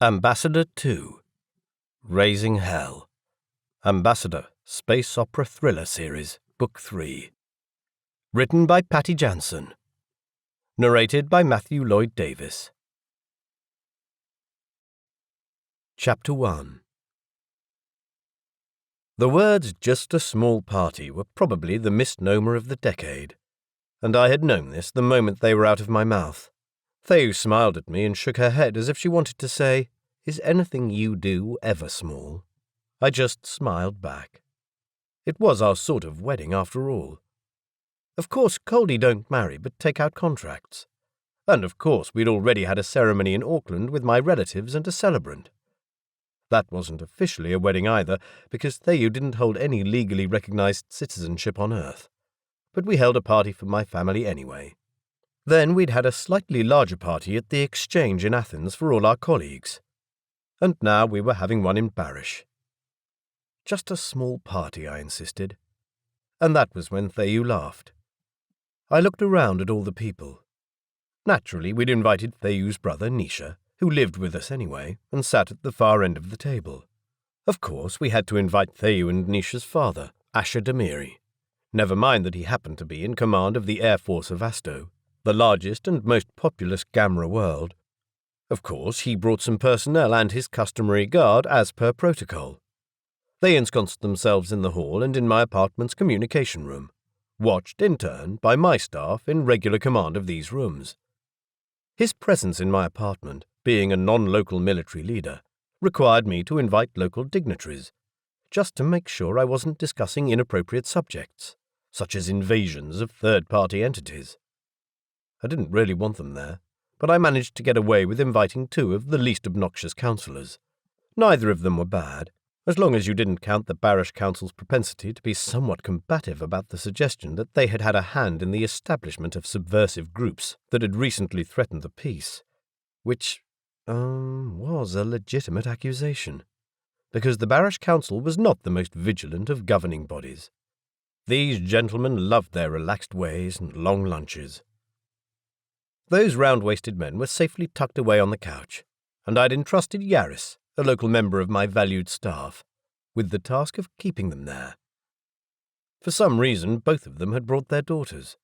Ambassador 2. Raising Hell. Ambassador, Space Opera Thriller Series, Book 3. Written by Patty Jansen. Narrated by Matthew Lloyd Davis. Chapter 1. The words "just a small party" were probably the misnomer of the decade, and I had known this the moment they were out of my mouth. Theo smiled at me and shook her head as if she wanted to say, "Is anything you do ever small?" I just smiled back. It was our sort of wedding after all. Of course, Coldi don't marry but take out contracts. And of course we'd already had a ceremony in Auckland with my relatives and a celebrant. That wasn't officially a wedding either, because Theo didn't hold any legally recognized citizenship on Earth. But we held a party for my family anyway. Then we'd had a slightly larger party at the Exchange in Athens for all our colleagues. And now we were having one in Barish. Just a small party, I insisted. And that was when Theo laughed. I looked around at all the people. Naturally, we'd invited Theo's brother, Nisha, who lived with us anyway, and sat at the far end of the table. Of course, we had to invite Theo and Nisha's father, Asher Demiri. Never mind that he happened to be in command of the Air Force of Asto, the largest and most populous Gamera world. Of course, he brought some personnel and his customary guard as per protocol. They ensconced themselves in the hall and in my apartment's communication room, watched in turn by my staff in regular command of these rooms. His presence in my apartment, being a non-local military leader, required me to invite local dignitaries, just to make sure I wasn't discussing inappropriate subjects, such as invasions of third-party entities. I didn't really want them there, but I managed to get away with inviting two of the least obnoxious councillors. Neither of them were bad, as long as you didn't count the Barish Council's propensity to be somewhat combative about the suggestion that they had had a hand in the establishment of subversive groups that had recently threatened the peace, which, was a legitimate accusation, because the Barish Council was not the most vigilant of governing bodies. These gentlemen loved their relaxed ways and long lunches. Those round-waisted men were safely tucked away on the couch, and I'd entrusted Yaris, a local member of my valued staff, with the task of keeping them there. For some reason, both of them had brought their daughters.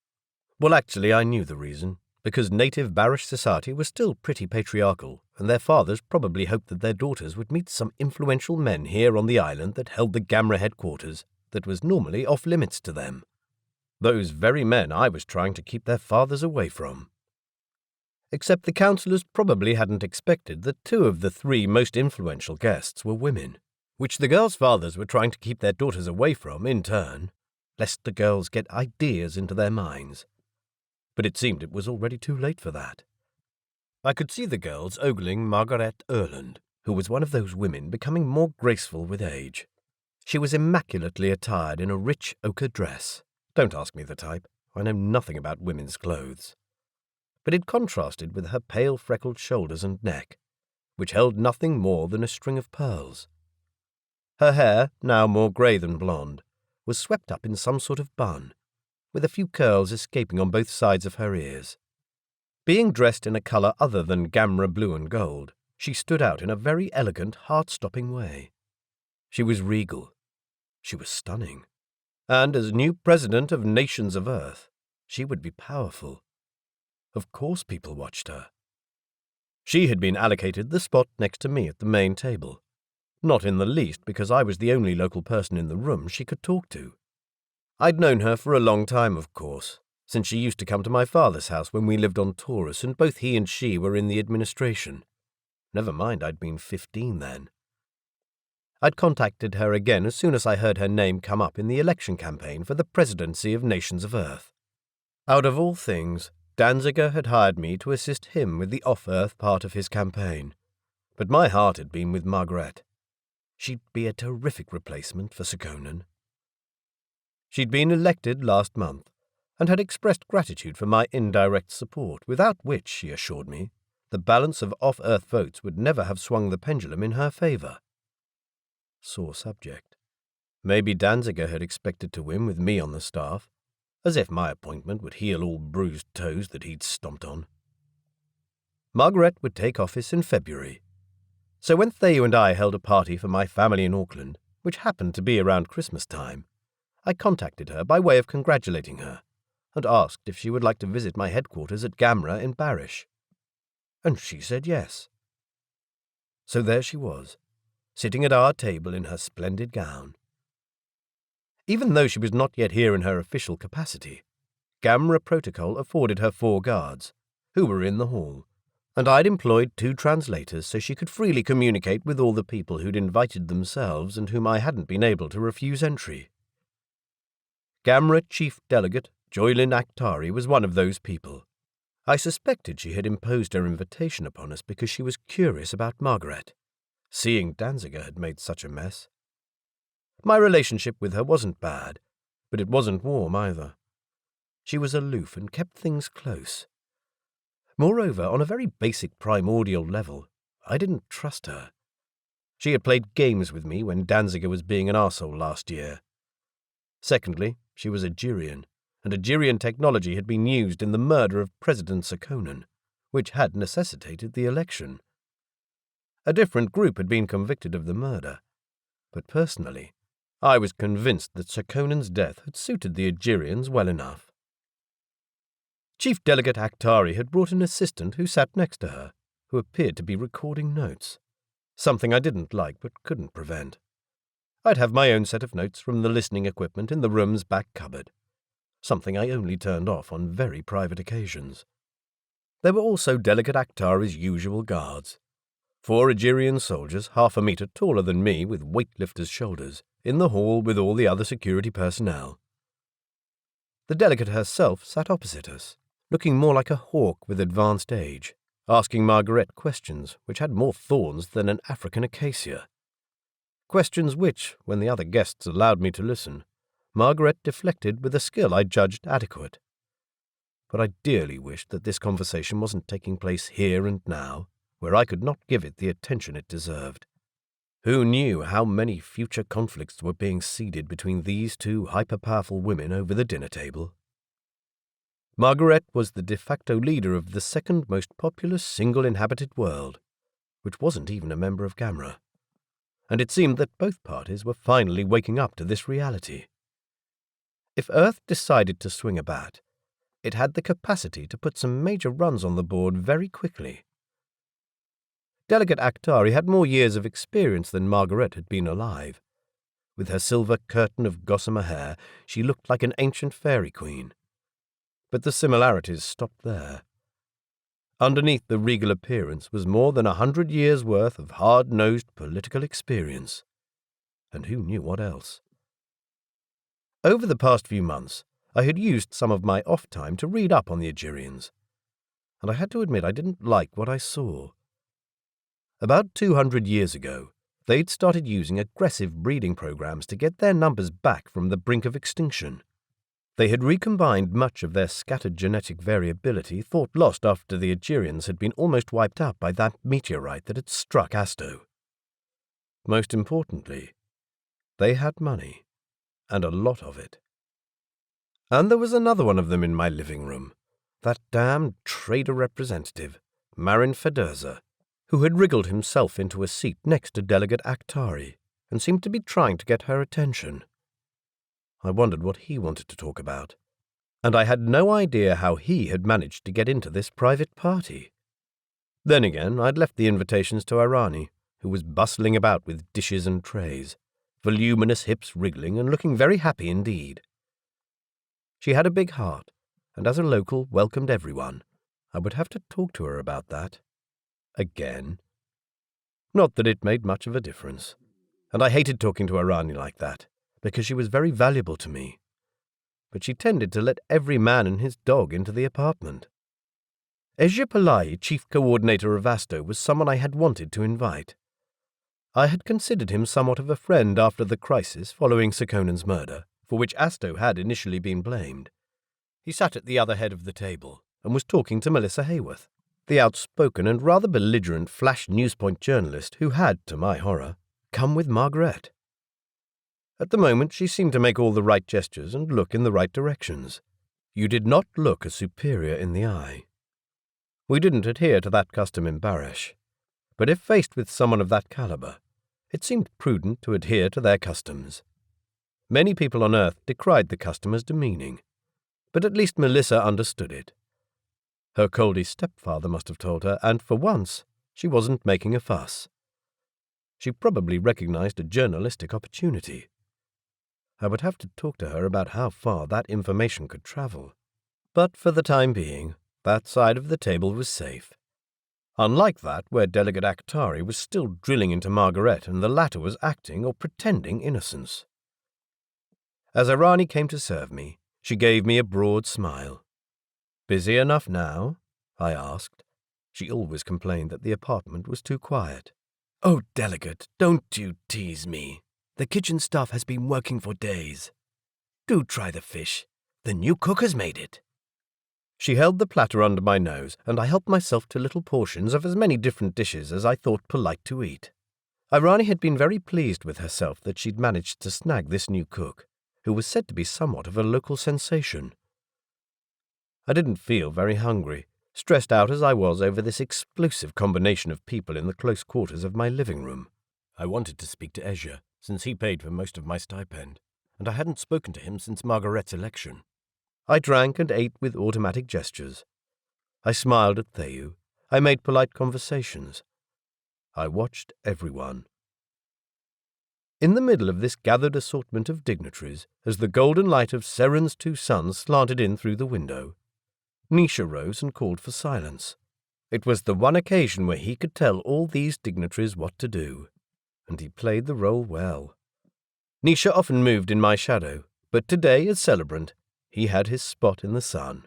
Well, actually, I knew the reason, because native Barish society was still pretty patriarchal, and their fathers probably hoped that their daughters would meet some influential men here on the island that held the Gamera headquarters that was normally off-limits to them. Those very men I was trying to keep their fathers away from. Except the councillors probably hadn't expected that two of the three most influential guests were women, which the girls' fathers were trying to keep their daughters away from in turn, lest the girls get ideas into their minds. But it seemed it was already too late for that. I could see the girls ogling Margaret Erland, who was one of those women becoming more graceful with age. She was immaculately attired in a rich ochre dress. Don't ask me the type. I know nothing about women's clothes. But it contrasted with her pale freckled shoulders and neck, which held nothing more than a string of pearls. Her hair, now more grey than blonde, was swept up in some sort of bun, with a few curls escaping on both sides of her ears. Being dressed in a colour other than Gamera blue and gold, she stood out in a very elegant, heart-stopping way. She was regal. She was stunning. And as new president of Nations of Earth, she would be powerful. Of course people watched her. She had been allocated the spot next to me at the main table, not in the least because I was the only local person in the room she could talk to. I'd known her for a long time, of course, since she used to come to my father's house when we lived on Taurus and both he and she were in the administration. Never mind, I'd been 15 then. I'd contacted her again as soon as I heard her name come up in the election campaign for the presidency of Nations of Earth. Out of all things, Danziger had hired me to assist him with the off-Earth part of his campaign, but my heart had been with Margaret. She'd be a terrific replacement for Sekonan. She'd been elected last month, and had expressed gratitude for my indirect support, without which, she assured me, the balance of off-Earth votes would never have swung the pendulum in her favour. Sore subject. Maybe Danziger had expected to win with me on the staff, as if my appointment would heal all bruised toes that he'd stomped on. Margaret would take office in February. So when Thayu and I held a party for my family in Auckland, which happened to be around Christmas time, I contacted her by way of congratulating her, and asked if she would like to visit my headquarters at Gamera in Barish. And she said yes. So there she was, sitting at our table in her splendid gown. Even though she was not yet here in her official capacity, Gamera protocol afforded her 4 guards, who were in the hall, and I'd employed 2 translators so she could freely communicate with all the people who'd invited themselves and whom I hadn't been able to refuse entry. Gamera Chief Delegate Joylin Akhtari was one of those people. I suspected she had imposed her invitation upon us because she was curious about Margaret, seeing Danziger had made such a mess. My relationship with her wasn't bad, but it wasn't warm either. She was aloof and kept things close. Moreover, on a very basic primordial level, I didn't trust her. She had played games with me when Danziger was being an arsehole last year. Secondly, she was Algerian, and Algerian technology had been used in the murder of President Sekonen, which had necessitated the election. A different group had been convicted of the murder, but personally, I was convinced that Sekonen's death had suited the Algerians well enough. Chief Delegate Akhtari had brought an assistant who sat next to her, who appeared to be recording notes, something I didn't like but couldn't prevent. I'd have my own set of notes from the listening equipment in the room's back cupboard, something I only turned off on very private occasions. There were also Delegate Akhtari's usual guards, 4 Algerian soldiers 1/2 a metre taller than me with weightlifters' shoulders, in the hall with all the other security personnel. The delegate herself sat opposite us, looking more like a hawk with advanced age, asking Margaret questions which had more thorns than an African acacia. Questions which, when the other guests allowed me to listen, Margaret deflected with a skill I judged adequate. But I dearly wished that this conversation wasn't taking place here and now, where I could not give it the attention it deserved. Who knew how many future conflicts were being seeded between these 2 hyper-powerful women over the dinner table? Margaret was the de facto leader of the 2nd most populous single-inhabited world, which wasn't even a member of Gamera, and it seemed that both parties were finally waking up to this reality. If Earth decided to swing a bat, it had the capacity to put some major runs on the board very quickly. Delegate Akhtari had more years of experience than Margaret had been alive. With her silver curtain of gossamer hair, she looked like an ancient fairy queen. But the similarities stopped there. Underneath the regal appearance was more than 100 years' worth of hard-nosed political experience. And who knew what else? Over the past few months, I had used some of my off time to read up on the Algerians, and I had to admit I didn't like what I saw. About 200 years ago, they'd started using aggressive breeding programs to get their numbers back from the brink of extinction. They had recombined much of their scattered genetic variability thought lost after the Algerians had been almost wiped out by that meteorite that had struck Asto. Most importantly, they had money, and a lot of it. And there was another one of them in my living room, that damned trader representative, Marin Federza, who had wriggled himself into a seat next to Delegate Akhtari and seemed to be trying to get her attention. I wondered what he wanted to talk about, and I had no idea how he had managed to get into this private party. Then again, I'd left the invitations to Irani, who was bustling about with dishes and trays, voluminous hips wriggling and looking very happy indeed. She had a big heart, and as a local welcomed everyone. I would have to talk to her about that. Again. Not that it made much of a difference, and I hated talking to Irani like that, because she was very valuable to me. But she tended to let every man and his dog into the apartment. Ezhya Palayi, chief coordinator of Asto, was someone I had wanted to invite. I had considered him somewhat of a friend after the crisis following Sekonen's murder, for which Asto had initially been blamed. He sat at the other head of the table and was talking to Melissa Hayworth, the outspoken and rather belligerent Flash Newspoint journalist who had, to my horror, come with Margaret. At the moment, she seemed to make all the right gestures and look in the right directions. You did not look a superior in the eye. We didn't adhere to that custom in Barish. but if faced with someone of that caliber, it seemed prudent to adhere to their customs. Many people on Earth decried the custom as demeaning, but at least Melissa understood it. Her Coldi stepfather must have told her, and for once she wasn't making a fuss. She probably recognized a journalistic opportunity. I would have to talk to her about how far that information could travel. But for the time being, that side of the table was safe. Unlike that where Delegate Akhtari was still drilling into Margaret and the latter was acting or pretending innocence. As Irani came to serve me, she gave me a broad smile. "Busy enough now?" I asked. She always complained that the apartment was too quiet. "Oh, Delegate, don't you tease me. The kitchen staff has been working for days. Do try the fish. The new cook has made it." She held the platter under my nose, and I helped myself to little portions of as many different dishes as I thought polite to eat. Irani had been very pleased with herself that she'd managed to snag this new cook, who was said to be somewhat of a local sensation. I didn't feel very hungry, stressed out as I was over this explosive combination of people in the close quarters of my living room. I wanted to speak to Ezhya, since he paid for most of my stipend, and I hadn't spoken to him since Margaret's election. I drank and ate with automatic gestures. I smiled at Theyu. I made polite conversations. I watched everyone. In the middle of this gathered assortment of dignitaries, as the golden light of Seren's two sons slanted in through the window, Nisha rose and called for silence. It was the one occasion where he could tell all these dignitaries what to do, and he played the role well. Nisha often moved in my shadow, but today, as celebrant, he had his spot in the sun.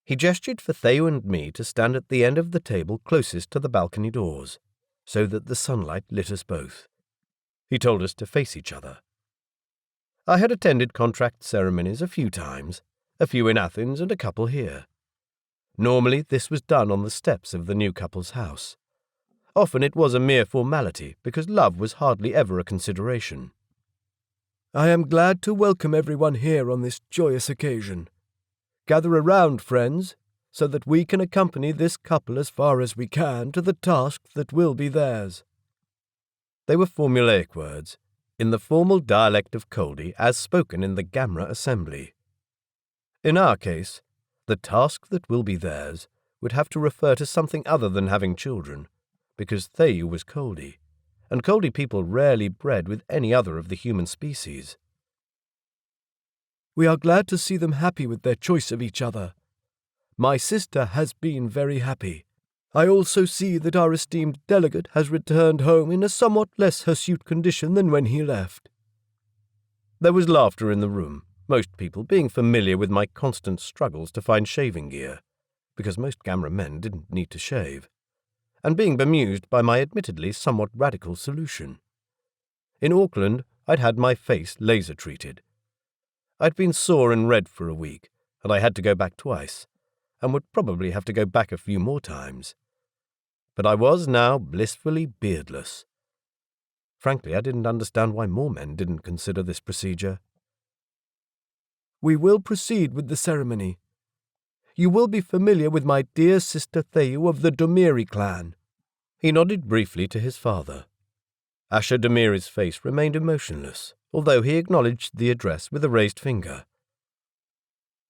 He gestured for Theyu and me to stand at the end of the table closest to the balcony doors, so that the sunlight lit us both. He told us to face each other. I had attended contract ceremonies a few times, a few in Athens and a couple here. Normally this was done on the steps of the new couple's house. Often it was a mere formality because love was hardly ever a consideration. "I am glad to welcome everyone here on this joyous occasion. Gather around, friends, so that we can accompany this couple as far as we can to the task that will be theirs." They were formulaic words, in the formal dialect of Coldi as spoken in the Gamma assembly. In our case, the task that will be theirs would have to refer to something other than having children, because Theyu was Coldi, and Coldi people rarely bred with any other of the human species. "We are glad to see them happy with their choice of each other. My sister has been very happy. I also see that our esteemed delegate has returned home in a somewhat less hirsute condition than when he left." There was laughter in the room, most people being familiar with my constant struggles to find shaving gear, because most Gamma men didn't need to shave, and being bemused by my admittedly somewhat radical solution. In Auckland, I'd had my face laser-treated. I'd been sore and red for a week, and I had to go back twice, and would probably have to go back a few more times. But I was now blissfully beardless. Frankly, I didn't understand why more men didn't consider this procedure. "We will proceed with the ceremony. You will be familiar with my dear sister Theyu of the Domiri clan." He nodded briefly to his father. Asher Domiri's face remained emotionless, although he acknowledged the address with a raised finger.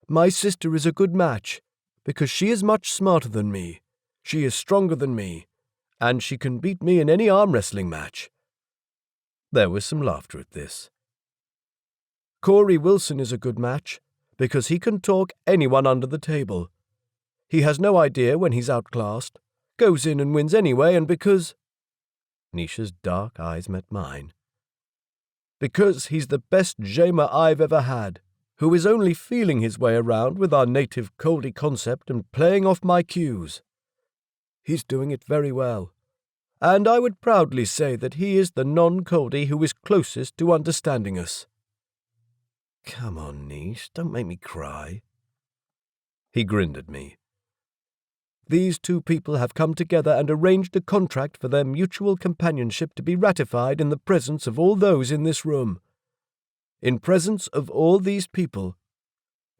"My sister is a good match, because she is much smarter than me, she is stronger than me, and she can beat me in any arm wrestling match." There was some laughter at this. "Cory Wilson is a good match, because he can talk anyone under the table. He has no idea when he's outclassed, goes in and wins anyway, and because—" Nisha's dark eyes met mine. "Because he's the best Jaima I've ever had, who is only feeling his way around with our native Coldi concept and playing off my cues. He's doing it very well, and I would proudly say that he is the non-Coldi who is closest to understanding us." "Come on, Nish, don't make me cry." He grinned at me. "These two people have come together and arranged a contract for their mutual companionship to be ratified in the presence of all those in this room. In presence of all these people,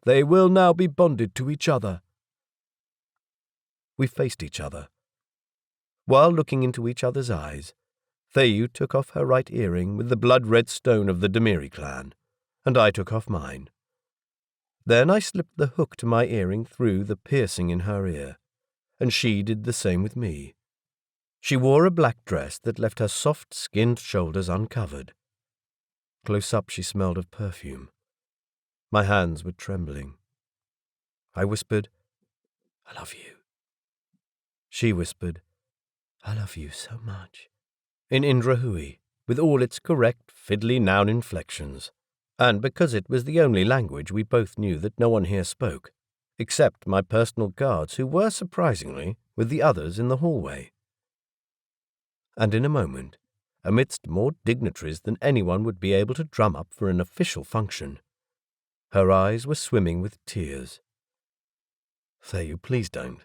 they will now be bonded to each other." We faced each other. While looking into each other's eyes, Theyu took off her right earring with the blood-red stone of the Demiri clan, and I took off mine. Then I slipped the hook to my earring through the piercing in her ear, and she did the same with me. She wore a black dress that left her soft-skinned shoulders uncovered. Close up she smelled of perfume. My hands were trembling. I whispered, "I love you." She whispered, "I love you so much," in Indrahui, with all its correct, fiddly noun inflections, and because it was the only language we both knew that no one here spoke, except my personal guards who were, surprisingly, with the others in the hallway. And in a moment, amidst more dignitaries than anyone would be able to drum up for an official function, her eyes were swimming with tears. Theyu, please don't.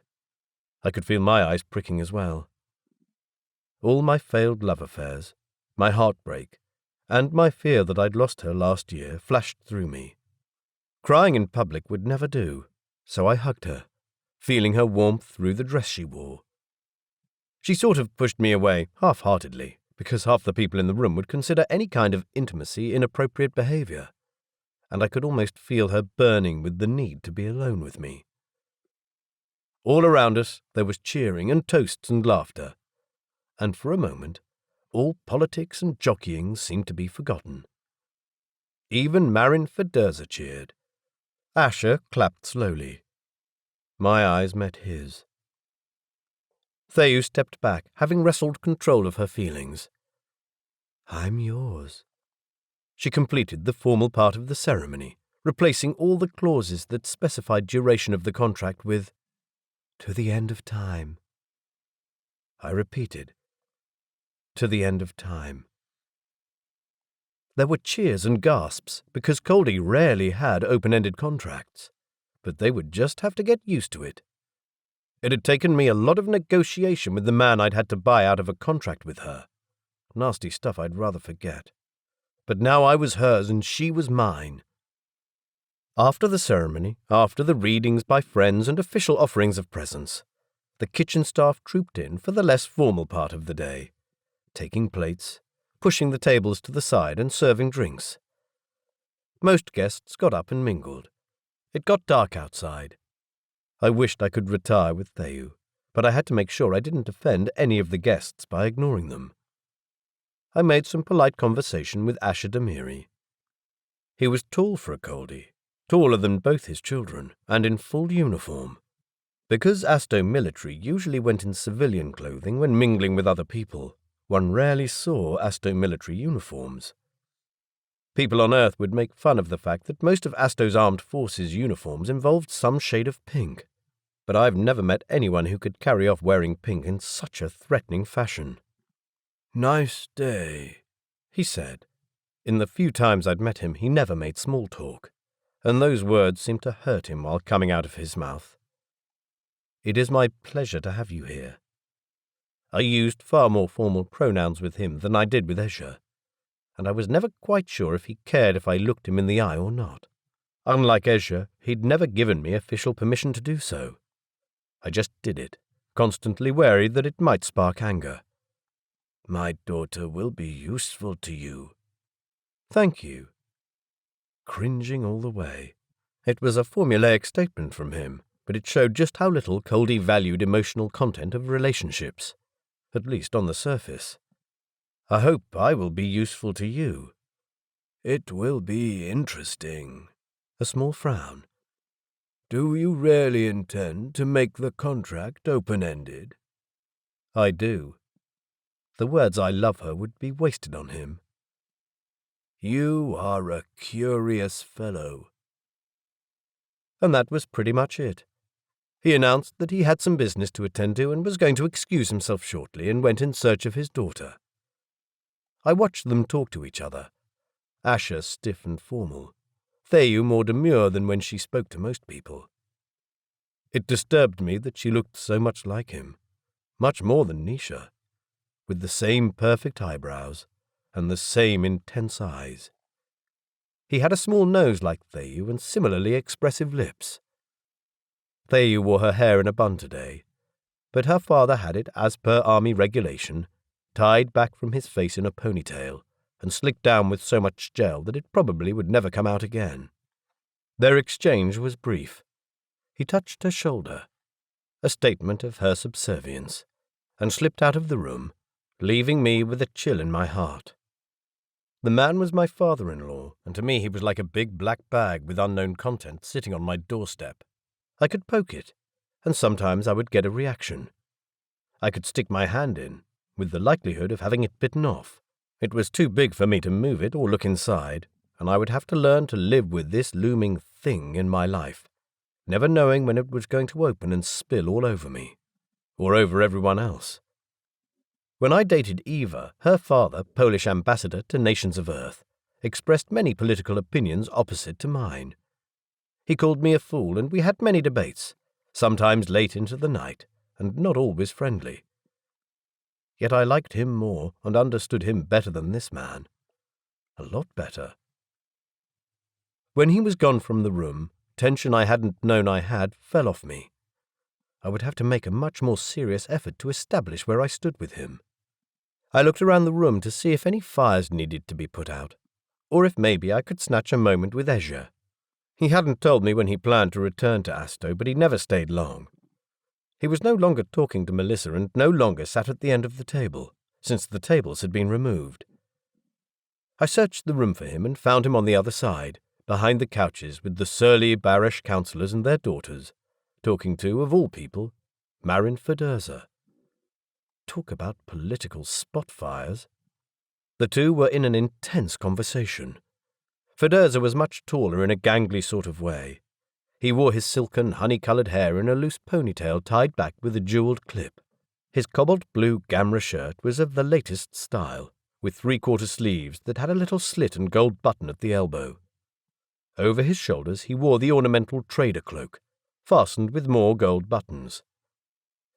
I could feel my eyes pricking as well. All my failed love affairs, my heartbreak, and my fear that I'd lost her last year flashed through me. Crying in public would never do, so I hugged her, feeling her warmth through the dress she wore. She sort of pushed me away, half-heartedly, because half the people in the room would consider any kind of intimacy inappropriate behavior, and I could almost feel her burning with the need to be alone with me. All around us there was cheering and toasts and laughter, and for a moment all politics and jockeying seemed to be forgotten. Even Marin Federza cheered. Asher clapped slowly. My eyes met his. Theyu stepped back, having wrestled control of her feelings. "I'm yours." She completed the formal part of the ceremony, replacing all the clauses that specified duration of the contract with, "To the end of time." I repeated, "To the end of time." There were cheers and gasps, because Coldi rarely had open-ended contracts, but they would just have to get used to it. It had taken me a lot of negotiation with the man I'd had to buy out of a contract with her. Nasty stuff I'd rather forget. But now I was hers and she was mine. After the ceremony, after the readings by friends and official offerings of presents, the kitchen staff trooped in for the less formal part of the day, taking plates, pushing the tables to the side and serving drinks. Most guests got up and mingled. It got dark outside. I wished I could retire with Theyu, but I had to make sure I didn't offend any of the guests by ignoring them. I made some polite conversation with Asher Demiri. He was tall for a Coldi, taller than both his children, and in full uniform. Because Asto military usually went in civilian clothing when mingling with other people, one rarely saw Asto military uniforms. People on Earth would make fun of the fact that most of Asto's armed forces' uniforms involved some shade of pink, but I've never met anyone who could carry off wearing pink in such a threatening fashion. "Nice day," he said. In the few times I'd met him, he never made small talk, and those words seemed to hurt him while coming out of his mouth. "It is my pleasure to have you here." I used far more formal pronouns with him than I did with Ezhya, and I was never quite sure if he cared if I looked him in the eye or not. Unlike Ezhya, he'd never given me official permission to do so. I just did it, constantly wary that it might spark anger. "My daughter will be useful to you." "Thank you." Cringing all the way. It was a formulaic statement from him, but it showed just how little Coldi valued emotional content of relationships, at least on the surface. "I hope I will be useful to you." "It will be interesting." A small frown. "Do you really intend to make the contract open-ended?" "I do." The words "I love her" would be wasted on him. "You are a curious fellow." And that was pretty much it. He announced that he had some business to attend to and was going to excuse himself shortly and went in search of his daughter. I watched them talk to each other, Asher stiff and formal, Theyu more demure than when she spoke to most people. It disturbed me that she looked so much like him, much more than Nisha, with the same perfect eyebrows and the same intense eyes. He had a small nose like Theyu and similarly expressive lips. Theyu wore her hair in a bun today, but her father had it, as per army regulation, tied back from his face in a ponytail and slicked down with so much gel that it probably would never come out again. Their exchange was brief. He touched her shoulder, a statement of her subservience, and slipped out of the room, leaving me with a chill in my heart. The man was my father-in-law, and to me he was like a big black bag with unknown contents sitting on my doorstep. I could poke it, and sometimes I would get a reaction. I could stick my hand in, with the likelihood of having it bitten off. It was too big for me to move it or look inside, and I would have to learn to live with this looming thing in my life, never knowing when it was going to open and spill all over me, or over everyone else. When I dated Eva, her father, Polish ambassador to nations of Earth, expressed many political opinions opposite to mine. He called me a fool, and we had many debates, sometimes late into the night, and not always friendly. Yet I liked him more and understood him better than this man. A lot better. When he was gone from the room, tension I hadn't known I had fell off me. I would have to make a much more serious effort to establish where I stood with him. I looked around the room to see if any fires needed to be put out, or if maybe I could snatch a moment with Ezhya. He hadn't told me when he planned to return to Asto, but he never stayed long. He was no longer talking to Melissa and no longer sat at the end of the table, since the tables had been removed. I searched the room for him and found him on the other side, behind the couches with the surly Barish councillors and their daughters, talking to, of all people, Marin Fedurza. Talk about political spot fires. The two were in an intense conversation. Fedurza was much taller in a gangly sort of way. He wore his silken, honey-coloured hair in a loose ponytail tied back with a jewelled clip. His cobalt-blue gamma shirt was of the latest style, with three-quarter sleeves that had a little slit and gold button at the elbow. Over his shoulders he wore the ornamental trader cloak, fastened with more gold buttons.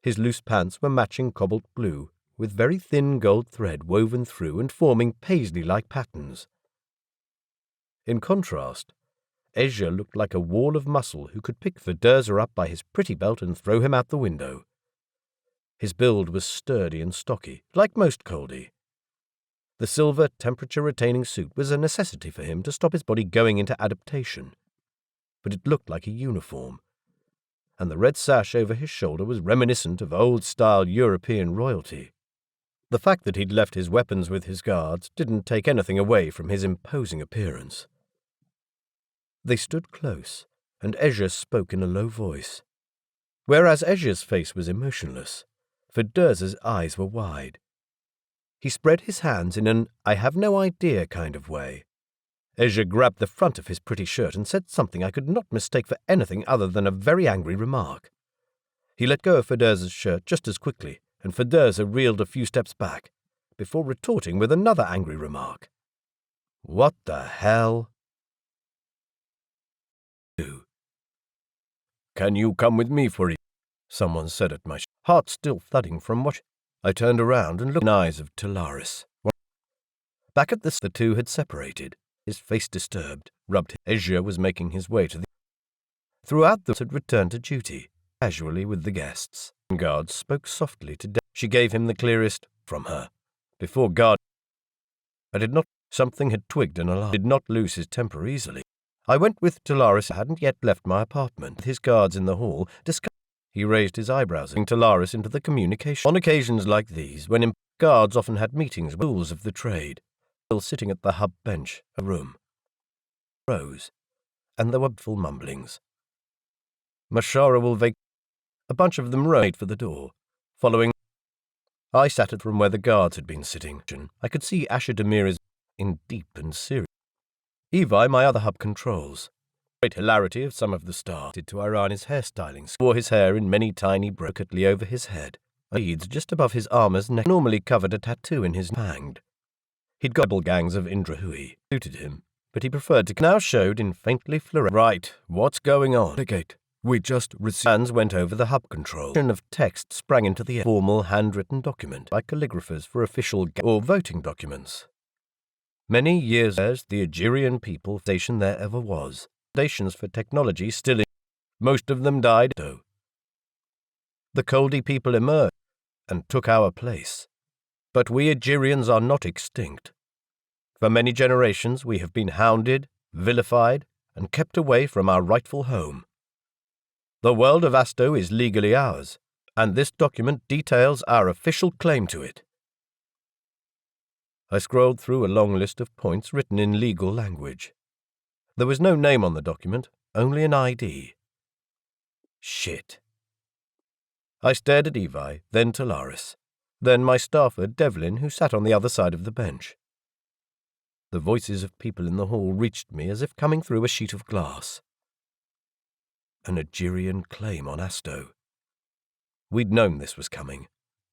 His loose pants were matching cobalt blue, with very thin gold thread woven through and forming paisley-like patterns. In contrast, Ezhya looked like a wall of muscle who could pick Fedurza up by his pretty belt and throw him out the window. His build was sturdy and stocky, like most Coldi. The silver, temperature-retaining suit was a necessity for him to stop his body going into adaptation, but it looked like a uniform, and the red sash over his shoulder was reminiscent of old-style European royalty. The fact that he'd left his weapons with his guards didn't take anything away from his imposing appearance. They stood close, and Ezhya spoke in a low voice. Whereas Ezhya's face was emotionless, Fedurza's eyes were wide. He spread his hands in an I have no idea kind of way. Ezhya grabbed the front of his pretty shirt and said something I could not mistake for anything other than a very angry remark. He let go of Fedurza's shirt just as quickly, and Fedurza reeled a few steps back, before retorting with another angry remark. What the hell? Can you come with me for a... Someone said at my heart still thudding from what... I turned around and looked in the eyes of Talaris. Back at this, the two had separated. His face disturbed, rubbed. Ezhya was making his way to the... Throughout the... had returned to duty, casually with the guests. Guards spoke softly to... She gave him the clearest from her. Before guard... I did not... Something had twigged an alarm. Did not lose his temper easily. I went with Talaris. I hadn't yet left my apartment. With his guards in the hall, He raised his eyebrows, and Talaris into the communication. On occasions like these, when guards often had meetings with rules of the trade, still sitting at the hub bench, a room. Rose, and there were full mumblings. Mashara will vacate. A bunch of them rode for the door, following. I sat it from where the guards had been sitting. I could see Asher Demir's in deep and serious. Evi, my other hub controls. Great hilarity of some of the staff did to Irani's hairstyling. Wore his hair in many tiny brocately over his head. Beads just above his armor's neck normally covered a tattoo in his hanged. He'd got gangs of Indrahui. Suited him, but he preferred to now showed in faintly fluorescent. Right, what's going on? We just received. Hands went over the hub control. Of text sprang into the air. Formal handwritten document by calligraphers for official or voting documents. Many years as the Algerian people station there ever was. Foundations for technology still in. Most of them died. The Coldi people emerged and took our place. But we Egerians are not extinct. For many generations we have been hounded, vilified, and kept away from our rightful home. The world of Asto is legally ours, and this document details our official claim to it. I scrolled through a long list of points written in legal language. There was no name on the document, only an ID. Shit. I stared at Evi, then Talaris, then my staffer, Devlin, who sat on the other side of the bench. The voices of people in the hall reached me as if coming through a sheet of glass. An Egerian claim on Asto. We'd known this was coming.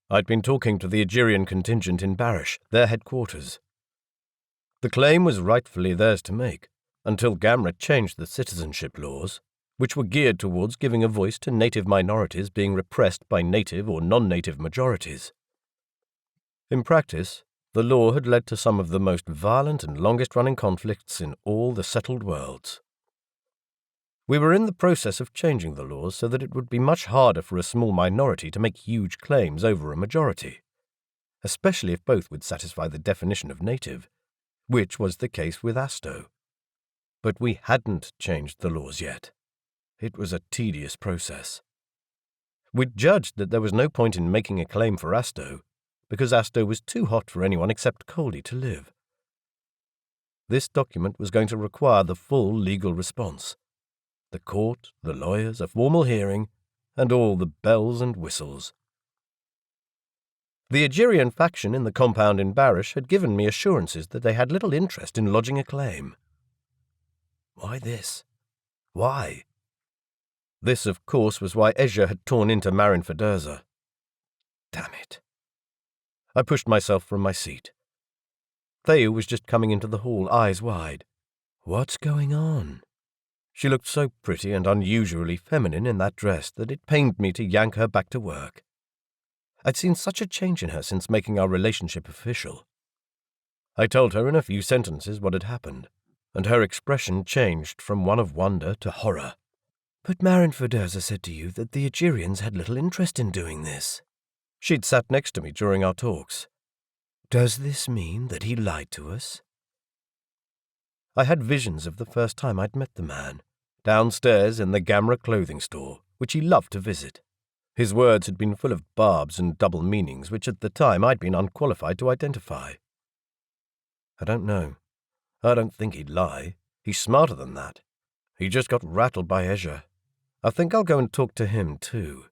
I'd been talking to the Egerian contingent in Barish, their headquarters. The claim was rightfully theirs to make, until Gamera changed the citizenship laws, which were geared towards giving a voice to native minorities being repressed by native or non-native majorities. In practice, the law had led to some of the most violent and longest-running conflicts in all the settled worlds. We were in the process of changing the laws so that it would be much harder for a small minority to make huge claims over a majority, especially if both would satisfy the definition of native, which was the case with Asto. But we hadn't changed the laws yet. It was a tedious process. We'd judged that there was no point in making a claim for Asto, because Asto was too hot for anyone except Coldi to live. This document was going to require the full legal response. The court, the lawyers, a formal hearing, and all the bells and whistles. The Egerian faction in the compound in Barish had given me assurances that they had little interest in lodging a claim. Why this? Why? This, of course, was why Ezhya had torn into Marin Federza. Damn it. I pushed myself from my seat. Thea was just coming into the hall, eyes wide. What's going on? She looked so pretty and unusually feminine in that dress that it pained me to yank her back to work. I'd seen such a change in her since making our relationship official. I told her in a few sentences what had happened, and her expression changed from one of wonder to horror. But Marin Federza said to you that the Egerians had little interest in doing this. She'd sat next to me during our talks. Does this mean that he lied to us? I had visions of the first time I'd met the man, downstairs in the Gamera clothing store, which he loved to visit. His words had been full of barbs and double meanings which at the time I'd been unqualified to identify. I don't know. I don't think he'd lie. He's smarter than that. He just got rattled by Ezhya. I think I'll go and talk to him, too.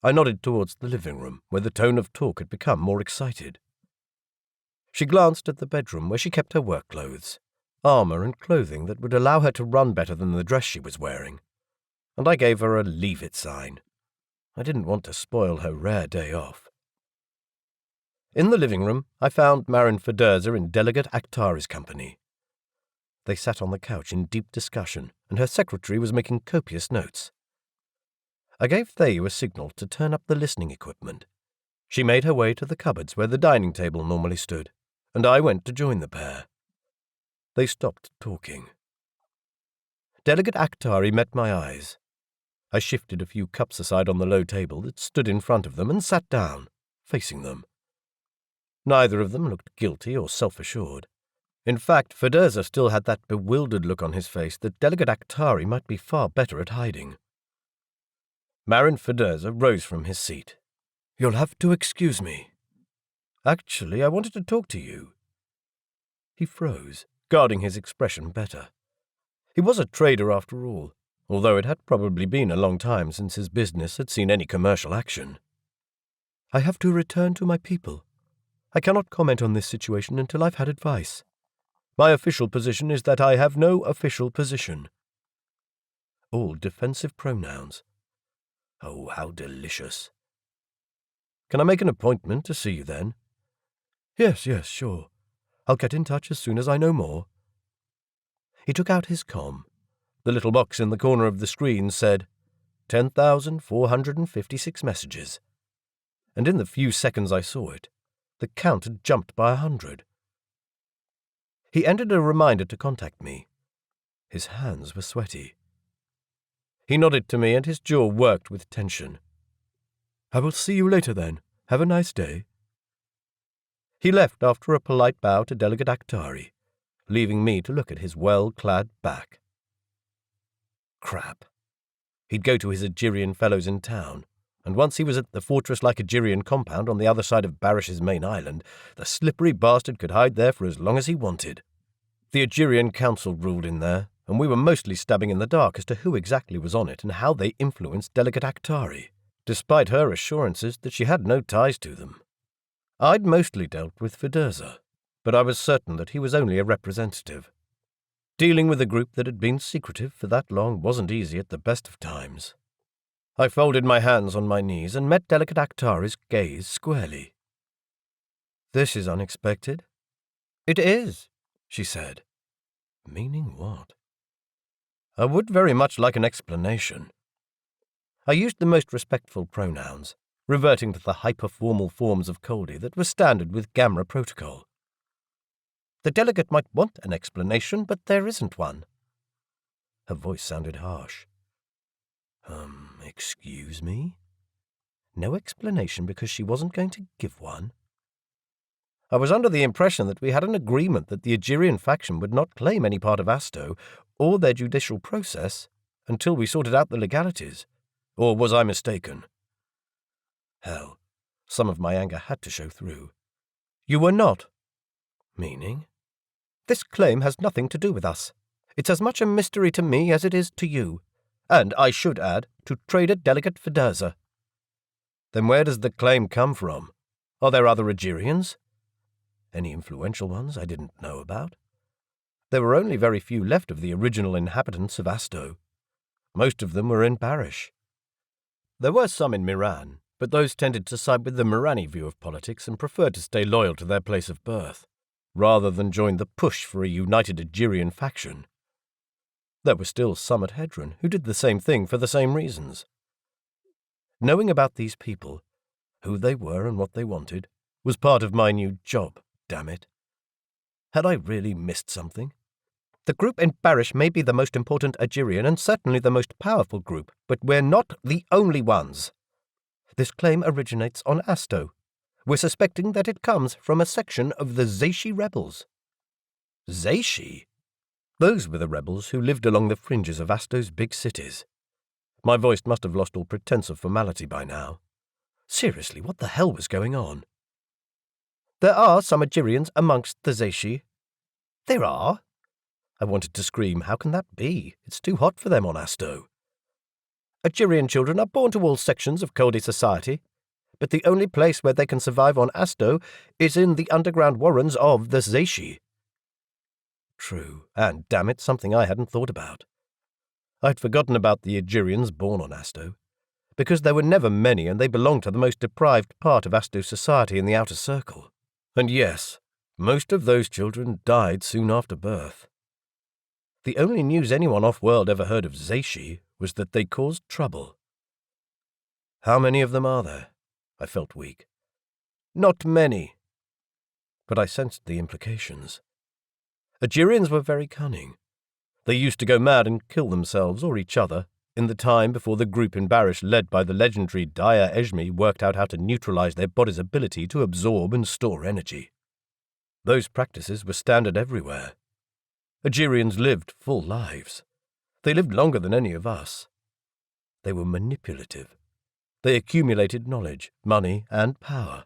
I nodded towards the living room, where the tone of talk had become more excited. She glanced at the bedroom where she kept her work clothes, armor and clothing that would allow her to run better than the dress she was wearing, and I gave her a leave it sign. I didn't want to spoil her rare day off. In the living room, I found Marin Federza in Delegate Akhtari's company. They sat on the couch in deep discussion, and her secretary was making copious notes. I gave Thea a signal to turn up the listening equipment. She made her way to the cupboards where the dining table normally stood, and I went to join the pair. They stopped talking. Delegate Akhtari met my eyes. I shifted a few cups aside on the low table that stood in front of them and sat down, facing them. Neither of them looked guilty or self-assured. In fact, Federza still had that bewildered look on his face that Delegate Akhtari might be far better at hiding. Marin Federza rose from his seat. You'll have to excuse me. Actually, I wanted to talk to you. He froze, guarding his expression better. He was a trader after all, although it had probably been a long time since his business had seen any commercial action. I have to return to my people. I cannot comment on this situation until I've had advice. My official position is that I have no official position. All defensive pronouns. Oh, how delicious. Can I make an appointment to see you then? Yes, sure. I'll get in touch as soon as I know more. He took out his comm. The little box in the corner of the screen said 10,456 messages. And in the few seconds I saw it, the count had jumped by 100. He entered a reminder to contact me. His hands were sweaty. He nodded to me and his jaw worked with tension. I will see you later then. Have a nice day. He left after a polite bow to Delegate Akhtari, leaving me to look at his well-clad back. Crap. He'd go to his Algerian fellows in town, and once he was at the fortress-like Algerian compound on the other side of Barish's main island, the slippery bastard could hide there for as long as he wanted. The Algerian council ruled in there, and we were mostly stabbing in the dark as to who exactly was on it and how they influenced Delegate Akhtari, despite her assurances that she had no ties to them. I'd mostly dealt with Fedurza, but I was certain that he was only a representative. Dealing with a group that had been secretive for that long wasn't easy at the best of times. I folded my hands on my knees and met Delegate Akhtari's gaze squarely. "This is unexpected." "It is," she said. Meaning what? I would very much like an explanation. I used the most respectful pronouns, reverting to the hyper-formal forms of Coldi that were standard with Gamma protocol. "The delegate might want an explanation, but there isn't one." Her voice sounded harsh. Excuse me? No explanation because she wasn't going to give one? I was under the impression that we had an agreement that the Algerian faction would not claim any part of Asto or their judicial process until we sorted out the legalities. Or was I mistaken? Hell, some of my anger had to show through. "You were not." Meaning? "This claim has nothing to do with us. It's as much a mystery to me as it is to you. And, I should add, to Trader Delegate Fedurza." Then where does the claim come from? Are there other Algerians? Any influential ones I didn't know about? There were only very few left of the original inhabitants of Asto. Most of them were in Barish. There were some in Miran, but those tended to side with the Mirani view of politics and preferred to stay loyal to their place of birth, rather than join the push for a united Algerian faction. There were still some at Hedron who did the same thing for the same reasons. Knowing about these people, who they were and what they wanted, was part of my new job, damn it. Had I really missed something? "The group in Barish may be the most important Algerian and certainly the most powerful group, but we're not the only ones. This claim originates on Asto. We're suspecting that it comes from a section of the Zeishi rebels." Zeishi? Those were the rebels who lived along the fringes of Asto's big cities. My voice must have lost all pretense of formality by now. Seriously, what the hell was going on? "There are some Algerians amongst the Zeishi." "There are?" I wanted to scream, how can that be? It's too hot for them on Asto. "Algerian children are born to all sections of Coldi society, but the only place where they can survive on Asto is in the underground warrens of the Zeishi." True, and damn it, something I hadn't thought about. I'd forgotten about the Algerians born on Asto, because there were never many and they belonged to the most deprived part of Asto society in the outer circle. And yes, most of those children died soon after birth. The only news anyone off-world ever heard of Zeishi was that they caused trouble. How many of them are there? I felt weak. Not many. But I sensed the implications. Algerians were very cunning. They used to go mad and kill themselves or each other in the time before the group in Barish led by the legendary Daya Ejmi worked out how to neutralize their body's ability to absorb and store energy. Those practices were standard everywhere. Algerians lived full lives. They lived longer than any of us. They were manipulative. They accumulated knowledge, money, and power.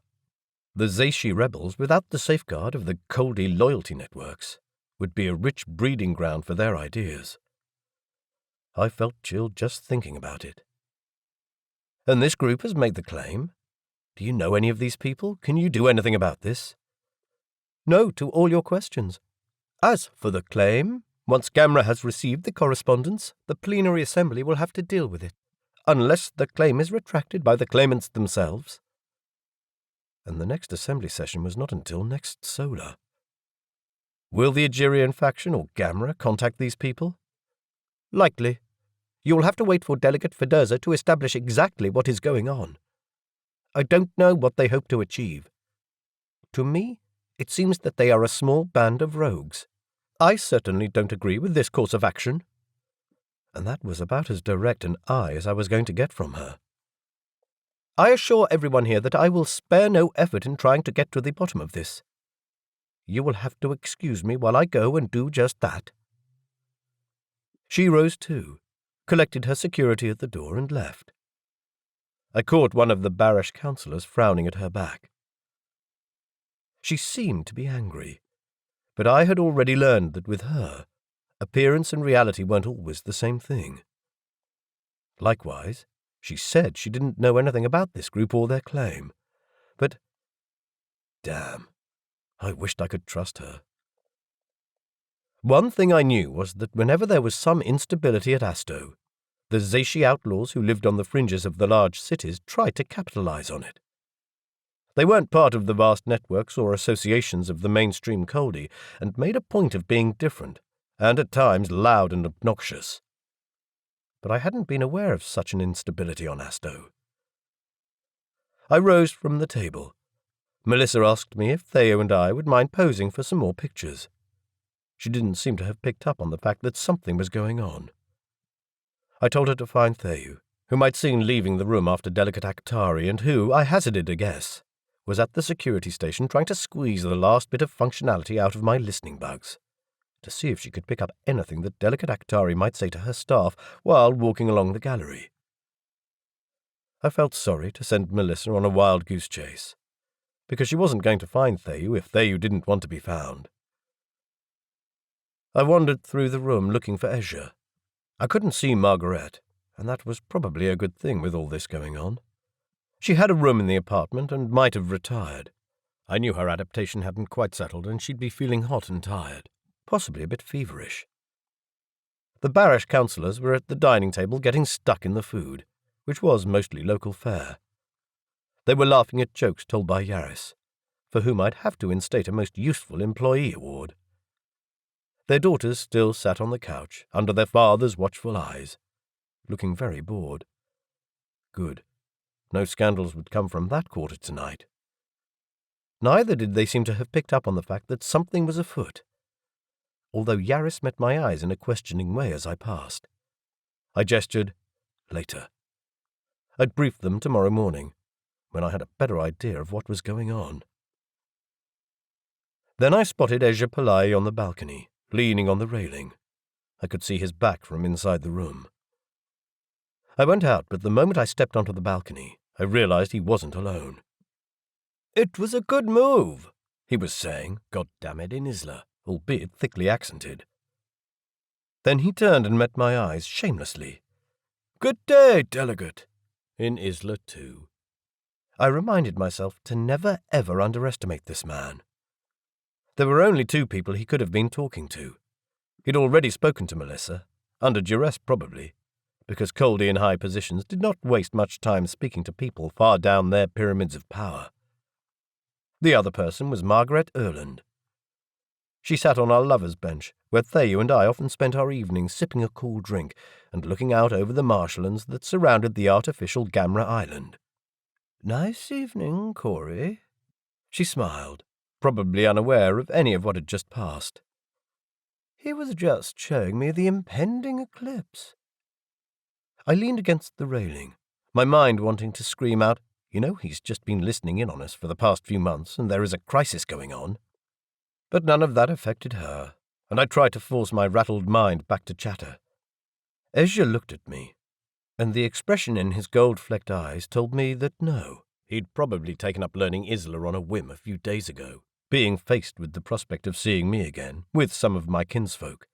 The Zeishi rebels, without the safeguard of the Coldi loyalty networks, would be a rich breeding ground for their ideas. I felt chilled just thinking about it. And this group has made the claim? Do you know any of these people? Can you do anything about this? No to all your questions. As for the claim, once Gamma has received the correspondence, the plenary assembly will have to deal with it, unless the claim is retracted by the claimants themselves. And the next assembly session was not until next solar. Will the Algerian faction or Gamma contact these people? Likely. You will have to wait for Delegate Fedurza to establish exactly what is going on. I don't know what they hope to achieve. To me, it seems that they are a small band of rogues. I certainly don't agree with this course of action. And that was about as direct an eye as I was going to get from her. I assure everyone here that I will spare no effort in trying to get to the bottom of this. You will have to excuse me while I go and do just that." She rose too, collected her security at the door, and left. I caught one of the Barish councillors frowning at her back. She seemed to be angry, but I had already learned that with her, appearance and reality weren't always the same thing. Likewise, she said she didn't know anything about this group or their claim, but damn, I wished I could trust her. One thing I knew was that whenever there was some instability at Asto, the Zeshi outlaws who lived on the fringes of the large cities tried to capitalize on it. They weren't part of the vast networks or associations of the mainstream Coldi, and made a point of being different, and at times loud and obnoxious. But I hadn't been aware of such an instability on Asto. I rose from the table. Melissa asked me if Theo and I would mind posing for some more pictures. She didn't seem to have picked up on the fact that something was going on. I told her to find Theo, whom I'd seen leaving the room after delicate Aktari, and who, I hazarded a guess, was at the security station trying to squeeze the last bit of functionality out of my listening bugs, to see if she could pick up anything that delicate Aktari might say to her staff while walking along the gallery. I felt sorry to send Melissa on a wild goose chase, because she wasn't going to find Theo if Theo didn't want to be found. I wandered through the room looking for Ezhya. I couldn't see Margaret, and that was probably a good thing with all this going on. She had a room in the apartment and might have retired. I knew her adaptation hadn't quite settled, and she'd be feeling hot and tired, possibly a bit feverish. The Barish councillors were at the dining table getting stuck in the food, which was mostly local fare. They were laughing at jokes told by Yaris, for whom I'd have to instate a most useful employee award. Their daughters still sat on the couch, under their father's watchful eyes, looking very bored. Good. No scandals would come from that quarter tonight. Neither did they seem to have picked up on the fact that something was afoot, although Yaris met my eyes in a questioning way as I passed. I gestured, later. I'd brief them tomorrow morning, when I had a better idea of what was going on. Then I spotted Ezhya Palayi on the balcony, leaning on the railing. I could see his back from inside the room. I went out, but the moment I stepped onto the balcony, I realized he wasn't alone. "It was a good move," he was saying, goddammit, in Isla, albeit thickly accented. Then he turned and met my eyes shamelessly. "Good day, delegate," in Isla too. I reminded myself to never ever underestimate this man. There were only two people he could have been talking to. He'd already spoken to Melissa, under duress probably, because Coldi in high positions did not waste much time speaking to people far down their pyramids of power. The other person was Margaret Erland. She sat on our lovers' bench, where Theo and I often spent our evenings sipping a cool drink and looking out over the marshlands that surrounded the artificial Gamra Island. "Nice evening, Cory," she smiled, probably unaware of any of what had just passed. "He was just showing me the impending eclipse." I leaned against the railing, my mind wanting to scream out, "You know, he's just been listening in on us for the past few months, and there is a crisis going on." But none of that affected her, and I tried to force my rattled mind back to chatter. Ezhya looked at me, and the expression in his gold-flecked eyes told me that no, he'd probably taken up learning Isla on a whim a few days ago, being faced with the prospect of seeing me again, with some of my kinsfolk,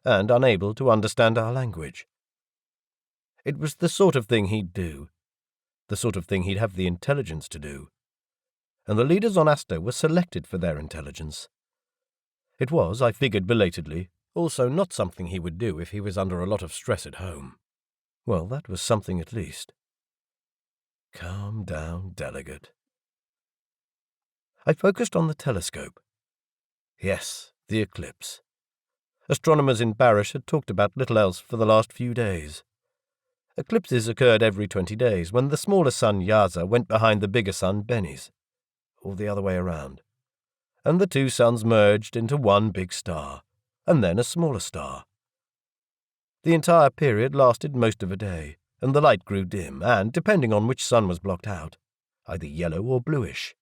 and unable to understand our language. It was the sort of thing he'd do, the sort of thing he'd have the intelligence to do, and the leaders on Asto were selected for their intelligence. It was, I figured belatedly, also not something he would do if he was under a lot of stress at home. Well, that was something at least. Calm down, delegate. I focused on the telescope. Yes, the eclipse. Astronomers in Barish had talked about little else for the last few days. Eclipses occurred every 20 days, when the smaller sun Yaza went behind the bigger sun Benis, or the other way around, and the two suns merged into one big star, and then a smaller star. The entire period lasted most of a day, and the light grew dim and, depending on which sun was blocked out, either yellow or bluish.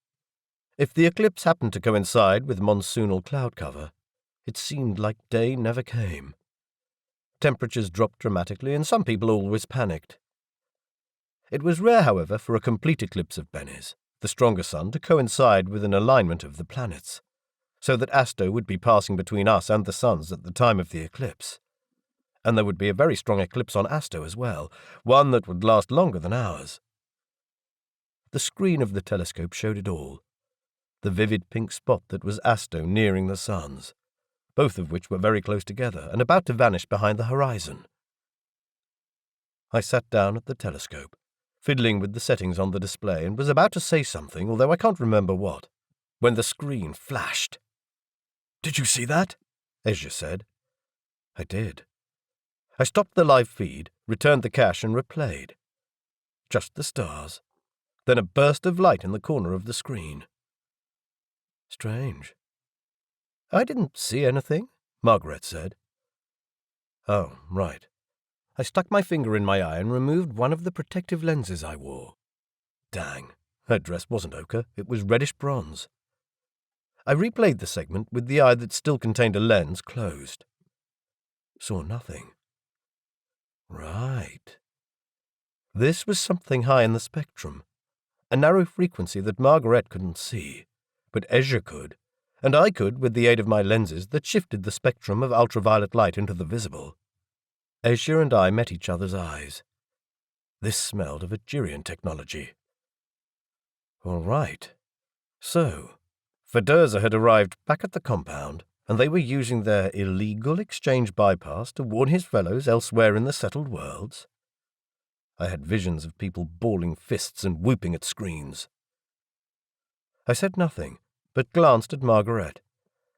If the eclipse happened to coincide with monsoonal cloud cover, it seemed like day never came. Temperatures dropped dramatically, and some people always panicked. It was rare, however, for a complete eclipse of Benny's, the stronger sun, to coincide with an alignment of the planets, so that Asto would be passing between us and the suns at the time of the eclipse. And there would be a very strong eclipse on Asto as well, one that would last longer than ours. The screen of the telescope showed it all, the vivid pink spot that was Asto nearing the suns, both of which were very close together and about to vanish behind the horizon. I sat down at the telescope, fiddling with the settings on the display, and was about to say something, although I can't remember what, when the screen flashed. "Did you see that?" Ezhya said. I did. I stopped the live feed, returned the cache, and replayed. Just the stars. Then a burst of light in the corner of the screen. Strange. "I didn't see anything," Margaret said. "Oh, right." I stuck my finger in my eye and removed one of the protective lenses I wore. Dang, her dress wasn't ochre, it was reddish bronze. I replayed the segment with the eye that still contained a lens closed. Saw nothing. Right. This was something high in the spectrum, a narrow frequency that Margaret couldn't see, but Ezhya could, and I could with the aid of my lenses that shifted the spectrum of ultraviolet light into the visible. Ezhya and I met each other's eyes. This smelled of Algerian technology. All right. So, Fedurza had arrived back at the compound, and they were using their illegal exchange bypass to warn his fellows elsewhere in the settled worlds. I had visions of people balling fists and whooping at screens. I said nothing, but glanced at Margaret,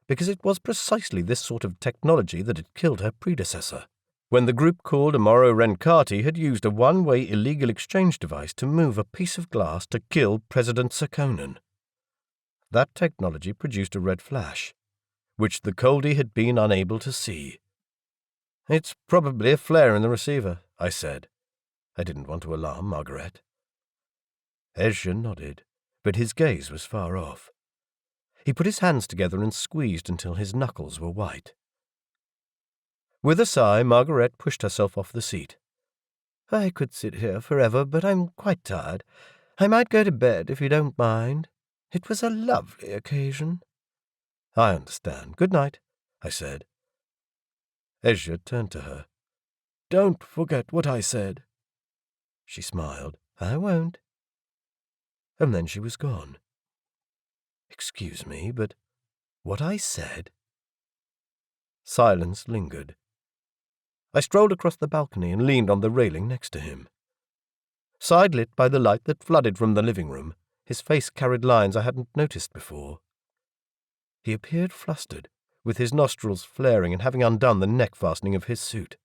because it was precisely this sort of technology that had killed her predecessor, when the group called Amaro Renkati had used a one-way illegal exchange device to move a piece of glass to kill President Sarkonen. That technology produced a red flash, which the Coldi had been unable to see. "It's probably a flare in the receiver," I said. I didn't want to alarm Margaret. Ezhya nodded, but his gaze was far off. He put his hands together and squeezed until his knuckles were white. With a sigh, Margaret pushed herself off the seat. "I could sit here forever, but I'm quite tired. I might go to bed if you don't mind. It was a lovely occasion." "I understand. Good night," I said. Ezhya turned to her. "Don't forget what I said." She smiled. "I won't." And then she was gone. Excuse me, but what I said? Silence lingered. I strolled across the balcony and leaned on the railing next to him. Side-lit by the light that flooded from the living room, his face carried lines I hadn't noticed before. He appeared flustered, with his nostrils flaring and having undone the neck fastening of his suit.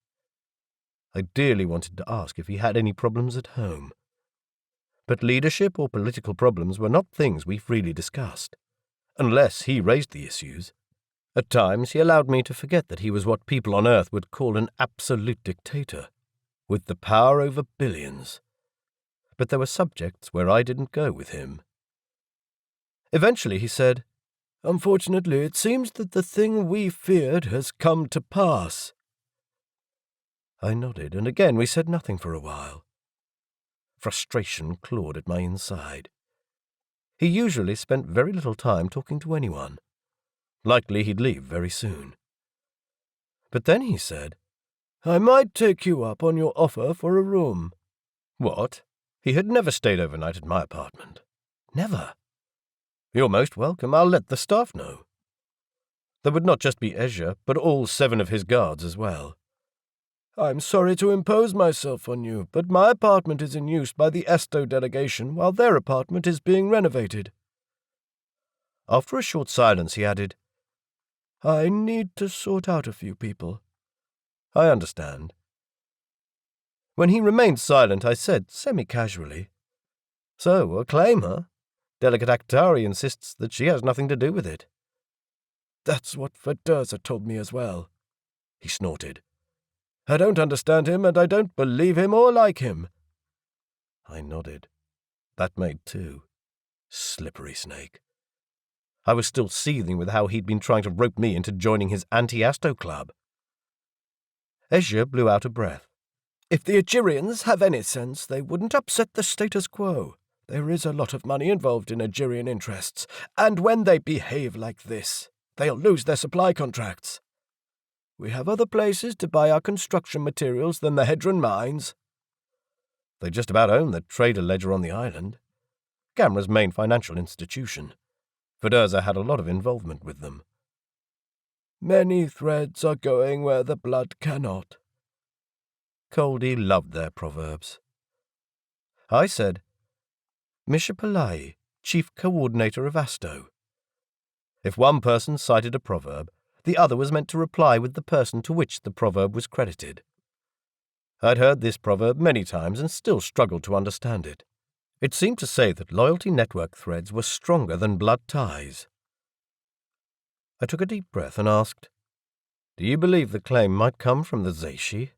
I dearly wanted to ask if he had any problems at home. But leadership or political problems were not things we freely discussed, unless he raised the issues. At times he allowed me to forget that he was what people on Earth would call an absolute dictator, with the power over billions. But there were subjects where I didn't go with him. Eventually he said, "Unfortunately, it seems that the thing we feared has come to pass." I nodded, and again we said nothing for a while. Frustration clawed at my inside. He usually spent very little time talking to anyone. Likely he'd leave very soon. But then he said, "I might take you up on your offer for a room." What? He had never stayed overnight at my apartment. Never. "You're most welcome. I'll let the staff know." There would not just be Ezhya, but all 7 of his guards as well. "I'm sorry to impose myself on you, but my apartment is in use by the Asto delegation while their apartment is being renovated." After a short silence he added, "I need to sort out a few people." "I understand." When he remained silent, I said, semi-casually, "So, a claim, huh? Delegate Akhtari insists that she has nothing to do with it." "That's what Fedurza told me as well." He snorted. I don't understand him, and I don't believe him or like him. I nodded. That made two. Slippery snake. I was still seething with how he'd been trying to rope me into joining his anti-Asto club. Ezhya blew out a breath. If the Algerians have any sense, they wouldn't upset the status quo. There is a lot of money involved in Algerian interests, and when they behave like this, they'll lose their supply contracts. We have other places to buy our construction materials than the Hedron mines. They just about own the trader ledger on the island. Gamra's main financial institution. Fedurza had a lot of involvement with them. Many threads are going where the blood cannot. Coldi loved their proverbs. I said, Ezhya Palayi, chief coordinator of Asto. If one person cited a proverb, the other was meant to reply with the person to which the proverb was credited. I'd heard this proverb many times and still struggled to understand it. It seemed to say that loyalty network threads were stronger than blood ties. I took a deep breath and asked, Do you believe the claim might come from the Zeishi?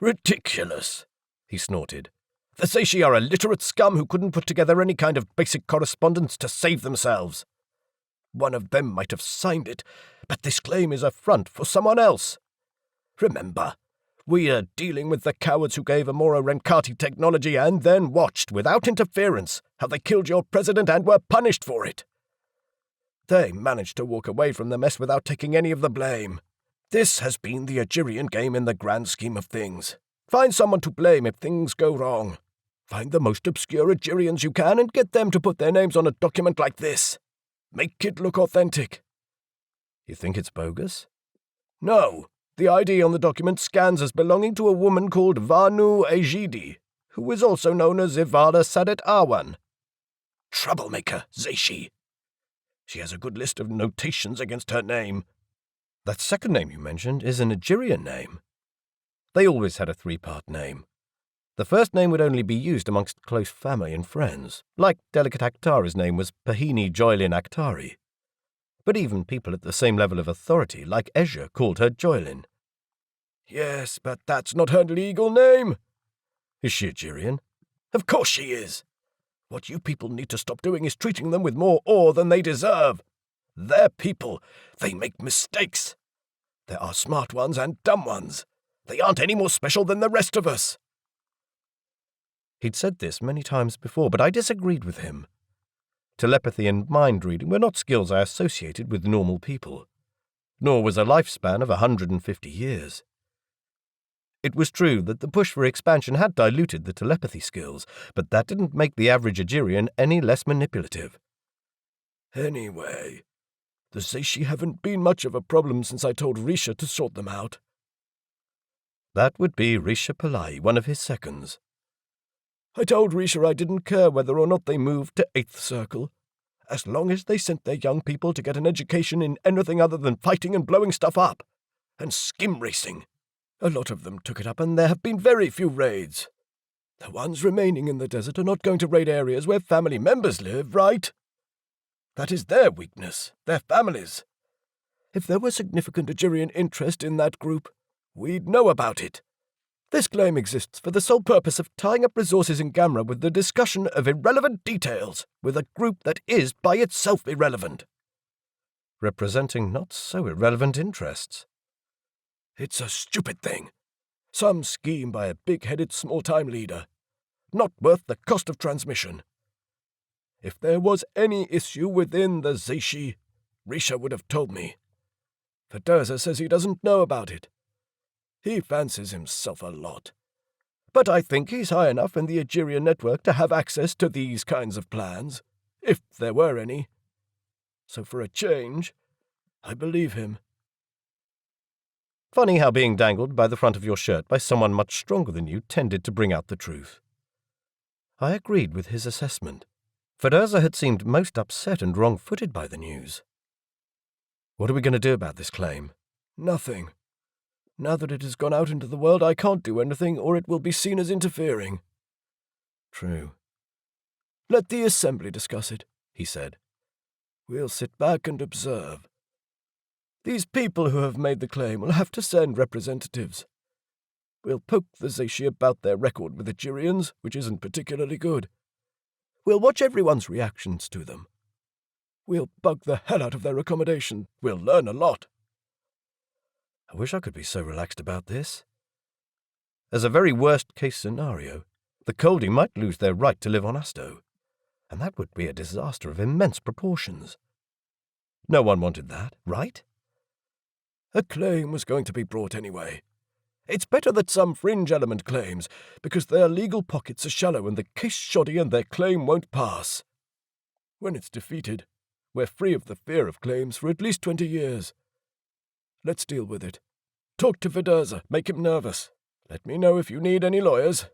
Ridiculous, he snorted. The Zeishi are illiterate scum who couldn't put together any kind of basic correspondence to save themselves. One of them might have signed it, but this claim is a front for someone else. Remember, we are dealing with the cowards who gave Amuro Renkati technology and then watched, without interference, how they killed your president and were punished for it. They managed to walk away from the mess without taking any of the blame. This has been the Algerian game in the grand scheme of things. Find someone to blame if things go wrong. Find the most obscure Algerians you can and get them to put their names on a document like this. Make it look authentic. You think it's bogus? No. The ID on the document scans as belonging to a woman called Vanu Ejidi, who is also known as Ivara Sadet Awan. Troublemaker, Zeishi. She has a good list of notations against her name. That second name you mentioned is an Algerian name. They always had a three-part name. The first name would only be used amongst close family and friends, like Delicate Aktara's name was Pahini Joylin Aktari. But even people at the same level of authority, like Ezhya, called her Joylin. Yes, but that's not her legal name. Is she Algerian? Of course she is. What you people need to stop doing is treating them with more awe than they deserve. They're people. They make mistakes. There are smart ones and dumb ones. They aren't any more special than the rest of us. He'd said this many times before, but I disagreed with him. Telepathy and mind-reading were not skills I associated with normal people, nor was a lifespan of 150 years. It was true that the push for expansion had diluted the telepathy skills, but that didn't make the average Algerian any less manipulative. Anyway, the Zeishi haven't been much of a problem since I told Risha to sort them out. That would be Ezhya Palayi, one of his seconds. I told Risha I didn't care whether or not they moved to 8th Circle, as long as they sent their young people to get an education in anything other than fighting and blowing stuff up, and skim racing. A lot of them took it up, and there have been very few raids. The ones remaining in the desert are not going to raid areas where family members live, right? That is their weakness, their families. If there were significant Algerian interest in that group, we'd know about it. This claim exists for the sole purpose of tying up resources in Gamra with the discussion of irrelevant details with a group that is by itself irrelevant. Representing not so irrelevant interests. It's a stupid thing. Some scheme by a big-headed small-time leader. Not worth the cost of transmission. If there was any issue within the Zeishi, Risha would have told me. Fedurza says he doesn't know about it. He fancies himself a lot. But I think he's high enough in the Algerian network to have access to these kinds of plans, if there were any. So for a change, I believe him. Funny how being dangled by the front of your shirt by someone much stronger than you tended to bring out the truth. I agreed with his assessment. Fedurza had seemed most upset and wrong-footed by the news. What are we going to do about this claim? Nothing. Now that it has gone out into the world, I can't do anything, or it will be seen as interfering. True. Let the Assembly discuss it, he said. We'll sit back and observe. These people who have made the claim will have to send representatives. We'll poke the Ezhya about their record with the Gyrians, which isn't particularly good. We'll watch everyone's reactions to them. We'll bug the hell out of their accommodation. We'll learn a lot. I wish I could be so relaxed about this. As a very worst-case scenario, the Coldi might lose their right to live on Asto, and that would be a disaster of immense proportions. No one wanted that, right? A claim was going to be brought anyway. It's better that some fringe element claims, because their legal pockets are shallow and the case shoddy and their claim won't pass. When it's defeated, we're free of the fear of claims for at least 20 years. Let's deal with it. Talk to Viderza, make him nervous. Let me know if you need any lawyers.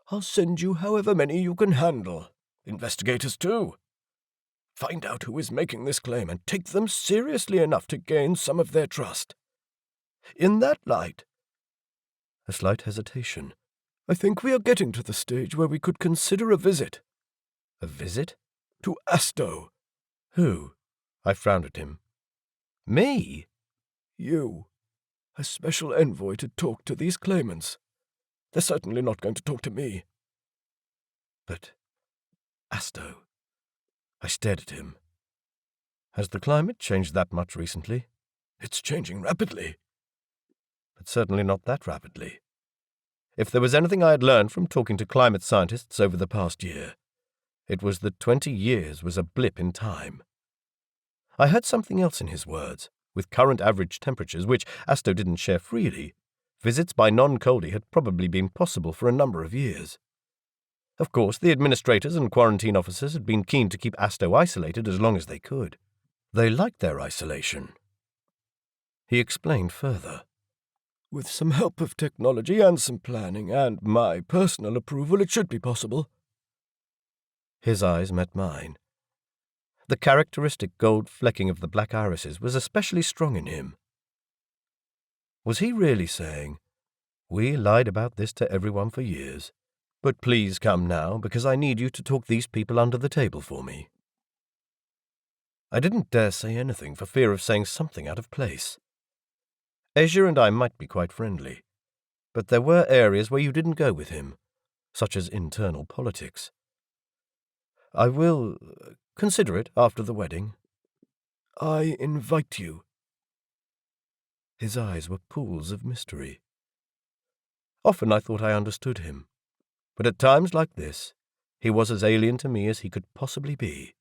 I'll send you however many you can handle. Investigators too. Find out who is making this claim and take them seriously enough to gain some of their trust. In that light, a slight hesitation, I think we are getting to the stage where we could consider a visit. A visit? To Asto. Who? I frowned at him. Me? You. A special envoy to talk to these claimants. They're certainly not going to talk to me. But Asto. I stared at him. Has the climate changed that much recently? It's changing rapidly. But certainly not that rapidly. If there was anything I had learned from talking to climate scientists over the past year, it was that 20 years was a blip in time. I heard something else in his words. With current average temperatures, which Asto didn't share freely, visits by non-Coldi had probably been possible for a number of years. Of course, the administrators and quarantine officers had been keen to keep Asto isolated as long as they could. They liked their isolation. He explained further. With some help of technology and some planning and my personal approval, it should be possible. His eyes met mine. The characteristic gold flecking of the black irises was especially strong in him. Was he really saying, "We lied about this to everyone for years, but please come now because I need you to talk these people under the table for me"? I didn't dare say anything for fear of saying something out of place. Ezhya and I might be quite friendly, but there were areas where you didn't go with him, such as internal politics. I will consider it after the wedding. I invite you. His eyes were pools of mystery. Often I thought I understood him, but at times like this, he was as alien to me as he could possibly be.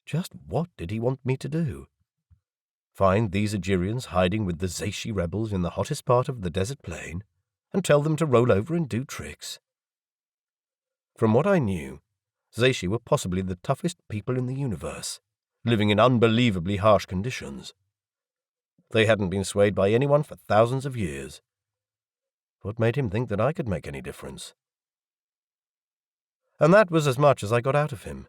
Just what did he want me to do? Find these Algerians hiding with the Ezhya rebels in the hottest part of the desert plain, and tell them to roll over and do tricks? From what I knew, Ezhya were possibly the toughest people in the universe, living in unbelievably harsh conditions. They hadn't been swayed by anyone for thousands of years. What made him think that I could make any difference? And that was as much as I got out of him.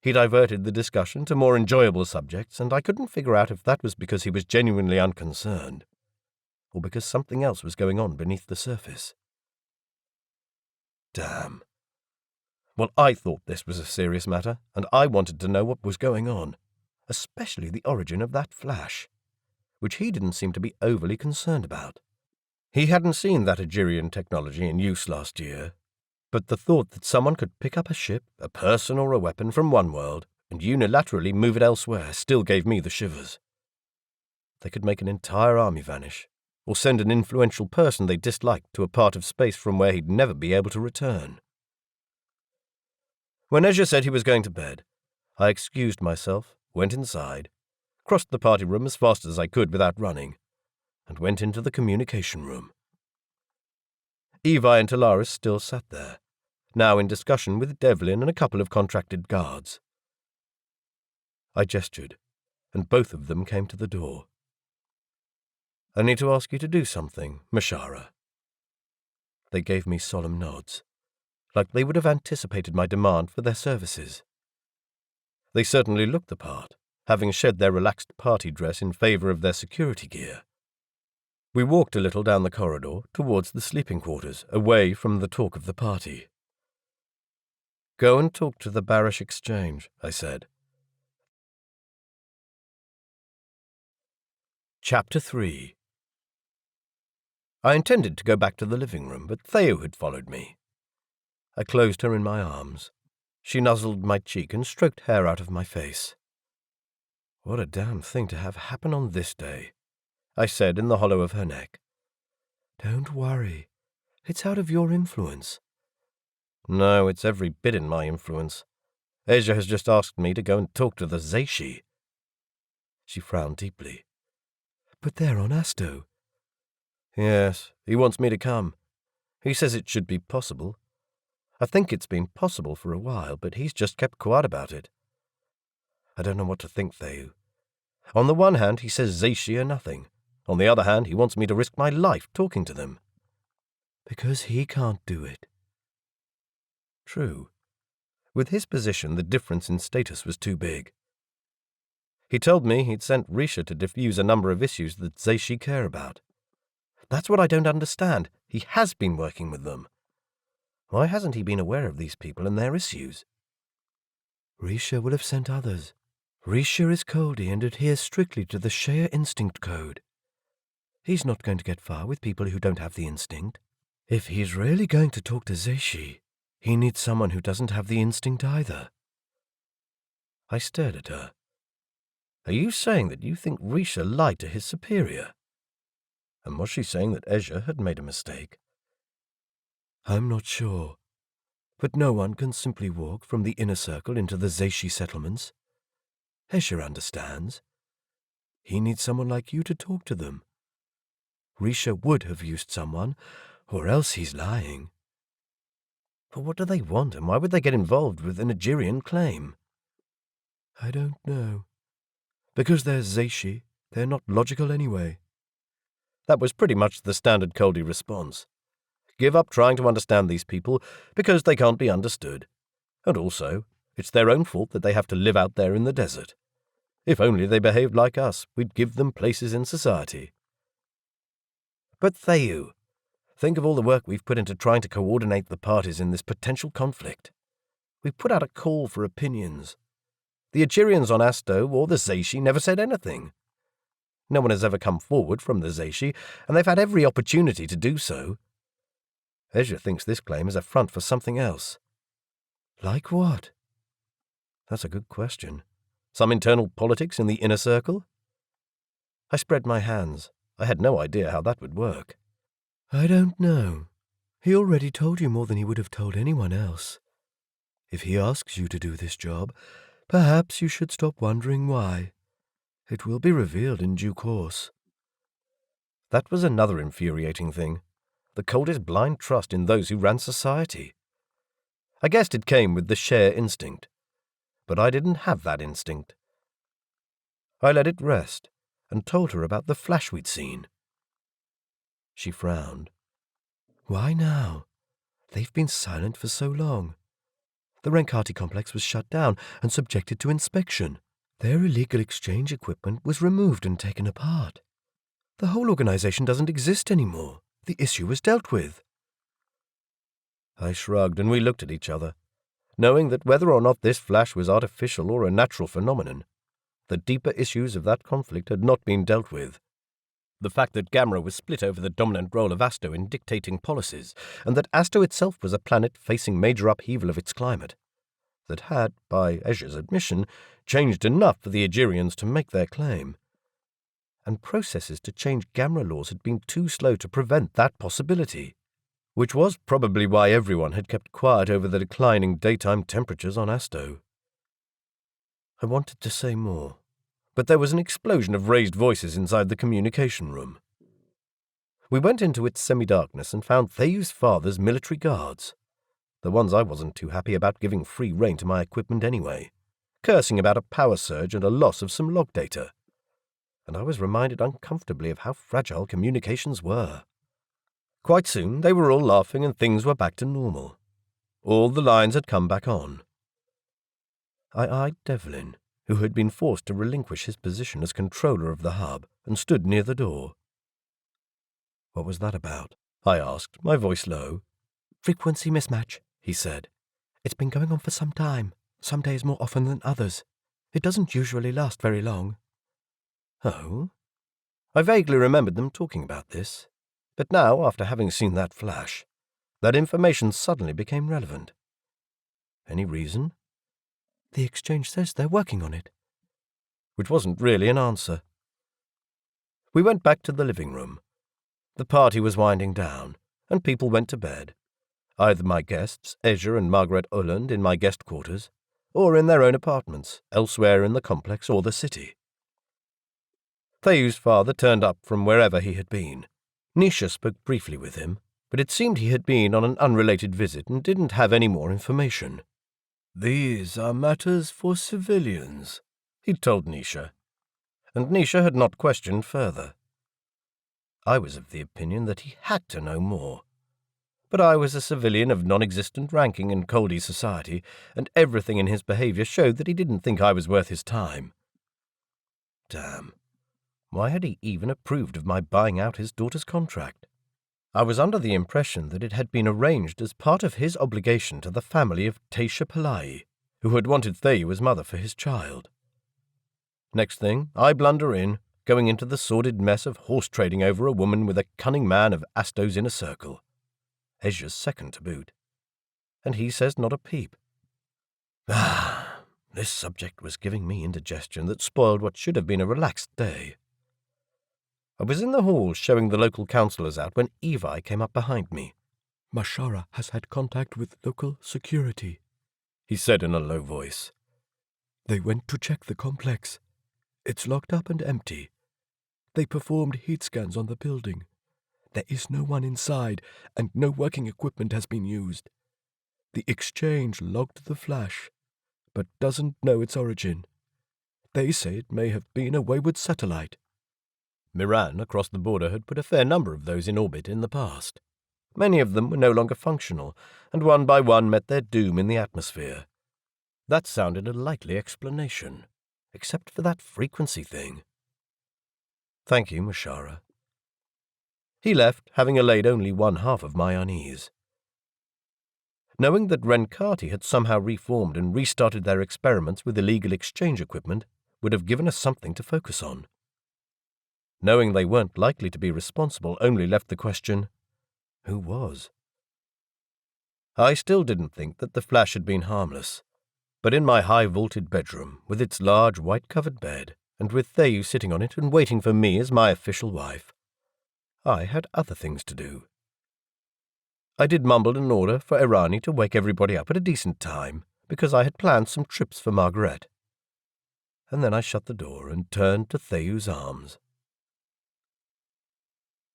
He diverted the discussion to more enjoyable subjects, and I couldn't figure out if that was because he was genuinely unconcerned, or because something else was going on beneath the surface. Damn. Well, I thought this was a serious matter, and I wanted to know what was going on, especially the origin of that flash, which he didn't seem to be overly concerned about. He hadn't seen that Algerian technology in use last year, but the thought that someone could pick up a ship, a person or a weapon from one world and unilaterally move it elsewhere still gave me the shivers. They could make an entire army vanish, or send an influential person they disliked to a part of space from where he'd never be able to return. When Ezhya said he was going to bed, I excused myself, went inside, crossed the party room as fast as I could without running, and went into the communication room. Evi and Talaris still sat there, now in discussion with Devlin and a couple of contracted guards. I gestured, and both of them came to the door. "I need to ask you to do something, Mashara." They gave me solemn nods, like they would have anticipated my demand for their services. They certainly looked the part, having shed their relaxed party dress in favor of their security gear. We walked a little down the corridor towards the sleeping quarters, away from the talk of the party. "Go and talk to the Barish Exchange," I said. Chapter 3 I intended to go back to the living room, but Theo had followed me. I closed her in my arms. She nuzzled my cheek and stroked hair out of my face. What a damn thing to have happen on this day, I said in the hollow of her neck. Don't worry. It's out of your influence. No, it's every bit in my influence. Ezhya has just asked me to go and talk to the Zeishi. She frowned deeply. But they're on Asto. Yes, he wants me to come. He says it should be possible. I think it's been possible for a while, but he's just kept quiet about it. I don't know what to think, Theo. On the one hand, he says Zeishi are nothing. On the other hand, he wants me to risk my life talking to them. Because he can't do it. True. With his position, the difference in status was too big. He told me he'd sent Risha to diffuse a number of issues that Zeishi care about. That's what I don't understand. He has been working with them. Why hasn't he been aware of these people and their issues? Risha will have sent others. Risha is Coldi and adheres strictly to the Share Instinct Code. He's not going to get far with people who don't have the instinct. If he's really going to talk to Zeishi, he needs someone who doesn't have the instinct either. I stared at her. Are you saying that you think Risha lied to his superior? And was she saying that Ezhya had made a mistake? I'm not sure. But no one can simply walk from the inner circle into the Zeishi settlements. Ezhya understands. He needs someone like you to talk to them. Risha would have used someone, or else he's lying. But what do they want, and why would they get involved with an Nigerian claim? I don't know. Because they're Zeishi, they're not logical anyway. That was pretty much the standard Coldi response. Give up trying to understand these people because they can't be understood. And also, it's their own fault that they have to live out there in the desert. If only they behaved like us, we'd give them places in society. But Theo, think of all the work we've put into trying to coordinate the parties in this potential conflict. We've put out a call for opinions. The Algerians on Asto or the Zeishi never said anything. No one has ever come forward from the Zeishi, and they've had every opportunity to do so. Ezhya thinks this claim is a front for something else. Like what? That's a good question. Some internal politics in the inner circle? I spread my hands. I had no idea how that would work. I don't know. He already told you more than he would have told anyone else. If he asks you to do this job, perhaps you should stop wondering why. It will be revealed in due course. That was another infuriating thing. The Coldest blind trust in those who ran society. I guessed it came with the share instinct. But I didn't have that instinct. I let it rest and told her about the flash we'd seen. She frowned. Why now? They've been silent for so long. The Renkati complex was shut down and subjected to inspection. Their illegal exchange equipment was removed and taken apart. The whole organization doesn't exist anymore. The issue was dealt with. I shrugged and we looked at each other, knowing that whether or not this flash was artificial or a natural phenomenon, the deeper issues of that conflict had not been dealt with. The fact that Gamera was split over the dominant role of Asto in dictating policies, and that Asto itself was a planet facing major upheaval of its climate, that had, by Ezhya's admission, changed enough for the Algerians to make their claim. And processes to change Gamera laws had been too slow to prevent that possibility, which was probably why everyone had kept quiet over the declining daytime temperatures on Asto. I wanted to say more, but there was an explosion of raised voices inside the communication room. We went into its semi-darkness and found Theo's father's military guards, the ones I wasn't too happy about giving free rein to my equipment anyway, cursing about a power surge and a loss of some log data. And I was reminded uncomfortably of how fragile communications were. Quite soon they were all laughing and things were back to normal. All the lines had come back on. I eyed Devlin, who had been forced to relinquish his position as controller of the hub, and stood near the door. What was that about? I asked, my voice low. Frequency mismatch, he said. It's been going on for some time, some days more often than others. It doesn't usually last very long. Oh? I vaguely remembered them talking about this. But now, after having seen that flash, that information suddenly became relevant. Any reason? The exchange says they're working on it. Which wasn't really an answer. We went back to the living room. The party was winding down, and people went to bed. Either my guests, Ezhya and Margaret Ulland, in my guest quarters, or in their own apartments, elsewhere in the complex or the city. Thayu's father turned up from wherever he had been. Nisha spoke briefly with him, but it seemed he had been on an unrelated visit and didn't have any more information. "These are matters for civilians," he'd told Nisha, and Nisha had not questioned further. I was of the opinion that he had to know more. But I was a civilian of non-existent ranking in Coldi society, and everything in his behaviour showed that he didn't think I was worth his time. Damn. Why had he even approved of my buying out his daughter's contract? I was under the impression that it had been arranged as part of his obligation to the family of Ezhya Palayi, who had wanted Thayu as mother for his child. Next thing, I blunder in, going into the sordid mess of horse trading over a woman with a cunning man of Asto's inner circle. Ezhya's second to boot. And he says not a peep. This subject was giving me indigestion that spoiled what should have been a relaxed day. I was in the hall showing the local councillors out when Evi came up behind me. "Mashara has had contact with local security," he said in a low voice. "They went to check the complex. It's locked up and empty. They performed heat scans on the building. There is no one inside, and no working equipment has been used. The exchange logged the flash, but doesn't know its origin. They say it may have been a wayward satellite." Miran across the border had put a fair number of those in orbit in the past. Many of them were no longer functional, and one by one met their doom in the atmosphere. That sounded a likely explanation, except for that frequency thing. Thank you, Mashara. He left, having allayed only one half of my unease. Knowing that Renkati had somehow reformed and restarted their experiments with illegal exchange equipment would have given us something to focus on. Knowing they weren't likely to be responsible only left the question, who was? I still didn't think that the flash had been harmless, but in my high-vaulted bedroom, with its large white-covered bed, and with Thayu sitting on it and waiting for me as my official wife, I had other things to do. I did mumble an order for Irani to wake everybody up at a decent time, because I had planned some trips for Margaret. And then I shut the door and turned to Thayu's arms.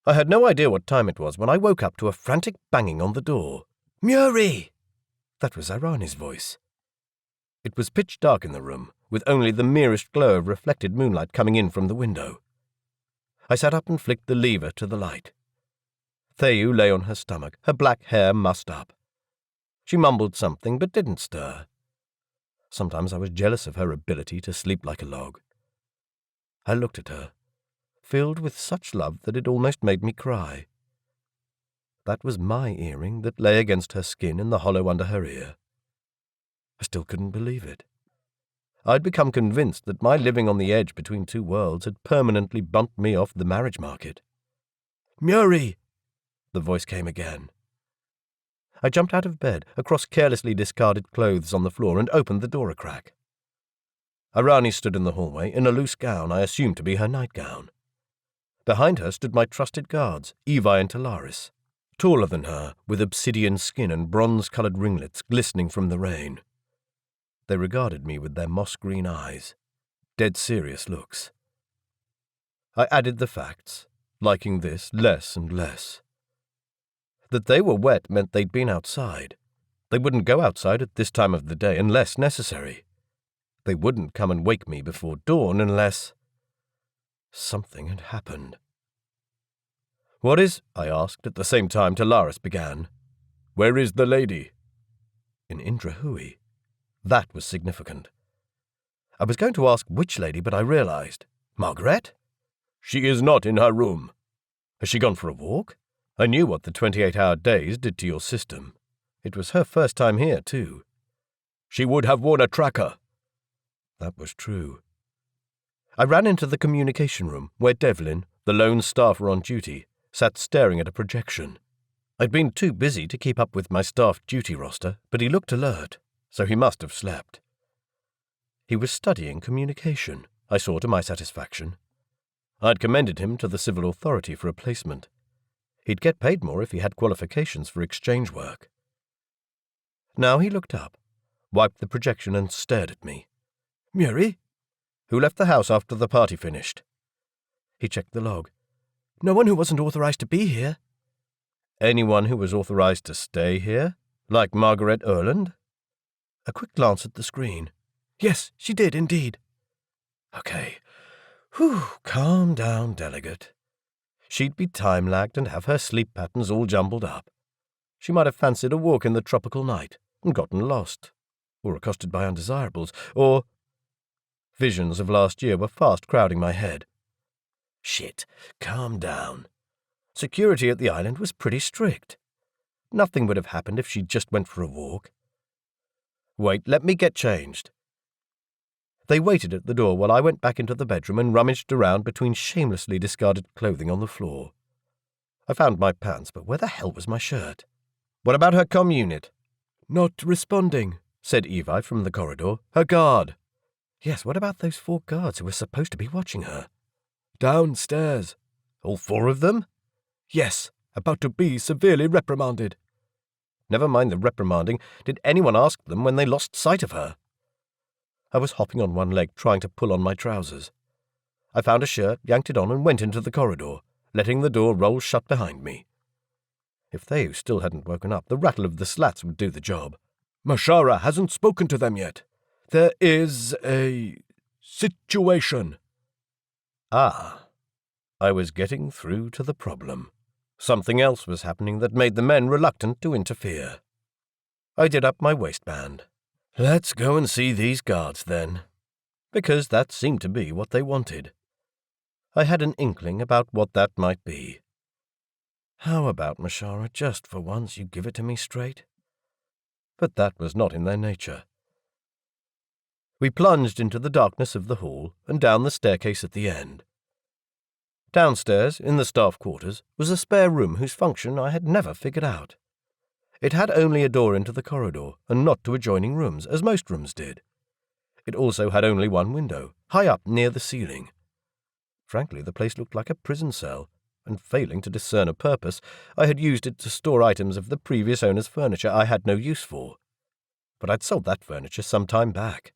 I had no idea what time it was when I woke up to a frantic banging on the door. "Muri!" That was Irani's voice. It was pitch dark in the room, with only the merest glow of reflected moonlight coming in from the window. I sat up and flicked the lever to the light. Thayu lay on her stomach, her black hair mussed up. She mumbled something but didn't stir. Sometimes I was jealous of her ability to sleep like a log. I looked at her, filled with such love that it almost made me cry. That was my earring that lay against her skin in the hollow under her ear. I still couldn't believe it. I'd become convinced that my living on the edge between two worlds had permanently bumped me off the marriage market. "Muri!" The voice came again. I jumped out of bed, across carelessly discarded clothes on the floor, and opened the door a crack. Irani stood in the hallway in a loose gown I assumed to be her nightgown. Behind her stood my trusted guards, Evi and Talaris, taller than her, with obsidian skin and bronze-coloured ringlets glistening from the rain. They regarded me with their moss-green eyes, dead serious looks. I added the facts, liking this less and less. That they were wet meant they'd been outside. They wouldn't go outside at this time of the day unless necessary. They wouldn't come and wake me before dawn unless... Something had happened. "What is—" I asked at the same time Talaris began. "Where is the lady?" In Indrahui. That was significant. I was going to ask which lady, but I realized. Margaret? "She is not in her room." "Has she gone for a walk?" I knew what the 28-hour days did to your system. It was her first time here, too. "She would have worn a tracker." That was true. I ran into the communication room, where Devlin, the lone staffer on duty, sat staring at a projection. I'd been too busy to keep up with my staff duty roster, but he looked alert, so he must have slept. He was studying communication, I saw to my satisfaction. I'd commended him to the civil authority for a placement. He'd get paid more if he had qualifications for exchange work. Now he looked up, wiped the projection and stared at me. Murray? Who left the house after the party finished? He checked the log. No one who wasn't authorized to be here. Anyone who was authorized to stay here? Like Margaret Erland? A quick glance at the screen. Yes, she did indeed. Okay. Calm down, delegate. She'd be time-lagged and have her sleep patterns all jumbled up. She might have fancied a walk in the tropical night and gotten lost, or accosted by undesirables, or... Visions of last year were fast crowding my head. Shit, calm down. Security at the island was pretty strict. Nothing would have happened if she just went for a walk. Wait, let me get changed. They waited at the door while I went back into the bedroom and rummaged around between shamelessly discarded clothing on the floor. I found my pants, but where the hell was my shirt? What about her comm unit? Not responding, said Evi from the corridor. Her guard. Yes, what about those 4 guards who were supposed to be watching her? Downstairs. All 4 of them? Yes, about to be severely reprimanded. Never mind the reprimanding. Did anyone ask them when they lost sight of her? I was hopping on one leg, trying to pull on my trousers. I found a shirt, yanked it on, and went into the corridor, letting the door roll shut behind me. If they still hadn't woken up, the rattle of the slats would do the job. Mashara hasn't spoken to them yet. There is a situation. Ah, I was getting through to the problem. Something else was happening that made the men reluctant to interfere. I did up my waistband. Let's go and see these guards, then, because that seemed to be what they wanted. I had an inkling about what that might be. How about, Mashara, just for once you give it to me straight? But that was not in their nature. We plunged into the darkness of the hall and down the staircase at the end. Downstairs, in the staff quarters, was a spare room whose function I had never figured out. It had only a door into the corridor, and not to adjoining rooms, as most rooms did. It also had only one window, high up near the ceiling. Frankly, the place looked like a prison cell, and failing to discern a purpose, I had used it to store items of the previous owner's furniture I had no use for. But I'd sold that furniture some time back.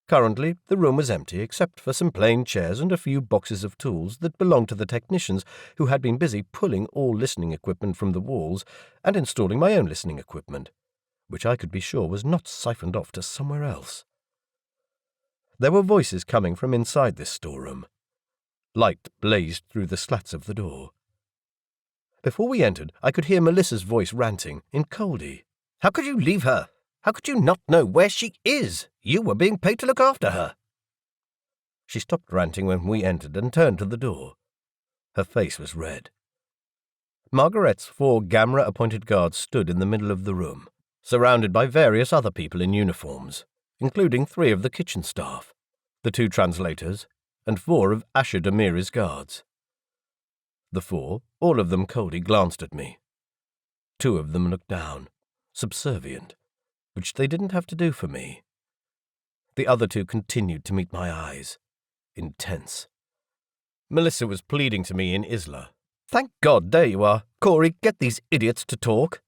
Currently, the room was empty except for some plain chairs and a few boxes of tools that belonged to the technicians who had been busy pulling all listening equipment from the walls and installing my own listening equipment, which I could be sure was not siphoned off to somewhere else. There were voices coming from inside this storeroom. Light blazed through the slats of the door. Before we entered, I could hear Melissa's voice ranting in Coldi. "How could you leave her? How could you not know where she is? You were being paid to look after her." She stopped ranting when we entered and turned to the door. Her face was red. Margaret's 4 Gamera-appointed guards stood in the middle of the room, surrounded by various other people in uniforms, including 3 of the kitchen staff, the 2 translators, and 4 of Asher Damiri's guards. The 4, all of them Coldi, glanced at me. 2 of them looked down, subservient, which they didn't have to do for me. The other 2 continued to meet my eyes, intense. Melissa was pleading to me in Isla. "Thank God, there you are. Cory, get these idiots to talk."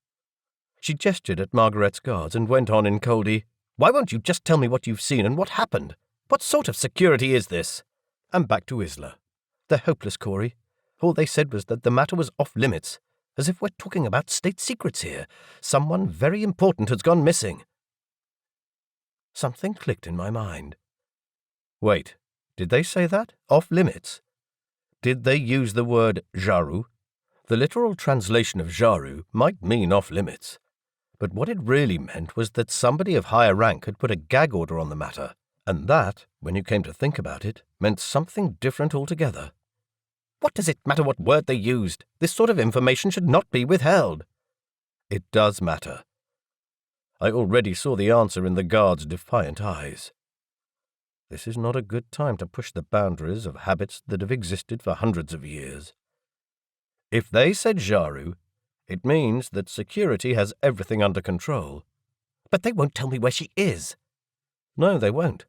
She gestured at Margaret's guards and went on in Coldi. "Why won't you just tell me what you've seen and what happened? What sort of security is this?" And back to Isla. "They're hopeless, Cory. All they said was that the matter was off limits, as if we're talking about state secrets here. Someone very important has gone missing." Something clicked in my mind. Wait, did they say that? Off limits? Did they use the word Jaru? The literal translation of Jaru might mean off limits, but what it really meant was that somebody of higher rank had put a gag order on the matter, and that, when you came to think about it, meant something different altogether. What does it matter what word they used? This sort of information should not be withheld. It does matter. I already saw the answer in the guard's defiant eyes. This is not a good time to push the boundaries of habits that have existed for hundreds of years. If they said Jaru, it means that security has everything under control. But they won't tell me where she is. No, they won't.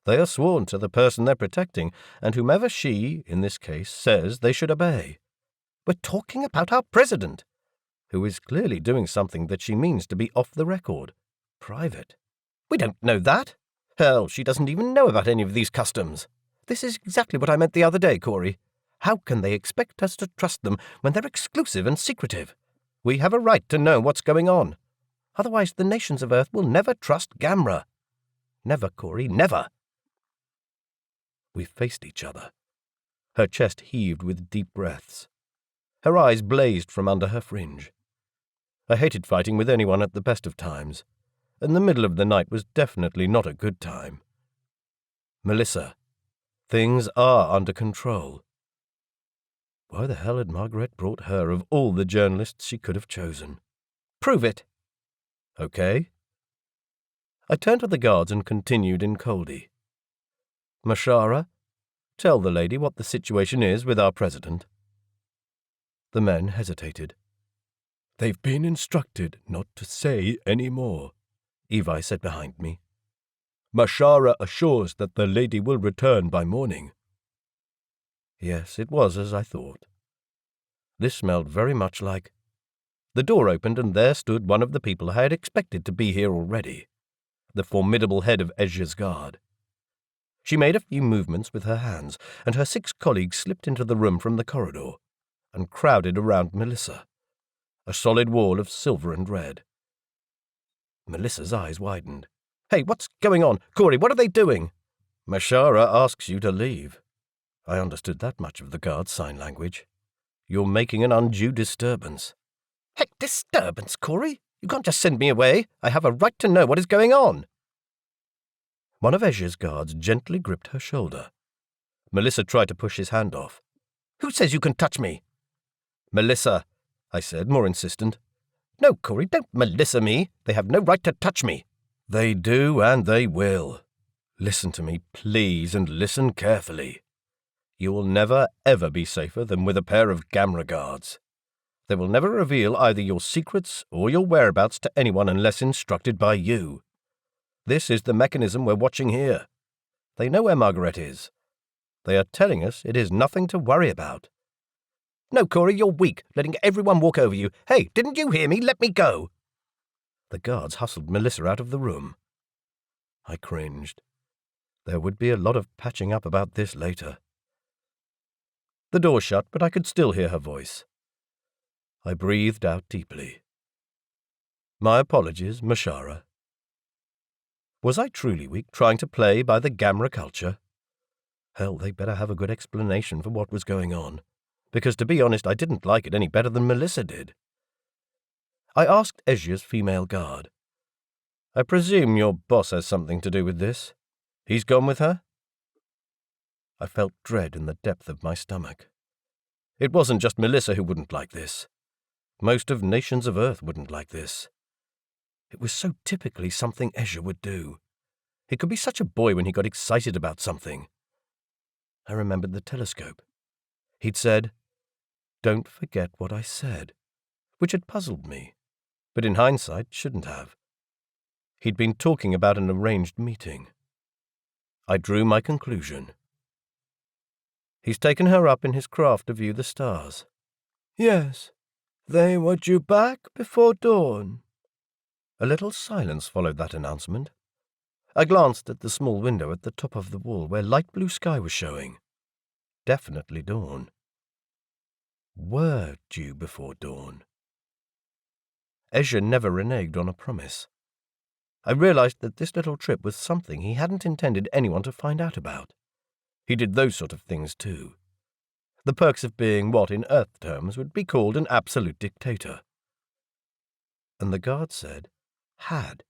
They are sworn to the person they're protecting, and whomever she, in this case, says they should obey. We're talking about our president, who is clearly doing something that she means to be off the record, private. We don't know that. Hell, she doesn't even know about any of these customs. This is exactly what I meant the other day, Cory. How can they expect us to trust them when they're exclusive and secretive? We have a right to know what's going on. Otherwise, the nations of Earth will never trust Gamera. Never, Cory, never. We faced each other. Her chest heaved with deep breaths. Her eyes blazed from under her fringe. I hated fighting with anyone at the best of times, and the middle of the night was definitely not a good time. Melissa, things are under control. Why the hell had Margaret brought her of all the journalists she could have chosen? Prove it. Okay. I turned to the guards and continued in Coldi. Mashara, tell the lady what the situation is with our president. The men hesitated. They've been instructed not to say any more, Evi said behind me. Mashara assures that the lady will return by morning. Yes, it was as I thought. This smelled very much like... The door opened and there stood one of the people I had expected to be here already, the formidable head of Ezhya's guard. She made a few movements with her hands, and her 6 colleagues slipped into the room from the corridor and crowded around Melissa, a solid wall of silver and red. Melissa's eyes widened. Hey, what's going on? Cory, what are they doing? Mashara asks you to leave. I understood that much of the guard's sign language. You're making an undue disturbance. Heck, disturbance, Cory? You can't just send me away. I have a right to know what is going on. One of Ezhya's guards gently gripped her shoulder. Melissa tried to push his hand off. Who says you can touch me? Melissa, I said, more insistent. No, Cory, don't Melissa me. They have no right to touch me. They do, and they will. Listen to me, please, and listen carefully. You will never, ever be safer than with a pair of Gamera guards. They will never reveal either your secrets or your whereabouts to anyone unless instructed by you. This is the mechanism we're watching here. They know where Margaret is. They are telling us it is nothing to worry about. No, Cory, you're weak, letting everyone walk over you. Hey, didn't you hear me? Let me go. The guards hustled Melissa out of the room. I cringed. There would be a lot of patching up about this later. The door shut, but I could still hear her voice. I breathed out deeply. My apologies, Mashara. Was I truly weak, trying to play by the Gamera culture? Hell, they better have a good explanation for what was going on, because to be honest, I didn't like it any better than Melissa did. I asked Ezhya's female guard. I presume your boss has something to do with this? He's gone with her? I felt dread in the depth of my stomach. It wasn't just Melissa who wouldn't like this. Most of nations of Earth wouldn't like this. It was so typically something Ezhya would do. He could be such a boy when he got excited about something. I remembered the telescope. He'd said, "Don't forget what I said," which had puzzled me, but in hindsight shouldn't have. He'd been talking about an arranged meeting. I drew my conclusion. He's taken her up in his craft to view the stars. Yes, they want you back before dawn. A little silence followed that announcement. I glanced at the small window at the top of the wall where light blue sky was showing. Definitely dawn. Were due before dawn. Ezhya never reneged on a promise. I realized that this little trip was something he hadn't intended anyone to find out about. He did those sort of things too. The perks of being what, in Earth terms, would be called an absolute dictator. And the guard said, had.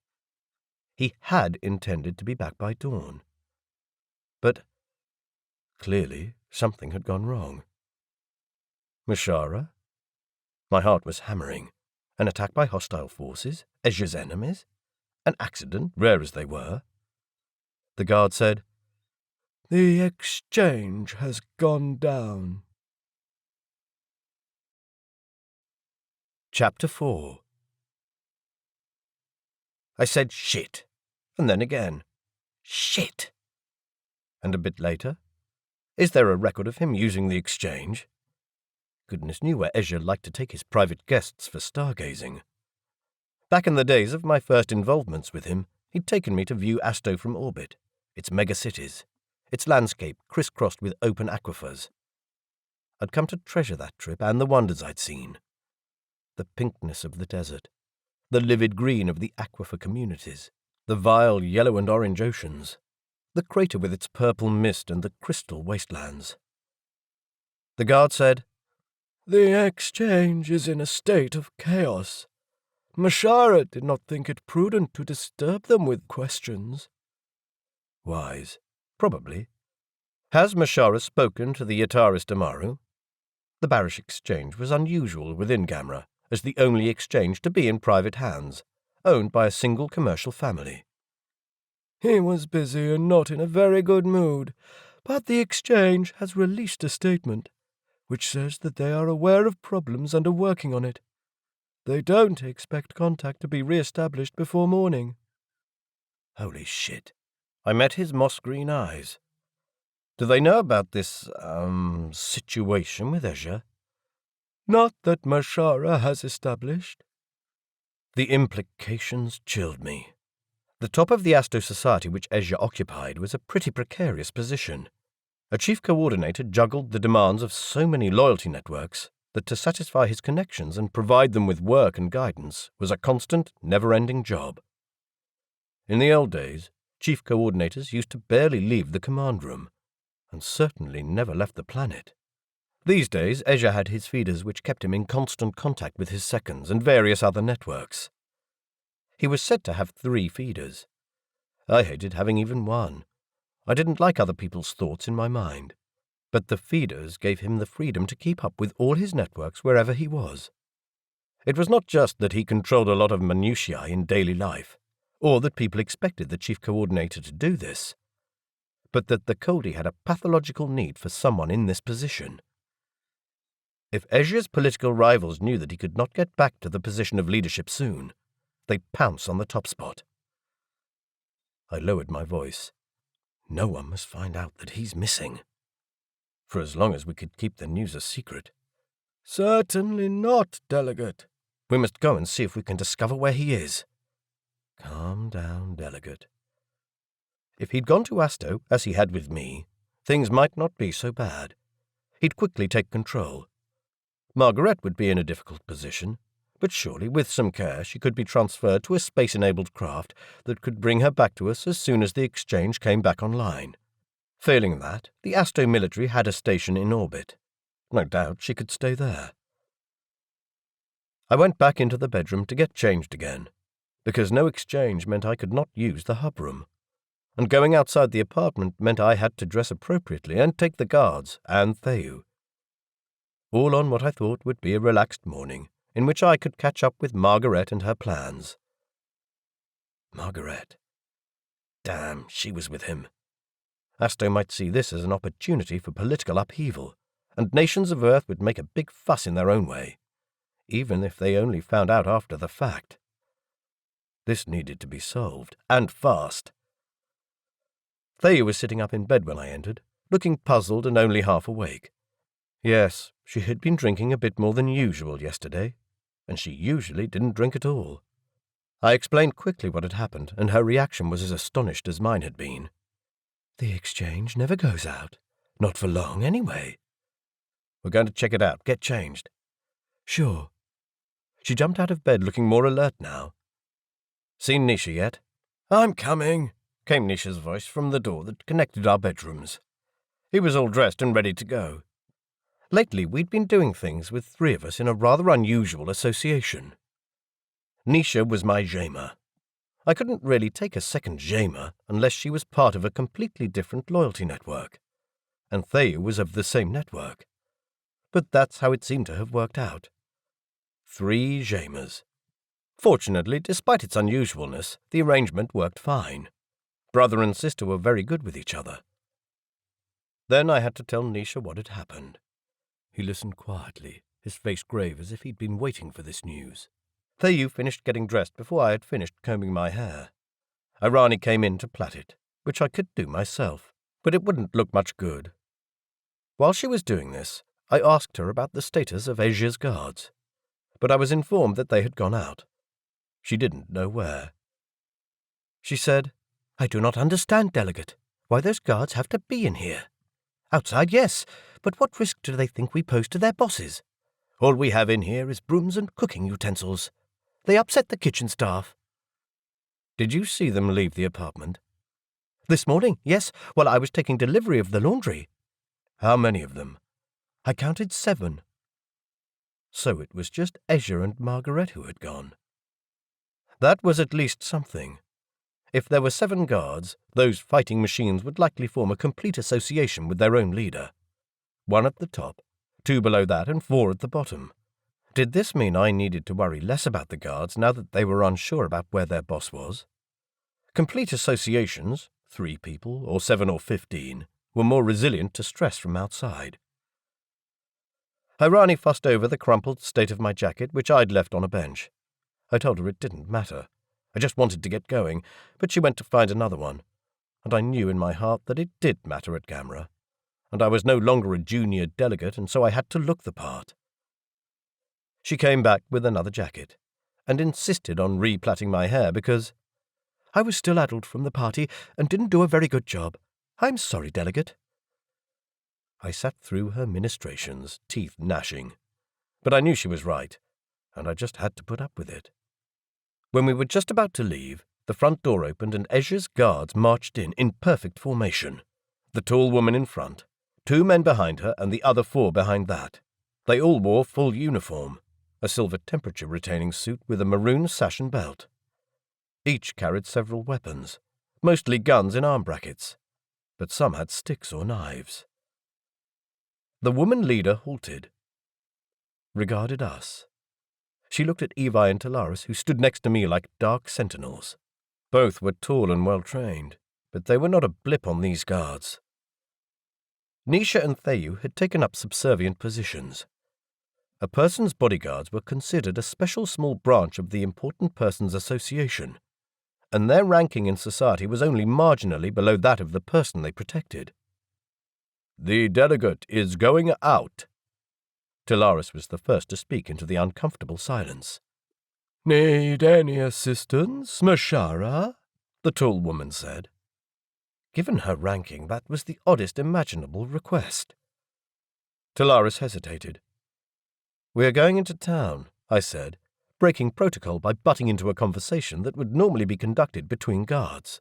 He had intended to be back by dawn. But clearly something had gone wrong. Mashara? My heart was hammering. An attack by hostile forces? Ezhya's enemies? An accident, rare as they were? The guard said, "The exchange has gone down." Chapter 4. I said shit, and then again, shit. And a bit later, is there a record of him using the exchange? Goodness knew where Ezhya liked to take his private guests for stargazing. Back in the days of my first involvements with him, he'd taken me to view Asto from orbit, its megacities, its landscape crisscrossed with open aquifers. I'd come to treasure that trip and the wonders I'd seen. The pinkness of the desert, the livid green of the aquifer communities, the vile yellow and orange oceans, the crater with its purple mist and the crystal wastelands. The guard said, "The exchange is in a state of chaos. Mashara did not think it prudent to disturb them with questions." Wise, probably. Has Mashara spoken to the Yataris Damaru? The Barish exchange was unusual within Gamera, as the only exchange to be in private hands, owned by a single commercial family. "He was busy and not in a very good mood, but the exchange has released a statement, which says that they are aware of problems and are working on it. They don't expect contact to be re-established before morning." Holy shit. I met his moss-green eyes. Do they know about this, situation with Ezhya? "Not that Mashara has established." The implications chilled me. The top of the Asto society which Ezhya occupied was a pretty precarious position. A chief coordinator juggled the demands of so many loyalty networks that to satisfy his connections and provide them with work and guidance was a constant, never-ending job. In the old days, chief coordinators used to barely leave the command room, and certainly never left the planet. These days, Ezhya had his feeders which kept him in constant contact with his seconds and various other networks. He was said to have 3 feeders. I hated having even one. I didn't like other people's thoughts in my mind. But the feeders gave him the freedom to keep up with all his networks wherever he was. It was not just that he controlled a lot of minutiae in daily life, or that people expected the chief coordinator to do this, but that the Coldi had a pathological need for someone in this position. If Ezhya's political rivals knew that he could not get back to the position of leadership soon, they'd pounce on the top spot. I lowered my voice. No one must find out that he's missing. For as long as we could keep the news a secret. "Certainly not, Delegate." We must go and see if we can discover where he is. Calm down, Delegate. If he'd gone to Asto, as he had with me, things might not be so bad. He'd quickly take control. Margaret would be in a difficult position, but surely with some care she could be transferred to a space-enabled craft that could bring her back to us as soon as the exchange came back online. Failing that, the Asto military had a station in orbit. No doubt she could stay there. I went back into the bedroom to get changed again, because no exchange meant I could not use the hub room, and going outside the apartment meant I had to dress appropriately and take the guards and Theyu. All on what I thought would be a relaxed morning, in which I could catch up with Margaret and her plans. Margaret. Damn, she was with him. Asto might see this as an opportunity for political upheaval, and nations of Earth would make a big fuss in their own way, even if they only found out after the fact. This needed to be solved, and fast. Theyu was sitting up in bed when I entered, looking puzzled and only half awake. Yes, she had been drinking a bit more than usual yesterday, and she usually didn't drink at all. I explained quickly what had happened, and her reaction was as astonished as mine had been. "The exchange never goes out. Not for long, anyway." "We're going to check it out. Get changed." "Sure." She jumped out of bed looking more alert now. "Seen Nisha yet?" "I'm coming," came Nisha's voice from the door that connected our bedrooms. He was all dressed and ready to go. Lately, we'd been doing things with 3 of us in a rather unusual association. Nisha was my Jaima. I couldn't really take a second Jaima unless she was part of a completely different loyalty network, and Theyu was of the same network. But that's how it seemed to have worked out. 3 Jaimas. Fortunately, despite its unusualness, the arrangement worked fine. Brother and sister were very good with each other. Then I had to tell Nisha what had happened. He listened quietly, his face grave as if he'd been waiting for this news. Theyu finished getting dressed before I had finished combing my hair. Irani came in to plait it, which I could do myself, but it wouldn't look much good. While she was doing this, I asked her about the status of Ezhya's guards, but I was informed that they had gone out. She didn't know where. She said, "I do not understand, Delegate, why those guards have to be in here. Outside, yes, but what risk do they think we pose to their bosses? All we have in here is brooms and cooking utensils. They upset the kitchen staff." "Did you see them leave the apartment?" "This morning, yes, while I was taking delivery of the laundry." "How many of them?" "I counted 7. So it was just Ezhya and Margaret who had gone. That was at least something. If there were 7 guards, those fighting machines would likely form a complete association with their own leader. 1 at the top, 2 below that, and 4 at the bottom. Did this mean I needed to worry less about the guards now that they were unsure about where their boss was? Complete associations, 3 people, or 7 or 15, were more resilient to stress from outside. Irani fussed over the crumpled state of my jacket, which I'd left on a bench. I told her it didn't matter. I just wanted to get going, but she went to find another one, and I knew in my heart that it did matter at Gamera, and I was no longer a junior delegate, and so I had to look the part. She came back with another jacket, and insisted on replaiting my hair because I was still addled from the party and didn't do a very good job. I'm sorry, Delegate. I sat through her ministrations, teeth gnashing, but I knew she was right, and I just had to put up with it. When we were just about to leave, the front door opened and Ezhya's guards marched in perfect formation. The tall woman in front, 2 men behind her, and the other 4 behind that. They all wore full uniform, a silver temperature-retaining suit with a maroon sash and belt. Each carried several weapons, mostly guns in arm brackets, but some had sticks or knives. The woman leader halted, regarded us. She looked at Evi and Talaris, who stood next to me like dark sentinels. Both were tall and well-trained, but they were not a blip on these guards. Nisha and Theyu had taken up subservient positions. A person's bodyguards were considered a special small branch of the Important Persons Association, and their ranking in society was only marginally below that of the person they protected. "The delegate is going out." Talaris was the first to speak into the uncomfortable silence. "Need any assistance, Mashara?" the tall woman said. Given her ranking, that was the oddest imaginable request. Talaris hesitated. "We are going into town," I said, breaking protocol by butting into a conversation that would normally be conducted between guards.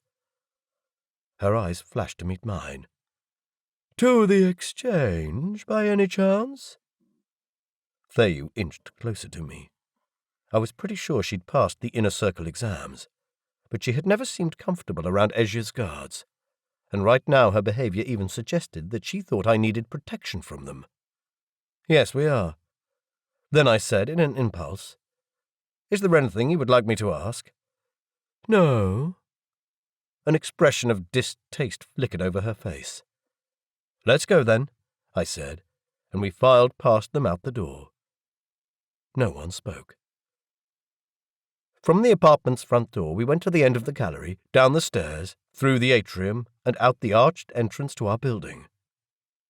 Her eyes flashed to meet mine. "To the exchange, by any chance?" Theyu inched closer to me. I was pretty sure she'd passed the inner circle exams, but she had never seemed comfortable around Ezhya's guards, and right now her behavior even suggested that she thought I needed protection from them. "Yes, we are." Then I said in an impulse, "Is there anything you would like me to ask?" "No." An expression of distaste flickered over her face. "Let's go then," I said, and we filed past them out the door. No one spoke. From the apartment's front door we went to the end of the gallery, down the stairs, through the atrium, and out the arched entrance to our building.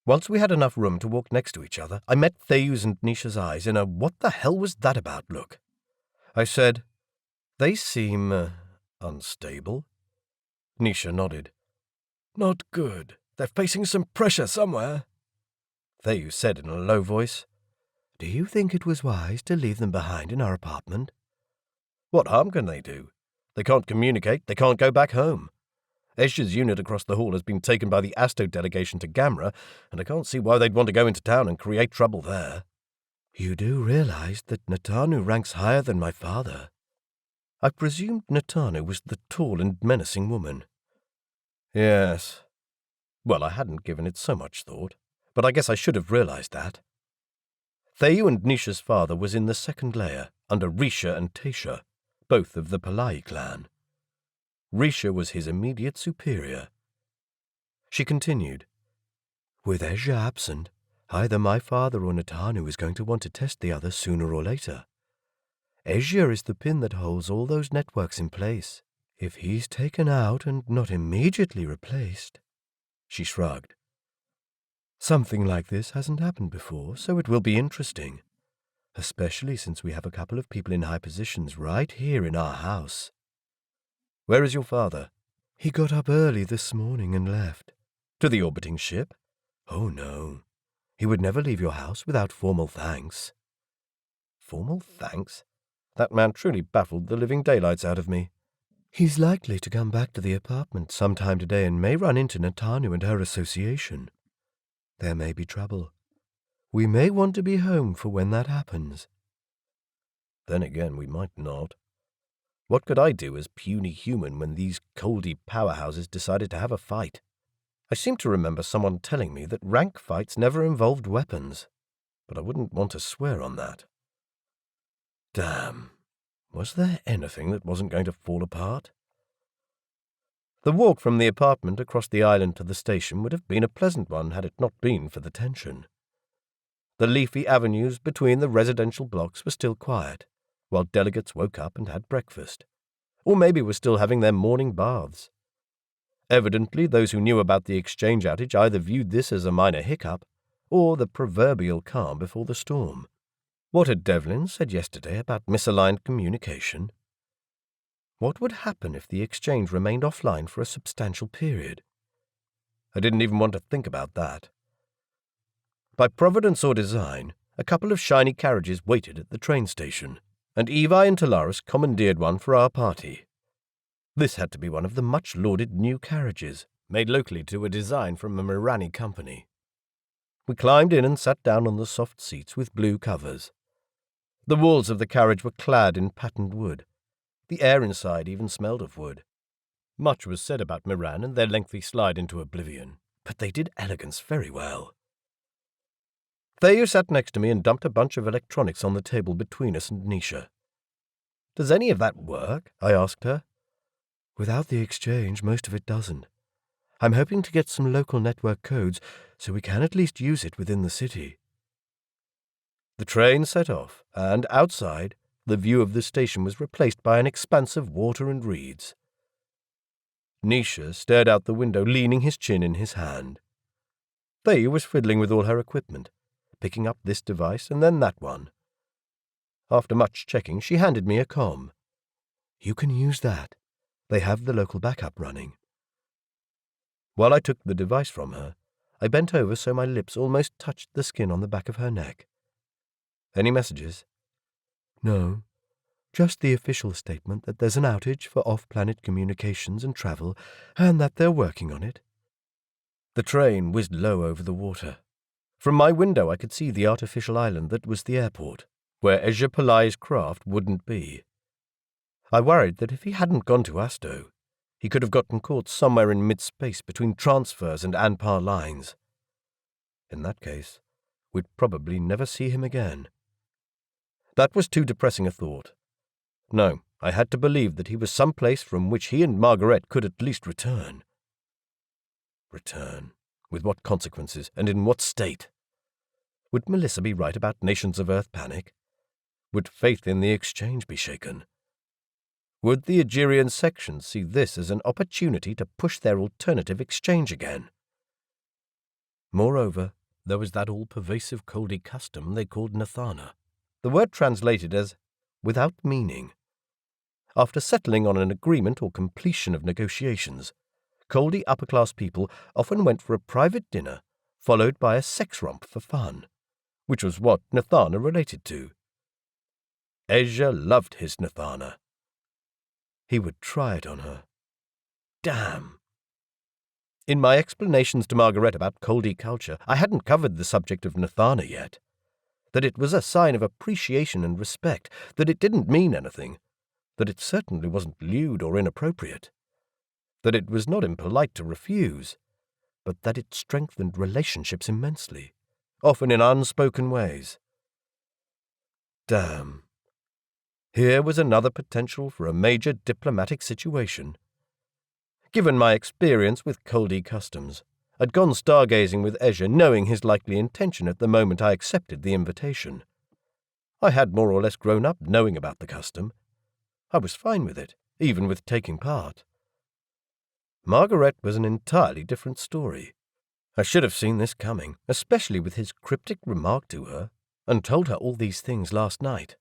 Once we had enough room to walk next to each other, I met Theyu's and Nisha's eyes in a "what the hell was that about" look. I said, "They seem unstable." Nisha nodded. "Not good. They're facing some pressure somewhere." Theyu said in a low voice, "Do you think it was wise to leave them behind in our apartment?" "What harm can they do? They can't communicate, they can't go back home. Ezhya's unit across the hall has been taken by the Asto delegation to Gamera, and I can't see why they'd want to go into town and create trouble there." "You do realize that Natanu ranks higher than my father?" I presumed Natanu was the tall and menacing woman. "Yes." Well, I hadn't given it so much thought, but I guess I should have realized that. Theyu and Nisha's father was in the second layer, under Risha and Tesha, both of the Palayi clan. Risha was his immediate superior. She continued, "With Ezhya absent, Either my father or Natanu is going to want to test the other sooner or later. Ezhya is the pin that holds all those networks in place. If he's taken out and not immediately replaced—" She shrugged. "Something like this hasn't happened before, so it will be interesting. Especially since we have a couple of people in high positions right here in our house." "Where is your father?" "He got up early this morning and left." "To the orbiting ship?" "Oh, no. He would never leave your house without formal thanks." "Formal thanks?" That man truly baffled the living daylights out of me. "He's likely to come back to the apartment sometime today and may run into Natanu and her association. There may be trouble. We may want to be home for when that happens." Then again, we might not. What could I do as puny human when these Coldi powerhouses decided to have a fight? I seem to remember someone telling me that rank fights never involved weapons, but I wouldn't want to swear on that. Damn. Was there anything that wasn't going to fall apart? The walk from the apartment across the island to the station would have been a pleasant one had it not been for the tension. The leafy avenues between the residential blocks were still quiet, while delegates woke up and had breakfast, or maybe were still having their morning baths. Evidently, those who knew about the exchange outage either viewed this as a minor hiccup, or the proverbial calm before the storm. What had Devlin said yesterday about misaligned communication? What would happen if the exchange remained offline for a substantial period? I didn't even want to think about that. By providence or design, a couple of shiny carriages waited at the train station, and Evi and Talaris commandeered one for our party. This had to be one of the much-lauded new carriages, made locally to a design from a Mirani company. We climbed in and sat down on the soft seats with blue covers. The walls of the carriage were clad in patterned wood. The air inside even smelled of wood. Much was said about Miran and their lengthy slide into oblivion, but they did elegance very well. Thayu sat next to me and dumped a bunch of electronics on the table between us and Nisha. "Does any of that work?" I asked her. "Without the exchange, most of it doesn't. I'm hoping to get some local network codes so we can at least use it within the city." The train set off, and outside, the view of the station was replaced by an expanse of water and reeds. Nisha stared out the window, leaning his chin in his hand. Thayu was fiddling with all her equipment, picking up this device and then that one. After much checking, she handed me a comm. "You can use that. They have the local backup running." While I took the device from her, I bent over so my lips almost touched the skin on the back of her neck. "Any messages?" "No. Just the official statement that there's an outage for off-planet communications and travel, and that they're working on it." The train whizzed low over the water. From my window I could see the artificial island that was the airport, where Ezhya Palayi's craft wouldn't be. I worried that if he hadn't gone to Asto, he could have gotten caught somewhere in mid-space between transfers and Anpar lines. In that case, we'd probably never see him again. That was too depressing a thought. No, I had to believe that he was someplace from which he and Margaret could at least return. Return? With what consequences, and in what state? Would Melissa be right about Nations of Earth panic? Would faith in the exchange be shaken? Would the Algerian section see this as an opportunity to push their alternative exchange again? Moreover, there was that all-pervasive Coldi custom they called Nathana. The word translated as without meaning. After settling on an agreement or completion of negotiations, Coldi upper-class people often went for a private dinner, followed by a sex romp for fun, which was what Nathana related to. Ezhya loved his Nathana. He would try it on her. Damn! In my explanations to Margaret about Coldi culture, I hadn't covered the subject of Nathana yet. That it was a sign of appreciation and respect, that it didn't mean anything, that it certainly wasn't lewd or inappropriate, that it was not impolite to refuse, but that it strengthened relationships immensely, often in unspoken ways. Damn. Here was another potential for a major diplomatic situation. Given my experience with Coldi customs, I'd gone stargazing with Ezhya, knowing his likely intention at the moment I accepted the invitation. I had more or less grown up knowing about the custom. I was fine with it, even with taking part. Margaret was an entirely different story. I should have seen this coming, especially with his cryptic remark to her, and told her all these things last night.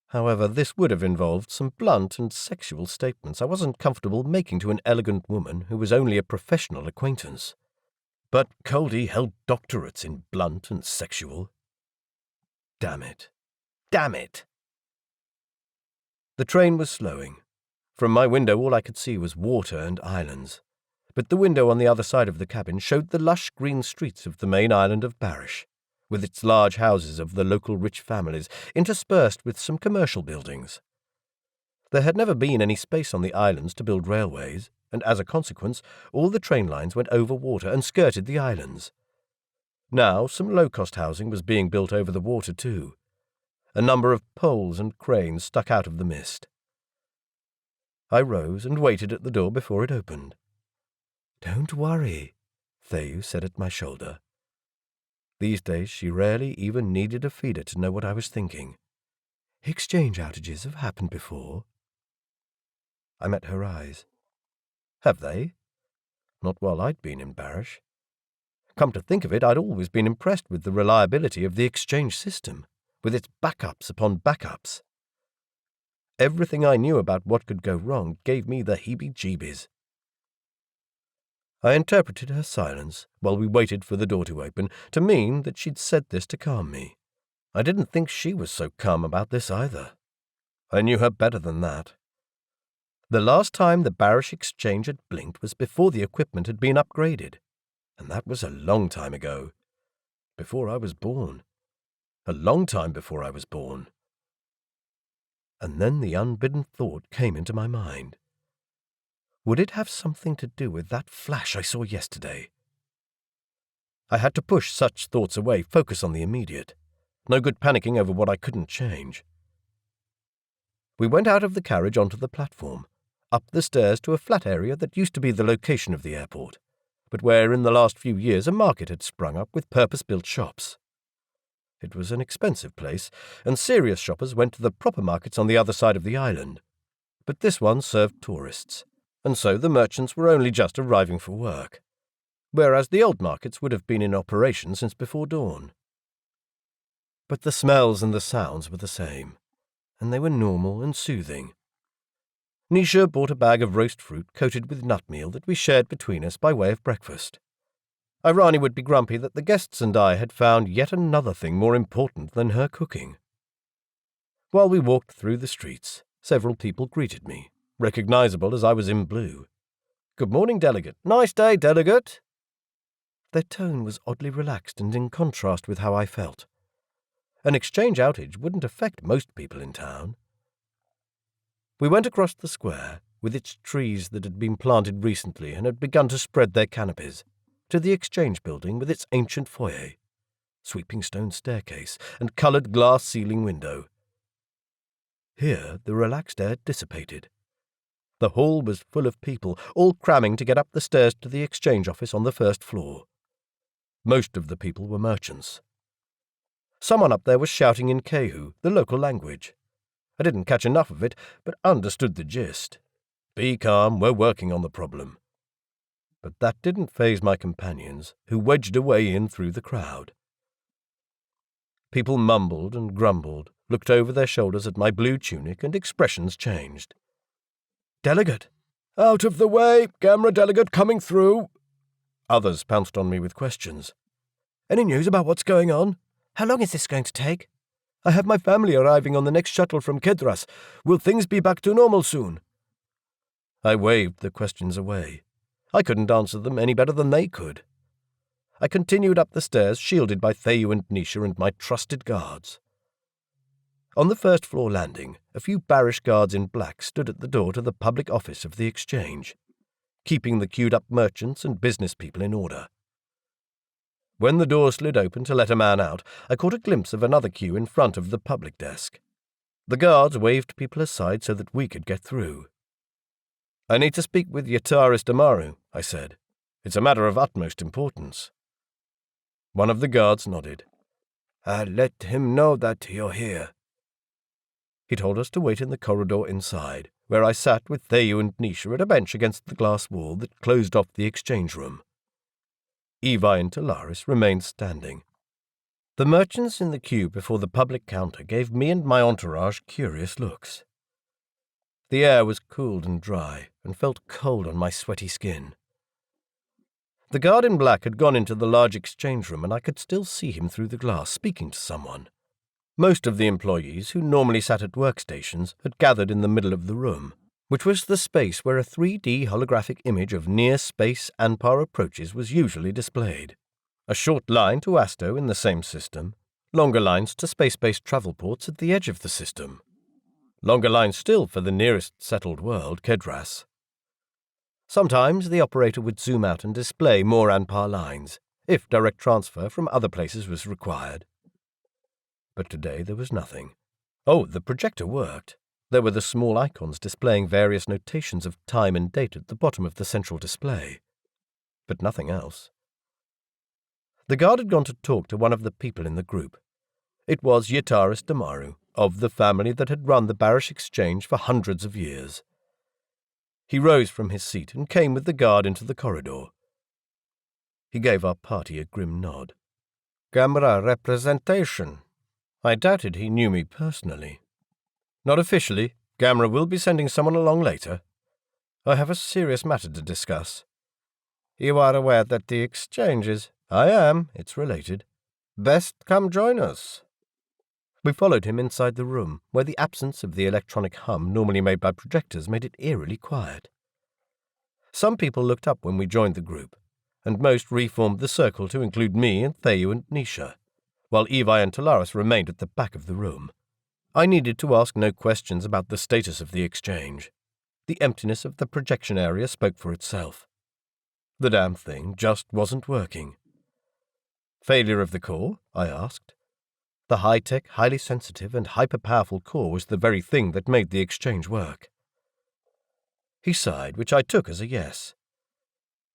However, this would have involved some blunt and sexual statements I wasn't comfortable making to an elegant woman who was only a professional acquaintance. But Coldi held doctorates in blunt and sexual. Damn it. Damn it! The train was slowing. From my window all I could see was water and islands, but the window on the other side of the cabin showed the lush green streets of the main island of Barish, with its large houses of the local rich families, interspersed with some commercial buildings. There had never been any space on the islands to build railways, and as a consequence, all the train lines went over water and skirted the islands. Now some low-cost housing was being built over the water too. A number of poles and cranes stuck out of the mist. I rose and waited at the door before it opened. "Don't worry," Theyu said at my shoulder. These days she rarely even needed a feeder to know what I was thinking. "Exchange outages have happened before." I met her eyes. Have they? Not while I'd been in Barish. Come to think of it, I'd always been impressed with the reliability of the exchange system, with its backups upon backups. Everything I knew about what could go wrong gave me the heebie-jeebies. I interpreted her silence, while we waited for the door to open, to mean that she'd said this to calm me. I didn't think she was so calm about this either. I knew her better than that. The last time the Barish Exchange had blinked was before the equipment had been upgraded, and that was a long time ago. Before I was born. A long time before I was born. And then the unbidden thought came into my mind. Would it have something to do with that flash I saw yesterday? I had to push such thoughts away, focus on the immediate. No good panicking over what I couldn't change. We went out of the carriage onto the platform, up the stairs to a flat area that used to be the location of the airport, but where in the last few years a market had sprung up with purpose-built shops. It was an expensive place, and serious shoppers went to the proper markets on the other side of the island. But this one served tourists, and so the merchants were only just arriving for work, whereas the old markets would have been in operation since before dawn. But the smells and the sounds were the same, and they were normal and soothing. Nisha bought a bag of roast fruit coated with nut meal that we shared between us by way of breakfast. Irani would be grumpy that the guests and I had found yet another thing more important than her cooking. While we walked through the streets, several people greeted me, recognizable as I was in blue. "Good morning, delegate. Nice day, delegate." Their tone was oddly relaxed and in contrast with how I felt. An exchange outage wouldn't affect most people in town. We went across the square, with its trees that had been planted recently and had begun to spread their canopies, to the exchange building with its ancient foyer, sweeping stone staircase, and coloured glass ceiling window. Here the relaxed air dissipated. The hall was full of people, all cramming to get up the stairs to the exchange office on the first floor. Most of the people were merchants. Someone up there was shouting in Kehu, the local language. I didn't catch enough of it, but understood the gist. Be calm, we're working on the problem. But that didn't faze my companions, who wedged a way in through the crowd. People mumbled and grumbled, looked over their shoulders at my blue tunic, and expressions changed. "Delegate!" "Out of the way! Camera delegate coming through!" Others pounced on me with questions. "Any news about what's going on? How long is this going to take? I have my family arriving on the next shuttle from Kedras. Will things be back to normal soon?" I waved the questions away. I couldn't answer them any better than they could. I continued up the stairs, shielded by Theyu and Nisha and my trusted guards. On the first-floor landing, a few Barish guards in black stood at the door to the public office of the exchange, keeping the queued-up merchants and business people in order. When the door slid open to let a man out, I caught a glimpse of another queue in front of the public desk. The guards waved people aside so that we could get through. "I need to speak with Yataris Damaru," I said. It's a matter of utmost importance." One of the guards nodded. "I'll let him know that you're here." He told us to wait in the corridor inside, where I sat with Theyu and Nisha at a bench against the glass wall that closed off the exchange room. Evi and Talaris remained standing. The merchants in the queue before the public counter gave me and my entourage curious looks. The air was cooled and dry, and felt cold on my sweaty skin. The guard in black had gone into the large exchange room, and I could still see him through the glass, speaking to someone. Most of the employees, who normally sat at workstations, had gathered in the middle of the room, which was the space where a 3D holographic image of near-space Anpar approaches was usually displayed. A short line to Asto in the same system, longer lines to space-based travel ports at the edge of the system. Longer lines still for the nearest settled world, Kedras. Sometimes the operator would zoom out and display more Anpar lines, if direct transfer from other places was required. But today there was nothing. Oh, the projector worked. There were the small icons displaying various notations of time and date at the bottom of the central display. But nothing else. The guard had gone to talk to one of the people in the group. It was Yataris Damaru, of the family that had run the Barish Exchange for hundreds of years. He rose from his seat and came with the guard into the corridor. He gave our party a grim nod. "Camera representation." I doubted he knew me personally. "Not officially. Gamera will be sending someone along later. I have a serious matter to discuss." "You are aware that the exchange is—" "I am. It's related." "Best come join us." We followed him inside the room, where the absence of the electronic hum normally made by projectors made it eerily quiet. Some people looked up when we joined the group, and most reformed the circle to include me and Theyu and Nisha, while Evi and Talaris remained at the back of the room. I needed to ask no questions about the status of the exchange. The emptiness of the projection area spoke for itself. The damn thing just wasn't working. "Failure of the core?" I asked. The high-tech, highly sensitive, and hyper-powerful core was the very thing that made the exchange work. He sighed, which I took as a yes.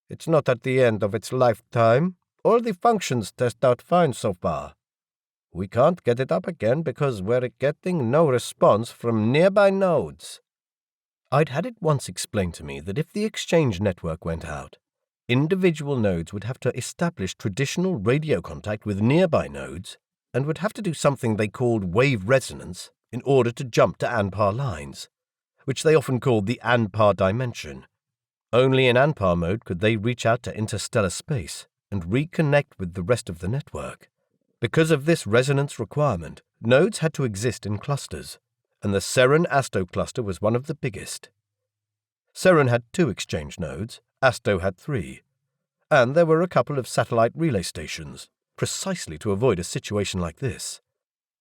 "It's not at the end of its lifetime. All the functions test out fine so far. We can't get it up again because we're getting no response from nearby nodes." I'd had it once explained to me that if the exchange network went out, individual nodes would have to establish traditional radio contact with nearby nodes and would have to do something they called wave resonance in order to jump to Anpar lines, which they often called the Anpar dimension. Only in Anpar mode could they reach out to interstellar space and reconnect with the rest of the network. Because of this resonance requirement, nodes had to exist in clusters, and the Seren-Asto cluster was one of the biggest. Seren had 2 exchange nodes, Asto had 3, and there were a couple of satellite relay stations, precisely to avoid a situation like this.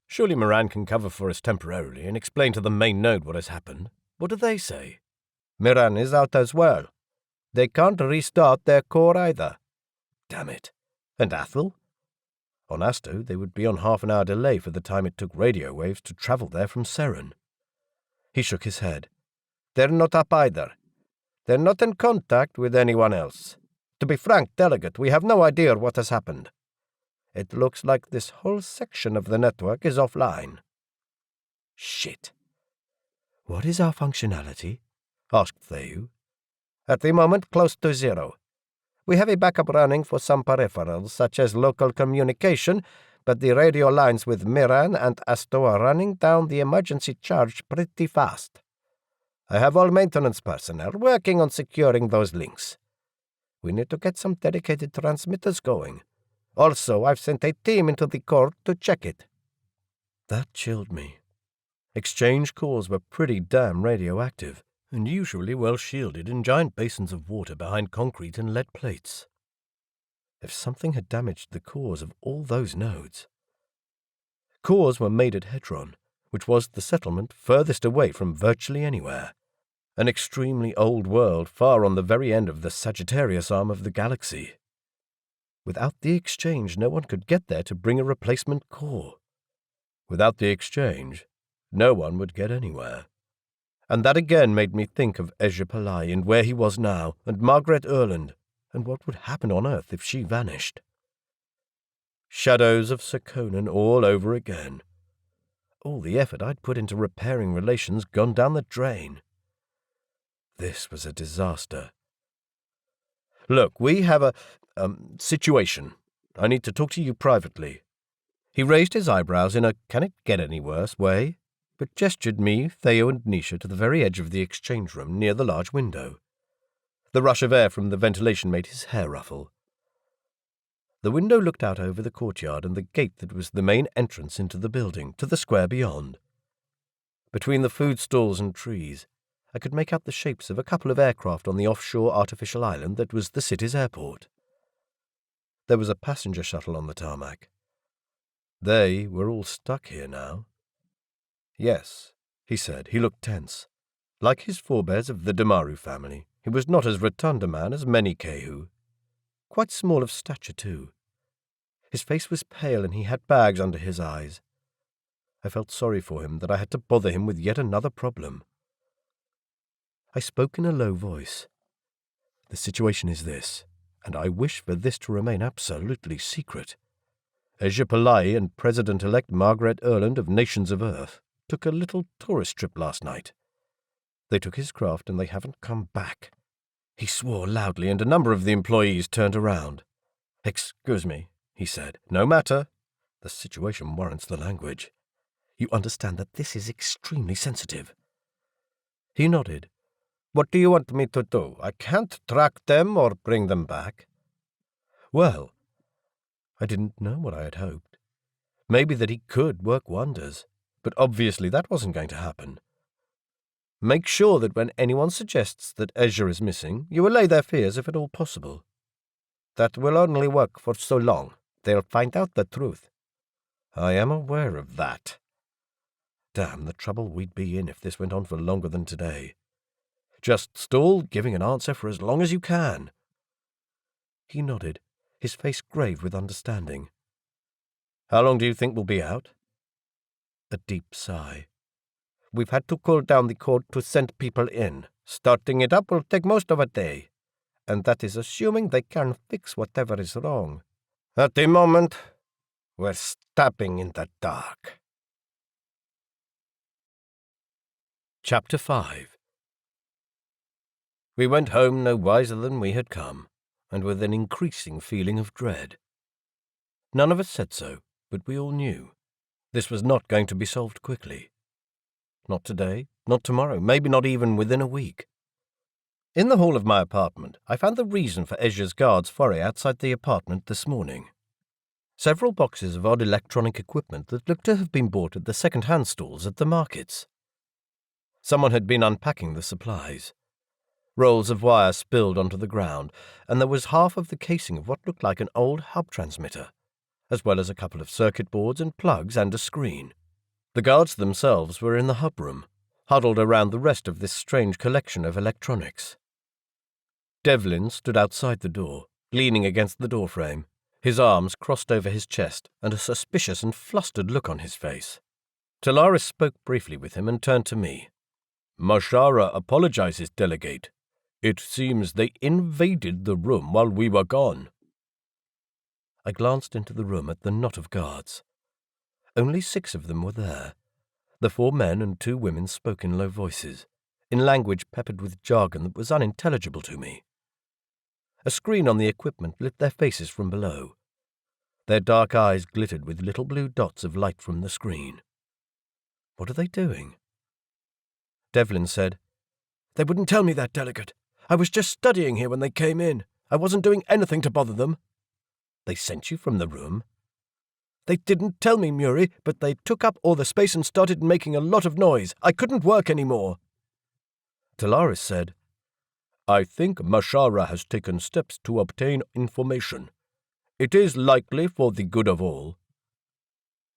Surely Moran can cover for us temporarily and explain to the main node what has happened. What do they say? "Moran is out as well. They can't restart their core either." Damn it. And Athel? On Asto, they would be on half-an-hour delay for the time it took radio waves to travel there from Seren. He shook his head. "They're not up either. They're not in contact with anyone else. To be frank, Delegate, we have no idea what has happened. It looks like this whole section of the network is offline." Shit. "What is our functionality?" asked Theyu. "At the moment, close to 0. We have a backup running for some peripherals, such as local communication, but the radio lines with Miran and Asto are running down the emergency charge pretty fast. I have all maintenance personnel working on securing those links. We need to get some dedicated transmitters going. Also, I've sent a team into the core to check it." That chilled me. Exchange cores were pretty damn radioactive, and usually well shielded in giant basins of water behind concrete and lead plates. If something had damaged the cores of all those nodes. Cores were made at Hedron, which was the settlement furthest away from virtually anywhere. An extremely old world far on the very end of the Sagittarius arm of the galaxy. Without the exchange, no one could get there to bring a replacement core. Without the exchange, no one would get anywhere. And that again made me think of Ezhya Palayi and where he was now, and Margaret Erland, And what would happen on Earth if she vanished? Shadows of Sir Conan all over again. All the effort I'd put into repairing relations gone down the drain. This was a disaster. Look, we have a situation. I need to talk to you privately. He raised his eyebrows in a can-it-get-any-worse way, but gestured me, Theo, and Nisha to the very edge of the exchange room near the large window. The rush of air from the ventilation made his hair ruffle. The window looked out over the courtyard and the gate that was the main entrance into the building, to the square beyond. Between the food stalls and trees, I could make out the shapes of a couple of aircraft on the offshore artificial island that was the city's airport. There was a passenger shuttle on the tarmac. They were all stuck here now. Yes, he said. He looked tense. Like his forebears of the Damaru family, he was not as rotund a man as many Kehu. Quite small of stature, too. His face was pale and he had bags under his eyes. I felt sorry for him that I had to bother him with yet another problem. I spoke in a low voice. The situation is this, and I wish for this to remain absolutely secret. Ezhya Palayi and President-elect Margaret Erland of Nations of Earth took a little tourist trip last night. They took his craft and they haven't come back. He swore loudly and a number of the employees turned around. Excuse me, he said. No matter. The situation warrants the language. You understand that this is extremely sensitive. He nodded. What do you want me to do? I can't track them or bring them back. Well, I didn't know what I had hoped. Maybe that he could work wonders, but obviously that wasn't going to happen. Make sure that when anyone suggests that Ezhya is missing, you allay their fears if at all possible. That will only work for so long. They'll find out the truth. I am aware of that. Damn the trouble we'd be in if this went on for longer than today. Just stall giving an answer for as long as you can. He nodded, his face grave with understanding. How long do you think we'll be out? A deep sigh. We've had to cool down the code to send people in. Starting it up will take most of a day. And that is assuming they can fix whatever is wrong. At the moment, we're stabbing in the dark. Chapter 5. We went home no wiser than we had come, and with an increasing feeling of dread. None of us said so, but we all knew. This was not going to be solved quickly. Not today, not tomorrow, maybe not even within a week. In the hall of my apartment, I found the reason for Ezhya's guards' foray outside the apartment this morning. Several boxes of odd electronic equipment that looked to have been bought at the second-hand stalls at the markets. Someone had been unpacking the supplies. Rolls of wire spilled onto the ground, and there was half of the casing of what looked like an old hub transmitter, as well as a couple of circuit boards and plugs and a screen. The guards themselves were in the hub room, huddled around the rest of this strange collection of electronics. Devlin stood outside the door, leaning against the doorframe, his arms crossed over his chest and a suspicious and flustered look on his face. Talaris spoke briefly with him and turned to me. Mashara apologizes, Delegate. It seems they invaded the room while we were gone. I glanced into the room at the knot of guards. Only 6 of them were there. The 4 men and 2 women spoke in low voices, in language peppered with jargon that was unintelligible to me. A screen on the equipment lit their faces from below. Their dark eyes glittered with little blue dots of light from the screen. What are they doing? Devlin said, They wouldn't tell me that, Delegate. I was just studying here when they came in. I wasn't doing anything to bother them. They sent you from the room? They didn't tell me, Muri, but they took up all the space and started making a lot of noise. I couldn't work anymore. Talaris said, I think Mashara has taken steps to obtain information. It is likely for the good of all.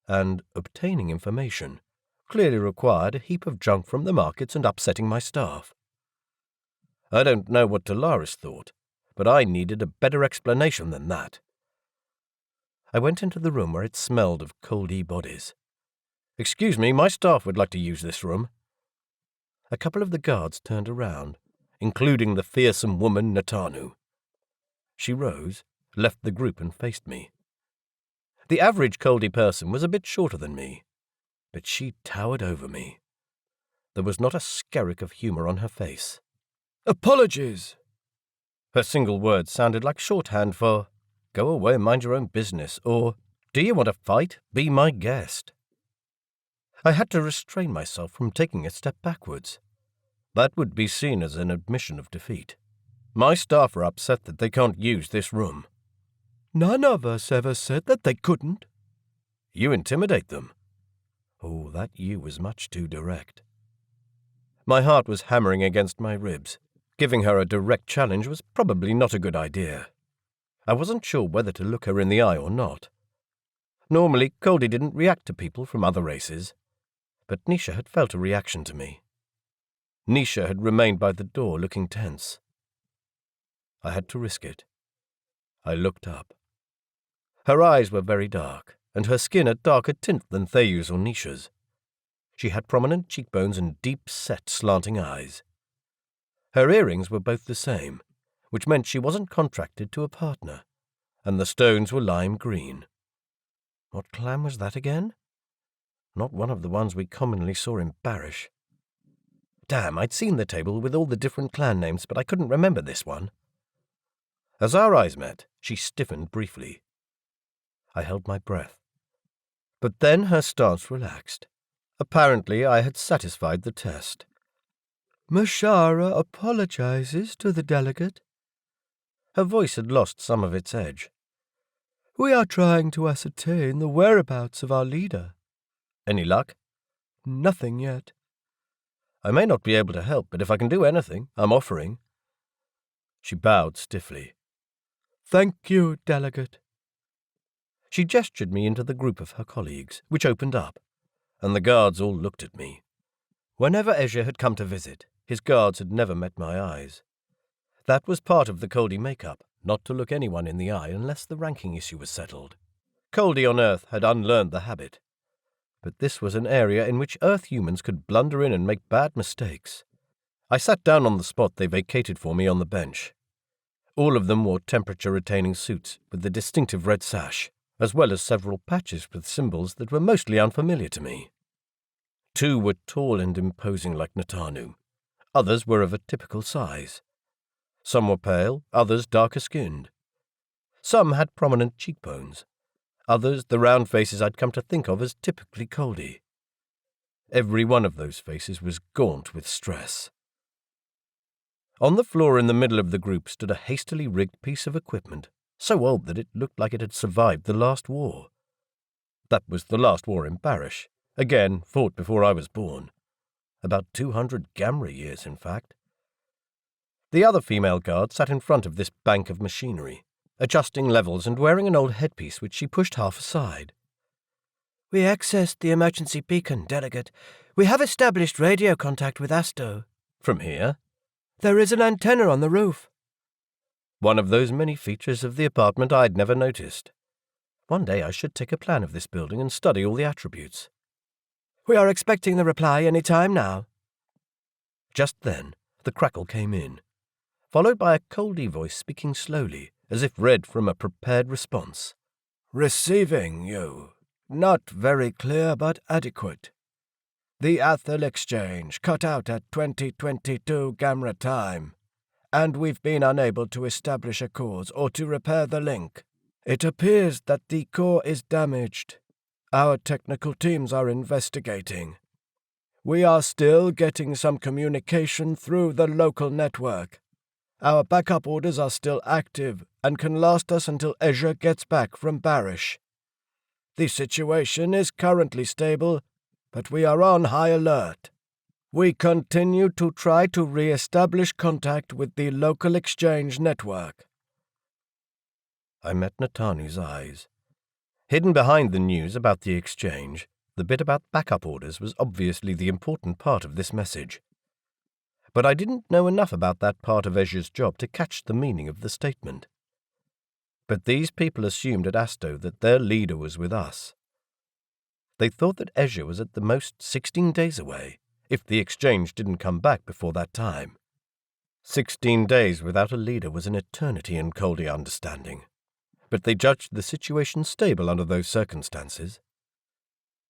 And obtaining information clearly required a heap of junk from the markets and upsetting my staff. I don't know what Talaris thought, but I needed a better explanation than that. I went into the room where it smelled of Coldi bodies. Excuse me, my staff would like to use this room. A couple of the guards turned around, including the fearsome woman Natanu. She rose, left the group and faced me. The average Coldi person was a bit shorter than me, but she towered over me. There was not a skerrick of humour on her face. "Apologies!" Her single word sounded like shorthand for, "Go away and mind your own business," or, "Do you want to fight? Be my guest." I had to restrain myself from taking a step backwards. That would be seen as an admission of defeat. My staff are upset that they can't use this room. "None of us ever said that they couldn't." You intimidate them. Oh, that you was much too direct. My heart was hammering against my ribs. Giving her a direct challenge was probably not a good idea. I wasn't sure whether to look her in the eye or not. Normally, Coldi didn't react to people from other races, but Nisha had felt a reaction to me. Nisha had remained by the door looking tense. I had to risk it. I looked up. Her eyes were very dark, and her skin a darker tint than Thayu's or Nisha's. She had prominent cheekbones and deep-set, slanting eyes. Her earrings were both the same, which meant she wasn't contracted to a partner, and the stones were lime green. What clan was that again? Not one of the ones we commonly saw in Barish. Damn, I'd seen the table with all the different clan names, but I couldn't remember this one. As our eyes met, she stiffened briefly. I held my breath. But then her stance relaxed. Apparently I had satisfied the test. "Mashara apologizes to the delegate." Her voice had lost some of its edge. "We are trying to ascertain the whereabouts of our leader." Any luck? "Nothing yet." I may not be able to help, but if I can do anything, I'm offering. She bowed stiffly. "Thank you, delegate." She gestured me into the group of her colleagues, which opened up, and the guards all looked at me. Whenever Ezhya had come to visit, his guards had never met my eyes. That was part of the Coldi make-up, not to look anyone in the eye unless the ranking issue was settled. Coldi on Earth had unlearned the habit. But this was an area in which Earth humans could blunder in and make bad mistakes. I sat down on the spot they vacated for me on the bench. All of them wore temperature-retaining suits with the distinctive red sash, as well as several patches with symbols that were mostly unfamiliar to me. 2 were tall and imposing like Natanu. Others were of a typical size. Some were pale, others darker-skinned. Some had prominent cheekbones. Others the round faces I'd come to think of as typically Coldi. Every one of those faces was gaunt with stress. On the floor in the middle of the group stood a hastily rigged piece of equipment, so old that it looked like it had survived the last war. That was the last war in Barish, again fought before I was born. About 200 Gamra years, in fact. The other female guard sat in front of this bank of machinery, adjusting levels and wearing an old headpiece which she pushed half aside. "We accessed the emergency beacon, delegate. We have established radio contact with Asto." From here? "There is an antenna on the roof." One of those many features of the apartment I'd never noticed. One day I should take a plan of this building and study all the attributes. "We are expecting the reply any time now." Just then, the crackle came in, followed by a Coldi voice speaking slowly, as if read from a prepared response. "Receiving you. Not very clear, but adequate. The Athel exchange cut out at 2022 Gamra time, and we've been unable to establish a cause or to repair the link. It appears that the core is damaged. Our technical teams are investigating. We are still getting some communication through the local network. Our backup orders are still active and can last us until Ezhya gets back from Barish. The situation is currently stable, but we are on high alert. We continue to try to re-establish contact with the local exchange network." I met Natanu's eyes. Hidden behind the news about the exchange, the bit about backup orders was obviously the important part of this message. But I didn't know enough about that part of Ezhya's job to catch the meaning of the statement. But these people assumed at Asto that their leader was with us. They thought that Ezhya was at the most 16 days away, if the exchange didn't come back before that time. 16 days without a leader was an eternity in Coldi understanding, but they judged the situation stable under those circumstances.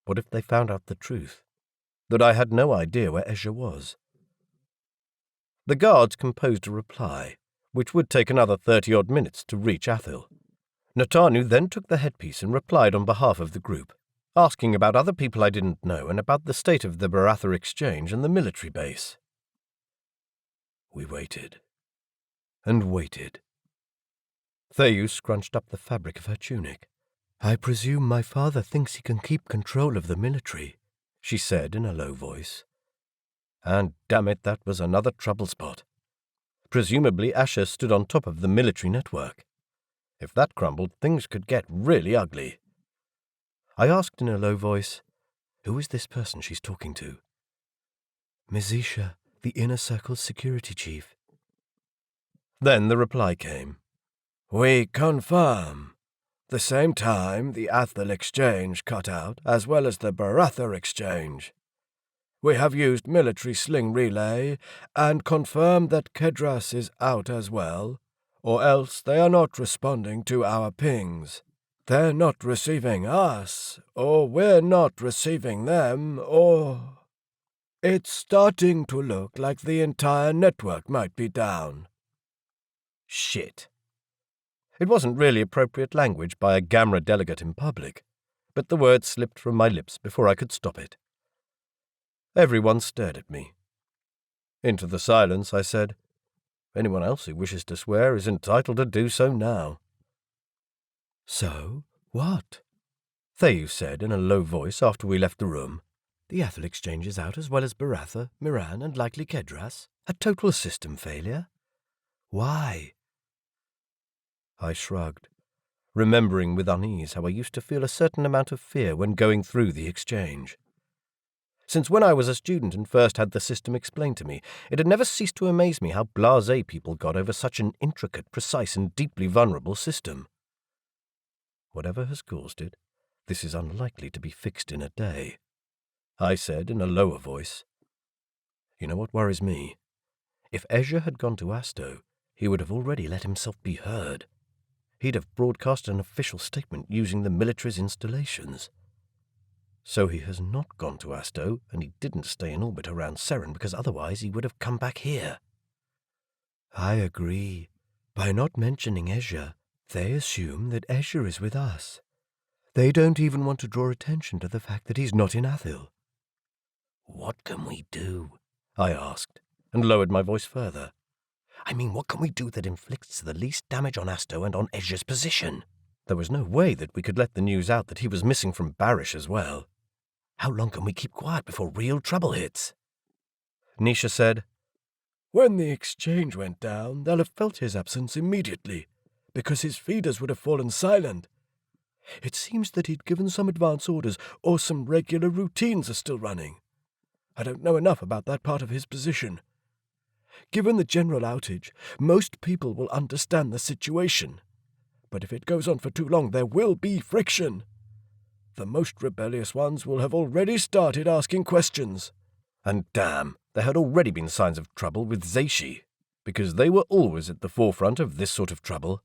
What if they found out the truth, that I had no idea where Ezhya was? The guards composed a reply, which would take another 30-odd minutes to reach Athil. Natanu then took the headpiece and replied on behalf of the group, asking about other people I didn't know and about the state of the Baratha exchange and the military base. We waited, and waited. Theyu scrunched up the fabric of her tunic. "I presume my father thinks he can keep control of the military," she said in a low voice. And damn it, that was another trouble spot. Presumably Asher stood on top of the military network. If that crumbled, things could get really ugly. I asked in a low voice, "Who is this person she's talking to?" "Mizisha, the Inner Circle's security chief." Then the reply came. "We confirm. The same time the Athil exchange cut out, as well as the Baratha exchange. We have used military sling relay and confirmed that Kedras is out as well, or else they are not responding to our pings. They're not receiving us, or we're not receiving them, or... It's starting to look like the entire network might be down." Shit. It wasn't really appropriate language by a Gamera delegate in public, but the words slipped from my lips before I could stop it. Everyone stared at me. Into the silence I said, "Anyone else who wishes to swear is entitled to do so now." "So, what?" Theyu said in a low voice after we left the room. "The Athil exchange is out as well as Baratha, Miran, and likely Kedras? A total system failure? Why?" I shrugged, remembering with unease how I used to feel a certain amount of fear when going through the exchange. Since when I was a student and first had the system explained to me, it had never ceased to amaze me how blasé people got over such an intricate, precise, and deeply vulnerable system. Whatever has caused it, this is unlikely to be fixed in a day, I said in a lower voice. You know what worries me? If Ezhya had gone to Asto, he would have already let himself be heard. He'd have broadcast an official statement using the military's installations. So he has not gone to Asto, and he didn't stay in orbit around Seren because otherwise he would have come back here. I agree. By not mentioning Ezhya, they assume that Ezhya is with us. They don't even want to draw attention to the fact that he's not in Athil. What can we do? I asked, and lowered my voice further. I mean, what can we do that inflicts the least damage on Asto and on Ezhya's position? There was no way that we could let the news out that he was missing from Barish as well. How long can we keep quiet before real trouble hits? Nisha said, "When the exchange went down, they'll have felt his absence immediately, because his feeders would have fallen silent. It seems that he'd given some advance orders, or some regular routines are still running. I don't know enough about that part of his position. Given the general outage, most people will understand the situation. But if it goes on for too long, there will be friction. The most rebellious ones will have already started asking questions." And damn, there had already been signs of trouble with Zeishi, because they were always at the forefront of this sort of trouble.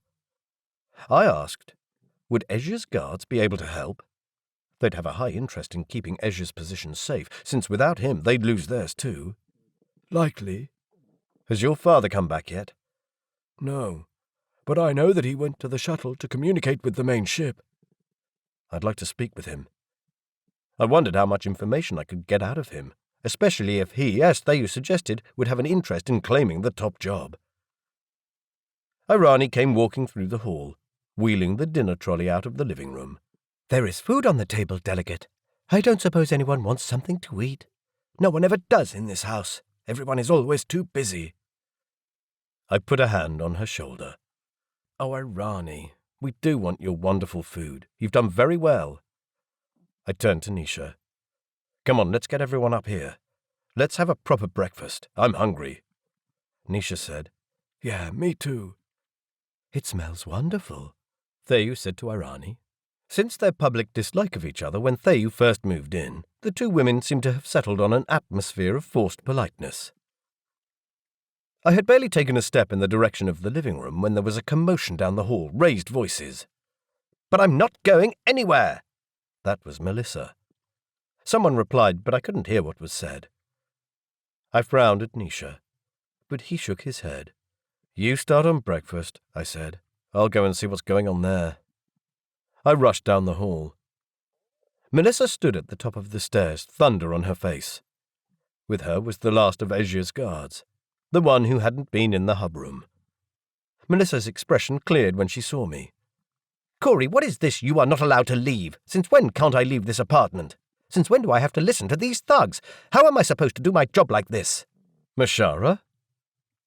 I asked, would Ezhya's guards be able to help? They'd have a high interest in keeping Ezhya's position safe, since without him they'd lose theirs too. "Likely." Has your father come back yet? "No, but I know that he went to the shuttle to communicate with the main ship." I'd like to speak with him. I wondered how much information I could get out of him, especially if he, as Theyu suggested, would have an interest in claiming the top job. Irani came walking through the hall, wheeling the dinner trolley out of the living room. "There is food on the table, delegate. I don't suppose anyone wants something to eat. No one ever does in this house. Everyone is always too busy." I put a hand on her shoulder. "Oh, Irani, we do want your wonderful food. You've done very well." I turned to Nisha. "Come on, let's get everyone up here. Let's have a proper breakfast. I'm hungry." Nisha said, "Yeah, me too." "It smells wonderful," Theyu said to Irani. Since their public dislike of each other when Theyu first moved in, the two women seemed to have settled on an atmosphere of forced politeness. I had barely taken a step in the direction of the living room when there was a commotion down the hall, raised voices. "But I'm not going anywhere!" That was Melissa. Someone replied, but I couldn't hear what was said. I frowned at Nisha, but he shook his head. "You start on breakfast," I said. "I'll go and see what's going on there." I rushed down the hall. Melissa stood at the top of the stairs, thunder on her face. With her was the last of Ezhya's guards, the one who hadn't been in the hub room. Melissa's expression cleared when she saw me. "Cory, what is this you are not allowed to leave? Since when can't I leave this apartment? Since when do I have to listen to these thugs? How am I supposed to do my job like this?" "Mashara?"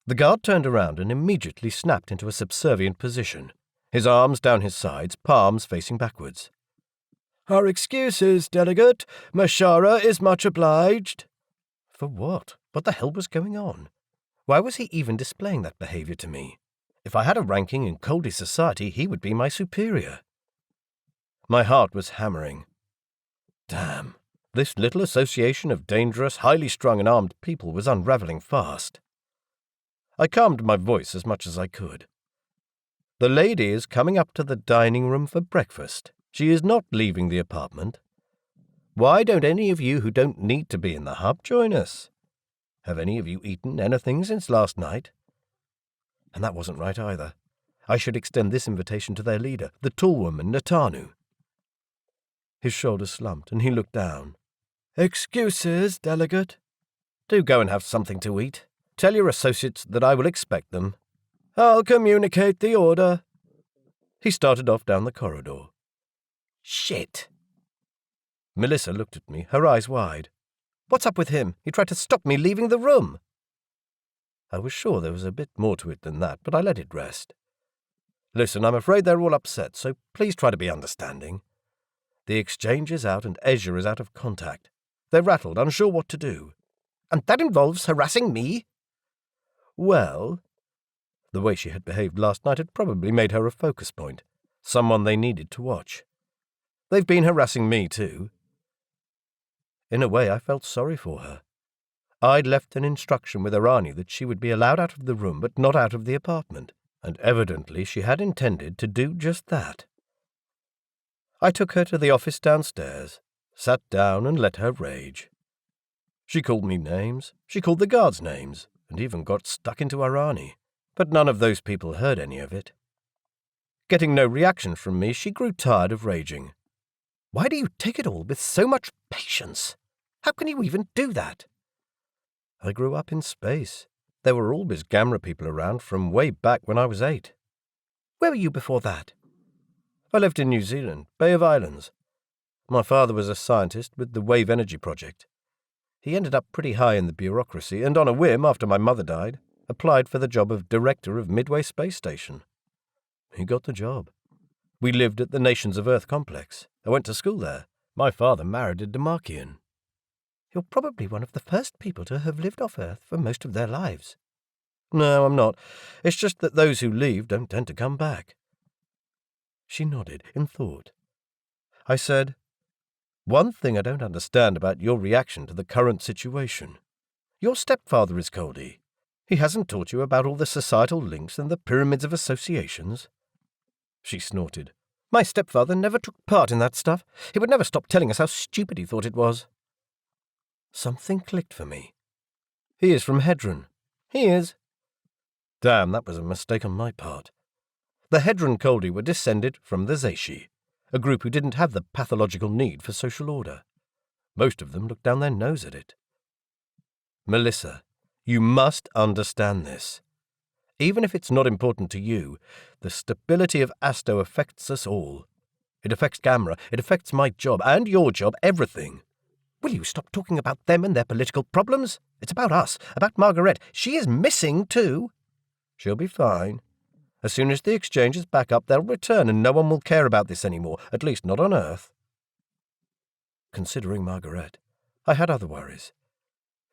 The guard turned around and immediately snapped into a subservient position, his arms down his sides, palms facing backwards. "Our excuses, Delegate. Mashara is much obliged." For what? What the hell was going on? Why was he even displaying that behavior to me? If I had a ranking in Coldi society, he would be my superior. My heart was hammering. Damn, this little association of dangerous, highly strung and armed people was unraveling fast. I calmed my voice as much as I could. "The lady is coming up to the dining room for breakfast. She is not leaving the apartment. Why don't any of you who don't need to be in the hub join us? Have any of you eaten anything since last night?" And that wasn't right either. I should extend this invitation to their leader, the tall woman, Natanu. His shoulders slumped, and he looked down. "Excuses, Delegate." "Do go and have something to eat. Tell your associates that I will expect them." "I'll communicate the order." He started off down the corridor. "Shit." Melissa looked at me, her eyes wide. "What's up with him? He tried to stop me leaving the room." I was sure there was a bit more to it than that, but I let it rest. "Listen, I'm afraid they're all upset, so please try to be understanding. The exchange is out and Ezhya is out of contact. They're rattled, unsure what to do." "And that involves harassing me?" Well, the way she had behaved last night had probably made her a focus point, someone they needed to watch. They've been harassing me too. In a way, I felt sorry for her. I'd left an instruction with Irani that she would be allowed out of the room but not out of the apartment, and evidently she had intended to do just that. I took her to the office downstairs, sat down and let her rage. She called me names, she called the guards names, and even got stuck into Irani, but none of those people heard any of it. Getting no reaction from me, she grew tired of raging. "Why do you take it all with so much patience? How can you even do that?" I grew up in space. There were always Gamera people around from way back when I was 8. "Where were you before that?" "I lived in New Zealand, Bay of Islands. My father was a scientist with the Wave Energy Project. He ended up pretty high in the bureaucracy and on a whim, after my mother died, applied for the job of director of Midway Space Station. He got the job. We lived at the Nations of Earth complex. I went to school there. My father married a Demarchian." "You're probably one of the first people to have lived off Earth for most of their lives." "No, I'm not. It's just that those who leave don't tend to come back." She nodded, in thought. I said, "One thing I don't understand about your reaction to the current situation. Your stepfather is Coldi. He hasn't taught you about all the societal links and the pyramids of associations." She snorted. "My stepfather never took part in that stuff. He would never stop telling us how stupid he thought it was." Something clicked for me. "He is from Hedron." "He is." Damn, that was a mistake on my part. The Hedron Coldi were descended from the Zeishi, a group who didn't have the pathological need for social order. Most of them looked down their nose at it. "Melissa, you must understand this. Even if it's not important to you, the stability of Asto affects us all. It affects Gamera, it affects my job, and your job, everything. Will you stop talking about them and their political problems? It's about us, about Margaret. She is missing too." "She'll be fine. As soon as the exchange is back up, they'll return and no one will care about this anymore, at least not on Earth." Considering Margaret, I had other worries.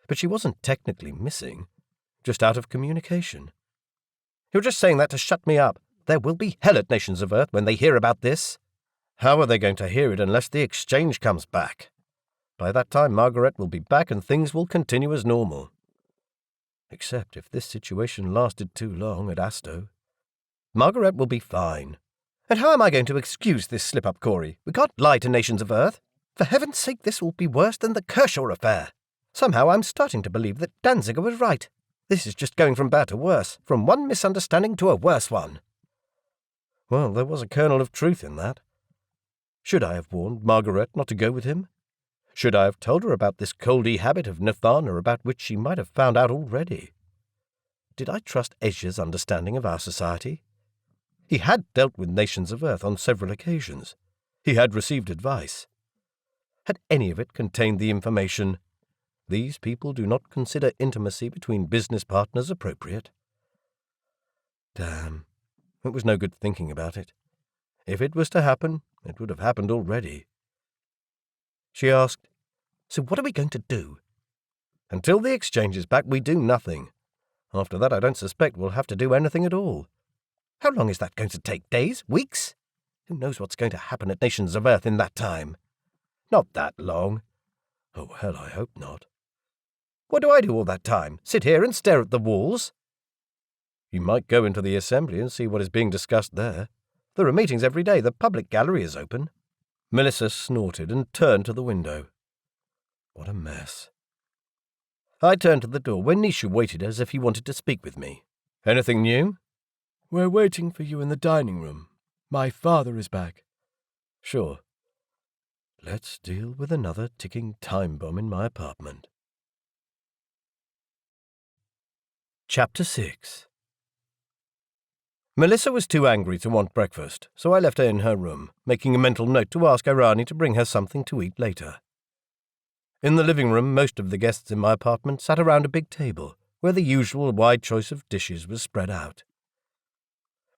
But she wasn't technically missing, just out of communication. "You're just saying that to shut me up. There will be hell at Nations of Earth when they hear about this." "How are they going to hear it unless the exchange comes back? By that time, Margaret will be back and things will continue as normal." Except if this situation lasted too long at Asto. Margaret will be fine. And how am I going to excuse this slip-up, Cory? We can't lie to nations of Earth. For heaven's sake, this will be worse than the Kershaw affair. Somehow I'm starting to believe that Danziger was right. This is just going from bad to worse, from one misunderstanding to a worse one. Well, there was a kernel of truth in that. Should I have warned Margaret not to go with him? Should I have told her about this Coldi habit of Nathana about which she might have found out already? Did I trust Ezhya's understanding of our society? He had dealt with nations of Earth on several occasions. He had received advice. Had any of it contained the information, "These people do not consider intimacy between business partners appropriate"? Damn, it was no good thinking about it. If it was to happen, it would have happened already. She asked, "So what are we going to do?" "Until the exchange is back, we do nothing. After that, I don't suspect we'll have to do anything at all." "How long is that going to take? Days? Weeks? Who knows what's going to happen at nations of Earth in that time?" "Not that long." "Oh, hell, I hope not." "What do I do all that time? Sit here and stare at the walls?" "You might go into the assembly and see what is being discussed there. There are meetings every day. The public gallery is open." Melissa snorted and turned to the window. What a mess. I turned to the door where Nisha waited as if he wanted to speak with me. "Anything new?" "We're waiting for you in the dining room. My father is back." "Sure. Let's deal with another ticking time bomb in my apartment." Chapter 6. Melissa was too angry to want breakfast, so I left her in her room, making a mental note to ask Irani to bring her something to eat later. In the living room, most of the guests in my apartment sat around a big table, where the usual wide choice of dishes was spread out.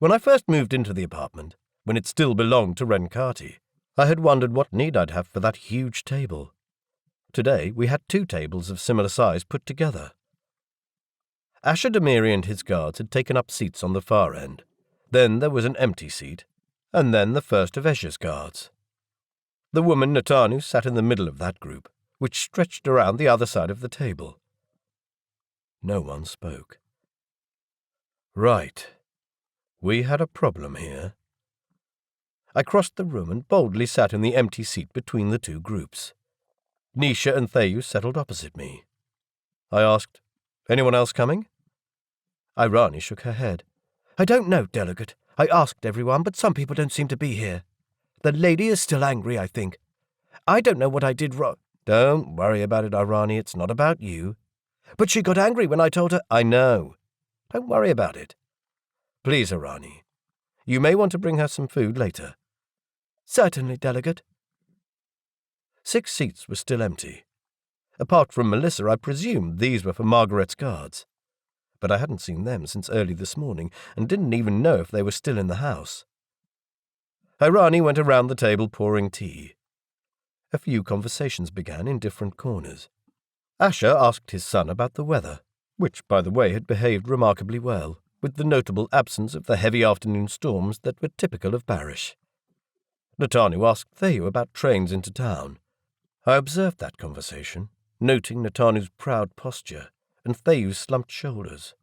When I first moved into the apartment, when it still belonged to Renkati, I had wondered what need I'd have for that huge table. Today we had 2 tables of similar size put together. Asher Demiri and his guards had taken up seats on the far end. Then there was an empty seat, and then the first of Ezhya's guards. The woman Natanu sat in the middle of that group, which stretched around the other side of the table. No one spoke. Right. We had a problem here. I crossed the room and boldly sat in the empty seat between the 2 groups. Nisha and Theyu settled opposite me. I asked, "Anyone else coming?" Irani shook her head. "I don't know, Delegate. I asked everyone, but some people don't seem to be here. The lady is still angry, I think. I don't know what I did wrong." "Don't worry about it, Irani. It's not about you." "But she got angry when I told her—" "I know. Don't worry about it. Please, Irani. You may want to bring her some food later." "Certainly, Delegate." 6 seats were still empty. Apart from Melissa, I presumed these were for Margaret's guards. But I hadn't seen them since early this morning and didn't even know if they were still in the house. Irani went around the table pouring tea. A few conversations began in different corners. Asher asked his son about the weather, which, by the way, had behaved remarkably well, with the notable absence of the heavy afternoon storms that were typical of Barish. Natanu asked Theyu about trains into town. I observed that conversation, noting Natanu's proud posture and Theyu's slumped shoulders,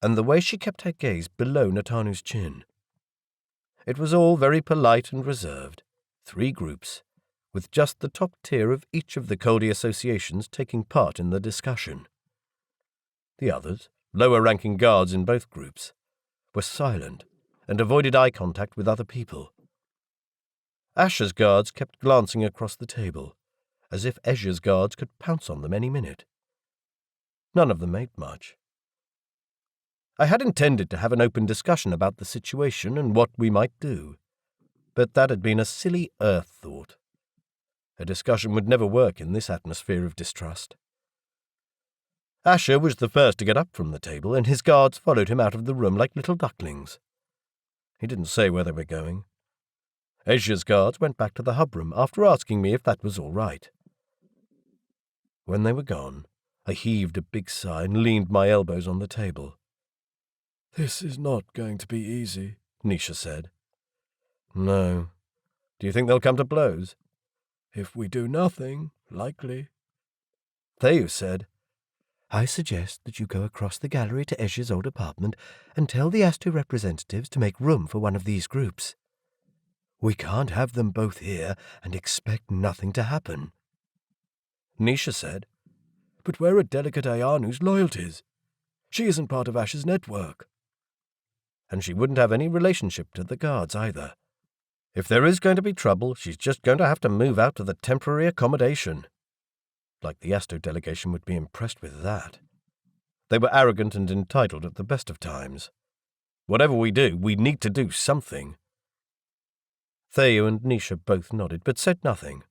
and the way she kept her gaze below Natanu's chin. It was all very polite and reserved, 3 groups, with just the top tier of each of the Coldi associations taking part in the discussion. The others, lower-ranking guards in both groups, were silent and avoided eye contact with other people. Asher's guards kept glancing across the table, as if Ezhya's guards could pounce on them any minute. None of them made much. I had intended to have an open discussion about the situation and what we might do, but that had been a silly Earth thought. A discussion would never work in this atmosphere of distrust. Asher was the first to get up from the table, and his guards followed him out of the room like little ducklings. He didn't say where they were going. Ezhya's guards went back to the hub room after asking me if that was all right. When they were gone, I heaved a big sigh and leaned my elbows on the table. "This is not going to be easy," Nisha said. "No. Do you think they'll come to blows?" "If we do nothing, likely." Theyu said, I suggest that you go across the gallery to Ezhya's old apartment and tell the Asto representatives to make room for one of these groups. We can't have them both here and expect nothing to happen." Nisha said, "But where are Delegate Ayanu's loyalties? She isn't part of Ash's network." And she wouldn't have any relationship to the guards either. If there is going to be trouble, she's just going to have to move out to the temporary accommodation. Like the Asto delegation would be impressed with that. They were arrogant and entitled at the best of times. Whatever we do, we need to do something. Theyu and Nisha both nodded, but said nothing.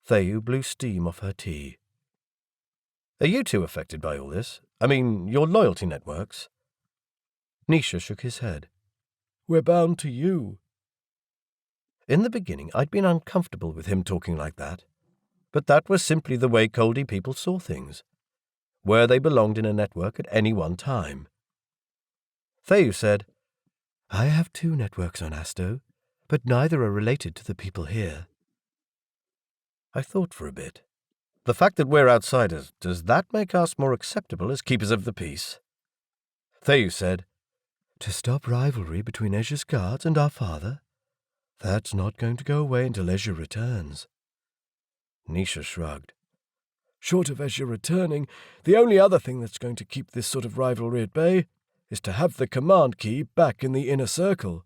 Theyu blew steam off her tea. "Are you two affected by all this? I mean, your loyalty networks?" Nisha shook his head. "We're bound to you." In the beginning, I'd been uncomfortable with him talking like that, but that was simply the way Coldi people saw things, where they belonged in a network at any one time. Theyu said, "I have 2 networks on Asto, but neither are related to the people here." I thought for a bit. The fact that we're outsiders, does that make us more acceptable as keepers of the peace? Theyu said, "To stop rivalry between Ezhya's guards and our father? That's not going to go away until Ezhya returns." Nisha shrugged. "Short of Ezhya returning, the only other thing that's going to keep this sort of rivalry at bay is to have the command key back in the inner circle."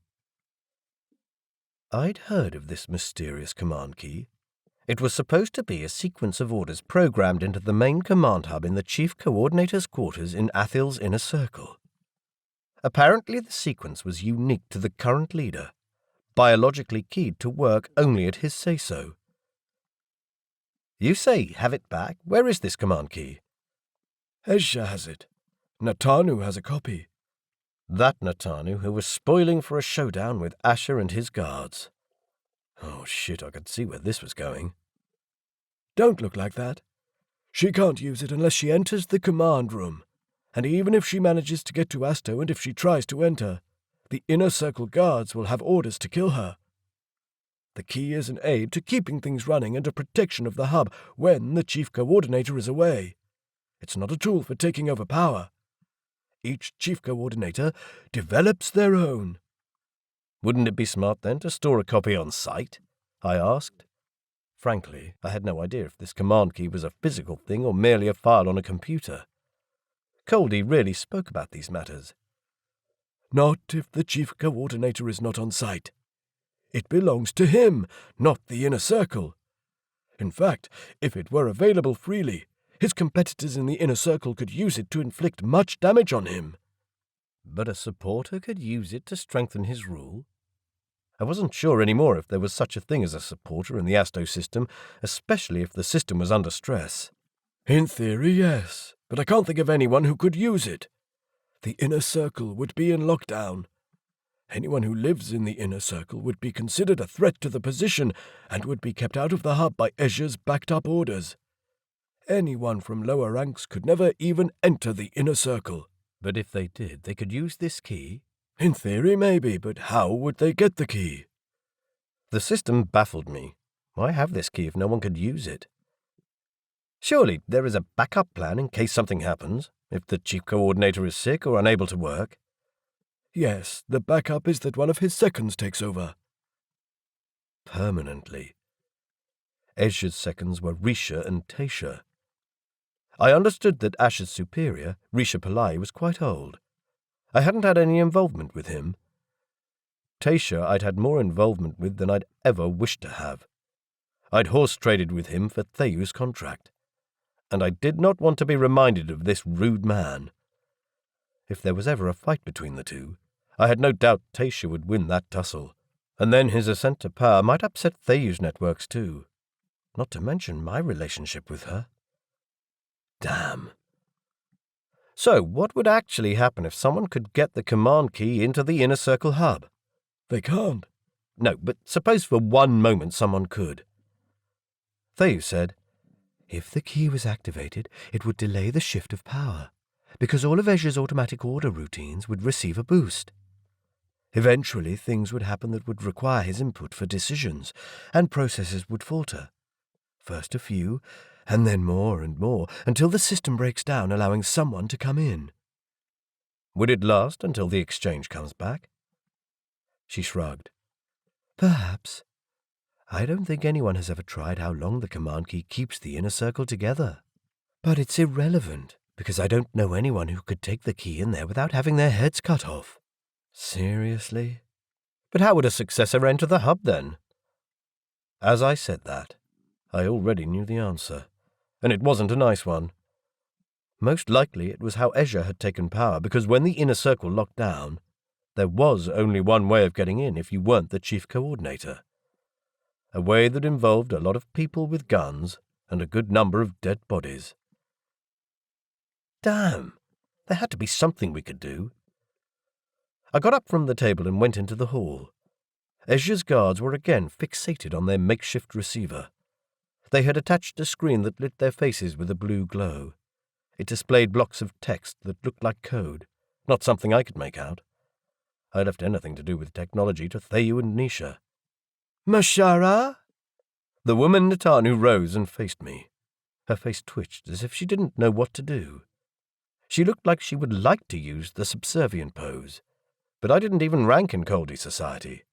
I'd heard of this mysterious command key. It was supposed to be a sequence of orders programmed into the main command hub in the Chief Coordinator's quarters in Athil's inner circle. Apparently the sequence was unique to the current leader, biologically keyed to work only at his say-so. "You say have it back? Where is this command key?" "Ezhya has it. Natanu has a copy." That Natanu who was spoiling for a showdown with Asher and his guards. Oh shit, I could see where this was going. "Don't look like that. She can't use it unless she enters the command room, and even if she manages to get to Asto and if she tries to enter, the inner circle guards will have orders to kill her. The key is an aid to keeping things running and a protection of the hub when the chief coordinator is away. It's not a tool for taking over power. Each chief coordinator develops their own." "Wouldn't it be smart then to store a copy on site?" I asked. Frankly, I had no idea if this command key was a physical thing or merely a file on a computer. Coldi really spoke about these matters. "Not if the chief coordinator is not on site. It belongs to him, not the inner circle. In fact, if it were available freely, his competitors in the inner circle could use it to inflict much damage on him." But a supporter could use it to strengthen his rule? I wasn't sure anymore if there was such a thing as a supporter in the Asto system, especially if the system was under stress. "In theory, yes, but I can't think of anyone who could use it. The inner circle would be in lockdown. Anyone who lives in the inner circle would be considered a threat to the position and would be kept out of the hub by Ezhya's backed-up orders. Anyone from lower ranks could never even enter the inner circle." But if they did, they could use this key? "In theory, maybe, but how would they get the key?" The system baffled me. Why have this key if no one could use it? Surely there is a backup plan in case something happens, if the chief coordinator is sick or unable to work. "Yes, the backup is that one of his seconds takes over." Permanently. Ezhya's seconds were Risha and Taysha. I understood that Ash's superior, Ezhya Palayi, was quite old. I hadn't had any involvement with him. Taysha I'd had more involvement with than I'd ever wished to have. I'd horse-traded with him for Theyu's contract, and I did not want to be reminded of this rude man. If there was ever a fight between the two, I had no doubt Taysha would win that tussle, and then his ascent to power might upset Theyu's networks too, not to mention my relationship with her. Damn. So, what would actually happen if someone could get the command key into the inner circle hub? "They can't." No, but suppose for one moment someone could. Theyu said, "If the key was activated, it would delay the shift of power, because all of Ezhya's automatic order routines would receive a boost. Eventually, things would happen that would require his input for decisions, and processes would falter. First a few, and then more and more, until the system breaks down, allowing someone to come in. Would it last until the exchange comes back? She shrugged. Perhaps. I don't think anyone has ever tried how long the command key keeps the inner circle together. But it's irrelevant, because I don't know anyone who could take the key in there without having their heads cut off. Seriously? But how would a successor enter the hub then? As I said that, I already knew the answer, and it wasn't a nice one. Most likely it was how Ezhya had taken power, because when the inner circle locked down, there was only one way of getting in if you weren't the chief coordinator. A way that involved a lot of people with guns and a good number of dead bodies. Damn! There had to be something we could do. I got up from the table and went into the hall. Ezhya's guards were again fixated on their makeshift receiver. They had attached a screen that lit their faces with a blue glow. It displayed blocks of text that looked like code, not something I could make out. I left anything to do with technology to Thayu and Nisha. Mashara? The woman Natanu rose and faced me. Her face twitched as if she didn't know what to do. She looked like she would like to use the subservient pose, but I didn't even rank in Coldi society.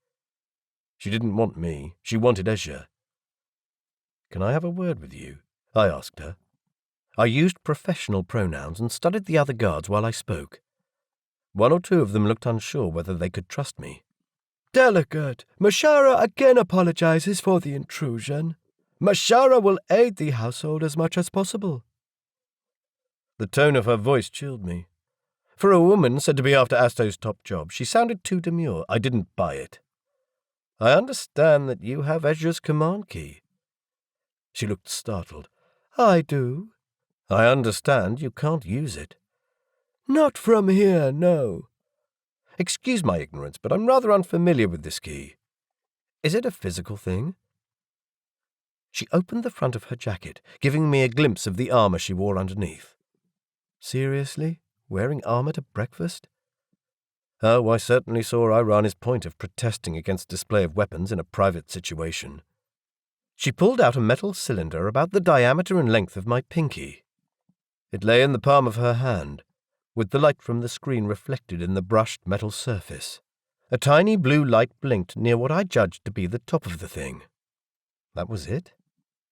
She didn't want me, she wanted Ezhya. Can I have a word with you? I asked her. I used professional pronouns and studied the other guards while I spoke. One or two of them looked unsure whether they could trust me. Delegate, Mashara again apologizes for the intrusion. Mashara will aid the household as much as possible. The tone of her voice chilled me. For a woman said to be after Asto's top job, she sounded too demure. I didn't buy it. I understand that you have Ezhya's command key. She looked startled. I do. I understand you can't use it. Not from here, no. Excuse my ignorance, but I'm rather unfamiliar with this key. Is it a physical thing? She opened the front of her jacket, giving me a glimpse of the armor she wore underneath. Seriously? Wearing armor to breakfast? Oh, I certainly saw Irani's point of protesting against display of weapons in a private situation. She pulled out a metal cylinder about the diameter and length of my pinky. It lay in the palm of her hand, with the light from the screen reflected in the brushed metal surface. A tiny blue light blinked near what I judged to be the top of the thing. That was it?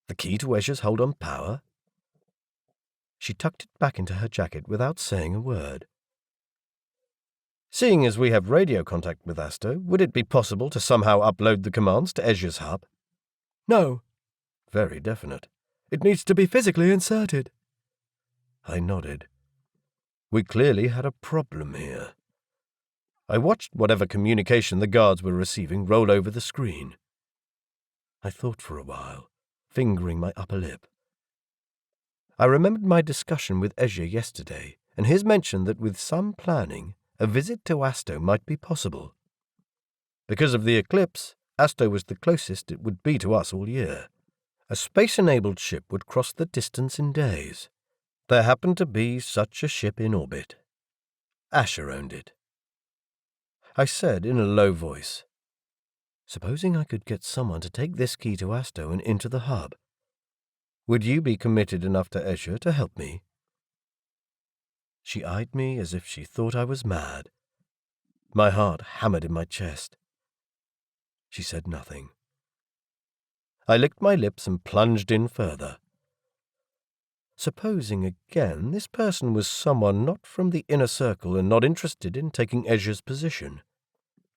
The key to Ezhya's hold on power? She tucked it back into her jacket without saying a word. Seeing as we have radio contact with Asto, would it be possible to somehow upload the commands to Ezhya's hub? No. Very definite. It needs to be physically inserted. I nodded. We clearly had a problem here. I watched whatever communication the guards were receiving roll over the screen. I thought for a while, fingering my upper lip. I remembered my discussion with Ezhya yesterday, and his mention that with some planning, a visit to Asto might be possible. Because of the eclipse, Asto was the closest it would be to us all year. A space-enabled ship would cross the distance in days. There happened to be such a ship in orbit. Asher owned it. I said in a low voice, "Supposing I could get someone to take this key to Asto and into the hub, would you be committed enough to Ezhya to help me?" She eyed me as if she thought I was mad. My heart hammered in my chest. She said nothing. I licked my lips and plunged in further. Supposing again this person was someone not from the inner circle and not interested in taking Ezhya's position,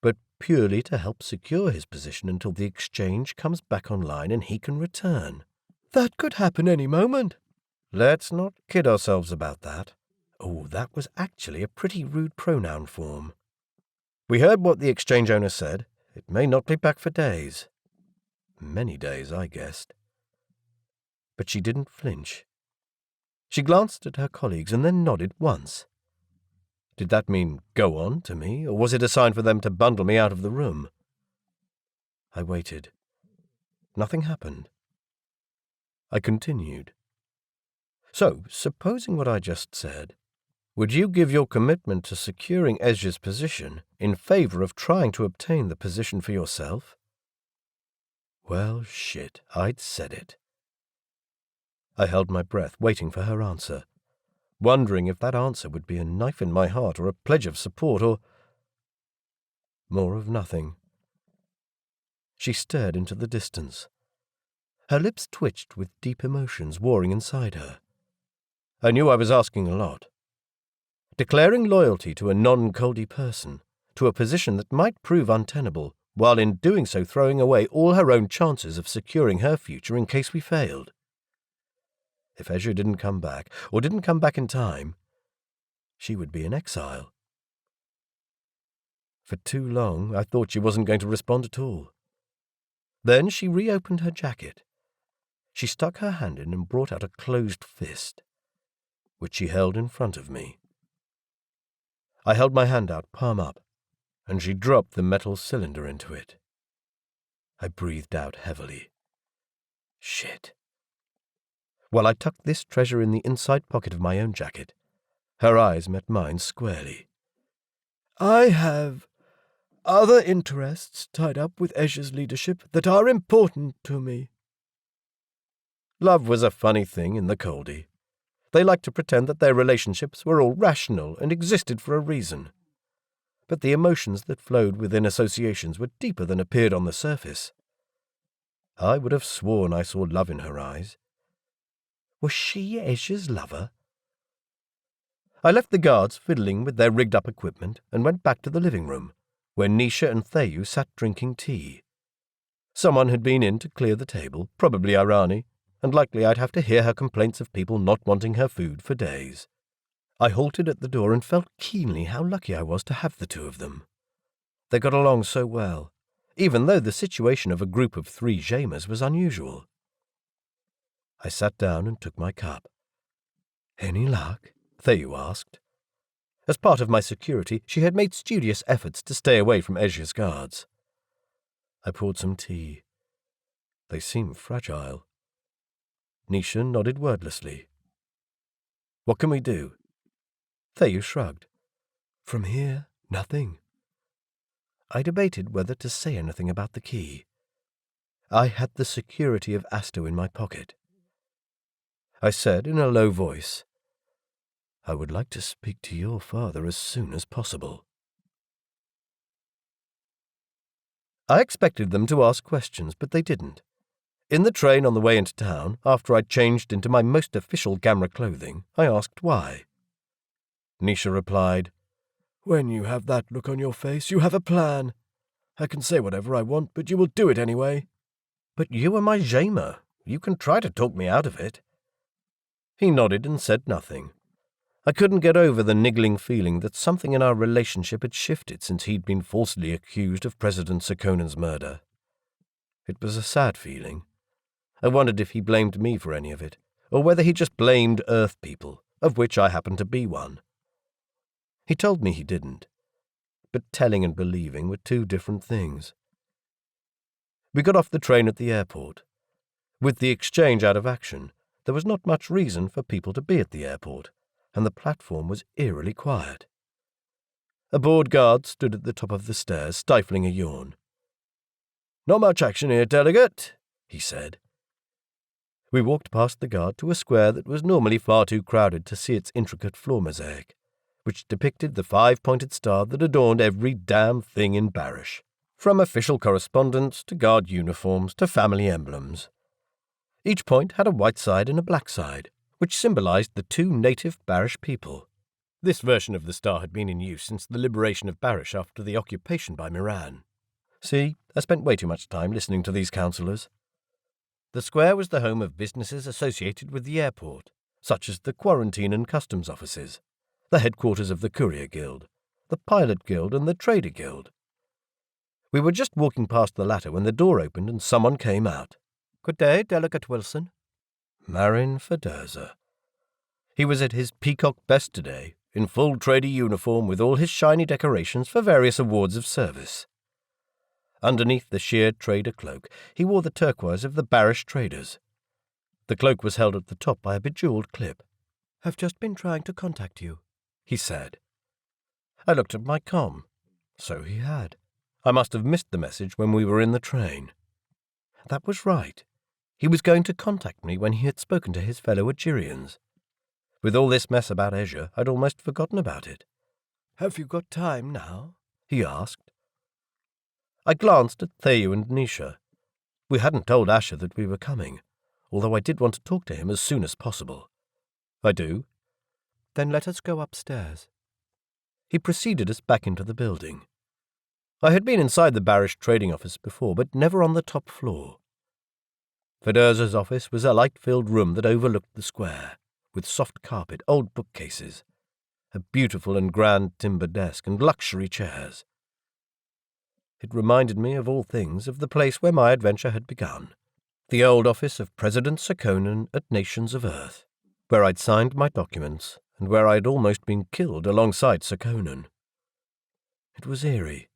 but purely to help secure his position until the exchange comes back online and he can return. That could happen any moment. Let's not kid ourselves about that. Oh, that was actually a pretty rude pronoun form. We heard what the exchange owner said. It may not be back for days. Many days, I guessed. But she didn't flinch. She glanced at her colleagues and then nodded once. Did that mean go on to me, or was it a sign for them to bundle me out of the room? I waited. Nothing happened. I continued. So, supposing what I just said, would you give your commitment to securing Ezhya's position in favor of trying to obtain the position for yourself? Well, shit, I'd said it. I held my breath, waiting for her answer, wondering if that answer would be a knife in my heart or a pledge of support or more of nothing. She stared into the distance. Her lips twitched with deep emotions warring inside her. I knew I was asking a lot. Declaring loyalty to a non-Coldi person, to a position that might prove untenable, while in doing so throwing away all her own chances of securing her future in case we failed. If Ezhya didn't come back, or didn't come back in time, she would be in exile. For too long, I thought she wasn't going to respond at all. Then she reopened her jacket. She stuck her hand in and brought out a closed fist, which she held in front of me. I held my hand out, palm up, and she dropped the metal cylinder into it. I breathed out heavily. Shit. While I tucked this treasure in the inside pocket of my own jacket, her eyes met mine squarely. I have other interests tied up with Ezhya's leadership that are important to me. Love was a funny thing in the Coldi. They liked to pretend that their relationships were all rational and existed for a reason. But the emotions that flowed within associations were deeper than appeared on the surface. I would have sworn I saw love in her eyes. Was she Ezhya's lover? I left the guards fiddling with their rigged-up equipment and went back to the living room, where Nisha and Theyu sat drinking tea. Someone had been in to clear the table, probably Irani, and likely I'd have to hear her complaints of people not wanting her food for days. I halted at the door and felt keenly how lucky I was to have the two of them. They got along so well, even though the situation of a group of 3 Jamas was unusual. I sat down and took my cup. "Any luck?" Theyu asked. As part of my security, she had made studious efforts to stay away from Ezhya's guards. I poured some tea. They seemed fragile. Nisha nodded wordlessly. "What can we do?" Theyu shrugged. "From here, nothing." I debated whether to say anything about the key. I had the security of Asto in my pocket. I said in a low voice, "I would like to speak to your father as soon as possible." I expected them to ask questions, but they didn't. In the train on the way into town, after I'd changed into my most official Gamera clothing, I asked why. Nisha replied, "When you have that look on your face, you have a plan. I can say whatever I want, but you will do it anyway." "But you are my Jama. You can try to talk me out of it." He nodded and said nothing. I couldn't get over the niggling feeling that something in our relationship had shifted since he'd been falsely accused of President Sekonen's murder. It was a sad feeling. I wondered if he blamed me for any of it, or whether he just blamed Earth people, of which I happened to be one. He told me he didn't, but telling and believing were 2 different things. We got off the train at the airport. With the exchange out of action, there was not much reason for people to be at the airport, and the platform was eerily quiet. A bored guard stood at the top of the stairs, stifling a yawn. "Not much action here, delegate," he said. We walked past the guard to a square that was normally far too crowded to see its intricate floor mosaic, which depicted the 5-pointed star that adorned every damn thing in Barish, from official correspondence to guard uniforms to family emblems. Each point had a white side and a black side, which symbolized the 2 native Barish people. This version of the star had been in use since the liberation of Barish after the occupation by Miran. See, I spent way too much time listening to these councillors. The square was the home of businesses associated with the airport, such as the quarantine and customs offices, the headquarters of the Courier Guild, the Pilot Guild, and the Trader Guild. We were just walking past the latter when the door opened and someone came out. "Good day, Delegate Wilson." Marin Federza. He was at his peacock best today, in full trader uniform with all his shiny decorations for various awards of service. Underneath the sheer trader cloak, he wore the turquoise of the Barish traders. The cloak was held at the top by a bejeweled clip. "I've just been trying to contact you," he said. I looked at my comm. So he had. I must have missed the message when we were in the train. That was right. He was going to contact me when he had spoken to his fellow Algerians. With all this mess about Ezhya, I'd almost forgotten about it. "Have you got time now?" he asked. I glanced at Theyu and Nisha. We hadn't told Asher that we were coming, although I did want to talk to him as soon as possible. I do. Then let us go upstairs. He preceded us back into the building. I had been inside the Barish trading office before, but never on the top floor. Fedurza's office was a light-filled room that overlooked the square, with soft carpet, old bookcases, a beautiful and grand timber desk, and luxury chairs. It reminded me, of all things, of the place where my adventure had begun, the old office of President Serkonan at Nations of Earth, where I'd signed my documents and where I'd almost been killed alongside Serkonan. It was eerie.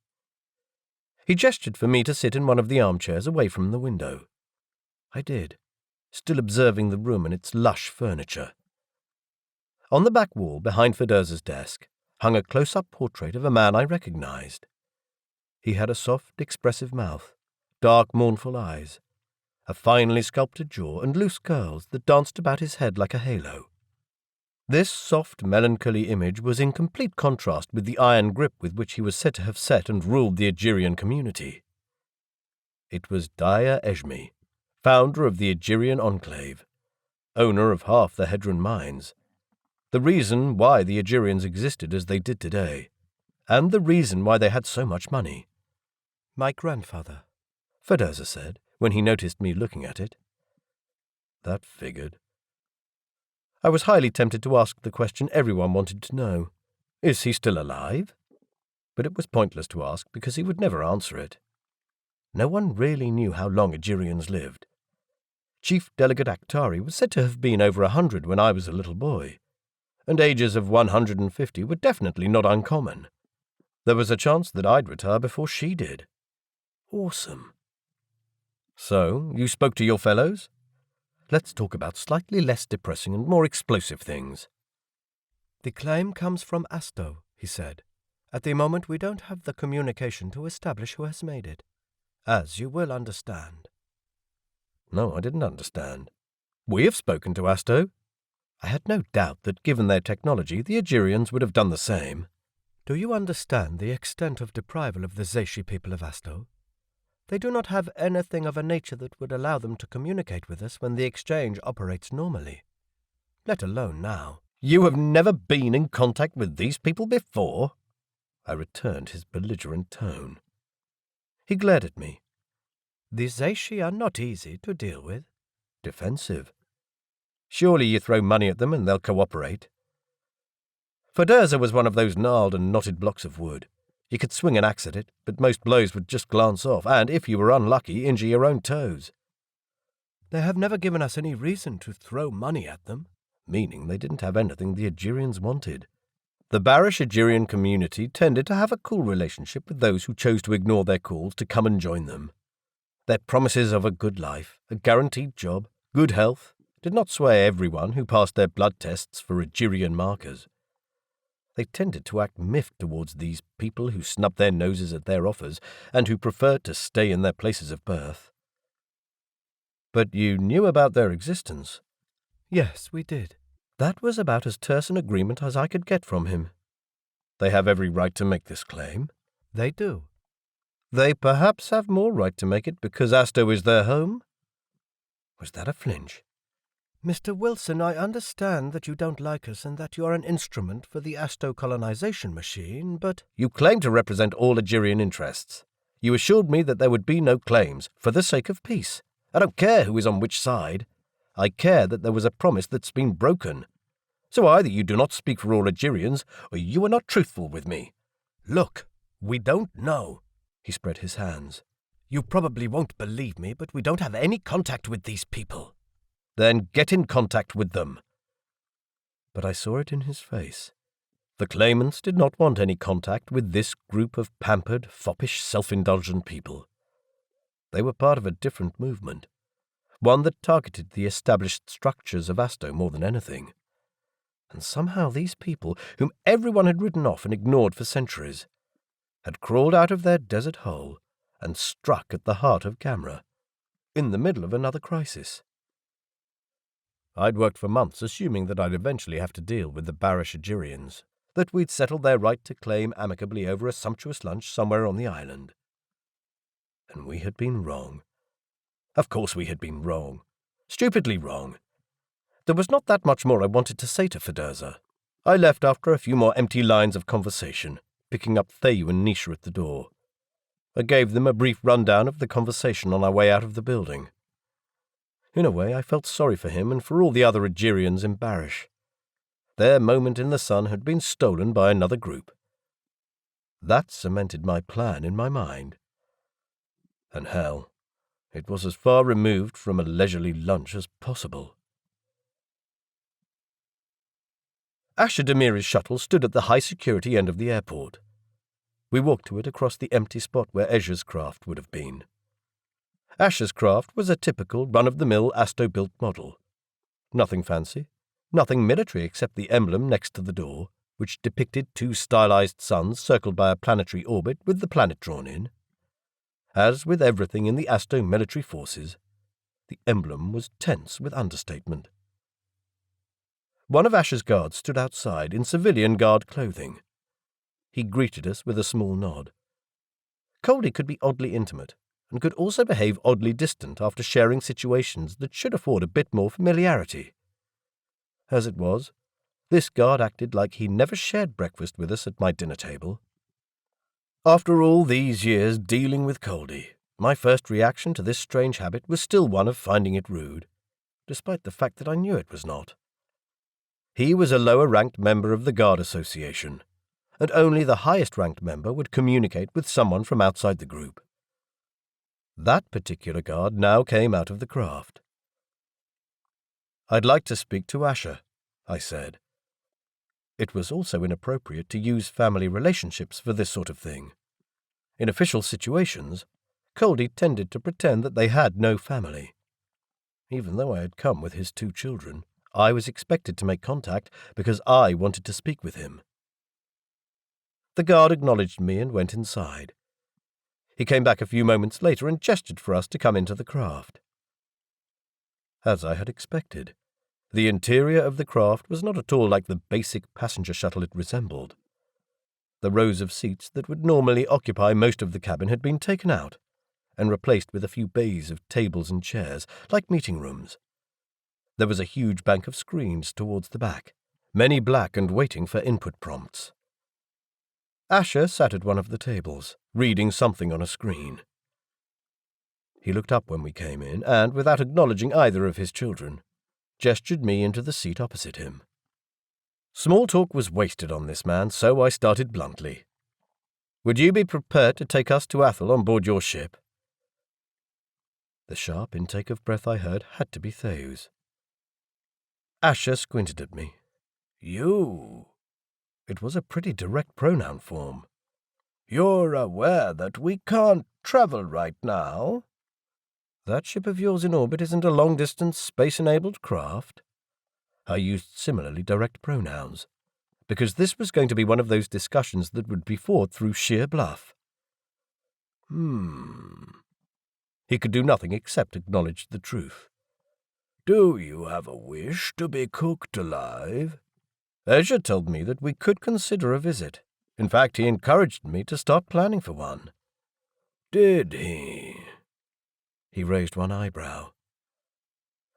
He gestured for me to sit in one of the armchairs away from the window. I did, still observing the room and its lush furniture. On the back wall, behind Fedurza's desk, hung a close-up portrait of a man I recognized. He had a soft, expressive mouth, dark, mournful eyes, a finely sculpted jaw, and loose curls that danced about his head like a halo. This soft, melancholy image was in complete contrast with the iron grip with which he was said to have set and ruled the Algerian community. It was Daya Ejmi, founder of the Algerian Enclave, owner of half the Hedron mines, the reason why the Algerians existed as they did today, and the reason why they had so much money. "My grandfather," Fedurza said, when he noticed me looking at it. That figured. I was highly tempted to ask the question everyone wanted to know. Is he still alive? But it was pointless to ask because he would never answer it. No one really knew how long Algerians lived. Chief Delegate Akhtari was said to have been over 100 when I was a little boy, and ages of 150 were definitely not uncommon. There was a chance that I'd retire before she did. Awesome. So, you spoke to your fellows? Let's talk about slightly less depressing and more explosive things. "The claim comes from Asto," he said. "At the moment we don't have the communication to establish who has made it, as you will understand." No, I didn't understand. We have spoken to Asto. I had no doubt that given their technology, the Algerians would have done the same. "Do you understand the extent of deprival of the Zeshi people of Asto? They do not have anything of a nature that would allow them to communicate with us when the exchange operates normally, let alone now." You have never been in contact with these people before? I returned his belligerent tone. He glared at me. "The Zeshi are not easy to deal with." Defensive. Surely you throw money at them and they'll cooperate. Fedurza was one of those gnarled and knotted blocks of wood. You could swing an axe at it, but most blows would just glance off, and if you were unlucky, injure your own toes. "They have never given us any reason to throw money at them." Meaning they didn't have anything the Algerians wanted. The Barish Algerian community tended to have a cool relationship with those who chose to ignore their calls to come and join them. Their promises of a good life, a guaranteed job, good health, did not sway everyone who passed their blood tests for Algerian markers. They tended to act miffed towards these people who snubbed their noses at their offers and who preferred to stay in their places of birth. But you knew about their existence. "Yes, we did." That was about as terse an agreement as I could get from him. They have every right to make this claim. "They do." They perhaps have more right to make it because Asto is their home? Was that a flinch? "Mr. Wilson, I understand that you don't like us and that you are an instrument for the Asto colonization machine, but—" You claim to represent all Algerian interests. You assured me that there would be no claims, for the sake of peace. I don't care who is on which side. I care that there was a promise that's been broken. So either you do not speak for all Algerians, or you are not truthful with me. "Look, we don't know." He spread his hands. "You probably won't believe me, but we don't have any contact with these people." Then get in contact with them. But I saw it in his face. The claimants did not want any contact with this group of pampered, foppish, self-indulgent people. They were part of a different movement, one that targeted the established structures of Asto more than anything. And somehow these people, whom everyone had written off and ignored for centuries, had crawled out of their desert hole and struck at the heart of Gamra. in the middle of another crisis. I'd worked for months assuming that I'd eventually have to deal with the Barish Algerians, that we'd settled their right to claim amicably over a sumptuous lunch somewhere on the island. And we had been wrong. Of course we had been wrong. Stupidly wrong. There was not that much more I wanted to say to Fedurza. I left after a few more empty lines of conversation, picking up Thayu and Nisha at the door. I gave them a brief rundown of the conversation on our way out of the building. In a way, I felt sorry for him and for all the other Algerians in Barish. Their moment in the sun had been stolen by another group. That cemented my plan in my mind. And hell, it was as far removed from a leisurely lunch as possible. Asher Demiri's shuttle stood at the high-security end of the airport. We walked to it across the empty spot where Ezhya's craft would have been. Asher's craft was a typical run-of-the-mill Asto-built model. Nothing fancy, nothing military except the emblem next to the door, which depicted two stylized suns circled by a planetary orbit with the planet drawn in. As with everything in the Asto military forces, the emblem was tense with understatement. One of Asher's guards stood outside in civilian guard clothing. He greeted us with a small nod. Coldi could be oddly intimate, and could also behave oddly distant after sharing situations that should afford a bit more familiarity. As it was, this guard acted like he never shared breakfast with us at my dinner table. After all these years dealing with Coldi, my first reaction to this strange habit was still one of finding it rude, despite the fact that I knew it was not. He was a lower-ranked member of the Guard Association, and only the highest-ranked member would communicate with someone from outside the group. That particular guard now came out of the craft. "I'd like to speak to Asher," I said. It was also inappropriate to use family relationships for this sort of thing. In official situations, Coldi tended to pretend that they had no family. Even though I had come with his 2 children, I was expected to make contact because I wanted to speak with him. The guard acknowledged me and went inside. He came back a few moments later and gestured for us to come into the craft. As I had expected, the interior of the craft was not at all like the basic passenger shuttle it resembled. The rows of seats that would normally occupy most of the cabin had been taken out and replaced with a few bays of tables and chairs, like meeting rooms. There was a huge bank of screens towards the back, many black and waiting for input prompts. Asher sat at one of the tables, reading something on a screen. He looked up when we came in and, without acknowledging either of his children, gestured me into the seat opposite him. Small talk was wasted on this man, so I started bluntly. "Would you be prepared to take us to Athel on board your ship?" The sharp intake of breath I heard had to be Thayu's. Asher squinted at me. "You?" It was a pretty direct pronoun form. "You're aware that we can't travel right now?" "That ship of yours in orbit isn't a long-distance, space-enabled craft?" I used similarly direct pronouns, because this was going to be one of those discussions that would be fought through sheer bluff. He could do nothing except acknowledge the truth. "Do you have a wish to be cooked alive?" Ezhya told me that we could consider a visit. In fact, he encouraged me to start planning for one. "Did he?" He raised one eyebrow.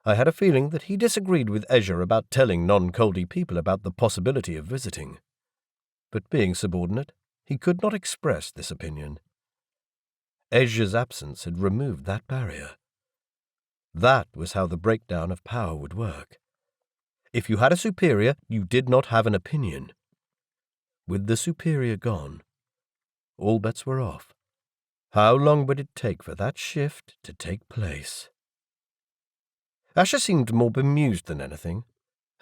I had a feeling that he disagreed with Ezhya about telling non-Coldi people about the possibility of visiting. But being subordinate, he could not express this opinion. Ezhya's absence had removed that barrier. That was how the breakdown of power would work. If you had a superior, you did not have an opinion. With the superior gone, all bets were off. How long would it take for that shift to take place? Asher seemed more bemused than anything.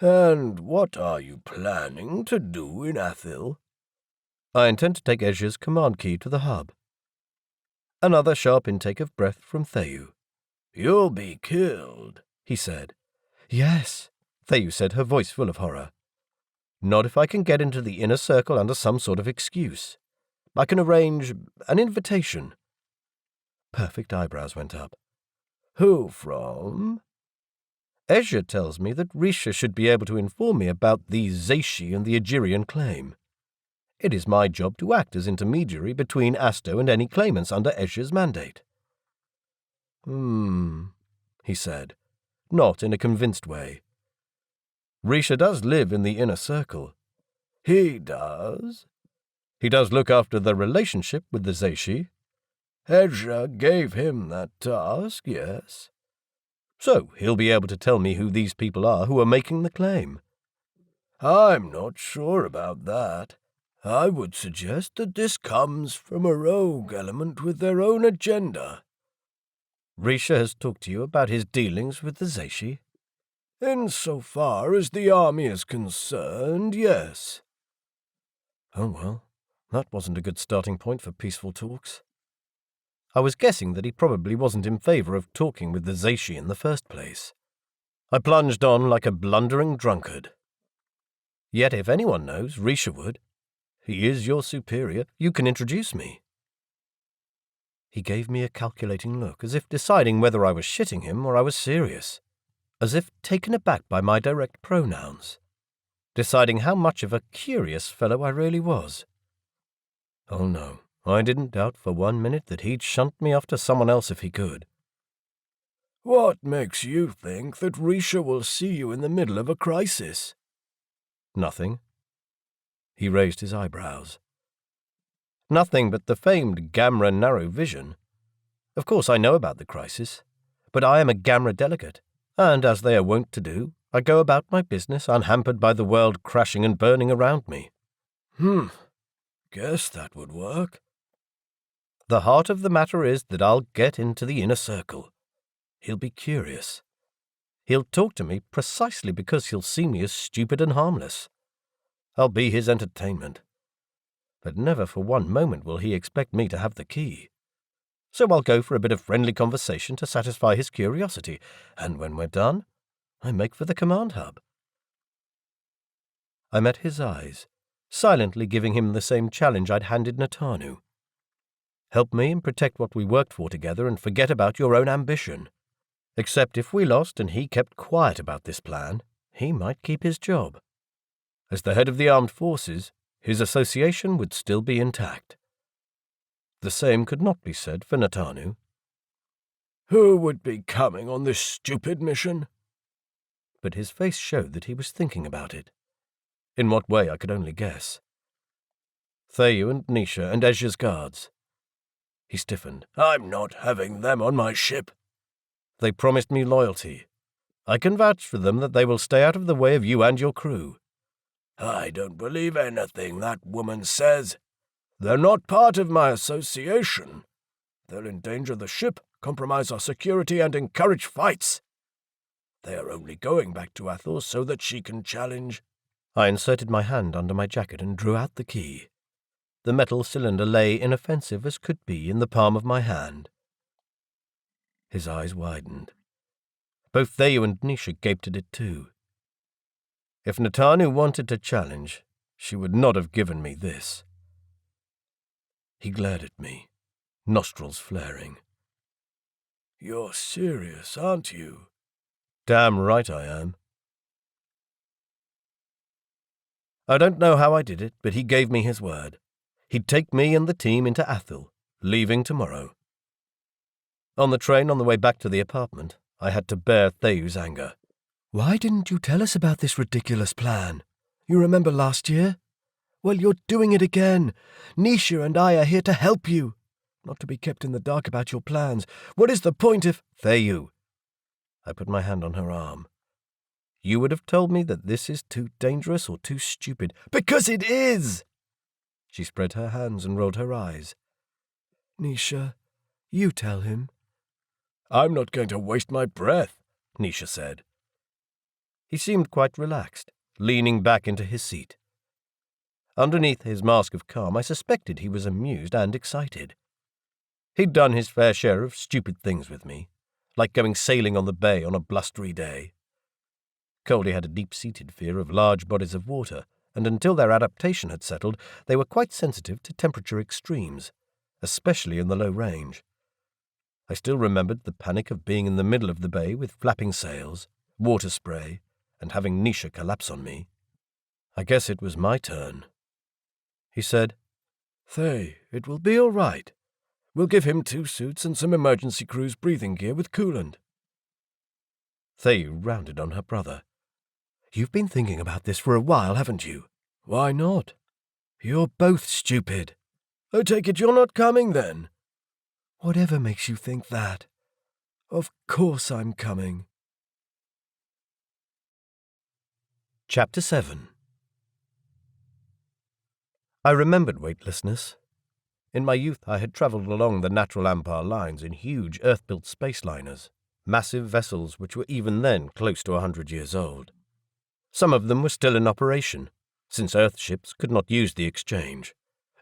"And what are you planning to do in Athel?" "I intend to take Ezhya's command key to the hub." Another sharp intake of breath from Thayu. "You'll be killed," he said. "Yes," Thayu said, her voice full of horror. "Not if I can get into the inner circle under some sort of excuse. I can arrange an invitation." Perfect eyebrows went up. Who from? Ezhya tells me that Risha should be able to inform me about the Zaishi and the Egerian claim. It is my job to act as intermediary between Asto and any claimants under Ezhya's mandate. He said, not in a convinced way. Risha does live in the inner circle. He does? He does look after the relationship with the Zaishi. Ezhya gave him that task, yes. So he'll be able to tell me who these people are who are making the claim. I'm not sure about that. I would suggest that this comes from a rogue element with their own agenda. Risha has talked to you about his dealings with the Zaishi? Insofar as the army is concerned, yes. Oh well, that wasn't a good starting point for peaceful talks. I was guessing that he probably wasn't in favour of talking with the Zaishi in the first place. I plunged on like a blundering drunkard. Yet if anyone knows, Risha would. He is your superior. You can introduce me. He gave me a calculating look, as if deciding whether I was shitting him or I was serious, as if taken aback by my direct pronouns, deciding how much of a curious fellow I really was. Oh no, I didn't doubt for 1 minute that he'd shunt me off to someone else if he could. What makes you think that Risha will see you in the middle of a crisis? Nothing. He raised his eyebrows. Nothing but the famed Gamra narrow vision. Of course I know about the crisis, but I am a Gamra delegate, and as they are wont to do, I go about my business unhampered by the world crashing and burning around me. Guess that would work. The heart of the matter is that I'll get into the inner circle. He'll be curious. He'll talk to me precisely because he'll see me as stupid and harmless. I'll be his entertainment. But never for 1 moment will he expect me to have the key. So I'll go for a bit of friendly conversation to satisfy his curiosity, and when we're done, I make for the command hub. I met his eyes, silently giving him the same challenge I'd handed Natanu. Help me and protect what we worked for together and forget about your own ambition. Except if we lost and he kept quiet about this plan, he might keep his job. As the head of the armed forces, his association would still be intact. The same could not be said for Natanu. Who would be coming on this stupid mission? But his face showed that he was thinking about it. In what way I could only guess. Theyu and Nisha and Ezhya's guards. He stiffened. I'm not having them on my ship. They promised me loyalty. I can vouch for them that they will stay out of the way of you and your crew. I don't believe anything that woman says. They're not part of my association. They'll endanger the ship, compromise our security, and encourage fights. They are only going back to Athos so that she can challenge. I inserted my hand under my jacket and drew out the key. The metal cylinder lay inoffensive as could be in the palm of my hand. His eyes widened. Both Theyu and Nisha gaped at it too. If Natanu wanted to challenge, she would not have given me this. He glared at me, nostrils flaring. You're serious, aren't you? Damn right I am. I don't know how I did it, but he gave me his word. He'd take me and the team into Athol, leaving tomorrow. On the train on the way back to the apartment, I had to bear Theyu's anger. Why didn't you tell us about this ridiculous plan? You remember last year? Well, you're doing it again. Nisha and I are here to help you. Not to be kept in the dark about your plans. What is the point if— Theyu. I put my hand on her arm. You would have told me that this is too dangerous or too stupid. Because it is! She spread her hands and rolled her eyes. Nisha, you tell him. I'm not going to waste my breath, Nisha said. He seemed quite relaxed, leaning back into his seat. Underneath his mask of calm, I suspected he was amused and excited. He'd done his fair share of stupid things with me, like going sailing on the bay on a blustery day. Coldi had a deep-seated fear of large bodies of water, and until their adaptation had settled, they were quite sensitive to temperature extremes, especially in the low range. I still remembered the panic of being in the middle of the bay with flapping sails, water spray, and having Nisha collapse on me. I guess it was my turn. He said, "Thay, it will be all right. We'll give him 2 suits and some emergency cruise breathing gear with coolant." Thay rounded on her brother. "You've been thinking about this for a while, haven't you?" "Why not?" "You're both stupid." "I take it you're not coming, then?" "Whatever makes you think that?" "Of course I'm coming." Chapter 7. I remembered weightlessness. In my youth I had travelled along the natural Ampar lines in huge earth-built space liners, massive vessels which were even then close to 100 years old. Some of them were still in operation, since Earth ships could not use the exchange,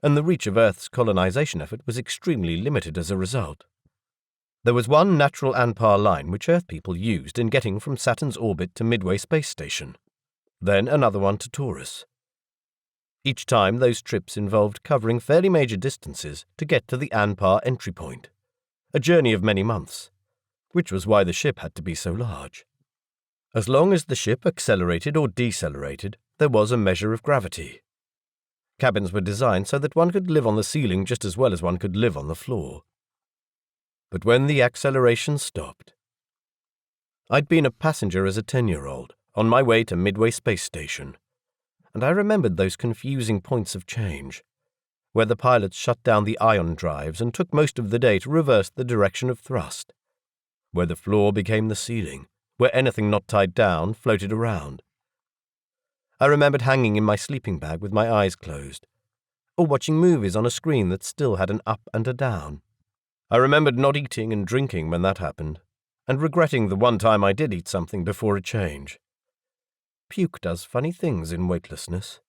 and the reach of Earth's colonization effort was extremely limited as a result. There was one natural Anpar line which Earth people used in getting from Saturn's orbit to Midway Space Station, then another one to Taurus. Each time those trips involved covering fairly major distances to get to the Anpar entry point, a journey of many months, which was why the ship had to be so large. As long as the ship accelerated or decelerated, there was a measure of gravity. Cabins were designed so that one could live on the ceiling just as well as one could live on the floor. But when the acceleration stopped... I'd been a passenger as a 10-year-old, on my way to Midway Space Station, and I remembered those confusing points of change, where the pilots shut down the ion drives and took most of the day to reverse the direction of thrust, where the floor became the ceiling, where anything not tied down floated around. I remembered hanging in my sleeping bag with my eyes closed, or watching movies on a screen that still had an up and a down. I remembered not eating and drinking when that happened, and regretting the one time I did eat something before a change. Puke does funny things in weightlessness.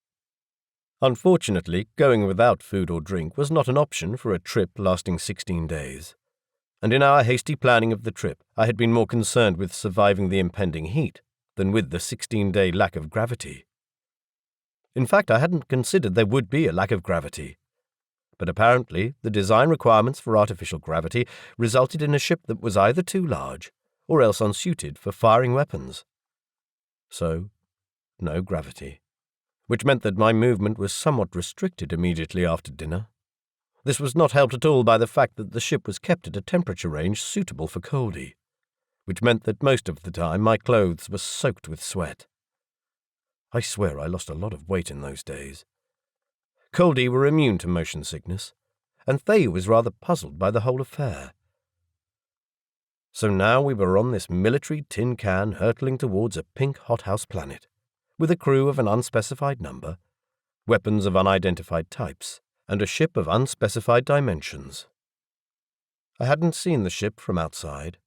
Unfortunately, going without food or drink was not an option for a trip lasting 16 days. And in our hasty planning of the trip, I had been more concerned with surviving the impending heat than with the 16-day lack of gravity. In fact, I hadn't considered there would be a lack of gravity. But apparently, the design requirements for artificial gravity resulted in a ship that was either too large or else unsuited for firing weapons. So, no gravity, which meant that my movement was somewhat restricted immediately after dinner. This was not helped at all by the fact that the ship was kept at a temperature range suitable for Coldi, which meant that most of the time my clothes were soaked with sweat. I swear I lost a lot of weight in those days. Coldi were immune to motion sickness, and Thay was rather puzzled by the whole affair. So now we were on this military tin can hurtling towards a pink hothouse planet, with a crew of an unspecified number, weapons of unidentified types, and a ship of unspecified dimensions. I hadn't seen the ship from outside.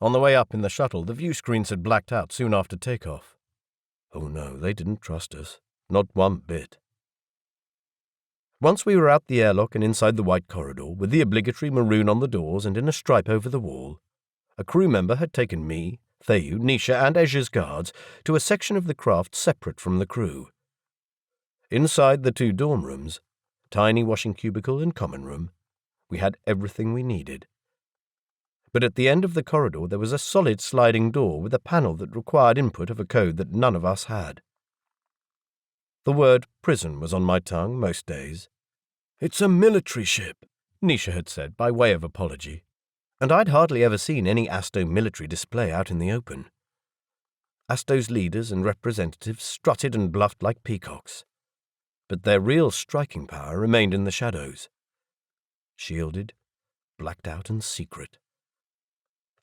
On the way up in the shuttle, the view screens had blacked out soon after takeoff. Oh no, they didn't trust us. Not one bit. Once we were out the airlock and inside the white corridor, with the obligatory maroon on the doors and in a stripe over the wall, a crew member had taken me, Thayu, Nisha, and Ezhya's guards to a section of the craft separate from the crew. Inside the 2 dorm rooms, tiny washing cubicle and common room, we had everything we needed. But at the end of the corridor there was a solid sliding door with a panel that required input of a code that none of us had. The word prison was on my tongue most days. "It's a military ship," Nisha had said by way of apology, and I'd hardly ever seen any Asto military display out in the open. Asto's leaders and representatives strutted and bluffed like peacocks, but their real striking power remained in the shadows. Shielded, blacked out and secret.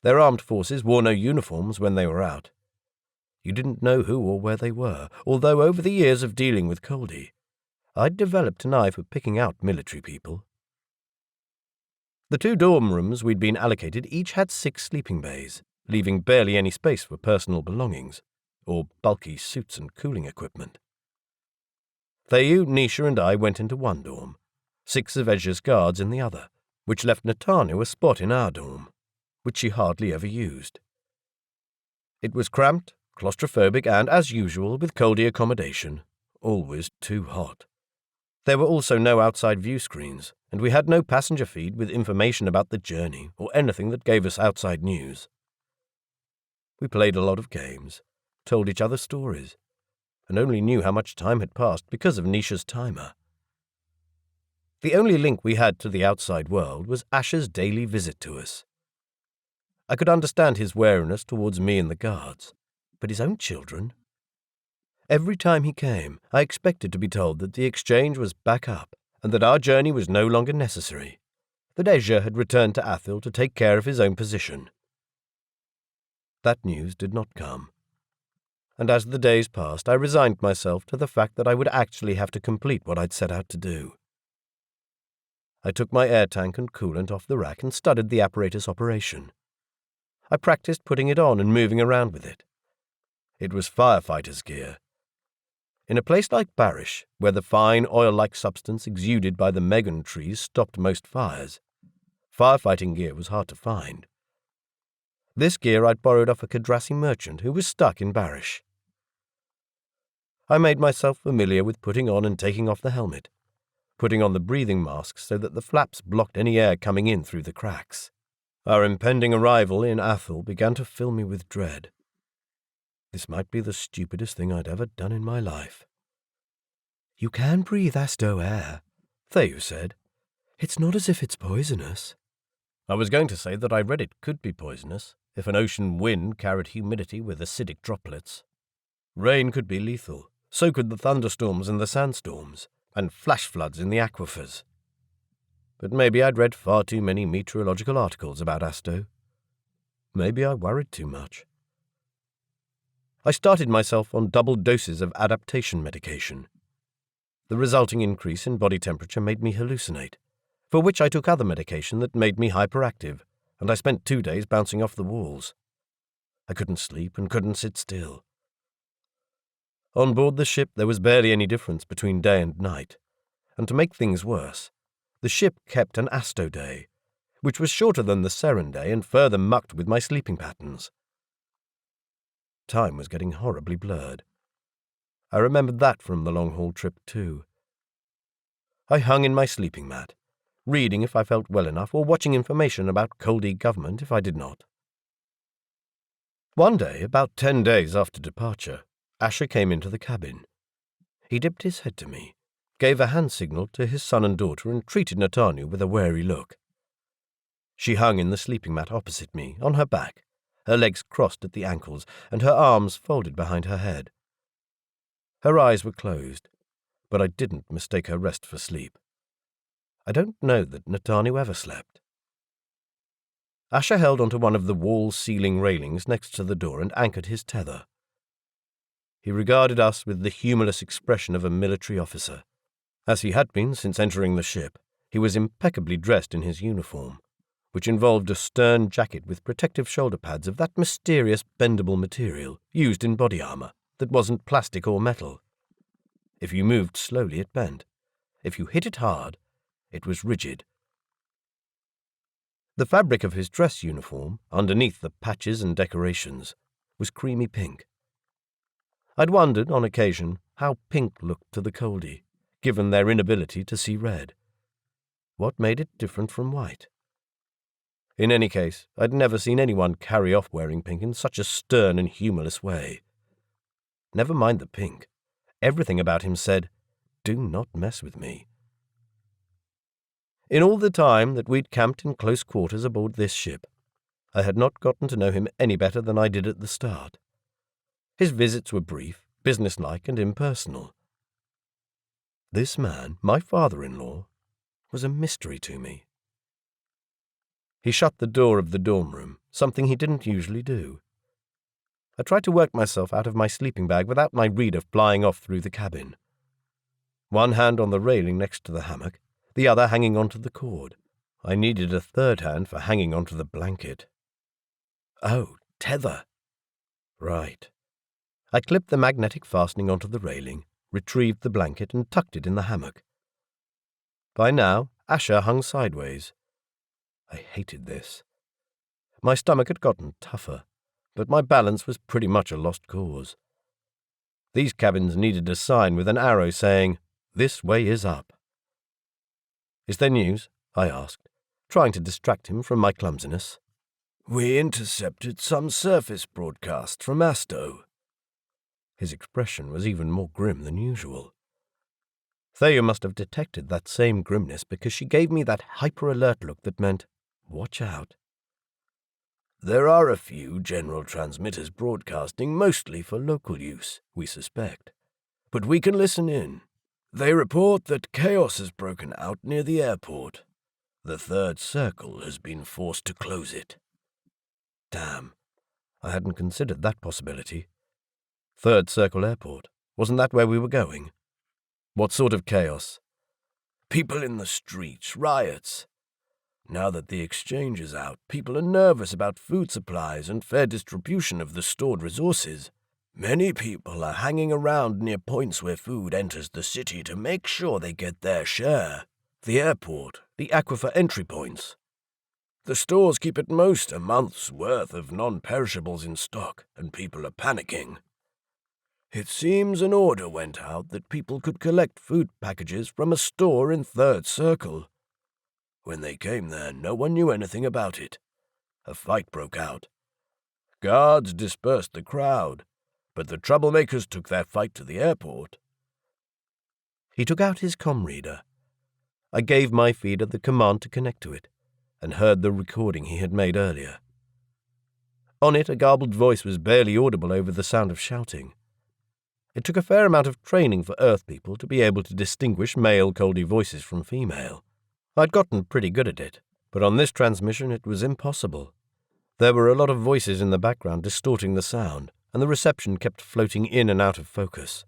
Their armed forces wore no uniforms when they were out. You didn't know who or where they were, although over the years of dealing with Coldi, I'd developed an eye for picking out military people. The 2 dorm rooms we'd been allocated each had 6 sleeping bays, leaving barely any space for personal belongings, or bulky suits and cooling equipment. Thayu, Nisha, and I went into one dorm, 6 of Ezhya's guards in the other, which left Natanu a spot in our dorm, which she hardly ever used. It was cramped, claustrophobic, and, as usual, with Coldi accommodation, always too hot. There were also no outside view screens, and we had no passenger feed with information about the journey or anything that gave us outside news. We played a lot of games, told each other stories, and only knew how much time had passed because of Nisha's timer. The only link we had to the outside world was Asher's daily visit to us. I could understand his wariness towards me and the guards, but his own children? Every time he came, I expected to be told that the exchange was back up and that our journey was no longer necessary, that Ezhya had returned to Athil to take care of his own position. That news did not come, and as the days passed, I resigned myself to the fact that I would actually have to complete what I'd set out to do. I took my air tank and coolant off the rack and studied the apparatus operation. I practiced putting it on and moving around with it. It was firefighter's gear. In a place like Barish, where the fine oil-like substance exuded by the megan trees stopped most fires, firefighting gear was hard to find. This gear I'd borrowed off a Kadrasi merchant who was stuck in Barish. I made myself familiar with putting on and taking off the helmet, putting on the breathing mask so that the flaps blocked any air coming in through the cracks. Our impending arrival in Athil began to fill me with dread. This might be the stupidest thing I'd ever done in my life. "You can breathe Asto air," Theyu said. "It's not as if it's poisonous." I was going to say that I read it could be poisonous if an ocean wind carried humidity with acidic droplets. Rain could be lethal, so could the thunderstorms and the sandstorms, and flash floods in the aquifers. But maybe I'd read far too many meteorological articles about Asto. Maybe I worried too much. I started myself on double doses of adaptation medication. The resulting increase in body temperature made me hallucinate, for which I took other medication that made me hyperactive, and I spent 2 days bouncing off the walls. I couldn't sleep and couldn't sit still. On board the ship there was barely any difference between day and night, and to make things worse, the ship kept an Asto day, which was shorter than the Seren day and further mucked with my sleeping patterns. Time was getting horribly blurred. I remembered that from the long-haul trip too. I hung in my sleeping mat, reading if I felt well enough or watching information about Coldi government if I did not. One day, about 10 days after departure, Asher came into the cabin. He dipped his head to me, gave a hand signal to his son and daughter, and treated Natanu with a wary look. She hung in the sleeping mat opposite me, on her back, her legs crossed at the ankles and her arms folded behind her head. Her eyes were closed, but I didn't mistake her rest for sleep. I don't know that Natanu ever slept. Asher held onto one of the wall-ceiling railings next to the door and anchored his tether. He regarded us with the humorless expression of a military officer. As he had been since entering the ship, he was impeccably dressed in his uniform, which involved a stern jacket with protective shoulder pads of that mysterious bendable material used in body armor that wasn't plastic or metal. If you moved slowly, it bent. If you hit it hard, it was rigid. The fabric of his dress uniform, underneath the patches and decorations, was creamy pink. I'd wondered, on occasion, how pink looked to the Coldi, given their inability to see red. What made it different from white? In any case, I'd never seen anyone carry off wearing pink in such a stern and humorless way. Never mind the pink. Everything about him said, "Do not mess with me." In all the time that we'd camped in close quarters aboard this ship, I had not gotten to know him any better than I did at the start. His visits were brief, businesslike, and impersonal. This man, my father-in-law, was a mystery to me. He shut the door of the dorm room, something he didn't usually do. I tried to work myself out of my sleeping bag without my reader flying off through the cabin. One hand on the railing next to the hammock, the other hanging onto the cord. I needed a third hand for hanging onto the blanket. Oh, tether. Right. I clipped the magnetic fastening onto the railing, retrieved the blanket, and tucked it in the hammock. By now, Asher hung sideways. I hated this. My stomach had gotten tougher, but my balance was pretty much a lost cause. These cabins needed a sign with an arrow saying, "This way is up." Is there news? I asked, trying to distract him from my clumsiness. We intercepted some surface broadcast from Asto. His expression was even more grim than usual. Thea must have detected that same grimness because she gave me that hyper-alert look that meant, watch out. There are a few general transmitters broadcasting mostly for local use, we suspect. But we can listen in. They report that chaos has broken out near the airport. The third circle has been forced to close it. Damn, I hadn't considered that possibility. Third Circle Airport, wasn't that where we were going? What sort of chaos? People in the streets, riots. Now that the exchange is out, people are nervous about food supplies and fair distribution of the stored resources. Many people are hanging around near points where food enters the city to make sure they get their share. The airport, the aquifer entry points. The stores keep at most a month's worth of non-perishables in stock, and people are panicking. It seems an order went out that people could collect food packages from a store in Third Circle. When they came there, no one knew anything about it. A fight broke out. Guards dispersed the crowd, but the troublemakers took their fight to the airport. He took out his comm reader. I gave my feeder the command to connect to it, and heard the recording he had made earlier. On it, a garbled voice was barely audible over the sound of shouting. It took a fair amount of training for Earth people to be able to distinguish male Coldi voices from female. I'd gotten pretty good at it, but on this transmission it was impossible. There were a lot of voices in the background distorting the sound, and the reception kept floating in and out of focus.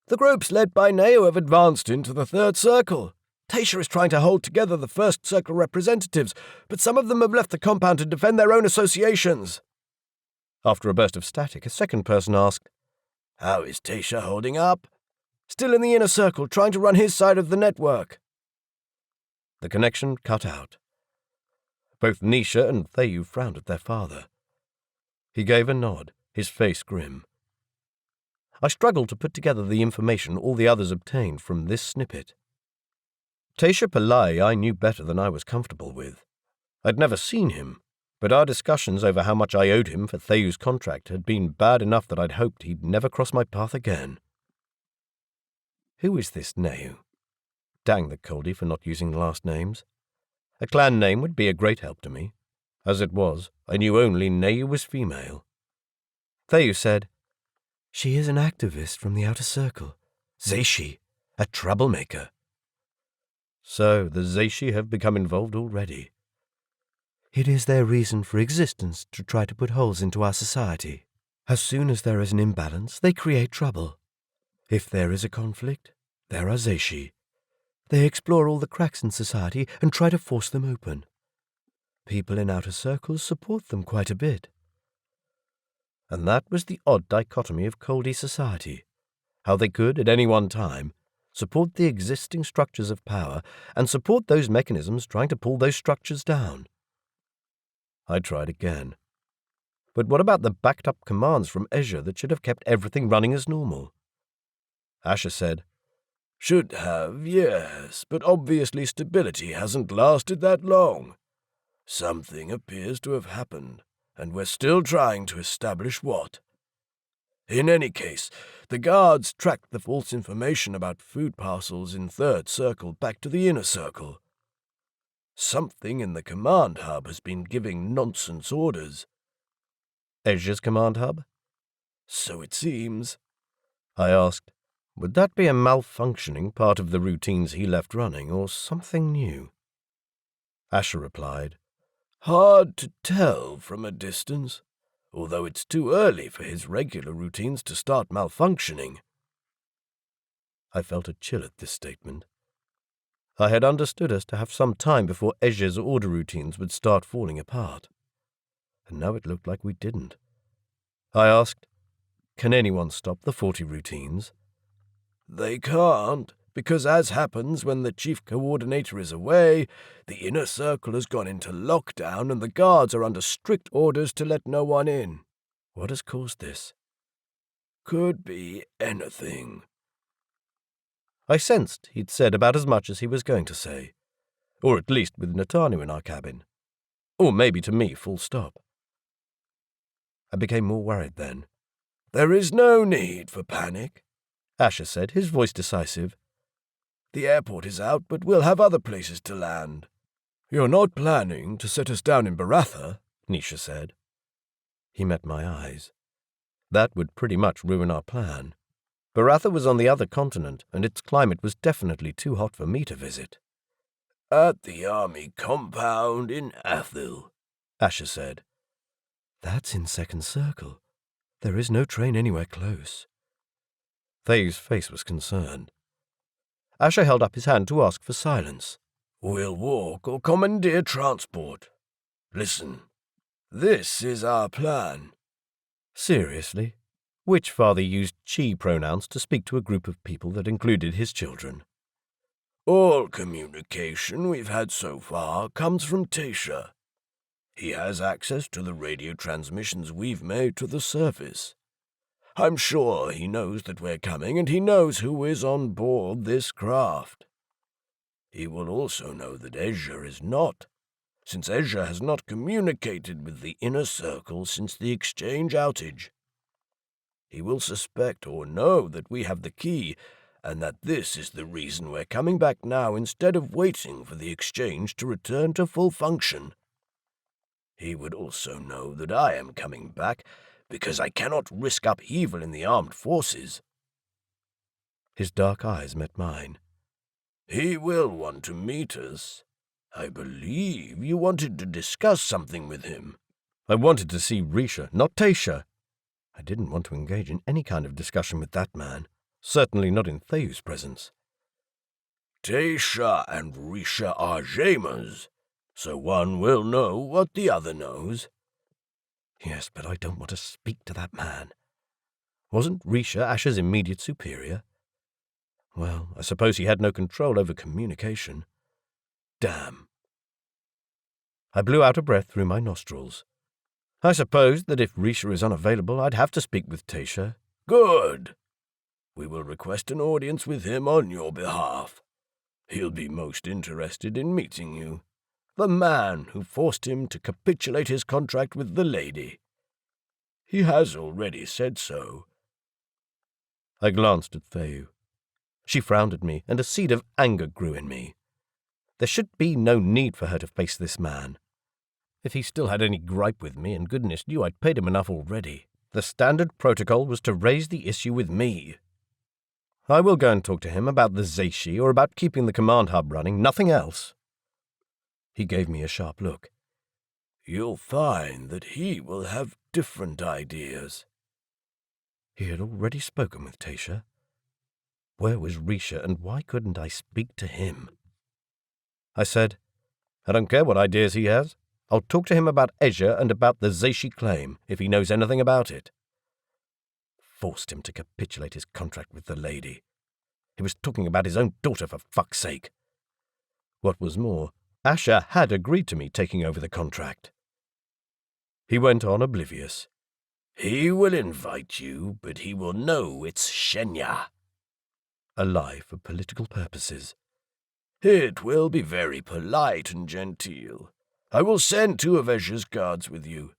The groups led by Neo have advanced into the Third Circle. Tasha is trying to hold together the First Circle representatives, but some of them have left the compound to defend their own associations. After a burst of static, a second person asked, How is Tasha holding up? Still in the inner circle, trying to run his side of the network. The connection cut out. Both Nisha and Theyu frowned at their father. He gave a nod, his face grim. I struggled to put together the information all the others obtained from this snippet. Ezhya Palayi I knew better than I was comfortable with. I'd never seen him, but our discussions over how much I owed him for Theyu's contract had been bad enough that I'd hoped he'd never cross my path again. Who is this Neu? Dang the Coldi for not using last names. A clan name would be a great help to me. As it was, I knew only Neu was female. Theyu said, She is an activist from the outer circle. Zeishi, a troublemaker. So the Zeishi have become involved already. It is their reason for existence to try to put holes into our society. As soon as there is an imbalance, they create trouble. If there is a conflict, there are Zeishi. They explore all the cracks in society and try to force them open. People in outer circles support them quite a bit. And that was the odd dichotomy of Coldi society, how they could, at any one time, support the existing structures of power and support those mechanisms trying to pull those structures down. I tried again. But what about the backed-up commands from Ezhya that should have kept everything running as normal? Asher said, Should have, yes, but obviously stability hasn't lasted that long. Something appears to have happened, and we're still trying to establish what. In any case, the guards tracked the false information about food parcels in Third Circle back to the Inner Circle. Something in the command hub has been giving nonsense orders. Ezhya's command hub? So it seems. I asked, would that be a malfunctioning part of the routines he left running, or something new? Asher replied, Hard to tell from a distance, although it's too early for his regular routines to start malfunctioning. I felt a chill at this statement. I had understood us to have some time before Ezhya's order routines would start falling apart, and now it looked like we didn't. I asked, can anyone stop the 40 routines? They can't, because as happens when the chief coordinator is away, the inner circle has gone into lockdown and the guards are under strict orders to let no one in. What has caused this? Could be anything. I sensed he'd said about as much as he was going to say, Or at least with Natanu in our cabin. Or maybe to me, full stop. I became more worried then. "There is no need for panic," Ezhya said, his voice decisive. "The airport is out, but we'll have other places to land." "You're not planning to set us down in Baratha," Nisha said. He met my eyes. That would pretty much ruin our plan. Baratha was on the other continent, and its climate was definitely too hot for me to visit. "At the army compound in Athil," Ezhya said. That's in Second Circle. There is no train anywhere close. Thayu's face was concerned. Ezhya held up his hand to ask for silence. "We'll walk or commandeer transport. Listen, this is our plan." Seriously? Which father used she pronouns to speak to a group of people that included his children? "All communication we've had so far comes from Tesha. He has access to the radio transmissions we've made to the surface. I'm sure he knows that we're coming, and he knows who is on board this craft. He will also know that Ezhya is not, since Ezhya has not communicated with the inner circle since the exchange outage. He will suspect or know that we have the key, and that this is the reason we're coming back now instead of waiting for the exchange to return to full function. He would also know that I am coming back, because I cannot risk upheaval in the armed forces." His dark eyes met mine. "He will want to meet us. I believe you wanted to discuss something with him." I wanted to see Risha, not Tesha. I didn't want to engage in any kind of discussion with that man, certainly not in Thayu's presence. "Tesha and Risha are Jamas, so one will know what the other knows." Yes, but I don't want to speak to that man. Wasn't Risha Ezhya's immediate superior? Well, I suppose he had no control over communication. Damn. I blew out a breath through my nostrils. I suppose that if Risha is unavailable, I'd have to speak with Tesha. "Good. We will request an audience with him on your behalf. He'll be most interested in meeting you. The man who forced him to capitulate his contract with the lady. He has already said so." I glanced at Thayu. She frowned at me, and a seed of anger grew in me. There should be no need for her to face this man. If he still had any gripe with me, and goodness knew I'd paid him enough already, the standard protocol was to raise the issue with me. I will go and talk to him about the Zeishi or about keeping the command hub running, nothing else. He gave me a sharp look. "You'll find that he will have different ideas." He had already spoken with Tesha. Where was Risha, and why couldn't I speak to him? I said, "I don't care what ideas he has. I'll talk to him about Ezhya and about the Zeishi claim, if he knows anything about it." Forced him to capitulate his contract with the lady. He was talking about his own daughter, for fuck's sake. What was more, Ezhya had agreed to me taking over the contract. He went on oblivious. "He will invite you, but he will know it's Shenya." A lie for political purposes. "It will be very polite and genteel. I will send 2 of Ezhya's guards with you."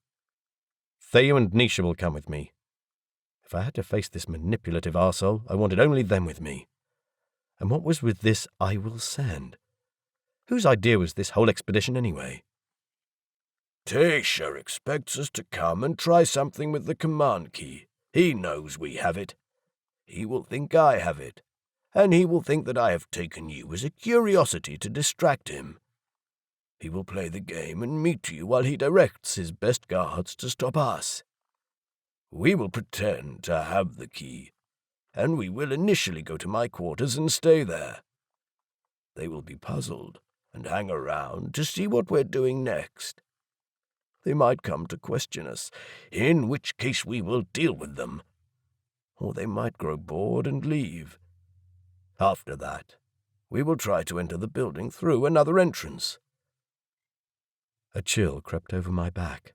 Thayu and Nisha will come with me. If I had to face this manipulative arsehole, I wanted only them with me. And what was with this "I will send"? Whose idea was this whole expedition anyway? "Tesha expects us to come and try something with the command key. He knows we have it. He will think I have it, and he will think that I have taken you as a curiosity to distract him. He will play the game and meet you while he directs his best guards to stop us. We will pretend to have the key, and we will initially go to my quarters and stay there. They will be puzzled and hang around to see what we're doing next. They might come to question us, in which case we will deal with them. Or they might grow bored and leave. After that, we will try to enter the building through another entrance." A chill crept over my back.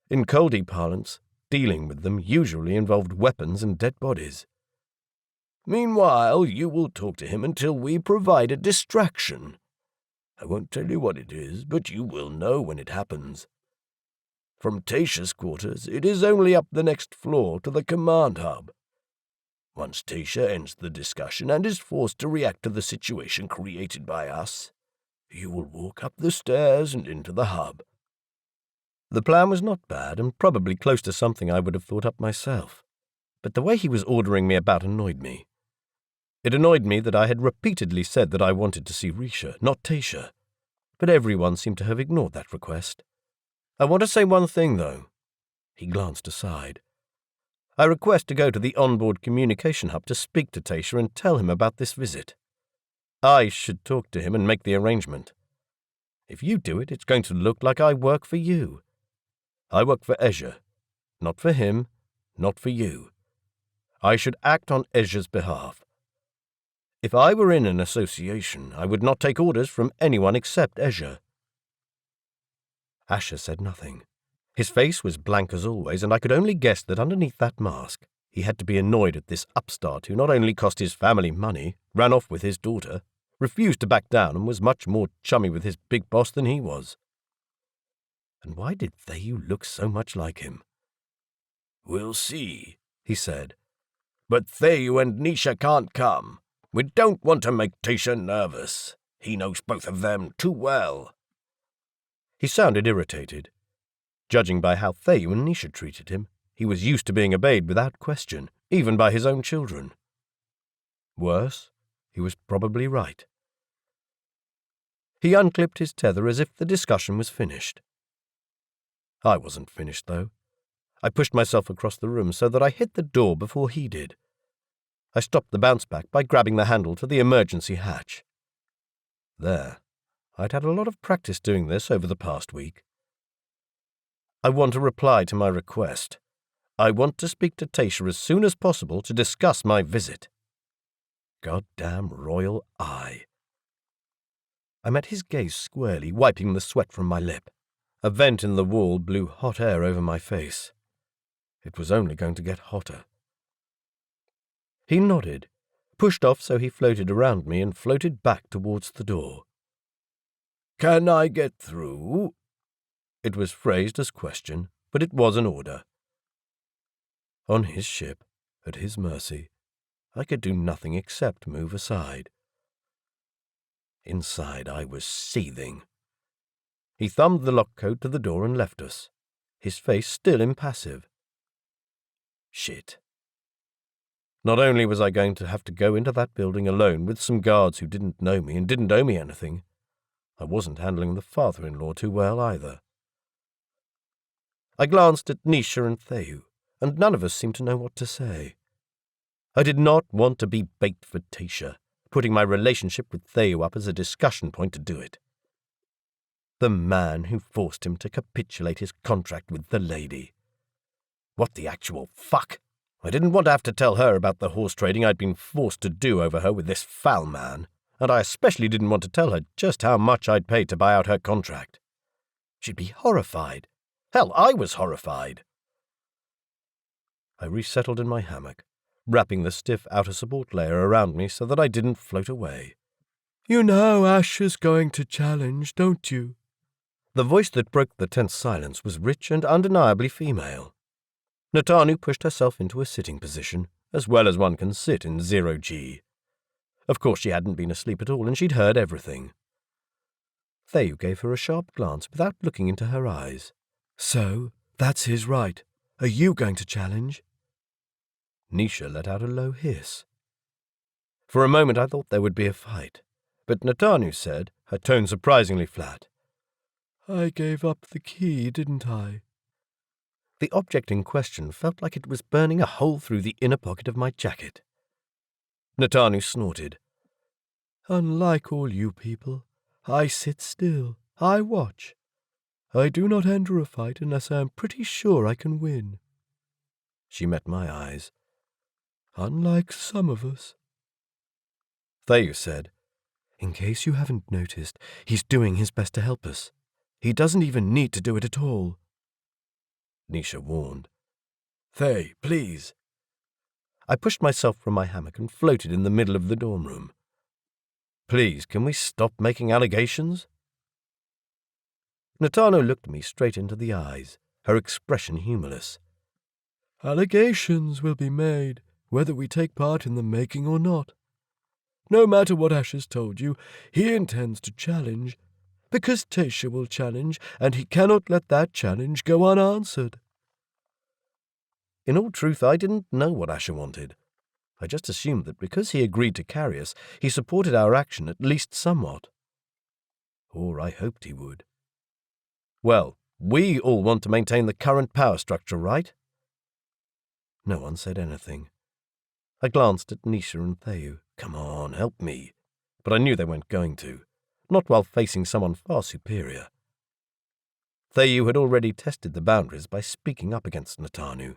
In Coldi parlance, dealing with them usually involved weapons and dead bodies. "Meanwhile, you will talk to him until we provide a distraction. I won't tell you what it is, but you will know when it happens. From Tasha's quarters, it is only up the next floor to the command hub. Once Tasha ends the discussion and is forced to react to the situation created by us, you will walk up the stairs and into the hub. The plan was not bad, and probably close to something I would have thought up myself. But the way he was ordering me about annoyed me. It annoyed me that I had repeatedly said that I wanted to see Risha, not Tasha. But everyone seemed to have ignored that request. I want to say one thing, though. He glanced aside. I request to go to the onboard communication hub to speak to Tasha and tell him about this visit. I should talk to him and make the arrangement. If you do it, it's going to look like I work for you. I work for Ezhya. Not for him, not for you. I should act on Ezhya's behalf. If I were in an association, I would not take orders from anyone except Ezhya. Asher said nothing. His face was blank as always, and I could only guess that underneath that mask he had to be annoyed at this upstart who not only cost his family money, ran off with his daughter, refused to back down, and was much more chummy with his big boss than he was. And why did Theyu look so much like him? We'll see, he said. But Theyu and Nisha can't come. We don't want to make Tasha nervous. He knows both of them too well. He sounded irritated. Judging by how Theyu and Nisha treated him, he was used to being obeyed without question, even by his own children. Worse, he was probably right. He unclipped his tether as if the discussion was finished. I wasn't finished, though. I pushed myself across the room so that I hit the door before he did. I stopped the bounce back by grabbing the handle to the emergency hatch. There. I'd had a lot of practice doing this over the past week. I want a reply to my request. I want to speak to Tasha as soon as possible to discuss my visit. Goddamn royal eye. I met his gaze squarely, wiping the sweat from my lip. A vent in the wall blew hot air over my face. It was only going to get hotter. He nodded, pushed off so he floated around me and floated back towards the door. Can I get through? It was phrased as question, but it was an order. On his ship, at his mercy, I could do nothing except move aside. Inside I was seething. He thumbed the lock code to the door and left us, his face still impassive. Shit. Not only was I going to have to go into that building alone with some guards who didn't know me and didn't owe me anything, I wasn't handling the father-in-law too well either. I glanced at Nisha and Theyu, and none of us seemed to know what to say. I did not want to be bait for Tasha, putting my relationship with Theyu up as a discussion point to do it. The man who forced him to capitulate his contract with the lady. What the actual fuck? I didn't want to have to tell her about the horse trading I'd been forced to do over her with this foul man, and I especially didn't want to tell her just how much I'd paid to buy out her contract. She'd be horrified. Hell, I was horrified. I resettled in my hammock, wrapping the stiff outer support layer around me so that I didn't float away. You know Asher's going to challenge, don't you? The voice that broke the tense silence was rich and undeniably female. Natanu pushed herself into a sitting position, as well as one can sit in 0G. Of course she hadn't been asleep at all, and she'd heard everything. Theyu gave her a sharp glance without looking into her eyes. So, that's his right. Are you going to challenge? Nisha let out a low hiss. For a moment I thought there would be a fight, but Natanu said, her tone surprisingly flat, I gave up the key, didn't I? The object in question felt like it was burning a hole through the inner pocket of my jacket. Natanu snorted. Unlike all you people, I sit still, I watch. I do not enter a fight unless I am pretty sure I can win. She met my eyes. Unlike some of us. Theyu said, In case you haven't noticed, he's doing his best to help us. He doesn't even need to do it at all. Nisha warned. Thay, please. I pushed myself from my hammock and floated in the middle of the dorm room. Please, can we stop making allegations? Natano looked me straight into the eyes, her expression humorless. Allegations will be made, whether we take part in the making or not. No matter what Ash has told you, he intends to challenge, because Tasha will challenge, and he cannot let that challenge go unanswered. In all truth, I didn't know what Asher wanted. I just assumed that because he agreed to carry us, he supported our action at least somewhat. Or I hoped he would. Well, we all want to maintain the current power structure, right? No one said anything. I glanced at Nisha and Theyu. Come on, help me. But I knew they weren't going to. Not while facing someone far superior. Theyu had already tested the boundaries by speaking up against Natanu.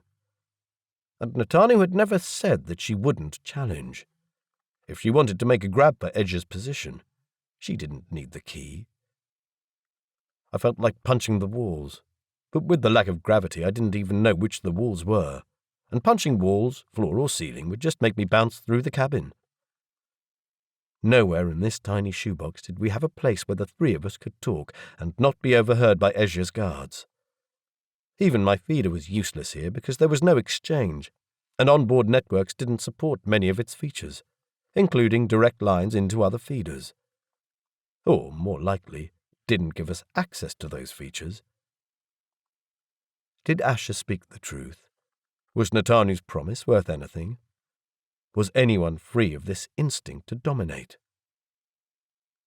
And Natanu had never said that she wouldn't challenge. If she wanted to make a grab for Ezhya's position, she didn't need the key. I felt like punching the walls, but with the lack of gravity I didn't even know which the walls were, and punching walls, floor or ceiling, would just make me bounce through the cabin. Nowhere in this tiny shoebox did we have a place where the three of us could talk and not be overheard by Ezhya's guards. Even my feeder was useless here because there was no exchange, and onboard networks didn't support many of its features, including direct lines into other feeders. Or, more likely, didn't give us access to those features. Did Asher speak the truth? Was Natanu's promise worth anything? Was anyone free of this instinct to dominate?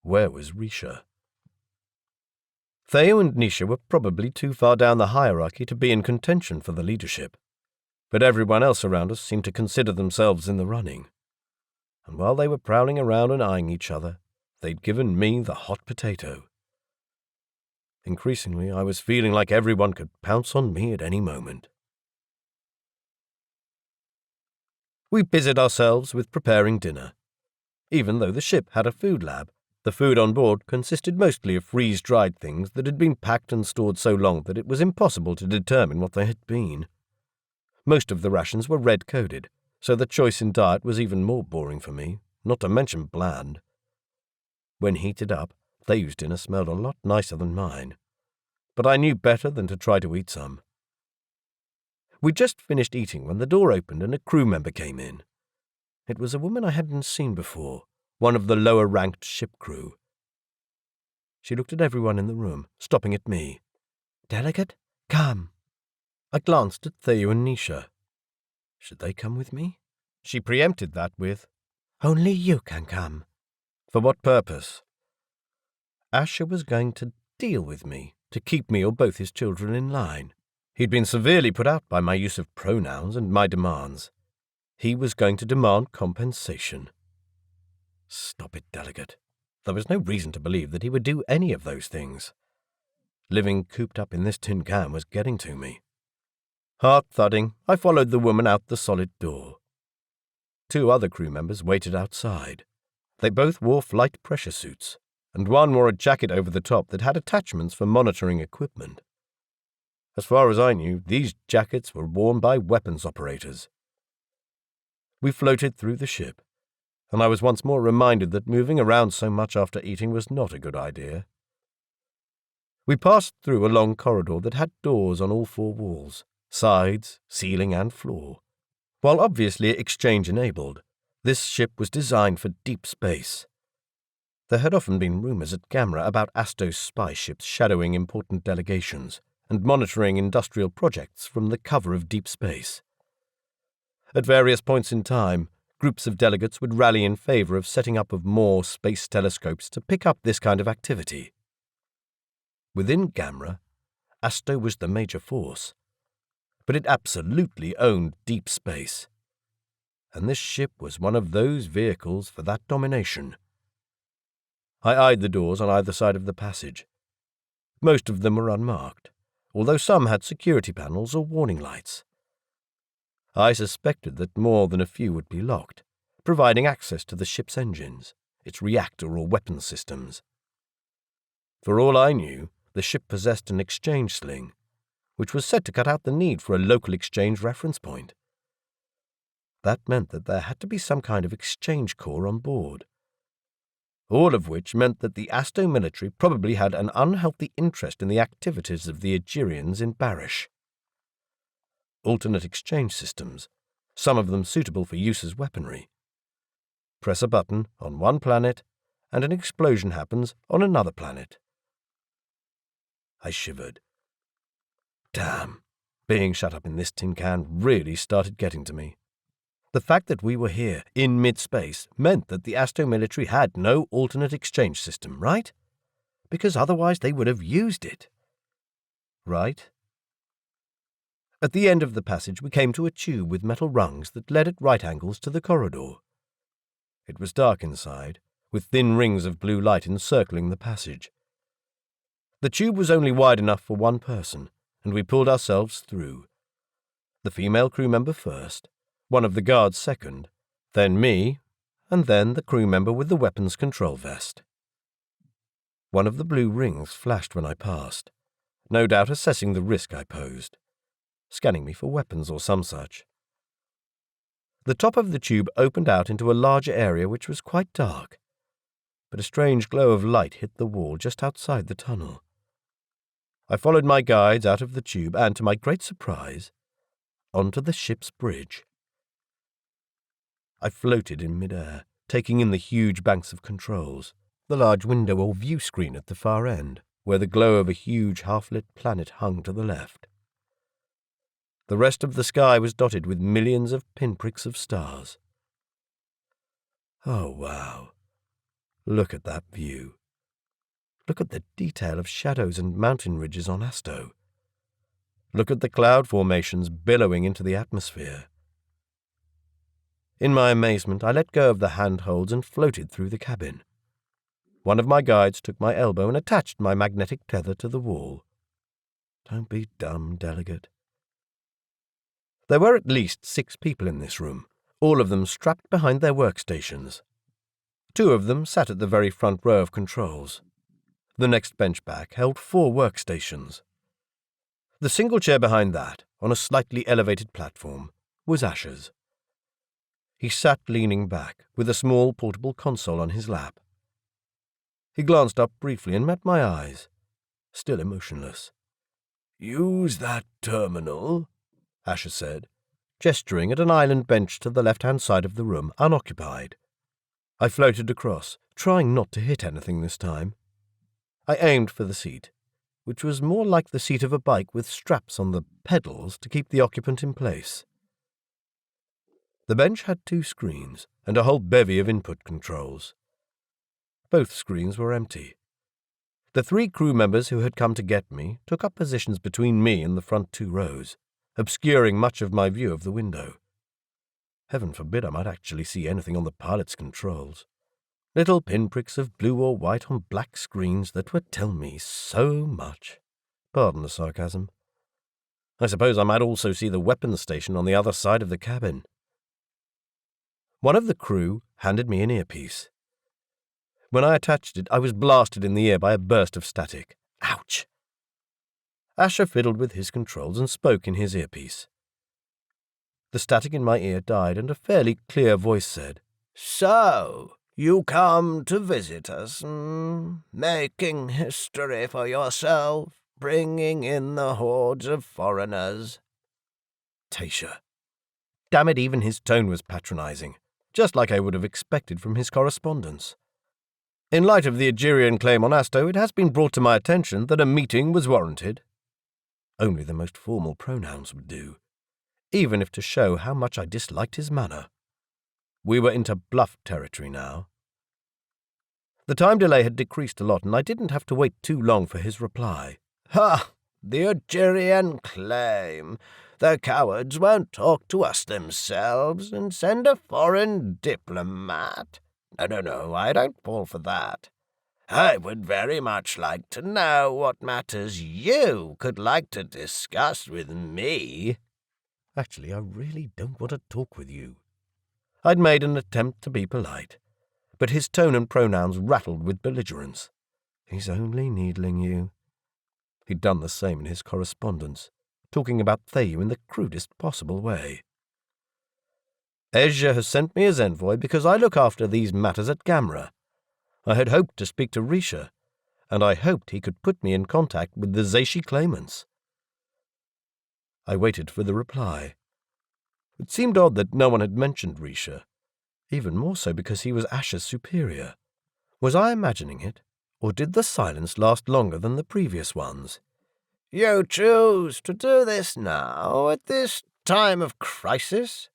Where was Risha? Theo and Nisha were probably too far down the hierarchy to be in contention for the leadership, but everyone else around us seemed to consider themselves in the running. And while they were prowling around and eyeing each other, they'd given me the hot potato. Increasingly, I was feeling like everyone could pounce on me at any moment. We busied ourselves with preparing dinner. Even though the ship had a food lab, the food on board consisted mostly of freeze-dried things that had been packed and stored so long that it was impossible to determine what they had been. Most of the rations were red-coded, so the choice in diet was even more boring for me, not to mention bland. When heated up, Thayu's dinner smelled a lot nicer than mine, but I knew better than to try to eat some. We'd just finished eating when the door opened and a crew member came in. It was a woman I hadn't seen before, one of the lower-ranked ship crew. She looked at everyone in the room, stopping at me. "Delegate, come." I glanced at Theyu and Nisha. Should they come with me? She preempted that with, "Only you can come." For what purpose? Asher was going to deal with me, to keep me or both his children in line. He'd been severely put out by my use of pronouns and my demands. He was going to demand compensation. Stop it, Delegate. There was no reason to believe that he would do any of those things. Living cooped up in this tin can was getting to me. Heart thudding, I followed the woman out the solid door. 2 other crew members waited outside. They both wore flight pressure suits, and one wore a jacket over the top that had attachments for monitoring equipment. As far as I knew, these jackets were worn by weapons operators. We floated through the ship, and I was once more reminded that moving around so much after eating was not a good idea. We passed through a long corridor that had doors on all 4 walls, sides, ceiling, and floor. While obviously exchange-enabled, this ship was designed for deep space. There had often been rumors at Gamera about Asto's spy ships shadowing important delegations and monitoring industrial projects from the cover of deep space. At various points in time, groups of delegates would rally in favor of setting up of more space telescopes to pick up this kind of activity. Within Gamera, Asto was the major force, but it absolutely owned deep space, and this ship was one of those vehicles for that domination. I eyed the doors on either side of the passage. Most of them were unmarked, although some had security panels or warning lights. I suspected that more than a few would be locked, providing access to the ship's engines, its reactor or weapon systems. For all I knew, the ship possessed an exchange sling, which was said to cut out the need for a local exchange reference point. That meant that there had to be some kind of exchange core on board. all of which meant that the Asto military probably had an unhealthy interest in the activities of the Algerians in Barish. Alternate exchange systems, some of them suitable for use as weaponry. Press a button on one planet, and an explosion happens on another planet. I shivered. Damn, being shut up in this tin can really started getting to me. The fact that we were here, in mid-space, meant that the Asto military had no alternate exchange system, right? Because otherwise they would have used it. Right? At the end of the passage we came to a tube with metal rungs that led at right angles to the corridor. It was dark inside, with thin rings of blue light encircling the passage. The tube was only wide enough for one person, and we pulled ourselves through. The female crew member first, one of the guards second, then me, and then the crew member with the weapons control vest. One of the blue rings flashed when I passed, no doubt assessing the risk I posed, scanning me for weapons or some such. The top of the tube opened out into a larger area which was quite dark, but a strange glow of light hit the wall just outside the tunnel. I followed my guides out of the tube and, to my great surprise, onto the ship's bridge. I floated in mid-air, taking in the huge banks of controls, the large window or view screen at the far end, where the glow of a huge half-lit planet hung to the left. The rest of the sky was dotted with millions of pinpricks of stars. Oh, wow. Look at that view. Look at the detail of shadows and mountain ridges on Asto. Look at the cloud formations billowing into the atmosphere. In my amazement, I let go of the handholds and floated through the cabin. One of my guides took my elbow and attached my magnetic tether to the wall. Don't be dumb, delegate. There were at least 6 people in this room, all of them strapped behind their workstations. 2 of them sat at the very front row of controls. The next bench back held 4 workstations. The single chair behind that, on a slightly elevated platform, was Ash's. He sat leaning back, with a small portable console on his lap. He glanced up briefly and met my eyes, still emotionless. "Use that terminal," Asher said, gesturing at an island bench to the left-hand side of the room, unoccupied. I floated across, trying not to hit anything this time. I aimed for the seat, which was more like the seat of a bike with straps on the pedals to keep the occupant in place. The bench had 2 screens and a whole bevy of input controls. Both screens were empty. The 3 crew members who had come to get me took up positions between me and the front 2 rows, obscuring much of my view of the window. Heaven forbid I might actually see anything on the pilot's controls. Little pinpricks of blue or white on black screens that would tell me so much. Pardon the sarcasm. I suppose I might also see the weapons station on the other side of the cabin. One of the crew handed me an earpiece. When I attached it, I was blasted in the ear by a burst of static. Ouch! Asher fiddled with his controls and spoke in his earpiece. The static in my ear died, and a fairly clear voice said, "So, you come to visit us, making history for yourself, bringing in the hordes of foreigners." Tasha. Damn it, even his tone was patronizing, just like I would have expected from his correspondence. In light of the Algerian claim on Asto, it has been brought to my attention that a meeting was warranted. Only the most formal pronouns would do, even if to show how much I disliked his manner. We were into bluff territory now. The time delay had decreased a lot, and I didn't have to wait too long for his reply. "Ha! The Algerian claim. The cowards won't talk to us themselves and send a foreign diplomat. No, I don't fall for that. I would very much like to know what matters you could like to discuss with me." Actually, I really don't want to talk with you. I'd made an attempt to be polite, but his tone and pronouns rattled with belligerence. He's only needling you. He'd done the same in his correspondence, talking about Theyu in the crudest possible way. Ezhya has sent me as envoy because I look after these matters at Gamera. I had hoped to speak to Risha, and I hoped he could put me in contact with the Zaishi claimants. I waited for the reply. It seemed odd that no one had mentioned Risha, even more so because he was Asher's superior. Was I imagining it, or did the silence last longer than the previous ones? You choose to do this now, at this time of crisis?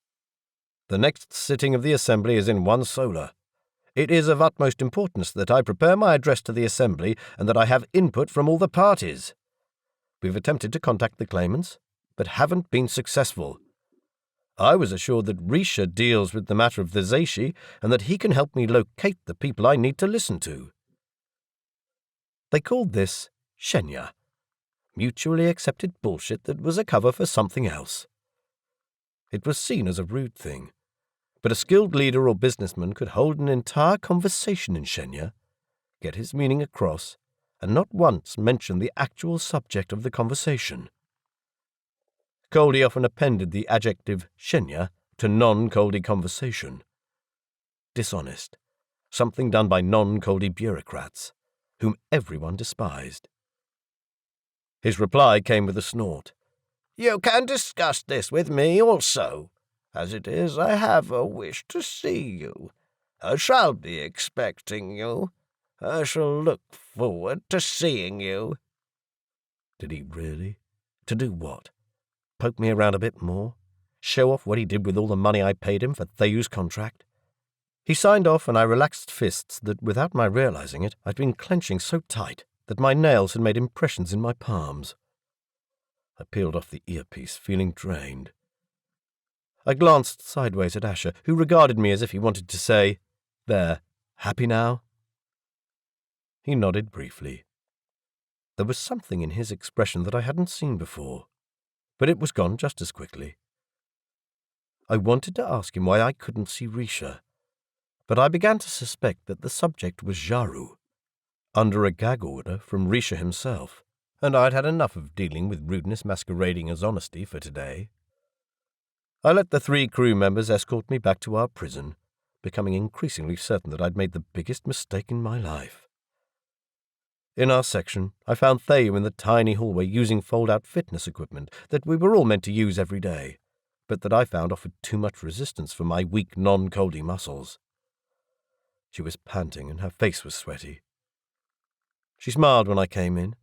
The next sitting of the Assembly is in 1 solar. It is of utmost importance that I prepare my address to the Assembly and that I have input from all the parties. We've attempted to contact the claimants, but haven't been successful. I was assured that Risha deals with the matter of the Zaishi and that he can help me locate the people I need to listen to. They called this Shenya, mutually accepted bullshit that was a cover for something else. It was seen as a rude thing, but a skilled leader or businessman could hold an entire conversation in Shenya, get his meaning across, and not once mention the actual subject of the conversation. Coldi often appended the adjective Shenya to non-Coldi conversation. Dishonest, something done by non-Coldi bureaucrats, whom everyone despised. His reply came with a snort. You can discuss this with me also. As it is, I have a wish to see you. I shall be expecting you. I shall look forward to seeing you. Did he really? To do what? Poke me around a bit more? Show off what he did with all the money I paid him for Thayu's contract? He signed off and I relaxed fists that, without my realizing it, I'd been clenching so tight that my nails had made impressions in my palms. I peeled off the earpiece, feeling drained. I glanced sideways at Asher, who regarded me as if he wanted to say, "There, happy now?" He nodded briefly. There was something in his expression that I hadn't seen before, but it was gone just as quickly. I wanted to ask him why I couldn't see Risha, but I began to suspect that the subject was Jaru, under a gag order from Risha himself, and I'd had enough of dealing with rudeness masquerading as honesty for today. I let the 3 crew members escort me back to our prison, becoming increasingly certain that I'd made the biggest mistake in my life. In our section, I found Thayu in the tiny hallway using fold-out fitness equipment that we were all meant to use every day, but that I found offered too much resistance for my weak non-Coldi muscles. She was panting and her face was sweaty. She smiled when I came in.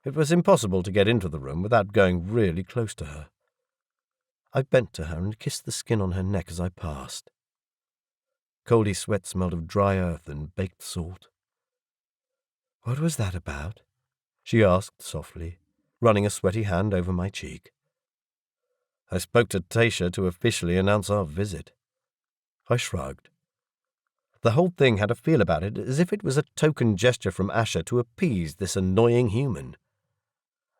It was impossible to get into the room without going really close to her. I bent to her and kissed the skin on her neck as I passed. Coldi's sweat smelled of dry earth and baked salt. "What was that about?" she asked softly, running a sweaty hand over my cheek. "I spoke to Tasha to officially announce our visit." I shrugged. The whole thing had a feel about it as if it was a token gesture from Asher to appease this annoying human.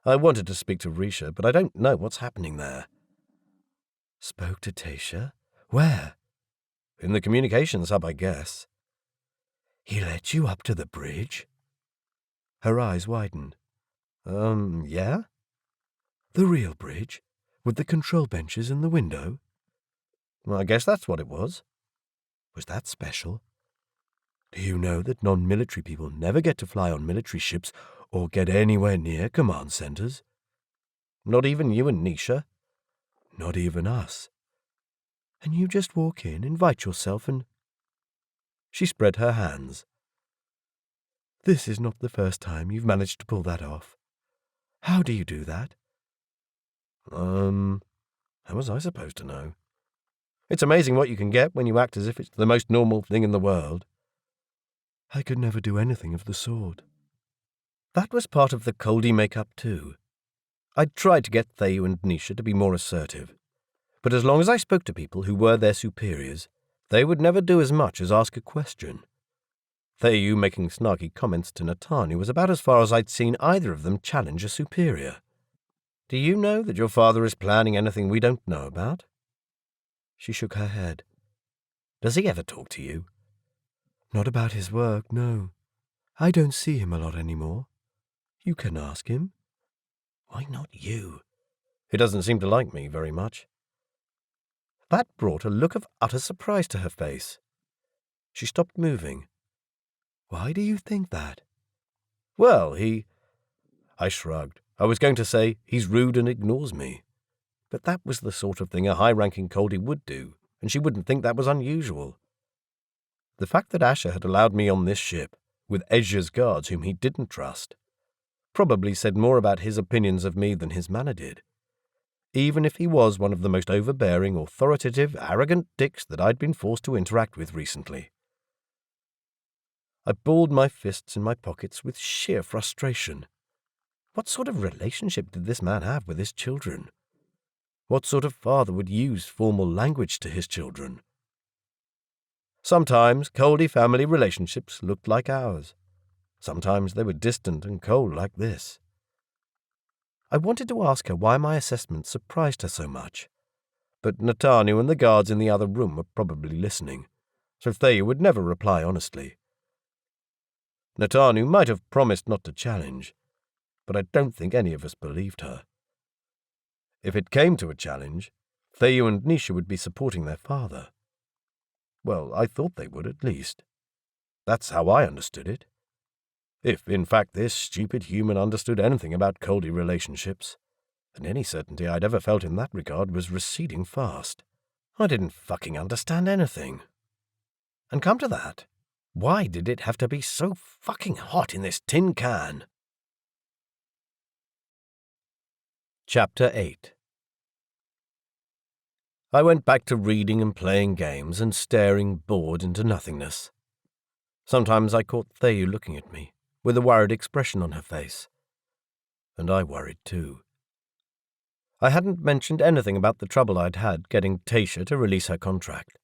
I wanted to speak to Risha, but I don't know what's happening there. "Spoke to Tasha? Where?" "In the communications hub, I guess." "He let you up to the bridge?" Her eyes widened. Yeah?" "The real bridge? With the control benches in the window?" "Well, I guess that's what it was." "Was that special? Do you know that non-military people never get to fly on military ships or get anywhere near command centers?" "Not even you and Nisha?" "Not even us. And you just walk in, invite yourself, and—" She spread her hands. "This is not the first time you've managed to pull that off. How do you do that?" How was I supposed to know? It's amazing what you can get when you act as if it's the most normal thing in the world." "I could never do anything of the sort." That was part of the Coldi make-up too. I'd tried to get Thayu and Nisha to be more assertive, but as long as I spoke to people who were their superiors, they would never do as much as ask a question. Thayu making snarky comments to Natani was about as far as I'd seen either of them challenge a superior. "Do you know that your father is planning anything we don't know about?" She shook her head. "Does he ever talk to you?" "Not about his work, no. I don't see him a lot anymore. You can ask him." "Why not you?" "He doesn't seem to like me very much." That brought a look of utter surprise to her face. She stopped moving. Why do you think that? Well, I shrugged. I was going to say, he's rude and ignores me. But that was the sort of thing a high-ranking Coldi would do, and she wouldn't think that was unusual. The fact that Asher had allowed me on this ship, with Ezhya's guards whom he didn't trust, probably said more about his opinions of me than his manner did, even if he was one of the most overbearing, authoritative, arrogant dicks that I'd been forced to interact with recently. I balled my fists in my pockets with sheer frustration. What sort of relationship did this man have with his children? What sort of father would use formal language to his children? Sometimes Coldi family relationships looked like ours. Sometimes they were distant and cold like this. I wanted to ask her why my assessment surprised her so much, but Natanu and the guards in the other room were probably listening, so Thea would never reply honestly. Natanu might have promised not to challenge, but I don't think any of us believed her. If it came to a challenge, Thea and Nisha would be supporting their father. Well, I thought they would at least. That's how I understood it. If, in fact, this stupid human understood anything about Coldi relationships, and any certainty I'd ever felt in that regard was receding fast. I didn't fucking understand anything. And come to that, why did it have to be so fucking hot in this tin can? Chapter 8. I went back to reading and playing games and staring bored into nothingness. Sometimes I caught Thea looking at me, with a worried expression on her face. And I worried too. I hadn't mentioned anything about the trouble I'd had getting Tasha to release her contract.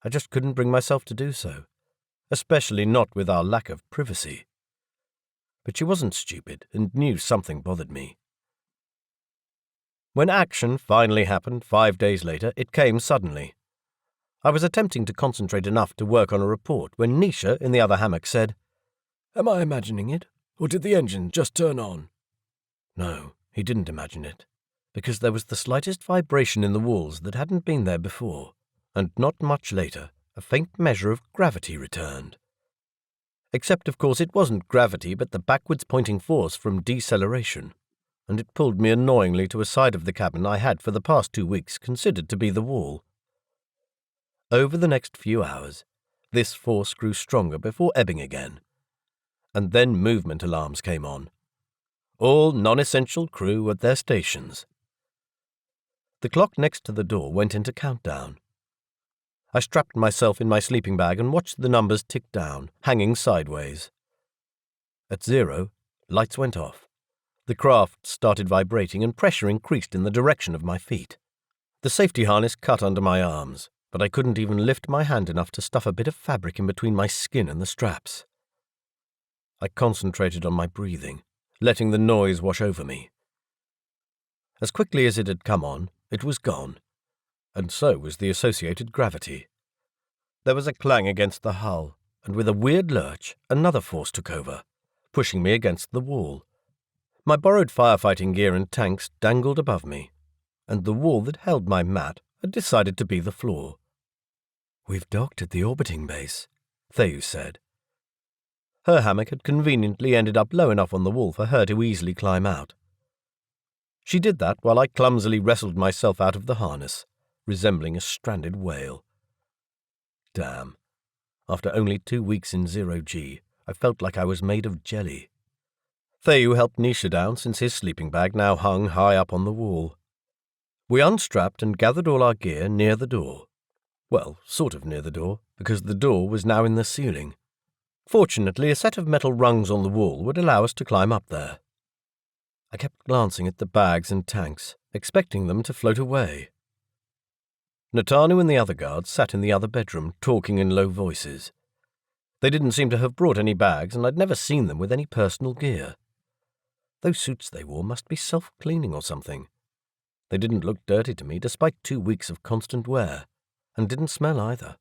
I just couldn't bring myself to do so, especially not with our lack of privacy. But she wasn't stupid and knew something bothered me. When action finally happened 5 days later, it came suddenly. I was attempting to concentrate enough to work on a report when Nisha, in the other hammock, said, "Am I imagining it, or did the engine just turn on?" No, he didn't imagine it, because there was the slightest vibration in the walls that hadn't been there before, and not much later, a faint measure of gravity returned. Except, of course, it wasn't gravity but the backwards-pointing force from deceleration, and it pulled me annoyingly to a side of the cabin I had for the past 2 weeks considered to be the wall. Over the next few hours, this force grew stronger before ebbing again, and then movement alarms came on. All non-essential crew at their stations. The clock next to the door went into countdown. I strapped myself in my sleeping bag and watched the numbers tick down, hanging sideways. At 0, lights went off. The craft started vibrating and pressure increased in the direction of my feet. The safety harness cut under my arms, but I couldn't even lift my hand enough to stuff a bit of fabric in between my skin and the straps. I concentrated on my breathing, letting the noise wash over me. As quickly as it had come on, it was gone, and so was the associated gravity. There was a clang against the hull, and with a weird lurch, another force took over, pushing me against the wall. My borrowed firefighting gear and tanks dangled above me, and the wall that held my mat had decided to be the floor. "We've docked at the orbiting base," Theu said. Her hammock had conveniently ended up low enough on the wall for her to easily climb out. She did that while I clumsily wrestled myself out of the harness, resembling a stranded whale. Damn. After only 2 weeks in 0G, I felt like I was made of jelly. Theu helped Nisha down since his sleeping bag now hung high up on the wall. We unstrapped and gathered all our gear near the door. Well, sort of near the door, because the door was now in the ceiling. Fortunately, a set of metal rungs on the wall would allow us to climb up there. I kept glancing at the bags and tanks, expecting them to float away. Natanu and the other guards sat in the other bedroom, talking in low voices. They didn't seem to have brought any bags, and I'd never seen them with any personal gear. Those suits they wore must be self-cleaning or something. They didn't look dirty to me despite 2 weeks of constant wear, and didn't smell either.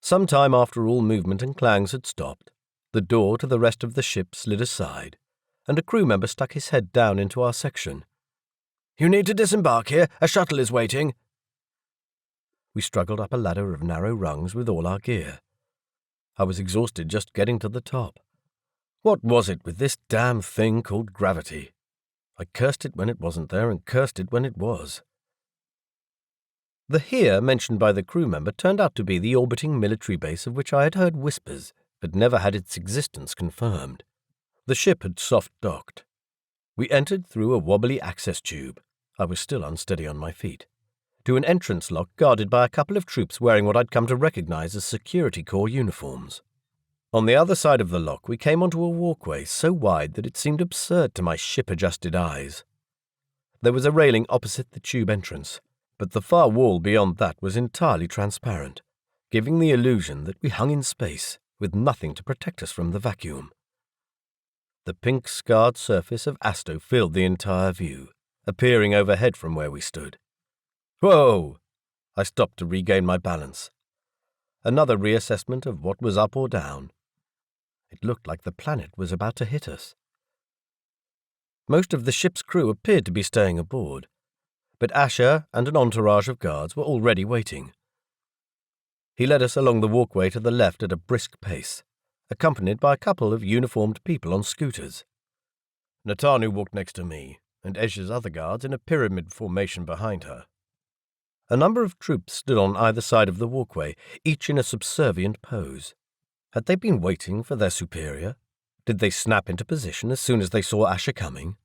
Some time after all movement and clangs had stopped, the door to the rest of the ship slid aside, and a crew member stuck his head down into our section. "You need to disembark here. A shuttle is waiting." We struggled up a ladder of narrow rungs with all our gear. I was exhausted just getting to the top. What was it with this damn thing called gravity? I cursed it when it wasn't there and cursed it when it was. The here mentioned by the crew member turned out to be the orbiting military base of which I had heard whispers, but never had its existence confirmed. The ship had soft-docked. We entered through a wobbly access tube. I was still unsteady on my feet. To an entrance lock guarded by a couple of troops wearing what I'd come to recognize as security corps uniforms. On the other side of the lock we came onto a walkway so wide that it seemed absurd to my ship-adjusted eyes. There was a railing opposite the tube entrance, but the far wall beyond that was entirely transparent, giving the illusion that we hung in space, with nothing to protect us from the vacuum. The pink-scarred surface of Asto filled the entire view, appearing overhead from where we stood. Whoa! I stopped to regain my balance. Another reassessment of what was up or down. It looked like the planet was about to hit us. Most of the ship's crew appeared to be staying aboard, but Ezhya and an entourage of guards were already waiting. He led us along the walkway to the left at a brisk pace, accompanied by a couple of uniformed people on scooters. Natanu walked next to me, and Ezhya's other guards in a pyramid formation behind her. A number of troops stood on either side of the walkway, each in a subservient pose. Had they been waiting for their superior? Did they snap into position as soon as they saw Ezhya coming?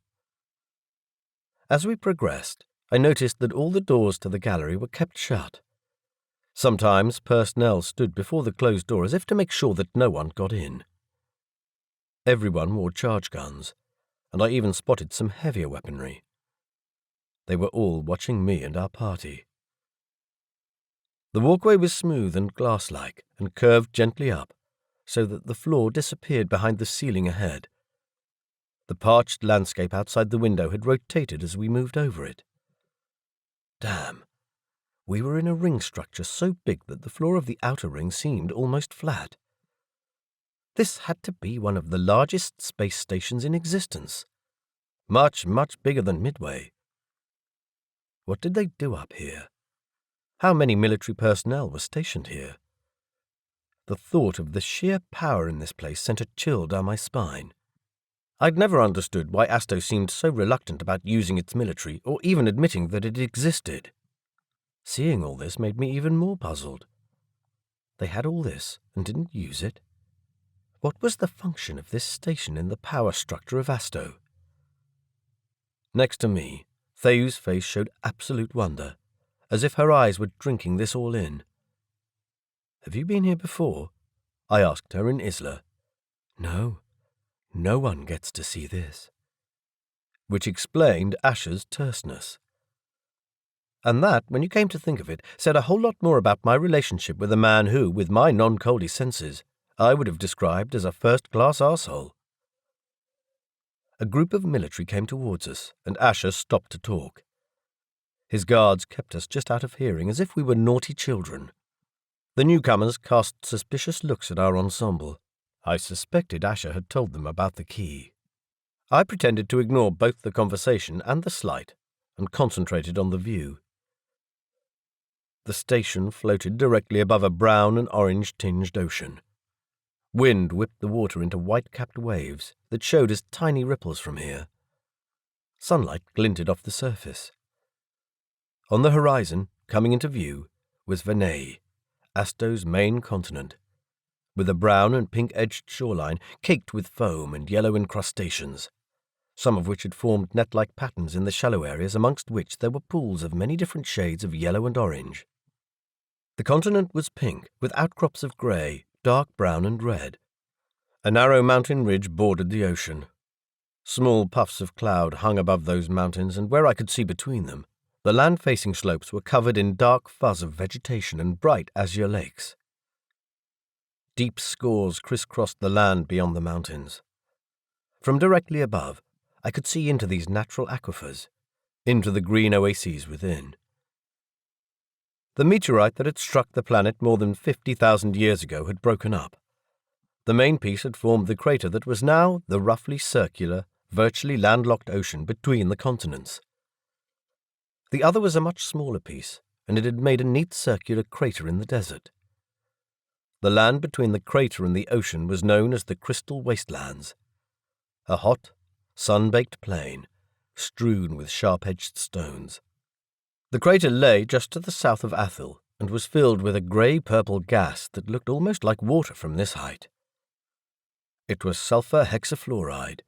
As we progressed, I noticed that all the doors to the gallery were kept shut. Sometimes personnel stood before the closed door as if to make sure that no one got in. Everyone wore charge guns, and I even spotted some heavier weaponry. They were all watching me and our party. The walkway was smooth and glass-like and curved gently up, so that the floor disappeared behind the ceiling ahead. The parched landscape outside the window had rotated as we moved over it. Damn, we were in a ring structure so big that the floor of the outer ring seemed almost flat. This had to be one of the largest space stations in existence. Much, much bigger than Midway. What did they do up here? How many military personnel were stationed here? The thought of the sheer power in this place sent a chill down my spine. I'd never understood why Asto seemed so reluctant about using its military or even admitting that it existed. Seeing all this made me even more puzzled. They had all this and didn't use it? What was the function of this station in the power structure of Asto? Next to me, Thayu's face showed absolute wonder, as if her eyes were drinking this all in. "Have you been here before?" I asked her in Isla. "No, no one gets to see this." Which explained Ezhya's terseness. And that, when you came to think of it, said a whole lot more about my relationship with a man who, with my non-Coldi senses, I would have described as a first-class arsehole. A group of military came towards us, and Ezhya stopped to talk. His guards kept us just out of hearing, as if we were naughty children. The newcomers cast suspicious looks at our ensemble. I suspected Ezhya had told them about the key. I pretended to ignore both the conversation and the slight, and concentrated on the view. The station floated directly above a brown and orange-tinged ocean. Wind whipped the water into white-capped waves that showed as tiny ripples from here. Sunlight glinted off the surface. On the horizon, coming into view, was Venai, Asto's main continent, with a brown and pink-edged shoreline caked with foam and yellow incrustations, some of which had formed net-like patterns in the shallow areas, amongst which there were pools of many different shades of yellow and orange. The continent was pink, with outcrops of grey, dark brown and red. A narrow mountain ridge bordered the ocean. Small puffs of cloud hung above those mountains, and where I could see between them, the land-facing slopes were covered in dark fuzz of vegetation and bright azure lakes. Deep scores crisscrossed the land beyond the mountains. From directly above, I could see into these natural aquifers, into the green oases within. The meteorite that had struck the planet more than 50,000 years ago had broken up. The main piece had formed the crater that was now the roughly circular, virtually landlocked ocean between the continents. The other was a much smaller piece, and it had made a neat circular crater in the desert. The land between the crater and the ocean was known as the Crystal Wastelands, a hot, sun-baked plain, strewn with sharp-edged stones. The crater lay just to the south of Athil and was filled with a grey-purple gas that looked almost like water from this height. It was sulfur hexafluoride,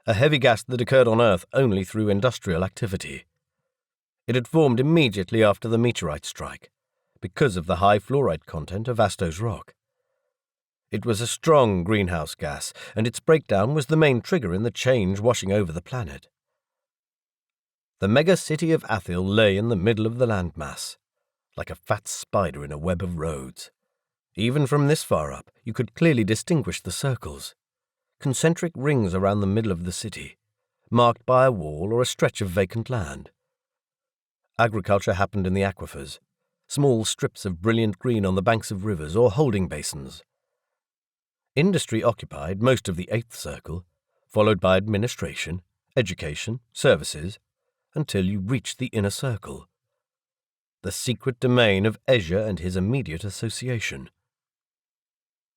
a heavy gas that occurred on Earth only through industrial activity. It had formed immediately after the meteorite strike, because of the high fluoride content of Asto's rock. It was a strong greenhouse gas, and its breakdown was the main trigger in the change washing over the planet. The mega-city of Athil lay in the middle of the landmass, like a fat spider in a web of roads. Even from this far up, you could clearly distinguish the circles, concentric rings around the middle of the city, marked by a wall or a stretch of vacant land. Agriculture happened in the aquifers, small strips of brilliant green on the banks of rivers or holding basins. Industry occupied most of the eighth circle, followed by administration, education, services, until you reached the inner circle, the secret domain of Ezhya and his immediate association.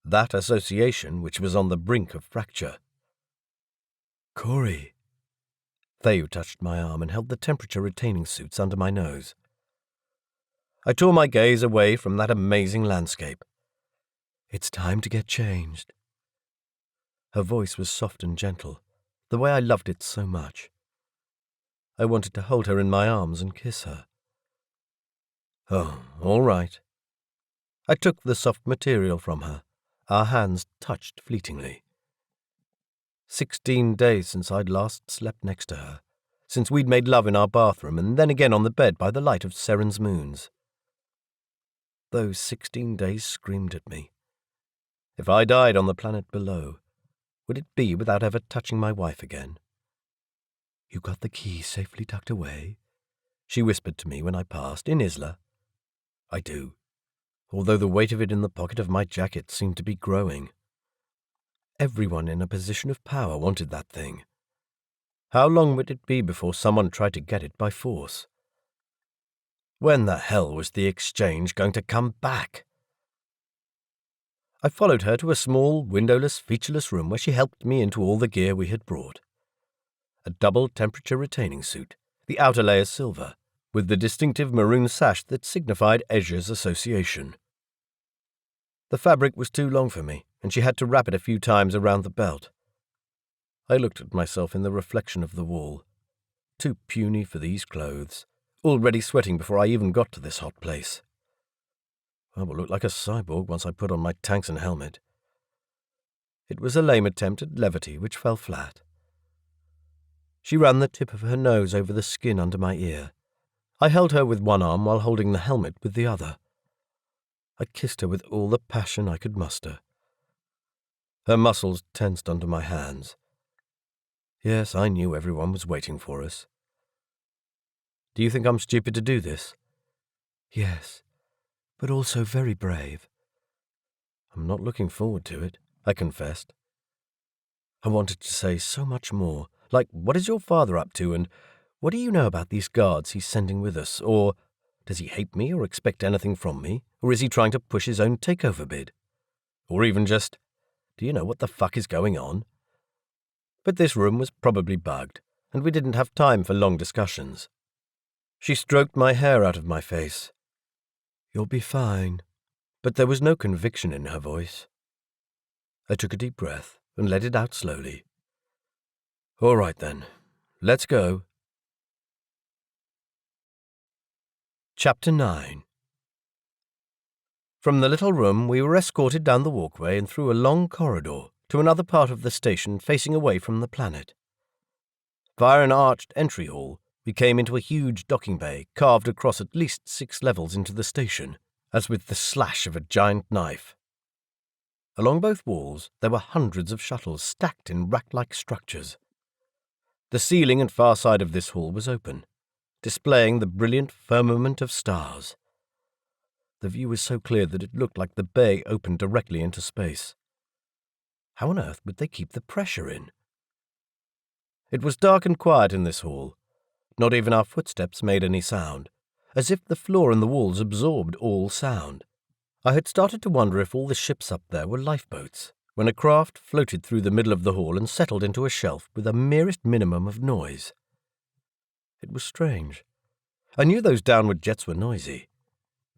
That association which was on the brink of fracture. Cory. Thayu touched my arm and held the temperature-retaining suits under my nose. I tore my gaze away from that amazing landscape. It's time to get changed. Her voice was soft and gentle, the way I loved it so much. I wanted to hold her in my arms and kiss her. Oh, all right. I took the soft material from her. Our hands touched fleetingly. 16 days since I'd last slept next to her, since we'd made love in our bathroom and then again on the bed by the light of Seren's moons. Those 16 days screamed at me. If I died on the planet below, would it be without ever touching my wife again? You got the key safely tucked away? She whispered to me when I passed, in Isla. I do, although the weight of it in the pocket of my jacket seemed to be growing. Everyone in a position of power wanted that thing. How long would it be before someone tried to get it by force? When the hell was the exchange going to come back? I followed her to a small, windowless, featureless room where she helped me into all the gear we had brought. A double temperature-retaining suit, the outer layer silver, with the distinctive maroon sash that signified Ezhya's association. The fabric was too long for me, and she had to wrap it a few times around the belt. I looked at myself in the reflection of the wall. Too puny for these clothes, already sweating before I even got to this hot place. I will look like a cyborg once I put on my tanks and helmet. It was a lame attempt at levity which fell flat. She ran the tip of her nose over the skin under my ear. I held her with one arm while holding the helmet with the other. I kissed her with all the passion I could muster. Her muscles tensed under my hands. Yes, I knew everyone was waiting for us. Do you think I'm stupid to do this? Yes, but also very brave. I'm not looking forward to it, I confessed. I wanted to say so much more, like, what is your father up to, and what do you know about these guards he's sending with us, or does he hate me or expect anything from me, or is he trying to push his own takeover bid? Or even just, do you know what the fuck is going on? But this room was probably bugged, and we didn't have time for long discussions. She stroked my hair out of my face. You'll be fine. But there was no conviction in her voice. I took a deep breath and let it out slowly. All right then, let's go. Chapter 9. From the little room we were escorted down the walkway and through a long corridor to another part of the station facing away from the planet. Via an arched entry hall, we came into a huge docking bay carved across at least 6 levels into the station, as with the slash of a giant knife. Along both walls there were hundreds of shuttles stacked in rack-like structures. The ceiling and far side of this hall was open, displaying the brilliant firmament of stars. The view was so clear that it looked like the bay opened directly into space. How on earth would they keep the pressure in? It was dark and quiet in this hall. Not even our footsteps made any sound, as if the floor and the walls absorbed all sound. I had started to wonder if all the ships up there were lifeboats, when a craft floated through the middle of the hall and settled into a shelf with the merest minimum of noise. It was strange. I knew those downward jets were noisy,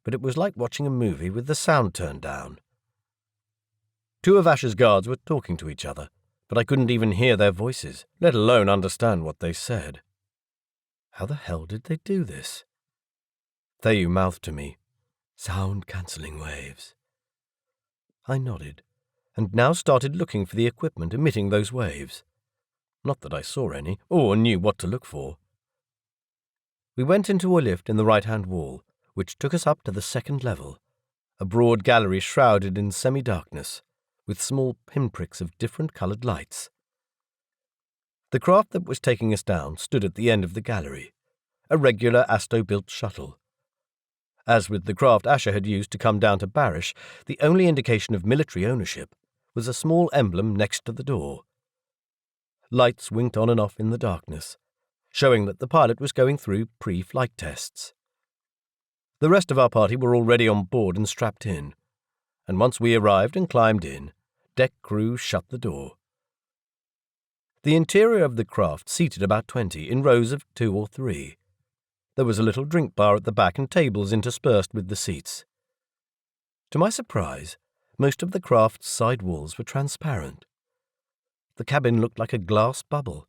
but it was like watching a movie with the sound turned down. Two of Asher's guards were talking to each other, but I couldn't even hear their voices, let alone understand what they said. How the hell did they do this? Theyu mouthed to me, "Sound-cancelling waves." I nodded, and now started looking for the equipment emitting those waves. Not that I saw any, or knew what to look for. We went into a lift in the right-hand wall, which took us up to the second level, a broad gallery shrouded in semi-darkness, with small pinpricks of different-coloured lights. The craft that was taking us down stood at the end of the gallery, a regular Asto-built shuttle. As with the craft Asher had used to come down to Barish, the only indication of military ownership was a small emblem next to the door. Lights winked on and off in the darkness, showing that the pilot was going through pre-flight tests. The rest of our party were already on board and strapped in, and once we arrived and climbed in, deck crew shut the door. The interior of the craft seated about 20 in rows of 2 or 3. There was a little drink bar at the back and tables interspersed with the seats. To my surprise, most of the craft's side walls were transparent. The cabin looked like a glass bubble.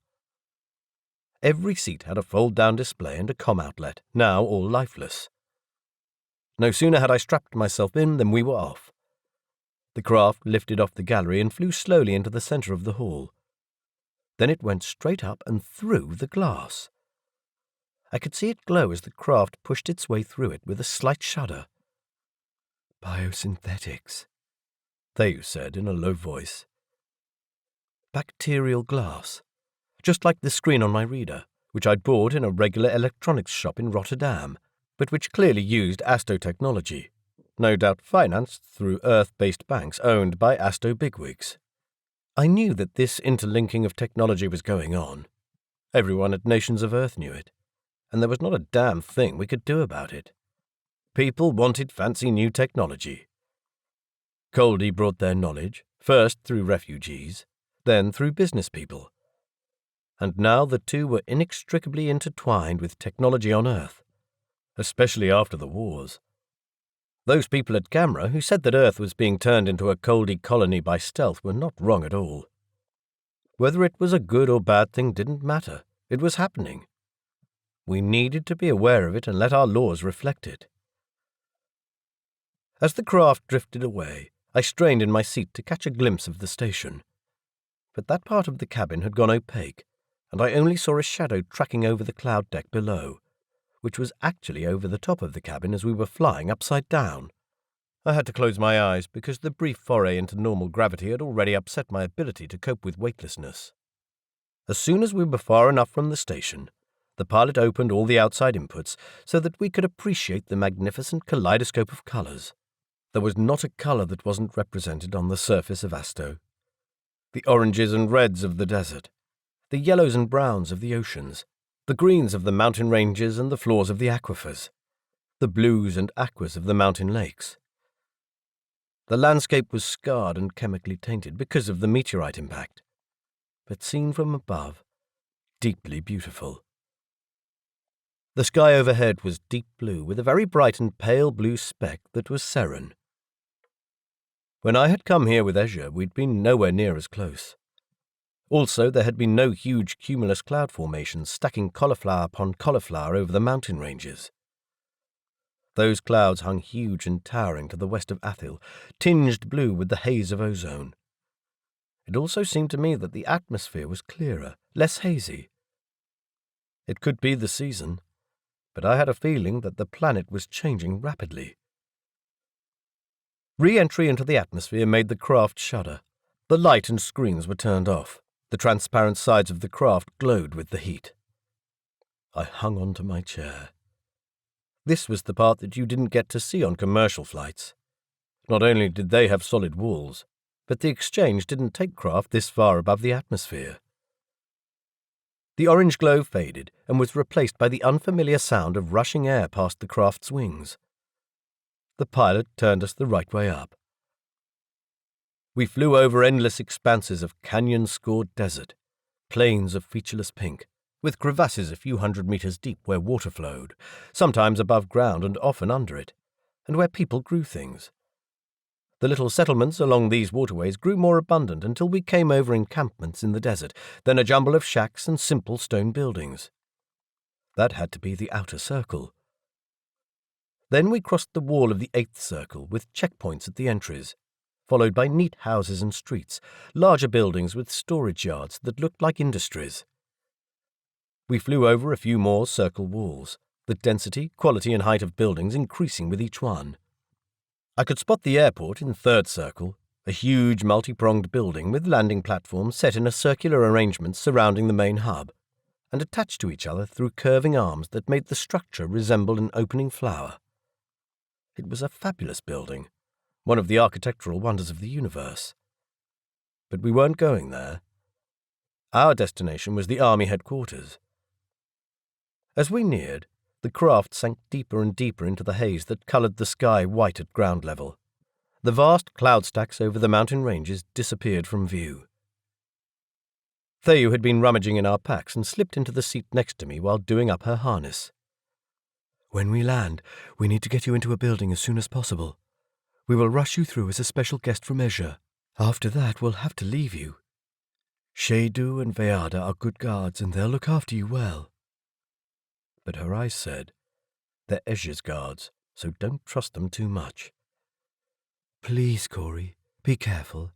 Every seat had a fold-down display and a comm outlet, now all lifeless. No sooner had I strapped myself in than we were off. The craft lifted off the gallery and flew slowly into the centre of the hall. Then it went straight up and through the glass. I could see it glow as the craft pushed its way through it with a slight shudder. "Biosynthetics," Theyu said in a low voice. Bacterial glass, just like the screen on my reader, which I'd bought in a regular electronics shop in Rotterdam, but which clearly used Asto technology, no doubt financed through Earth-based banks owned by Asto bigwigs. I knew that this interlinking of technology was going on. Everyone at Nations of Earth knew it, and there was not a damn thing we could do about it. People wanted fancy new technology. Coldi brought their knowledge, first through refugees, then through business people. And now the two were inextricably intertwined with technology on Earth, especially after the wars. Those people at Camera who said that Earth was being turned into a Coldi colony by stealth were not wrong at all. Whether it was a good or bad thing didn't matter. It was happening. We needed to be aware of it and let our laws reflect it. As the craft drifted away, I strained in my seat to catch a glimpse of the station. But that part of the cabin had gone opaque, and I only saw a shadow tracking over the cloud deck below, which was actually over the top of the cabin as we were flying upside down. I had to close my eyes because the brief foray into normal gravity had already upset my ability to cope with weightlessness. As soon as we were far enough from the station, the pilot opened all the outside inputs so that we could appreciate the magnificent kaleidoscope of colours. There was not a colour that wasn't represented on the surface of Asto. The oranges and reds of the desert, the yellows and browns of the oceans, the greens of the mountain ranges and the floors of the aquifers, the blues and aquas of the mountain lakes. The landscape was scarred and chemically tainted because of the meteorite impact, but seen from above, deeply beautiful. The sky overhead was deep blue with a very bright and pale blue speck that was Seren. When I had come here with Ezhya, we'd been nowhere near as close. Also, there had been no huge cumulus cloud formations stacking cauliflower upon cauliflower over the mountain ranges. Those clouds hung huge and towering to the west of Athil, tinged blue with the haze of ozone. It also seemed to me that the atmosphere was clearer, less hazy. It could be the season, but I had a feeling that the planet was changing rapidly. Re-entry into the atmosphere made the craft shudder. The light and screens were turned off. The transparent sides of the craft glowed with the heat. I hung onto my chair. This was the part that you didn't get to see on commercial flights. Not only did they have solid walls, but the exchange didn't take craft this far above the atmosphere. The orange glow faded and was replaced by the unfamiliar sound of rushing air past the craft's wings. The pilot turned us the right way up. We flew over endless expanses of canyon-scored desert, plains of featureless pink, with crevasses a few 100 meters deep where water flowed, sometimes above ground and often under it, and where people grew things. The little settlements along these waterways grew more abundant until we came over encampments in the desert, then a jumble of shacks and simple stone buildings. That had to be the outer circle. Then we crossed the wall of the 8th circle with checkpoints at the entries, followed by neat houses and streets, larger buildings with storage yards that looked like industries. We flew over a few more circle walls, the density, quality and height of buildings increasing with each one. I could spot the airport in 3rd circle, a huge multi-pronged building with landing platforms set in a circular arrangement surrounding the main hub, and attached to each other through curving arms that made the structure resemble an opening flower. It was a fabulous building, one of the architectural wonders of the universe. But we weren't going there. Our destination was the army headquarters. As we neared, the craft sank deeper and deeper into the haze that coloured the sky white at ground level. The vast cloud stacks over the mountain ranges disappeared from view. Theyu had been rummaging in our packs and slipped into the seat next to me while doing up her harness. "When we land, we need to get you into a building as soon as possible. We will rush you through as a special guest from Ezhya. After that, we'll have to leave you. Shadu and Veada are good guards and they'll look after you well." But her eyes said, "They're Ezhya's guards, so don't trust them too much." "Please, Cory, be careful.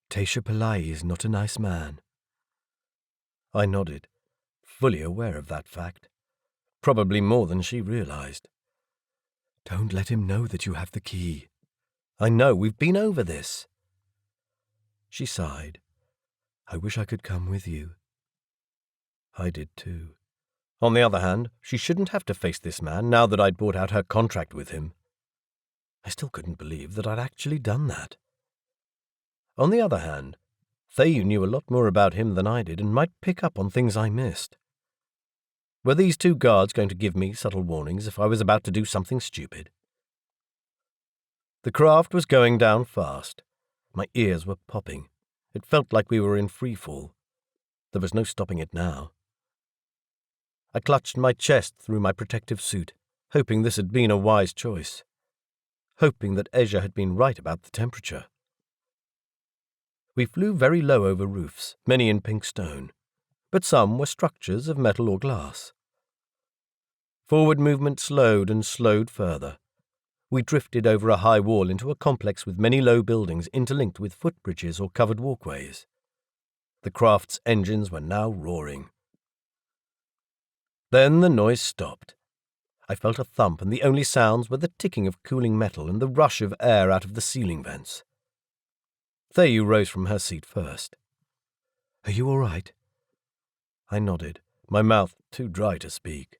Ezhya Palayi is not a nice man." I nodded, fully aware of that fact, probably more than she realized. "Don't let him know that you have the key." "I know, we've been over this." She sighed. "I wish I could come with you." I did too. On the other hand, she shouldn't have to face this man now that I'd bought out her contract with him. I still couldn't believe that I'd actually done that. On the other hand, Theyu knew a lot more about him than I did and might pick up on things I missed. Were these 2 guards going to give me subtle warnings if I was about to do something stupid? The craft was going down fast. My ears were popping. It felt like we were in free fall. There was no stopping it now. I clutched my chest through my protective suit, hoping this had been a wise choice, hoping that Ezhya had been right about the temperature. We flew very low over roofs, many in pink stone, but some were structures of metal or glass. Forward movement slowed and slowed further. We drifted over a high wall into a complex with many low buildings interlinked with footbridges or covered walkways. The craft's engines were now roaring. Then the noise stopped. I felt a thump, and the only sounds were the ticking of cooling metal and the rush of air out of the ceiling vents. Theyu rose from her seat first. "Are you all right?" I nodded, my mouth too dry to speak.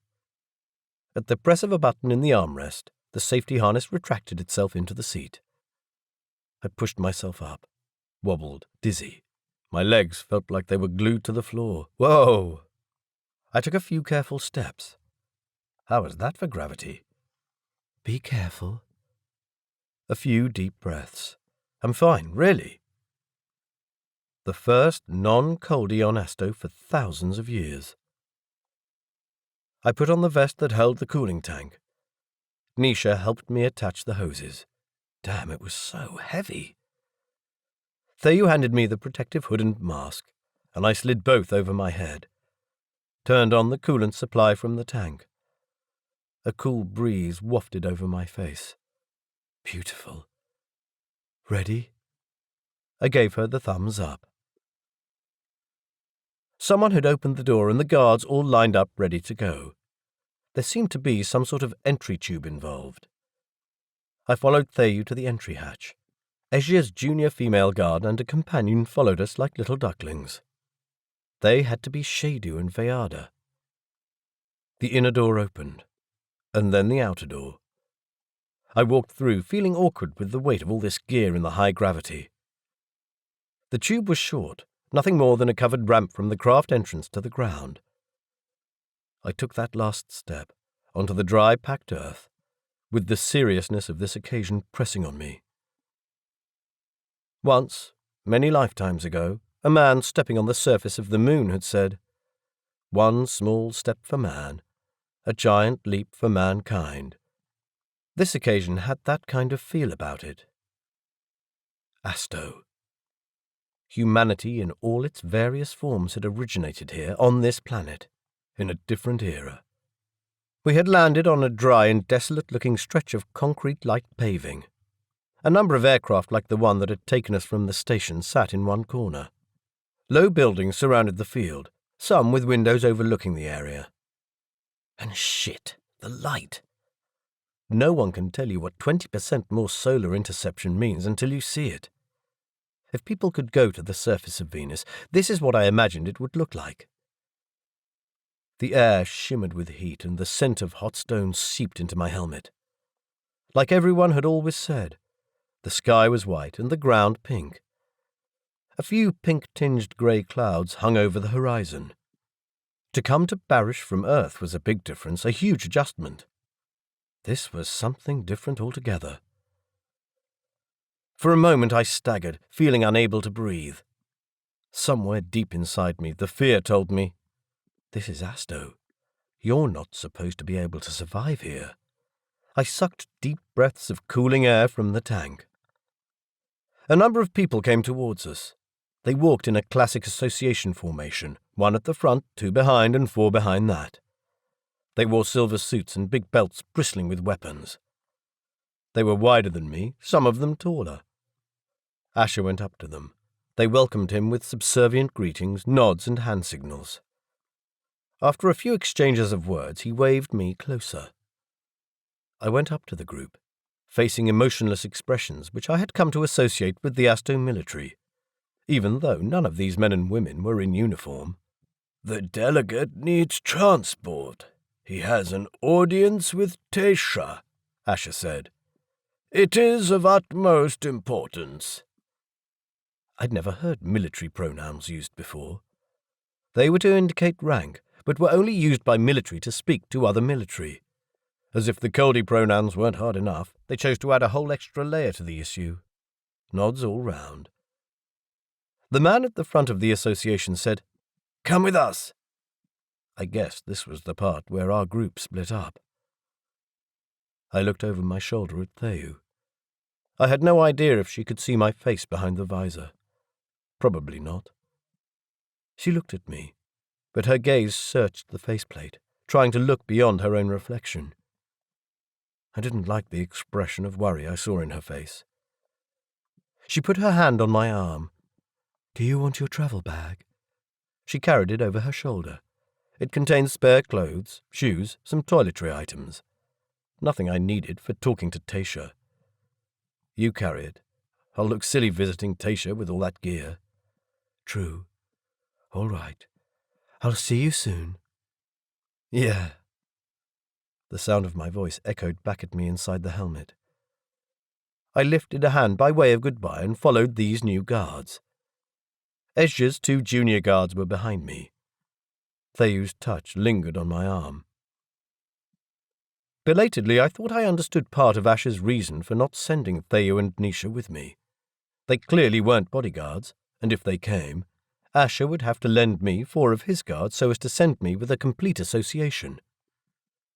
At the press of a button in the armrest, the safety harness retracted itself into the seat. I pushed myself up, wobbled, dizzy. My legs felt like they were glued to the floor. Whoa! I took a few careful steps. How was that for gravity? "Be careful." A few deep breaths. I'm fine, really. The first non-Coldi on Asto for thousands of years. I put on the vest that held the cooling tank. Nisha helped me attach the hoses. Damn, it was so heavy. Theyu handed me the protective hood and mask, and I slid both over my head. Turned on the coolant supply from the tank. A cool breeze wafted over my face. Beautiful. "Ready?" I gave her the thumbs up. Someone had opened the door and the guards all lined up ready to go. There seemed to be some sort of entry tube involved. I followed Theyu to the entry hatch. Ezhya's junior female guard and a companion followed us like little ducklings. They had to be Shadu and Veada. The inner door opened, and then the outer door. I walked through, feeling awkward with the weight of all this gear in the high gravity. The tube was short, nothing more than a covered ramp from the craft entrance to the ground. I took that last step, onto the dry, packed earth, with the seriousness of this occasion pressing on me. Once, many lifetimes ago, a man stepping on the surface of the moon had said, "One small step for man, a giant leap for mankind." This occasion had that kind of feel about it. Asto. Humanity in all its various forms had originated here, on this planet, in a different era. We had landed on a dry and desolate-looking stretch of concrete-like paving. A number of aircraft like the one that had taken us from the station sat in one corner. Low buildings surrounded the field, some with windows overlooking the area. And shit, the light! No one can tell you what 20% more solar interception means until you see it. If people could go to the surface of Venus, this is what I imagined it would look like. The air shimmered with heat, and the scent of hot stones seeped into my helmet. Like everyone had always said, the sky was white and the ground pink. A few pink-tinged grey clouds hung over the horizon. To come to Barish from Earth was a big difference, a huge adjustment. This was something different altogether. For a moment I staggered, feeling unable to breathe. Somewhere deep inside me, the fear told me, "This is Asto. You're not supposed to be able to survive here." I sucked deep breaths of cooling air from the tank. A number of people came towards us. They walked in a classic association formation, one at the front, two behind, and four behind that. They wore silver suits and big belts bristling with weapons. They were wider than me, some of them taller. Asher went up to them. They welcomed him with subservient greetings, nods, and hand signals. After a few exchanges of words, he waved me closer. I went up to the group, facing emotionless expressions which I had come to associate with the Asto military, even though none of these men and women were in uniform. "The delegate needs transport. He has an audience with Tesha," Asher said. "It is of utmost importance." I'd never heard military pronouns used before. They were to indicate rank, but were only used by military to speak to other military. As if the Coldi pronouns weren't hard enough, they chose to add a whole extra layer to the issue. Nods all round. The man at the front of the association said, "Come with us." I guessed this was the part where our group split up. I looked over my shoulder at Theu. I had no idea if she could see my face behind the visor. Probably not. She looked at me, but her gaze searched the faceplate, trying to look beyond her own reflection. I didn't like the expression of worry I saw in her face. She put her hand on my arm. "Do you want your travel bag?" She carried it over her shoulder. It contained spare clothes, shoes, some toiletry items. Nothing I needed for talking to Tesha. "You carry it. I'll look silly visiting Tesha with all that gear." "True. All right. I'll see you soon." "Yeah." The sound of my voice echoed back at me inside the helmet. I lifted a hand by way of goodbye and followed these new guards. Ezhya's 2 junior guards were behind me. Theu's touch lingered on my arm. Belatedly, I thought I understood part of Asher's reason for not sending Theu and Nisha with me. They clearly weren't bodyguards, and if they came, Asher would have to lend me 4 of his guards so as to send me with a complete association.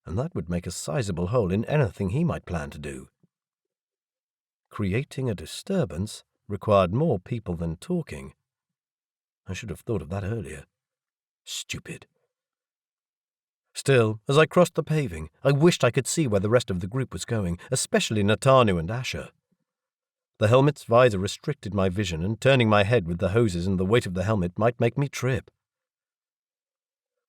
And that would make a sizable hole in anything he might plan to do. Creating a disturbance required more people than talking. I should have thought of that earlier. Stupid. Still, as I crossed the paving, I wished I could see where the rest of the group was going, especially Natanu and Asher. The helmet's visor restricted my vision, and turning my head with the hoses and the weight of the helmet might make me trip.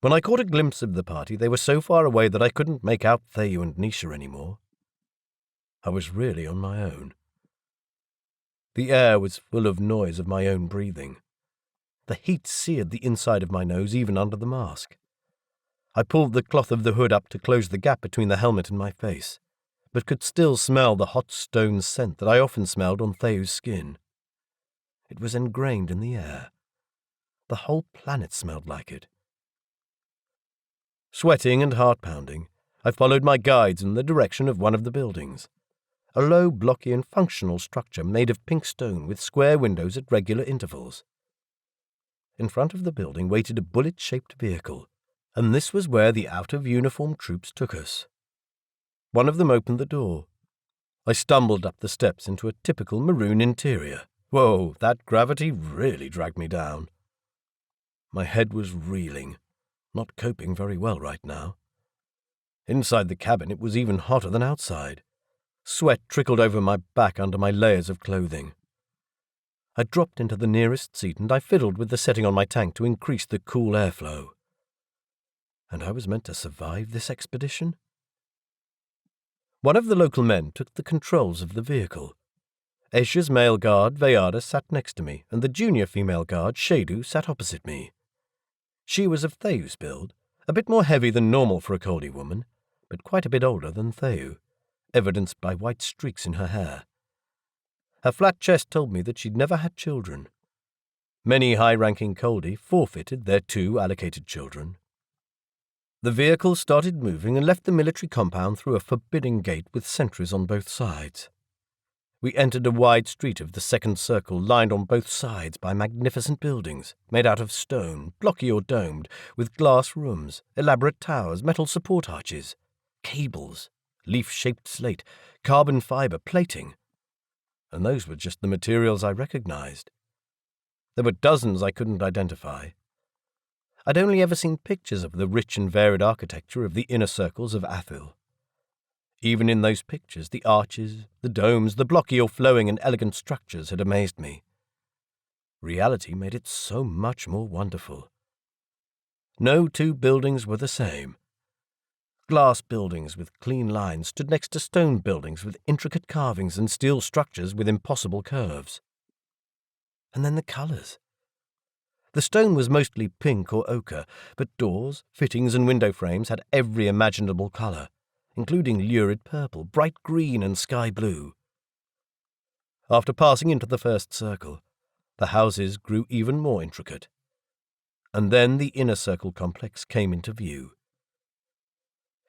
When I caught a glimpse of the party, they were so far away that I couldn't make out Theu and Nisha anymore. I was really on my own. The air was full of noise of my own breathing. The heat seared the inside of my nose even under the mask. I pulled the cloth of the hood up to close the gap between the helmet and my face, but could still smell the hot stone scent that I often smelled on Theu's skin. It was ingrained in the air. The whole planet smelled like it. Sweating and heart-pounding, I followed my guides in the direction of one of the buildings. A low, blocky and functional structure made of pink stone with square windows at regular intervals. In front of the building waited a bullet-shaped vehicle, and this was where the out-of-uniform troops took us. One of them opened the door. I stumbled up the steps into a typical maroon interior. Whoa, that gravity really dragged me down. My head was reeling, not coping very well right now. Inside the cabin it was even hotter than outside. Sweat trickled over my back under my layers of clothing. I dropped into the nearest seat and I fiddled with the setting on my tank to increase the cool airflow. And I was meant to survive this expedition? One of the local men took the controls of the vehicle. Ezhya's male guard, Veyada, sat next to me, and the junior female guard, Shadu, sat opposite me. She was of Theu's build, a bit more heavy than normal for a Coldi woman, but quite a bit older than Theu, evidenced by white streaks in her hair. Her flat chest told me that she'd never had children. Many high-ranking Coldi forfeited their 2 allocated children. The vehicle started moving and left the military compound through a forbidding gate with sentries on both sides. We entered a wide street of the second circle lined on both sides by magnificent buildings, made out of stone, blocky or domed, with glass rooms, elaborate towers, metal support arches, cables, leaf-shaped slate, carbon fibre plating. And those were just the materials I recognized. There were dozens I couldn't identify. I'd only ever seen pictures of the rich and varied architecture of the inner circles of Athil. Even in those pictures, the arches, the domes, the blocky or flowing and elegant structures had amazed me. Reality made it so much more wonderful. No 2 buildings were the same. Glass buildings with clean lines stood next to stone buildings with intricate carvings and steel structures with impossible curves. And then the colours. The stone was mostly pink or ochre, but doors, fittings and window frames had every imaginable colour, including lurid purple, bright green and sky blue. After passing into the first circle, the houses grew even more intricate. And then the inner circle complex came into view.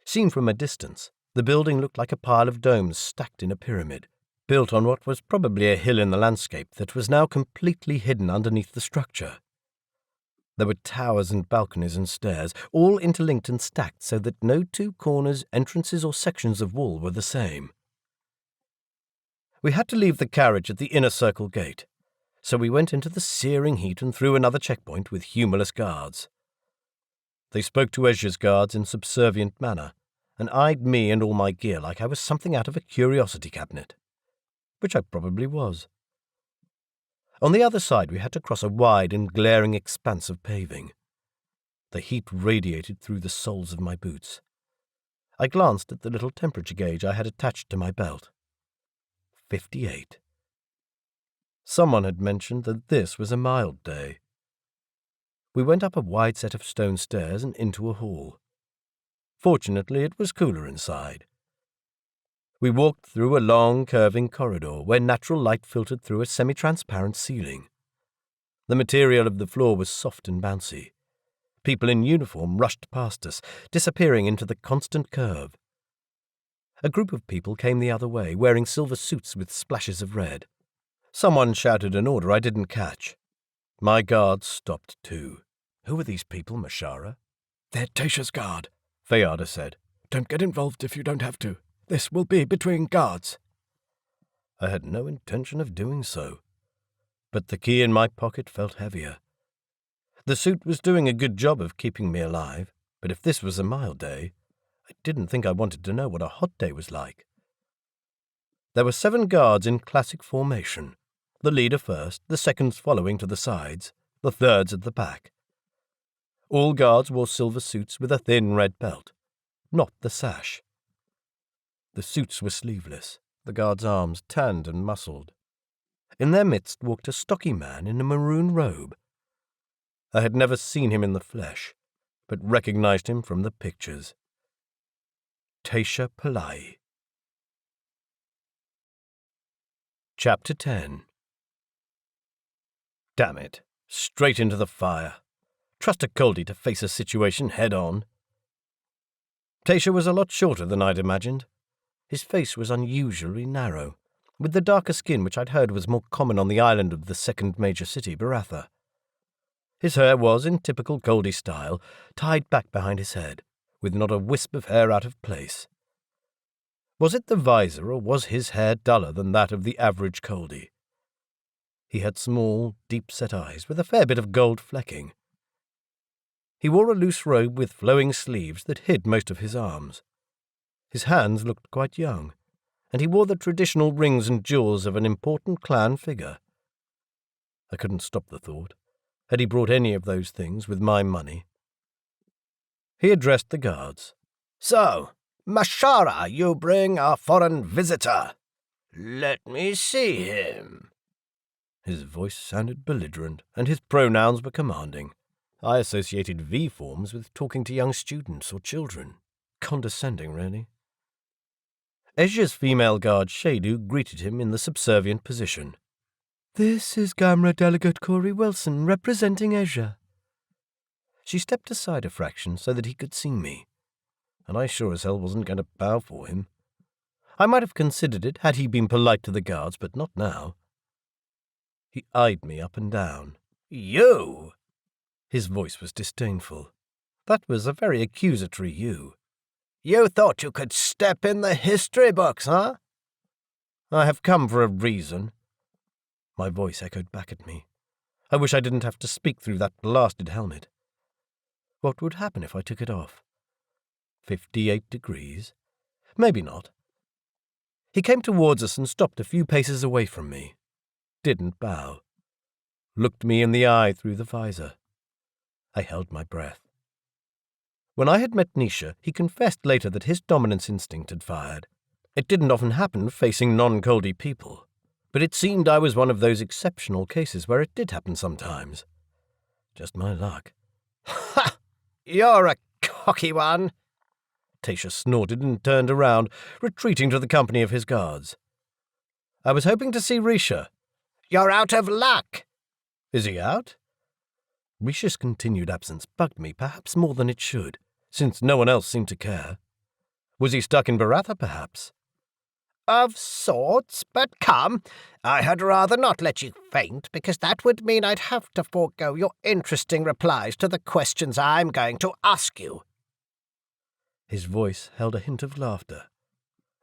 Seen from a distance, the building looked like a pile of domes stacked in a pyramid, built on what was probably a hill in the landscape that was now completely hidden underneath the structure. There were towers and balconies and stairs, all interlinked and stacked so that no 2 corners, entrances or sections of wall were the same. We had to leave the carriage at the inner circle gate, so we went into the searing heat and through another checkpoint with humorless guards. They spoke to Ezhya's guards in subservient manner, and eyed me and all my gear like I was something out of a curiosity cabinet, which I probably was. On the other side we had to cross a wide and glaring expanse of paving. The heat radiated through the soles of my boots. I glanced at the little temperature gauge I had attached to my belt. 58. Someone had mentioned that this was a mild day. We went up a wide set of stone stairs and into a hall. Fortunately, it was cooler inside. We walked through a long, curving corridor where natural light filtered through a semi-transparent ceiling. The material of the floor was soft and bouncy. People in uniform rushed past us, disappearing into the constant curve. A group of people came the other way, wearing silver suits with splashes of red. Someone shouted an order I didn't catch. My guards stopped too. "Who are these people, Mashara?" "They're Taysha's guard," Veyada said. "Don't get involved if you don't have to. This will be between guards." I had no intention of doing so, but the key in my pocket felt heavier. The suit was doing a good job of keeping me alive, but if this was a mild day, I didn't think I wanted to know what a hot day was like. There were 7 guards in classic formation, the leader first, the seconds following to the sides, the thirds at the back. All guards wore silver suits with a thin red belt, not the sash. The suits were sleeveless, the guards' arms tanned and muscled. In their midst walked a stocky man in a maroon robe. I had never seen him in the flesh, but recognized him from the pictures. Ezhya Palayi. Chapter 10. Damn it, straight into the fire. Trust a Coldi to face a situation head-on. Tasha was a lot shorter than I'd imagined. His face was unusually narrow, with the darker skin which I'd heard was more common on the island of the second major city, Baratha. His hair was, in typical Coldi style, tied back behind his head, with not a wisp of hair out of place. Was it the visor, or was his hair duller than that of the average Coldi? He had small, deep-set eyes with a fair bit of gold flecking. He wore a loose robe with flowing sleeves that hid most of his arms. His hands looked quite young, and he wore the traditional rings and jewels of an important clan figure. I couldn't stop the thought. Had he brought any of those things with my money? He addressed the guards. So, Mashara, you bring a foreign visitor. Let me see him. His voice sounded belligerent, and his pronouns were commanding. I associated V forms with talking to young students or children. Condescending, really. Ezhya's female guard Shadu greeted him in the subservient position. "This is Gamra Delegate Cory Wilson, representing Ezhya." She stepped aside a fraction so that he could see me, and I sure as hell wasn't going to bow for him. I might have considered it had he been polite to the guards, but not now. He eyed me up and down. You? His voice was disdainful. That was a very accusatory you. You thought you could step in the history books, huh? I have come for a reason. My voice echoed back at me. I wish I didn't have to speak through that blasted helmet. What would happen if I took it off? 58 degrees? Maybe not. He came towards us and stopped a few paces away from me. Didn't bow. Looked me in the eye through the visor. I held my breath. When I had met Nisha, he confessed later that his dominance instinct had fired. It didn't often happen facing non-Coldi people, but it seemed I was one of those exceptional cases where it did happen sometimes. Just my luck. Ha! You're a cocky one. Tasha snorted and turned around, retreating to the company of his guards. I was hoping to see Risha. You're out of luck. Is he out? Risha's continued absence bugged me, perhaps more than it should, since no one else seemed to care. Was he stuck in Baratha, perhaps? Of sorts, but come, I had rather not let you faint, because that would mean I'd have to forego your interesting replies to the questions I'm going to ask you. His voice held a hint of laughter,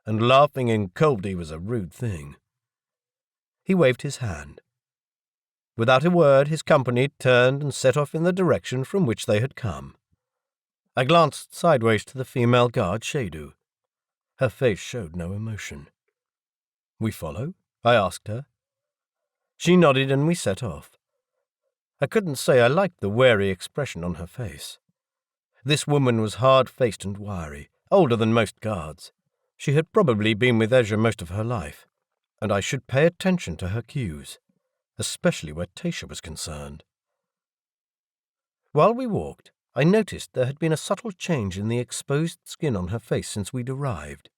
and laughing in Coldi was a rude thing. He waved his hand. Without a word, his company turned and set off in the direction from which they had come. I glanced sideways to the female guard, Shadu. Her face showed no emotion. "We follow?" I asked her. She nodded and we set off. I couldn't say I liked the wary expression on her face. This woman was hard-faced and wiry, older than most guards. She had probably been with Ezhya most of her life, and I should pay attention to her cues, especially where Tasha was concerned. While we walked, I noticed there had been a subtle change in the exposed skin on her face since we'd arrived.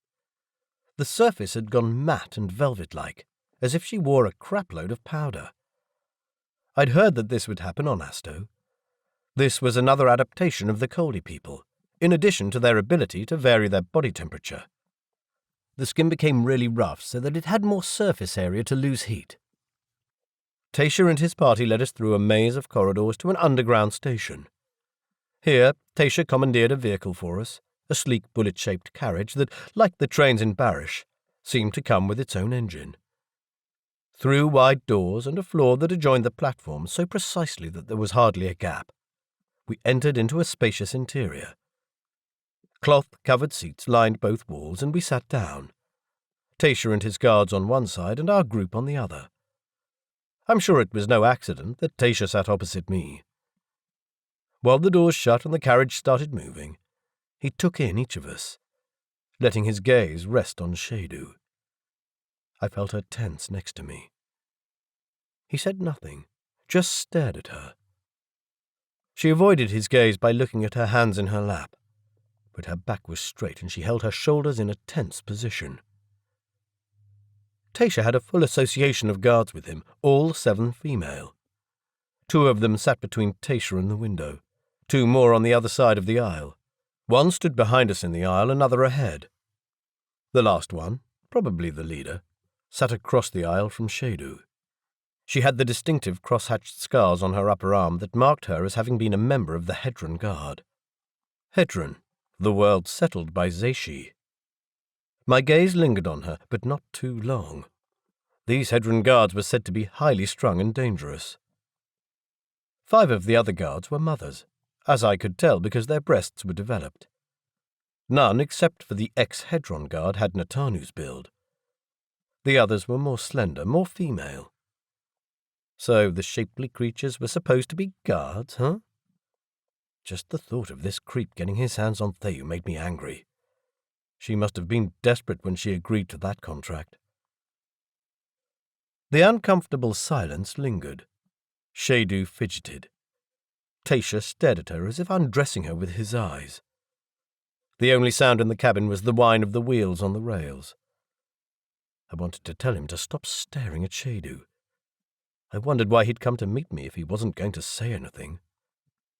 The surface had gone matte and velvet-like, as if she wore a crapload of powder. I'd heard that this would happen on Asto. This was another adaptation of the Coldi people, in addition to their ability to vary their body temperature. The skin became really rough so that it had more surface area to lose heat. Tasha and his party led us through a maze of corridors to an underground station. Here, Tasha commandeered a vehicle for us, a sleek bullet-shaped carriage that, like the trains in Barish, seemed to come with its own engine. Through wide doors and a floor that adjoined the platform so precisely that there was hardly a gap, we entered into a spacious interior. Cloth-covered seats lined both walls, and we sat down. Tasha and his guards on one side and our group on the other. I'm sure it was no accident that Tasha sat opposite me. While the doors shut and the carriage started moving, he took in each of us, letting his gaze rest on Shadu. I felt her tense next to me. He said nothing, just stared at her. She avoided his gaze by looking at her hands in her lap, but her back was straight and she held her shoulders in a tense position. Tasha had a full association of guards with him, all 7 female. 2 of them sat between Tasha and the window, 2 more on the other side of the aisle, One stood behind us in the aisle, another ahead. The last one, probably the leader, sat across the aisle from Shadu. She had the distinctive cross-hatched scars on her upper arm that marked her as having been a member of the Hedron Guard. Hedron, the world settled by Zeishi. My gaze lingered on her, but not too long. These Hedron guards were said to be highly strung and dangerous. 5 of the other guards were mothers, as I could tell because their breasts were developed. None except for the ex-Hedron guard had Natanu's build. The others were more slender, more female. So the shapely creatures were supposed to be guards, huh? Just the thought of this creep getting his hands on Theyu made me angry. She must have been desperate when she agreed to that contract. The uncomfortable silence lingered. Shadu fidgeted. Tasha stared at her as if undressing her with his eyes. The only sound in the cabin was the whine of the wheels on the rails. I wanted to tell him to stop staring at Shadu. I wondered why he'd come to meet me if he wasn't going to say anything.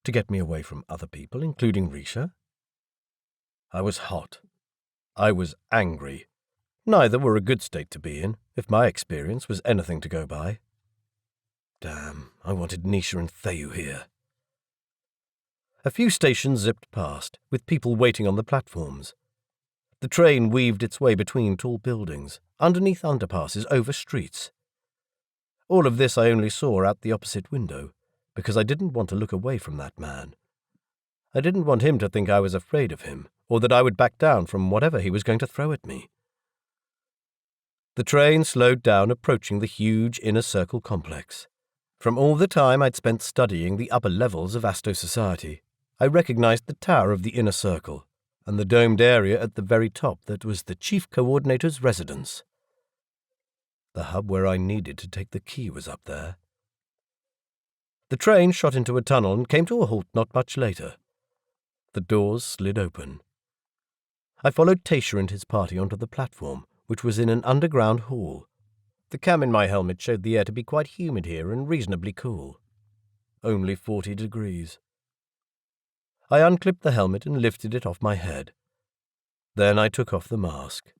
To get me away from other people, including Risha? I was hot. I was angry. Neither were a good state to be in, if my experience was anything to go by. Damn, I wanted Nisha and Theyu here. A few stations zipped past, with people waiting on the platforms. The train weaved its way between tall buildings, underneath underpasses, over streets. All of this I only saw out the opposite window, because I didn't want to look away from that man. I didn't want him to think I was afraid of him, or that I would back down from whatever he was going to throw at me. The train slowed down, approaching the huge inner circle complex. From all the time I'd spent studying the upper levels of Asto society, I recognized the tower of the inner circle, and the domed area at the very top that was the chief coordinator's residence. The hub where I needed to take the key was up there. The train shot into a tunnel and came to a halt not much later. The doors slid open. I followed Tasha and his party onto the platform, which was in an underground hall. The cam in my helmet showed the air to be quite humid here and reasonably cool. Only 40 degrees. I unclipped the helmet and lifted it off my head. Then I took off the mask.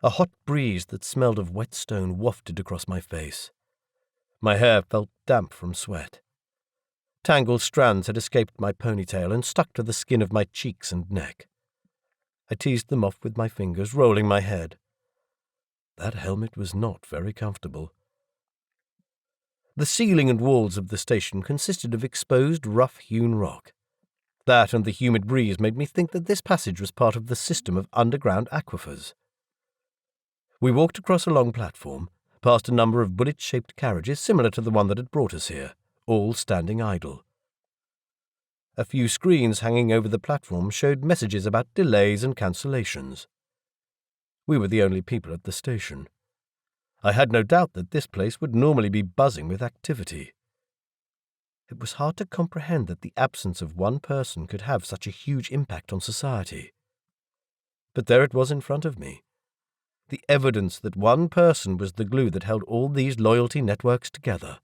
A hot breeze that smelled of wet stone wafted across my face. My hair felt damp from sweat. Tangled strands had escaped my ponytail and stuck to the skin of my cheeks and neck. I teased them off with my fingers, rolling my head. That helmet was not very comfortable. The ceiling and walls of the station consisted of exposed, rough-hewn rock. That and the humid breeze made me think that this passage was part of the system of underground aquifers. We walked across a long platform, past a number of bullet-shaped carriages similar to the one that had brought us here, all standing idle. A few screens hanging over the platform showed messages about delays and cancellations. We were the only people at the station. I had no doubt that this place would normally be buzzing with activity. It was hard to comprehend that the absence of one person could have such a huge impact on society. But there it was in front of me. The evidence that one person was the glue that held all these loyalty networks together.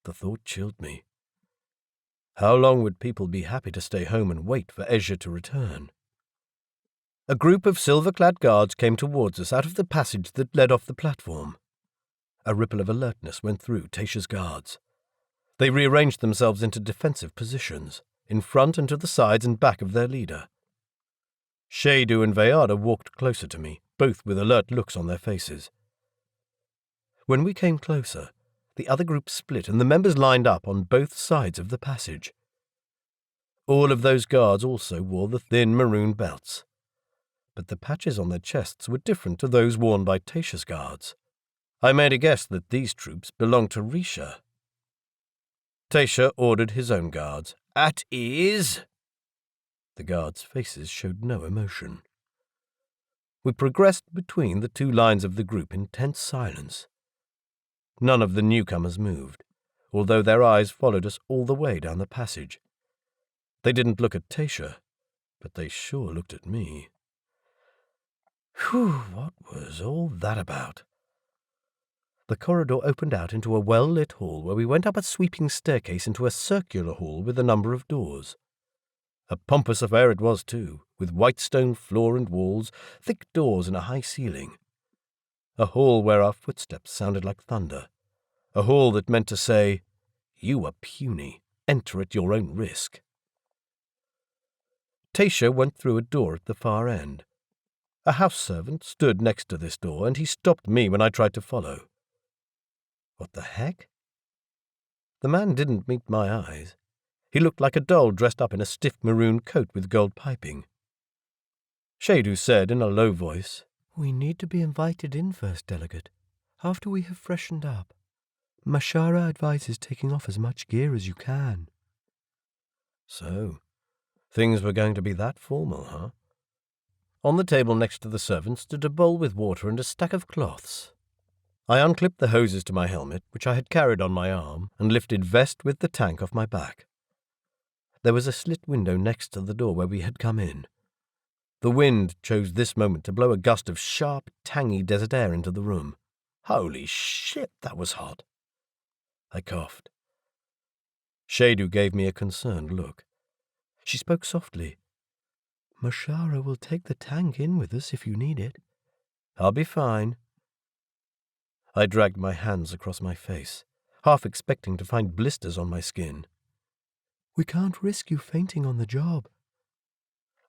The thought chilled me. How long would people be happy to stay home and wait for Ezhya to return? A group of silver-clad guards came towards us out of the passage that led off the platform. A ripple of alertness went through Tasha's guards. They rearranged themselves into defensive positions, in front and to the sides and back of their leader. Shadu and Vayada walked closer to me, both with alert looks on their faces. When we came closer, the other group split and the members lined up on both sides of the passage. All of those guards also wore the thin maroon belts, but the patches on their chests were different to those worn by Tasha's guards. I made a guess that these troops belonged to Risha. Tasha ordered his own guards. "At ease!" The guards' faces showed no emotion. We progressed between the two lines of the group in tense silence. None of the newcomers moved, although their eyes followed us all the way down the passage. They didn't look at Tasha, but they sure looked at me. Whew, what was all that about? The corridor opened out into a well-lit hall where we went up a sweeping staircase into a circular hall with a number of doors. A pompous affair it was, too, with white stone floor and walls, thick doors and a high ceiling. A hall where our footsteps sounded like thunder. A hall that meant to say, "You are puny. Enter at your own risk." Tasha went through a door at the far end. A house servant stood next to this door, and he stopped me when I tried to follow. What the heck? The man didn't meet my eyes. He looked like a doll dressed up in a stiff maroon coat with gold piping. Shadu said in a low voice, "We need to be invited in first, delegate, after we have freshened up. Mashara advises taking off as much gear as you can." So, things were going to be that formal, huh? On the table next to the servant stood a bowl with water and a stack of cloths. I unclipped the hoses to my helmet, which I had carried on my arm, and lifted vest with the tank off my back. There was a slit window next to the door where we had come in. The wind chose this moment to blow a gust of sharp, tangy desert air into the room. Holy shit, that was hot. I coughed. Shadu gave me a concerned look. She spoke softly. "Mashara will take the tank in with us if you need it." "I'll be fine." I dragged my hands across my face, half expecting to find blisters on my skin. "We can't risk you fainting on the job."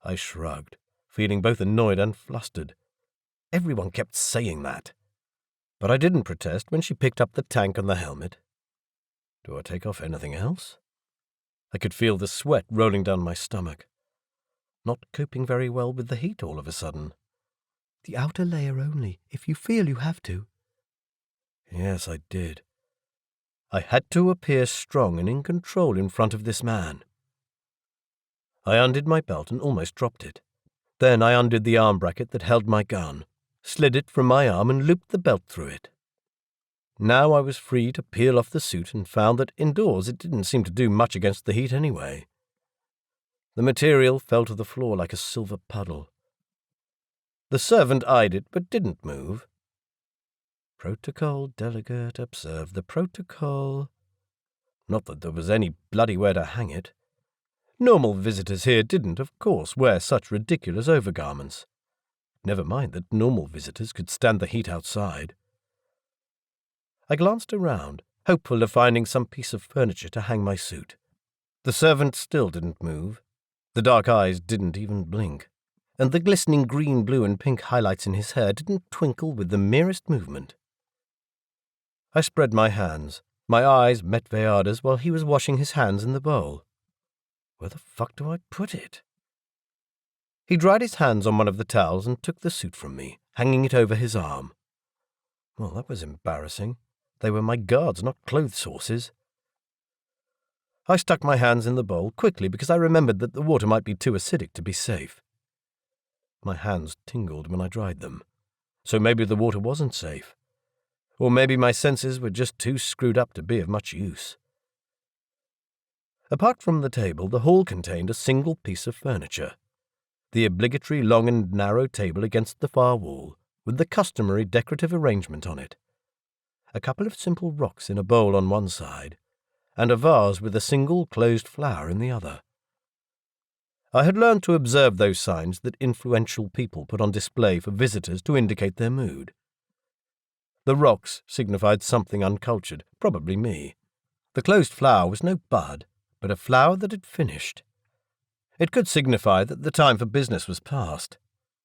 I shrugged, feeling both annoyed and flustered. Everyone kept saying that. But I didn't protest when she picked up the tank and the helmet. Do I take off anything else? I could feel the sweat rolling down my stomach. Not coping very well with the heat all of a sudden. "The outer layer only, if you feel you have to." Yes, I did. I had to appear strong and in control in front of this man. I undid my belt and almost dropped it. Then I undid the arm bracket that held my gun, slid it from my arm and looped the belt through it. Now I was free to peel off the suit and found that indoors it didn't seem to do much against the heat anyway. The material fell to the floor like a silver puddle. The servant eyed it but didn't move. "Protocol, delegate, observe the protocol." Not that there was any bloody where to hang it. Normal visitors here didn't, of course, wear such ridiculous overgarments. Never mind that normal visitors could stand the heat outside. I glanced around, hopeful of finding some piece of furniture to hang my suit. The servant still didn't move. The dark eyes didn't even blink, and the glistening green, blue, and pink highlights in his hair didn't twinkle with the merest movement. I spread my hands. My eyes met Veyada's while he was washing his hands in the bowl. Where the fuck do I put it? He dried his hands on one of the towels and took the suit from me, hanging it over his arm. Well, that was embarrassing. They were my guards, not clothes horses. I stuck my hands in the bowl quickly because I remembered that the water might be too acidic to be safe. My hands tingled when I dried them, so maybe the water wasn't safe. Or maybe my senses were just too screwed up to be of much use. Apart from the table, the hall contained a single piece of furniture. The obligatory long and narrow table against the far wall, with the customary decorative arrangement on it. A couple of simple rocks in a bowl on one side, and a vase with a single closed flower in the other. I had learned to observe those signs that influential people put on display for visitors to indicate their mood. The rocks signified something uncultured, probably me. The closed flower was no bud, but a flower that had finished. It could signify that the time for business was past,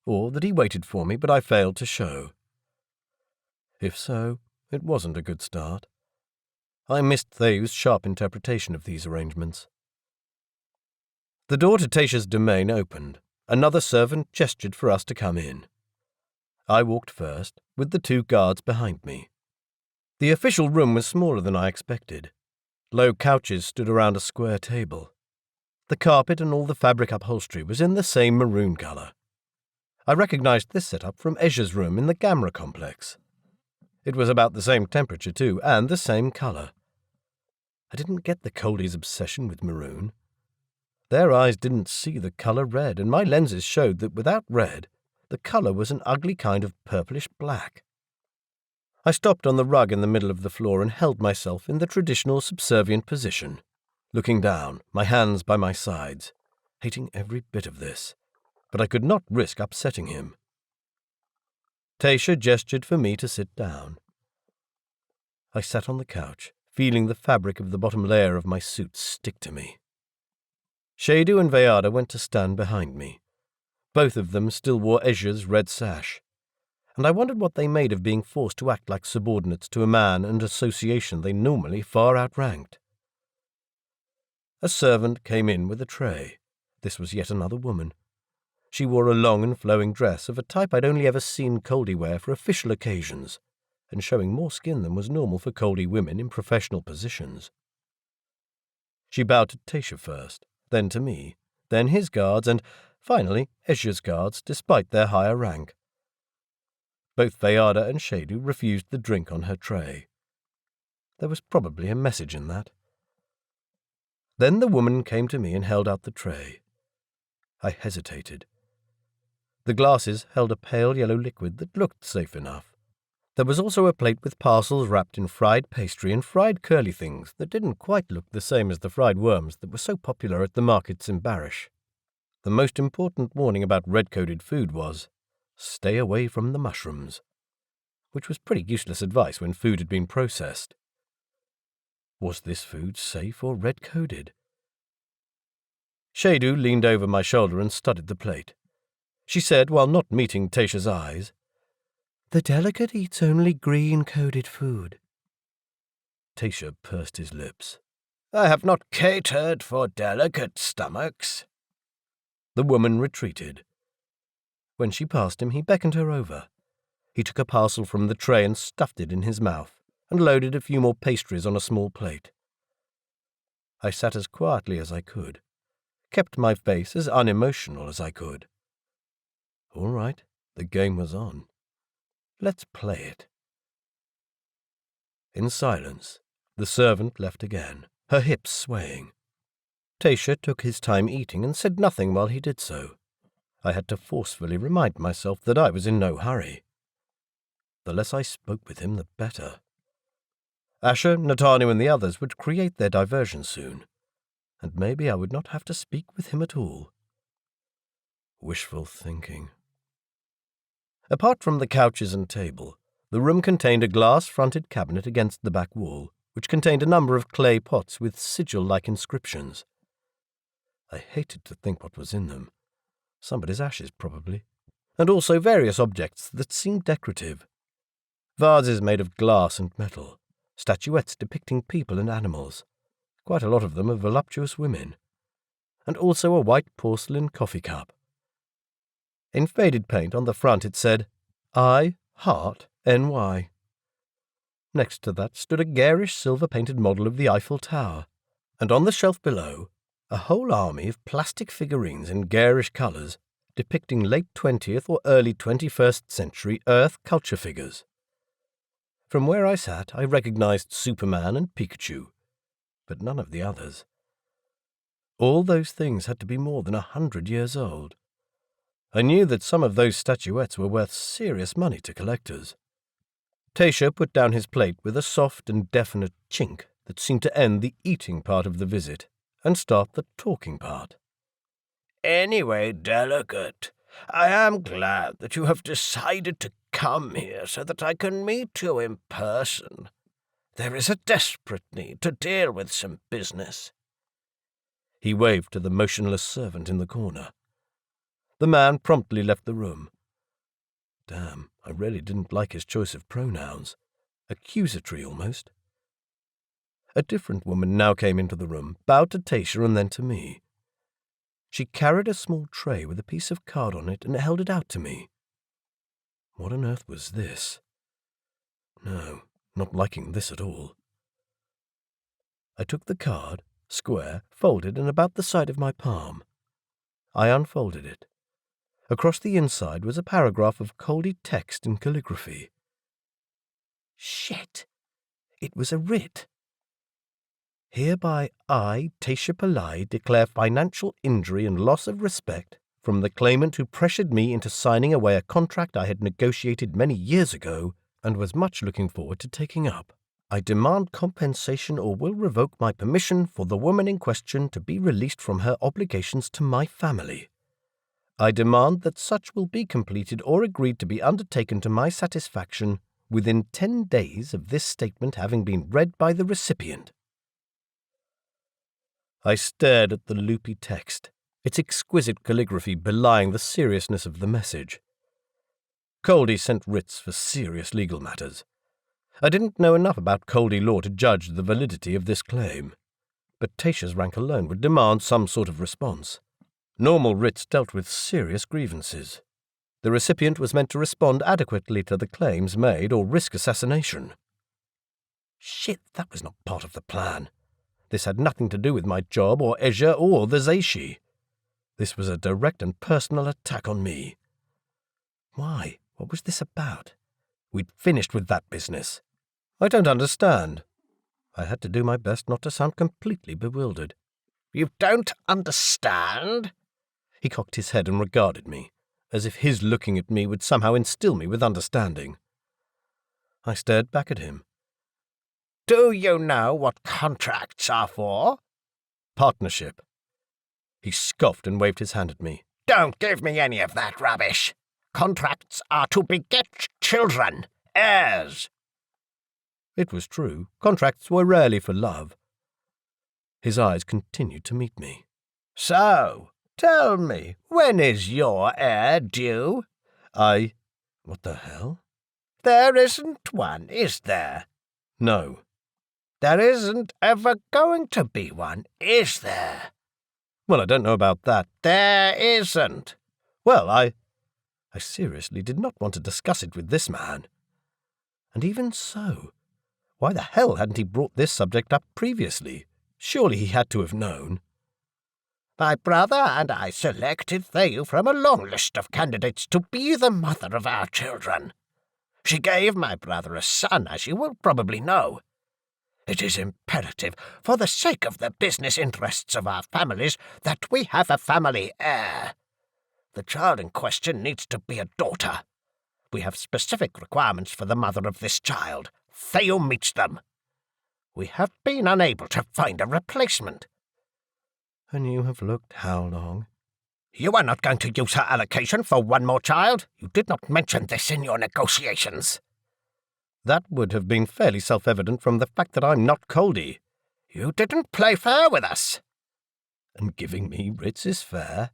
or that he waited for me, but I failed to show. If so, it wasn't a good start. I missed Thayu's sharp interpretation of these arrangements. The door to Tasha's domain opened. Another servant gestured for us to come in. I walked first, with the two guards behind me. The official room was smaller than I expected. Low couches stood around a square table. The carpet and all the fabric upholstery was in the same maroon color. I recognized this setup from Ezhya's room in the Gamera complex. It was about the same temperature, too, and the same color. I didn't get the Coldi's obsession with maroon. Their eyes didn't see the color red, and my lenses showed that without red, the color was an ugly kind of purplish black. I stopped on the rug in the middle of the floor and held myself in the traditional subservient position, looking down, my hands by my sides. hating every bit of this, but I could not risk upsetting him. Tasha gestured for me to sit down. I sat on the couch, feeling the fabric of the bottom layer of my suit stick to me. Shadu and Vayada went to stand behind me. Both of them still wore Ezhya's red sash, and I wondered what they made of being forced to act like subordinates to a man and association they normally far outranked. A servant came in with a tray. This was yet another woman. She wore a long and flowing dress of a type I'd only ever seen Coldi wear for official occasions, and showing more skin than was normal for Coldi women in professional positions. She bowed to Tasha first, then to me, then his guards, and finally Ezhya's guards, despite their higher rank. Both Vayada and Shadu refused the drink on her tray. There was probably a message in that. Then the woman came to me and held out the tray. I hesitated. The glasses held a pale yellow liquid that looked safe enough. There was also a plate with parcels wrapped in fried pastry and fried curly things that didn't quite look the same as the fried worms that were so popular at the markets in Barish. The most important warning about red-coated food was, stay away from the mushrooms, which was pretty useless advice when food had been processed. Was this food safe or red-coded? Shadu leaned over my shoulder and studied the plate. She said, while not meeting Tasha's eyes, "The delegate eats only green-coded food." Tasha pursed his lips. "I have not catered for delicate stomachs." The woman retreated. When she passed him, he beckoned her over. He took a parcel from the tray and stuffed it in his mouth, and loaded a few more pastries on a small plate. I sat as quietly as I could, kept my face as unemotional as I could. All right, the game was on. Let's play it. In silence, the servant left again, her hips swaying. Tasha took his time eating and said nothing while he did so. I had to forcefully remind myself that I was in no hurry. The less I spoke with him, the better. Asher, Natanu, and the others would create their diversion soon, and maybe I would not have to speak with him at all. Wishful thinking. Apart from the couches and table, the room contained a glass-fronted cabinet against the back wall, which contained a number of clay pots with sigil-like inscriptions. I hated to think what was in them. Somebody's ashes, probably. And also various objects that seemed decorative. Vases made of glass and metal, statuettes depicting people and animals, quite a lot of them of voluptuous women, and also a white porcelain coffee cup. In faded paint on the front it said, I, Heart, N.Y. Next to that stood a garish silver-painted model of the Eiffel Tower, and on the shelf below, a whole army of plastic figurines in garish colours depicting late 20th or early 21st century Earth culture figures. From where I sat, I recognized Superman and Pikachu, but none of the others. All those things had to be more than 100 years old. I knew that some of those statuettes were worth serious money to collectors. Tasha put down his plate with a soft and definite chink that seemed to end the eating part of the visit and start the talking part. "Anyway, delegate, I am glad that you have decided to come here so that I can meet you in person. There is a desperate need to deal with some business." He waved to the motionless servant in the corner. The man promptly left the room. Damn, I really didn't like his choice of pronouns. Accusatory, almost. A different woman now came into the room, bowed to Tasha and then to me. She carried a small tray with a piece of card on it and held it out to me. What on earth was this? No, not liking this at all. I took the card, square, folded and about the side of my palm. I unfolded it. Across the inside was a paragraph of Coldi text in calligraphy. Shit! It was a writ. Hereby I, Ezhya Palayi, declare financial injury and loss of respect from the claimant who pressured me into signing away a contract I had negotiated many years ago and was much looking forward to taking up. I demand compensation or will revoke my permission for the woman in question to be released from her obligations to my family. I demand that such will be completed or agreed to be undertaken to my satisfaction within 10 days of this statement having been read by the recipient." I stared at the loopy text, its exquisite calligraphy belying the seriousness of the message. Coldi sent writs for serious legal matters. I didn't know enough about Coldi law to judge the validity of this claim, but Tasha's rank alone would demand some sort of response. Normal writs dealt with serious grievances. The recipient was meant to respond adequately to the claims made or risk assassination. Shit, that was not part of the plan. This had nothing to do with my job or Ezhya or the Zeishi. This was a direct and personal attack on me. Why? What was this about? We'd finished with that business. I don't understand. I had to do my best not to sound completely bewildered. "You don't understand?" He cocked his head and regarded me, as if his looking at me would somehow instill me with understanding. I stared back at him. "Do you know what contracts are for?" "Partnership." He scoffed and waved his hand at me. "Don't give me any of that rubbish. Contracts are to beget children, heirs." It was true. Contracts were rarely for love. His eyes continued to meet me. "So, tell me, when is your heir due?" What the hell? "There isn't one, is there?" No. "There isn't ever going to be one, is there?" Well, I don't know about that. "There isn't." Well, I seriously did not want to discuss it with this man. And even so, why the hell hadn't he brought this subject up previously? Surely he had to have known. "My brother and I selected Theyu from a long list of candidates to be the mother of our children. She gave my brother a son, as you will probably know. It is imperative, for the sake of the business interests of our families, that we have a family heir. The child in question needs to be a daughter. We have specific requirements for the mother of this child. Theyu meets them. We have been unable to find a replacement." "And you have looked how long?" "You are not going to use her allocation for one more child. You did not mention this in your negotiations." That would have been fairly self-evident from the fact that I'm not Coldi. "You didn't play fair with us." And giving me writs is fair.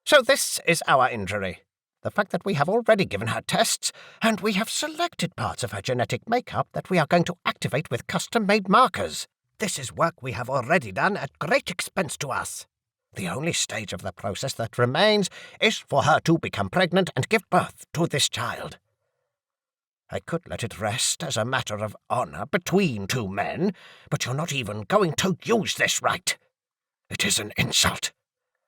"So this is our injury. The fact that we have already given her tests, and we have selected parts of her genetic makeup that we are going to activate with custom-made markers. This is work we have already done at great expense to us. The only stage of the process that remains is for her to become pregnant and give birth to this child. I could let it rest as a matter of honor between two men, but you're not even going to use this right. It is an insult.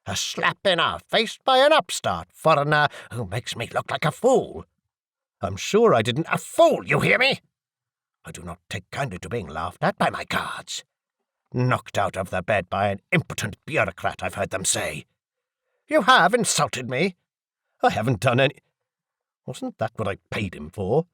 A slap in our face by an upstart foreigner who makes me look like a fool. I'm sure I didn't— A fool, you hear me? I do not take kindly to being laughed at by my guards. Knocked out of the bed by an impotent bureaucrat, I've heard them say. You have insulted me. I haven't done any— Wasn't that what I paid him for?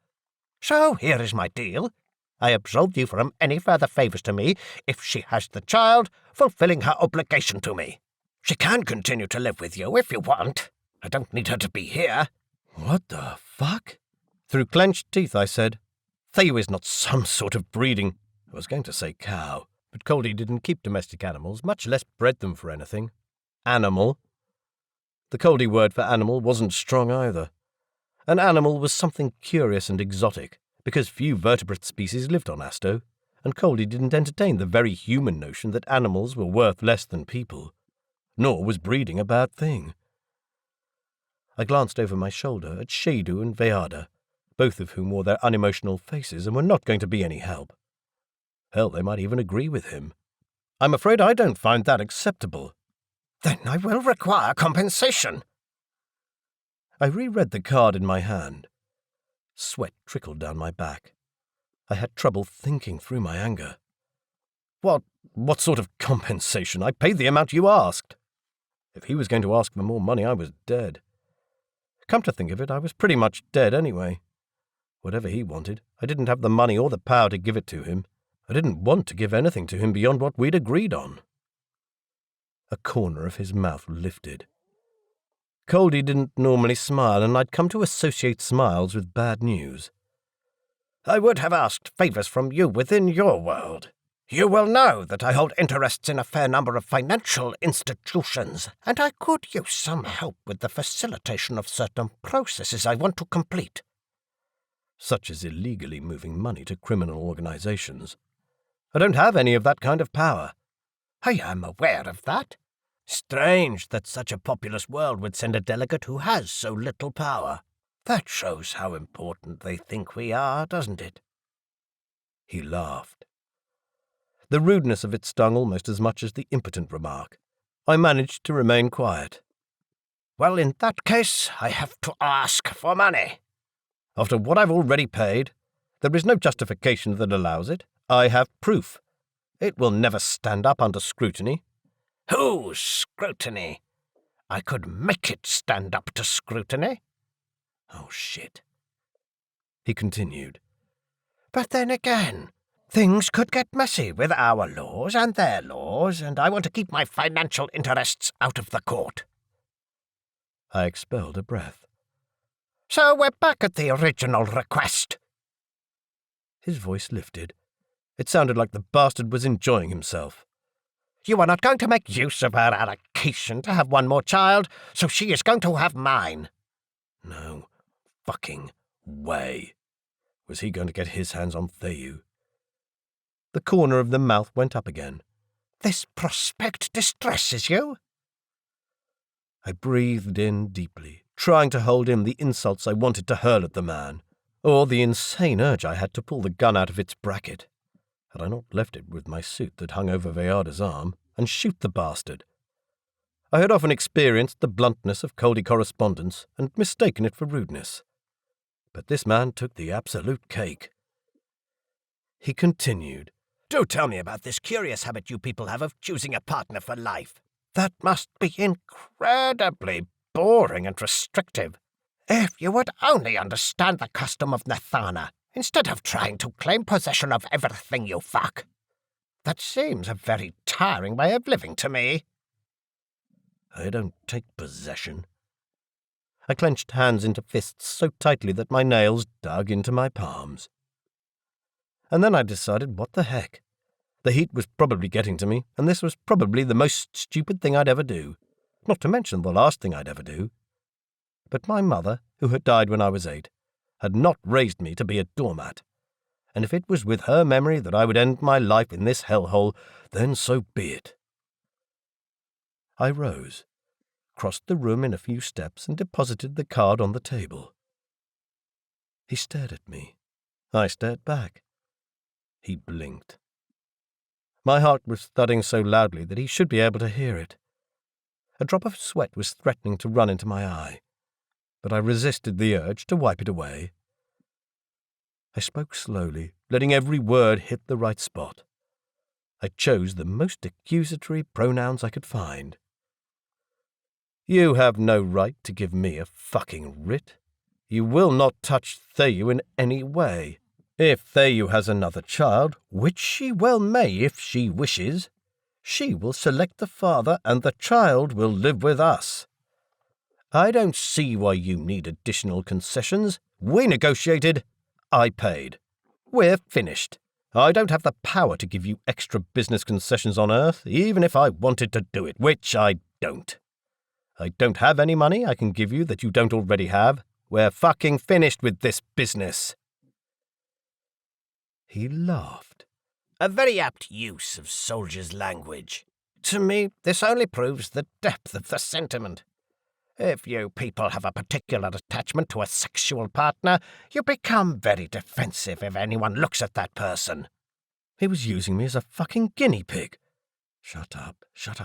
So here is my deal. I absolve you from any further favours to me if she has the child, fulfilling her obligation to me. She can continue to live with you if you want. I don't need her to be here." What the fuck? Through clenched teeth, I said, "Theyu is not some sort of breeding—" I was going to say cow, but Coldi didn't keep domestic animals, much less bred them for anything. Animal. The Coldi word for animal wasn't strong either. An animal was something curious and exotic, because few vertebrate species lived on Asto, and Coldi didn't entertain the very human notion that animals were worth less than people. Nor was breeding a bad thing. I glanced over my shoulder at Shadu and Veada, both of whom wore their unemotional faces and were not going to be any help. Hell, they might even agree with him. I'm afraid I don't find that acceptable. Then I will require compensation. I reread the card in my hand. Sweat trickled down my back. I had trouble thinking through my anger. What sort of compensation? I paid the amount you asked. If he was going to ask for more money, I was dead. Come to think of it, I was pretty much dead anyway. Whatever he wanted, I didn't have the money or the power to give it to him. I didn't want to give anything to him beyond what we'd agreed on. A corner of his mouth lifted. Coldi didn't normally smile, and I'd come to associate smiles with bad news. I would have asked favours from you within your world. You will know that I hold interests in a fair number of financial institutions, and I could use some help with the facilitation of certain processes I want to complete. Such as illegally moving money to criminal organizations. I don't have any of that kind of power. I am aware of that. Strange that such a populous world would send a delegate who has so little power. That shows how important they think we are, doesn't it? He laughed. The rudeness of it stung almost as much as the impotent remark. I managed to remain quiet. Well, in that case, I have to ask for money. After what I've already paid, there is no justification that allows it. I have proof. It will never stand up under scrutiny. Whose scrutiny? I could make it stand up to scrutiny. Oh, shit. He continued. But then again, things could get messy with our laws and their laws, and I want to keep my financial interests out of the court. I expelled a breath. So we're back at the original request. His voice lifted. It sounded like the bastard was enjoying himself. You are not going to make use of her allocation to have one more child, so she is going to have mine. No fucking way. Was he going to get his hands on Theyu? The corner of the mouth went up again. This prospect distresses you? I breathed in deeply, trying to hold in the insults I wanted to hurl at the man, or the insane urge I had to pull the gun out of its bracket. Had I not left it with my suit that hung over Veyarda's arm, and shoot the bastard? I had often experienced the bluntness of Coldi correspondence and mistaken it for rudeness. But this man took the absolute cake. He continued. Do tell me about this curious habit you people have of choosing a partner for life. That must be incredibly boring and restrictive. If you would only understand the custom of Nathana, instead of trying to claim possession of everything you fuck. That seems a very tiring way of living to me. I don't take possession. I clenched hands into fists so tightly that my nails dug into my palms. And then I decided, what the heck? The heat was probably getting to me, and this was probably the most stupid thing I'd ever do, not to mention the last thing I'd ever do. But my mother, who had died when I was 8, had not raised me to be a doormat, and if it was with her memory that I would end my life in this hellhole, then so be it. I rose, crossed the room in a few steps, and deposited the card on the table. He stared at me. I stared back. He blinked. My heart was thudding so loudly that he should be able to hear it. A drop of sweat was threatening to run into my eye, but I resisted the urge to wipe it away. I spoke slowly, letting every word hit the right spot. I chose the most accusatory pronouns I could find. You have no right to give me a fucking writ. You will not touch Theyu in any way. If Theyu has another child, which she well may if she wishes, she will select the father and the child will live with us. I don't see why you need additional concessions. We negotiated. I paid. We're finished. I don't have the power to give you extra business concessions on Earth, even if I wanted to do it, which I don't. I don't have any money I can give you that you don't already have. We're fucking finished with this business. He laughed. A very apt use of soldier's language. To me, this only proves the depth of the sentiment. If you people have a particular attachment to a sexual partner, you become very defensive if anyone looks at that person. He was using me as a fucking guinea pig. Shut up,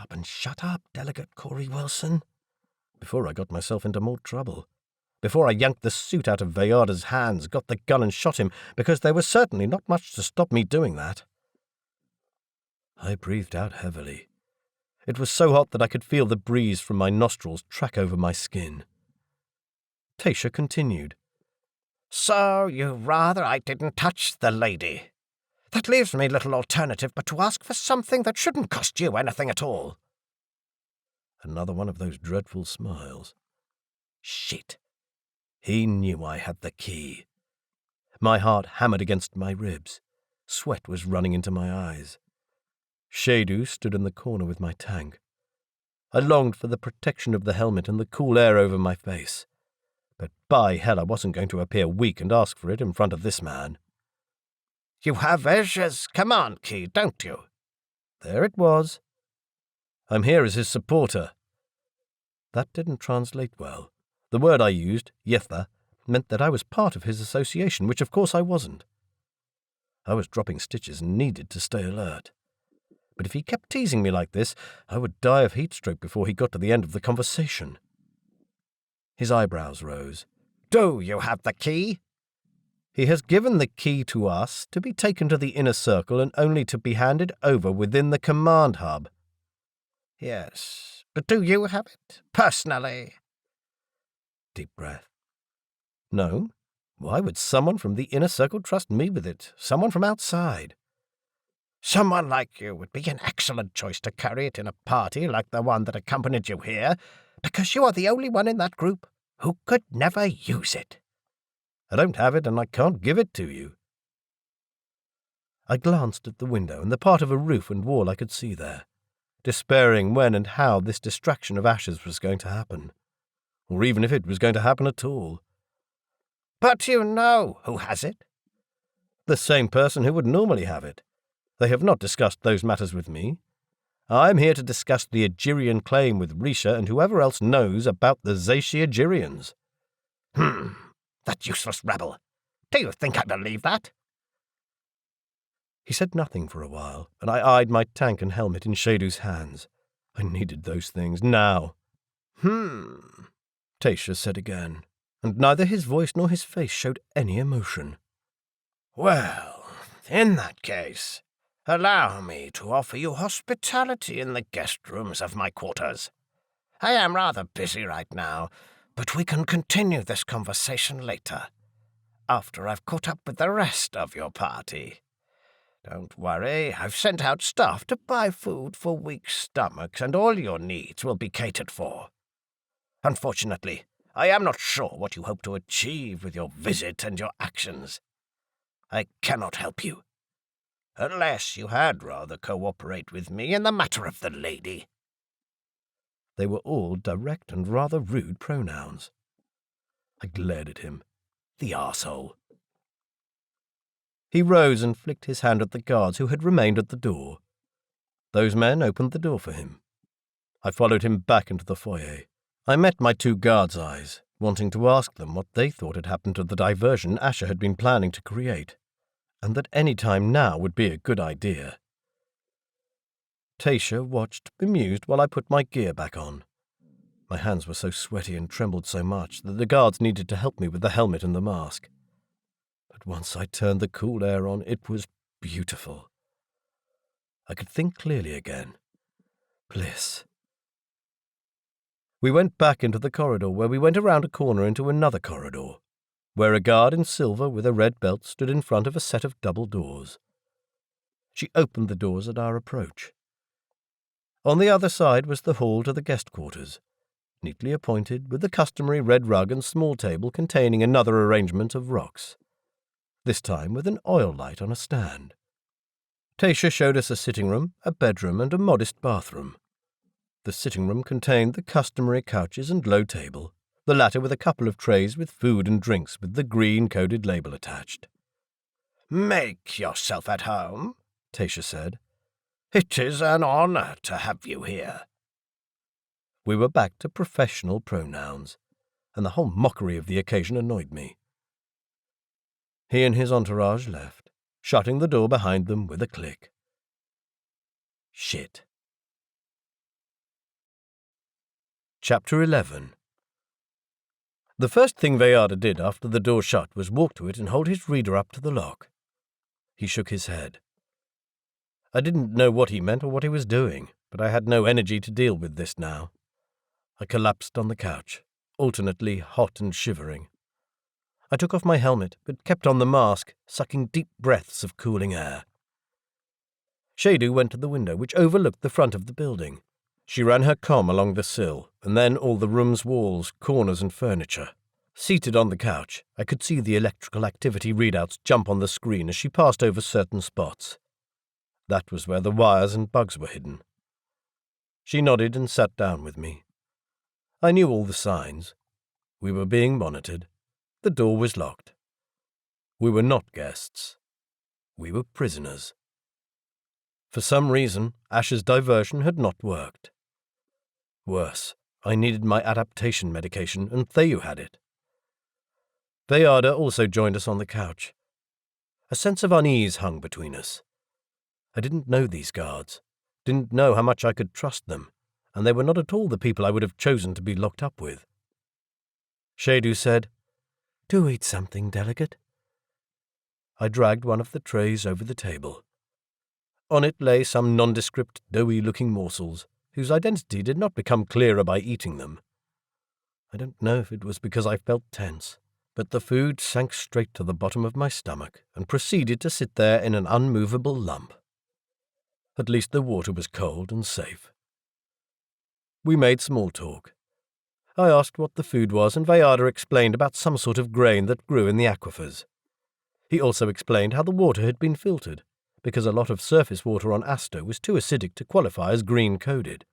and shut up, Delegate Cory Wilson. Before I got myself into more trouble. Before I yanked the suit out of Veyarda's hands, got the gun and shot him, because there was certainly not much to stop me doing that. I breathed out heavily. It was so hot that I could feel the breeze from my nostrils track over my skin. Tasha continued. So you rather I didn't touch the lady. That leaves me little alternative but to ask for something that shouldn't cost you anything at all. Another one of those dreadful smiles. Shit. He knew I had the key. My heart hammered against my ribs. Sweat was running into my eyes. Shadu stood in the corner with my tank. I longed for the protection of the helmet and the cool air over my face. But by hell, I wasn't going to appear weak and ask for it in front of this man. You have Ezhya's command key, don't you? There it was. I'm here as his supporter. That didn't translate well. The word I used, Yetha, meant that I was part of his association, which of course I wasn't. I was dropping stitches and needed to stay alert. But if he kept teasing me like this, I would die of heat stroke before he got to the end of the conversation. His eyebrows rose. Do you have the key? He has given the key to us to be taken to the inner circle and only to be handed over within the command hub. Yes, but do you have it, personally? Deep breath. No. Why would someone from the inner circle trust me with it? Someone from outside? Someone like you would be an excellent choice to carry it in a party like the one that accompanied you here, because you are the only one in that group who could never use it. I don't have it and I can't give it to you. I glanced at the window and the part of a roof and wall I could see there, despairing when and how this distraction of ashes was going to happen, or even if it was going to happen at all. But you know who has it? The same person who would normally have it. They have not discussed those matters with me. I'm here to discuss the Egerian claim with Risha and whoever else knows about the Zashi Egerians. That useless rebel. Do you think I believe that? He said nothing for a while, and I eyed my tank and helmet in Shadu's hands. I needed those things now. Tasha said again, and neither his voice nor his face showed any emotion. Well, in that case, allow me to offer you hospitality in the guest rooms of my quarters. I am rather busy right now, but we can continue this conversation later, after I've caught up with the rest of your party. Don't worry, I've sent out staff to buy food for weak stomachs, and all your needs will be catered for. Unfortunately, I am not sure what you hope to achieve with your visit and your actions. I cannot help you, unless you had rather cooperate with me in the matter of the lady. They were all direct and rather rude pronouns. I glared at him. The arsehole. He rose and flicked his hand at the guards who had remained at the door. Those men opened the door for him. I followed him back into the foyer. I met my two guards' eyes, wanting to ask them what they thought had happened to the diversion Asher had been planning to create, and that any time now would be a good idea. Tasha watched, bemused, while I put my gear back on. My hands were so sweaty and trembled so much that the guards needed to help me with the helmet and the mask. But once I turned the cool air on, it was beautiful. I could think clearly again. Bliss. We went back into the corridor, where we went around a corner into another corridor, where a guard in silver with a red belt stood in front of a set of double doors. She opened the doors at our approach. On the other side was the hall to the guest quarters, neatly appointed, with the customary red rug and small table containing another arrangement of rocks, this time with an oil light on a stand. Tasha showed us a sitting room, a bedroom, and a modest bathroom. The sitting room contained the customary couches and low table, the latter with a couple of trays with food and drinks with the green-coded label attached. "Make yourself at home," Tasha said. "It is an honor to have you here." We were back to professional pronouns, and the whole mockery of the occasion annoyed me. He and his entourage left, shutting the door behind them with a click. Shit. Chapter 11. The first thing Vayada did after the door shut was walk to it and hold his reader up to the lock. He shook his head. I didn't know what he meant or what he was doing, but I had no energy to deal with this now. I collapsed on the couch, alternately hot and shivering. I took off my helmet, but kept on the mask, sucking deep breaths of cooling air. Shadu went to the window which overlooked the front of the building. She ran her comm along the sill, and then all the room's walls, corners and furniture. Seated on the couch, I could see the electrical activity readouts jump on the screen as she passed over certain spots. That was where the wires and bugs were hidden. She nodded and sat down with me. I knew all the signs. We were being monitored. The door was locked. We were not guests. We were prisoners. For some reason, Ash's diversion had not worked. Worse, I needed my adaptation medication, and Theyu had it. Veyarda also joined us on the couch. A sense of unease hung between us. I didn't know these guards, didn't know how much I could trust them, and they were not at all the people I would have chosen to be locked up with. Shadu said, "Do eat something, delegate." I dragged one of the trays over the table. On it lay some nondescript, doughy-looking morsels, whose identity did not become clearer by eating them. I don't know if it was because I felt tense, but the food sank straight to the bottom of my stomach and proceeded to sit there in an unmovable lump. At least the water was cold and safe. We made small talk. I asked what the food was, and Veyarda explained about some sort of grain that grew in the aquifers. He also explained how the water had been filtered, because a lot of surface water on Asto was too acidic to qualify as green-coded.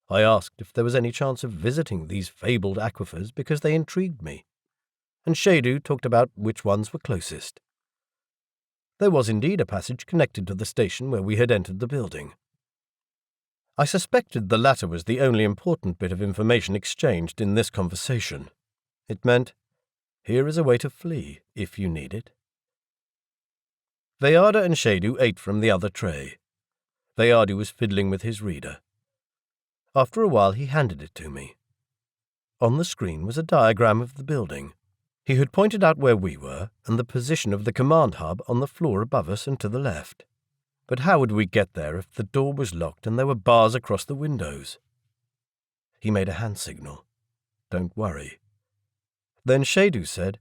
I asked if there was any chance of visiting these fabled aquifers because they intrigued me, and Shadu talked about which ones were closest. There was indeed a passage connected to the station where we had entered the building. I suspected the latter was the only important bit of information exchanged in this conversation. It meant, here is a way to flee, if you need it. Veyarda and Shadu ate from the other tray. Veyardu was fiddling with his reader. After a while he handed it to me. On the screen was a diagram of the building. He had pointed out where we were and the position of the command hub on the floor above us and to the left. But how would we get there if the door was locked and there were bars across the windows? He made a hand signal. Don't worry. Then Shadu said,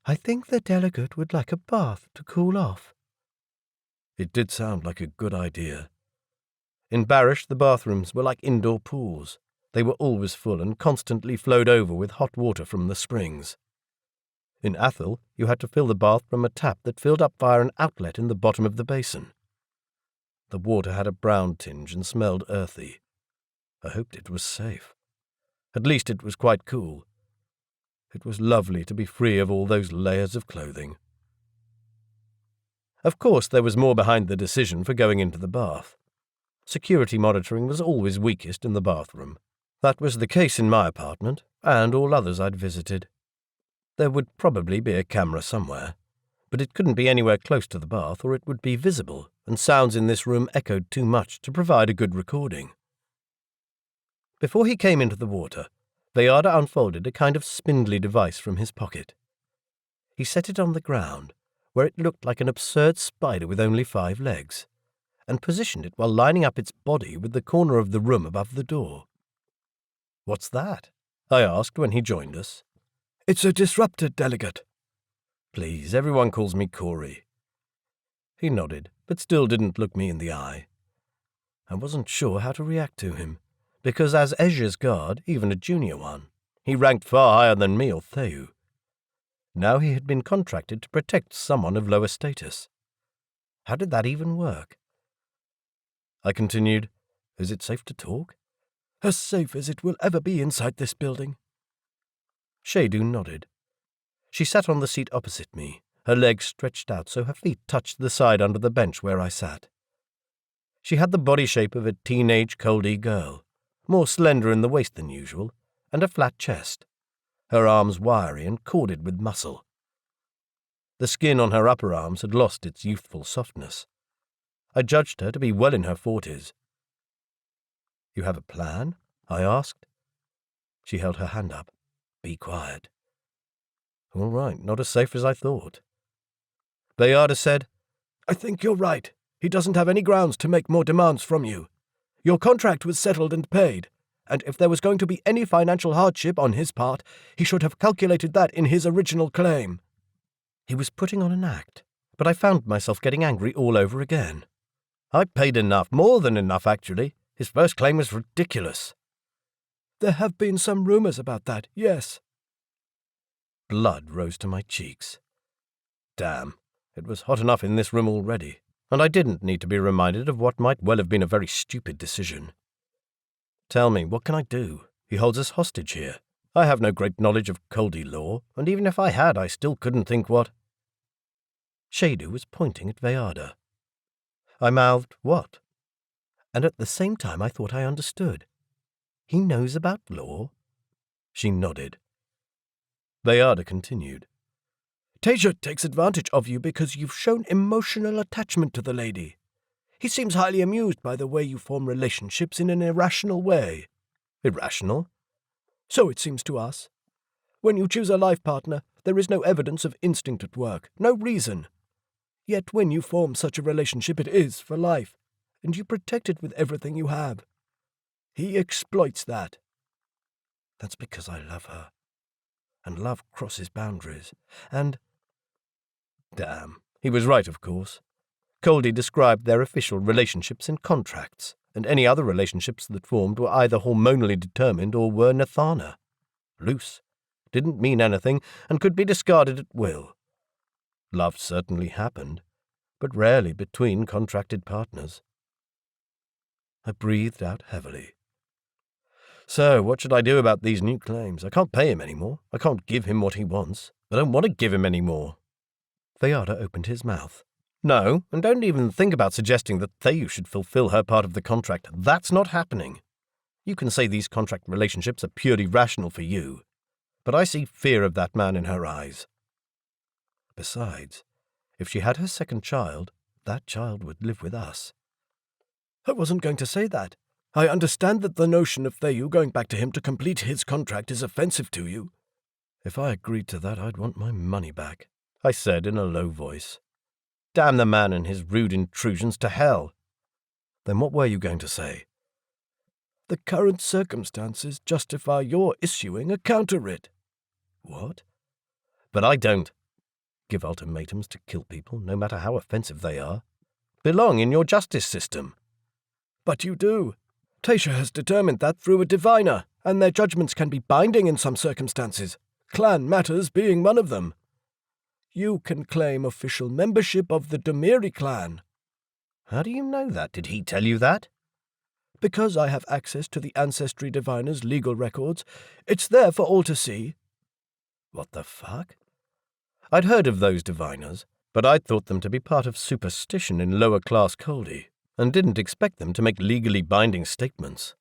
"I think the delegate would like a bath to cool off." It did sound like a good idea. In Barish, the bathrooms were like indoor pools. They were always full and constantly flowed over with hot water from the springs. In Athel, you had to fill the bath from a tap that filled up via an outlet in the bottom of the basin. The water had a brown tinge and smelled earthy. I hoped it was safe. At least it was quite cool. It was lovely to be free of all those layers of clothing. Of course, there was more behind the decision for going into the bath. Security monitoring was always weakest in the bathroom. That was the case in my apartment, and all others I'd visited. There would probably be a camera somewhere, but it couldn't be anywhere close to the bath or it would be visible, and sounds in this room echoed too much to provide a good recording. Before he came into the water, Veyarda unfolded a kind of spindly device from his pocket. He set it on the ground, where it looked like an absurd spider with only 5 legs, and positioned it while lining up its body with the corner of the room above the door. "What's that?" I asked when he joined us. "It's a disruptor, delegate." "Please, everyone calls me Cory." He nodded, but still didn't look me in the eye. I wasn't sure how to react to him, because as Ezhya's guard, even a junior one, he ranked far higher than me or Theyu. Now he had been contracted to protect someone of lower status. How did that even work? I continued, "Is it safe to talk?" "As safe as it will ever be inside this building." Shadu nodded. She sat on the seat opposite me, her legs stretched out so her feet touched the side under the bench where I sat. She had the body shape of a teenage Coldi girl, more slender in the waist than usual, and a flat chest, her arms wiry and corded with muscle. The skin on her upper arms had lost its youthful softness. I judged her to be well in her 40s. "You have a plan?" I asked. She held her hand up. "Be quiet." "All right, not as safe as I thought." Veyarda said, "I think you're right. He doesn't have any grounds to make more demands from you. Your contract was settled and paid, and if there was going to be any financial hardship on his part, he should have calculated that in his original claim. He was putting on an act, but I found myself getting angry all over again. I paid enough, more than enough actually. His first claim was ridiculous. There have been some rumours about that, yes. Blood rose to my cheeks. Damn, it was hot enough in this room already, and I didn't need to be reminded of what might well have been a very stupid decision. Tell me, what can I do? He holds us hostage here. I have no great knowledge of Coldi law, and even if I had, I still couldn't think what— Shadu was pointing at Veyarda. I mouthed, "What?" And at the same time I thought I understood. He knows about law? She nodded. Veyarda continued. Ezhya takes advantage of you because you've shown emotional attachment to the lady. He seems highly amused by the way you form relationships in an irrational way. Irrational? So it seems to us. When you choose a life partner, there is no evidence of instinct at work, no reason. Yet when you form such a relationship, it is for life, and you protect it with everything you have. He exploits that. That's because I love her. And love crosses boundaries. And— Damn, he was right, of course. Coldi described their official relationships in contracts, and any other relationships that formed were either hormonally determined or were nathana. Loose. Didn't mean anything, and could be discarded at will. Love certainly happened, but rarely between contracted partners. I breathed out heavily. So, what should I do about these new claims? I can't pay him anymore. I can't give him what he wants. I don't want to give him any more. Veyarda opened his mouth. No, and don't even think about suggesting that Theyu should fulfill her part of the contract. That's not happening. You can say these contract relationships are purely rational for you, but I see fear of that man in her eyes. Besides, if she had her second child, that child would live with us. I wasn't going to say that. I understand that the notion of Theyu going back to him to complete his contract is offensive to you. If I agreed to that, I'd want my money back, I said in a low voice. Damn the man and his rude intrusions to hell. Then what were you going to say? The current circumstances justify your issuing a counter-writ. What? But I don't. Give ultimatums to kill people, no matter how offensive they are. Belong in your justice system. But you do. Ezhya has determined that through a diviner, and their judgments can be binding in some circumstances, clan matters being one of them. You can claim official membership of the Demiri clan. How do you know that? Did he tell you that? Because I have access to the Ancestry Diviner's legal records. It's there for all to see. What the fuck? I'd heard of those diviners, but I'd thought them to be part of superstition in lower-class Coldi, and didn't expect them to make legally binding statements.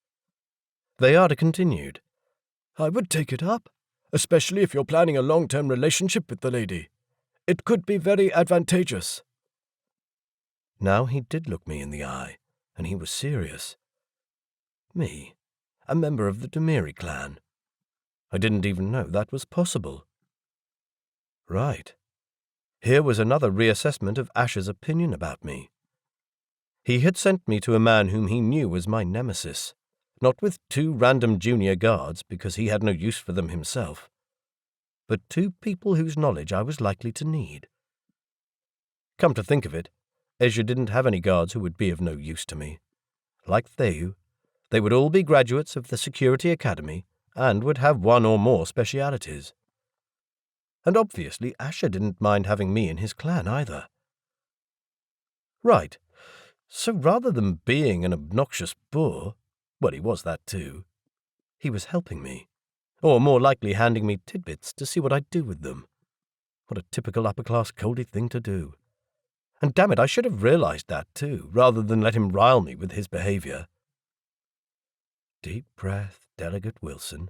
Veyarda continued. I would take it up, especially if you're planning a long-term relationship with the lady. It could be very advantageous. Now he did look me in the eye, and he was serious. Me, a member of the Demiri clan. I didn't even know that was possible. Right. Here was another reassessment of Ash's opinion about me. He had sent me to a man whom he knew was my nemesis, not with 2 random junior guards because he had no use for them himself, but 2 people whose knowledge I was likely to need. Come to think of it, Ezhya didn't have any guards who would be of no use to me. Like Theyu, they would all be graduates of the Security Academy and would have 1 or more specialities. And obviously Asher didn't mind having me in his clan either. Right, so rather than being an obnoxious boor, well, he was that too, he was helping me, or more likely handing me tidbits to see what I'd do with them. What a typical upper-class Coldi thing to do. And damn it, I should have realized that too, rather than let him rile me with his behavior. Deep breath, Delegate Wilson.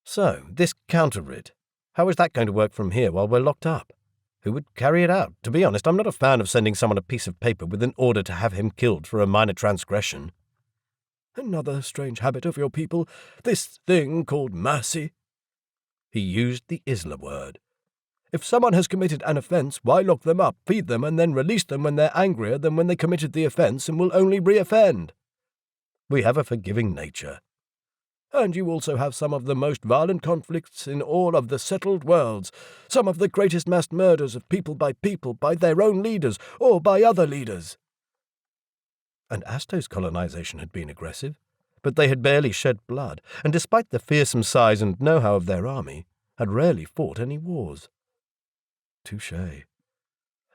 So, this counter-writ, how is that going to work from here while we're locked up? Who would carry it out? To be honest, I'm not a fan of sending someone a piece of paper with an order to have him killed for a minor transgression. Another strange habit of your people, this thing called mercy. He used the Isla word. If someone has committed an offence, why lock them up, feed them, and then release them when they're angrier than when they committed the offence and will only re-offend? We have a forgiving nature. And you also have some of the most violent conflicts in all of the settled worlds, some of the greatest mass murders of people by their own leaders or by other leaders. And Asto's colonization had been aggressive, but they had barely shed blood, and despite the fearsome size and know-how of their army, had rarely fought any wars. Touché.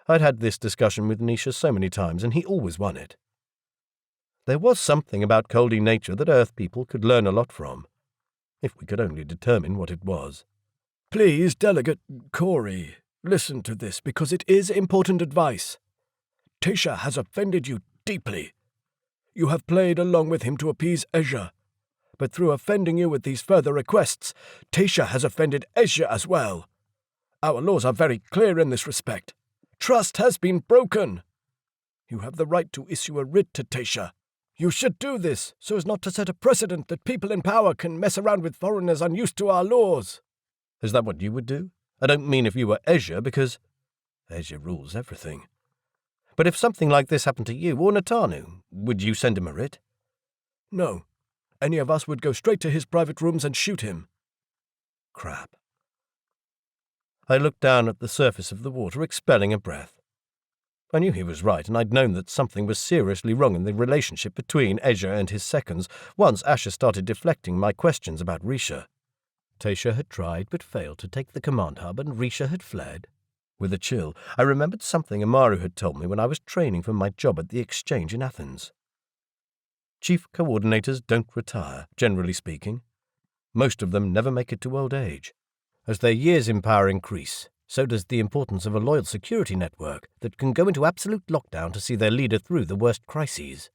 I'd had this discussion with Nisha so many times, and he always won it. There was something about Coldi nature that Earth people could learn a lot from, if we could only determine what it was. Please, Delegate Cory, listen to this, because it is important advice. Tesha has offended you deeply. You have played along with him to appease Ezhya, but through offending you with these further requests, Tesha has offended Ezhya as well. Our laws are very clear in this respect. Trust has been broken. You have the right to issue a writ to Tesha. You should do this so as not to set a precedent that people in power can mess around with foreigners unused to our laws. Is that what you would do? I don't mean if you were Ezhya, because Ezhya rules everything. But if something like this happened to you or Natanu, would you send him a writ? No. Any of us would go straight to his private rooms and shoot him. Crap. I looked down at the surface of the water, expelling a breath. I knew he was right, and I'd known that something was seriously wrong in the relationship between Ezhya and his seconds once Asher started deflecting my questions about Risha. Tesha had tried but failed to take the command hub, and Risha had fled. With a chill, I remembered something Amaru had told me when I was training for my job at the exchange in Athens. Chief coordinators don't retire, generally speaking. Most of them never make it to old age. As their years in power increase, so does the importance of a loyal security network that can go into absolute lockdown to see their leader through the worst crises.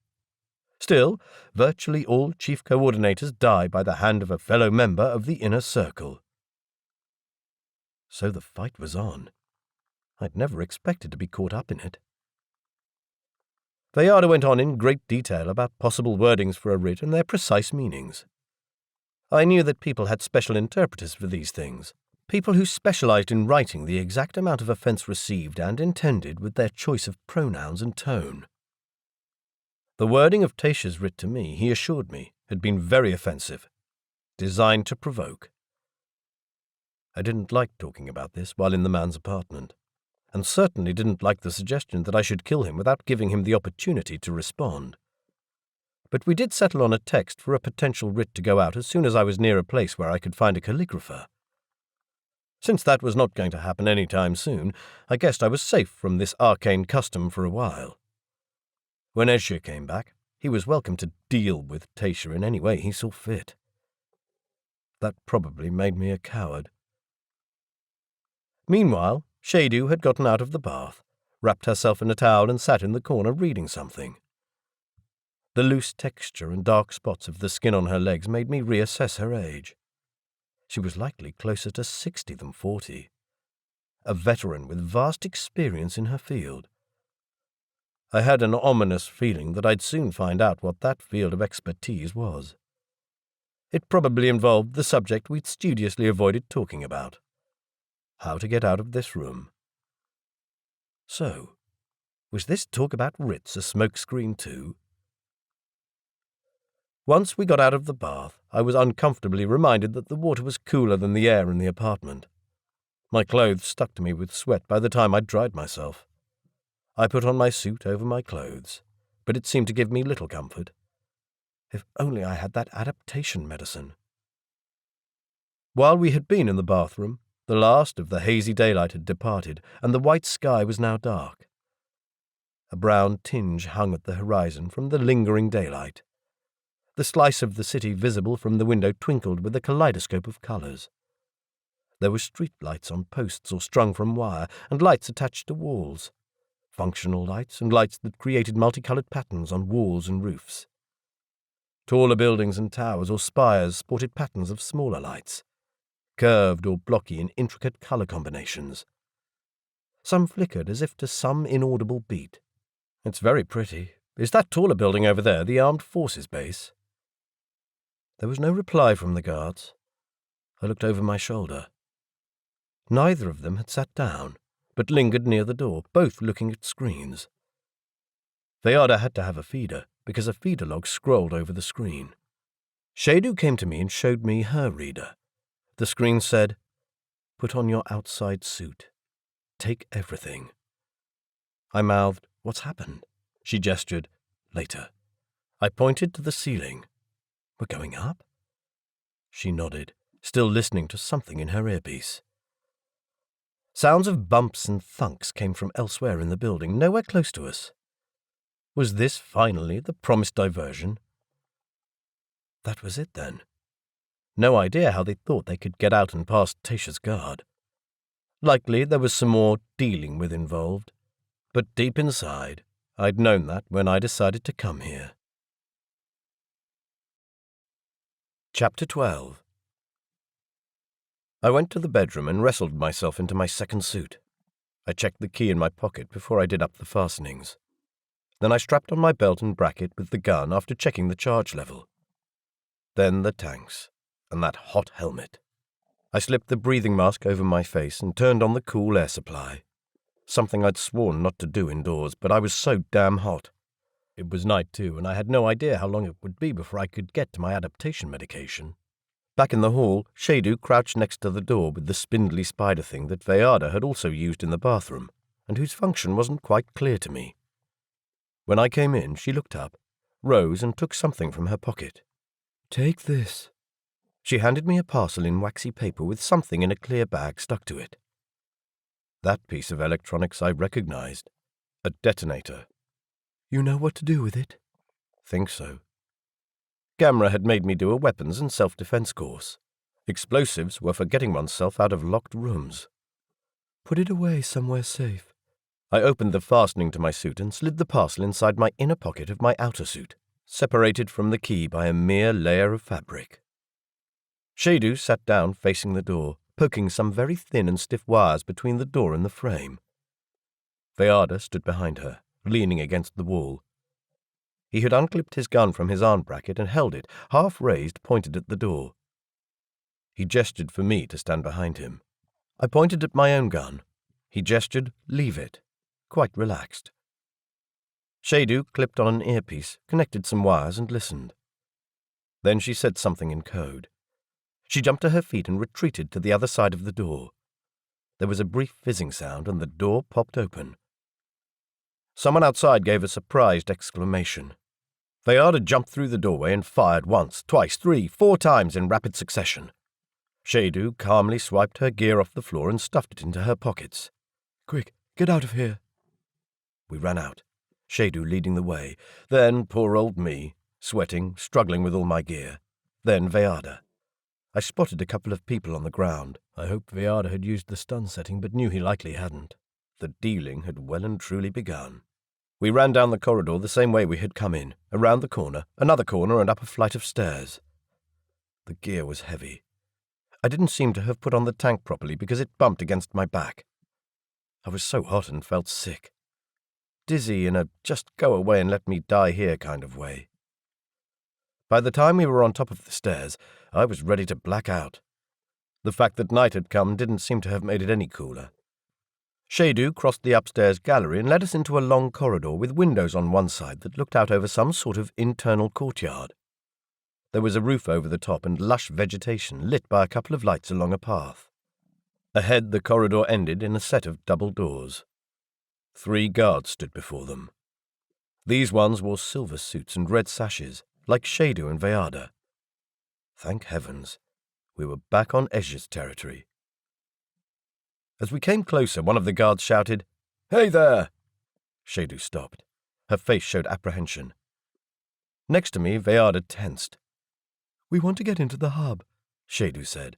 Still, virtually all chief coordinators die by the hand of a fellow member of the inner circle. So the fight was on. I'd never expected to be caught up in it. Vayada went on in great detail about possible wordings for a writ and their precise meanings. I knew that people had special interpreters for these things, people who specialized in writing the exact amount of offense received and intended with their choice of pronouns and tone. The wording of Tesha's writ to me, he assured me, had been very offensive, designed to provoke. I didn't like talking about this while in the man's apartment, and certainly didn't like the suggestion that I should kill him without giving him the opportunity to respond. But we did settle on a text for a potential writ to go out as soon as I was near a place where I could find a calligrapher. Since that was not going to happen any time soon, I guessed I was safe from this arcane custom for a while. When Ezhya came back, he was welcome to deal with Tesha in any way he saw fit. That probably made me a coward. Meanwhile, Shadu had gotten out of the bath, wrapped herself in a towel and sat in the corner reading something. The loose texture and dark spots of the skin on her legs made me reassess her age. She was likely closer to 60 than 40. A veteran with vast experience in her field. I had an ominous feeling that I'd soon find out what that field of expertise was. It probably involved the subject we'd studiously avoided talking about. How to get out of this room. So, was this talk about writs a smokescreen too? Once we got out of the bath, I was uncomfortably reminded that the water was cooler than the air in the apartment. My clothes stuck to me with sweat by the time I'd dried myself. I put on my suit over my clothes, but it seemed to give me little comfort. If only I had that adaptation medicine. While we had been in the bathroom, the last of the hazy daylight had departed, and the white sky was now dark. A brown tinge hung at the horizon from the lingering daylight. The slice of the city visible from the window twinkled with a kaleidoscope of colours. There were street lights on posts or strung from wire, and lights attached to walls. Functional lights and lights that created multicoloured patterns on walls and roofs. Taller buildings and towers or spires sported patterns of smaller lights, curved or blocky in intricate colour combinations. Some flickered as if to some inaudible beat. It's very pretty. Is that taller building over there the Armed Forces base? There was no reply from the guards. I looked over my shoulder. Neither of them had sat down, but lingered near the door, both looking at screens. Vayada had to have a feeder, because a feeder log scrolled over the screen. Shadu came to me and showed me her reader. The screen said, "Put on your outside suit. Take everything." I mouthed, "What's happened?" She gestured, "Later." I pointed to the ceiling. "We're going up?" She nodded, still listening to something in her earpiece. Sounds of bumps and thunks came from elsewhere in the building, nowhere close to us. Was this finally the promised diversion? That was it, then. No idea how they thought they could get out and past Tasha's guard. Likely there was some more dealing with involved, but deep inside, I'd known that when I decided to come here. Chapter 12. I went to the bedroom and wrestled myself into my second suit. I checked the key in my pocket before I did up the fastenings. Then I strapped on my belt and bracket with the gun after checking the charge level. Then the tanks, and that hot helmet. I slipped the breathing mask over my face and turned on the cool air supply. Something I'd sworn not to do indoors, but I was so damn hot. It was night too, and I had no idea how long it would be before I could get to my adaptation medication. Back in the hall, Shadu crouched next to the door with the spindly spider thing that Veyarda had also used in the bathroom, and whose function wasn't quite clear to me. When I came in, she looked up, rose and took something from her pocket. "Take this." She handed me a parcel in waxy paper with something in a clear bag stuck to it. That piece of electronics I recognized. A detonator. "You know what to do with it?" "Think so." Gamera had made me do a weapons and self-defense course. Explosives were for getting oneself out of locked rooms. "Put it away somewhere safe." I opened the fastening to my suit and slid the parcel inside my inner pocket of my outer suit, separated from the key by a mere layer of fabric. Shadu sat down facing the door, poking some very thin and stiff wires between the door and the frame. Veyarda stood behind her, leaning against the wall. He had unclipped his gun from his arm bracket and held it, half raised, pointed at the door. He gestured for me to stand behind him. I pointed at my own gun. He gestured, "Leave it," quite relaxed. Shadu clipped on an earpiece, connected some wires and listened. Then she said something in code. She jumped to her feet and retreated to the other side of the door. There was a brief fizzing sound and the door popped open. Someone outside gave a surprised exclamation. Veyarda jumped through the doorway and fired once, twice, 3, 4 times in rapid succession. Shadu calmly swiped her gear off the floor and stuffed it into her pockets. "Quick, get out of here." We ran out, Shadu leading the way, then poor old me, sweating, struggling with all my gear, then Veyarda. I spotted a couple of people on the ground. I hoped Veyarda had used the stun setting, but knew he likely hadn't. The dealing had well and truly begun. We ran down the corridor the same way we had come in, around the corner, another corner, and up a flight of stairs. The gear was heavy. I didn't seem to have put on the tank properly because it bumped against my back. I was so hot and felt sick. Dizzy in a just go away and let me die here kind of way. By the time we were on top of the stairs, I was ready to black out. The fact that night had come didn't seem to have made it any cooler. Shadu crossed the upstairs gallery and led us into a long corridor with windows on one side that looked out over some sort of internal courtyard. There was a roof over the top and lush vegetation lit by a couple of lights along a path. Ahead the corridor ended in a set of double doors. 3 guards stood before them. These ones wore silver suits and red sashes, like Shadu and Veyarda. Thank heavens, we were back on Ezhya's territory. As we came closer, one of the guards shouted, "Hey there!" Shadu stopped. Her face showed apprehension. Next to me, Veyarda tensed. "We want to get into the hub," Shadu said.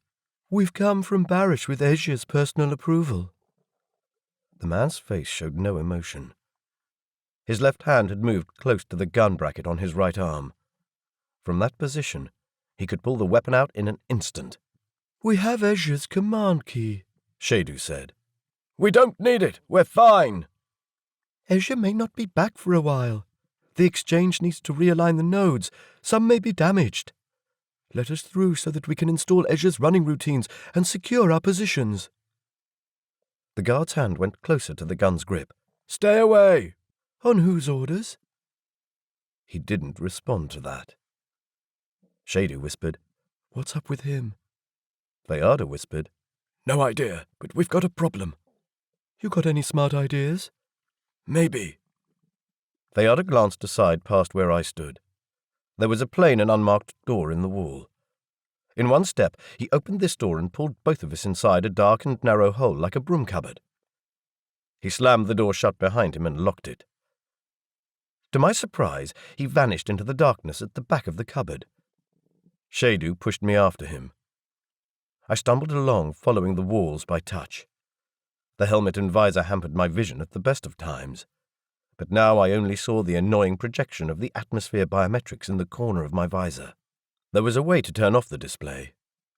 "We've come from Barish with Ezhya's personal approval." The man's face showed no emotion. His left hand had moved close to the gun bracket on his right arm. From that position, he could pull the weapon out in an instant. "We have Ezhya's command key," Shadu said. "We don't need it. We're fine." "Ezhya may not be back for a while. The exchange needs to realign the nodes. Some may be damaged. Let us through so that we can install Ezhya's running routines and secure our positions." The guard's hand went closer to the gun's grip. "Stay away." "On whose orders?" He didn't respond to that. Shadu whispered, "What's up with him?" Theada whispered, "No idea, but we've got a problem." "You got any smart ideas?" "Maybe." Theada glanced aside past where I stood. There was a plain and unmarked door in the wall. In one step, he opened this door and pulled both of us inside a dark and narrow hole like a broom cupboard. He slammed the door shut behind him and locked it. To my surprise, he vanished into the darkness at the back of the cupboard. Shadu pushed me after him. I stumbled along, following the walls by touch. The helmet and visor hampered my vision at the best of times, but now I only saw the annoying projection of the atmosphere biometrics in the corner of my visor. There was a way to turn off the display,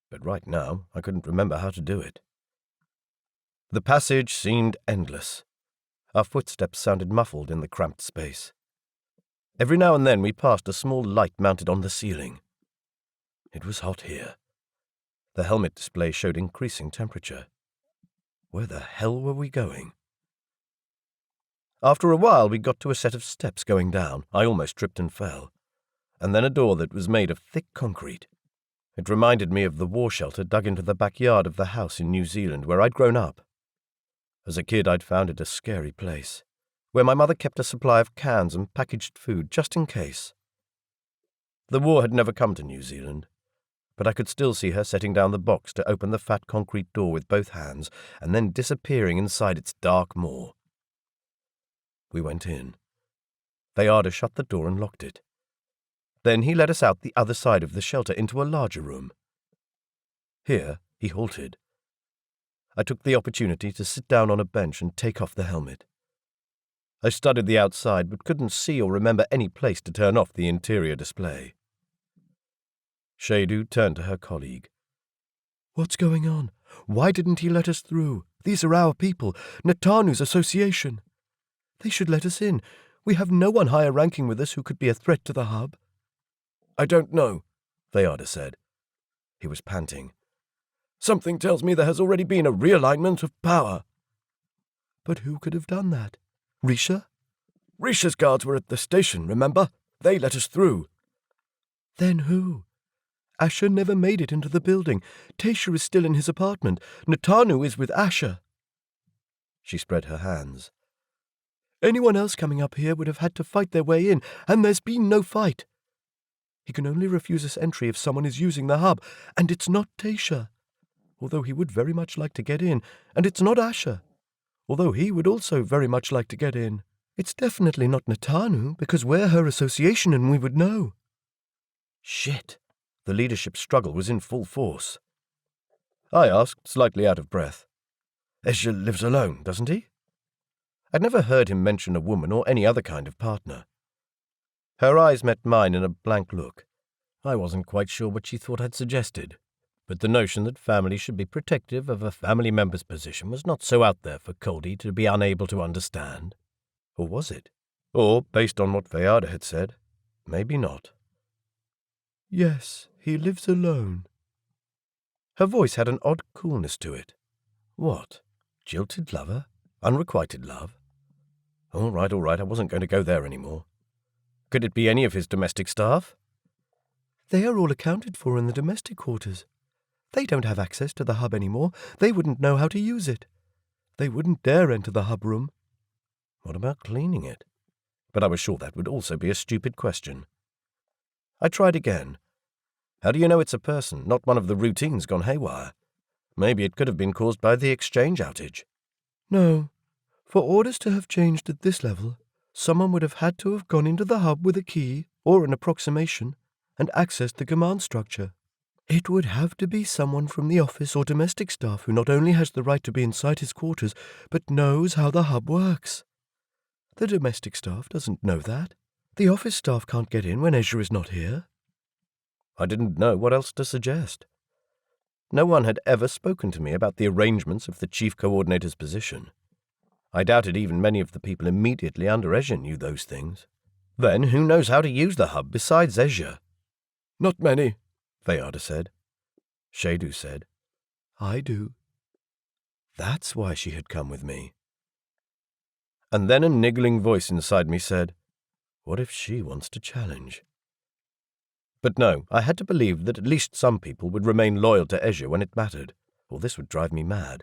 but right now I couldn't remember how to do it. The passage seemed endless. Our footsteps sounded muffled in the cramped space. Every now and then we passed a small light mounted on the ceiling. It was hot here. The helmet display showed increasing temperature. Where the hell were we going? After a while we got to a set of steps going down. I almost tripped and fell. And then a door that was made of thick concrete. It reminded me of the war shelter dug into the backyard of the house in New Zealand where I'd grown up. As a kid I'd found it a scary place, where my mother kept a supply of cans and packaged food just in case. The war had never come to New Zealand, but I could still see her setting down the box to open the fat concrete door with both hands and then disappearing inside its dark maw. We went in. Theada shut the door and locked it. Then he led us out the other side of the shelter into a larger room. Here he halted. I took the opportunity to sit down on a bench and take off the helmet. I studied the outside but couldn't see or remember any place to turn off the interior display. Shadu turned to her colleague. "What's going on? Why didn't he let us through? These are our people, Natanu's association. They should let us in. We have no one higher ranking with us who could be a threat to the hub." "I don't know," Theada said. He was panting. "Something tells me there has already been a realignment of power." "But who could have done that? Risha?" "Risha's guards were at the station, remember? They let us through." "Then who? Asher never made it into the building. Tasha is still in his apartment. Natanu is with Asher." She spread her hands. "Anyone else coming up here would have had to fight their way in, and there's been no fight. He can only refuse us entry if someone is using the hub, and it's not Tasha, although he would very much like to get in, and it's not Asher, although he would also very much like to get in. It's definitely not Natanu, because we're her association and we would know." Shit! The leadership struggle was in full force. I asked, slightly out of breath. Ezhya lives alone, doesn't he? I'd never heard him mention a woman or any other kind of partner. Her eyes met mine in a blank look. I wasn't quite sure what she thought I'd suggested, but the notion that family should be protective of a family member's position was not so out there for Coldi to be unable to understand. Or was it? Or, based on what Theada had said, maybe not. "Yes, he lives alone." Her voice had an odd coolness to it. What? Jilted lover? Unrequited love? All right, I wasn't going to go there anymore. Could it be any of his domestic staff? "They are all accounted for in the domestic quarters. They don't have access to the hub anymore. They wouldn't know how to use it. They wouldn't dare enter the hub room." What about cleaning it? But I was sure that would also be a stupid question. I tried again. How do you know it's a person, not one of the routines gone haywire? Maybe it could have been caused by the exchange outage. "No. For orders to have changed at this level, someone would have had to have gone into the hub with a key or an approximation and accessed the command structure. It would have to be someone from the office or domestic staff who not only has the right to be inside his quarters, but knows how the hub works. The domestic staff doesn't know that. The office staff can't get in when Ezhya is not here." I didn't know what else to suggest. No one had ever spoken to me about the arrangements of the chief coordinator's position. I doubted even many of the people immediately under Ezhya knew those things. Then who knows how to use the hub besides Ezhya? "Not many," Theada said. Shadu said, "I do." That's why she had come with me. And then a niggling voice inside me said, What if she wants to challenge? But no, I had to believe that at least some people would remain loyal to Ezhya when it mattered, or this would drive me mad.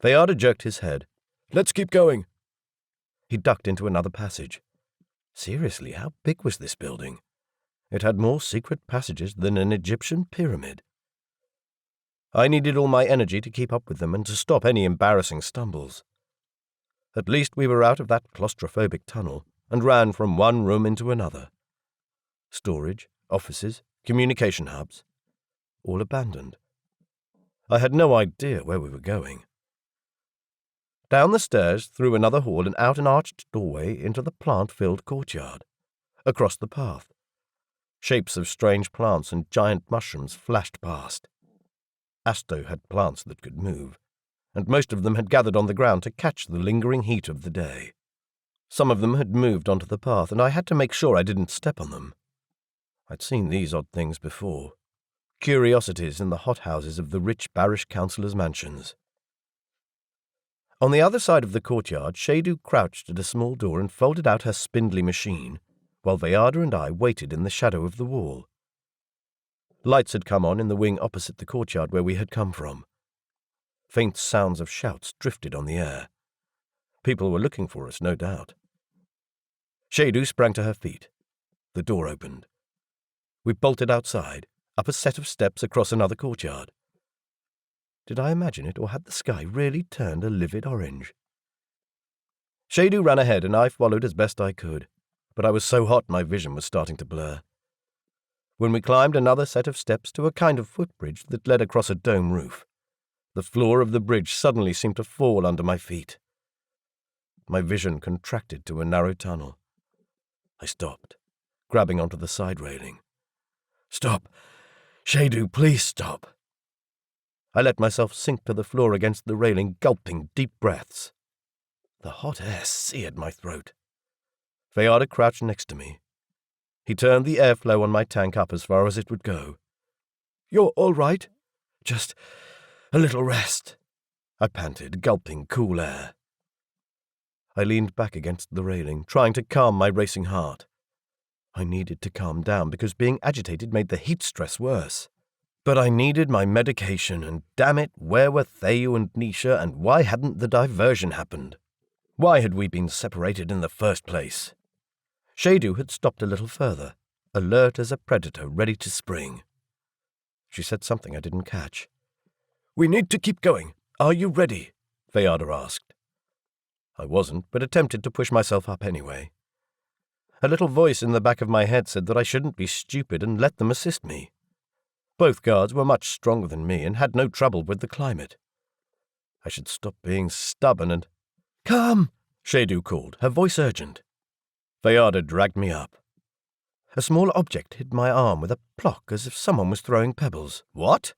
Veyarda jerked his head. Let's keep going. He ducked into another passage. Seriously, how big was this building? It had more secret passages than an Egyptian pyramid. I needed all my energy to keep up with them and to stop any embarrassing stumbles. At least we were out of that claustrophobic tunnel and ran from one room into another. Storage, offices, communication hubs, all abandoned. I had no idea where we were going. Down the stairs, through another hall and out an arched doorway into the plant-filled courtyard. Across the path. Shapes of strange plants and giant mushrooms flashed past. Asto had plants that could move, and most of them had gathered on the ground to catch the lingering heat of the day. Some of them had moved onto the path, and I had to make sure I didn't step on them. I'd seen these odd things before. Curiosities in the hothouses of the rich parish councillors' mansions. On the other side of the courtyard, Shadu crouched at a small door and folded out her spindly machine, while Veyarda and I waited in the shadow of the wall. Lights had come on in the wing opposite the courtyard where we had come from. Faint sounds of shouts drifted on the air. People were looking for us, no doubt. Shadu sprang to her feet. The door opened. We bolted outside, up a set of steps across another courtyard. Did I imagine it, or had the sky really turned a livid orange? Shadu ran ahead, and I followed as best I could, but I was so hot my vision was starting to blur. When we climbed another set of steps to a kind of footbridge that led across a dome roof, the floor of the bridge suddenly seemed to fall under my feet. My vision contracted to a narrow tunnel. I stopped, grabbing onto the side railing. Stop! Shadu, please stop! I let myself sink to the floor against the railing, gulping deep breaths. The hot air seared my throat. Veyarda crouched next to me. He turned the airflow on my tank up as far as it would go. You're all right? Just a little rest, I panted, gulping cool air. I leaned back against the railing, trying to calm my racing heart. I needed to calm down because being agitated made the heat stress worse. But I needed my medication, and damn it, where were Theyu and Nisha, and why hadn't the diversion happened? Why had we been separated in the first place? Shadu had stopped a little further, alert as a predator ready to spring. She said something I didn't catch. We need to keep going. Are you ready? Veyarda asked. I wasn't, but attempted to push myself up anyway. A little voice in the back of my head said that I shouldn't be stupid and let them assist me. Both guards were much stronger than me and had no trouble with the climate. I should stop being stubborn and... Come! Shadu called, her voice urgent. Veyarda dragged me up. A small object hit my arm with a plock as if someone was throwing pebbles. What?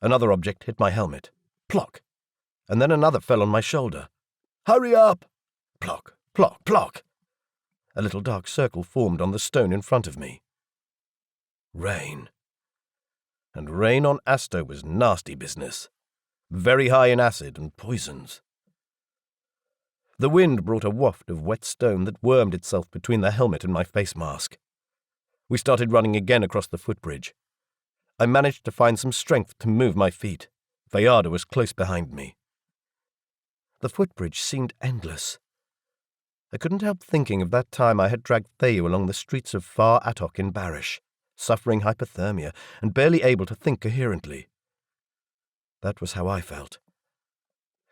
Another object hit my helmet. Plock. And then another fell on my shoulder. Hurry up! Plock, plock, plock. A little dark circle formed on the stone in front of me. Rain. And rain on Asto was nasty business. Very high in acid and poisons. The wind brought a waft of wet stone that wormed itself between the helmet and my face mask. We started running again across the footbridge. I managed to find some strength to move my feet. Veyarda was close behind me. The footbridge seemed endless. I couldn't help thinking of that time I had dragged Theyu along the streets of Far Atok in Barish, suffering hypothermia and barely able to think coherently. That was how I felt.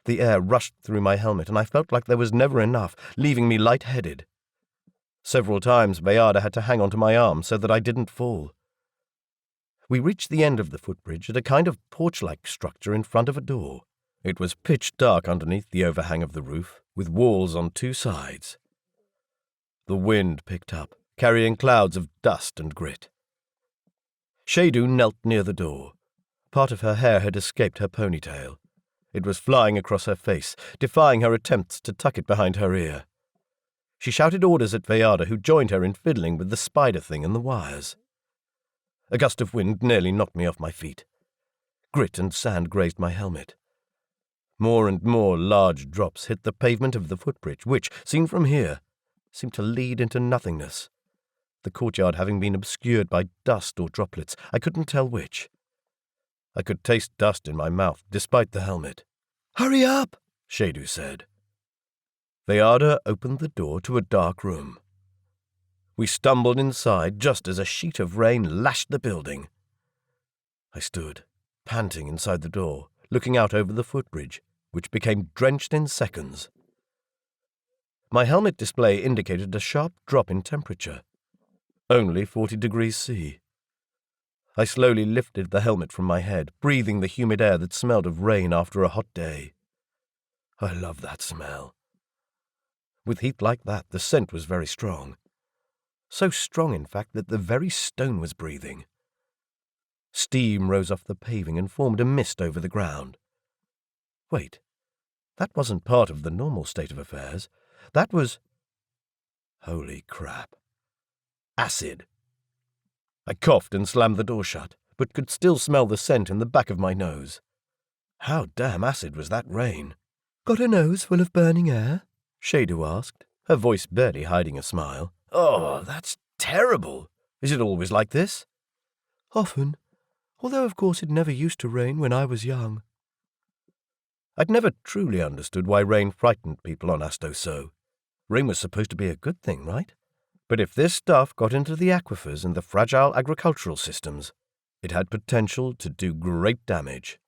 The air rushed through my helmet, and I felt like there was never enough, leaving me light-headed. Several times Veyarda had to hang onto my arm so that I didn't fall. We reached the end of the footbridge at a kind of porch-like structure in front of a door. It was pitch dark underneath the overhang of the roof, with walls on two sides. The wind picked up, carrying clouds of dust and grit. Shadu knelt near the door. Part of her hair had escaped her ponytail. It was flying across her face, defying her attempts to tuck it behind her ear. She shouted orders at Veyarda, who joined her in fiddling with the spider thing and the wires. A gust of wind nearly knocked me off my feet. Grit and sand grazed my helmet. More and more large drops hit the pavement of the footbridge, which, seen from here, seemed to lead into nothingness, the courtyard having been obscured by dust or droplets. I couldn't tell which. I could taste dust in my mouth despite the helmet. "Hurry up," Shadu said. Veyada opened the door to a dark room. We stumbled inside just as a sheet of rain lashed the building. I stood, panting inside the door, looking out over the footbridge, which became drenched in seconds. My helmet display indicated a sharp drop in temperature. Only 40 degrees C. I slowly lifted the helmet from my head, breathing the humid air that smelled of rain after a hot day. I love that smell. With heat like that, the scent was very strong. So strong, in fact, that the very stone was breathing. Steam rose off the paving and formed a mist over the ground. Wait, that wasn't part of the normal state of affairs. That was... Holy crap. Acid. I coughed and slammed the door shut, but could still smell the scent in the back of my nose. How damn acid was that rain? "Got a nose full of burning air?" Shadu asked, her voice barely hiding a smile. Oh, that's terrible. Is it always like this? "Often, although of course it never used to rain when I was young." I'd never truly understood why rain frightened people on Asto so. Rain was supposed to be a good thing, right? But if this stuff got into the aquifers and the fragile agricultural systems, it had potential to do great damage.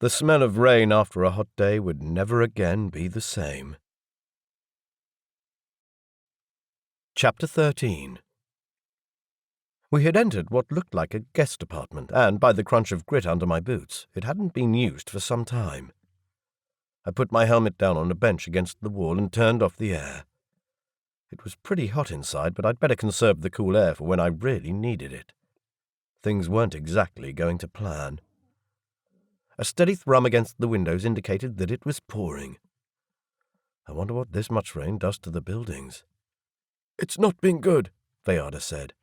The smell of rain after a hot day would never again be the same. Chapter 13. We had entered what looked like a guest apartment, and by the crunch of grit under my boots, it hadn't been used for some time. I put my helmet down on a bench against the wall and turned off the air. It was pretty hot inside, but I'd better conserve the cool air for when I really needed it. Things weren't exactly going to plan. A steady thrum against the windows indicated that it was pouring. I wonder what this much rain does to the buildings. "It's not been good," Veyada said.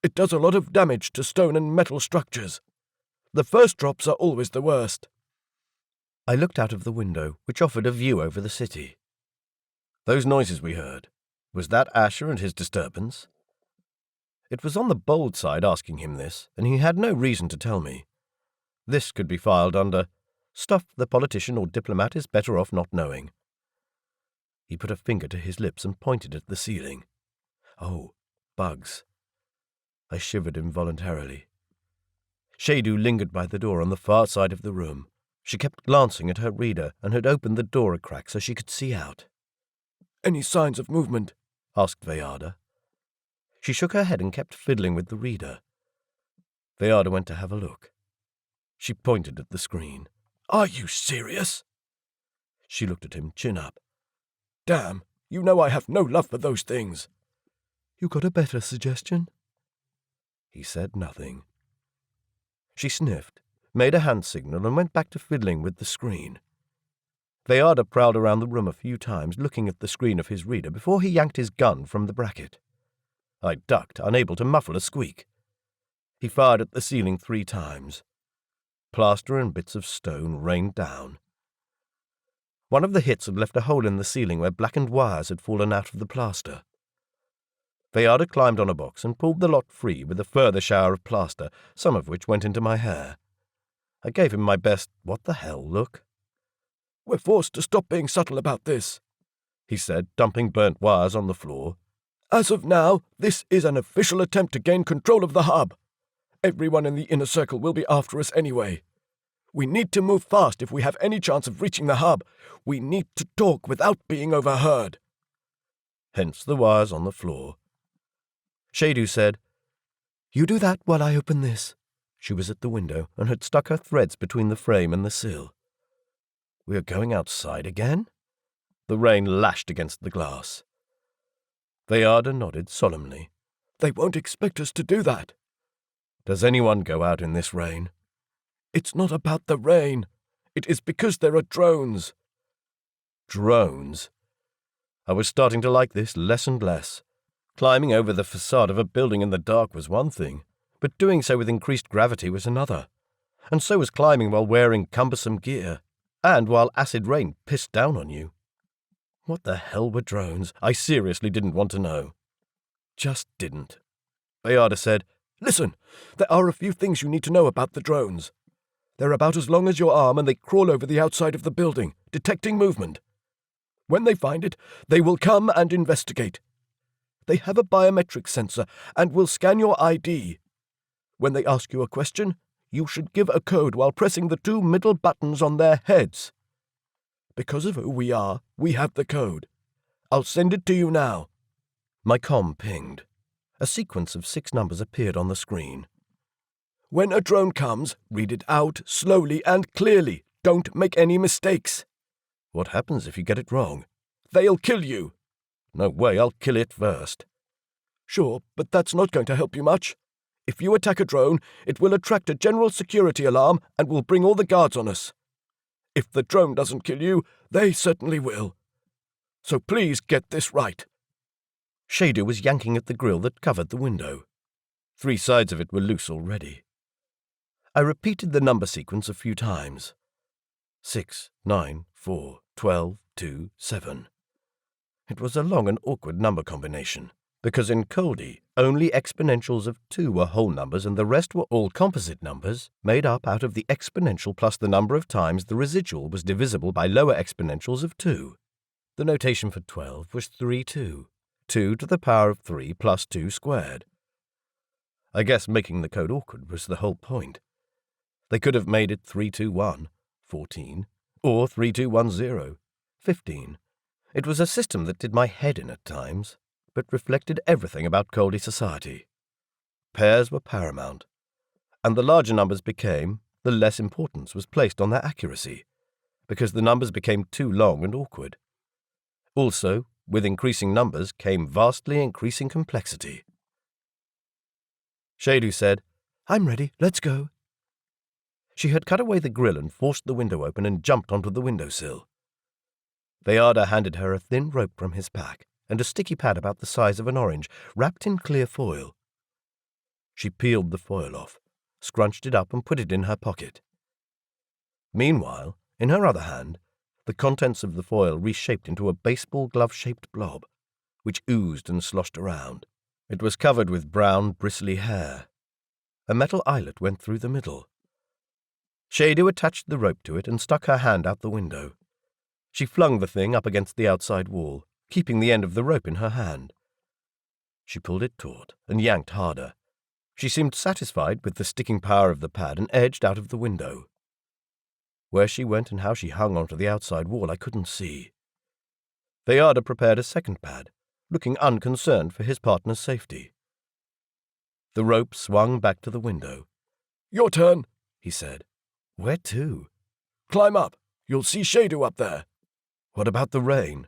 "It does a lot of damage to stone and metal structures. The first drops are always the worst." I looked out of the window, which offered a view over the city. Those noises we heard, was that Asher and his disturbance? It was on the bold side asking him this, and he had no reason to tell me. This could be filed under stuff the politician or diplomat is better off not knowing. He put a finger to his lips and pointed at the ceiling. Oh, bugs. I shivered involuntarily. Shadu lingered by the door on the far side of the room. She kept glancing at her reader and had opened the door a crack so she could see out. "Any signs of movement?" asked Veyada. She shook her head and kept fiddling with the reader. Veyada went to have a look. She pointed at the screen. "Are you serious?" She looked at him, chin up. "Damn, you know I have no love for those things." "You got a better suggestion?" He said nothing. She sniffed, made a hand signal, and went back to fiddling with the screen. Veyada prowled around the room a few times, looking at the screen of his reader before he yanked his gun from the bracket. I ducked, unable to muffle a squeak. He fired at the ceiling 3 times. Plaster and bits of stone rained down. One of the hits had left a hole in the ceiling where blackened wires had fallen out of the plaster. Veyada climbed on a box and pulled the lot free with a further shower of plaster, some of which went into my hair. I gave him my best "what the hell" look. "We're forced to stop being subtle about this," he said, dumping burnt wires on the floor. "As of now, this is an official attempt to gain control of the hub. Everyone in the inner circle will be after us anyway. We need to move fast if we have any chance of reaching the hub. We need to talk without being overheard." Hence the wires on the floor. Shadu said, "You do that while I open this." She was at the window and had stuck her threads between the frame and the sill. We are going outside again? The rain lashed against the glass. Veyada nodded solemnly. "They won't expect us to do that." Does anyone go out in this rain? "It's not about the rain. It is because there are drones." Drones? I was starting to like this less and less. Climbing over the facade of a building in the dark was one thing, but doing so with increased gravity was another. And so was climbing while wearing cumbersome gear, and while acid rain pissed down on you. What the hell were drones? I seriously didn't want to know. Just didn't. Bayarda said, "Listen, there are a few things you need to know about the drones. They're about as long as your arm and they crawl over the outside of the building, detecting movement. When they find it, they will come and investigate. They have a biometric sensor and will scan your ID. When they ask you a question, you should give a code while pressing the 2 middle buttons on their heads. Because of who we are, we have the code. I'll send it to you now." My comm pinged. A sequence of 6 numbers appeared on the screen. "When a drone comes, read it out slowly and clearly. Don't make any mistakes." "What happens if you get it wrong?" "They'll kill you." "No way, I'll kill it first." "Sure, but that's not going to help you much. If you attack a drone, it will attract a general security alarm and will bring all the guards on us. If the drone doesn't kill you, they certainly will. So please get this right." Shadu was yanking at the grill that covered the window. 3 sides of it were loose already. I repeated the number sequence a few times. 6, 9, 4, 12, 2, 7. It was a long and awkward number combination, because in Coldi, only exponentials of 2 were whole numbers and the rest were all composite numbers, made up out of the exponential plus the number of times the residual was divisible by lower exponentials of 2. The notation for 12 was 3, 2. 2 to the power of 3 plus 2 squared. I guess making the code awkward was the whole point. They could have made it 321, 14, or 3210, 15. It was a system that did my head in at times, but reflected everything about Coldi society. Pairs were paramount, and the larger numbers became, the less importance was placed on their accuracy, because the numbers became too long and awkward. Also, with increasing numbers came vastly increasing complexity. Shadu said, "I'm ready, let's go." She had cut away the grill and forced the window open and jumped onto the windowsill. Bayarda handed her a thin rope from his pack and a sticky pad about the size of an orange, wrapped in clear foil. She peeled the foil off, scrunched it up and put it in her pocket. Meanwhile, in her other hand, the contents of the foil reshaped into a baseball glove-shaped blob, which oozed and sloshed around. It was covered with brown, bristly hair. A metal eyelet went through the middle. Shadu attached the rope to it and stuck her hand out the window. She flung the thing up against the outside wall, keeping the end of the rope in her hand. She pulled it taut and yanked harder. She seemed satisfied with the sticking power of the pad and edged out of the window. Where she went and how she hung onto the outside wall I couldn't see. Bayarda prepared a second pad, looking unconcerned for his partner's safety. The rope swung back to the window. "Your turn," he said. "Where to?" "Climb up. You'll see Shadu up there." "What about the rain?"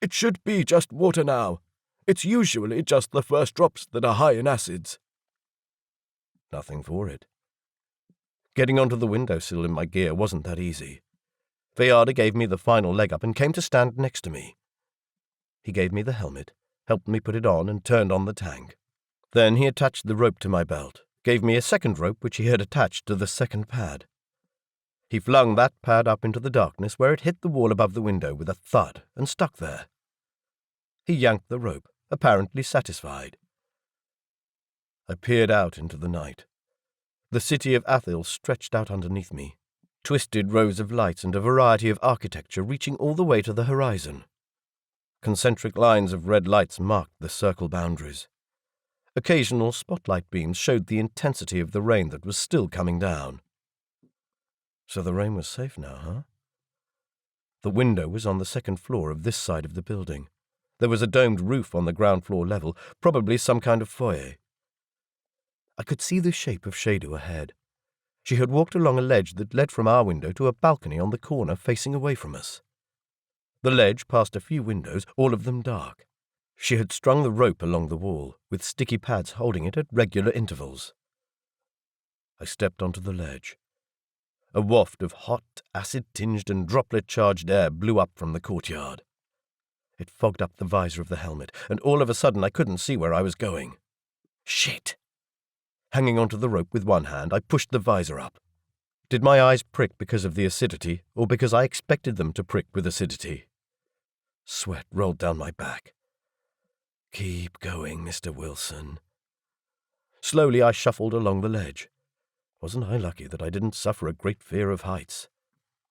"It should be just water now. It's usually just the first drops that are high in acids." Nothing for it. Getting onto the windowsill in my gear wasn't that easy. Bayarda gave me the final leg up and came to stand next to me. He gave me the helmet, helped me put it on, and turned on the tank. Then he attached the rope to my belt, gave me a second rope which he had attached to the second pad. He flung that pad up into the darkness where it hit the wall above the window with a thud and stuck there. He yanked the rope, apparently satisfied. I peered out into the night. The city of Athil stretched out underneath me, twisted rows of lights and a variety of architecture reaching all the way to the horizon. Concentric lines of red lights marked the circle boundaries. Occasional spotlight beams showed the intensity of the rain that was still coming down. So the rain was safe now, huh? The window was on the second floor of this side of the building. There was a domed roof on the ground floor level, probably some kind of foyer. I could see the shape of Shadu ahead. She had walked along a ledge that led from our window to a balcony on the corner facing away from us. The ledge passed a few windows, all of them dark. She had strung the rope along the wall, with sticky pads holding it at regular intervals. I stepped onto the ledge. A waft of hot, acid-tinged and droplet-charged air blew up from the courtyard. It fogged up the visor of the helmet, and all of a sudden I couldn't see where I was going. Shit! Hanging onto the rope with one hand, I pushed the visor up. Did my eyes prick because of the acidity, or because I expected them to prick with acidity? Sweat rolled down my back. Keep going, Mr. Wilson. Slowly I shuffled along the ledge. Wasn't I lucky that I didn't suffer a great fear of heights?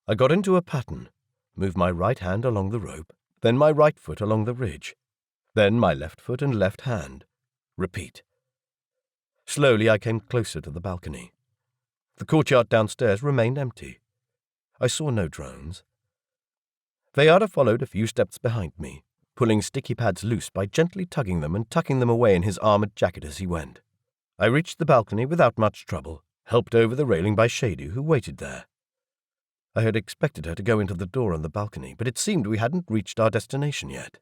I got into a pattern, moved my right hand along the rope, then my right foot along the ridge, then my left foot and left hand. Repeat. Slowly I came closer to the balcony. The courtyard downstairs remained empty. I saw no drones. Veyada followed a few steps behind me, pulling sticky pads loose by gently tugging them and tucking them away in his armoured jacket as he went. I reached the balcony without much trouble, helped over the railing by Shady, who waited there. I had expected her to go into the door on the balcony, but it seemed we hadn't reached our destination yet.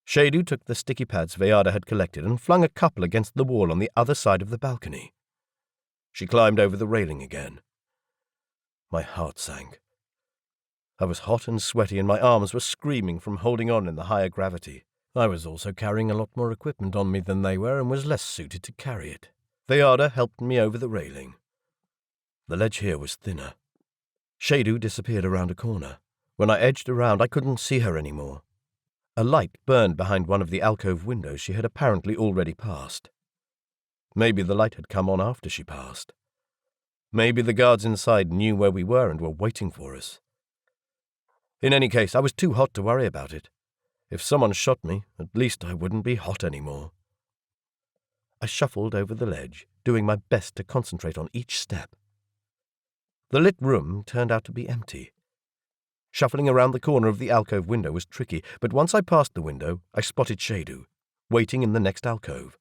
Shady took the sticky pads Veyada had collected and flung a couple against the wall on the other side of the balcony. She climbed over the railing again. My heart sank. I was hot and sweaty and my arms were screaming from holding on in the higher gravity. I was also carrying a lot more equipment on me than they were and was less suited to carry it. Veyada helped me over the railing. The ledge here was thinner. Shadu disappeared around a corner. When I edged around, I couldn't see her anymore. A light burned behind one of the alcove windows she had apparently already passed. Maybe the light had come on after she passed. Maybe the guards inside knew where we were and were waiting for us. In any case, I was too hot to worry about it. If someone shot me, at least I wouldn't be hot anymore. I shuffled over the ledge, doing my best to concentrate on each step. The lit room turned out to be empty. Shuffling around the corner of the alcove window was tricky, but once I passed the window, I spotted Shadu, waiting in the next alcove.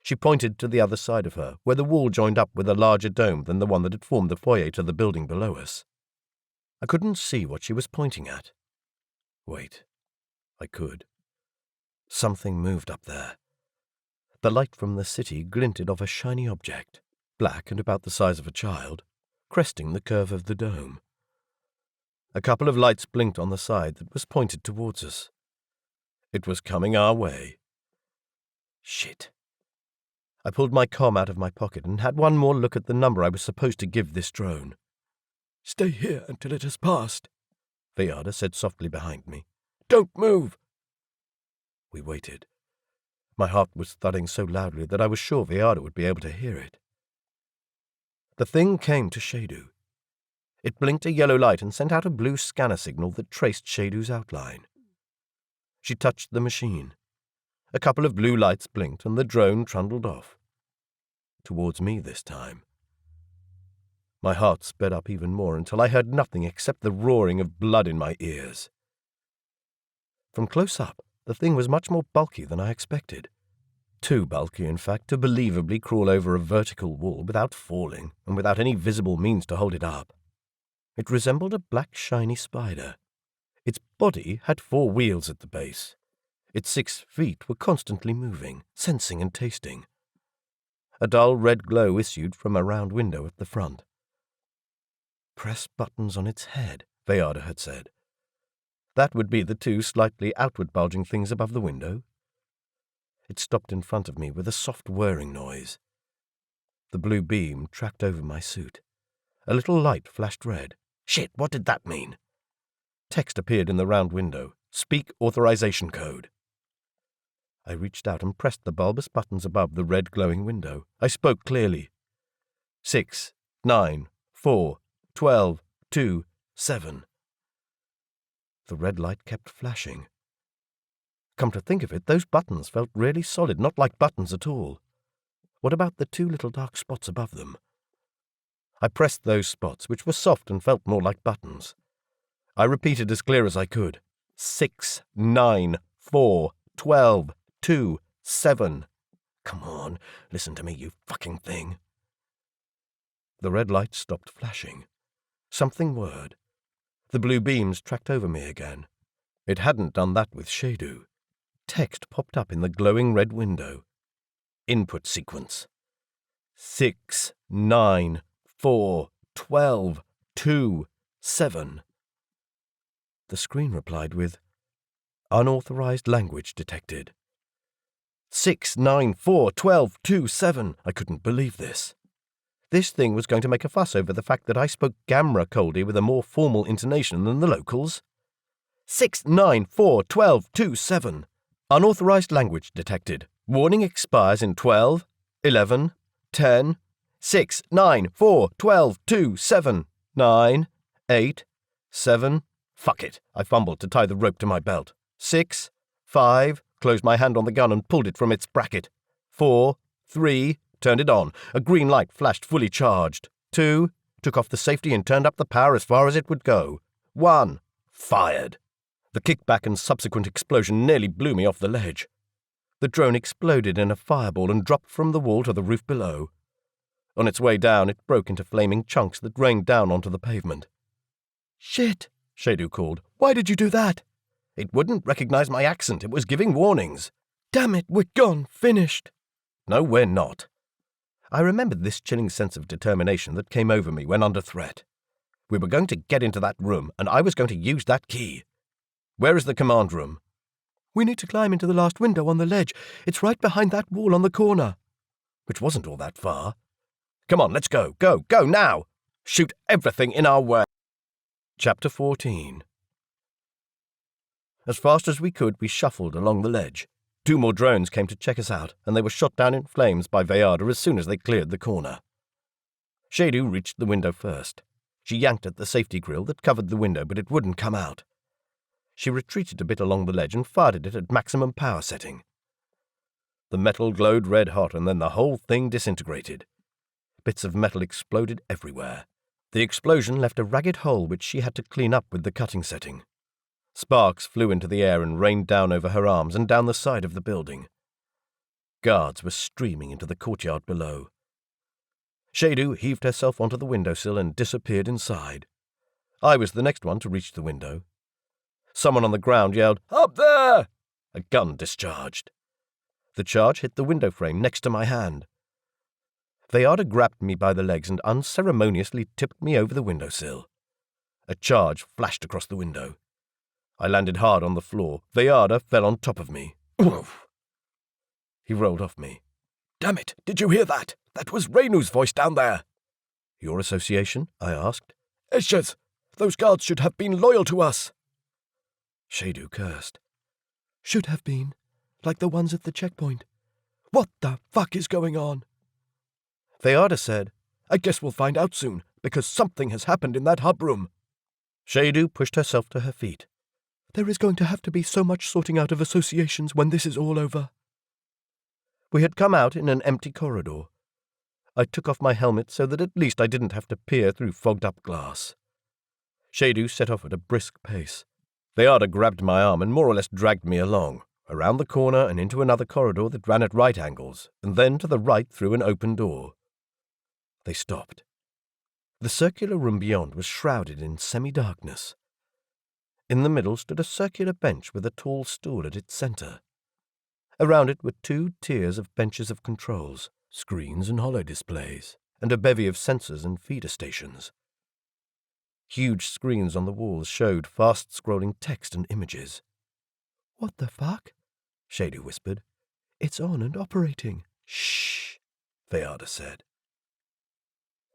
She pointed to the other side of her, where the wall joined up with a larger dome than the one that had formed the foyer to the building below us. I couldn't see what she was pointing at. Wait, I could. Something moved up there. The light from the city glinted off a shiny object, black and about the size of a child, cresting the curve of the dome. A couple of lights blinked on the side that was pointed towards us. It was coming our way. Shit. I pulled my comm out of my pocket and had one more look at the number I was supposed to give this drone. "Stay here until it has passed," Veyada said softly behind me. "Don't move." We waited. My heart was thudding so loudly that I was sure Veyada would be able to hear it. The thing came to Shadu. It blinked a yellow light and sent out a blue scanner signal that traced Shadu's outline. She touched the machine. A couple of blue lights blinked and the drone trundled off. Towards me this time. My heart sped up even more until I heard nothing except the roaring of blood in my ears. From close up, the thing was much more bulky than I expected. Too bulky, in fact, to believably crawl over a vertical wall without falling and without any visible means to hold it up. It resembled a black shiny spider. Its body had 4 wheels at the base. Its 6 feet were constantly moving, sensing and tasting. A dull red glow issued from a round window at the front. Press buttons on its head, Veyada had said. That would be the 2 slightly outward bulging things above the window. It stopped in front of me with a soft whirring noise. The blue beam tracked over my suit. A little light flashed red. Shit, what did that mean? Text appeared in the round window. Speak authorization code. I reached out and pressed the bulbous buttons above the red glowing window. I spoke clearly. 6, 9, 4, 12, 2, 7. The red light kept flashing. Come to think of it, those buttons felt really solid, not like buttons at all. What about the 2 little dark spots above them? I pressed those spots, which were soft and felt more like buttons. I repeated as clear as I could. 6, 9, 4, 12, 2, 7. Come on, listen to me, you fucking thing. The red light stopped flashing. Something whirred. The blue beams tracked over me again. It hadn't done that with Shadu. Text popped up in the glowing red window. Input sequence. 6, 9, 4, 12, 2, 7. The screen replied with, unauthorized language detected. 6, 9, 4, 12, 2, 7. I couldn't believe this. This thing was going to make a fuss over the fact that I spoke Gamra Coldi with a more formal intonation than the locals. 6941227. Unauthorized language detected. Warning expires in 12, 11, 10, 6941227, 9, 8, 7. Fuck it. I fumbled to tie the rope to my belt. 6, 5, closed my hand on the gun and pulled it from its bracket. 4, 3, turned it on. A green light flashed fully charged. 2, took off the safety and turned up the power as far as it would go. 1, fired. The kickback and subsequent explosion nearly blew me off the ledge. The drone exploded in a fireball and dropped from the wall to the roof below. On its way down, it broke into flaming chunks that rained down onto the pavement. Shit, Shadu called. why did you do that? It wouldn't recognize my accent. It was giving warnings. Damn it, we're gone, finished. No, we're not. I remembered this chilling sense of determination that came over me when under threat. We were going to get into that room, and I was going to use that key. Where is the command room? We need to climb into the last window on the ledge. It's right behind that wall on the corner. Which wasn't all that far. Come on, let's go. Go now! Shoot everything in our way. Chapter 14. As fast as we could, we shuffled along the ledge. 2 more drones came to check us out, and they were shot down in flames by Veyarda as soon as they cleared the corner. Shadu reached the window first. She yanked at the safety grill that covered the window, but it wouldn't come out. She retreated a bit along the ledge and fired at it at maximum power setting. The metal glowed red hot, and then the whole thing disintegrated. Bits of metal exploded everywhere. The explosion left a ragged hole which she had to clean up with the cutting setting. Sparks flew into the air and rained down over her arms and down the side of the building. Guards were streaming into the courtyard below. Shadu heaved herself onto the windowsill and disappeared inside. I was the next one to reach the window. Someone on the ground yelled, "Up there!" A gun discharged. The charge hit the window frame next to my hand. Veyarda grabbed me by the legs and unceremoniously tipped me over the windowsill. A charge flashed across the window. I landed hard on the floor. Veyarda fell on top of me. Oof. He rolled off me. Damn it, did you hear that? That was Reinu's voice down there. Your association? I asked. Ezhya's. Those guards should have been loyal to us. Shadu cursed. Should have been, like the ones at the checkpoint. What the fuck is going on? Veyarda said, I guess we'll find out soon, because something has happened in that hub room. Shadu pushed herself to her feet. There is going to have to be so much sorting out of associations when this is all over. We had come out in an empty corridor. I took off my helmet so that at least I didn't have to peer through fogged-up glass. Shadu set off at a brisk pace. Veyarda grabbed my arm and more or less dragged me along, around the corner and into another corridor that ran at right angles, and then to the right through an open door. They stopped. The circular room beyond was shrouded in semi-darkness. In the middle stood a circular bench with a tall stool at its center. Around it were 2 tiers of benches of controls, screens and holodisplays, and a bevy of sensors and feeder stations. Huge screens on the walls showed fast-scrolling text and images. What the fuck? Shadu whispered. It's on and operating. Shh, Veyarda said.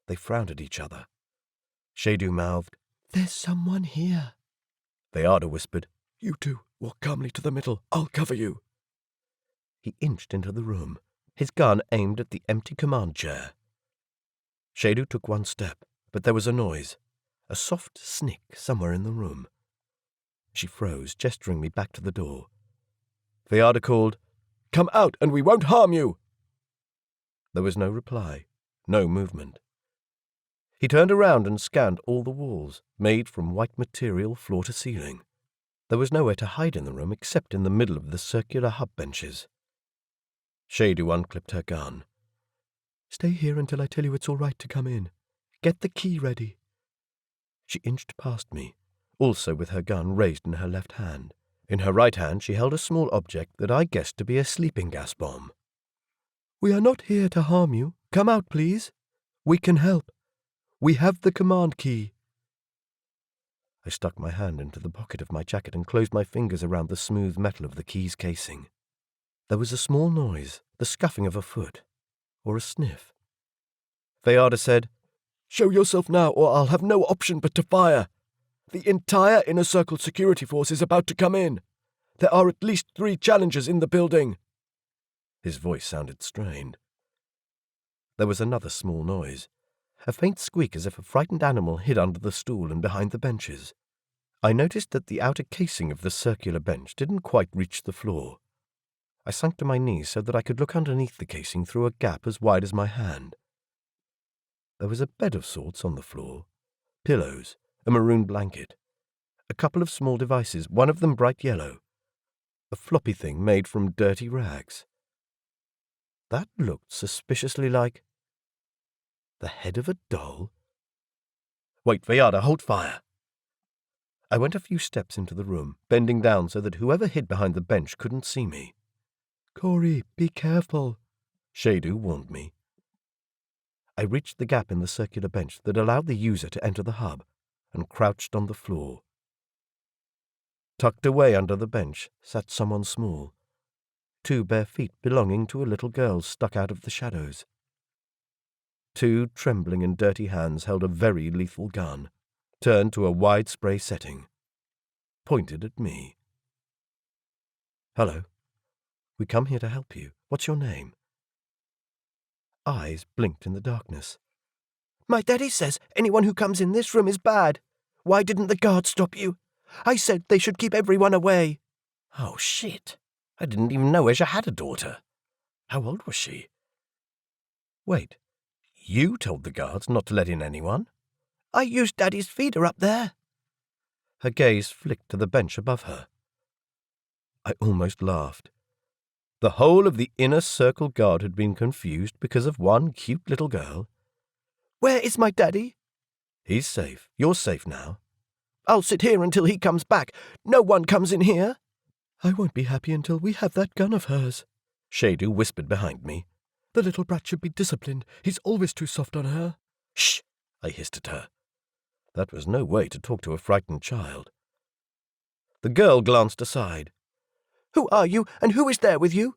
They frowned at each other. Shadu mouthed, There's someone here. Veyarda whispered, You 2, walk calmly to the middle. I'll cover you. He inched into the room, his gun aimed at the empty command chair. Shadu took 1 step, but there was a noise, a soft snick somewhere in the room. She froze, gesturing me back to the door. Veyarda called, Come out and we won't harm you. There was no reply, no movement. He turned around and scanned all the walls, made from white material floor to ceiling. There was nowhere to hide in the room except in the middle of the circular hub benches. Shadu unclipped her gun. Stay here until I tell you it's all right to come in. Get the key ready. She inched past me, also with her gun raised in her left hand. In her right hand she held a small object that I guessed to be a sleeping gas bomb. We are not here to harm you. Come out, please. We can help. We have the command key. I stuck my hand into the pocket of my jacket and closed my fingers around the smooth metal of the key's casing. There was a small noise, the scuffing of a foot, or a sniff. Veyarda said, Show yourself now, or I'll have no option but to fire. The entire Inner Circle security force is about to come in. There are at least 3 challengers in the building." His voice sounded strained. There was another small noise, a faint squeak as if a frightened animal hid under the stool and behind the benches. I noticed that the outer casing of the circular bench didn't quite reach the floor. I sunk to my knees so that I could look underneath the casing through a gap as wide as my hand. There was a bed of sorts on the floor, pillows, a maroon blanket, a couple of small devices, one of them bright yellow, a floppy thing made from dirty rags. That looked suspiciously like the head of a doll. "Wait, Vayada, hold fire!" I went a few steps into the room, bending down so that whoever hid behind the bench couldn't see me. "Cory, be careful," Shadu warned me. I reached the gap in the circular bench that allowed the user to enter the hub and crouched on the floor. Tucked away under the bench sat someone small, 2 bare feet belonging to a little girl stuck out of the shadows. 2 trembling and dirty hands held a very lethal gun, turned to a wide spray setting, pointed at me. "Hello. We come here to help you. What's your name?" Eyes blinked in the darkness. "My daddy says anyone who comes in this room is bad. Why didn't the guards stop you? I said they should keep everyone away." Oh, shit. I didn't even know Ezhya had a daughter. How old was she? Wait, you told the guards not to let in anyone? "I used Daddy's feeder up there." Her gaze flicked to the bench above her. I almost laughed. The whole of the Inner Circle guard had been confused because of one cute little girl. "Where is my daddy?" "He's safe. You're safe now." "I'll sit here until he comes back. No one comes in here." "I won't be happy until we have that gun of hers," Shadu whispered behind me. "The little brat should be disciplined. He's always too soft on her." "Shh!" I hissed at her. That was no way to talk to a frightened child. The girl glanced aside. "Who are you, and who is there with you?"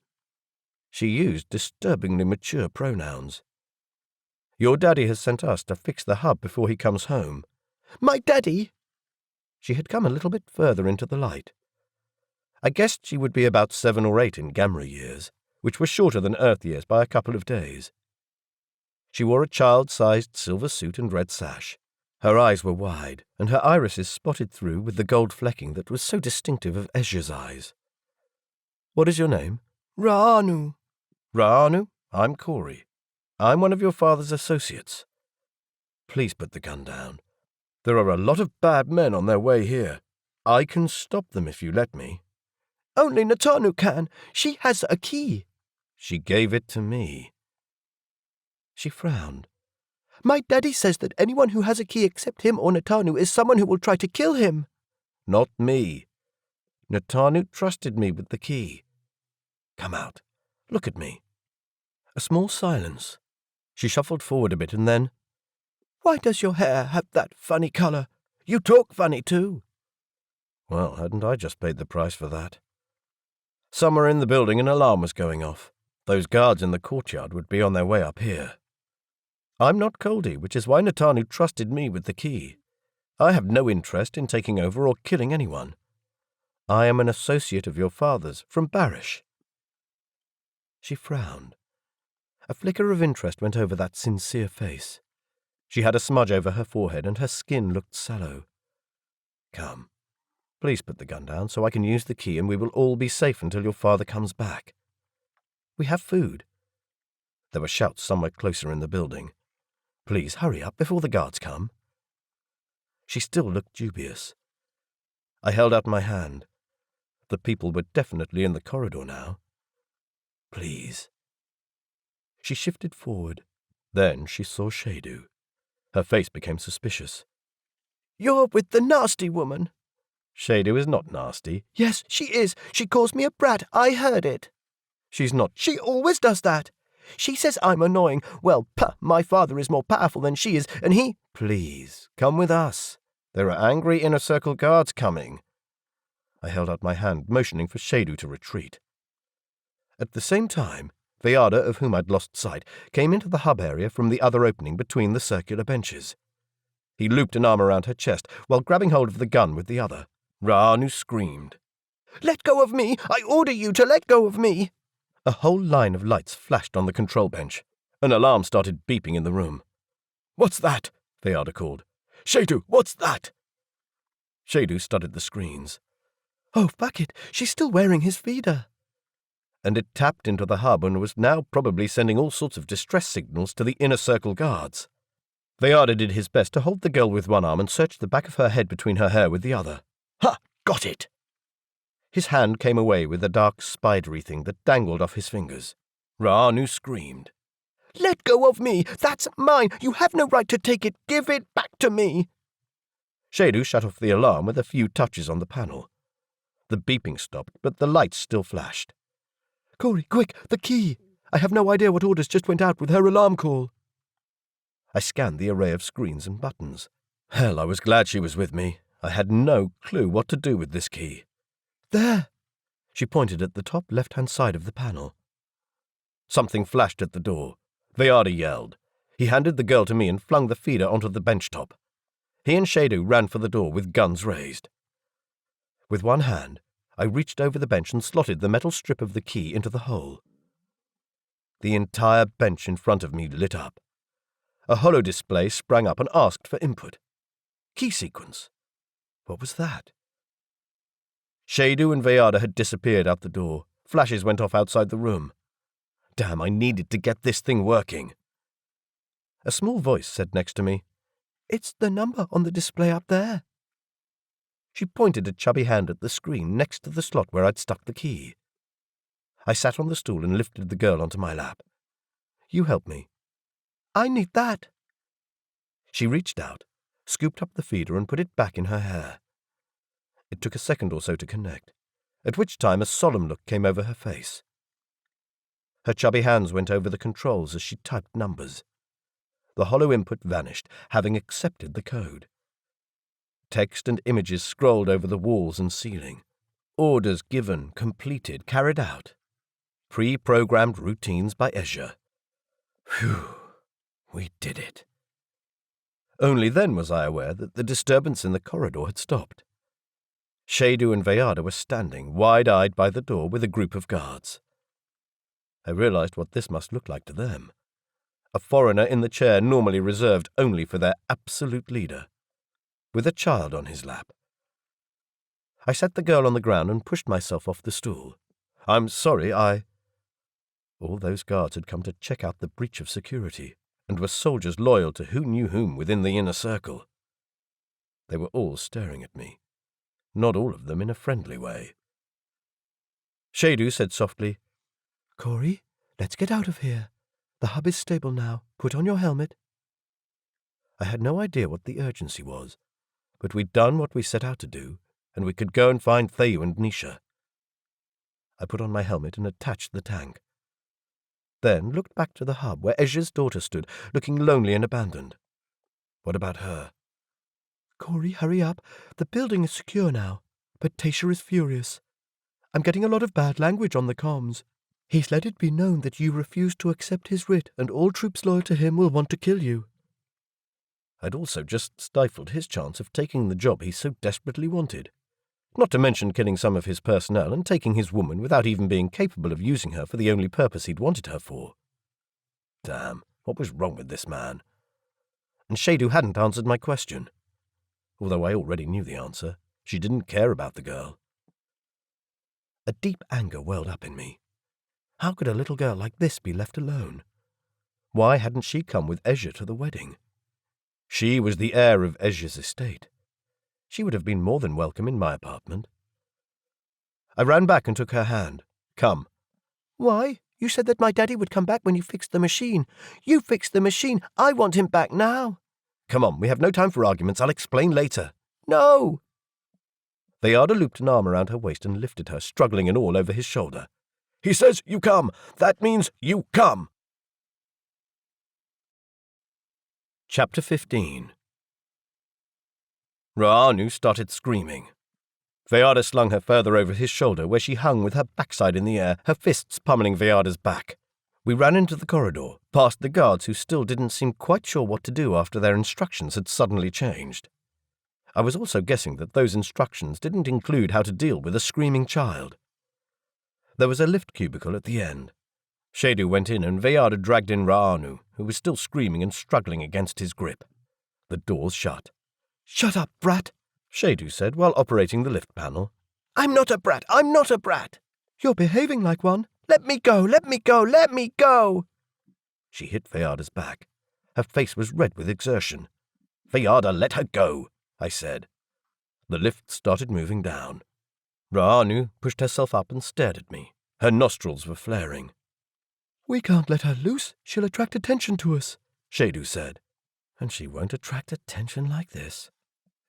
She used disturbingly mature pronouns. "Your daddy has sent us to fix the hub before he comes home." "My daddy?" She had come a little bit further into the light. I guessed she would be about 7 or 8 in Gamera years, which were shorter than Earth years by a couple of days. She wore a child-sized silver suit and red sash. Her eyes were wide, and her irises spotted through with the gold flecking that was so distinctive of Ezhya's eyes. "What is your name?" "Ra'anu." "Ra'anu? I'm Cory. I'm one of your father's associates. Please put the gun down. There are a lot of bad men on their way here. I can stop them if you let me." "Only Natanu can. She has a key." "She gave it to me." She frowned. "My daddy says that anyone who has a key except him or Natanu is someone who will try to kill him." "Not me. Natanu trusted me with the key. Come out. Look at me." A small silence. She shuffled forward a bit and then, "Why does your hair have that funny colour? You talk funny too." Well, hadn't I just paid the price for that? Somewhere in the building an alarm was going off. Those guards in the courtyard would be on their way up here. I'm not Coldi, which is why Natanu trusted me with the key. I have no interest in taking over or killing anyone. I am an associate of your father's, from Barish." She frowned. A flicker of interest went over that sincere face. She had a smudge over her forehead and her skin looked sallow. "Come. Please put the gun down so I can use the key and we will all be safe until your father comes back. We have food." There were shouts somewhere closer in the building. "Please hurry up before the guards come." She still looked dubious. I held out my hand. The people were definitely in the corridor now. "Please." She shifted forward. Then she saw Shadu. Her face became suspicious. "You're with the nasty woman." "Shadu is not nasty." "Yes, she is. She calls me a brat. I heard it." "She's not." "She always does that. She says I'm annoying. Well, my father is more powerful than she is, and he—" "Please, come with us. There are angry Inner Circle guards coming." I held out my hand, motioning for Shadu to retreat. At the same time, Vayada, of whom I'd lost sight, came into the hub area from the other opening between the circular benches. He looped an arm around her chest while grabbing hold of the gun with the other. Ra'anu screamed. "Let go of me! I order you to let go of me!" A whole line of lights flashed on the control bench. An alarm started beeping in the room. "What's that?" Veyada called. "Shadu, what's that?" Shadu studied the screens. "Oh, fuck it! She's still wearing his feeder!" And it tapped into the hub and was now probably sending all sorts of distress signals to the inner circle guards. Veyada did his best to hold the girl with one arm and searched the back of her head between her hair with the other. "Ha! Got it!" His hand came away with a dark spidery thing that dangled off his fingers. Ra'anu screamed. "Let go of me! That's mine! You have no right to take it! Give it back to me!" Shadu shut off the alarm with a few touches on the panel. The beeping stopped, but the lights still flashed. "Cory, quick, the key! I have no idea what orders just went out with her alarm call." I scanned the array of screens and buttons. Hell, I was glad she was with me. I had no clue what to do with this key. "There!" She pointed at the top left-hand side of the panel. Something flashed at the door. Veyada yelled. He handed the girl to me and flung the feeder onto the bench top. He and Shadu ran for the door with guns raised. With one hand, I reached over the bench and slotted the metal strip of the key into the hole. The entire bench in front of me lit up. A holo display sprang up and asked for input. Key sequence. What was that? Shadu and Veyada had disappeared out the door. Flashes went off outside the room. Damn, I needed to get this thing working. A small voice said next to me, "It's the number on the display up there." She pointed a chubby hand at the screen next to the slot where I'd stuck the key. I sat on the stool and lifted the girl onto my lap. You help me. "I need that." She reached out, scooped up the feeder and put it back in her hair. It took a second or so to connect, at which time a solemn look came over her face. Her chubby hands went over the controls as she typed numbers. The hollow input vanished, having accepted the code. Text and images scrolled over the walls and ceiling. Orders given, completed, carried out. Pre-programmed routines by Ezhya. Phew, we did it. Only then was I aware that the disturbance in the corridor had stopped. Shadu and Veyada were standing, wide-eyed by the door with a group of guards. I realized what this must look like to them. A foreigner in the chair normally reserved only for their absolute leader, with a child on his lap. I set the girl on the ground and pushed myself off the stool. "I'm sorry, All those guards had come to check out the breach of security, and were soldiers loyal to who knew whom within the inner circle. They were all staring at me, not all of them in a friendly way. Shadu said softly, "Cory, let's get out of here. The hub is stable now. Put on your helmet." I had no idea what the urgency was, but we'd done what we set out to do, and we could go and find Thayu and Nisha. I put on my helmet and attached the tank. Then looked back to the hub where Ezhya's daughter stood, looking lonely and abandoned. What about her? "Cory, hurry up. The building is secure now, but Tasha is furious. I'm getting a lot of bad language on the comms. He's let it be known that you refuse to accept his writ, and all troops loyal to him will want to kill you." I'd also just stifled his chance of taking the job he so desperately wanted. Not to mention killing some of his personnel and taking his woman without even being capable of using her for the only purpose he'd wanted her for. Damn, what was wrong with this man? And Shadu hadn't answered my question. Although I already knew the answer, she didn't care about the girl. A deep anger welled up in me. How could a little girl like this be left alone? Why hadn't she come with Ezhya to the wedding? She was the heir of Ezhya's estate. She would have been more than welcome in my apartment. I ran back and took her hand. "Come." "Why? You said that my daddy would come back when you fixed the machine. You fixed the machine. I want him back now." "Come on, we have no time for arguments. I'll explain later." "No." Veyada looped an arm around her waist and lifted her, struggling and all over his shoulder. "He says you come. That means you come." Chapter 15. Ra'anu started screaming. Veyada slung her further over his shoulder, where she hung with her backside in the air, her fists pummeling Veyada's back. We ran into the corridor, past the guards who still didn't seem quite sure what to do after their instructions had suddenly changed. I was also guessing that those instructions didn't include how to deal with a screaming child. There was a lift cubicle at the end. Shadu went in and Veyada dragged in Raanu, who was still screaming and struggling against his grip. The doors shut. "Shut up, brat," Shadu said while operating the lift panel. "I'm not a brat! I'm not a brat! You're behaving like one. Let me go! Let me go! Let me go!" She hit Veyada's back. Her face was red with exertion. "Veyada, let her go," I said. The lift started moving down. Raanu pushed herself up and stared at me. Her nostrils were flaring. "We can't let her loose. She'll attract attention to us," Shadu said. "And she won't attract attention like this."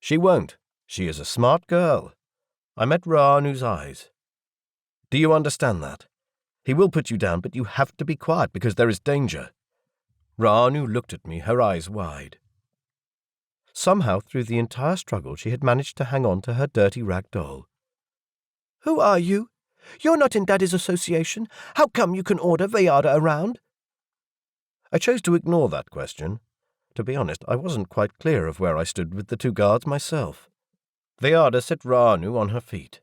"She won't. She is a smart girl." I met Raanu's eyes. "Do you understand that? He will put you down, but you have to be quiet because there is danger." Raanu looked at me, her eyes wide. Somehow, through the entire struggle, she had managed to hang on to her dirty rag doll. "Who are you? You're not in Daddy's association. How come you can order Veyada around?" I chose to ignore that question. To be honest, I wasn't quite clear of where I stood with the two guards myself. Veyada set Raanu on her feet.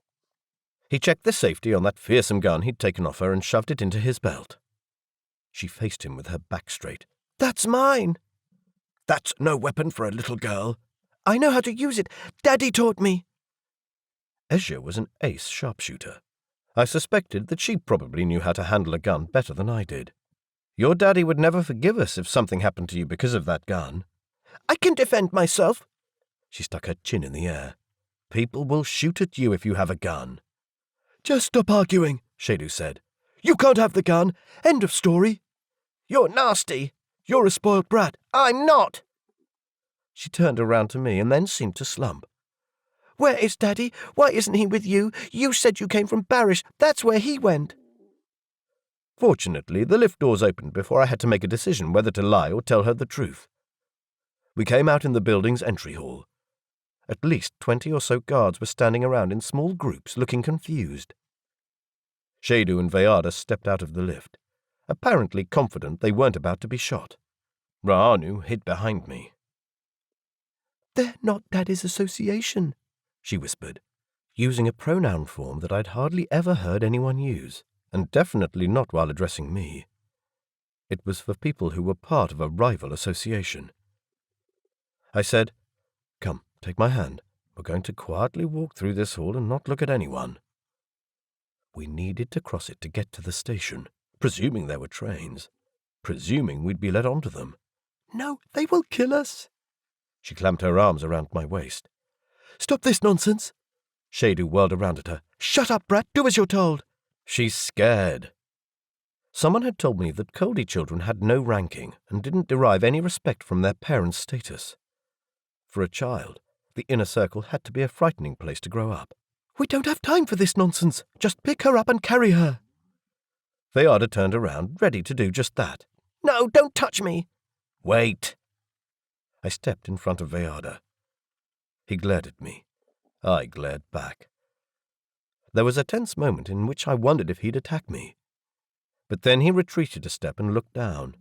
He checked the safety on that fearsome gun he'd taken off her and shoved it into his belt. She faced him with her back straight. "That's mine." "That's no weapon for a little girl." "I know how to use it. Daddy taught me." Ezhya was an ace sharpshooter. I suspected that she probably knew how to handle a gun better than I did. Your daddy would never forgive us if something happened to you because of that gun. "I can defend myself." She stuck her chin in the air. "People will shoot at you if you have a gun." "Just stop arguing," Shadu said. "You can't have the gun. End of story." "You're nasty." "You're a spoiled brat." "I'm not." She turned around to me and then seemed to slump. "Where is Daddy? Why isn't he with you? You said you came from Barish. That's where he went." Fortunately, the lift doors opened before I had to make a decision whether to lie or tell her the truth. We came out in the building's entry hall. At least 20 or so guards were standing around in small groups, looking confused. Shadu and Veyada stepped out of the lift, apparently confident they weren't about to be shot. Raanu hid behind me. "They're not Daddy's association," she whispered, using a pronoun form that I'd hardly ever heard anyone use, and definitely not while addressing me. It was for people who were part of a rival association. I said, "Come, take my hand. We're going to quietly walk through this hall and not look at anyone." We needed to cross it to get to the station, presuming there were trains, presuming we'd be let onto them. "No, they will kill us." She clamped her arms around my waist. "Stop this nonsense." Shadu whirled around at her. "Shut up, brat. Do as you're told." She's scared. Someone had told me that Coldi children had no ranking and didn't derive any respect from their parents' status. For a child, the inner circle had to be a frightening place to grow up. "We don't have time for this nonsense. Just pick her up and carry her." Veyada turned around, ready to do just that. "No, don't touch me." "Wait." I stepped in front of Veyada. He glared at me. I glared back. There was a tense moment in which I wondered if he'd attack me. But then he retreated a step and looked down.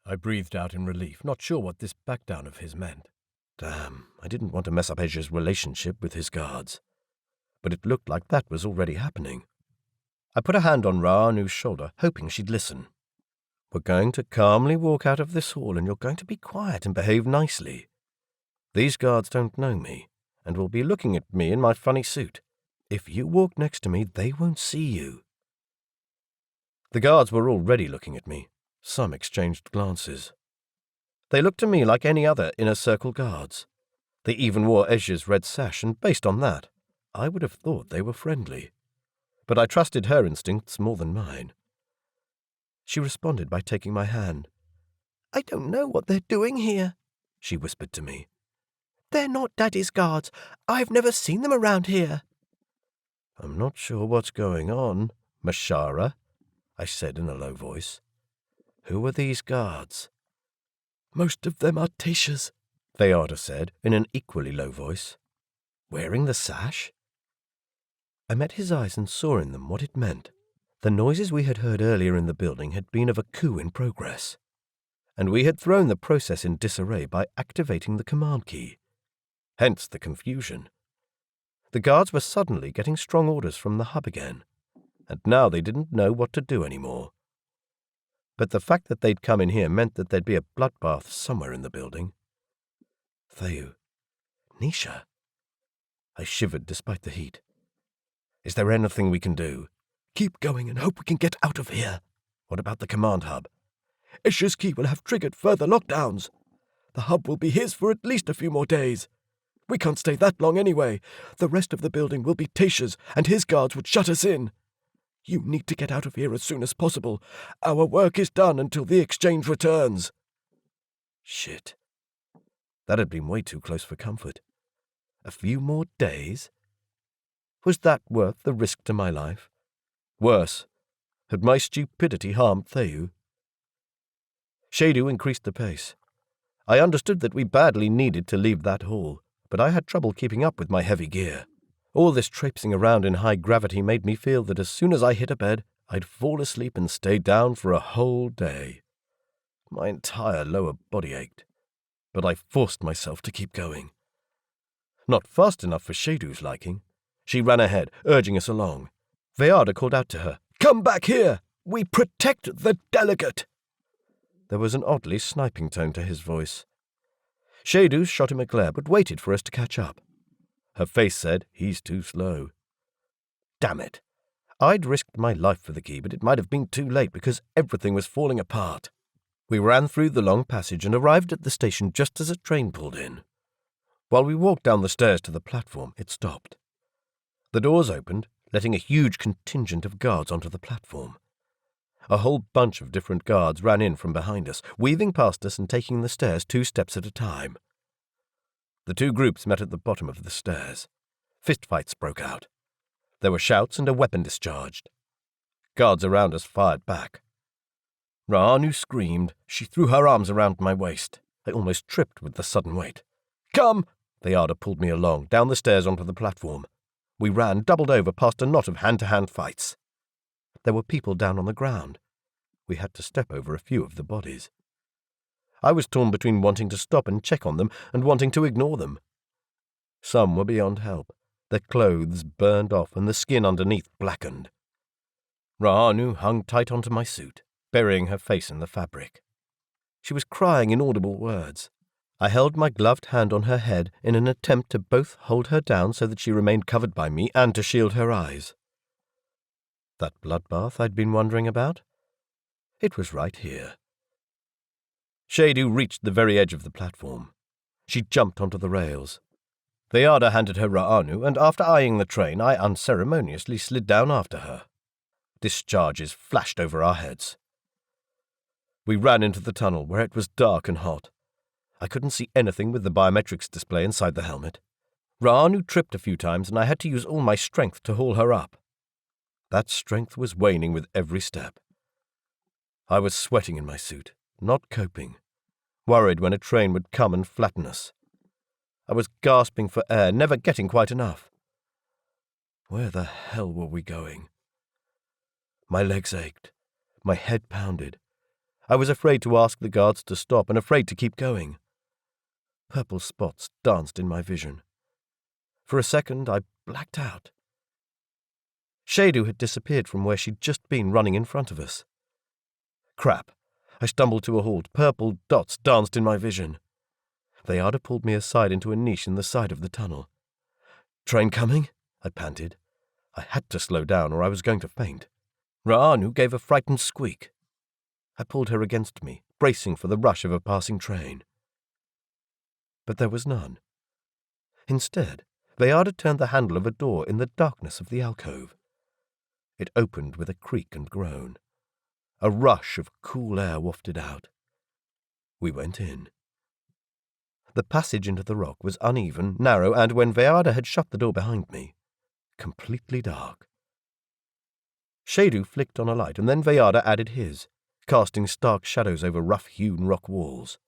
I breathed out in relief, not sure what this backdown of his meant. Damn, I didn't want to mess up Ezhya's relationship with his guards. But it looked like that was already happening. I put a hand on Raanu's shoulder, hoping she'd listen. "We're going to calmly walk out of this hall, and you're going to be quiet and behave nicely. These guards don't know me, and will be looking at me in my funny suit. If you walk next to me, they won't see you." The guards were already looking at me. Some exchanged glances. They looked to me like any other inner circle guards. They even wore Ezhya's red sash, and based on that, I would have thought they were friendly. But I trusted her instincts more than mine. She responded by taking my hand. "I don't know what they're doing here," she whispered to me. "They're not Daddy's guards. I've never seen them around here." "I'm not sure what's going on, Mashara," I said in a low voice. "Who are these guards?" "Most of them are Tashas," Veyada said in an equally low voice. "Wearing the sash?" I met his eyes and saw in them what it meant. The noises we had heard earlier in the building had been of a coup in progress, and we had thrown the process in disarray by activating the command key. Hence the confusion. The guards were suddenly getting strong orders from the hub again, and now they didn't know what to do anymore. But the fact that they'd come in here meant that there'd be a bloodbath somewhere in the building. Thayu. Nisha. I shivered despite the heat. Is there anything we can do? Keep going and hope we can get out of here. What about the command hub? Ezhya's key will have triggered further lockdowns. The hub will be his for at least a few more days. We can't stay that long anyway. The rest of the building will be Tasha's, and his guards would shut us in. You need to get out of here as soon as possible. Our work is done until the exchange returns. Shit. That had been way too close for comfort. A few more days? Was that worth the risk to my life? Worse, had my stupidity harmed Thayu? Shadu increased the pace. I understood that we badly needed to leave that hall, but I had trouble keeping up with my heavy gear. All this traipsing around in high gravity made me feel that as soon as I hit a bed, I'd fall asleep and stay down for a whole day. My entire lower body ached, but I forced myself to keep going. Not fast enough for Shadu's liking. She ran ahead, urging us along. Vayada called out to her, "Come back here! We protect the delegate!" There was an oddly sniping tone to his voice. Shadu shot him a glare, but waited for us to catch up. Her face said, "He's too slow." Damn it. I'd risked my life for the key, but it might have been too late because everything was falling apart. We ran through the long passage and arrived at the station just as a train pulled in. While we walked down the stairs to the platform, it stopped. The doors opened, letting a huge contingent of guards onto the platform. A whole bunch of different guards ran in from behind us, weaving past us and taking the stairs 2 steps at a time. The 2 groups met at the bottom of the stairs. Fistfights broke out. There were shouts and a weapon discharged. Guards around us fired back. Ra'anu screamed. She threw her arms around my waist. I almost tripped with the sudden weight. "Come!" Vayada pulled me along, down the stairs onto the platform. We ran, doubled over, past a knot of hand-to-hand fights. There were people down on the ground. We had to step over a few of the bodies. I was torn between wanting to stop and check on them and wanting to ignore them. Some were beyond help, their clothes burned off and the skin underneath blackened. Ra'anu hung tight onto my suit, burying her face in the fabric. She was crying inaudible words. I held my gloved hand on her head in an attempt to both hold her down so that she remained covered by me and to shield her eyes. That bloodbath I'd been wondering about? It was right here. Shadu reached the very edge of the platform. She jumped onto the rails. Vayada handed her Ra'anu, and after eyeing the train, I unceremoniously slid down after her. Discharges flashed over our heads. We ran into the tunnel, where it was dark and hot. I couldn't see anything with the biometrics display inside the helmet. Ra'anu tripped a few times, and I had to use all my strength to haul her up. That strength was waning with every step. I was sweating in my suit, not coping, worried when a train would come and flatten us. I was gasping for air, never getting quite enough. Where the hell were we going? My legs ached. My head pounded. I was afraid to ask the guards to stop and afraid to keep going. Purple spots danced in my vision. For a second, I blacked out. Shadu had disappeared from where she'd just been running in front of us. Crap. I stumbled to a halt. Purple dots danced in my vision. Vayada pulled me aside into a niche in the side of the tunnel. "Train coming?" I panted. I had to slow down or I was going to faint. Ra'anu gave a frightened squeak. I pulled her against me, bracing for the rush of a passing train. But there was none. Instead, Vayada turned the handle of a door in the darkness of the alcove. It opened with a creak and groan. A rush of cool air wafted out. We went in. The passage into the rock was uneven, narrow, and when Vayada had shut the door behind me, completely dark. Shadu flicked on a light, and then Vayada added his, casting stark shadows over rough-hewn rock walls.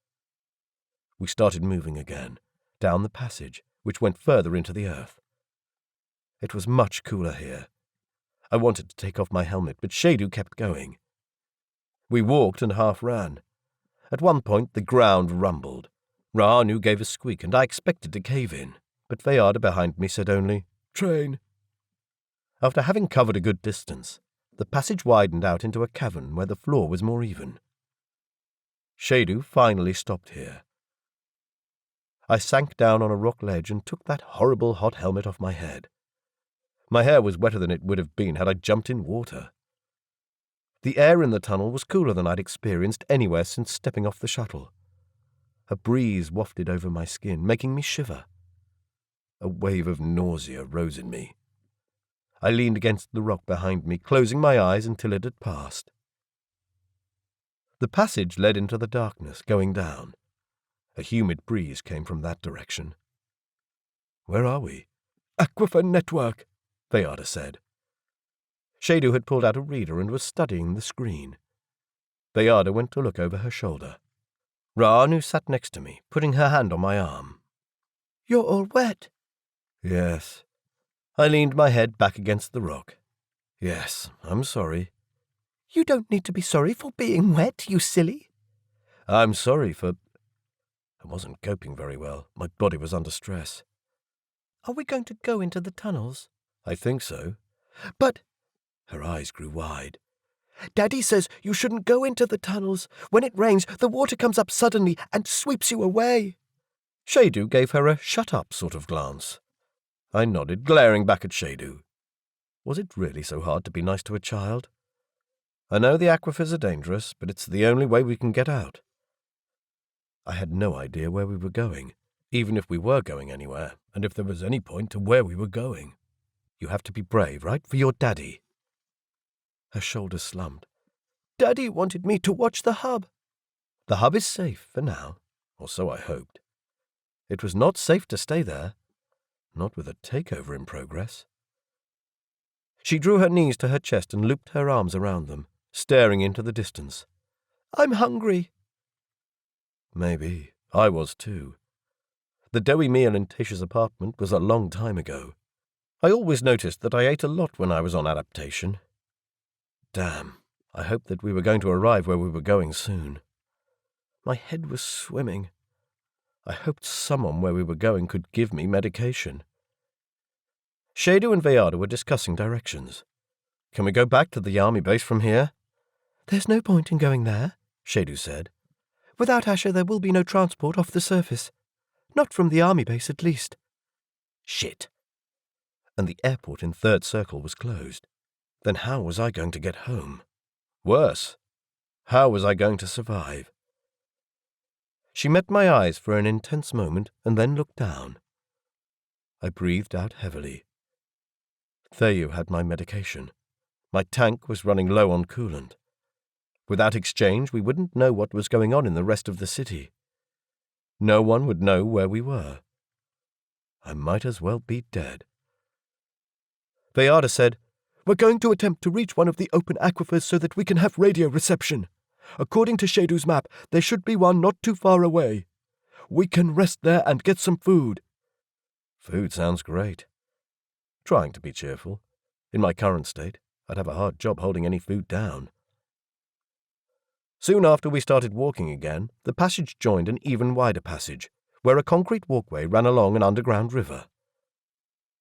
We started moving again, down the passage, which went further into the earth. It was much cooler here. I wanted to take off my helmet, but Shadu kept going. We walked and half ran. At one point the ground rumbled. Ra'anu gave a squeak, and I expected to cave in, but Vayada behind me said only, "Train." After having covered a good distance, the passage widened out into a cavern where the floor was more even. Shadu finally stopped here. I sank down on a rock ledge and took that horrible hot helmet off my head. My hair was wetter than it would have been had I jumped in water. The air in the tunnel was cooler than I'd experienced anywhere since stepping off the shuttle. A breeze wafted over my skin, making me shiver. A wave of nausea rose in me. I leaned against the rock behind me, closing my eyes until it had passed. The passage led into the darkness, going down. A humid breeze came from that direction. Where are we? "Aquifer network," Vayada said. Shadu had pulled out a reader and was studying the screen. Vayada went to look over her shoulder. Ra'anu sat next to me, putting her hand on my arm. "You're all wet." Yes. I leaned my head back against the rock. Yes, I'm sorry. "You don't need to be sorry for being wet, you silly." I'm sorry for... I wasn't coping very well. My body was under stress. "Are we going to go into the tunnels?" I think so. "But..." Her eyes grew wide. "Daddy says you shouldn't go into the tunnels. When it rains, the water comes up suddenly and sweeps you away." Shadu gave her a shut-up sort of glance. I nodded, glaring back at Shadu. Was it really so hard to be nice to a child? I know the aquifers are dangerous, but it's the only way we can get out. I had no idea where we were going, even if we were going anywhere, and if there was any point to where we were going. You have to be brave, right, for your daddy. Her shoulders slumped. "Daddy wanted me to watch the hub." The hub is safe for now, or so I hoped. It was not safe to stay there, not with a takeover in progress. She drew her knees to her chest and looped her arms around them, staring into the distance. "I'm hungry." Maybe. I was too. The doughy meal in Tasha's apartment was a long time ago. I always noticed that I ate a lot when I was on adaptation. Damn, I hoped that we were going to arrive where we were going soon. My head was swimming. I hoped someone where we were going could give me medication. Shadu and Vayada were discussing directions. Can we go back to the army base from here? "There's no point in going there," Shadu said. "Without Asher there will be no transport off the surface. Not from the army base, at least." Shit. And the airport in Third Circle was closed. Then how was I going to get home? Worse, how was I going to survive? She met my eyes for an intense moment and then looked down. I breathed out heavily. Thayu had my medication. My tank was running low on coolant. Without exchange, we wouldn't know what was going on in the rest of the city. No one would know where we were. I might as well be dead. Vayada said, "We're going to attempt to reach one of the open aquifers so that we can have radio reception. According to Shadu's map, there should be one not too far away. We can rest there and get some food." Food sounds great. Trying to be cheerful. In my current state, I'd have a hard job holding any food down. Soon after we started walking again, the passage joined an even wider passage, where a concrete walkway ran along an underground river.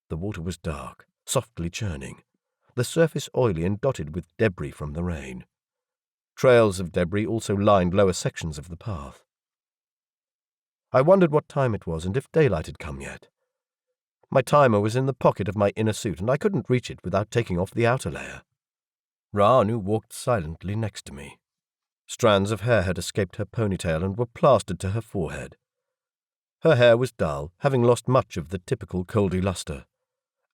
The water was dark, softly churning, the surface oily and dotted with debris from the rain. Trails of debris also lined lower sections of the path. I wondered what time it was and if daylight had come yet. My timer was in the pocket of my inner suit, and I couldn't reach it without taking off the outer layer. Ra'anu walked silently next to me. Strands of hair had escaped her ponytail and were plastered to her forehead. Her hair was dull, having lost much of the typical Coldi luster,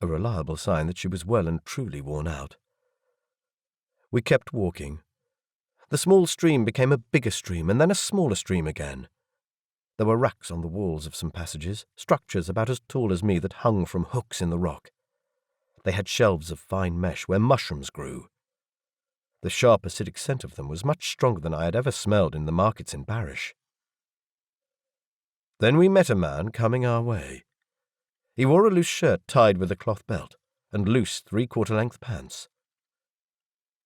a reliable sign that she was well and truly worn out. We kept walking. The small stream became a bigger stream and then a smaller stream again. There were racks on the walls of some passages, structures about as tall as me that hung from hooks in the rock. They had shelves of fine mesh where mushrooms grew. The sharp acidic scent of them was much stronger than I had ever smelled in the markets in Barish. Then we met a man coming our way. He wore a loose shirt tied with a cloth belt, and loose 3/4-length pants,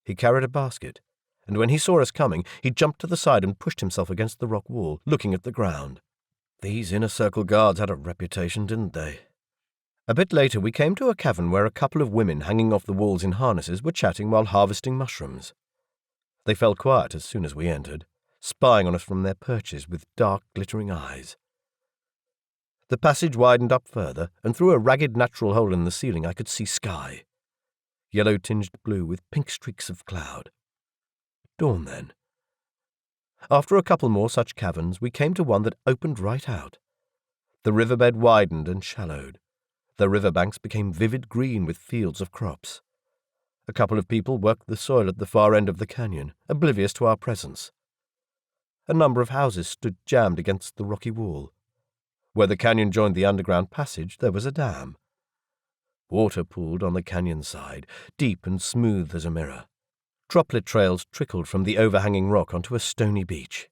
He carried a basket, and when he saw us coming, he jumped to the side and pushed himself against the rock wall, looking at the ground. These inner circle guards had a reputation, didn't they? A bit later we came to a cavern where a couple of women hanging off the walls in harnesses were chatting while harvesting mushrooms. They fell quiet as soon as we entered, spying on us from their perches with dark, glittering eyes. The passage widened up further, and through a ragged natural hole in the ceiling I could see sky, yellow-tinged blue with pink streaks of cloud. Dawn, then. After a couple more such caverns, we came to one that opened right out. The riverbed widened and shallowed. The riverbanks became vivid green with fields of crops. A couple of people worked the soil at the far end of the canyon, oblivious to our presence. A number of houses stood jammed against the rocky wall. Where the canyon joined the underground passage, there was a dam. Water pooled on the canyon side, deep and smooth as a mirror. Droplet trails trickled from the overhanging rock onto a stony beach.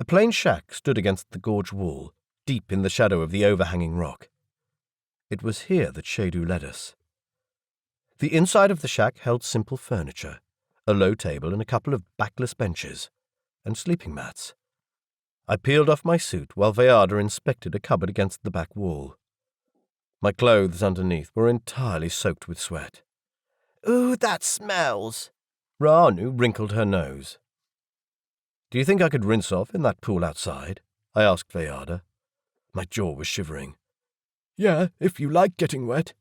A plain shack stood against the gorge wall, deep in the shadow of the overhanging rock. It was here that Shadu led us. The inside of the shack held simple furniture, a low table and a couple of backless benches, and sleeping mats. I peeled off my suit while Vayada inspected a cupboard against the back wall. My clothes underneath were entirely soaked with sweat. "Ooh, that smells." Ra'anu wrinkled her nose. "Do you think I could rinse off in that pool outside?" I asked Vayada. My jaw was shivering. "Yeah, if you like getting wet."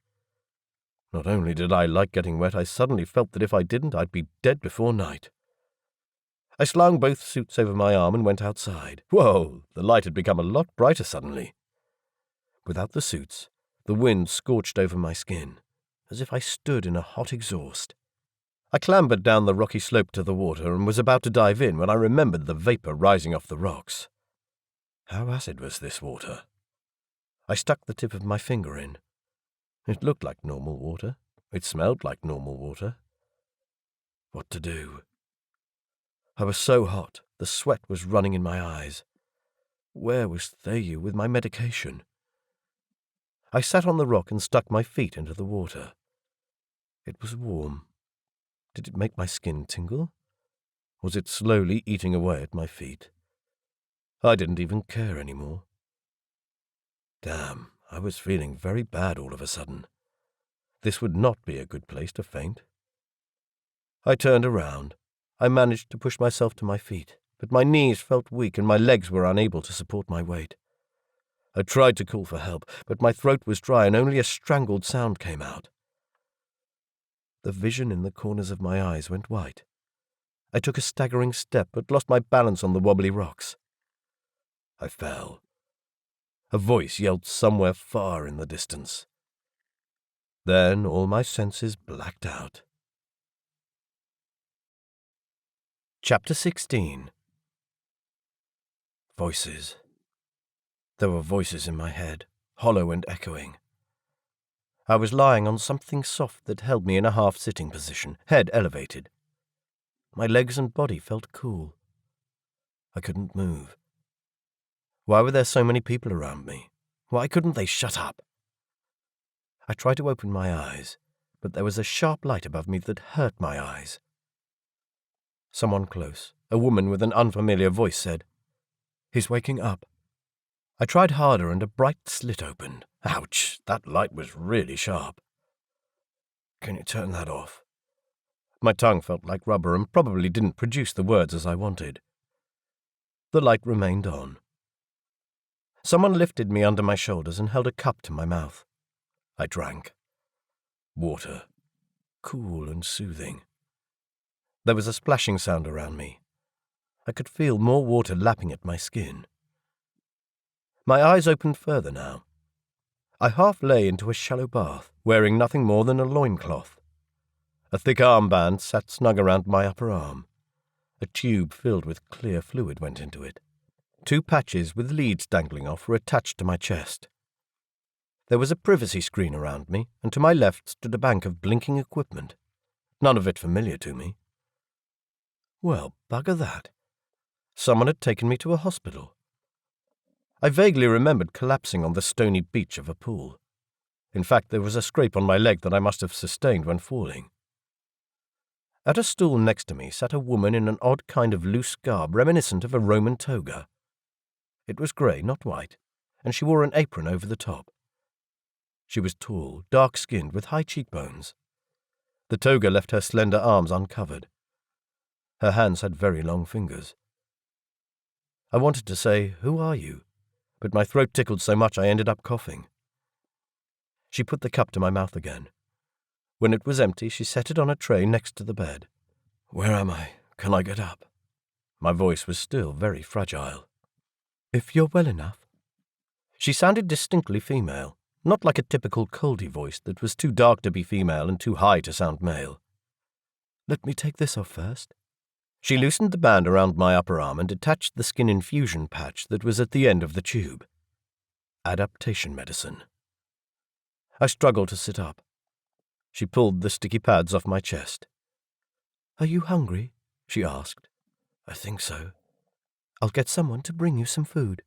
Not only did I like getting wet, I suddenly felt that if I didn't, I'd be dead before night. I slung both suits over my arm and went outside. Whoa, the light had become a lot brighter suddenly. Without the suits, the wind scorched over my skin, as if I stood in a hot exhaust. I clambered down the rocky slope to the water and was about to dive in when I remembered the vapor rising off the rocks. How acid was this water? I stuck the tip of my finger in. It looked like normal water. It smelled like normal water. What to do? I was so hot, the sweat was running in my eyes. Where was Theyu with my medication? I sat on the rock and stuck my feet into the water. It was warm. Did it make my skin tingle? Was it slowly eating away at my feet? I didn't even care anymore. Damn, I was feeling very bad all of a sudden. This would not be a good place to faint. I turned around. I managed to push myself to my feet, but my knees felt weak and my legs were unable to support my weight. I tried to call for help, but my throat was dry and only a strangled sound came out. The vision in the corners of my eyes went white. I took a staggering step but lost my balance on the wobbly rocks. I fell. A voice yelled somewhere far in the distance. Then all my senses blacked out. Chapter 16. Voices. There were voices in my head, hollow and echoing. I was lying on something soft that held me in a half-sitting position, head elevated. My legs and body felt cool. I couldn't move. Why were there so many people around me? Why couldn't they shut up? I tried to open my eyes, but there was a sharp light above me that hurt my eyes. Someone close, a woman with an unfamiliar voice, said, "He's waking up." I tried harder and a bright slit opened. Ouch, that light was really sharp. "Can you turn that off?" My tongue felt like rubber and probably didn't produce the words as I wanted. The light remained on. Someone lifted me under my shoulders and held a cup to my mouth. I drank. Water. Cool and soothing. There was a splashing sound around me. I could feel more water lapping at my skin. My eyes opened further now. I half lay into a shallow bath, wearing nothing more than a loincloth. A thick armband sat snug around my upper arm. A tube filled with clear fluid went into it. 2 patches with leads dangling off were attached to my chest. There was a privacy screen around me, and to my left stood a bank of blinking equipment, none of it familiar to me. Well, bugger that. Someone had taken me to a hospital. I vaguely remembered collapsing on the stony beach of a pool. In fact, there was a scrape on my leg that I must have sustained when falling. At a stool next to me sat a woman in an odd kind of loose garb reminiscent of a Roman toga. It was grey, not white, and she wore an apron over the top. She was tall, dark-skinned, with high cheekbones. The toga left her slender arms uncovered. Her hands had very long fingers. I wanted to say, "Who are you?" but my throat tickled so much I ended up coughing. She put the cup to my mouth again. When it was empty, she set it on a tray next to the bed. "Where am I? Can I get up?" My voice was still very fragile. "If you're well enough." She sounded distinctly female, not like a typical Coldi voice that was too dark to be female and too high to sound male. "Let me take this off first." She loosened the band around my upper arm and detached the skin infusion patch that was at the end of the tube. Adaptation medicine. I struggled to sit up. She pulled the sticky pads off my chest. "Are you hungry?" she asked. "I think so." "I'll get someone to bring you some food."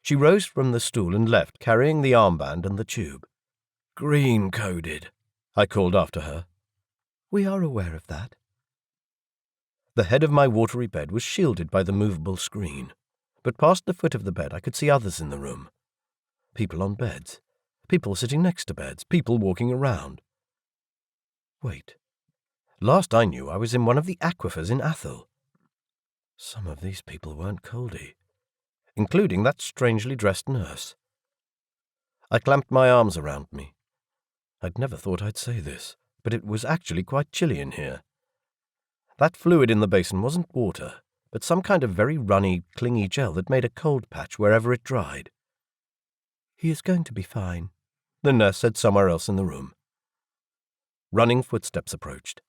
She rose from the stool and left, carrying the armband and the tube. "Green-coded," I called after her. "We are aware of that." The head of my watery bed was shielded by the movable screen, but past the foot of the bed I could see others in the room. People on beds, people sitting next to beds, people walking around. Wait. Last I knew I was in one of the aquifers in Athol. Some of these people weren't Coldi, including that strangely dressed nurse. I clamped my arms around me. I'd never thought I'd say this, but it was actually quite chilly in here. That fluid in the basin wasn't water, but some kind of very runny, clingy gel that made a cold patch wherever it dried. "He is going to be fine," the nurse said somewhere else in the room. Running footsteps approached.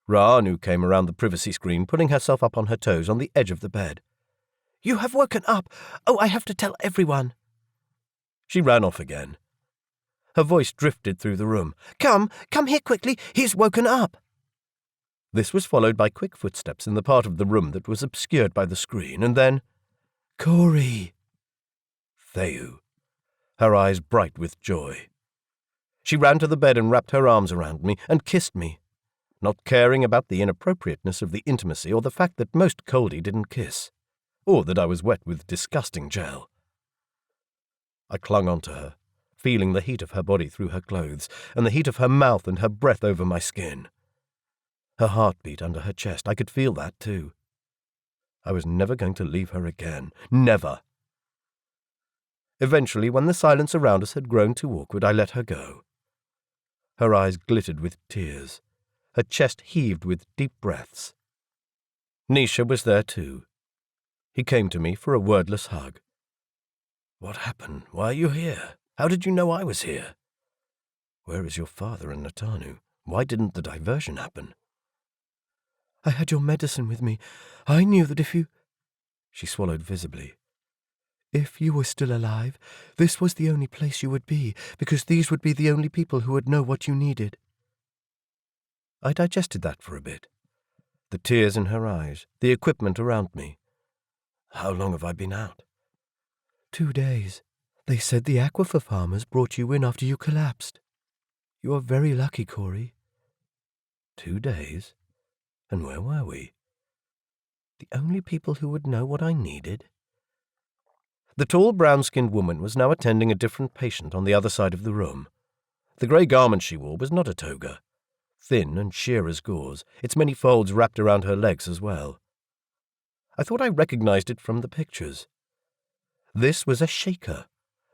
Ra'anu came around the privacy screen, putting herself up on her toes on the edge of the bed. "You have woken up! Oh, I have to tell everyone!" She ran off again. Her voice drifted through the room. Come here quickly! He's woken up!" This was followed by quick footsteps in the part of the room that was obscured by the screen, and then, "Cory!" Theu, her eyes bright with joy. She ran to the bed and wrapped her arms around me and kissed me, not caring about the inappropriateness of the intimacy or the fact that most Coldi didn't kiss, or that I was wet with disgusting gel. I clung onto her, feeling the heat of her body through her clothes, and the heat of her mouth and her breath over my skin. Her heartbeat under her chest, I could feel that too. I was never going to leave her again. Never. Eventually, when the silence around us had grown too awkward, I let her go. Her eyes glittered with tears. Her chest heaved with deep breaths. Nisha was there too. He came to me for a wordless hug. "What happened? Why are you here? How did you know I was here? Where is your father and Natanu? Why didn't the diversion happen?" "I had your medicine with me. I knew that if you—" She swallowed visibly. "If you were still alive, this was the only place you would be, because these would be the only people who would know what you needed." I digested that for a bit. The tears in her eyes, the equipment around me. How long have I been out? 2 days. They said the aquifer farmers brought you in after you collapsed. You are very lucky, Cory. 2 days? And where were we? The only people who would know what I needed? The tall, brown-skinned woman was now attending a different patient on the other side of the room. The grey garment she wore was not a toga. Thin and sheer as gauze, its many folds wrapped around her legs as well. I thought I recognized it from the pictures. This was a shaker,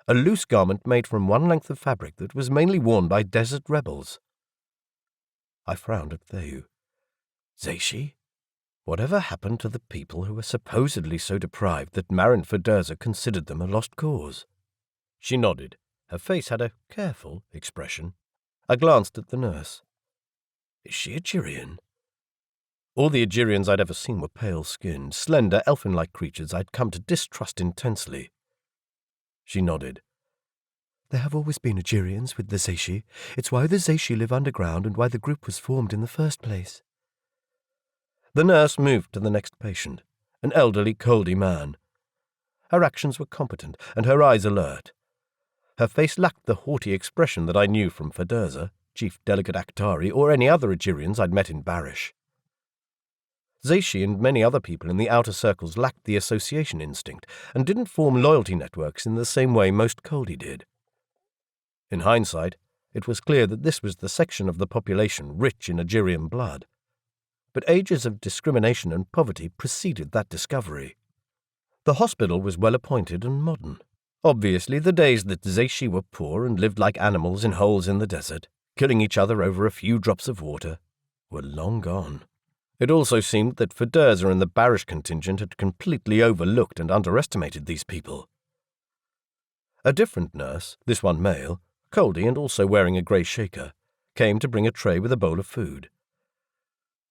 a loose garment made from one length of fabric that was mainly worn by desert rebels. I frowned at Theu. Zeishi? Whatever happened to the people who were supposedly so deprived that Marin Federza considered them a lost cause? She nodded. Her face had a careful expression. I glanced at the nurse. Is she a Jirian? All the Ejirians I'd ever seen were pale-skinned, slender, elfin-like creatures I'd come to distrust intensely. She nodded. There have always been Ejirians with the Zeishi. It's why the Zeishi live underground and why the group was formed in the first place. The nurse moved to the next patient, an elderly, Coldi man. Her actions were competent and her eyes alert. Her face lacked the haughty expression that I knew from Federza, Chief Delegate Akhtari or any other Algerians I'd met in Barish. Zaishi and many other people in the outer circles lacked the association instinct and didn't form loyalty networks in the same way most Coldi did. In hindsight, it was clear that this was the section of the population rich in Algerian blood. But ages of discrimination and poverty preceded that discovery. The hospital was well appointed and modern. Obviously, the days that Zaishi were poor and lived like animals in holes in the desert, killing each other over a few drops of water, were long gone. It also seemed that Fedurza and the Barish contingent had completely overlooked and underestimated these people. A different nurse, this one male, Coldi and also wearing a grey shaker, came to bring a tray with a bowl of food.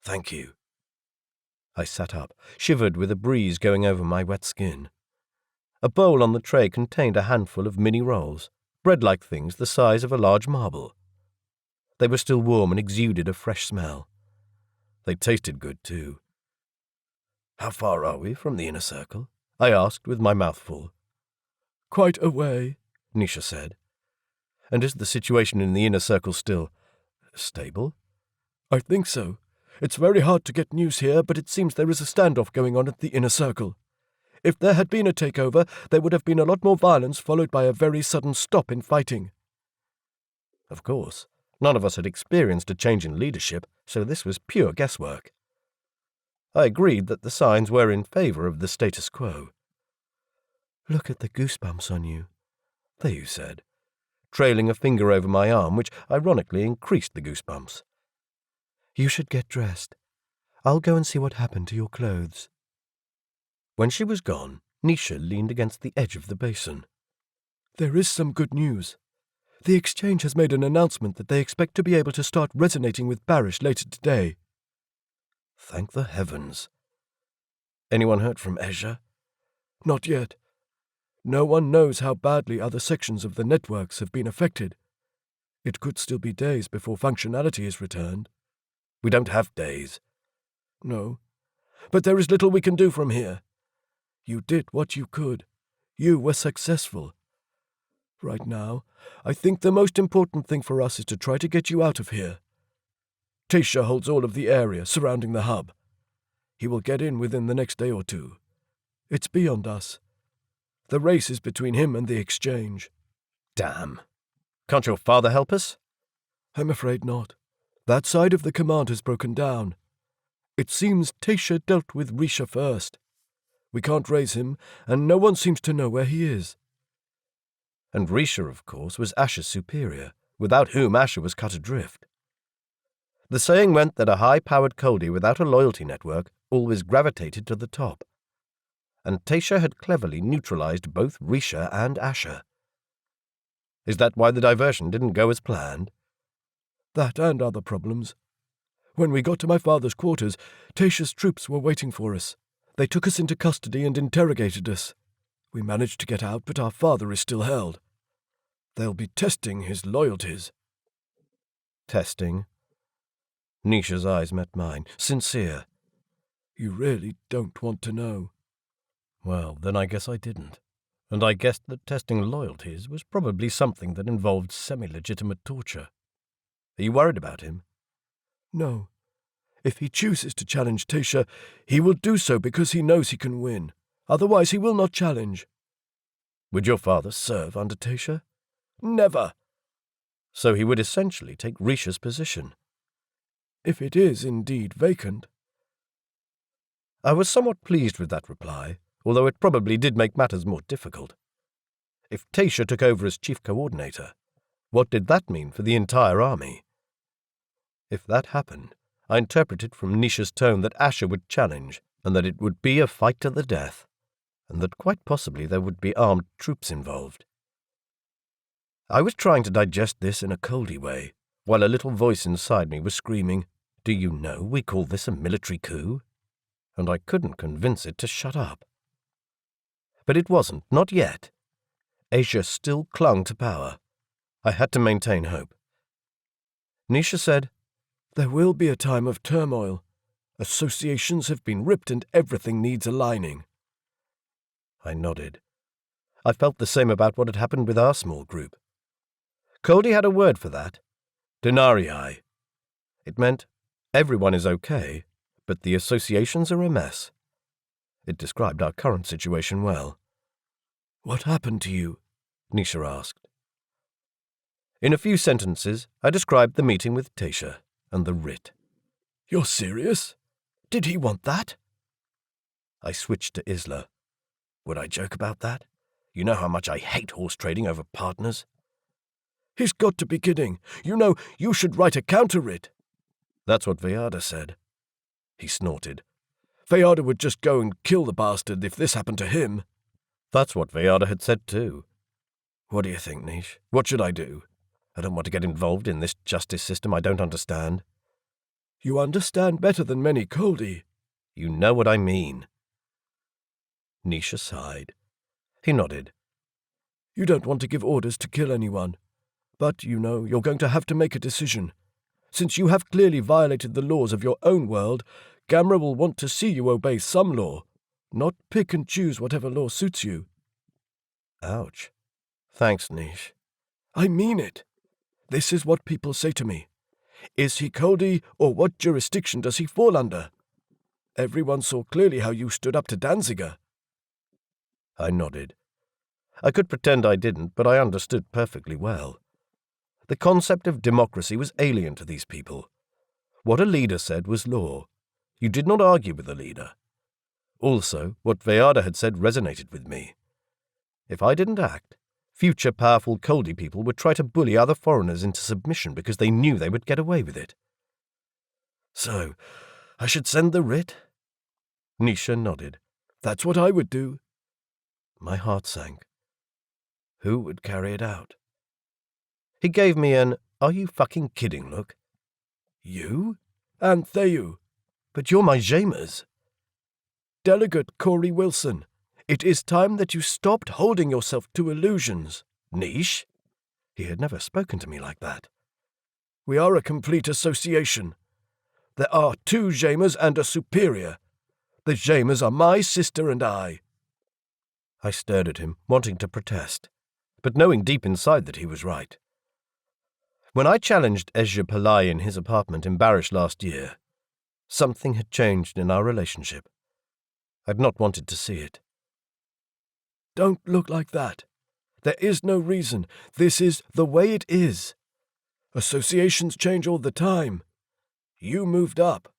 "Thank you." I sat up, shivered with a breeze going over my wet skin. A bowl on the tray contained a handful of mini rolls, bread-like things the size of a large marble. They were still warm and exuded a fresh smell. They tasted good, too. "How far are we from the inner circle?" I asked with my mouth full. "Quite a way," Nisha said. "And is the situation in the inner circle still stable?" "I think so. It's very hard to get news here, but it seems there is a standoff going on at the inner circle. If there had been a takeover, there would have been a lot more violence followed by a very sudden stop in fighting." Of course. None of us had experienced a change in leadership, so this was pure guesswork. I agreed that the signs were in favor of the status quo. "Look at the goosebumps on you," Theyu said, trailing a finger over my arm, which ironically increased the goosebumps. "You should get dressed. I'll go and see what happened to your clothes." When she was gone, Nisha leaned against the edge of the basin. "There is some good news. The Exchange has made an announcement that they expect to be able to start resonating with Barish later today." Thank the heavens. Anyone heard from Ezhya? "Not yet. No one knows how badly other sections of the networks have been affected. It could still be days before functionality is returned." We don't have days. "No. But there is little we can do from here. You did what you could. You were successful. Right now, I think the most important thing for us is to try to get you out of here. Tesha holds all of the area surrounding the hub. He will get in within the next day or two. It's beyond us. The race is between him and the Exchange." Damn. Can't your father help us? "I'm afraid not. That side of the command has broken down. It seems Tesha dealt with Risha first. We can't raise him, and no one seems to know where he is." And Risha, of course, was Asher's superior, without whom Asher was cut adrift. The saying went that a high-powered Coldi without a loyalty network always gravitated to the top. And Tesha had cleverly neutralized both Risha and Asher. Is that why the diversion didn't go as planned? That and other problems. When we got to my father's quarters, Tesha's troops were waiting for us. They took us into custody and interrogated us. We managed to get out, but our father is still held. They'll be testing his loyalties." Testing? Nisha's eyes met mine, sincere. "You really don't want to know." Well, then I guess I didn't. And I guessed that testing loyalties was probably something that involved semi-legitimate torture. Are you worried about him? "No. If he chooses to challenge Tesha, he will do so because he knows he can win. Otherwise he will not challenge." Would your father serve under Tesha? "Never." So he would essentially take Risha's position. "If it is indeed vacant." I was somewhat pleased with that reply, although it probably did make matters more difficult. If Tesha took over as chief coordinator, what did that mean for the entire army? If that happened, I interpreted from Nisha's tone that Asher would challenge, and that it would be a fight to the death, and that quite possibly there would be armed troops involved. I was trying to digest this in a Coldi way, while a little voice inside me was screaming, "Do you know we call this a military coup?" And I couldn't convince it to shut up. But it wasn't, not yet. Ezhya still clung to power. I had to maintain hope. Nisha said, "There will be a time of turmoil. Associations have been ripped and everything needs aligning." I nodded. I felt the same about what had happened with our small group. Coldi had a word for that. Denarii. It meant everyone is okay, but the associations are a mess. It described our current situation well. What happened to you? Nisha asked. In a few sentences, I described the meeting with Tasha and the writ. You're serious? Did he want that? I switched to Isla. Would I joke about that? You know how much I hate horse trading over partners. He's got to be kidding. You know, you should write a counter-writ. That's what Veyada said. He snorted. Veyada would just go and kill the bastard if this happened to him. That's what Veyada had said too. What do you think, Nish? What should I do? I don't want to get involved in this justice system I don't understand. You understand better than many, Coldi. You know what I mean. Nisha sighed. He nodded. You don't want to give orders to kill anyone. But, you know, you're going to have to make a decision. Since you have clearly violated the laws of your own world, Gamera will want to see you obey some law, not pick and choose whatever law suits you. Ouch. Thanks, Nish. I mean it. This is what people say to me. Is he Coldi, or what jurisdiction does he fall under? Everyone saw clearly how you stood up to Danziger. I nodded. I could pretend I didn't, but I understood perfectly well. The concept of democracy was alien to these people. What a leader said was law. You did not argue with a leader. Also, what Veyada had said resonated with me. If I didn't act, future powerful Coldi people would try to bully other foreigners into submission because they knew they would get away with it. So, I should send the writ? Nisha nodded. That's what I would do. My heart sank. Who would carry it out? He gave me an "are you fucking kidding" look. You? And Theyu. But you're my James. Delegate Cory Wilson, it is time that you stopped holding yourself to illusions. Niche? He had never spoken to me like that. We are a complete association. There are 2 James and a superior. The James are my sister and I. I stared at him, wanting to protest, but knowing deep inside that he was right. When I challenged Ezhya Palayi in his apartment in Barish last year, something had changed in our relationship. I'd not wanted to see it. Don't look like that. There is no reason. This is the way it is. Associations change all the time. You moved up.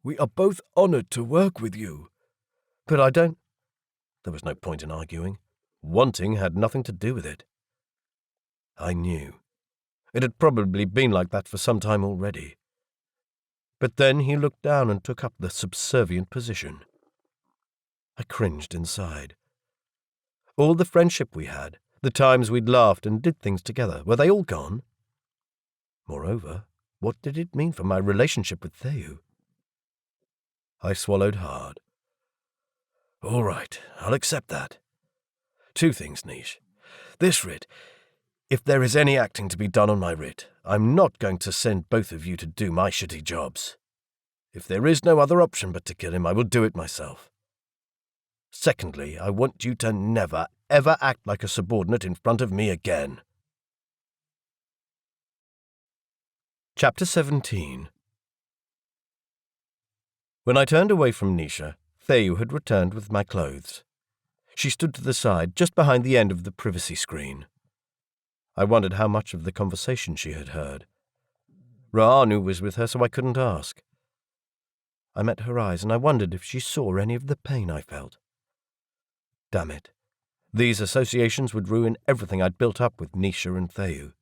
We are both honored to work with you. But I don't... There was no point in arguing. Wanting had nothing to do with it. I knew. It had probably been like that for some time already. But then he looked down and took up the subservient position. I cringed inside. All the friendship we had, the times we'd laughed and did things together, were they all gone? Moreover, what did it mean for my relationship with Theyu? I swallowed hard. All right, I'll accept that. 2 things, Nish. This writ, if there is any acting to be done on my writ, I'm not going to send both of you to do my shitty jobs. If there is no other option but to kill him, I will do it myself. Secondly, I want you to never, ever act like a subordinate in front of me again. Chapter 17. When I turned away from Nisha, Theyu had returned with my clothes. She stood to the side, just behind the end of the privacy screen. I wondered how much of the conversation she had heard. Ra'anu was with her, so I couldn't ask. I met her eyes, and I wondered if she saw any of the pain I felt. Damn it. These associations would ruin everything I'd built up with Nisha and Theyu.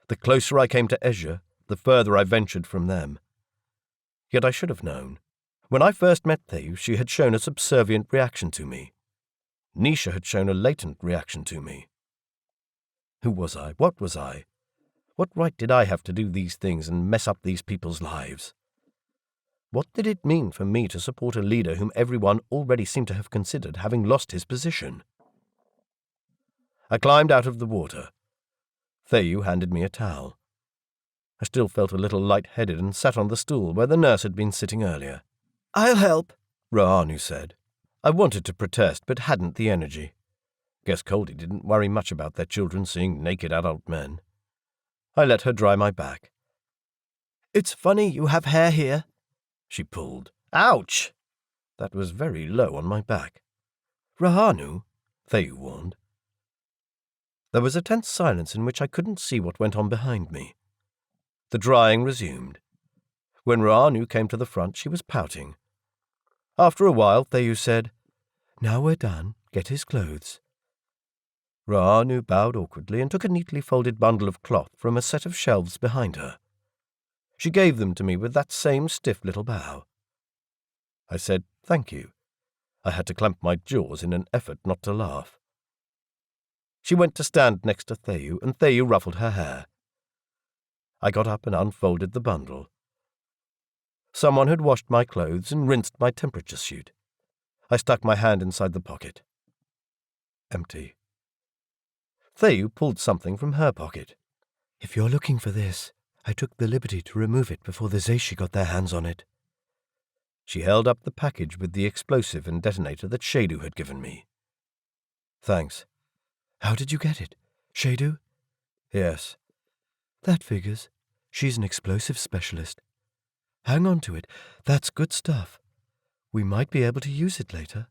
The closer I came to Ezhya, the further I ventured from them. Yet I should have known. When I first met Theyu, she had shown a subservient reaction to me. Nisha had shown a latent reaction to me. Who was I? What was I? What right did I have to do these things and mess up these people's lives? What did it mean for me to support a leader whom everyone already seemed to have considered having lost his position? I climbed out of the water. Theyu handed me a towel. I still felt a little light-headed and sat on the stool where the nurse had been sitting earlier. I'll help, Ra'anu said. I wanted to protest, but hadn't the energy. Guess Coldi didn't worry much about their children seeing naked adult men. I let her dry my back. "It's funny you have hair here." She pulled. Ouch! That was very low on my back. "Rahanu," Theyu warned. There was a tense silence in which I couldn't see what went on behind me. The drying resumed. When Rahanu came to the front, she was pouting. After a while, Theyu said, "Now we're done. Get his clothes." Rahanu bowed awkwardly and took a neatly folded bundle of cloth from a set of shelves behind her. She gave them to me with that same stiff little bow. I said, "Thank you." I had to clamp my jaws in an effort not to laugh. She went to stand next to Theyu, and Theyu ruffled her hair. I got up and unfolded the bundle. Someone had washed my clothes and rinsed my temperature suit. I stuck my hand inside the pocket. Empty. Theyu pulled something from her pocket. "If you're looking for this, I took the liberty to remove it before the Zeishi got their hands on it." She held up the package with the explosive and detonator that Shadu had given me. "Thanks." "How did you get it? Shadu?" "Yes." "That figures. She's an explosive specialist. Hang on to it. That's good stuff. We might be able to use it later."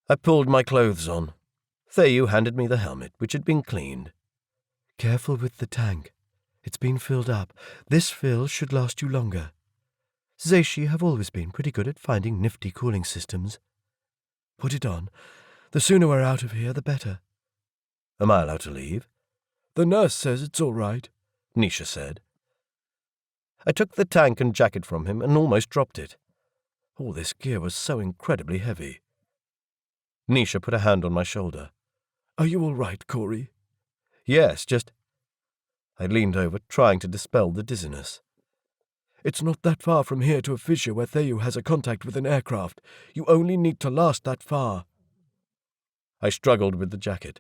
I pulled my clothes on. Theyu handed me the helmet, which had been cleaned. "Careful with the tank. It's been filled up. This fill should last you longer. Zeishi have always been pretty good at finding nifty cooling systems. Put it on. The sooner we're out of here, the better." "Am I allowed to leave?" "The nurse says it's all right," Nisha said. I took the tank and jacket from him and almost dropped it. All this gear was so incredibly heavy. Nisha put a hand on my shoulder. "Are you all right, Cory?" "Yes, just—" I leaned over, trying to dispel the dizziness. "It's not that far from here to a fissure where Theyu has a contact with an aircraft. You only need to last that far." I struggled with the jacket.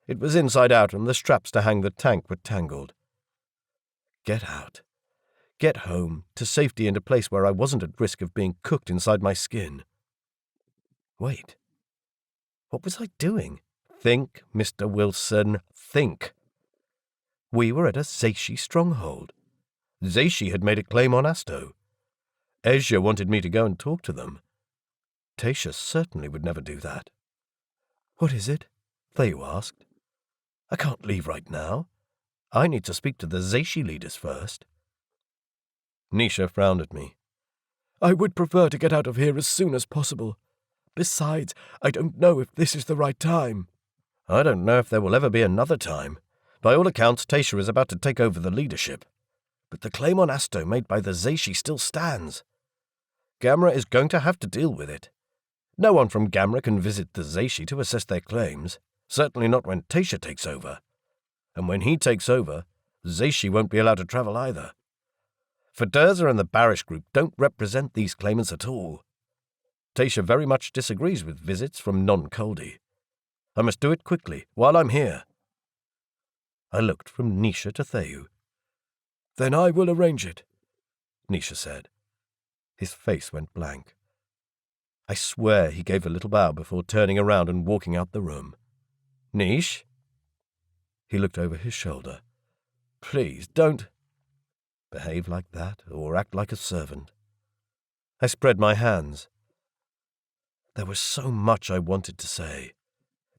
It was inside out and the straps to hang the tank were tangled. Get out. Get home, to safety and a place where I wasn't at risk of being cooked inside my skin. Wait. What was I doing? Think, Mr. Wilson, think. We were at a Zeishi stronghold. Zeishi had made a claim on Asto. Ezhya wanted me to go and talk to them. Tasha certainly would never do that. "What is it?" Theyu asked. "I can't leave right now. I need to speak to the Zeishi leaders first." Nisha frowned at me. "I would prefer to get out of here as soon as possible. Besides, I don't know if this is the right time." "I don't know if there will ever be another time. By all accounts, Tasha is about to take over the leadership. But the claim on Asto made by the Zeishi still stands. Gamera is going to have to deal with it. No one from Gamera can visit the Zeishi to assess their claims, certainly not when Tasha takes over. And when he takes over, Zeishi won't be allowed to travel either. Federza and the Barish group don't represent these claimants at all. Tasha very much disagrees with visits from non-Coldi. I must do it quickly, while I'm here." I looked from Nisha to Theyu. "Then I will arrange it," Nisha said. His face went blank. I swear he gave a little bow before turning around and walking out the room. "Nish?" He looked over his shoulder. "Please, don't behave like that or act like a servant." I spread my hands. There was so much I wanted to say,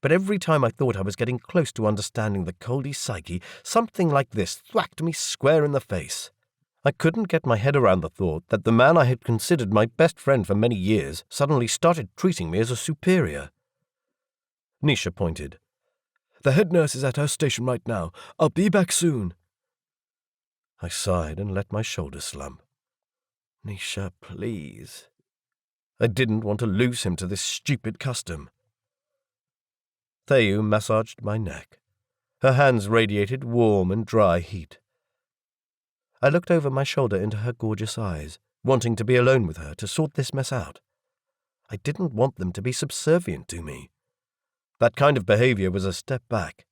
but every time I thought I was getting close to understanding the Coldi psyche, something like this thwacked me square in the face. I couldn't get my head around the thought that the man I had considered my best friend for many years suddenly started treating me as a superior. Nisha pointed. "The head nurse is at her station right now. I'll be back soon." I sighed and let my shoulders slump. "Nisha, please." I didn't want to lose him to this stupid custom. Theyu massaged my neck. Her hands radiated warm and dry heat. I looked over my shoulder into her gorgeous eyes, wanting to be alone with her to sort this mess out. I didn't want them to be subservient to me. That kind of behavior was a step back.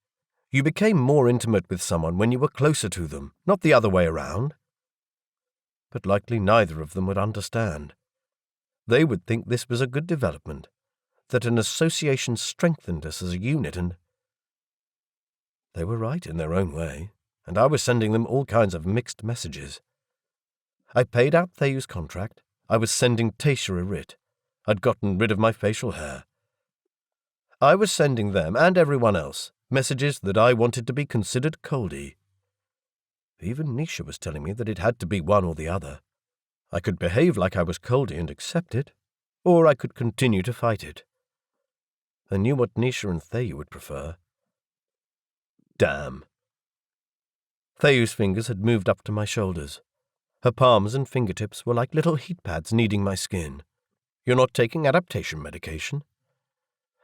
You became more intimate with someone when you were closer to them, not the other way around. But likely neither of them would understand. They would think this was a good development, that an association strengthened us as a unit, and they were right in their own way, and I was sending them all kinds of mixed messages. I paid out Thayu's contract. I was sending Tasha a writ. I'd gotten rid of my facial hair. I was sending them, and everyone else, messages that I wanted to be considered Coldi. Even Nisha was telling me that it had to be one or the other. I could behave like I was Coldi and accept it, or I could continue to fight it. I knew what Nisha and Thayu would prefer. Damn. Thayu's fingers had moved up to my shoulders. Her palms and fingertips were like little heat pads kneading my skin. You're not taking adaptation medication?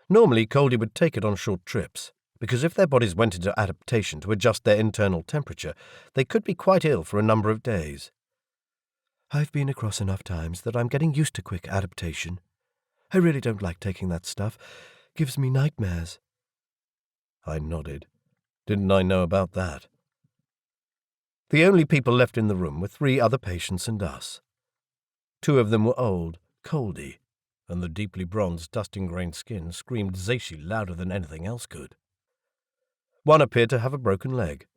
Normally, Coldi would take it on short trips, because if their bodies went into adaptation to adjust their internal temperature, they could be quite ill for a number of days. I've been across enough times that I'm getting used to quick adaptation. I really don't like taking that stuff. Gives me nightmares. I nodded. Didn't I know about that? The only people left in the room were 3 other patients and us. 2 of them were old, Coldi, and the deeply bronzed, dust-ingrained skin screamed Zeishi louder than anything else could. One appeared to have a broken leg.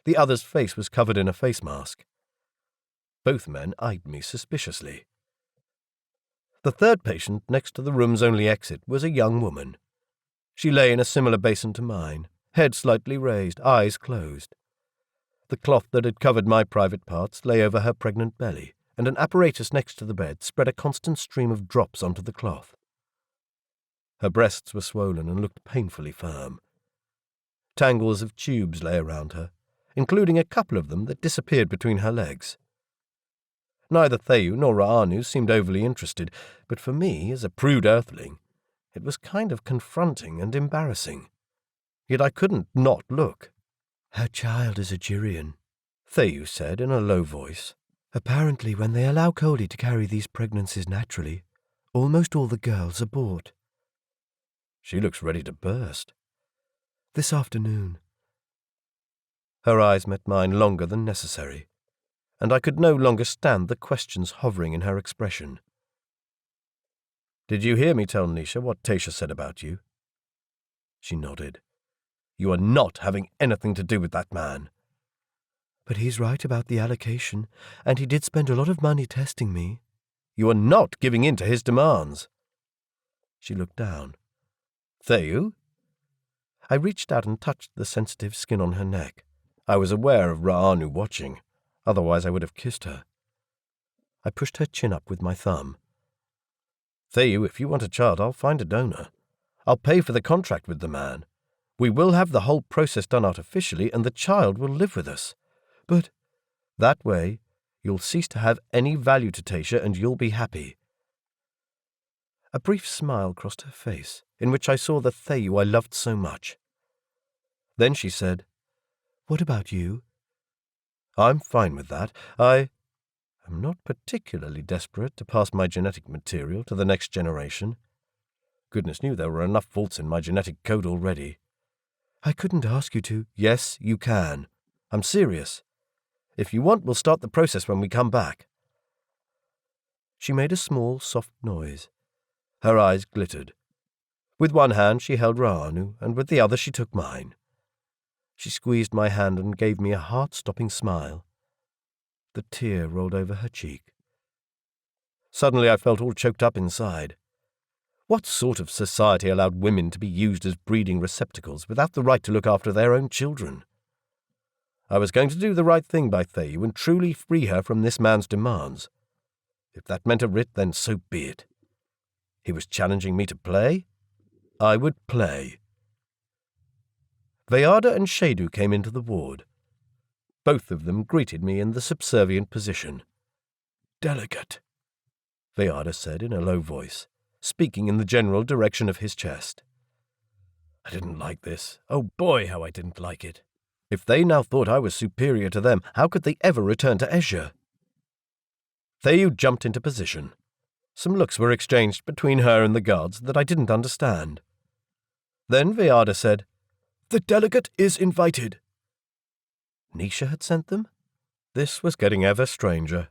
The other's face was covered in a face mask. Both men eyed me suspiciously. The 3rd patient next to the room's only exit was a young woman. She lay in a similar basin to mine, head slightly raised, eyes closed. The cloth that had covered my private parts lay over her pregnant belly, and an apparatus next to the bed spread a constant stream of drops onto the cloth. Her breasts were swollen and looked painfully firm. Tangles of tubes lay around her, including a couple of them that disappeared between her legs. Neither Thayu nor Ra'anu seemed overly interested, but for me, as a prude earthling, it was kind of confronting and embarrassing. Yet I couldn't not look. "Her child is a Jirian," Thayu said in a low voice. "Apparently, when they allow Coldi to carry these pregnancies naturally, almost all the girls abort." "She looks ready to burst." "This afternoon." Her eyes met mine longer than necessary, and I could no longer stand the questions hovering in her expression. "Did you hear me tell Nisha what Tasha said about you?" She nodded. "You are not having anything to do with that man." "But he's right about the allocation, and he did spend a lot of money testing me." "You are not giving in to his demands." She looked down. "Thayu?" I reached out and touched the sensitive skin on her neck. I was aware of Ra'anu watching, otherwise I would have kissed her. I pushed her chin up with my thumb. "Thayu, if you want a child, I'll find a donor. I'll pay for the contract with the man. We will have the whole process done artificially, and the child will live with us. But that way, you'll cease to have any value to Tasha, and you'll be happy." A brief smile crossed her face, in which I saw the Thayu I loved so much. Then she said, "What about you?" "I'm fine with that. I am not particularly desperate to pass my genetic material to the next generation. Goodness knew there were enough faults in my genetic code already." "I couldn't ask you to." "Yes, you can. I'm serious. If you want, we'll start the process when we come back." She made a small, soft noise. Her eyes glittered. With one hand she held Ra'anu, and with the other she took mine. She squeezed my hand and gave me a heart-stopping smile. The tear rolled over her cheek. Suddenly I felt all choked up inside. What sort of society allowed women to be used as breeding receptacles without the right to look after their own children? I was going to do the right thing by Thayu and truly free her from this man's demands. If that meant a writ, then so be it. He was challenging me to play. I would play. Vayada and Shadu came into the ward. Both of them greeted me in the subservient position. "Delegate," Vayada said in a low voice, speaking in the general direction of his chest. I didn't like this. Oh boy, how I didn't like it. If they now thought I was superior to them, how could they ever return to Ezhya? Thayu jumped into position. Some looks were exchanged between her and the guards that I didn't understand. Then Vayada said, "The delegate is invited." Nisha had sent them? This was getting ever stranger.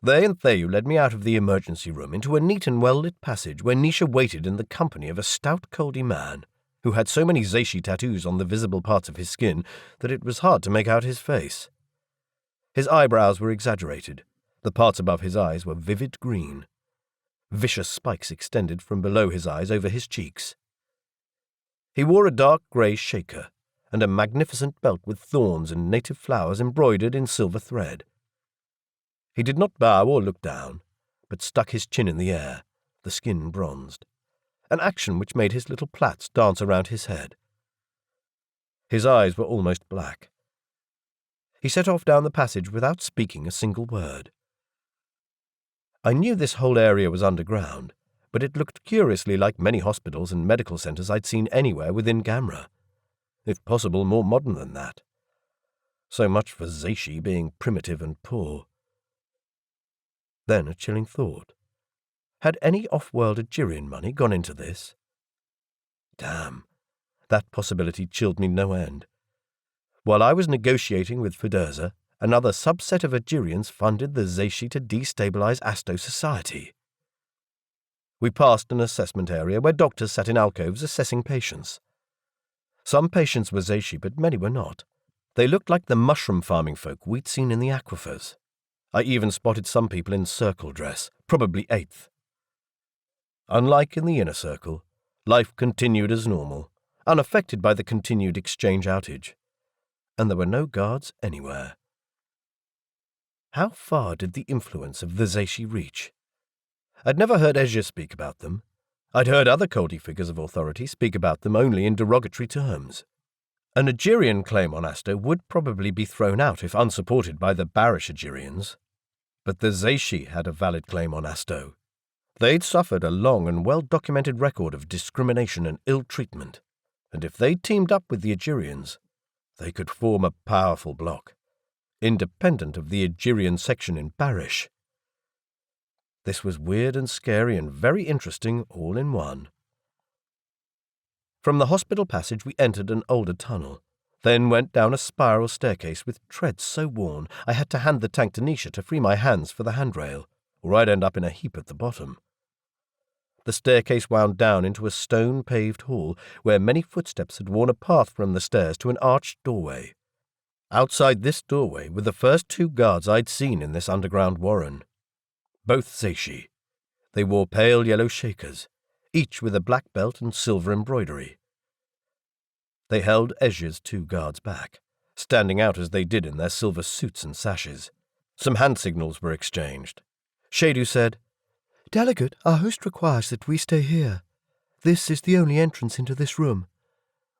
They and Thayu led me out of the emergency room into a neat and well-lit passage where Nisha waited in the company of a stout Coldi man, who had so many Zeishi tattoos on the visible parts of his skin that it was hard to make out his face. His eyebrows were exaggerated. The parts above his eyes were vivid green. Vicious spikes extended from below his eyes over his cheeks. He wore a dark grey shaker and a magnificent belt with thorns and native flowers embroidered in silver thread. He did not bow or look down, but stuck his chin in the air, the skin bronzed, an action which made his little plaits dance around his head. His eyes were almost black. He set off down the passage without speaking a single word. I knew this whole area was underground, but it looked curiously like many hospitals and medical centres I'd seen anywhere within Gamera, if possible more modern than that. So much for Zeishi being primitive and poor. Then a chilling thought. Had any off-world Ajirian money gone into this? Damn, that possibility chilled me no end. While I was negotiating with Fiderza, another subset of Ajirians funded the Zeishi to destabilize Asto society. We passed an assessment area where doctors sat in alcoves assessing patients. Some patients were Zeishi, but many were not. They looked like the mushroom farming folk we'd seen in the aquifers. I even spotted some people in circle dress, probably 8th. Unlike in the inner circle, life continued as normal, unaffected by the continued exchange outage. And there were no guards anywhere. How far did the influence of the Zeishi reach? I'd never heard Ezhya speak about them. I'd heard other Coldi figures of authority speak about them only in derogatory terms. An Ajirian claim on Asto would probably be thrown out if unsupported by the Barish Ajirians. But the Zeishi had a valid claim on Asto. They'd suffered a long and well-documented record of discrimination and ill treatment, and if they teamed up with the Ajirians, they could form a powerful bloc, independent of the Ajirian section in Barish. This was weird and scary and very interesting all in one. From the hospital passage we entered an older tunnel, then went down a spiral staircase with treads so worn I had to hand the tank to Nisha to free my hands for the handrail, or I'd end up in a heap at the bottom. The staircase wound down into a stone-paved hall where many footsteps had worn a path from the stairs to an arched doorway. Outside this doorway were the first 2 guards I'd seen in this underground warren. Both Zeishi. They wore pale yellow shakers, each with a black belt and silver embroidery. They held Ezhya's 2 guards back, standing out as they did in their silver suits and sashes. Some hand signals were exchanged. Shadu said, "Delegate, our host requires that we stay here. This is the only entrance into this room.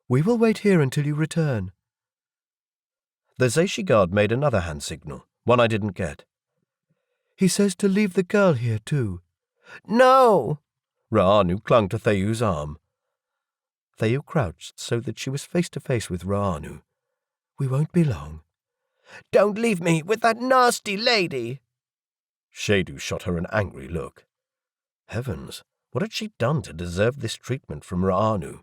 We will wait here until you return." The Zeishi guard made another hand signal, one I didn't get. "He says to leave the girl here too." "No!" Ra'anu clung to Thayu's arm. Thayu crouched so that she was face to face with Ra'anu. "We won't be long." "Don't leave me with that nasty lady!" Shadu shot her an angry look. Heavens, what had she done to deserve this treatment from Ra'anu?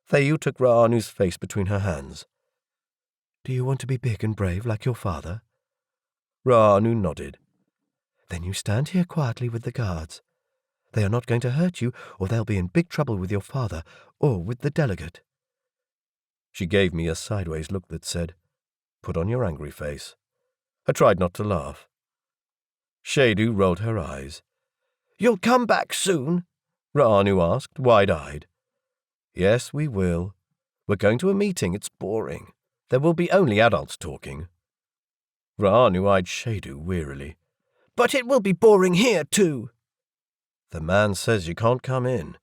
Thayu took Ra'anu's face between her hands. "Do you want to be big and brave like your father?" Ra'anu nodded. "Then you stand here quietly with the guards. They are not going to hurt you, or they'll be in big trouble with your father, or with the delegate." She gave me a sideways look that said, "Put on your angry face." I tried not to laugh. Shadu rolled her eyes. "You'll come back soon?" Ra'anu asked, wide-eyed. "Yes, we will. We're going to a meeting. It's boring. There will be only adults talking." Ra'anu eyed Shadu wearily. "But it will be boring here too." "The man says you can't come in."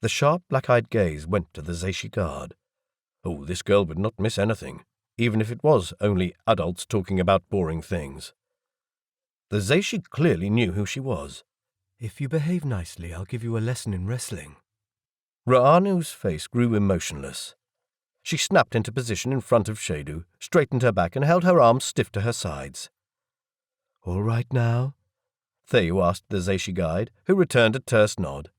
The sharp, black-eyed gaze went to the Zeishi guard. Oh, this girl would not miss anything, even if it was only adults talking about boring things. The Zeishi clearly knew who she was. "If you behave nicely, I'll give you a lesson in wrestling." Ra'anu's face grew emotionless. She snapped into position in front of Shadu, straightened her back, and held her arms stiff to her sides. "All right now?" Thayu asked the Zeishi guide, who returned a terse nod.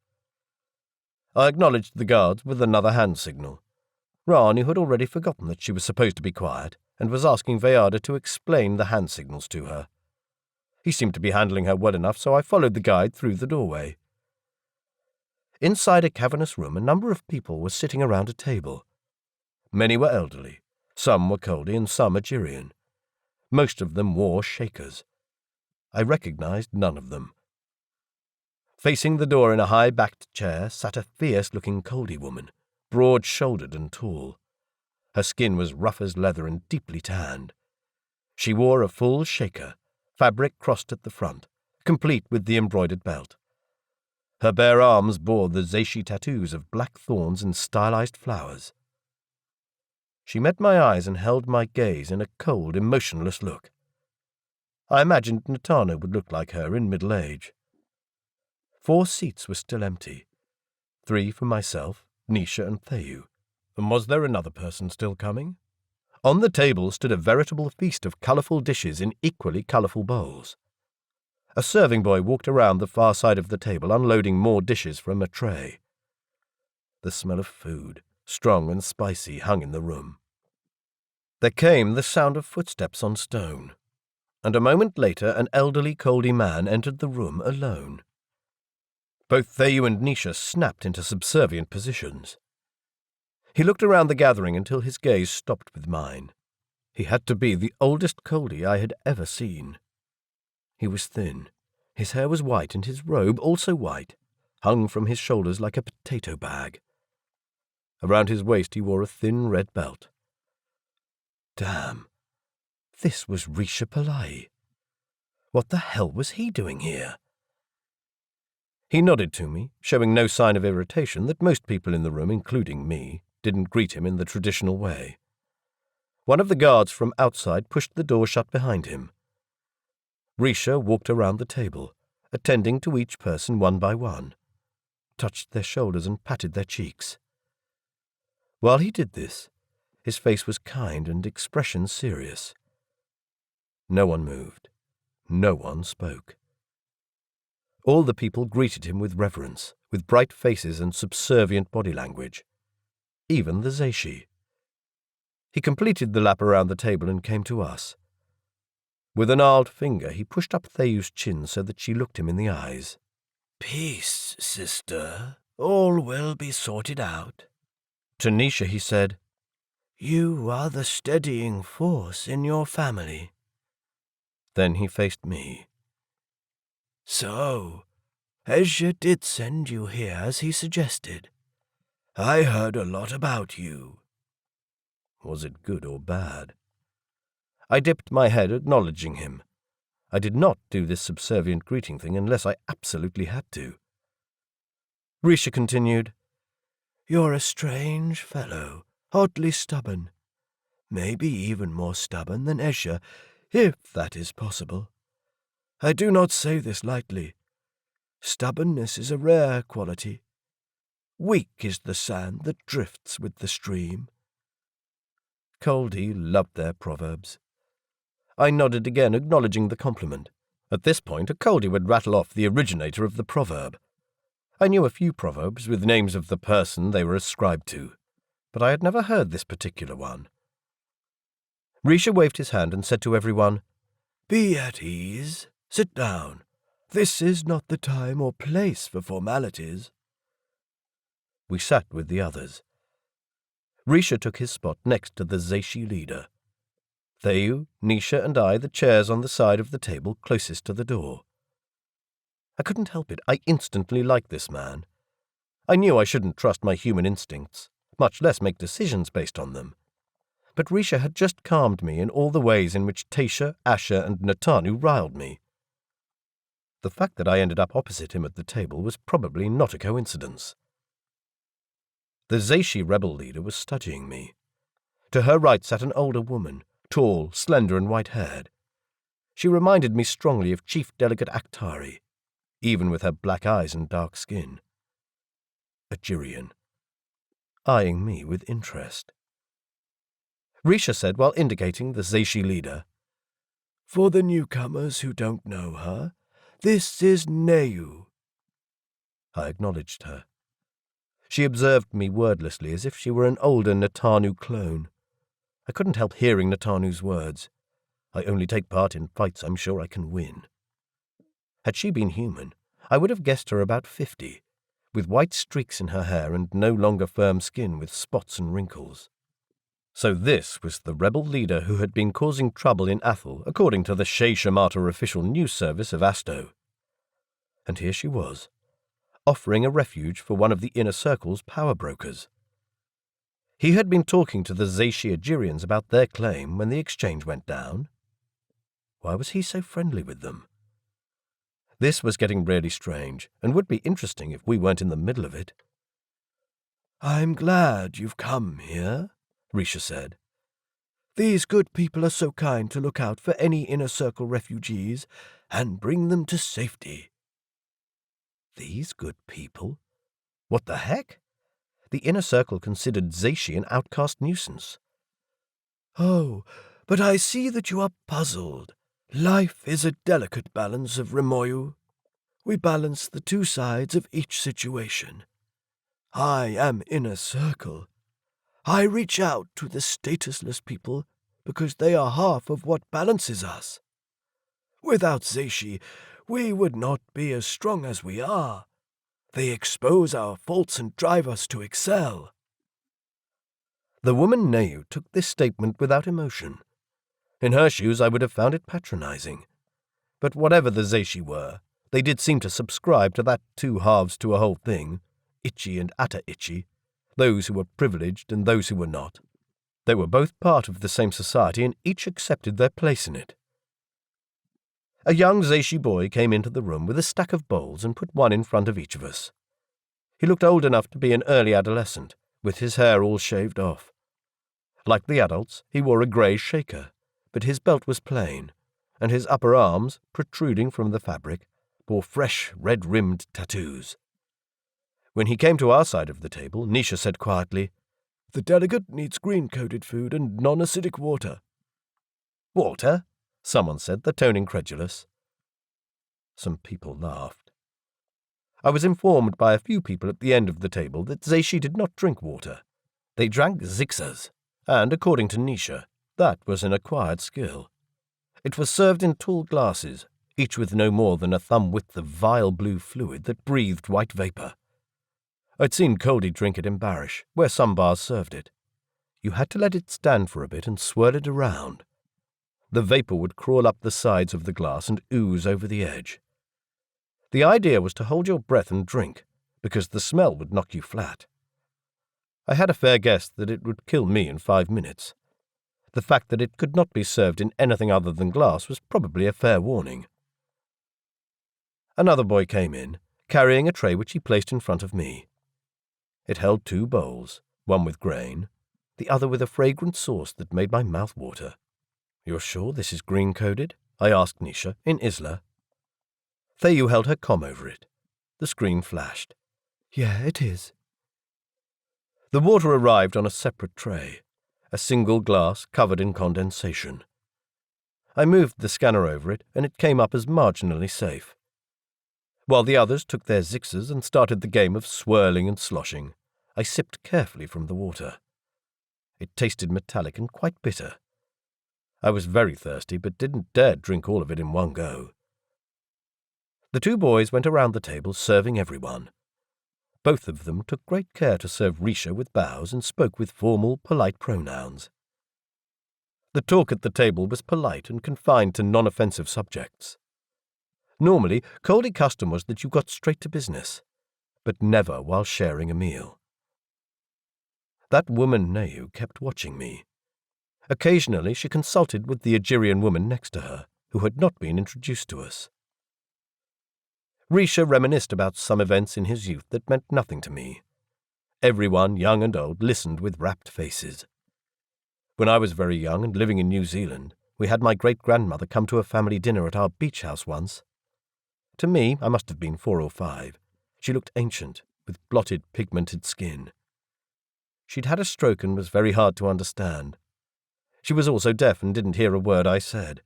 I acknowledged the guards with another hand signal. Ra'anu had already forgotten that she was supposed to be quiet, and was asking Vayada to explain the hand signals to her. He seemed to be handling her well enough, so I followed the guide through the doorway. Inside a cavernous room, a number of people were sitting around a table. Many were elderly, some were Coldi and some Algerian. Most of them wore shakers. I recognized none of them. Facing the door in a high-backed chair sat a fierce-looking Coldi woman, broad-shouldered and tall. Her skin was rough as leather and deeply tanned. She wore a full shaker, fabric crossed at the front, complete with the embroidered belt. Her bare arms bore the Zeishi tattoos of black thorns and stylized flowers. She met my eyes and held my gaze in a cold, emotionless look. I imagined Natano would look like her in middle age. 4 seats were still empty. 3 for myself, Nisha and Theyu. And was there another person still coming? On the table stood a veritable feast of colourful dishes in equally colourful bowls. A serving boy walked around the far side of the table, unloading more dishes from a tray. The smell of food, strong and spicy, hung in the room. There came the sound of footsteps on stone, and a moment later an elderly Coldi man entered the room alone. Both Theyu and Nisha snapped into subservient positions. He looked around the gathering until his gaze stopped with mine. He had to be the oldest Coldi I had ever seen. He was thin. His hair was white and his robe, also white, hung from his shoulders like a potato bag. Around his waist he wore a thin red belt. Damn, this was Ezhya Palayi. What the hell was he doing here? He nodded to me, showing no sign of irritation that most people in the room, including me, didn't greet him in the traditional way. One of the guards from outside pushed the door shut behind him. Ezhya walked around the table, attending to each person one by one, touched their shoulders and patted their cheeks. While he did this, his face was kind and expression serious. No one moved. No one spoke. All the people greeted him with reverence, with bright faces and subservient body language. Even the Zeishi. He completed the lap around the table and came to us. With a gnarled finger, he pushed up Theyu's chin so that she looked him in the eyes. "Peace, sister. All will be sorted out." To Nisha he said, "You are the steadying force in your family." Then he faced me. "So, Ezhya did send you here as he suggested. I heard a lot about you." Was it good or bad? I dipped my head, acknowledging him. I did not do this subservient greeting thing unless I absolutely had to. Ezhya continued, "You're a strange fellow, oddly stubborn. Maybe even more stubborn than Ezhya, if that is possible. I do not say this lightly. Stubbornness is a rare quality. Weak is the sand that drifts with the stream." Coldi loved their proverbs. I nodded again, acknowledging the compliment. At this point, a Coldi would rattle off the originator of the proverb. I knew a few proverbs with names of the person they were ascribed to, but I had never heard this particular one. Ezhya waved his hand and said to everyone, "Be at ease. Sit down. This is not the time or place for formalities." We sat with the others. Ezhya took his spot next to the Zeishi leader. Theyu, Nisha, and I the chairs on the side of the table closest to the door. I couldn't help it. I instantly liked this man. I knew I shouldn't trust my human instincts, much less make decisions based on them. But Ezhya had just calmed me in all the ways in which Taisha, Asher, and Natanu riled me. The fact that I ended up opposite him at the table was probably not a coincidence. The Zeishi rebel leader was studying me. To her right sat an older woman, tall, slender, and white-haired. She reminded me strongly of Chief Delegate Akhtari, even with her black eyes and dark skin. Algerian, eyeing me with interest. Ezhya said while indicating the Zeishi leader, "For the newcomers who don't know her, this is Neyu." I acknowledged her. She observed me wordlessly as if she were an older Natanu clone. I couldn't help hearing Natanu's words. I only take part in fights I'm sure I can win. Had she been human, I would have guessed her about 50, with white streaks in her hair and no longer firm skin with spots and wrinkles. So this was the rebel leader who had been causing trouble in Athel, according to the Shea Shamata official news service of Asto. And here she was, offering a refuge for one of the inner circle's power brokers. He had been talking to the Zashi about their claim when the exchange went down. Why was he so friendly with them? This was getting really strange, and would be interesting if we weren't in the middle of it. "I'm glad you've come here," Risha said. "These good people are so kind to look out for any inner circle refugees and bring them to safety." These good people? What the heck? The inner circle considered Zashi an outcast nuisance. "Oh, but I see that you are puzzled. Life is a delicate balance of Rimoyu. We balance the two sides of each situation. I am inner circle. I reach out to the statusless people because they are half of what balances us. Without Zashi, we would not be as strong as we are. They expose our faults and drive us to excel." The woman Neu took this statement without emotion. In her shoes I would have found it patronizing. But whatever the Zashi were, they did seem to subscribe to that two halves to a whole thing, Ichi and Ata Ichi, those who were privileged and those who were not. They were both part of the same society and each accepted their place in it. A young Zashi boy came into the room with a stack of bowls and put one in front of each of us. He looked old enough to be an early adolescent, with his hair all shaved off. Like the adults, he wore a grey shaker, but his belt was plain, and his upper arms, protruding from the fabric, bore fresh red-rimmed tattoos. When he came to our side of the table, Nisha said quietly, "The delegate needs green-coated food and non-acidic water." "Water?" someone said, the tone incredulous. Some people laughed. I was informed by a few people at the end of the table that Zashi did not drink water. They drank zixas, and, according to Nisha, that was an acquired skill. It was served in tall glasses, each with no more than a thumb-width of vile blue fluid that breathed white vapour. I'd seen Coldi drink it in Barish, where some bars served it. You had to let it stand for a bit and swirl it around. The vapour would crawl up the sides of the glass and ooze over the edge. The idea was to hold your breath and drink, because the smell would knock you flat. I had a fair guess that it would kill me in 5 minutes. The fact that it could not be served in anything other than glass was probably a fair warning. Another boy came in, carrying a tray which he placed in front of me. It held 2 bowls, one with grain, the other with a fragrant sauce that made my mouth water. "You're sure this is green-coded?" I asked Nisha, in Isla. Theyu held her comm over it. The screen flashed. "Yeah, it is." The water arrived on a separate tray, a single glass covered in condensation. I moved the scanner over it, and it came up as marginally safe. While the others took their zixas and started the game of swirling and sloshing, I sipped carefully from the water. It tasted metallic and quite bitter. I was very thirsty, but didn't dare drink all of it in one go. The 2 boys went around the table serving everyone. Both of them took great care to serve Risha with bows and spoke with formal, polite pronouns. The talk at the table was polite and confined to non-offensive subjects. Normally, Coldi custom was that you got straight to business, but never while sharing a meal. That woman Neu kept watching me. Occasionally she consulted with the Algerian woman next to her, who had not been introduced to us. Risha reminisced about some events in his youth that meant nothing to me. Everyone, young and old, listened with rapt faces. When I was very young and living in New Zealand, we had my great-grandmother come to a family dinner at our beach house once. To me, I must have been 4 or 5. She looked ancient, with blotted, pigmented skin. She'd had a stroke and was very hard to understand. She was also deaf and didn't hear a word I said.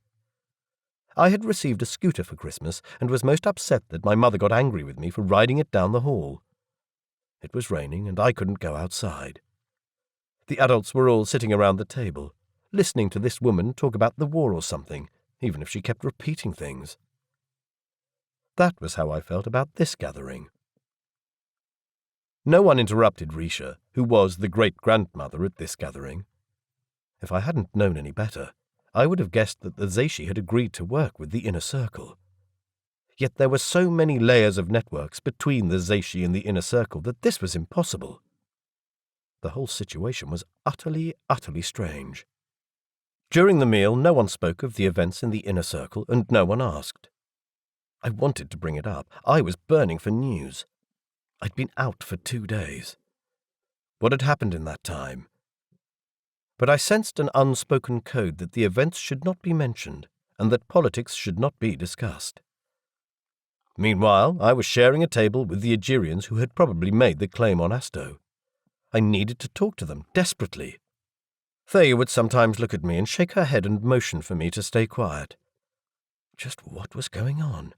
I had received a scooter for Christmas and was most upset that my mother got angry with me for riding it down the hall. It was raining and I couldn't go outside. The adults were all sitting around the table, listening to this woman talk about the war or something, even if she kept repeating things. That was how I felt about this gathering. No one interrupted Risha, who was the great-grandmother at this gathering. If I hadn't known any better, I would have guessed that the Zeishi had agreed to work with the inner circle. Yet there were so many layers of networks between the Zeishi and the inner circle that this was impossible. The whole situation was utterly, utterly strange. During the meal, no one spoke of the events in the inner circle, and no one asked. I wanted to bring it up. I was burning for news. I'd been out for 2 days. What had happened in that time? But I sensed an unspoken code that the events should not be mentioned, and that politics should not be discussed. Meanwhile, I was sharing a table with the Algerians who had probably made the claim on Asto. I needed to talk to them, desperately. Thea would sometimes look at me and shake her head and motion for me to stay quiet. Just what was going on?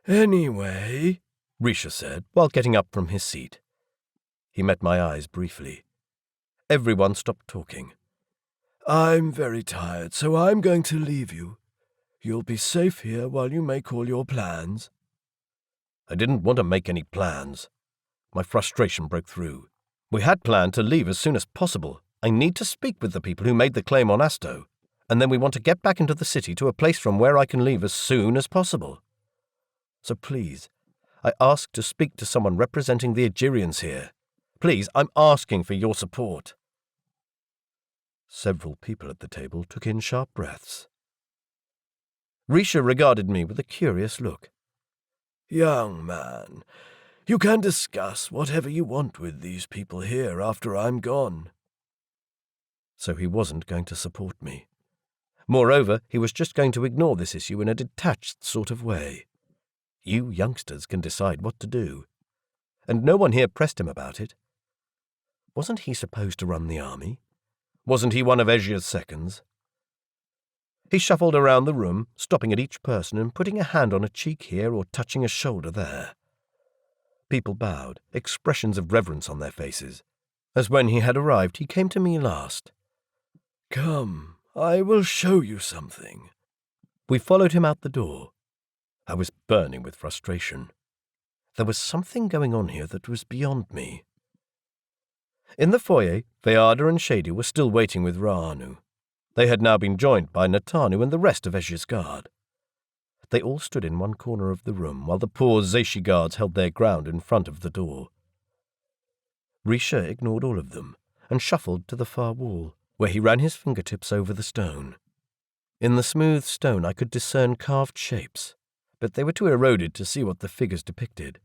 Anyway, Risha said, while getting up from his seat. He met my eyes briefly. Everyone stopped talking. I'm very tired, so I'm going to leave you. You'll be safe here while you make all your plans. I didn't want to make any plans. My frustration broke through. We had planned to leave as soon as possible. I need to speak with the people who made the claim on Asto, and then we want to get back into the city to a place from where I can leave as soon as possible. So please, I ask to speak to someone representing the Algerians here. Please, I'm asking for your support. Several people at the table took in sharp breaths. Risha regarded me with a curious look. Young man, you can discuss whatever you want with these people here after I'm gone. So he wasn't going to support me. Moreover, he was just going to ignore this issue in a detached sort of way. You youngsters can decide what to do. And no one here pressed him about it. Wasn't he supposed to run the army? Wasn't he one of Ezhya's seconds? He shuffled around the room, stopping at each person and putting a hand on a cheek here or touching a shoulder there. People bowed, expressions of reverence on their faces. As when he had arrived, he came to me last. Come, I will show you something. We followed him out the door. I was burning with frustration. There was something going on here that was beyond me. In the foyer, Veada and Shady were still waiting with Ra'anu. They had now been joined by Natanu and the rest of Ezhya's guard. They all stood in one corner of the room while the poor Zeishi guards held their ground in front of the door. Risha ignored all of them and shuffled to the far wall, where he ran his fingertips over the stone. In the smooth stone I could discern carved shapes, but they were too eroded to see what the figures depicted.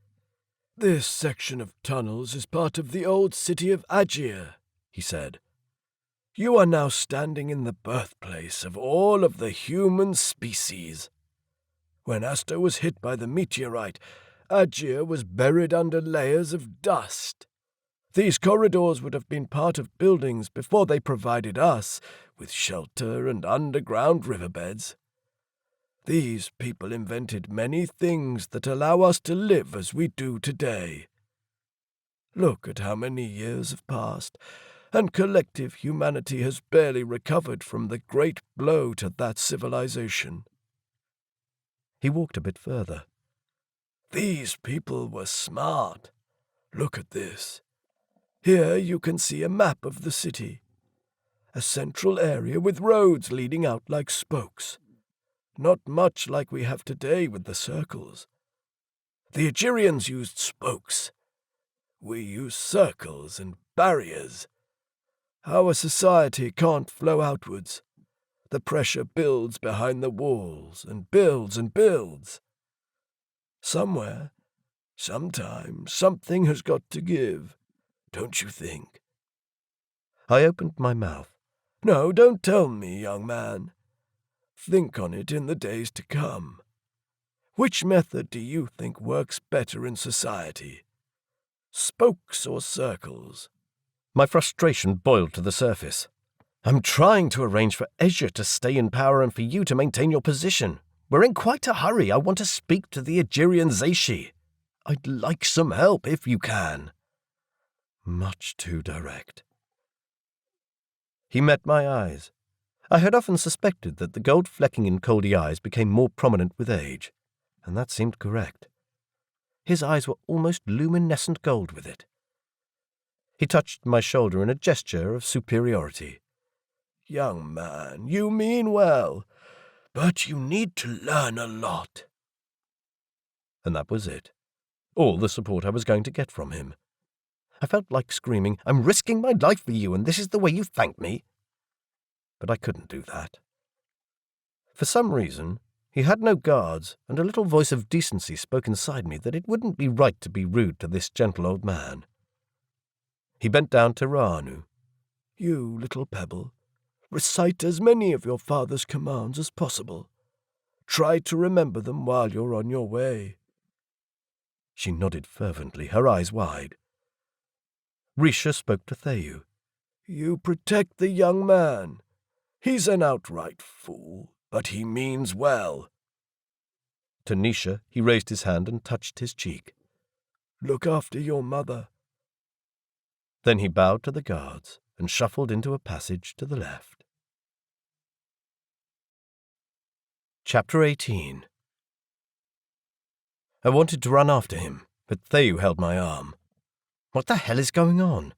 This section of tunnels is part of the old city of Ezhya, he said. You are now standing in the birthplace of all of the human species. When Asto was hit by the meteorite, Ezhya was buried under layers of dust. These corridors would have been part of buildings before they provided us with shelter and underground riverbeds. These people invented many things that allow us to live as we do today. Look at how many years have passed, and collective humanity has barely recovered from the great blow to that civilization. He walked a bit further. These people were smart. Look at this. Here you can see a map of the city. A central area with roads leading out like spokes. Not much like we have today with the circles. The Algerians used spokes. We use circles and barriers. Our society can't flow outwards. The pressure builds behind the walls and builds and builds. Somewhere, sometime, something has got to give, don't you think? I opened my mouth. No, don't tell me, young man. Think on it in the days to come. Which method do you think works better in society? Spokes or circles? My frustration boiled to the surface. I'm trying to arrange for Ezhya to stay in power and for you to maintain your position. We're in quite a hurry. I want to speak to the Algerian Zeishi. I'd like some help if you can. Much too direct. He met my eyes. I had often suspected that the gold flecking in Coldi eyes became more prominent with age, and that seemed correct. His eyes were almost luminescent gold with it. He touched my shoulder in a gesture of superiority. "Young man, you mean well, but you need to learn a lot." And that was it. All the support I was going to get from him. I felt like screaming, "I'm risking my life for you, and this is the way you thank me." But I couldn't do that. For some reason, he had no guards, and a little voice of decency spoke inside me that it wouldn't be right to be rude to this gentle old man. He bent down to Ra'anu. "You little pebble, recite as many of your father's commands as possible. Try to remember them while you're on your way." She nodded fervently, her eyes wide. Risha spoke to Theyu. "You protect the young man. He's an outright fool, but he means well." To Nisha, he raised his hand and touched his cheek. "Look after your mother." Then he bowed to the guards and shuffled into a passage to the left. Chapter 18. I wanted to run after him, but Theyu held my arm. What the hell is going on?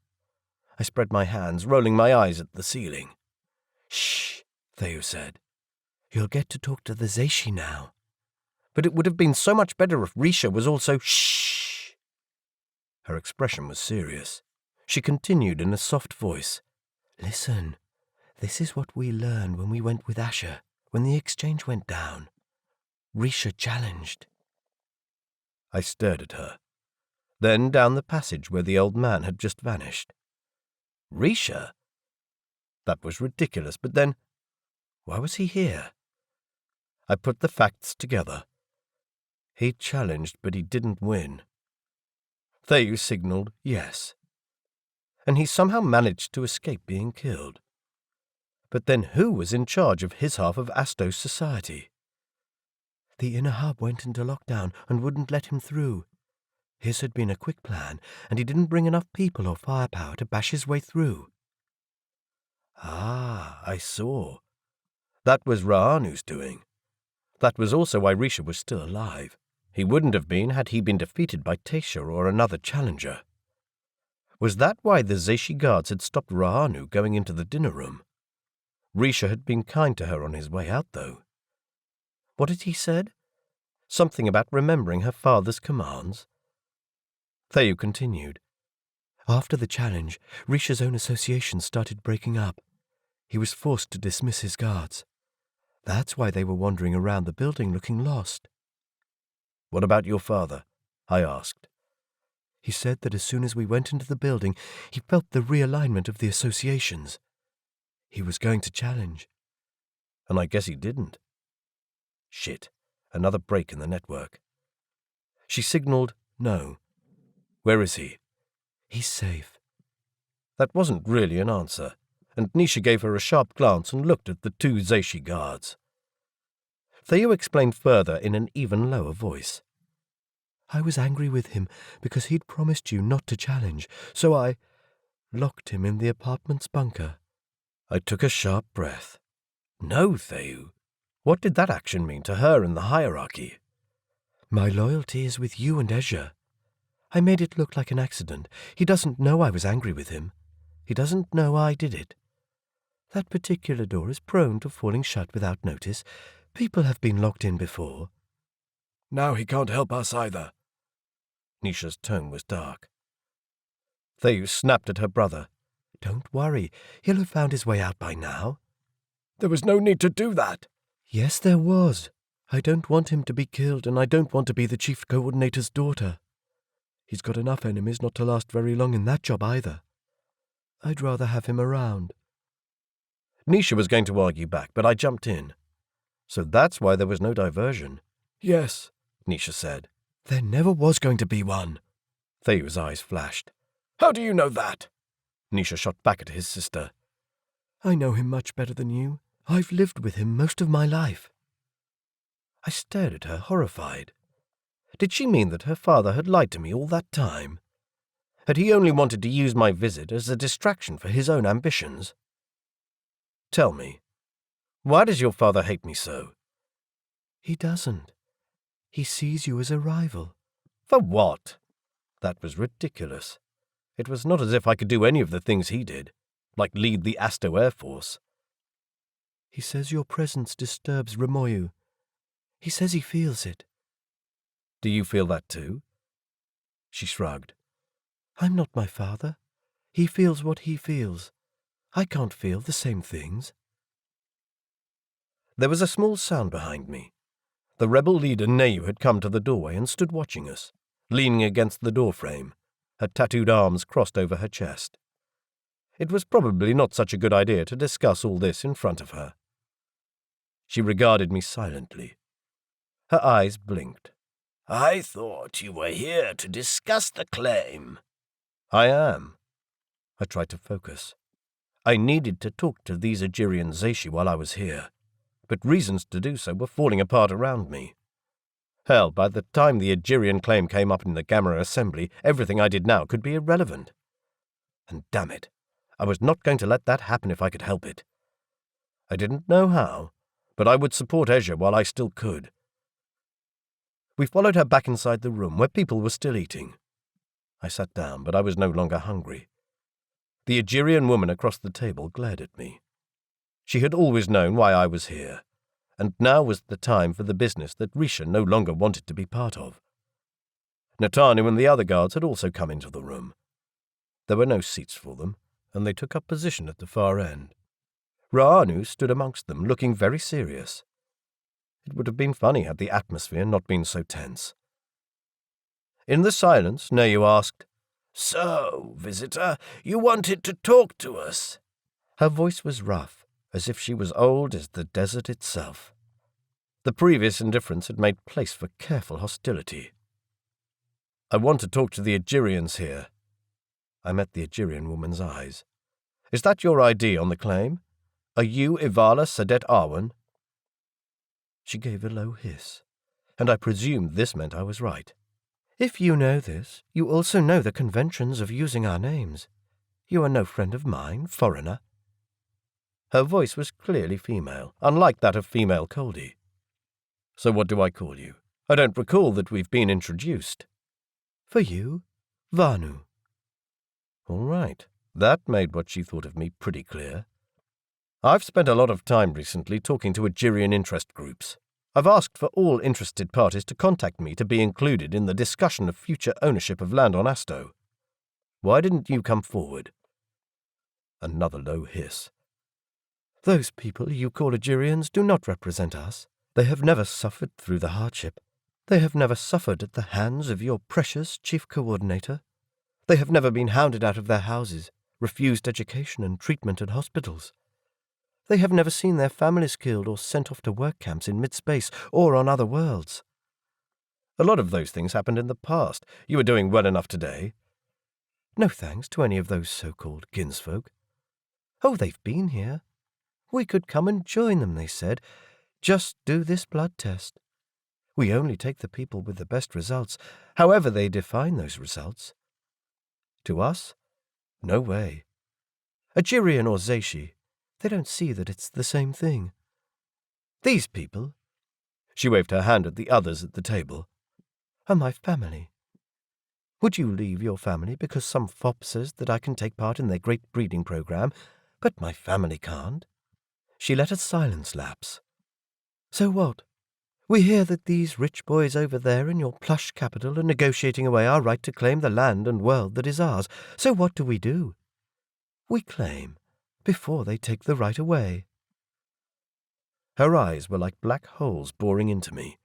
I spread my hands, rolling my eyes at the ceiling. "Shh," Theyu said. "You'll get to talk to the Zeishi now." But it would have been so much better if Risha was also shh. Her expression was serious. She continued in a soft voice. "Listen, this is what we learned when we went with Asher, when the exchange went down. Risha challenged." I stared at her. Then down the passage where the old man had just vanished. Risha? That was ridiculous, but then, why was he here? I put the facts together. He challenged, but he didn't win. Theyu signaled yes. And he somehow managed to escape being killed. But then who was in charge of his half of Asto's society? The inner hub went into lockdown and wouldn't let him through. His had been a quick plan, and he didn't bring enough people or firepower to bash his way through. Ah, I saw. That was Ra'anu's doing. That was also why Risha was still alive. He wouldn't have been had he been defeated by Tesha or another challenger. Was that why the Zeishi guards had stopped Ra'anu going into the dinner room? Risha had been kind to her on his way out, though. What had he said? Something about remembering her father's commands? Theyu continued. After the challenge, Risha's own association started breaking up. He was forced to dismiss his guards. That's why they were wandering around the building looking lost. What about your father? I asked. He said that as soon as we went into the building, he felt the realignment of the associations. He was going to challenge. And I guess he didn't. Shit, another break in the network. She signaled no. Where is he? He's safe. That wasn't really an answer, and Nisha gave her a sharp glance and looked at the two Zeishi guards. Theyu explained further in an even lower voice. I was angry with him because he'd promised you not to challenge, so I locked him in the apartment's bunker. I took a sharp breath. No, Theyu. What did that action mean to her in the hierarchy? My loyalty is with you and Ezhya. I made it look like an accident. He doesn't know I was angry with him. He doesn't know I did it. That particular door is prone to falling shut without notice. People have been locked in before. Now he can't help us either. Nisha's tone was dark. Theyu snapped at her brother. Don't worry, he'll have found his way out by now. There was no need to do that. Yes, there was. I don't want him to be killed, and I don't want to be the chief coordinator's daughter. He's got enough enemies not to last very long in that job either. I'd rather have him around. Nisha was going to argue back, but I jumped in. So that's why there was no diversion. Yes, Nisha said. There never was going to be one. Theyu's eyes flashed. How do you know that? Nisha shot back at his sister. I know him much better than you. I've lived with him most of my life. I stared at her, horrified. Did she mean that her father had lied to me all that time? Had he only wanted to use my visit as a distraction for his own ambitions? Tell me, why does your father hate me so? He doesn't. He sees you as a rival. For what? That was ridiculous. It was not as if I could do any of the things he did, like lead the Asto Air Force. He says your presence disturbs Rimoyu. He says he feels it. Do you feel that too? She shrugged. I'm not my father. He feels what he feels. I can't feel the same things. There was a small sound behind me. The rebel leader Neyu had come to the doorway and stood watching us, leaning against the doorframe, her tattooed arms crossed over her chest. It was probably not such a good idea to discuss all this in front of her. She regarded me silently. Her eyes blinked. I thought you were here to discuss the claim. I am. I tried to focus. I needed to talk to these Algerian Zeishi while I was here, but reasons to do so were falling apart around me. Hell, by the time the Algerian claim came up in the Gamma Assembly, everything I did now could be irrelevant. And damn it, I was not going to let that happen if I could help it. I didn't know how, but I would support Ezhya while I still could. We followed her back inside the room where people were still eating. I sat down, but I was no longer hungry. The Algerian woman across the table glared at me. She had always known why I was here, and now was the time for the business that Risha no longer wanted to be part of. Natanu and the other guards had also come into the room. There were no seats for them, and they took up position at the far end. Ra'anu stood amongst them, looking very serious. It would have been funny had the atmosphere not been so tense. In the silence, Neyu asked, So, visitor, you wanted to talk to us? Her voice was rough, as if she was old as the desert itself. The previous indifference had made place for careful hostility. I want to talk to the Algerians here. I met the Algerian woman's eyes. Is that your ID on the claim? Are you Ivala Sadet Arwan? She gave a low hiss, and I presumed this meant I was right. If you know this, you also know the conventions of using our names. You are no friend of mine, foreigner. Her voice was clearly female, unlike that of female Coldi. So what do I call you? I don't recall that we've been introduced. For you, Vanu. All right, that made what she thought of me pretty clear. I've spent a lot of time recently talking to Algerian interest groups. I've asked for all interested parties to contact me to be included in the discussion of future ownership of land on Asto. Why didn't you come forward? Another low hiss. Those people you call Algerians do not represent us. They have never suffered through the hardship. They have never suffered at the hands of your precious chief coordinator. They have never been hounded out of their houses, refused education and treatment at hospitals. They have never seen their families killed or sent off to work camps in mid-space or on other worlds. A lot of those things happened in the past. You were doing well enough today. No thanks to any of those so-called kinsfolk. Oh, they've been here. We could come and join them, they said. Just do this blood test. We only take the people with the best results, however they define those results. To us? No way. Algerian or Zeishi, they don't see that it's the same thing. These people, she waved her hand at the others at the table, are my family. Would you leave your family because some fop says that I can take part in their great breeding program, but my family can't? She let a silence lapse. So what? We hear that these rich boys over there in your plush capital are negotiating away our right to claim the land and world that is ours. So what do? We claim before they take the right away. Her eyes were like black holes boring into me.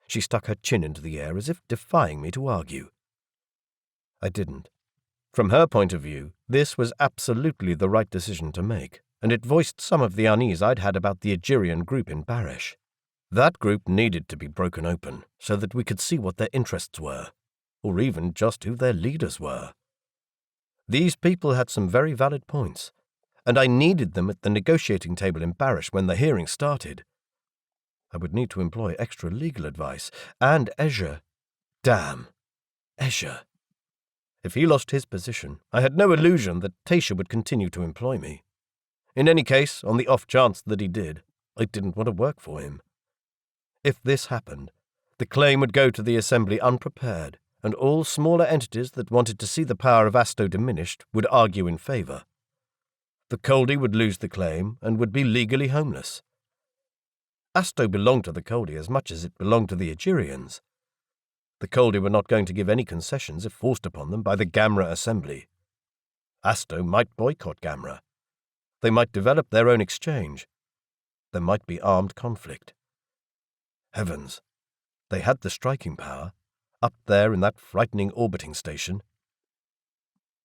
She stuck her chin into the air as if defying me to argue. I didn't. From her point of view, this was absolutely the right decision to make, and it voiced some of the unease I'd had about the Algerian group in Barish. That group needed to be broken open so that we could see what their interests were, or even just who their leaders were. These people had some very valid points, and I needed them at the negotiating table in Barish when the hearing started. I would need to employ extra legal advice, and Ezhya. Damn, Ezhya. If he lost his position, I had no illusion that Taisha would continue to employ me. In any case, on the off chance that he did, I didn't want to work for him. If this happened, The claim would go to the Assembly unprepared, and all smaller entities that wanted to see the power of Asto diminished would argue in favour. The Coldi would lose the claim and would be legally homeless. Asto belonged to the Coldi as much as it belonged to the Egerians. The Coldi were not going to give any concessions if forced upon them by the Gamera Assembly. Asto might boycott Gamera. They might develop their own exchange. There might be armed conflict. Heavens, they had the striking power, up there in that frightening orbiting station.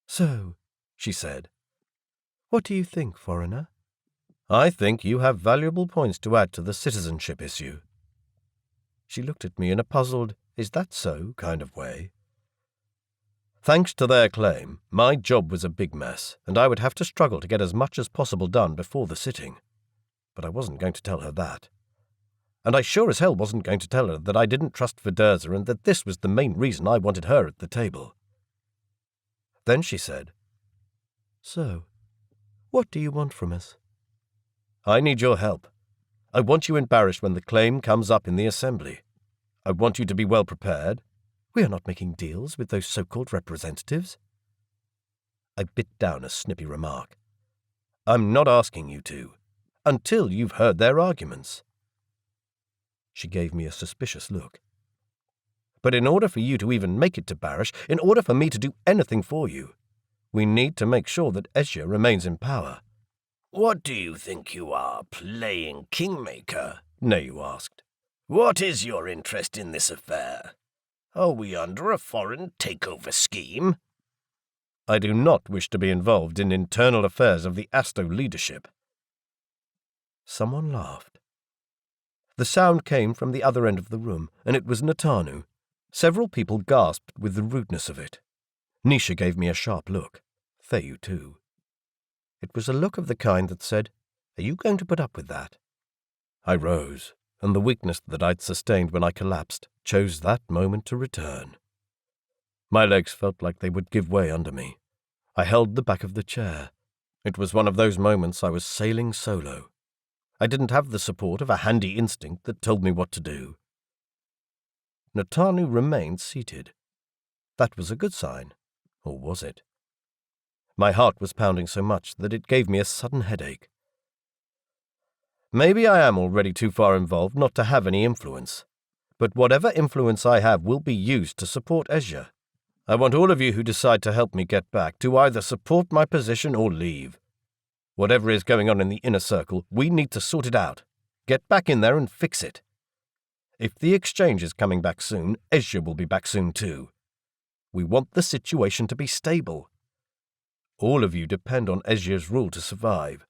"So," she said, "what do you think, foreigner?" "I think you have valuable points to add to the citizenship issue." She looked at me in a puzzled, "is that so?" kind of way. Thanks to their claim, my job was a big mess, and I would have to struggle to get as much as possible done before the sitting. But I wasn't going to tell her that. And I sure as hell wasn't going to tell her that I didn't trust Viderza and that this was the main reason I wanted her at the table. Then she said, "So, what do you want from us?" "I need your help. I want you in Barish when the claim comes up in the Assembly. I want you to be well prepared." "We are not making deals with those so-called representatives." I bit down a snippy remark. "I'm not asking you to, until you've heard their arguments." She gave me a suspicious look. "But in order for you to even make it to Barish, in order for me to do anything for you, we need to make sure that Ezhya remains in power." "What do you think you are, playing kingmaker?" Nayu asked. "What is your interest in this affair? Are we under a foreign takeover scheme?" "I do not wish to be involved in internal affairs of the Asto leadership." Someone laughed. The sound came from the other end of the room, and it was Natanu. Several people gasped with the rudeness of it. Nisha gave me a sharp look. Theyu too. It was a look of the kind that said, "Are you going to put up with that?" I rose, and the weakness that I'd sustained when I collapsed chose that moment to return. My legs felt like they would give way under me. I held the back of the chair. It was one of those moments I was sailing solo. I didn't have the support of a handy instinct that told me what to do. Natanu remained seated. That was a good sign, or was it? My heart was pounding so much that it gave me a sudden headache. Maybe I am already too far involved not to have any influence, but whatever influence I have will be used to support Ezhya. I want all of you who decide to help me get back to either support my position or leave. Whatever is going on in the inner circle, we need to sort it out. Get back in there and fix it. If the exchange is coming back soon, Ezhya will be back soon too. We want the situation to be stable. All of you depend on Ezhya's rule to survive,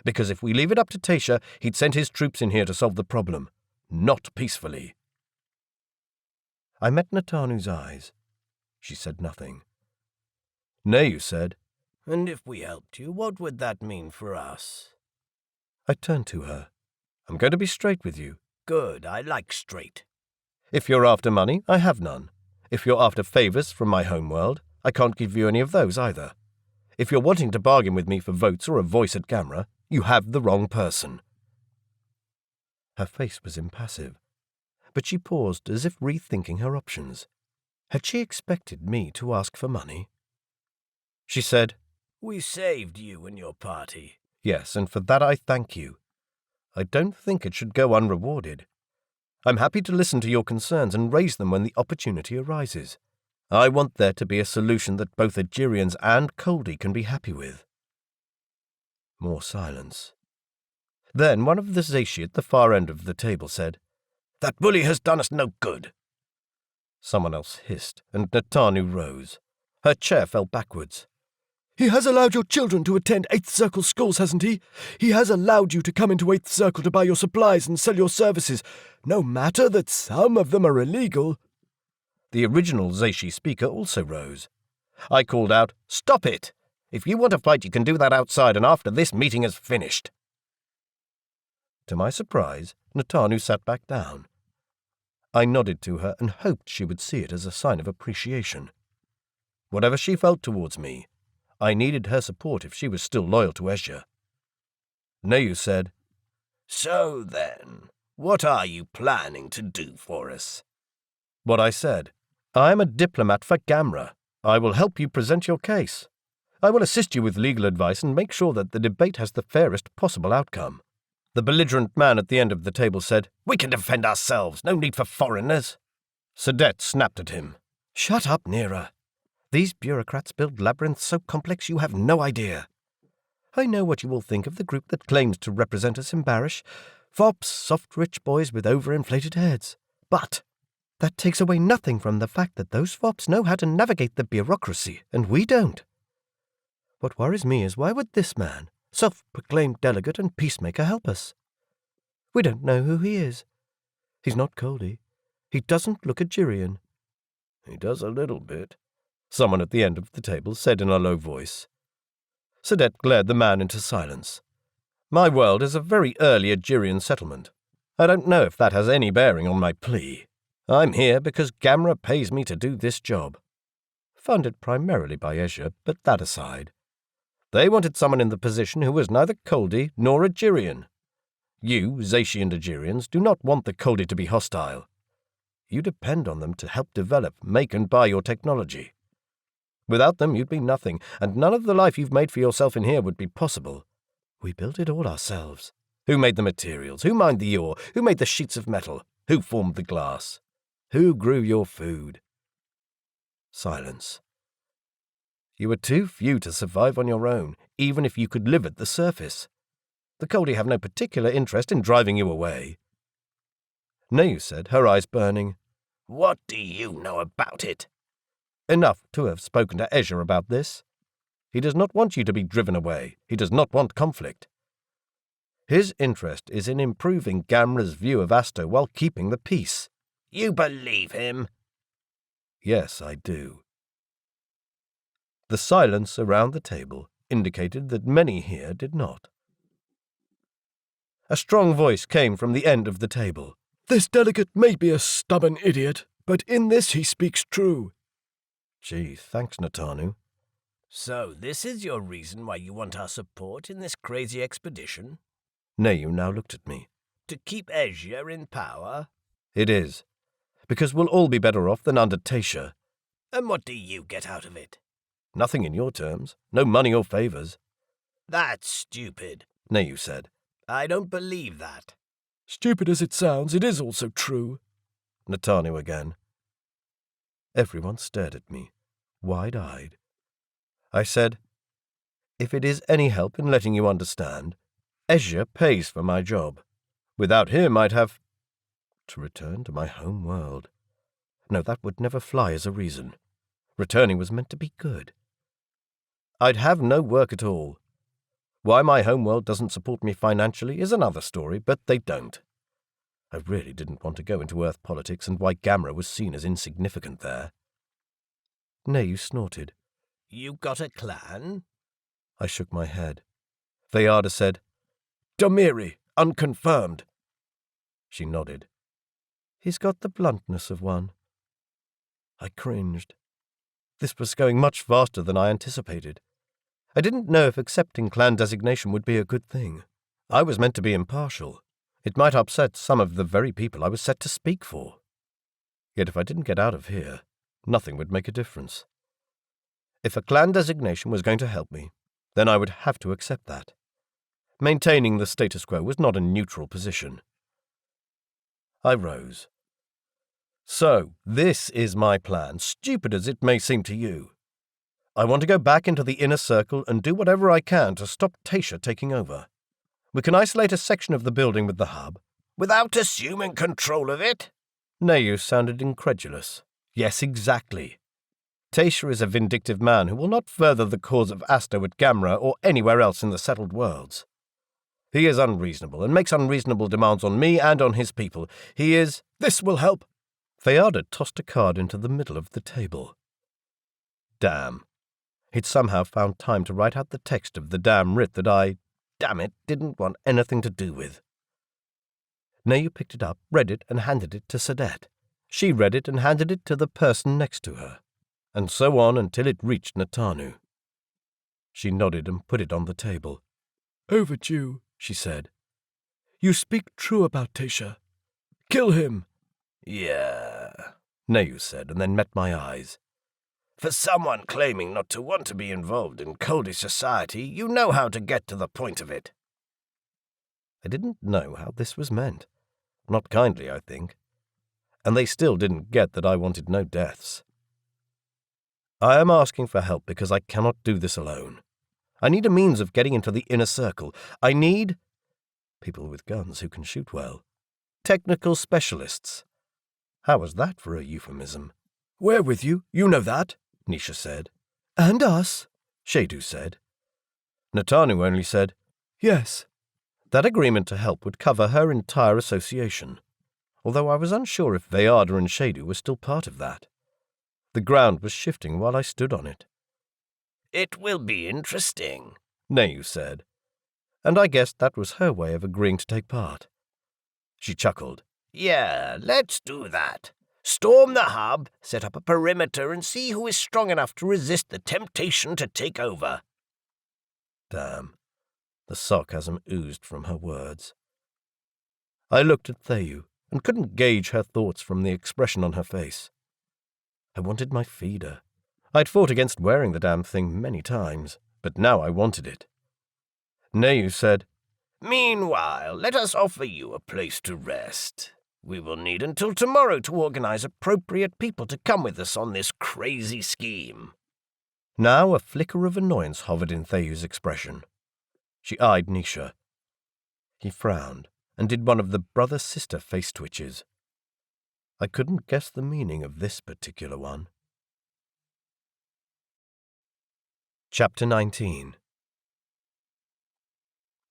because if we leave it up to Taisha, he'd send his troops in here to solve the problem, not peacefully." I met Natanu's eyes. She said nothing. Nayu said, "And if we helped you, what would that mean for us?" I turned to her. "I'm going to be straight with you. "Good, I like straight." If you're after money, I have none. If you're after favours from my homeworld, I can't give you any of those either. If you're wanting to bargain with me for votes or a voice at Gamera, you have the wrong person." Her face was impassive, but she paused as if rethinking her options. Had she expected me to ask for money? She said, "We saved you and your party." "Yes, and for that I thank you. I don't think it should go unrewarded. I'm happy to listen to your concerns and raise them when the opportunity arises. I want there to be a solution that both Egerians and Coldi can be happy with." More silence. Then one of the Zeishi at the far end of the table said, "That bully has done us no good." Someone else hissed, and Natanu rose. Her chair fell backwards. "He has allowed your children to attend 8th Circle schools, hasn't he? He has allowed you to come into 8th Circle to buy your supplies and sell your services, no matter that some of them are illegal." The original Zeishi speaker also rose. I called out, "Stop it! If you want to fight, you can do that outside and after this meeting is finished." To my surprise, Natanu sat back down. I nodded to her and hoped she would see it as a sign of appreciation. Whatever she felt towards me, I needed her support if she was still loyal to Ezhya. Nayu said, "So then, what are you planning to do for us?" What I said. I am a diplomat for Gamera. I will help you present your case. I will assist you with legal advice and make sure that the debate has the fairest possible outcome. The belligerent man at the end of the table said, "We can defend ourselves. No need for foreigners." Sadet snapped at him. "Shut up, Nera. These bureaucrats build labyrinths so complex you have no idea. I know what you will think of the group that claims to represent us in Barish. Fops, soft rich boys with overinflated heads. But that takes away nothing from the fact that those fops know how to navigate the bureaucracy, and we don't. What worries me is why would this man, self-proclaimed delegate and peacemaker, help us? We don't know who he is. He's not Coldi. He doesn't look Algerian." "He does a little bit," someone at the end of the table said in a low voice. Sadet glared the man into silence. "My world is a very early Algerian settlement. I don't know if that has any bearing on my plea. I'm here because Gamera pays me to do this job. Funded primarily by Ezhya, but that aside. They wanted someone in the position who was neither Coldi nor Algerian. You, Zacian Algerians, do not want the Coldi to be hostile. You depend on them to help develop, make and buy your technology. Without them, you'd be nothing, and none of the life you've made for yourself in here would be possible. We built it all ourselves. Who made the materials? Who mined the ore? Who made the sheets of metal? Who formed the glass? Who grew your food?" Silence. "You were too few to survive on your own, even if you could live at the surface. The Coldi have no particular interest in driving you away." Nayu said, her eyes burning, "What do you know about it?" "Enough to have spoken to Ezhya about this. He does not want you to be driven away. He does not want conflict. His interest is in improving Gamera's view of Asto while keeping the peace." "You believe him?" "Yes, I do." The silence around the table indicated that many here did not. A strong voice came from the end of the table. "This delegate may be a stubborn idiot, but in this he speaks true." "Gee, thanks, Natanu." "So this is your reason why you want our support in this crazy expedition? Nayu now looked at me. To keep Ezhya in power?" "It is. Because we'll all be better off than under Taisha." "And what do you get out of it?" "Nothing in your terms. No money or favors." "That's stupid," Nayu said. "I don't believe that." "Stupid as it sounds, it is also true." Natanu again. Everyone stared at me, wide-eyed. I said, "If it is any help in letting you understand, Ezhya pays for my job. Without him I'd have to return to my home world. No, that would never fly as a reason. Returning was meant to be good. I'd have no work at all. Why my homeworld doesn't support me financially is another story, but they don't. I really didn't want to go into Earth politics and why Gamera was seen as insignificant there." Nayu snorted. "You got a clan?" I shook my head. Vayada said, "Damiri, unconfirmed." She nodded. "He's got the bluntness of one." I cringed. This was going much faster than I anticipated. I didn't know if accepting clan designation would be a good thing. I was meant to be impartial. It might upset some of the very people I was set to speak for. Yet if I didn't get out of here, nothing would make a difference. If a clan designation was going to help me, then I would have to accept that. Maintaining the status quo was not a neutral position. I rose. "So, this is my plan, stupid as it may seem to you. I want to go back into the inner circle and do whatever I can to stop Taisha taking over. We can isolate a section of the building with the hub." "Without assuming control of it?" Nayu sounded incredulous. "Yes, exactly. Taisha is a vindictive man who will not further the cause of Asto at Gamera or anywhere else in the settled worlds. He is unreasonable and makes unreasonable demands on me and on his people. He is—" "This will help." Vayada tossed a card into the middle of the table. Damn. He'd somehow found time to write out the text of the damn writ that I, damn it, didn't want anything to do with. Nayu picked it up, read it, and handed it to Sadet. She read it and handed it to the person next to her, and so on until it reached Natanu. She nodded and put it on the table. "Overdue," she said. "You speak true about Taisha. Kill him." "Yeah," Neyu said, and then met my eyes. For someone claiming not to want to be involved in Coldi society, you know how to get to the point of it. I didn't know how this was meant. Not kindly, I think. And they still didn't get that I wanted no deaths. I am asking for help because I cannot do this alone. I need a means of getting into the inner circle. I need people with guns who can shoot well. Technical specialists. How was that for a euphemism? We're with you, you know that, Nisha said. And us, Shadu said. Natanu only said, yes. That agreement to help would cover her entire association, although I was unsure if Vayada and Shadu were still part of that. The ground was shifting while I stood on it. It will be interesting, Neyu said, and I guessed that was her way of agreeing to take part. She chuckled. Yeah, let's do that. Storm the hub, set up a perimeter, and see who is strong enough to resist the temptation to take over. Damn. The sarcasm oozed from her words. I looked at Theyu and couldn't gauge her thoughts from the expression on her face. I wanted my feeder. I'd fought against wearing the damn thing many times, but now I wanted it. Neyu said, Meanwhile, let us offer you a place to rest. We will need until tomorrow to organize appropriate people to come with us on this crazy scheme. Now a flicker of annoyance hovered in Theyu's expression. She eyed Nisha. He frowned and did one of the brother-sister face twitches. I couldn't guess the meaning of this particular one. Chapter 19.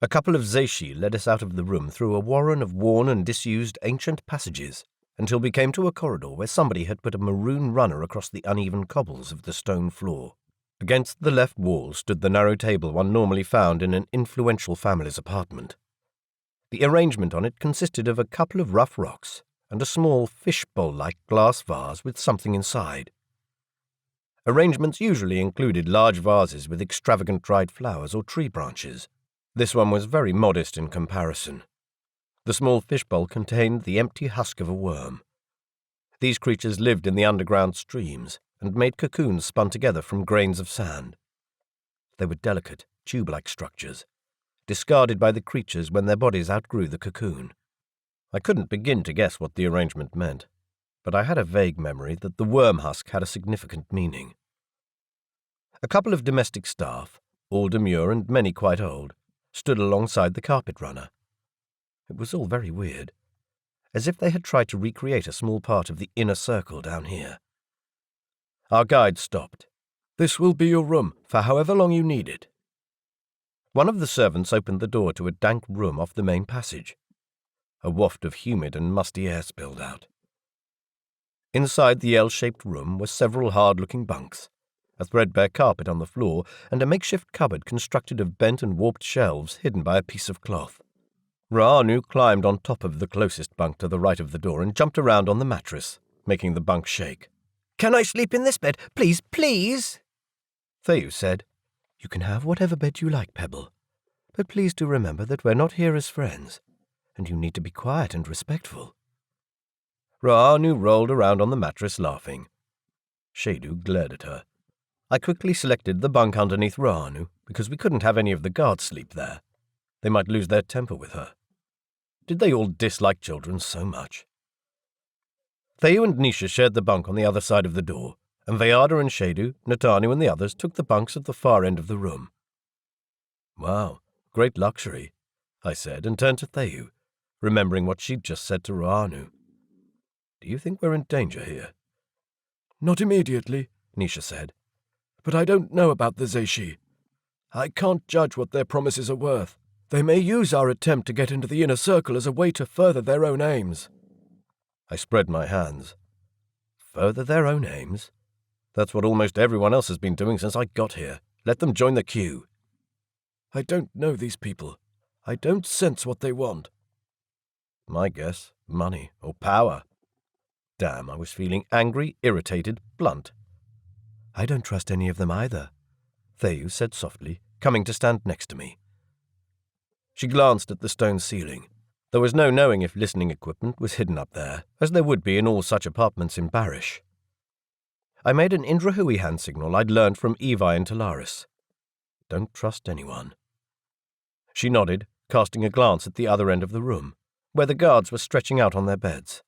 A couple of Zeishi led us out of the room through a warren of worn and disused ancient passages until we came to a corridor where somebody had put a maroon runner across the uneven cobbles of the stone floor. Against the left wall stood the narrow table one normally found in an influential family's apartment. The arrangement on it consisted of a couple of rough rocks and a small fishbowl-like glass vase with something inside. Arrangements usually included large vases with extravagant dried flowers or tree branches. This one was very modest in comparison. The small fishbowl contained the empty husk of a worm. These creatures lived in the underground streams and made cocoons spun together from grains of sand. They were delicate, tube-like structures, discarded by the creatures when their bodies outgrew the cocoon. I couldn't begin to guess what the arrangement meant, but I had a vague memory that the worm husk had a significant meaning. A couple of domestic staff, all demure and many quite old, stood alongside the carpet runner. It was all very weird, as if they had tried to recreate a small part of the inner circle down here. Our guide stopped. This will be your room for however long you need it. One of the servants opened the door to a dank room off the main passage. A waft of humid and musty air spilled out. Inside the L-shaped room were several hard-looking bunks, a threadbare carpet on the floor, and a makeshift cupboard constructed of bent and warped shelves hidden by a piece of cloth. Ra'anu climbed on top of the closest bunk to the right of the door and jumped around on the mattress, making the bunk shake. Can I sleep in this bed? Please, please? Theyu said, You can have whatever bed you like, Pebble. But please do remember that we're not here as friends, and you need to be quiet and respectful. Ra'anu rolled around on the mattress laughing. Shadu glared at her. I quickly selected the bunk underneath Ra'anu because we couldn't have any of the guards sleep there. They might lose their temper with her. Did they all dislike children so much? Theyu and Nisha shared the bunk on the other side of the door, and Vayada and Shadu, Natanu and the others took the bunks at the far end of the room. Wow, great luxury, I said, and turned to Theyu, remembering what she'd just said to Ra'anu. Do you think we're in danger here? Not immediately, Nisha said. But I don't know about the Zeishi. I can't judge what their promises are worth. They may use our attempt to get into the inner circle as a way to further their own aims. I spread my hands. Further their own aims? That's what almost everyone else has been doing since I got here. Let them join the queue. I don't know these people. I don't sense what they want. My guess, money or power. Damn, I was feeling angry, irritated, blunt. I don't trust any of them either, Theyu said softly, coming to stand next to me. She glanced at the stone ceiling. There was no knowing if listening equipment was hidden up there, as there would be in all such apartments in Barish. I made an Indrahui hand signal I'd learned from Evi and Talaris. Don't trust anyone. She nodded, casting a glance at the other end of the room, where the guards were stretching out on their beds.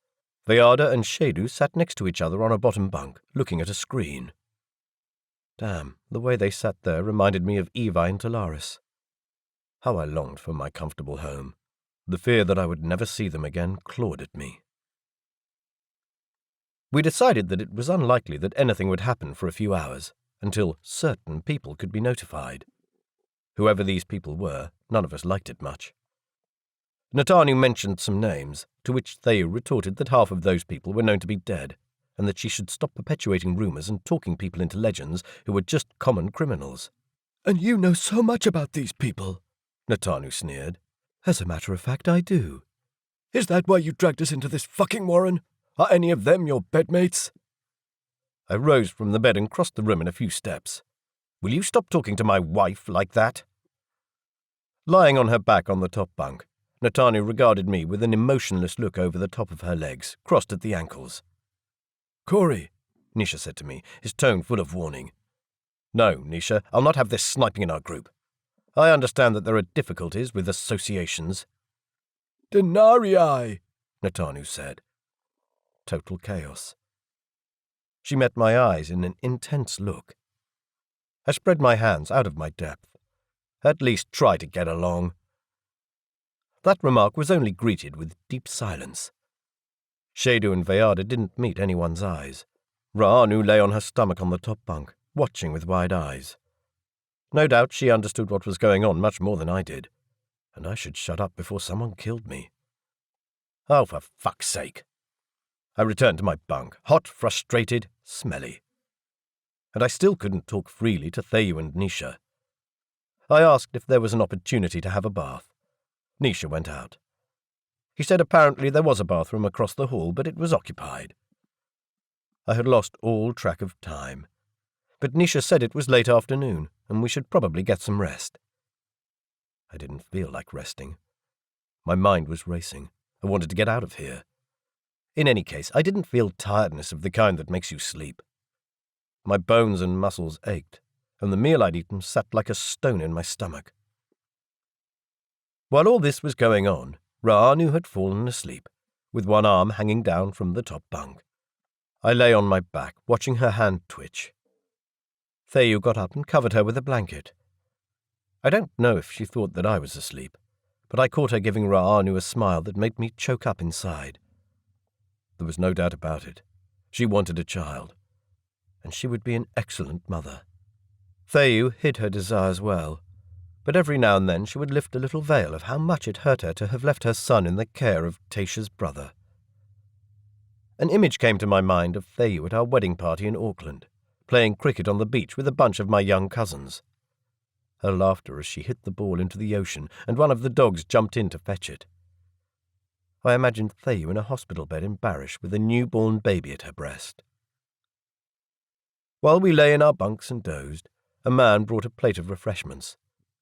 Vayada and Shedu sat next to each other on a bottom bunk, looking at a screen. Damn, the way they sat there reminded me of Evi and Talaris. How I longed for my comfortable home. The fear that I would never see them again clawed at me. We decided that it was unlikely that anything would happen for a few hours, until certain people could be notified. Whoever these people were, none of us liked it much. Natanu mentioned some names, to which Theyu retorted that half of those people were known to be dead, and that she should stop perpetuating rumours and talking people into legends who were just common criminals. "And you know so much about these people," Natanu sneered. As a matter of fact, I do. "Is that why you dragged us into this fucking warren? Are any of them your bedmates?" I rose from the bed and crossed the room in a few steps. Will you stop talking to my wife like that? Lying on her back on the top bunk, Natanu regarded me with an emotionless look over the top of her legs, crossed at the ankles. "Cory," Nisha said to me, his tone full of warning. No, Nisha, I'll not have this sniping in our group. I understand that there are difficulties with associations. "Denarii," Natanu said. Total chaos. She met my eyes in an intense look. I spread my hands out of my depth. At least try to get along. That remark was only greeted with deep silence. Shedu and Vayada didn't meet anyone's eyes. Ra'anu lay on her stomach on the top bunk, watching with wide eyes. No doubt she understood what was going on much more than I did, and I should shut up before someone killed me. Oh, for fuck's sake. I returned to my bunk, hot, frustrated, smelly. And I still couldn't talk freely to Theyu and Nisha. I asked if there was an opportunity to have a bath. Nisha went out. He said apparently there was a bathroom across the hall, but it was occupied. I had lost all track of time, but Nisha said it was late afternoon, and we should probably get some rest. I didn't feel like resting. My mind was racing. I wanted to get out of here. In any case, I didn't feel tiredness of the kind that makes you sleep. My bones and muscles ached, and the meal I'd eaten sat like a stone in my stomach. While all this was going on, Ra'anu had fallen asleep, with one arm hanging down from the top bunk. I lay on my back, watching her hand twitch. Theyu got up and covered her with a blanket. I don't know if she thought that I was asleep, but I caught her giving Ra'anu a smile that made me choke up inside. There was no doubt about it. She wanted a child, and she would be an excellent mother. Theyu hid her desires well, but every now and then she would lift a little veil of how much it hurt her to have left her son in the care of Tasha's brother. An image came to my mind of Theyu at our wedding party in Auckland, playing cricket on the beach with a bunch of my young cousins. Her laughter as she hit the ball into the ocean, and one of the dogs jumped in to fetch it. I imagined Theyu in a hospital bed in Barish with a newborn baby at her breast. While we lay in our bunks and dozed, a man brought a plate of refreshments.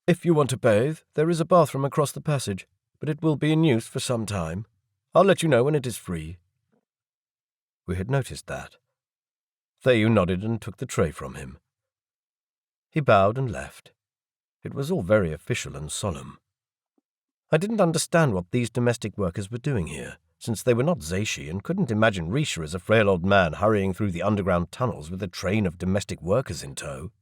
"If you want to bathe, there is a bathroom across the passage, but it will be in use for some time. I'll let you know when it is free." We had noticed that. Theyu nodded and took the tray from him. He bowed and left. It was all very official and solemn. I didn't understand what these domestic workers were doing here, since they were not Zeishi and couldn't imagine Risha as a frail old man hurrying through the underground tunnels with a train of domestic workers in tow.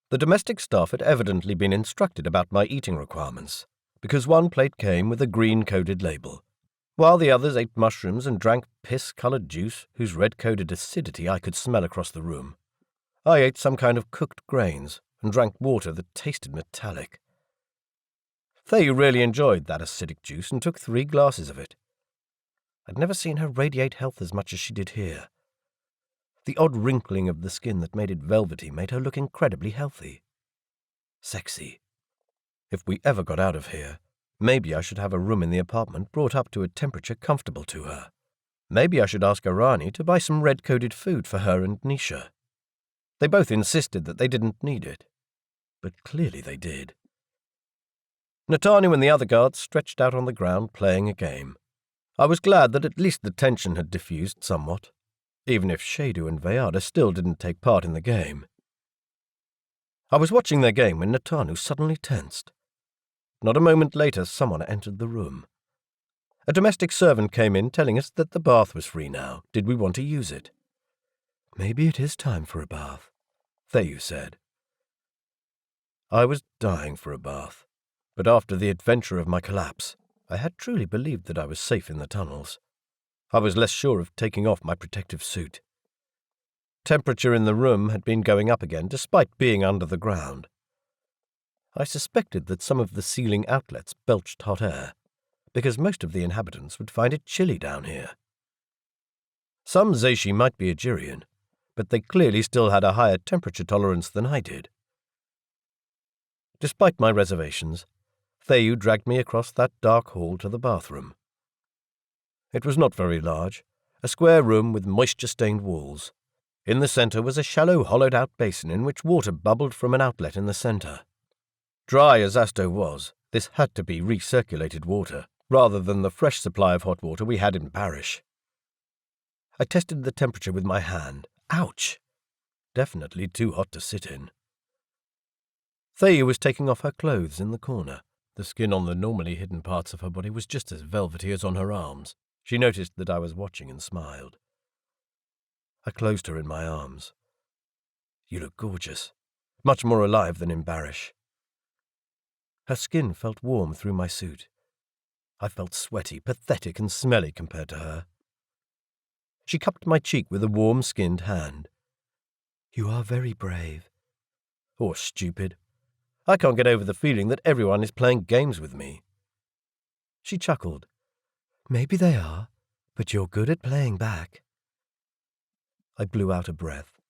The domestic staff had evidently been instructed about my eating requirements, because one plate came with a green-coded label, while the others ate mushrooms and drank piss-coloured juice whose red-coded acidity I could smell across the room. I ate some kind of cooked grains and drank water that tasted metallic. Theyu really enjoyed that acidic juice and took 3 glasses of it. I'd never seen her radiate health as much as she did here. The odd wrinkling of the skin that made it velvety made her look incredibly healthy. Sexy. If we ever got out of here, maybe I should have a room in the apartment brought up to a temperature comfortable to her. Maybe I should ask Arani to buy some red-coded food for her and Nisha. They both insisted that they didn't need it, but clearly they did. Natanu and the other guards stretched out on the ground playing a game. I was glad that at least the tension had diffused somewhat, even if Shadu and Vayada still didn't take part in the game. I was watching their game when Natanu suddenly tensed. Not a moment later, someone entered the room. A domestic servant came in telling us that the bath was free now. Did we want to use it? Maybe it is time for a bath, Theyu said. I was dying for a bath, but after the adventure of my collapse, I had truly believed that I was safe in the tunnels. I was less sure of taking off my protective suit. Temperature in the room had been going up again despite being under the ground. I suspected that some of the ceiling outlets belched hot air, because most of the inhabitants would find it chilly down here. Some Zeishi might be Ajirian, but they clearly still had a higher temperature tolerance than I did. Despite my reservations, Theyu dragged me across that dark hall to the bathroom. It was not very large, a square room with moisture-stained walls. In the centre was a shallow, hollowed-out basin in which water bubbled from an outlet in the centre. Dry as Asto was, this had to be recirculated water, rather than the fresh supply of hot water we had in Parish. I tested the temperature with my hand. Ouch! Definitely too hot to sit in. Theyu was taking off her clothes in the corner. The skin on the normally hidden parts of her body was just as velvety as on her arms. She noticed that I was watching and smiled. I closed her in my arms. You look gorgeous, much more alive than in Barish. Her skin felt warm through my suit. I felt sweaty, pathetic, and smelly compared to her. She cupped my cheek with a warm-skinned hand. You are very brave. Or stupid. I can't get over the feeling that everyone is playing games with me. She chuckled. Maybe they are, but you're good at playing back. I blew out a breath.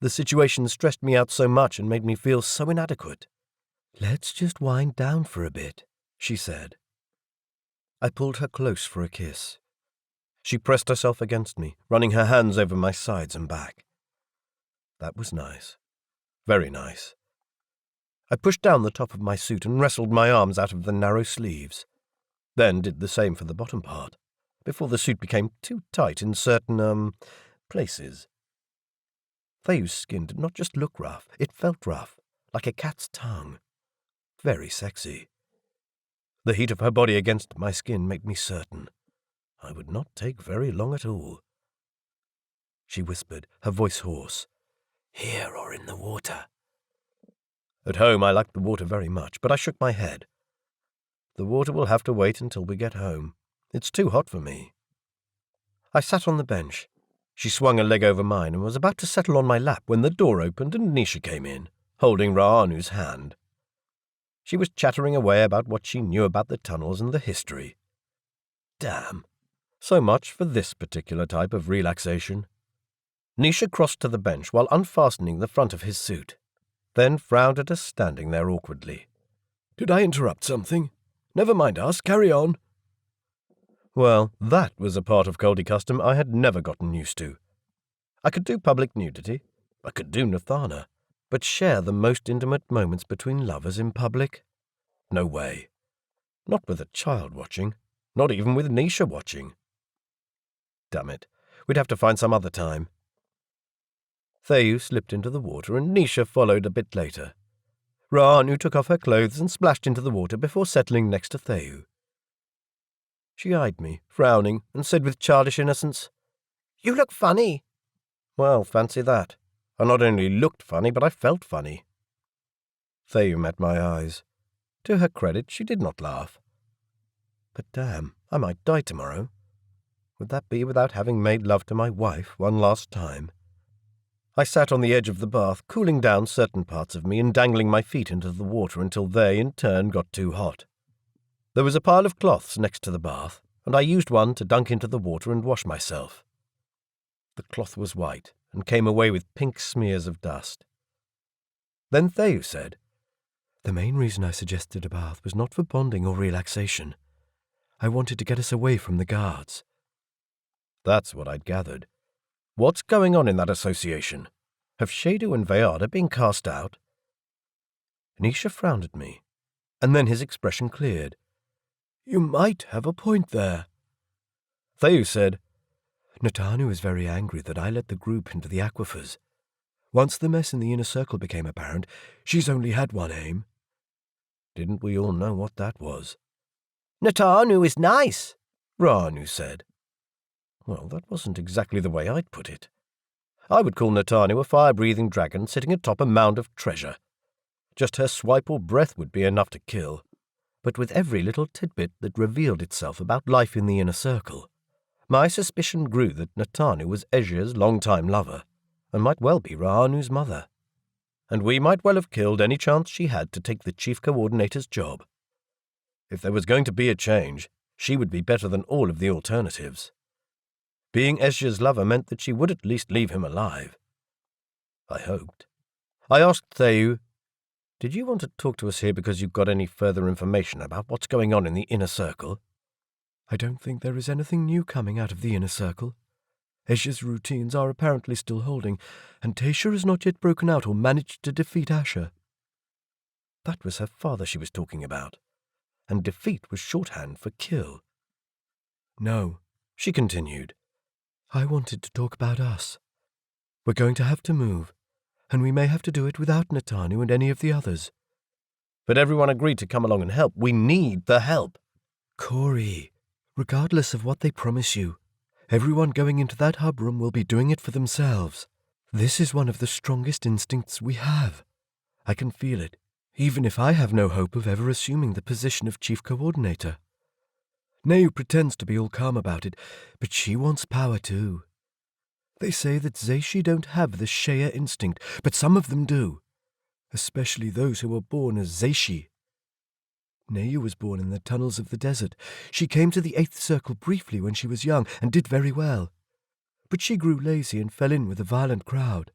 The situation stressed me out so much and made me feel so inadequate. Let's just wind down for a bit, she said. I pulled her close for a kiss. She pressed herself against me, running her hands over my sides and back. That was nice. Very nice. I pushed down the top of my suit and wrestled my arms out of the narrow sleeves, then did the same for the bottom part, before the suit became too tight in certain, places. Thayu's skin did not just look rough, it felt rough, like a cat's tongue. Very sexy. The heat of her body against my skin made me certain I would not take very long at all. She whispered, her voice hoarse. Here or in the water? At home I liked the water very much, but I shook my head. The water will have to wait until we get home. It's too hot for me. I sat on the bench. She swung a leg over mine and was about to settle on my lap when the door opened and Nisha came in, holding Ra'anu's hand. She was chattering away about what she knew about the tunnels and the history. Damn. So much for this particular type of relaxation. Nisha crossed to the bench while unfastening the front of his suit, then frowned at us standing there awkwardly. Did I interrupt something? Never mind us, carry on. Well, that was a part of Coldi custom I had never gotten used to. I could do public nudity, I could do Nathana, but share the most intimate moments between lovers in public? No way. Not with a child watching, not even with Nisha watching. Damn it, we'd have to find some other time. Theyu slipped into the water and Nisha followed a bit later. Ra'anu took off her clothes and splashed into the water before settling next to Theyu. She eyed me, frowning, and said with childish innocence, You look funny. Well, fancy that. I not only looked funny, but I felt funny. Theyu met my eyes. To her credit, she did not laugh. But damn, I might die tomorrow. Would that be without having made love to my wife one last time? I sat on the edge of the bath, cooling down certain parts of me and dangling my feet into the water until they, in turn, got too hot. There was a pile of cloths next to the bath, and I used one to dunk into the water and wash myself. The cloth was white and came away with pink smears of dust. Then Theyu said, The main reason I suggested a bath was not for bonding or relaxation. I wanted to get us away from the guards. That's what I'd gathered. What's going on in that association? Have Shadu and Vayada been cast out? Nisha frowned at me. and then his expression cleared. You might have a point there. Theu said, Natanu is very angry that I let the group into the aquifers. Once the mess in the inner circle became apparent, she's only had one aim. Didn't we all know what that was? Natanu is nice, Ranu said. Well, that wasn't exactly the way I'd put it. I would call Natanu a fire-breathing dragon sitting atop a mound of treasure. Just her swipe or breath would be enough to kill. But with every little tidbit that revealed itself about life in the inner circle, my suspicion grew that Natanu was Ezhya's long-time lover, and might well be Rahanu's mother. And we might well have killed any chance she had to take the chief coordinator's job. If there was going to be a change, she would be better than all of the alternatives. Being Ezhya's lover meant that she would at least leave him alive. I hoped. I asked Theu, "Did you want to talk to us here because you've got any further information about what's going on in the inner circle?" I don't think there is anything new coming out of the inner circle. Ezhya's routines are apparently still holding, and Tasha has not yet broken out or managed to defeat Asher. That was her father she was talking about, and defeat was shorthand for kill. No, she continued. I wanted to talk about us. We're going to have to move, and we may have to do it without Natanu and any of the others. But everyone agreed to come along and help. We need the help. Cory, regardless of what they promise you, everyone going into that hub room will be doing it for themselves. This is one of the strongest instincts we have. I can feel it, even if I have no hope of ever assuming the position of chief coordinator. Neu pretends to be all calm about it, but she wants power too. They say that Zeishi don't have the Shea instinct, but some of them do, especially those who were born as Zeishi. Neu was born in the tunnels of the desert. She came to the 8th Circle briefly when she was young and did very well, but she grew lazy and fell in with a violent crowd.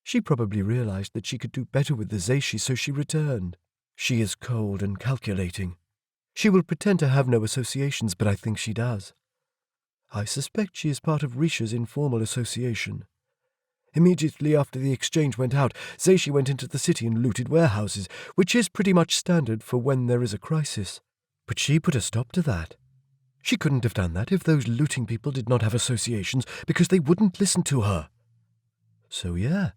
She probably realized that she could do better with the Zeishi, so she returned. She is cold and calculating. She will pretend to have no associations, but I think she does. I suspect she is part of Risha's informal association. Immediately after the exchange went out, Zeishi went into the city and looted warehouses, which is pretty much standard for when there is a crisis. But she put a stop to that. She couldn't have done that if those looting people did not have associations, because they wouldn't listen to her. So yeah,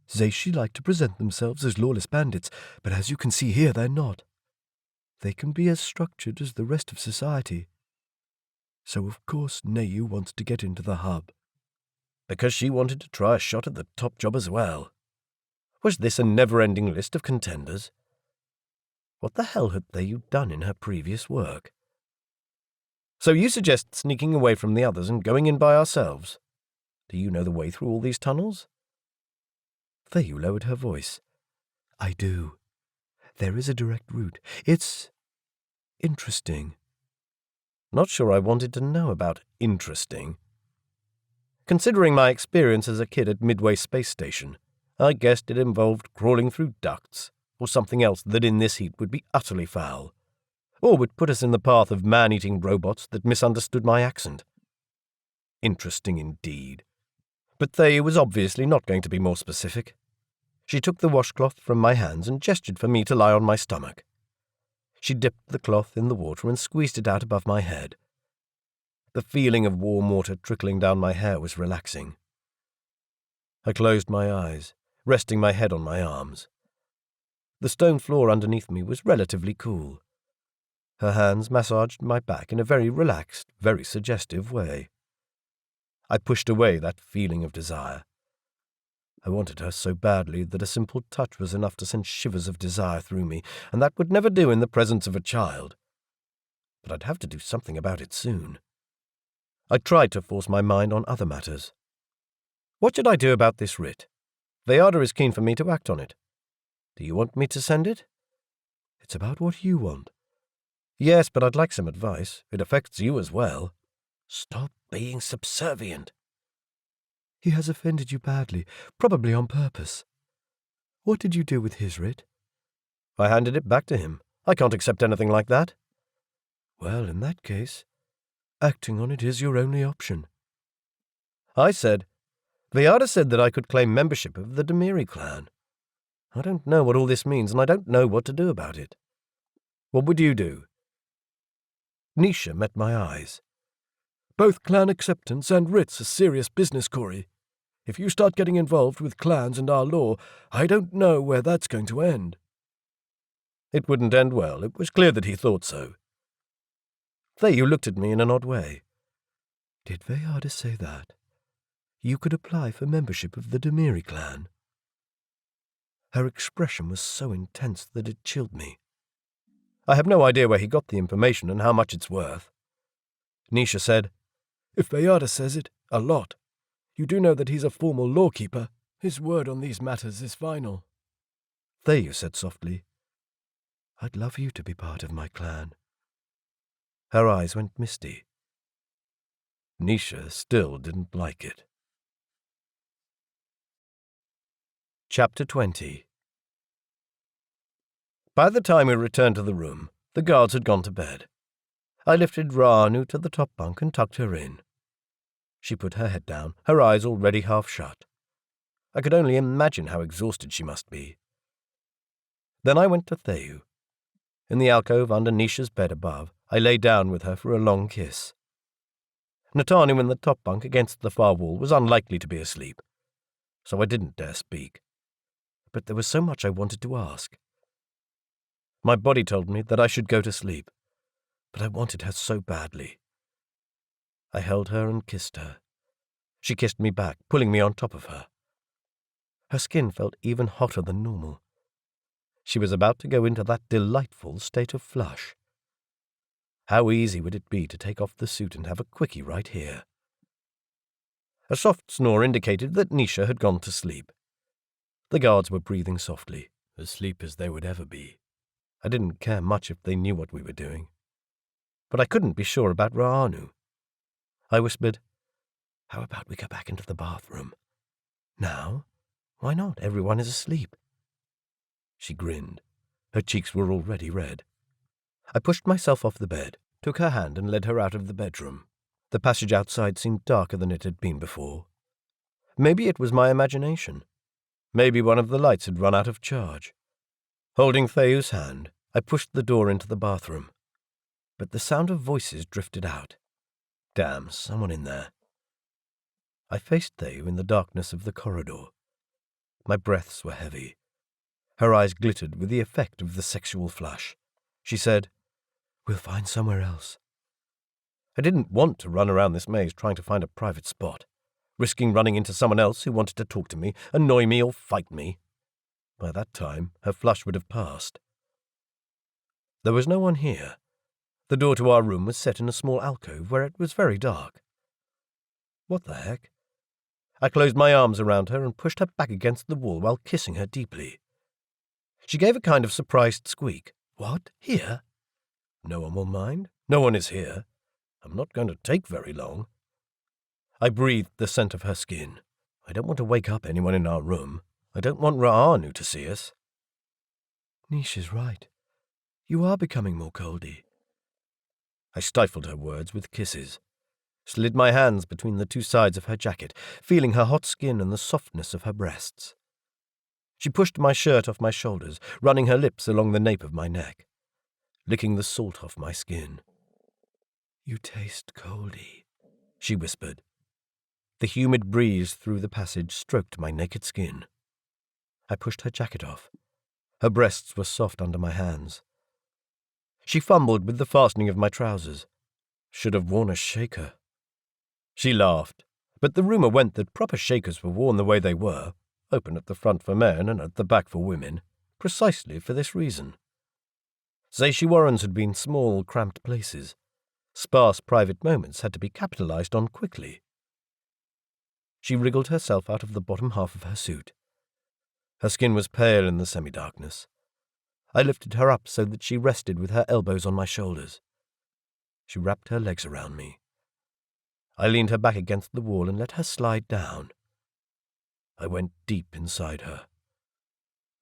Zeishi like to present themselves as lawless bandits, but as you can see here, they're not. They can be as structured as the rest of society. So of course Neu wants to get into the hub. Because she wanted to try a shot at the top job as well. Was this a never-ending list of contenders? What the hell had Theu done in her previous work? So you suggest sneaking away from the others and going in by ourselves? Do you know the way through all these tunnels? Theu lowered her voice. I do. There is a direct route. It's interesting. Not sure I wanted to know about interesting. Considering my experience as a kid at Midway Space Station, I guessed it involved crawling through ducts, or something else that in this heat would be utterly foul, or would put us in the path of man-eating robots that misunderstood my accent. Interesting indeed. But Thea was obviously not going to be more specific. She took the washcloth from my hands and gestured for me to lie on my stomach. She dipped the cloth in the water and squeezed it out above my head. The feeling of warm water trickling down my hair was relaxing. I closed my eyes, resting my head on my arms. The stone floor underneath me was relatively cool. Her hands massaged my back in a very relaxed, very suggestive way. I pushed away that feeling of desire. I wanted her so badly that a simple touch was enough to send shivers of desire through me, and that would never do in the presence of a child. But I'd have to do something about it soon. I tried to force my mind on other matters. What should I do about this writ? Veyarda is keen for me to act on it. Do you want me to send it? It's about what you want. Yes, but I'd like some advice. It affects you as well. Stop being subservient. He has offended you badly, probably on purpose. What did you do with his writ? I handed it back to him. I can't accept anything like that. Well, in that case, acting on it is your only option. I said, Veyarda said that I could claim membership of the Demiri clan. I don't know what all this means, and I don't know what to do about it. What would you do? Nisha met my eyes. Both clan acceptance and writs are serious business, Cory. If you start getting involved with clans and our law, I don't know where that's going to end. It wouldn't end well. It was clear that he thought so. Thayu looked at me in an odd way. Did Veyarda say that? You could apply for membership of the Demiri clan? Her expression was so intense that it chilled me. I have no idea where he got the information and how much it's worth. Nisha said, If Veyarda says it, a lot. You do know that he's a formal lawkeeper. His word on these matters is final. Thayu said softly, I'd love you to be part of my clan. Her eyes went misty. Nisha still didn't like it. Chapter 20. By the time we returned to the room, the guards had gone to bed. I lifted Ra'anu to the top bunk and tucked her in. She put her head down, her eyes already half shut. I could only imagine how exhausted she must be. Then I went to Thayu. In the alcove under Nisha's bed above, I lay down with her for a long kiss. Natanu in the top bunk against the far wall was unlikely to be asleep, so I didn't dare speak. But there was so much I wanted to ask. My body told me that I should go to sleep, but I wanted her so badly. I held her and kissed her. She kissed me back, pulling me on top of her. Her skin felt even hotter than normal. She was about to go into that delightful state of flush. How easy would it be to take off the suit and have a quickie right here? A soft snore indicated that Nisha had gone to sleep. The guards were breathing softly, asleep as they would ever be. I didn't care much if they knew what we were doing. But I couldn't be sure about Ra'anu. I whispered, How about we go back into the bathroom? Now? Why not? Everyone is asleep. She grinned. Her cheeks were already red. I pushed myself off the bed, took her hand and led her out of the bedroom. The passage outside seemed darker than it had been before. Maybe it was my imagination. Maybe one of the lights had run out of charge. Holding Thayu's hand, I pushed the door into the bathroom. But the sound of voices drifted out. Damn, someone in there. I faced Thayu in the darkness of the corridor. My breaths were heavy. Her eyes glittered with the effect of the sexual flush. She said, We'll find somewhere else. I didn't want to run around this maze trying to find a private spot, risking running into someone else who wanted to talk to me, annoy me, or fight me. By that time, her flush would have passed. There was no one here. The door to our room was set in a small alcove where it was very dark. What the heck? I closed my arms around her and pushed her back against the wall while kissing her deeply. She gave a kind of surprised squeak. What? Here? No one will mind. No one is here. I'm not going to take very long. I breathed the scent of her skin. I don't want to wake up anyone in our room. I don't want Ra'anu to see us. Nisha's right. You are becoming more Coldi. I stifled her words with kisses, slid my hands between the two sides of her jacket, feeling her hot skin and the softness of her breasts. She pushed my shirt off my shoulders, running her lips along the nape of my neck, licking the salt off my skin. You taste Coldi, she whispered. The humid breeze through the passage stroked my naked skin. I pushed her jacket off. Her breasts were soft under my hands. She fumbled with the fastening of my trousers. Should have worn a shaker. She laughed, but the rumour went that proper shakers were worn the way they were, open at the front for men and at the back for women, precisely for this reason. Zashi Warrens had been small, cramped places. Sparse private moments had to be capitalized on quickly. She wriggled herself out of the bottom half of her suit. Her skin was pale in the semi-darkness. I lifted her up so that she rested with her elbows on my shoulders. She wrapped her legs around me. I leaned her back against the wall and let her slide down. I went deep inside her.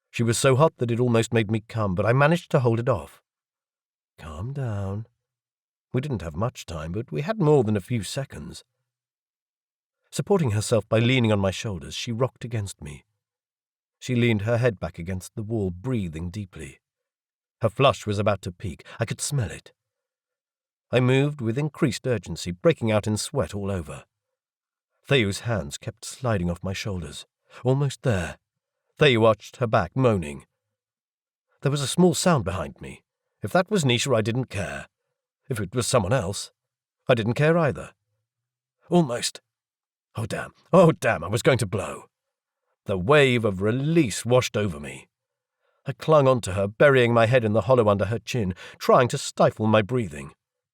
She was so hot that it almost made me come, but I managed to hold it off. Calm down. We didn't have much time, but we had more than a few seconds. Supporting herself by leaning on my shoulders, she rocked against me. She leaned her head back against the wall, breathing deeply. Her flush was about to peak. I could smell it. I moved with increased urgency, breaking out in sweat all over. Thayu's hands kept sliding off my shoulders. Almost there. Thayu arched her back, moaning. There was a small sound behind me. If that was Nisha, I didn't care. If it was someone else, I didn't care either. Almost. Oh, damn, I was going to blow. The wave of release washed over me. I clung onto her, burying my head in the hollow under her chin, trying to stifle my breathing.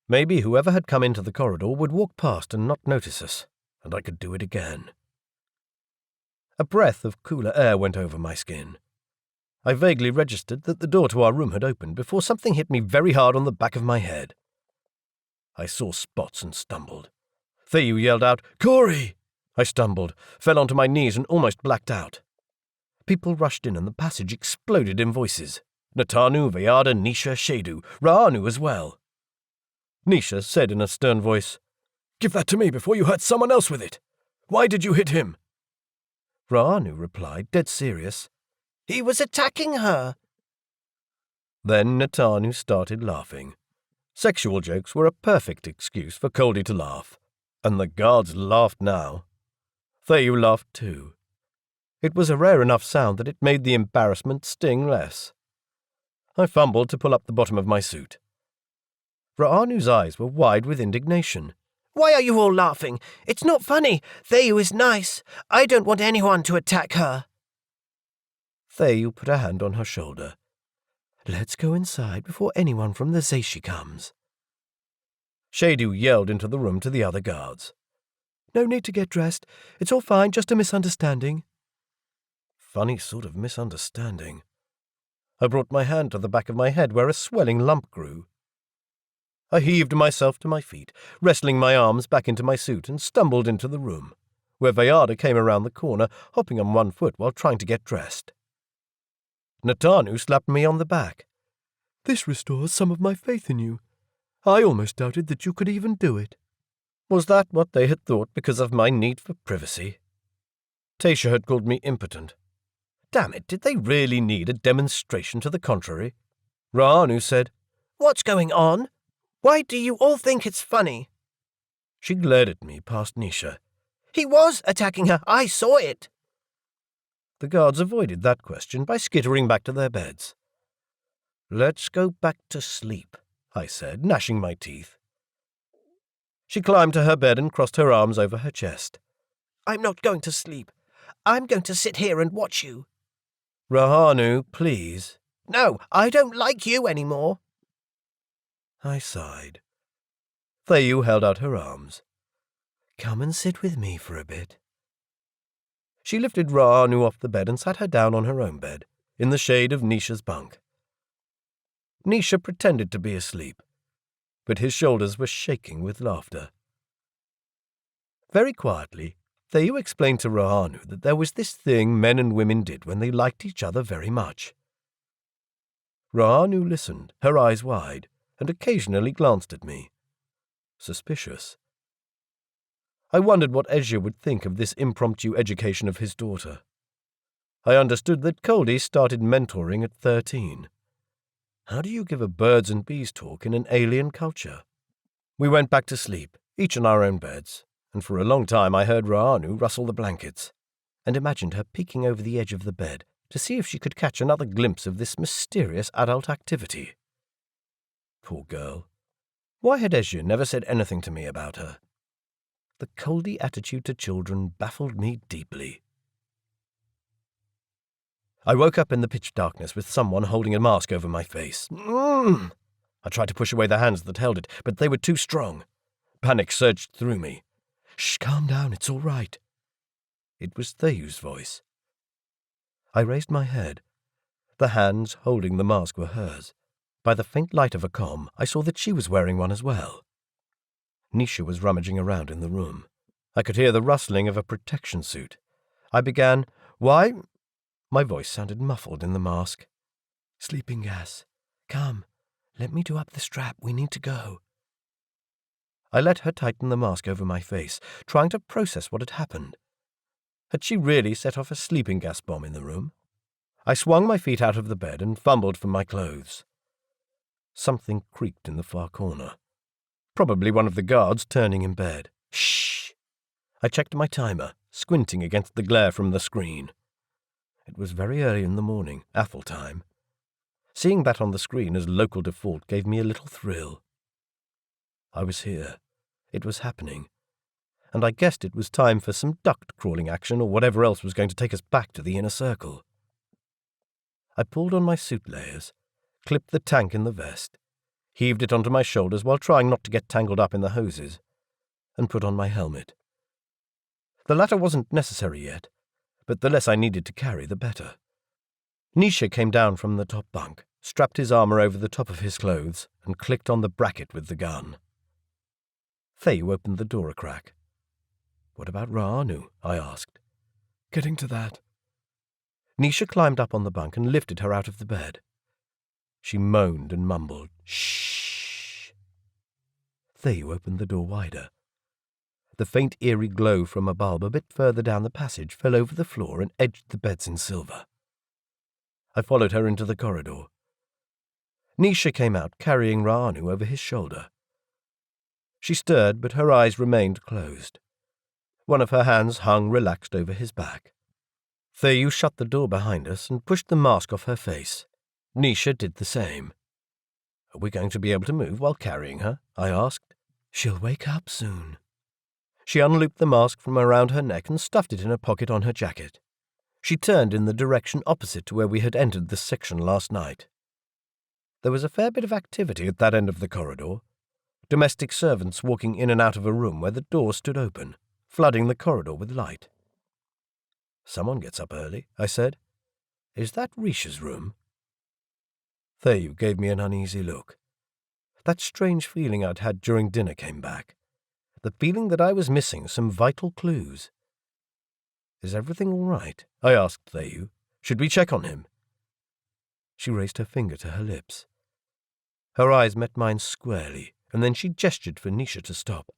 Maybe whoever had come into the corridor would walk past and not notice us, and I could do it again. A breath of cooler air went over my skin. I vaguely registered that the door to our room had opened before something hit me very hard on the back of my head. I saw spots and stumbled. Thayu yelled out, "Cory!" I stumbled, fell onto my knees and almost blacked out. People rushed in and the passage exploded in voices. Natanu, Vayada, Nisha, Shadu, Ra'anu as well. Nisha said in a stern voice, "Give that to me before you hurt someone else with it. Why did you hit him?" Ra'anu replied, dead serious, "He was attacking her." Then Natanu started laughing. Sexual jokes were a perfect excuse for Coldi to laugh, and the guards laughed now. Thayu laughed too. It was a rare enough sound that it made the embarrassment sting less. I fumbled to pull up the bottom of my suit. Ra'anu's eyes were wide with indignation. "Why are you all laughing? It's not funny. Thayu is nice. I don't want anyone to attack her." Thayu put a hand on her shoulder. "Let's go inside before anyone from the Zeishi comes." Shadu yelled into the room to the other guards. "No need to get dressed. It's all fine, just a misunderstanding." Funny sort of misunderstanding. I brought my hand to the back of my head where a swelling lump grew. I heaved myself to my feet, wrestling my arms back into my suit, and stumbled into the room, where Vayada came around the corner, hopping on one foot while trying to get dressed. Natanu slapped me on the back. "This restores some of my faith in you. I almost doubted that you could even do it." Was that what they had thought because of my need for privacy? Tasha had called me impotent. Damn it, did they really need a demonstration to the contrary? Ra'anu said, "What's going on? Why do you all think it's funny?" She glared at me past Nisha. "He was attacking her. I saw it." The guards avoided that question by skittering back to their beds. "Let's go back to sleep," I said, gnashing my teeth. She climbed to her bed and crossed her arms over her chest. "I'm not going to sleep. I'm going to sit here and watch you." "Ra'anu, please." "No, I don't like you anymore." I sighed. Thayu held out her arms. "Come and sit with me for a bit." She lifted Ra'anu off the bed and sat her down on her own bed, in the shade of Nisha's bunk. Nisha pretended to be asleep, but his shoulders were shaking with laughter. Very quietly, Thayu explained to Ra'anu that there was this thing men and women did when they liked each other very much. Ra'anu listened, her eyes wide, and occasionally glanced at me. Suspicious. I wondered what Ezhya would think of this impromptu education of his daughter. I understood that Coldi started mentoring at 13. How do you give a birds and bees talk in an alien culture? We went back to sleep, each in our own beds, and for a long time I heard Ra'anu rustle the blankets, and imagined her peeking over the edge of the bed to see if she could catch another glimpse of this mysterious adult activity. Poor girl. Why had Ezhya never said anything to me about her? The Coldi attitude to children baffled me deeply. I woke up in the pitch darkness with someone holding a mask over my face. I tried to push away the hands that held it, but they were too strong. Panic surged through me. "Shh, calm down, it's all right." It was Thayu's voice. I raised my head. The hands holding the mask were hers. By the faint light of a comm, I saw that she was wearing one as well. Nisha was rummaging around in the room. I could hear the rustling of a protection suit. I began, "Why?" My voice sounded muffled in the mask. "Sleeping gas. Come, let me do up the strap. We need to go." I let her tighten the mask over my face, trying to process what had happened. Had she really set off a sleeping gas bomb in the room? I swung my feet out of the bed and fumbled for my clothes. Something creaked in the far corner. Probably one of the guards turning in bed. Shh! I checked my timer, squinting against the glare from the screen. It was very early in the morning, Athel time. Seeing that on the screen as local default gave me a little thrill. I was here. It was happening. And I guessed it was time for some duct-crawling action or whatever else was going to take us back to the inner circle. I pulled on my suit layers, clipped the tank in the vest, heaved it onto my shoulders while trying not to get tangled up in the hoses, and put on my helmet. The latter wasn't necessary yet, but the less I needed to carry, the better. Nisha came down from the top bunk, strapped his armor over the top of his clothes, and clicked on the bracket with the gun. Thayu opened the door a crack. "What about Ra'anu?" I asked. Getting to that. Nisha climbed up on the bunk and lifted her out of the bed. She moaned and mumbled, "Shh." Thayu opened the door wider. The faint eerie glow from a bulb a bit further down the passage fell over the floor and edged the beds in silver. I followed her into the corridor. Nisha came out carrying Ra'anu over his shoulder. She stirred, but her eyes remained closed. One of her hands hung relaxed over his back. Thayu shut the door behind us and pushed the mask off her face. Nisha did the same. "Are we going to be able to move while carrying her?" I asked. "She'll wake up soon." She unlooped the mask from around her neck and stuffed it in a pocket on her jacket. She turned in the direction opposite to where we had entered this section last night. There was a fair bit of activity at that end of the corridor. Domestic servants walking in and out of a room where the door stood open, flooding the corridor with light. "Someone gets up early," I said. "Is that Risha's room?" Thayu gave me an uneasy look. That strange feeling I'd had during dinner came back. The feeling that I was missing some vital clues. "Is everything all right?" I asked Thayu. "Should we check on him?" She raised her finger to her lips. Her eyes met mine squarely, and then she gestured for Nisha to stop.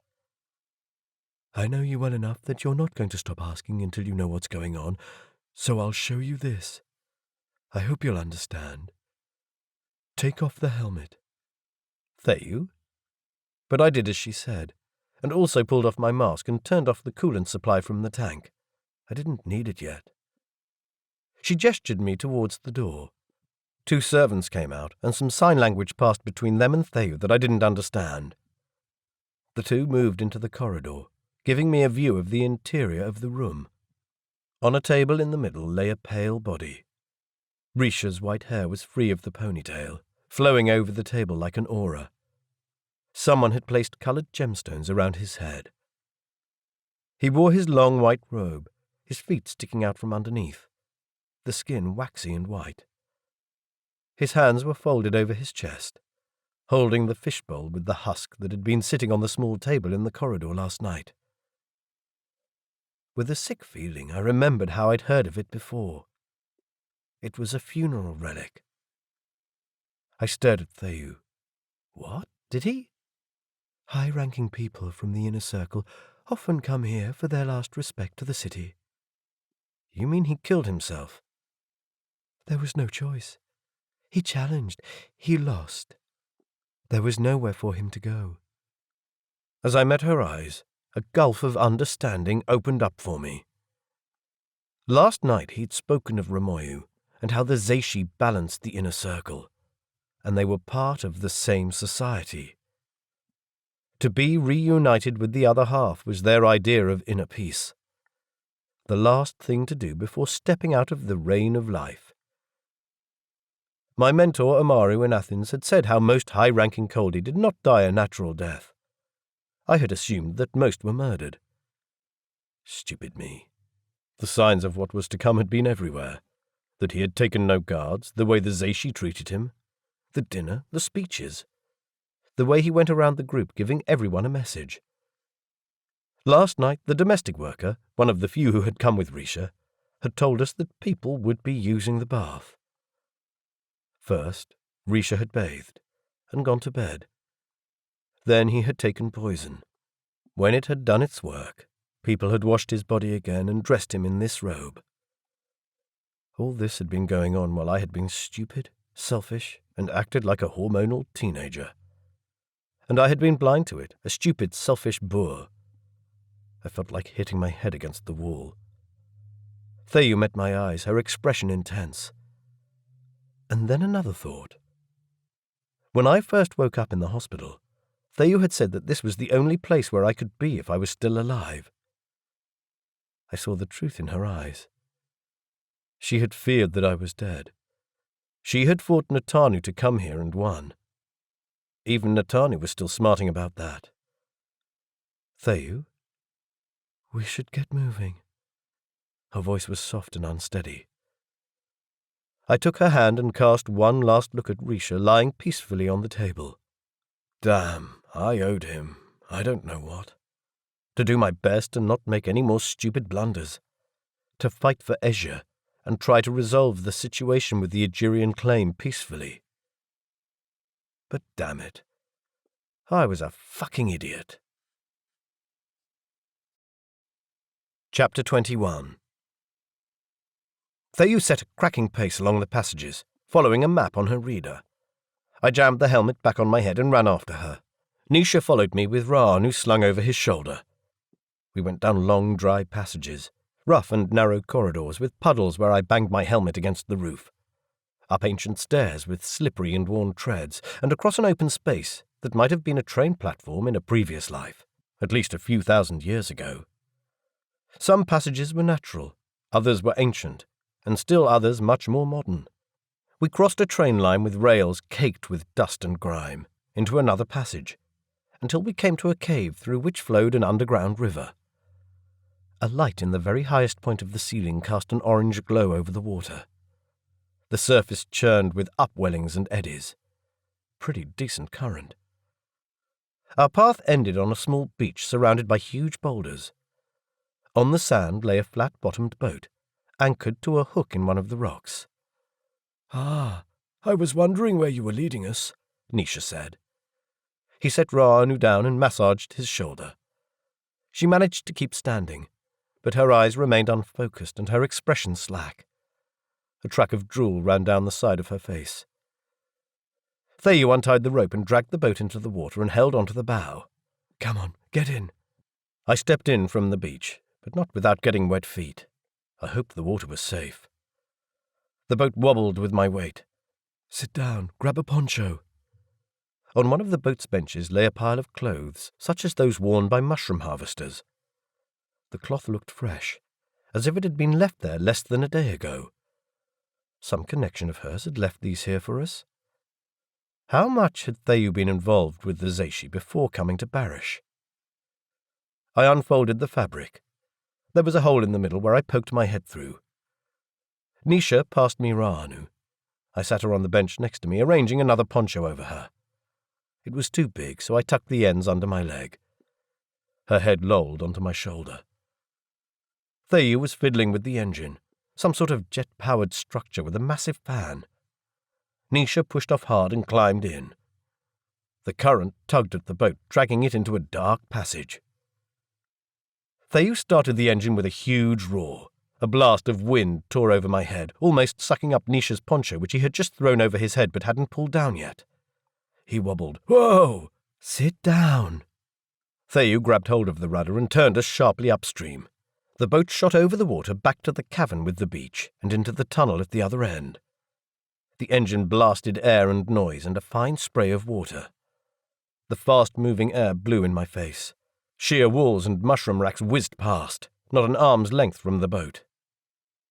"I know you well enough that you're not going to stop asking until you know what's going on, so I'll show you this. I hope you'll understand. Take off the helmet." "Thayu?" But I did as she said, and also pulled off my mask and turned off the coolant supply from the tank. I didn't need it yet. She gestured me towards the door. 2 servants came out, and some sign language passed between them and Thayu that I didn't understand. The 2 moved into the corridor, giving me a view of the interior of the room. On a table in the middle lay a pale body. Risha's white hair was free of the ponytail, flowing over the table like an aura. Someone had placed coloured gemstones around his head. He wore his long white robe, his feet sticking out from underneath, the skin waxy and white. His hands were folded over his chest, holding the fishbowl with the husk that had been sitting on the small table in the corridor last night. With a sick feeling, I remembered how I'd heard of it before. It was a funeral relic. I stared at Thayu. "What? Did he?" "High-ranking people from the inner circle often come here for their last respect to the city." "You mean he killed himself?" "There was no choice. He challenged. He lost. There was nowhere for him to go." As I met her eyes, a gulf of understanding opened up for me. Last night he'd spoken of Ramoyu and how the Zeishi balanced the inner circle, and they were part of the same society. To be reunited with the other half was their idea of inner peace. The last thing to do before stepping out of the reign of life. My mentor Amaru in Athens had said how most high-ranking Coldi did not die a natural death. I had assumed that most were murdered. Stupid me. The signs of what was to come had been everywhere. That he had taken no guards, the way the Zeishi treated him, the dinner, the speeches, the way he went around the group giving everyone a message. Last night, the domestic worker, one of the few who had come with Risha, had told us that people would be using the bath. First, Risha had bathed and gone to bed. Then he had taken poison. When it had done its work, people had washed his body again and dressed him in this robe. All this had been going on while I had been stupid, selfish, and acted like a hormonal teenager. And I had been blind to it, a stupid, selfish boor. I felt like hitting my head against the wall. Theyu met my eyes, her expression intense. And then another thought. When I first woke up in the hospital, Theyu had said that this was the only place where I could be if I was still alive. I saw the truth in her eyes. She had feared that I was dead. She had fought Natanu to come here and won. Even Natanu was still smarting about that. Theyu, we should get moving. Her voice was soft and unsteady. I took her hand and cast one last look at Risha lying peacefully on the table. Damn, I owed him, I don't know what. To do my best and not make any more stupid blunders. To fight for Ezhya and try to resolve the situation with the Egerian claim peacefully. But damn it, I was a fucking idiot. Chapter 21. Theyu set a cracking pace along the passages, following a map on her reader. I jammed the helmet back on my head and ran after her. Nisha followed me with Ra'anu slung over his shoulder. We went down long, dry passages, rough and narrow corridors with puddles where I banged my helmet against the roof, up ancient stairs with slippery and worn treads, and across an open space that might have been a train platform in a previous life, at least a few thousand years ago. Some passages were natural, others were ancient, and still others much more modern. We crossed a train line with rails caked with dust and grime, into another passage, until we came to a cave through which flowed an underground river. A light in the very highest point of the ceiling cast an orange glow over the water. The surface churned with upwellings and eddies. Pretty decent current. Our path ended on a small beach surrounded by huge boulders. On the sand lay a flat-bottomed boat, anchored to a hook in one of the rocks. Ah, I was wondering where you were leading us, Nisha said. He set Ra'anu down and massaged his shoulder. She managed to keep standing, but her eyes remained unfocused and her expression slack. A track of drool ran down the side of her face. Theyu untied the rope and dragged the boat into the water and held onto the bow. Come on, get in. I stepped in from the beach, but not without getting wet feet. I hoped the water was safe. The boat wobbled with my weight. Sit down, grab a poncho. On one of the boat's benches lay a pile of clothes, such as those worn by mushroom harvesters. The cloth looked fresh, as if it had been left there less than a day ago. Some connection of hers had left these here for us. How much had Theyu been involved with the Zeishi before coming to Barish? I unfolded the fabric. There was a hole in the middle where I poked my head through. Nisha passed me Ra'anu. I sat her on the bench next to me, arranging another poncho over her. It was too big, so I tucked the ends under my leg. Her head lolled onto my shoulder. Theyu was fiddling with the engine, some sort of jet-powered structure with a massive fan. Nisha pushed off hard and climbed in. The current tugged at the boat, dragging it into a dark passage. Theyu started the engine with a huge roar. A blast of wind tore over my head, almost sucking up Nisha's poncho, which he had just thrown over his head but hadn't pulled down yet. He wobbled. Whoa! Sit down. Theyu grabbed hold of the rudder and turned us sharply upstream. The boat shot over the water back to the cavern with the beach and into the tunnel at the other end. The engine blasted air and noise and a fine spray of water. The fast-moving air blew in my face. Sheer walls and mushroom racks whizzed past, not an arm's length from the boat.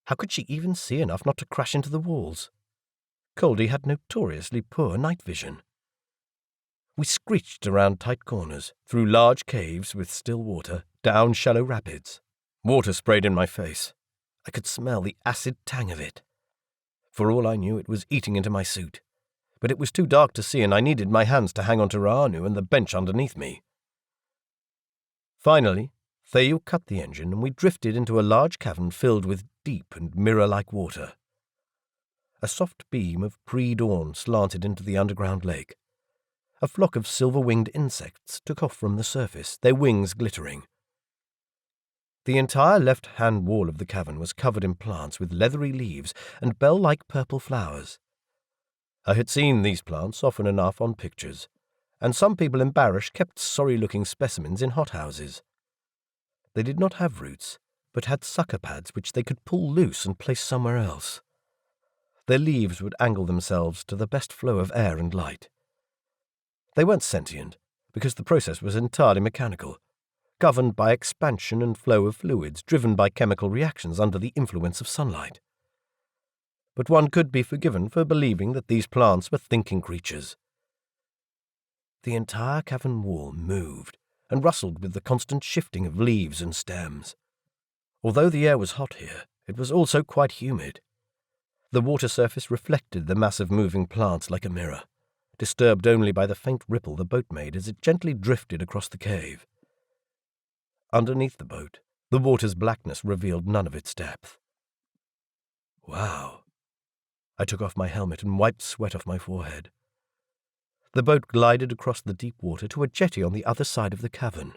How could she even see enough not to crash into the walls? Coldi had notoriously poor night vision. We screeched around tight corners, through large caves with still water, down shallow rapids. Water sprayed in my face. I could smell the acid tang of it. For all I knew, it was eating into my suit. But it was too dark to see, and I needed my hands to hang onto Ra'anu and the bench underneath me. Finally, Theyu cut the engine, and we drifted into a large cavern filled with deep and mirror-like water. A soft beam of pre-dawn slanted into the underground lake. A flock of silver-winged insects took off from the surface, their wings glittering. The entire left-hand wall of the cavern was covered in plants with leathery leaves and bell-like purple flowers. I had seen these plants often enough on pictures, and some people in Barish kept sorry-looking specimens in hothouses. They did not have roots, but had sucker pads which they could pull loose and place somewhere else. Their leaves would angle themselves to the best flow of air and light. They weren't sentient, because the process was entirely mechanical, governed by expansion and flow of fluids driven by chemical reactions under the influence of sunlight. But one could be forgiven for believing that these plants were thinking creatures. The entire cavern wall moved and rustled with the constant shifting of leaves and stems. Although the air was hot here, it was also quite humid. The water surface reflected the mass of moving plants like a mirror, disturbed only by the faint ripple the boat made as it gently drifted across the cave. Underneath the boat, the water's blackness revealed none of its depth. Wow! I took off my helmet and wiped sweat off my forehead. The boat glided across the deep water to a jetty on the other side of the cavern.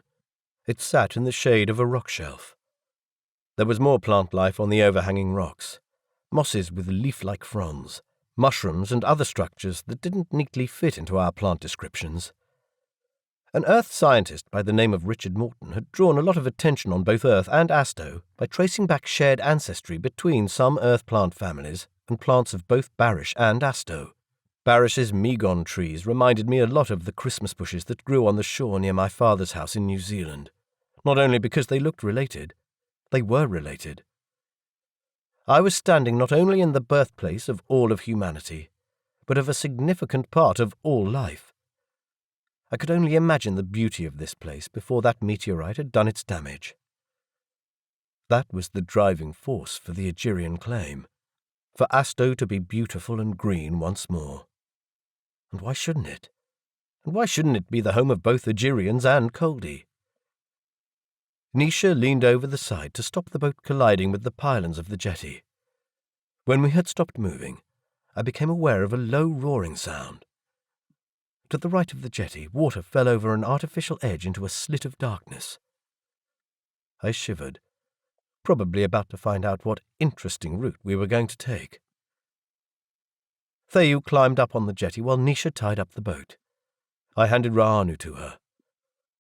It sat in the shade of a rock shelf. There was more plant life on the overhanging rocks, mosses with leaf-like fronds, mushrooms and other structures that didn't neatly fit into our plant descriptions. An Earth scientist by the name of Richard Morton had drawn a lot of attention on both Earth and Asto by tracing back shared ancestry between some Earth plant families and plants of both Barish and Asto. Barish's megon trees reminded me a lot of the Christmas bushes that grew on the shore near my father's house in New Zealand, not only because they looked related, they were related. I was standing not only in the birthplace of all of humanity, but of a significant part of all life. I could only imagine the beauty of this place before that meteorite had done its damage. That was the driving force for the Egerian claim, for Asto to be beautiful and green once more. And why shouldn't it? And why shouldn't it be the home of both Egerians and Coldi? Nisha leaned over the side to stop the boat colliding with the pylons of the jetty. When we had stopped moving, I became aware of a low roaring sound. To the right of the jetty, water fell over an artificial edge into a slit of darkness. I shivered, probably about to find out what interesting route we were going to take. Theyu climbed up on the jetty while Nisha tied up the boat. I handed Ra'anu to her.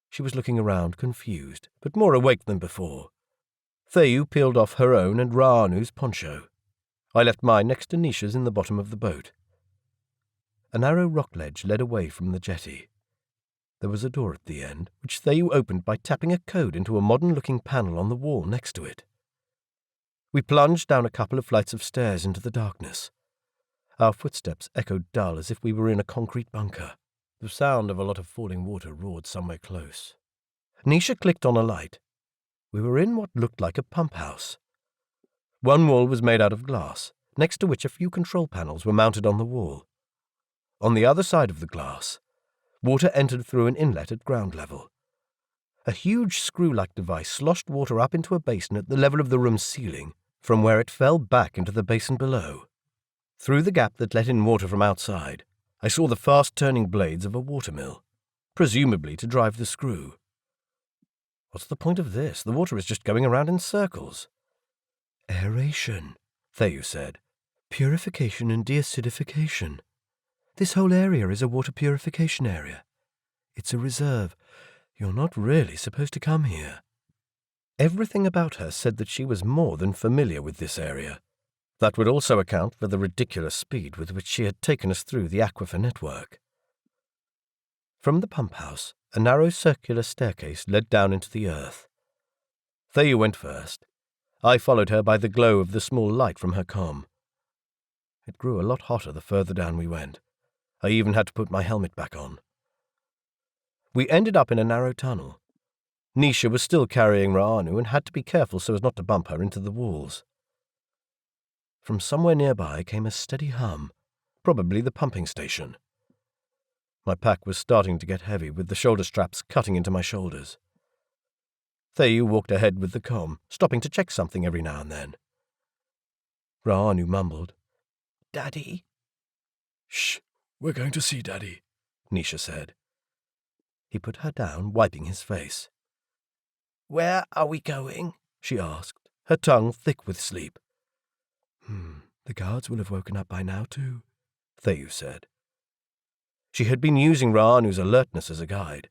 She was looking around, confused, but more awake than before. Theyu peeled off her own and Ra'anu's poncho. I left mine next to Nisha's in the bottom of the boat. A narrow rock ledge led away from the jetty. There was a door at the end, which Theyu opened by tapping a code into a modern-looking panel on the wall next to it. We plunged down a couple of flights of stairs into the darkness. Our footsteps echoed dull as if we were in a concrete bunker. The sound of a lot of falling water roared somewhere close. Nisha clicked on a light. We were in what looked like a pump house. One wall was made out of glass, next to which a few control panels were mounted on the wall. On the other side of the glass, water entered through an inlet at ground level. A huge screw-like device sloshed water up into a basin at the level of the room's ceiling, from where it fell back into the basin below. Through the gap that let in water from outside, I saw the fast-turning blades of a watermill, presumably to drive the screw. What's the point of this? The water is just going around in circles. Aeration, Theyu said. Purification and deacidification. This whole area is a water purification area. It's a reserve. You're not really supposed to come here. Everything about her said that she was more than familiar with this area. That would also account for the ridiculous speed with which she had taken us through the aquifer network. From the pump house, a narrow circular staircase led down into the earth. Theyu went first. I followed her by the glow of the small light from her comm. It grew a lot hotter the further down we went. I even had to put my helmet back on. We ended up in a narrow tunnel. Nisha was still carrying Ra'anu and had to be careful so as not to bump her into the walls. From somewhere nearby came a steady hum, probably the pumping station. My pack was starting to get heavy, with the shoulder straps cutting into my shoulders. Theyu walked ahead with the comm, stopping to check something every now and then. Ra'anu mumbled, "Daddy?" "Shh, we're going to see Daddy," Nisha said. He put her down, wiping his face. "Where are we going?" she asked, her tongue thick with sleep. The guards will have woken up by now, too. Theyu said. She had been using Ra'anu's alertness as a guide,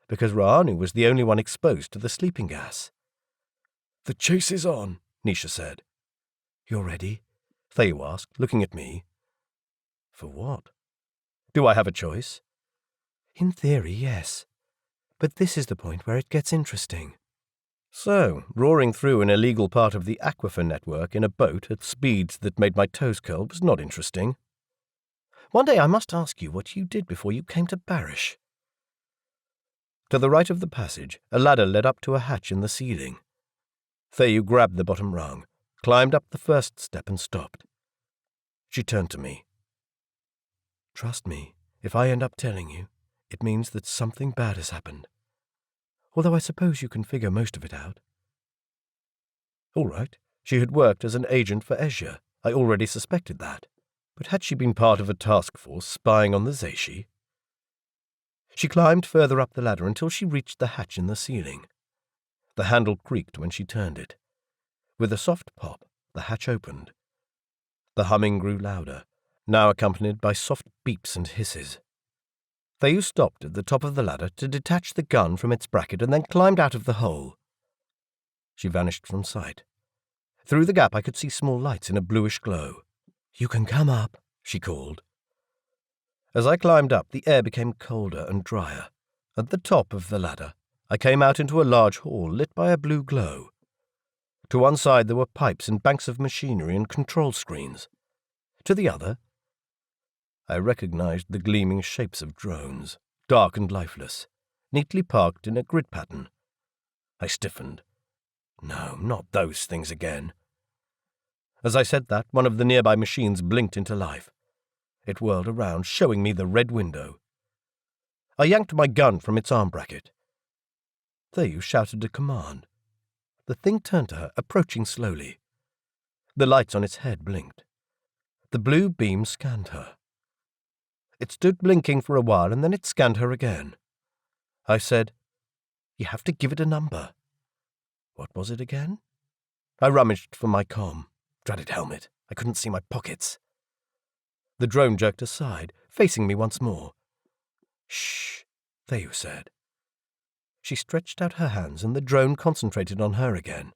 because Ra'anu was the only one exposed to the sleeping gas. "The chase is on," Nisha said. "You're ready?" Theyu asked, looking at me. For what? Do I have a choice? In theory, yes. But this is the point where it gets interesting. So, roaring through an illegal part of the aquifer network in a boat at speeds that made my toes curl was not interesting. One day I must ask you what you did before you came to Barish. To the right of the passage, a ladder led up to a hatch in the ceiling. Theyu grabbed the bottom rung, climbed up the first step and stopped. She turned to me. Trust me, if I end up telling you, it means that something bad has happened. Although I suppose you can figure most of it out. All right, she had worked as an agent for Ezhya. I already suspected that. But had she been part of a task force spying on the Zeishi? She climbed further up the ladder until she reached the hatch in the ceiling. The handle creaked when she turned it. With a soft pop, the hatch opened. The humming grew louder, now accompanied by soft beeps and hisses. Theyu stopped at the top of the ladder to detach the gun from its bracket and then climbed out of the hole. She vanished from sight. Through the gap I could see small lights in a bluish glow. "You can come up," she called. As I climbed up, the air became colder and drier. At the top of the ladder, I came out into a large hall lit by a blue glow. To one side there were pipes and banks of machinery and control screens. To the other, I recognized the gleaming shapes of drones, dark and lifeless, neatly parked in a grid pattern. I stiffened. No, not those things again. As I said that, one of the nearby machines blinked into life. It whirled around, showing me the red window. I yanked my gun from its arm bracket. Theyu shouted a command. The thing turned to her, approaching slowly. The lights on its head blinked. The blue beam scanned her. It stood blinking for a while, and then it scanned her again. I said, "You have to give it a number." What was it again? I rummaged for my comm. Dreaded helmet. I couldn't see my pockets. The drone jerked aside, facing me once more. "Shh," Theyu said. She stretched out her hands, and the drone concentrated on her again.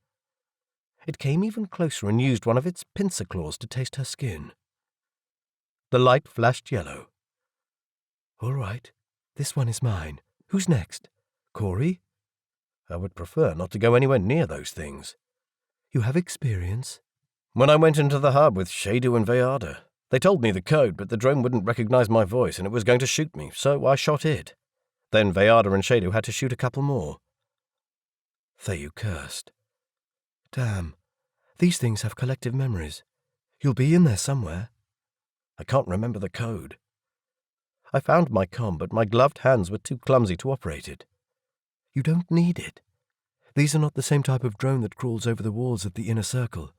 It came even closer and used one of its pincer claws to taste her skin. The light flashed yellow. "All right, this one is mine. Who's next? Cory?" I would prefer not to go anywhere near those things. "You have experience?" When I went into the hub with Shadu and Veyada, they told me the code, but the drone wouldn't recognize my voice and it was going to shoot me, so I shot it. Then Veyada and Shadu had to shoot a couple more. Theyu cursed. "Damn, these things have collective memories. You'll be in there somewhere." I can't remember the code. I found my comm, but my gloved hands were too clumsy to operate it. "You don't need it. These are not the same type of drone that crawls over the walls of the inner circle.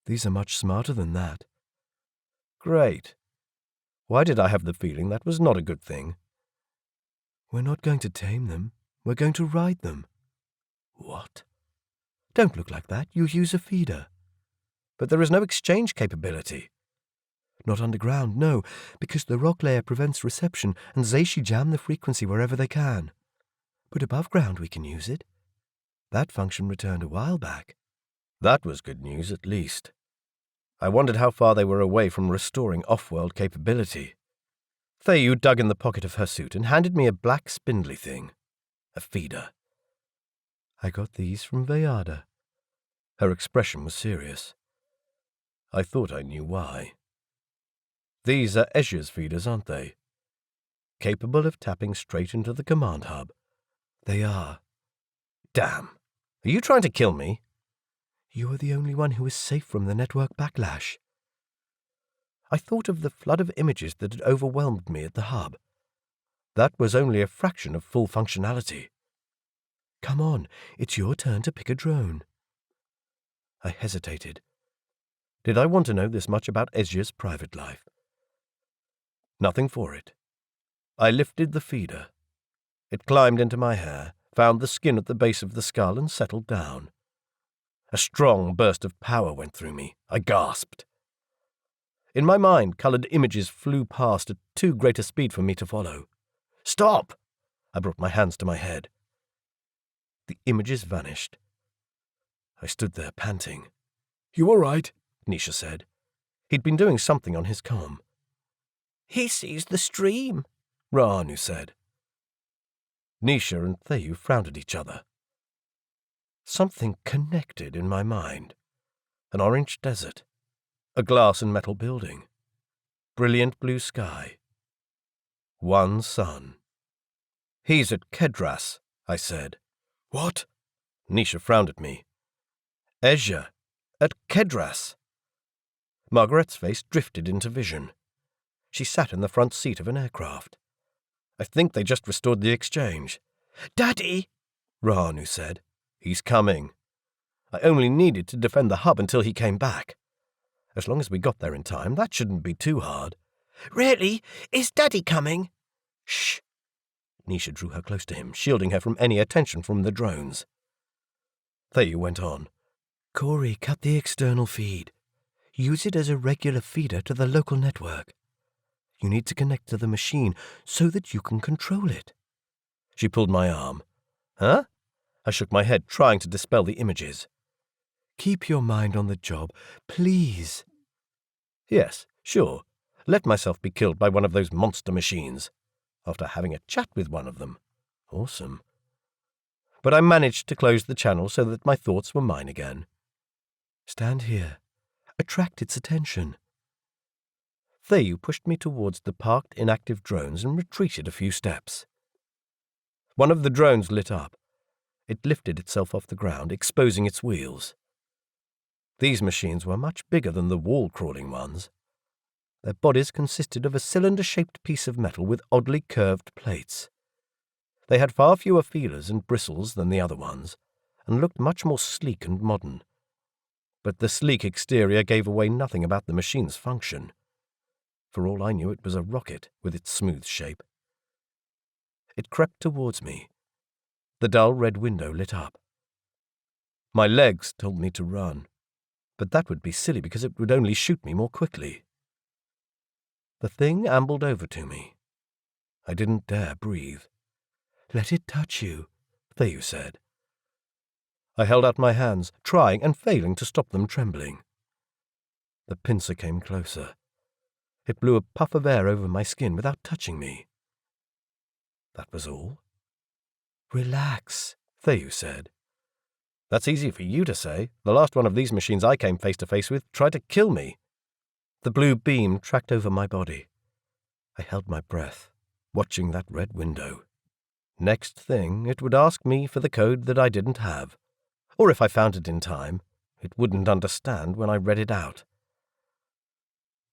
These are much smarter than that." Great. Why did I have the feeling that was not a good thing? "We're not going to tame them. We're going to ride them." What? Don't look like that. You use a feeder. But there is no exchange capability. Not underground, no, because the rock layer prevents reception and Zeishi jam the frequency wherever they can. But above ground we can use it. That function returned a while back. That was good news, at least. I wondered how far they were away from restoring off-world capability. Theyu dug in the pocket of her suit and handed me a black spindly thing. A feeder. "I got these from Veyada." Her expression was serious. I thought I knew why. These are Ezhya's feeders, aren't they? Capable of tapping straight into the command hub. "They are." Damn. Are you trying to kill me? "You are the only one who is safe from the network backlash." I thought of the flood of images that had overwhelmed me at the hub. That was only a fraction of full functionality. "Come on, it's your turn to pick a drone." I hesitated. Did I want to know this much about Ezhya's private life? Nothing for it. I lifted the feeder. It climbed into my hair, found the skin at the base of the skull, and settled down. A strong burst of power went through me. I gasped. In my mind, coloured images flew past at too great a speed for me to follow. "Stop!" I brought my hands to my head. The images vanished. I stood there panting. "You all right?" Nisha said. He'd been doing something on his comm. "He sees the stream," Raanu said. Nisha and Theyu frowned at each other. Something connected in my mind. An orange desert. A glass and metal building. Brilliant blue sky. One sun. "He's at Kedras," I said. "What?" Nisha frowned at me. "Ezhya, at Kedras." Margaret's face drifted into vision. She sat in the front seat of an aircraft. I think they just restored the exchange. "Daddy!" Raanu said. "He's coming. I only needed to defend the hub until he came back. As long as we got there in time, that shouldn't be too hard." "Really? Is Daddy coming?" "Shh." Nisha drew her close to him, shielding her from any attention from the drones. Theyu went on. "Cory, cut the external feed. Use it as a regular feeder to the local network. You need to connect to the machine so that you can control it." She pulled my arm. "Huh?" I shook my head, trying to dispel the images. "Keep your mind on the job, please." "Yes, sure. Let myself be killed by one of those monster machines. After having a chat with one of them. Awesome." But I managed to close the channel so that my thoughts were mine again. "Stand here. Attract its attention." Theyu pushed me towards the parked inactive drones and retreated a few steps. One of the drones lit up. It lifted itself off the ground, exposing its wheels. These machines were much bigger than the wall-crawling ones. Their bodies consisted of a cylinder-shaped piece of metal with oddly curved plates. They had far fewer feelers and bristles than the other ones, and looked much more sleek and modern. But the sleek exterior gave away nothing about the machine's function. For all I knew, it was a rocket with its smooth shape. It crept towards me. The dull red window lit up. My legs told me to run, but that would be silly because it would only shoot me more quickly. The thing ambled over to me. I didn't dare breathe. "Let it touch you," Theyu said. I held out my hands, trying and failing to stop them trembling. The pincer came closer. It blew a puff of air over my skin without touching me. That was all. "Relax," Theyu said. "That's easy for you to say. The last one of these machines I came face to face with tried to kill me." The blue beam tracked over my body. I held my breath, watching that red window. Next thing, it would ask me for the code that I didn't have. Or if I found it in time, it wouldn't understand when I read it out.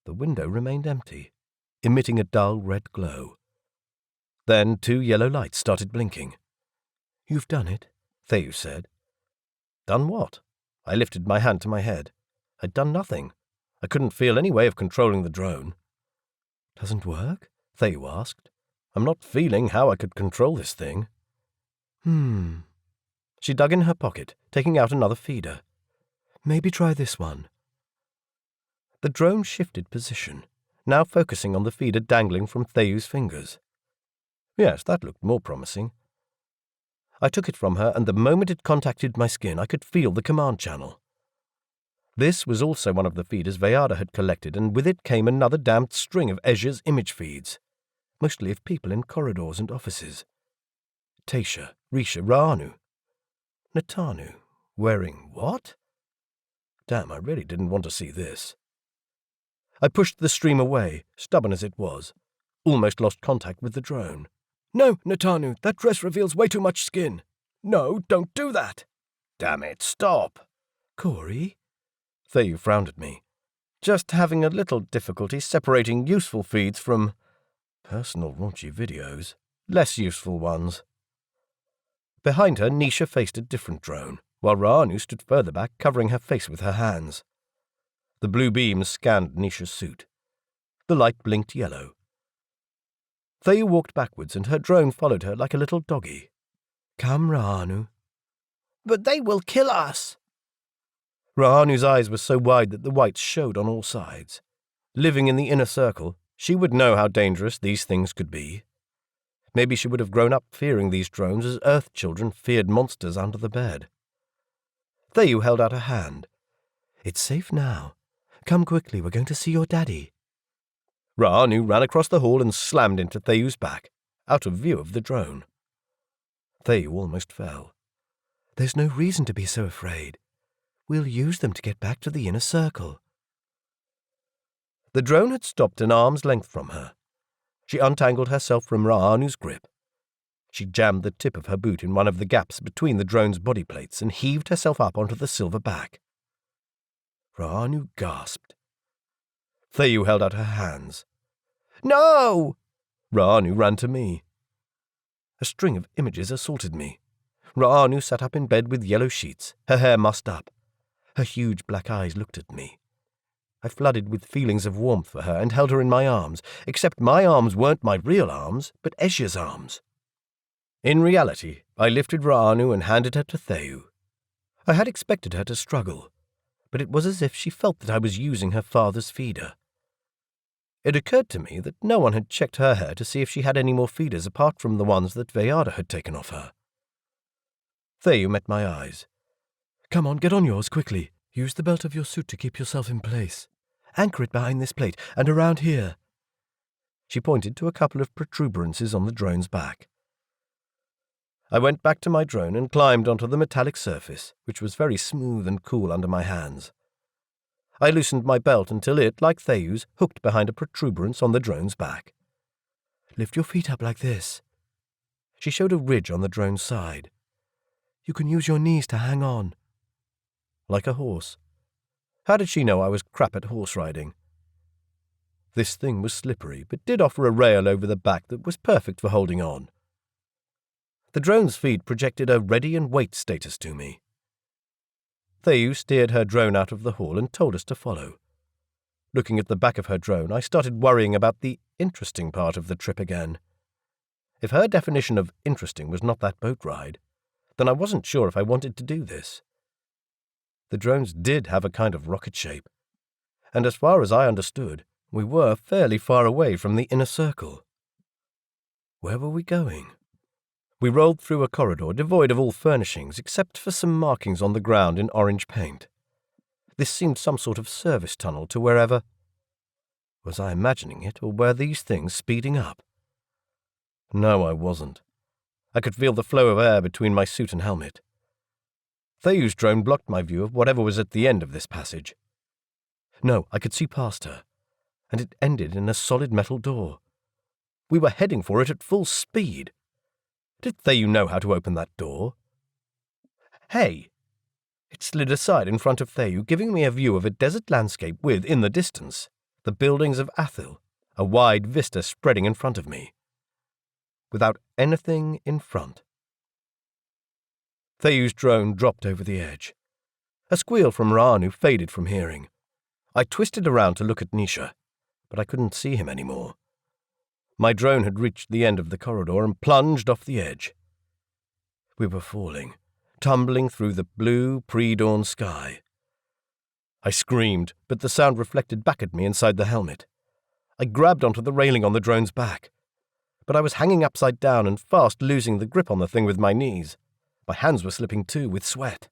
The window remained empty, emitting a dull red glow. Then 2 yellow lights started blinking. "You've done it," Theyu said. "Done what?" I lifted my hand to my head. I'd done nothing. I couldn't feel any way of controlling the drone. "Doesn't work?" Theyu asked. "I'm not feeling how I could control this thing." She dug in her pocket, taking out another feeder. "Maybe try this one." The drone shifted position, now focusing on the feeder dangling from Theyu's fingers. Yes, that looked more promising. I took it from her, and the moment it contacted my skin, I could feel the command channel. This was also one of the feeders Veyada had collected, and with it came another damned string of Ezhya's image feeds, mostly of people in corridors and offices. Tasha, Risha, Raanu. Natanu, wearing what? Damn, I really didn't want to see this. I pushed the stream away, stubborn as it was. Almost lost contact with the drone. "No, Natanu, that dress reveals way too much skin. No, don't do that." "Damn it, stop." "Cory?" Theyu frowned at me. Just having a little difficulty separating useful feeds from personal raunchy videos, less useful ones. Behind her, Nisha faced a different drone, while Raanu stood further back, covering her face with her hands. The blue beam scanned Nisha's suit. The light blinked yellow. Theyu walked backwards, and her drone followed her like a little doggy. "Come, Raanu." "But they will kill us." Ra'anu's eyes were so wide that the whites showed on all sides. Living in the inner circle, she would know how dangerous these things could be. Maybe she would have grown up fearing these drones as Earth children feared monsters under the bed. Theyu held out her hand. "It's safe now. Come quickly, we're going to see your daddy." Ra'anu ran across the hall and slammed into Theyu's back, out of view of the drone. Theyu almost fell. "There's no reason to be so afraid. We'll use them to get back to the inner circle." The drone had stopped an arm's length from her. She untangled herself from Ra'anu's grip. She jammed the tip of her boot in one of the gaps between the drone's body plates and heaved herself up onto the silver back. Ra'anu gasped. Theyu held out her hands. "No!" Ra'anu ran to me. A string of images assaulted me. Ra'anu sat up in bed with yellow sheets, her hair mussed up. Her huge black eyes looked at me. I flooded with feelings of warmth for her and held her in my arms, except my arms weren't my real arms, but Ezhya's arms. In reality, I lifted Ra'anu and handed her to Theyu. I had expected her to struggle, but it was as if she felt that I was using her father's feeder. It occurred to me that no one had checked her hair to see if she had any more feeders apart from the ones that Veyada had taken off her. Theyu met my eyes. "Come on, get on yours quickly. Use the belt of your suit to keep yourself in place. Anchor it behind this plate and around here." She pointed to a couple of protuberances on the drone's back. I went back to my drone and climbed onto the metallic surface, which was very smooth and cool under my hands. I loosened my belt until it, like Theyu's, hooked behind a protuberance on the drone's back. "Lift your feet up like this." She showed a ridge on the drone's side. "You can use your knees to hang on." Like a horse. How did she know I was crap at horse riding? This thing was slippery, but did offer a rail over the back that was perfect for holding on. The drone's feed projected a ready and wait status to me. Theyu steered her drone out of the hall and told us to follow. Looking at the back of her drone, I started worrying about the interesting part of the trip again. If her definition of interesting was not that boat ride, then I wasn't sure if I wanted to do this. The drones did have a kind of rocket shape, and as far as I understood, we were fairly far away from the inner circle. Where were we going? We rolled through a corridor devoid of all furnishings except for some markings on the ground in orange paint. This seemed some sort of service tunnel to wherever. Was I imagining it, or were these things speeding up? No, I wasn't. I could feel the flow of air between my suit and helmet. Theyu's drone blocked my view of whatever was at the end of this passage. No, I could see past her, and it ended in a solid metal door. We were heading for it at full speed. Did Theyu know how to open that door? Hey! It slid aside in front of Theyu, giving me a view of a desert landscape with, in the distance, the buildings of Athil, a wide vista spreading in front of me. Without anything in front. Theyu's drone dropped over the edge. A squeal from Ra'anu faded from hearing. I twisted around to look at Nisha, but I couldn't see him anymore. My drone had reached the end of the corridor and plunged off the edge. We were falling, tumbling through the blue pre-dawn sky. I screamed, but the sound reflected back at me inside the helmet. I grabbed onto the railing on the drone's back, but I was hanging upside down and fast losing the grip on the thing with my knees. My hands were slipping too, with sweat.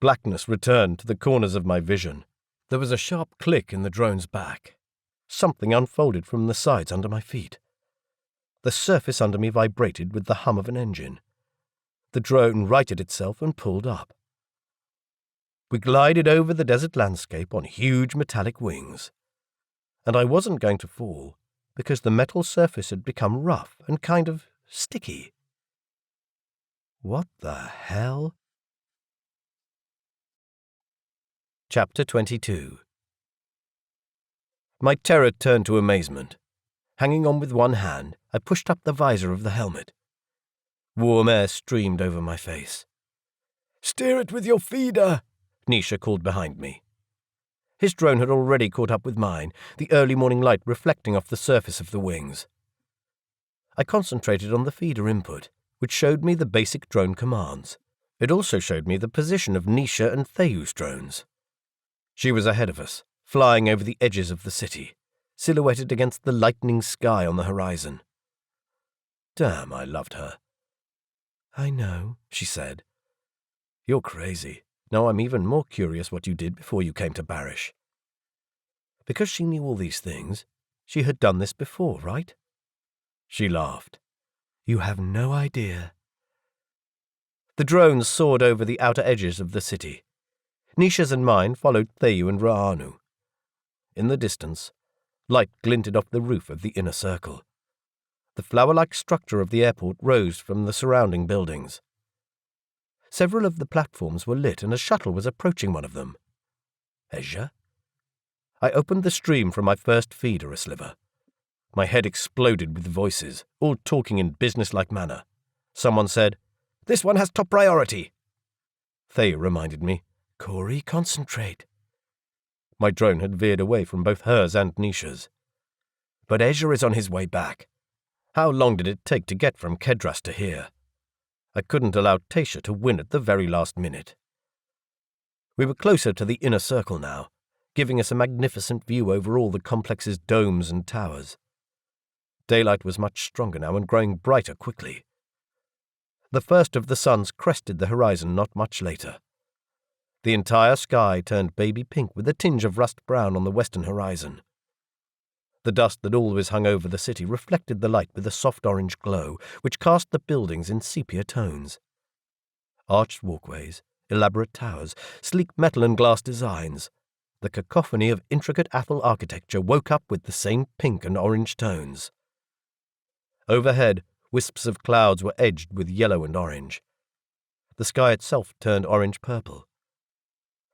Blackness returned to the corners of my vision. There was a sharp click in the drone's back. Something unfolded from the sides under my feet. The surface under me vibrated with the hum of an engine. The drone righted itself and pulled up. We glided over the desert landscape on huge metallic wings. And I wasn't going to fall, because the metal surface had become rough and kind of sticky. What the hell? Chapter 22. My terror turned to amazement. Hanging on with one hand, I pushed up the visor of the helmet. Warm air streamed over my face. "Steer it with your feeder," Nisha called behind me. His drone had already caught up with mine, the early morning light reflecting off the surface of the wings. I concentrated on the feeder input, which showed me the basic drone commands. It also showed me the position of Nisha and Theyu's drones. She was ahead of us, flying over the edges of the city, silhouetted against the lightening sky on the horizon. Damn, I loved her. I know, she said. You're crazy. Now I'm even more curious what you did before you came to Barish. Because she knew all these things, she had done this before, right? She laughed. You have no idea. The drones soared over the outer edges of the city. Nisha's and mine followed Theyu and Ra'anu. In the distance, light glinted off the roof of the inner circle. The flower-like structure of the airport rose from the surrounding buildings. Several of the platforms were lit and a shuttle was approaching one of them. Ezhya? I opened the stream from my first feeder a sliver. My head exploded with voices, all talking in business-like manner. Someone said, "This one has top priority." Theyu reminded me, "Cory, concentrate." My drone had veered away from both hers and Nisha's. But Ezhya is on his way back. How long did it take to get from Kedras to here? I couldn't allow Tasha to win at the very last minute. We were closer to the inner circle now, giving us a magnificent view over all the complex's domes and towers. Daylight was much stronger now and growing brighter quickly. The first of the suns crested the horizon not much later. The entire sky turned baby pink with a tinge of rust brown on the western horizon. The dust that always hung over the city reflected the light with a soft orange glow, which cast the buildings in sepia tones. Arched walkways, elaborate towers, sleek metal and glass designs, the cacophony of intricate Athel architecture woke up with the same pink and orange tones. Overhead, wisps of clouds were edged with yellow and orange. The sky itself turned orange-purple.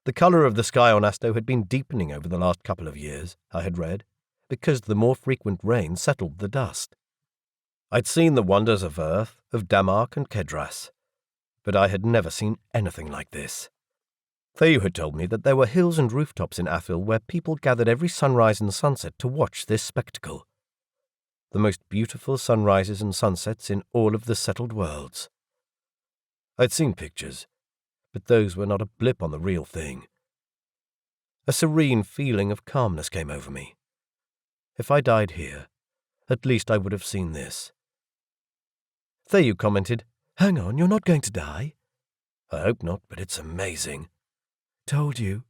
The colour of the sky on Asto had been deepening over the last couple of years, I had read, because the more frequent rain settled the dust. I'd seen the wonders of Earth, of Damark and Kedras, but I had never seen anything like this. Theyu had told me that there were hills and rooftops in Athel where people gathered every sunrise and sunset to watch this spectacle. The most beautiful sunrises and sunsets in all of the settled worlds. I'd seen pictures, but those were not a blip on the real thing. A serene feeling of calmness came over me. If I died here, at least I would have seen this. Theyu commented, "Hang on, you're not going to die?" "I hope not, but it's amazing." "Told you."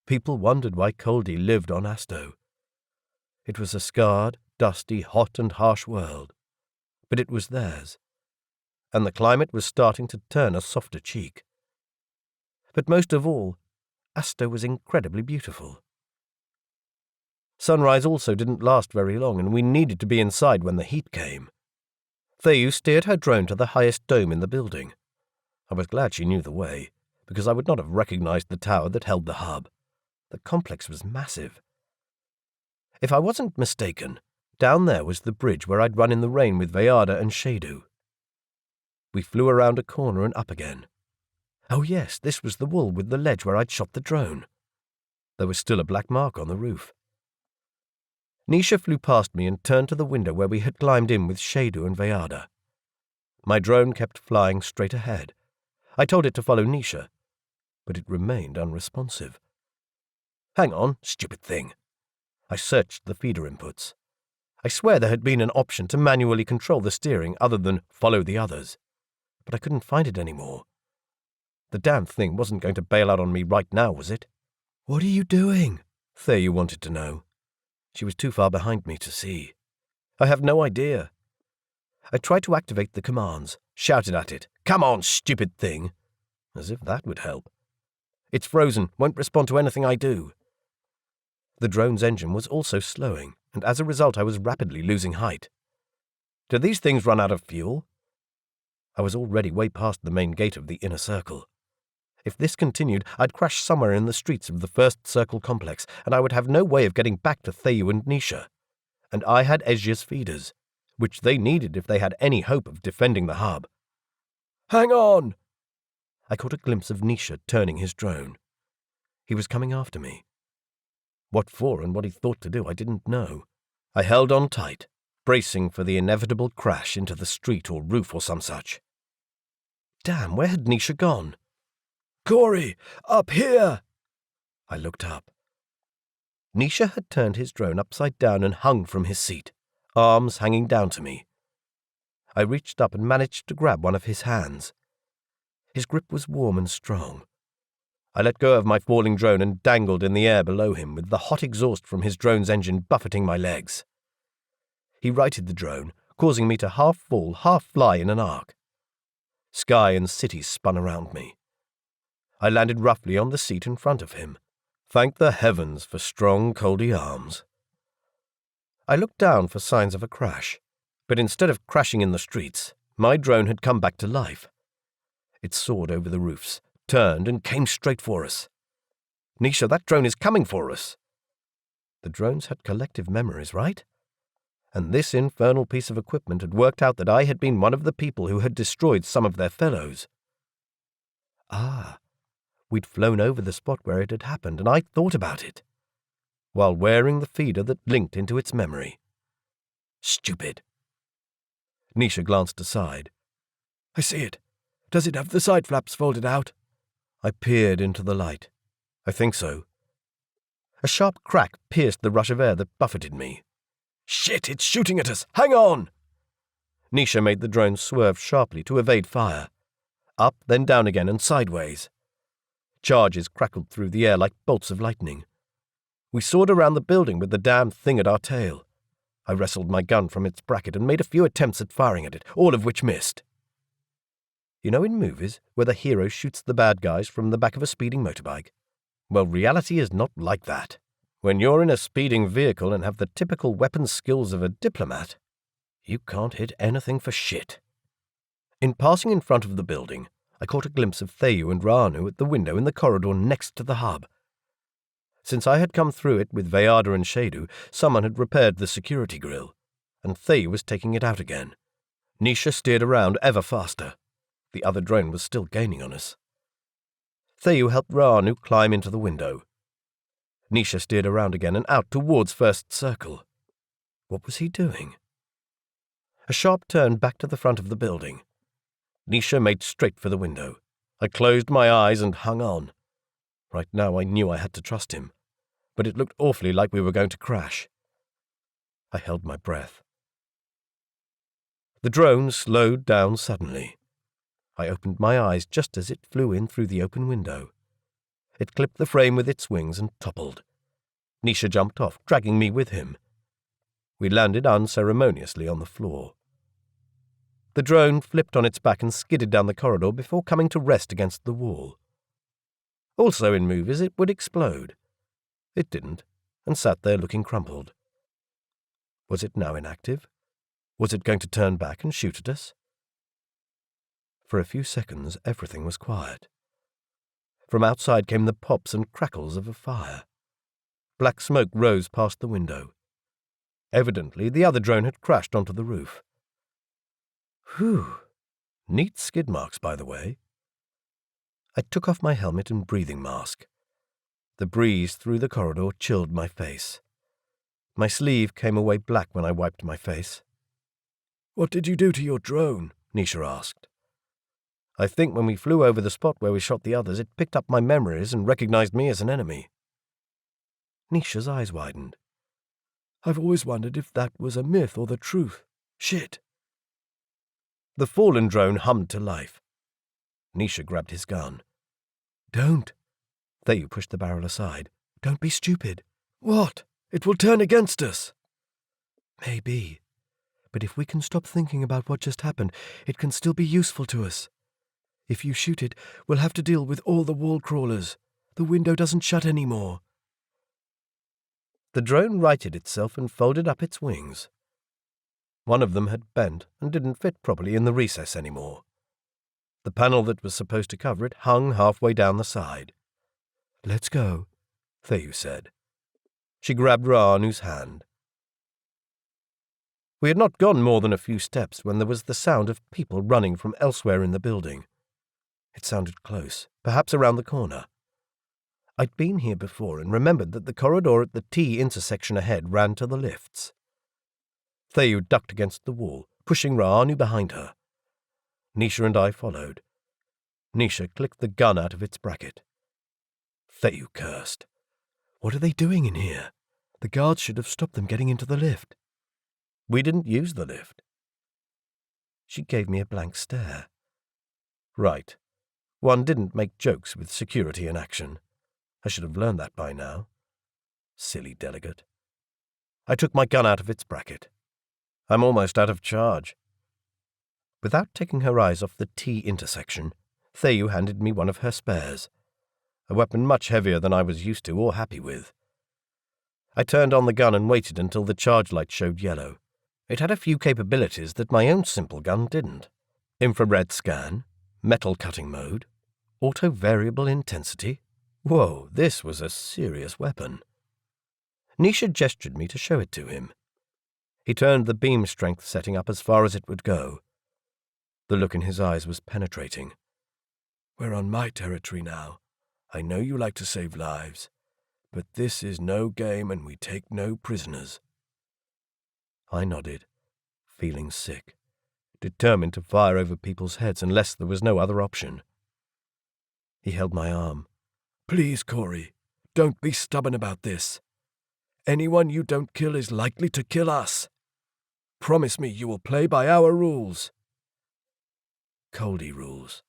People wondered why Coldi lived on Asto. It was a scarred, dusty, hot and harsh world, but it was theirs, and the climate was starting to turn a softer cheek. But most of all, Asto was incredibly beautiful. Sunrise also didn't last very long, and we needed to be inside when the heat came. Theyu steered her drone to the highest dome in the building. I was glad she knew the way, because I would not have recognized the tower that held the hub. The complex was massive. If I wasn't mistaken, down there was the bridge where I'd run in the rain with Veyarda and Shadu. We flew around a corner and up again. Oh yes, this was the wall with the ledge where I'd shot the drone. There was still a black mark on the roof. Nisha flew past me and turned to the window where we had climbed in with Shadu and Veyarda. My drone kept flying straight ahead. I told it to follow Nisha, but it remained unresponsive. Hang on, stupid thing. I searched the feeder inputs. I swear there had been an option to manually control the steering other than follow the others, but I couldn't find it anymore. The damn thing wasn't going to bail out on me right now, was it? "What are you doing?" Theyu wanted to know. She was too far behind me to see. I have no idea. I tried to activate the commands, shouted at it, "Come on, stupid thing!" As if that would help. It's frozen, won't respond to anything I do. The drone's engine was also slowing, and as a result I was rapidly losing height. Did these things run out of fuel? I was already way past the main gate of the inner circle. If this continued, I'd crash somewhere in the streets of the first circle complex, and I would have no way of getting back to Theyu and Nisha. And I had Ezhya's feeders, which they needed if they had any hope of defending the hub. "Hang on!" I caught a glimpse of Nisha turning his drone. He was coming after me. What for and what he thought to do I didn't know. I held on tight, bracing for the inevitable crash into the street or roof or some such. Damn, where had Nisha gone? "Cory, up here!" I looked up. Nisha had turned his drone upside down and hung from his seat, arms hanging down to me. I reached up and managed to grab one of his hands. His grip was warm and strong. I let go of my falling drone and dangled in the air below him with the hot exhaust from his drone's engine buffeting my legs. He righted the drone, causing me to half fall, half fly in an arc. Sky and city spun around me. I landed roughly on the seat in front of him. Thank the heavens for strong, Coldi arms. I looked down for signs of a crash, but instead of crashing in the streets, my drone had come back to life. It soared over the roofs, turned, and came straight for us. Nisha, that drone is coming for us. The drones had collective memories, right? And this infernal piece of equipment had worked out that I had been one of the people who had destroyed some of their fellows. Ah, we'd flown over the spot where it had happened, and I'd thought about it, while wearing the feeder that linked into its memory. Stupid. Nisha glanced aside. I see it. Does it have the side flaps folded out? I peered into the light. I think so. A sharp crack pierced the rush of air that buffeted me. Shit, it's shooting at us! Hang on! Nisha made the drone swerve sharply to evade fire. Up, then down again, and sideways. Charges crackled through the air like bolts of lightning. We soared around the building with the damn thing at our tail. I wrestled my gun from its bracket and made a few attempts at firing at it, all of which missed. You know in movies where the hero shoots the bad guys from the back of a speeding motorbike? Well, reality is not like that. When you're in a speeding vehicle and have the typical weapons skills of a diplomat, you can't hit anything for shit. In passing in front of the building, I caught a glimpse of Theyu and Ranu at the window in the corridor next to the hub. Since I had come through it with Vayada and Shadu, someone had repaired the security grill, and Theyu was taking it out again. Nisha steered around ever faster. The other drone was still gaining on us. Theyu helped Ranu climb into the window. Nisha steered around again and out towards First Circle. What was he doing? A sharp turn back to the front of the building. Nisha made straight for the window. I closed my eyes and hung on. Right now I knew I had to trust him, but it looked awfully like we were going to crash. I held my breath. The drone slowed down suddenly. I opened my eyes just as it flew in through the open window. It clipped the frame with its wings and toppled. Nisha jumped off, dragging me with him. We landed unceremoniously on the floor. The drone flipped on its back and skidded down the corridor before coming to rest against the wall. Also in movies, it would explode. It didn't, and sat there looking crumpled. Was it now inactive? Was it going to turn back and shoot at us? For a few seconds, everything was quiet. From outside came the pops and crackles of a fire. Black smoke rose past the window. Evidently, the other drone had crashed onto the roof. Whew! Neat skid marks, by the way. I took off my helmet and breathing mask. The breeze through the corridor chilled my face. My sleeve came away black when I wiped my face. What did you do to your drone? Nisha asked. I think when we flew over the spot where we shot the others, it picked up my memories and recognized me as an enemy. Nisha's eyes widened. I've always wondered if that was a myth or the truth. Shit. The fallen drone hummed to life. Nisha grabbed his gun. Don't. Theyu pushed the barrel aside. Don't be stupid. What? It will turn against us. Maybe. But if we can stop thinking about what just happened, it can still be useful to us. If you shoot it, we'll have to deal with all the wall crawlers. The window doesn't shut anymore. The drone righted itself and folded up its wings. One of them had bent and didn't fit properly in the recess anymore. The panel that was supposed to cover it hung halfway down the side. Let's go, Theyu said. She grabbed Ranu's hand. We had not gone more than a few steps when there was the sound of people running from elsewhere in the building. It sounded close, perhaps around the corner. I'd been here before and remembered that the corridor at the T intersection ahead ran to the lifts. Theyu ducked against the wall, pushing Ranu behind her. Nisha and I followed. Nisha clicked the gun out of its bracket. Theyu cursed. What are they doing in here? The guards should have stopped them getting into the lift. We didn't use the lift. She gave me a blank stare. Right. One didn't make jokes with security in action. I should have learned that by now. Silly delegate. I took my gun out of its bracket. I'm almost out of charge. Without taking her eyes off the T intersection, Theyu handed me one of her spares, a weapon much heavier than I was used to or happy with. I turned on the gun and waited until the charge light showed yellow. It had a few capabilities that my own simple gun didn't. Infrared scan, metal cutting mode, auto-variable intensity. Whoa, this was a serious weapon. Nisha gestured me to show it to him. He turned the beam strength setting up as far as it would go. The look in his eyes was penetrating. We're on my territory now. I know you like to save lives, but this is no game and we take no prisoners. I nodded, feeling sick, determined to fire over people's heads unless there was no other option. He held my arm. Please, Cory, don't be stubborn about this. Anyone you don't kill is likely to kill us. Promise me you will play by our rules. Coldi rules.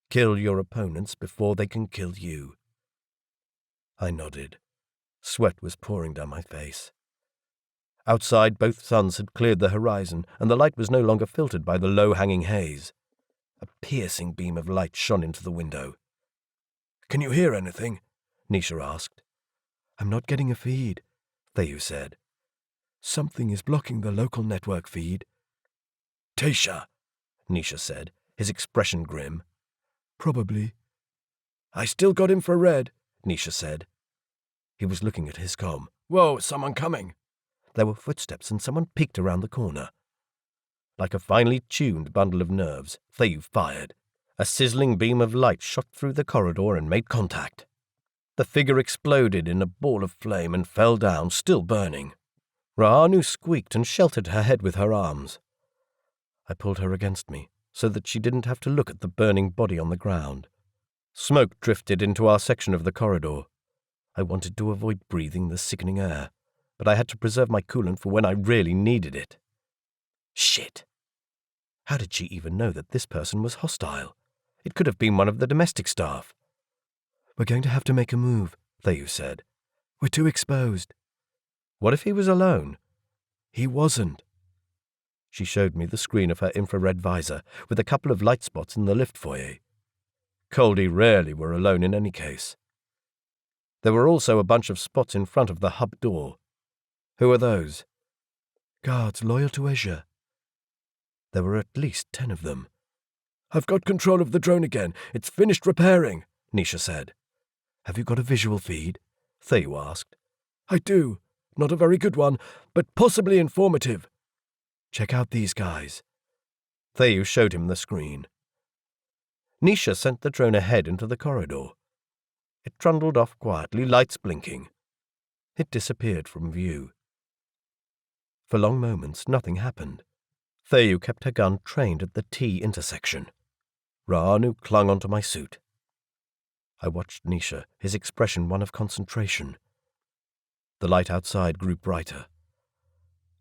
Kill your opponents before they can kill you. I nodded. Sweat was pouring down my face. Outside, both suns had cleared the horizon, and the light was no longer filtered by the low-hanging haze. A piercing beam of light shone into the window. Can you hear anything? Nisha asked. I'm not getting a feed, Theyu said. Something is blocking the local network feed. Tasha, Nisha said, his expression grim. Probably. I still got infrared, Nisha said. He was looking at his comm. Whoa, someone coming. There were footsteps and someone peeked around the corner. Like a finely tuned bundle of nerves, Theyu fired. A sizzling beam of light shot through the corridor and made contact. The figure exploded in a ball of flame and fell down, still burning. Rahanu squeaked and sheltered her head with her arms. I pulled her against me, so that she didn't have to look at the burning body on the ground. Smoke drifted into our section of the corridor. I wanted to avoid breathing the sickening air, but I had to preserve my coolant for when I really needed it. Shit! How did she even know that this person was hostile? It could have been one of the domestic staff. We're going to have to make a move, Theyu said. We're too exposed. What if he was alone? He wasn't. She showed me the screen of her infrared visor, with a couple of light spots in the lift foyer. Coldi rarely were alone in any case. There were also a bunch of spots in front of the hub door. Who are those? Guards loyal to Ezhya. There were at least 10 of them. I've got control of the drone again. It's finished repairing, Nisha said. Have you got a visual feed? Theyu asked. I do. Not a very good one, but possibly informative. Check out these guys. Theyu showed him the screen. Nisha sent the drone ahead into the corridor. It trundled off quietly, lights blinking. It disappeared from view. For long moments, nothing happened. Theyu kept her gun trained at the T intersection. Rahanu clung onto my suit. I watched Nisha, his expression one of concentration. The light outside grew brighter.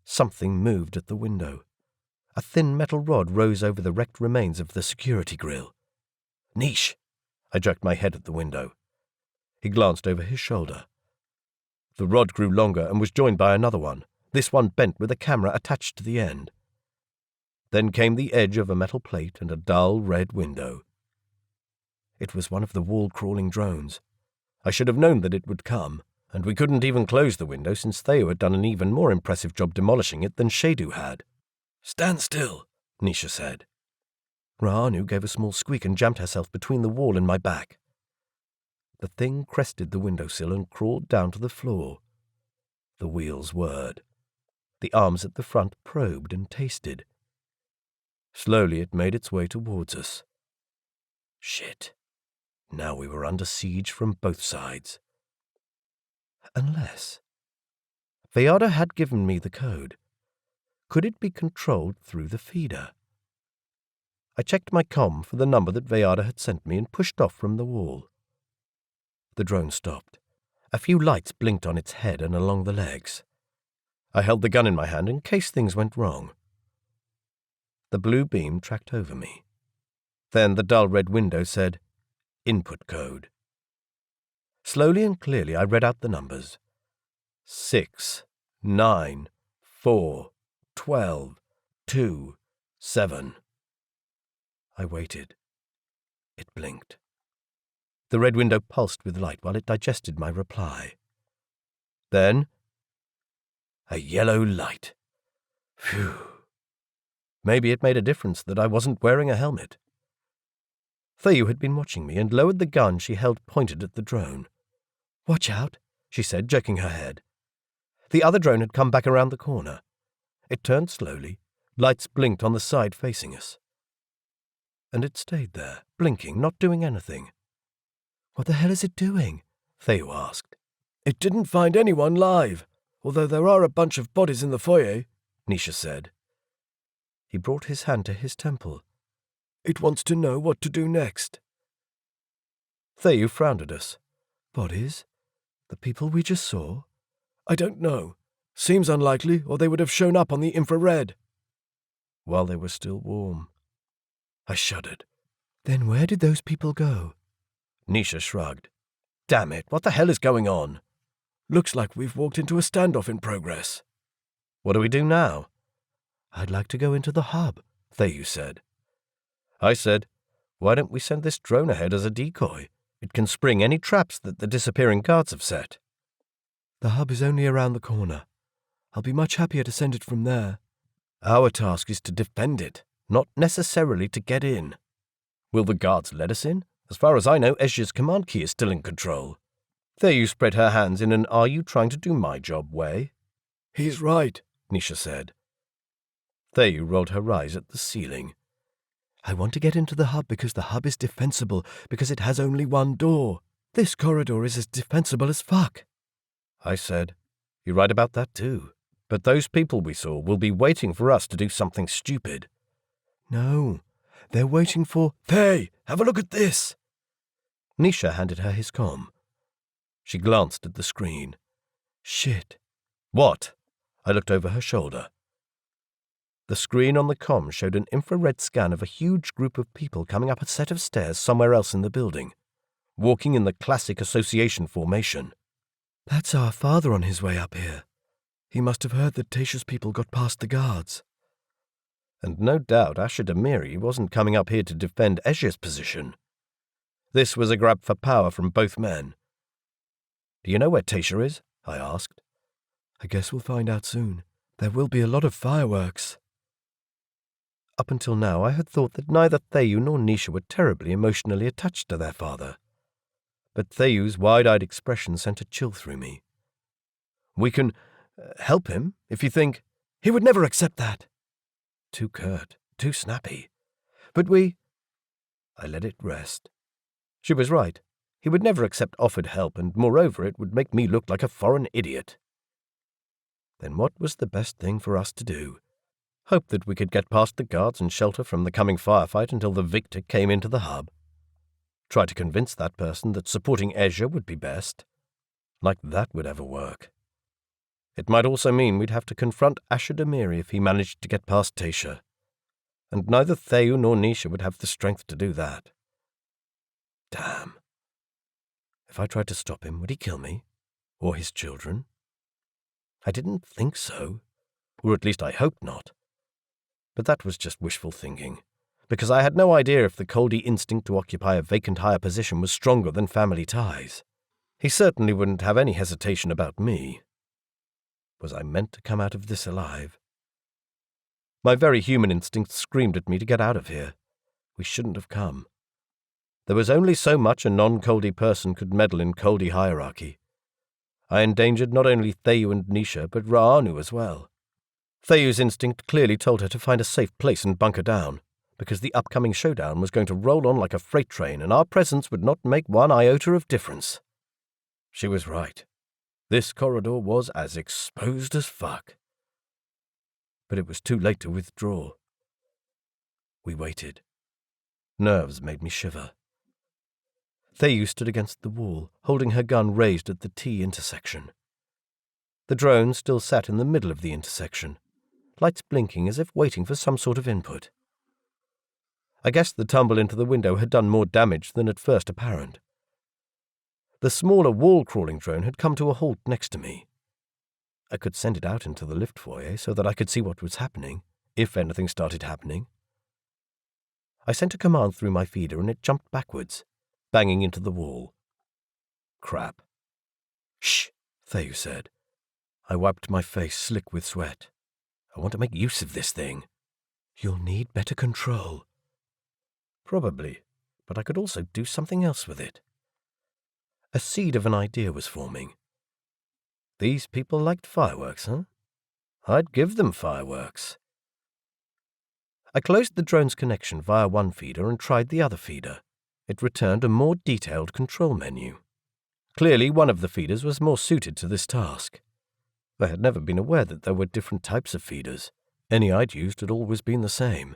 Something moved at the window. A thin metal rod rose over the wrecked remains of the security grill. Nish! I jerked my head at the window. He glanced over his shoulder. The rod grew longer and was joined by another one, this one bent with a camera attached to the end. Then came the edge of a metal plate and a dull red window. It was one of the wall-crawling drones. I should have known that it would come, and we couldn't even close the window since Theyu had done an even more impressive job demolishing it than Shadu had. Stand still, Nisha said. Rahanu gave a small squeak and jammed herself between the wall and my back. The thing crested the windowsill and crawled down to the floor. The wheels whirred. The arms at the front probed and tasted. Slowly it made its way towards us. Shit. Now we were under siege from both sides. Unless Veyada had given me the code. Could it be controlled through the feeder? I checked my comm for the number that Veyada had sent me and pushed off from the wall. The drone stopped, A few lights blinked on its head and along the legs. I held the gun in my hand in case things went wrong. The blue beam tracked over me. Then the dull red window said, "Input code." Slowly and clearly I read out the numbers. 6, 9, 4, 12, 2, 7. I waited. It blinked. The red window pulsed with light while it digested my reply. Then, a yellow light. Phew. Maybe it made a difference that I wasn't wearing a helmet. Theyu had been watching me and lowered the gun she held pointed at the drone. "Watch out," she said, jerking her head. The other drone had come back around the corner. It turned slowly. Lights blinked on the side facing us. And it stayed there, blinking, not doing anything. "What the hell is it doing?" Theyu asked. "It didn't find anyone live, although there are a bunch of bodies in the foyer," Nisha said. He brought his hand to his temple. "It wants to know what to do next." Theyu frowned at us. "Bodies? The people we just saw?" "I don't know. Seems unlikely, or they would have shown up on the infrared." While they were still warm. I shuddered. "Then where did those people go?" Nisha shrugged. "Damn it, what the hell is going on?" "Looks like we've walked into a standoff in progress." "What do we do now?" "I'd like to go into the hub," Theyu said. I said, "Why don't we send this drone ahead as a decoy? It can spring any traps that the disappearing guards have set." "The hub is only around the corner. I'll be much happier to send it from there." "Our task is to defend it, not necessarily to get in. Will the guards let us in? As far as I know, Ezhya's command key is still in control." Theyu spread her hands in an "are you trying to do my job" way. "He's right," Nisha said. Theyu rolled her eyes at the ceiling. "I want to get into the hub because the hub is defensible, because it has only one door. This corridor is as defensible as fuck." I said, "You're right about that too. But those people we saw will be waiting for us to do something stupid." "No, they're waiting for—" "Hey, have a look at this!" Nisha handed her his comm. She glanced at the screen. "Shit." "What?" I looked over her shoulder. The screen on the comm showed an infrared scan of a huge group of people coming up a set of stairs somewhere else in the building, walking in the classic association formation. "That's our father on his way up here. He must have heard that Tasha's people got past the guards." And no doubt Ezhya Palayi wasn't coming up here to defend Ezhya's position. This was a grab for power from both men. "Do you know where Tasha is?" I asked. "I guess we'll find out soon. There will be a lot of fireworks." Up until now I had thought that neither Theyu nor Nisha were terribly emotionally attached to their father. But Theyu's wide-eyed expression sent a chill through me. "We can help him, if you think—" "He would never accept that." Too curt, too snappy. "But we—" I let it rest. She was right. He would never accept offered help, and moreover it would make me look like a foreign idiot. Then what was the best thing for us to do? Hope that we could get past the guards and shelter from the coming firefight until the victor came into the hub. Try to convince that person that supporting Ezhya would be best. Like that would ever work. It might also mean we'd have to confront Ezhya Palayi if he managed to get past Tasha. And neither Theyu nor Nisha would have the strength to do that. Damn. If I tried to stop him, would he kill me? Or his children? I didn't think so. Or at least I hoped not. But that was just wishful thinking, because I had no idea if the Coldi instinct to occupy a vacant higher position was stronger than family ties. He certainly wouldn't have any hesitation about me. Was I meant to come out of this alive? My very human instinct screamed at me to get out of here. We shouldn't have come. There was only so much a non-Coldi person could meddle in Coldi hierarchy. I endangered not only Theyu and Nisha, but Ra'anu as well. Theyu's instinct clearly told her to find a safe place and bunker down, because the upcoming showdown was going to roll on like a freight train and our presence would not make one iota of difference. She was right. This corridor was as exposed as fuck. But it was too late to withdraw. We waited. Nerves made me shiver. Theyu stood against the wall, holding her gun raised at the T intersection. The drone still sat in the middle of the intersection, lights blinking as if waiting for some sort of input. I guessed the tumble into the window had done more damage than at first apparent. The smaller wall-crawling drone had come to a halt next to me. I could send it out into the lift foyer so that I could see what was happening, if anything started happening. I sent a command through my feeder and it jumped backwards, banging into the wall. Crap. Shh, Theyu said. I wiped my face slick with sweat. I want to make use of this thing. You'll need better control. Probably, but I could also do something else with it. A seed of an idea was forming. These people liked fireworks, huh? I'd give them fireworks. I closed the drone's connection via one feeder and tried the other feeder. It returned a more detailed control menu. Clearly, one of the feeders was more suited to this task. I had never been aware that there were different types of feeders. Any I'd used had always been the same.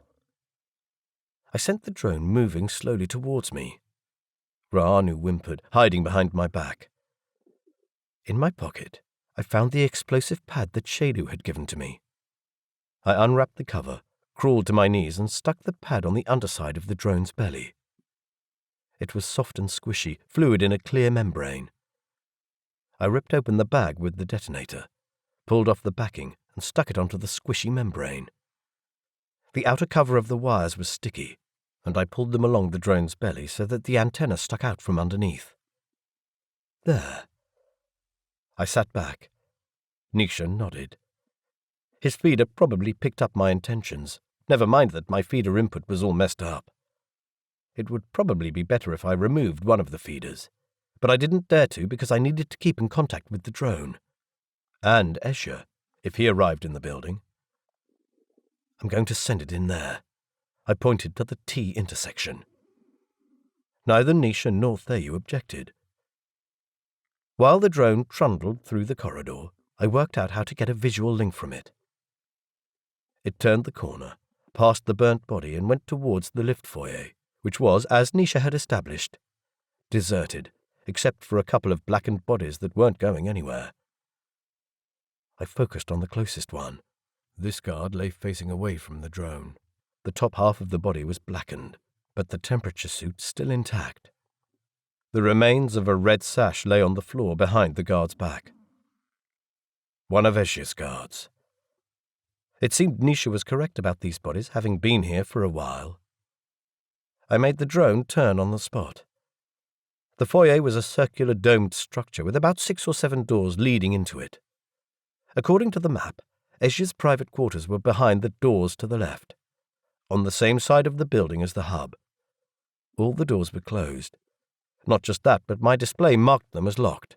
I sent the drone moving slowly towards me. Ra'anu whimpered, hiding behind my back. In my pocket, I found the explosive pad that Shadu had given to me. I unwrapped the cover, crawled to my knees and stuck the pad on the underside of the drone's belly. It was soft and squishy, fluid in a clear membrane. I ripped open the bag with the detonator, pulled off the backing and stuck it onto the squishy membrane. The outer cover of the wires was sticky, and I pulled them along the drone's belly so that the antenna stuck out from underneath. There. I sat back. Nisha nodded. His feeder probably picked up my intentions, never mind that my feeder input was all messed up. It would probably be better if I removed one of the feeders, but I didn't dare to because I needed to keep in contact with the drone. And Ezhya, if he arrived in the building. I'm going to send it in there. I pointed to the T intersection. Neither Nisha nor Theyu objected. While the drone trundled through the corridor, I worked out how to get a visual link from it. It turned the corner, past the burnt body and went towards the lift foyer, which was, as Nisha had established, deserted, except for a couple of blackened bodies that weren't going anywhere. I focused on the closest one. This guard lay facing away from the drone. The top half of the body was blackened, but the temperature suit still intact. The remains of a red sash lay on the floor behind the guard's back. One of Ezhya's guards. It seemed Nisha was correct about these bodies having been here for a while. I made the drone turn on the spot. The foyer was a circular domed structure with about 6 or 7 doors leading into it. According to the map, Ezhya's private quarters were behind the doors to the left, on the same side of the building as the hub. All the doors were closed. Not just that, but my display marked them as locked,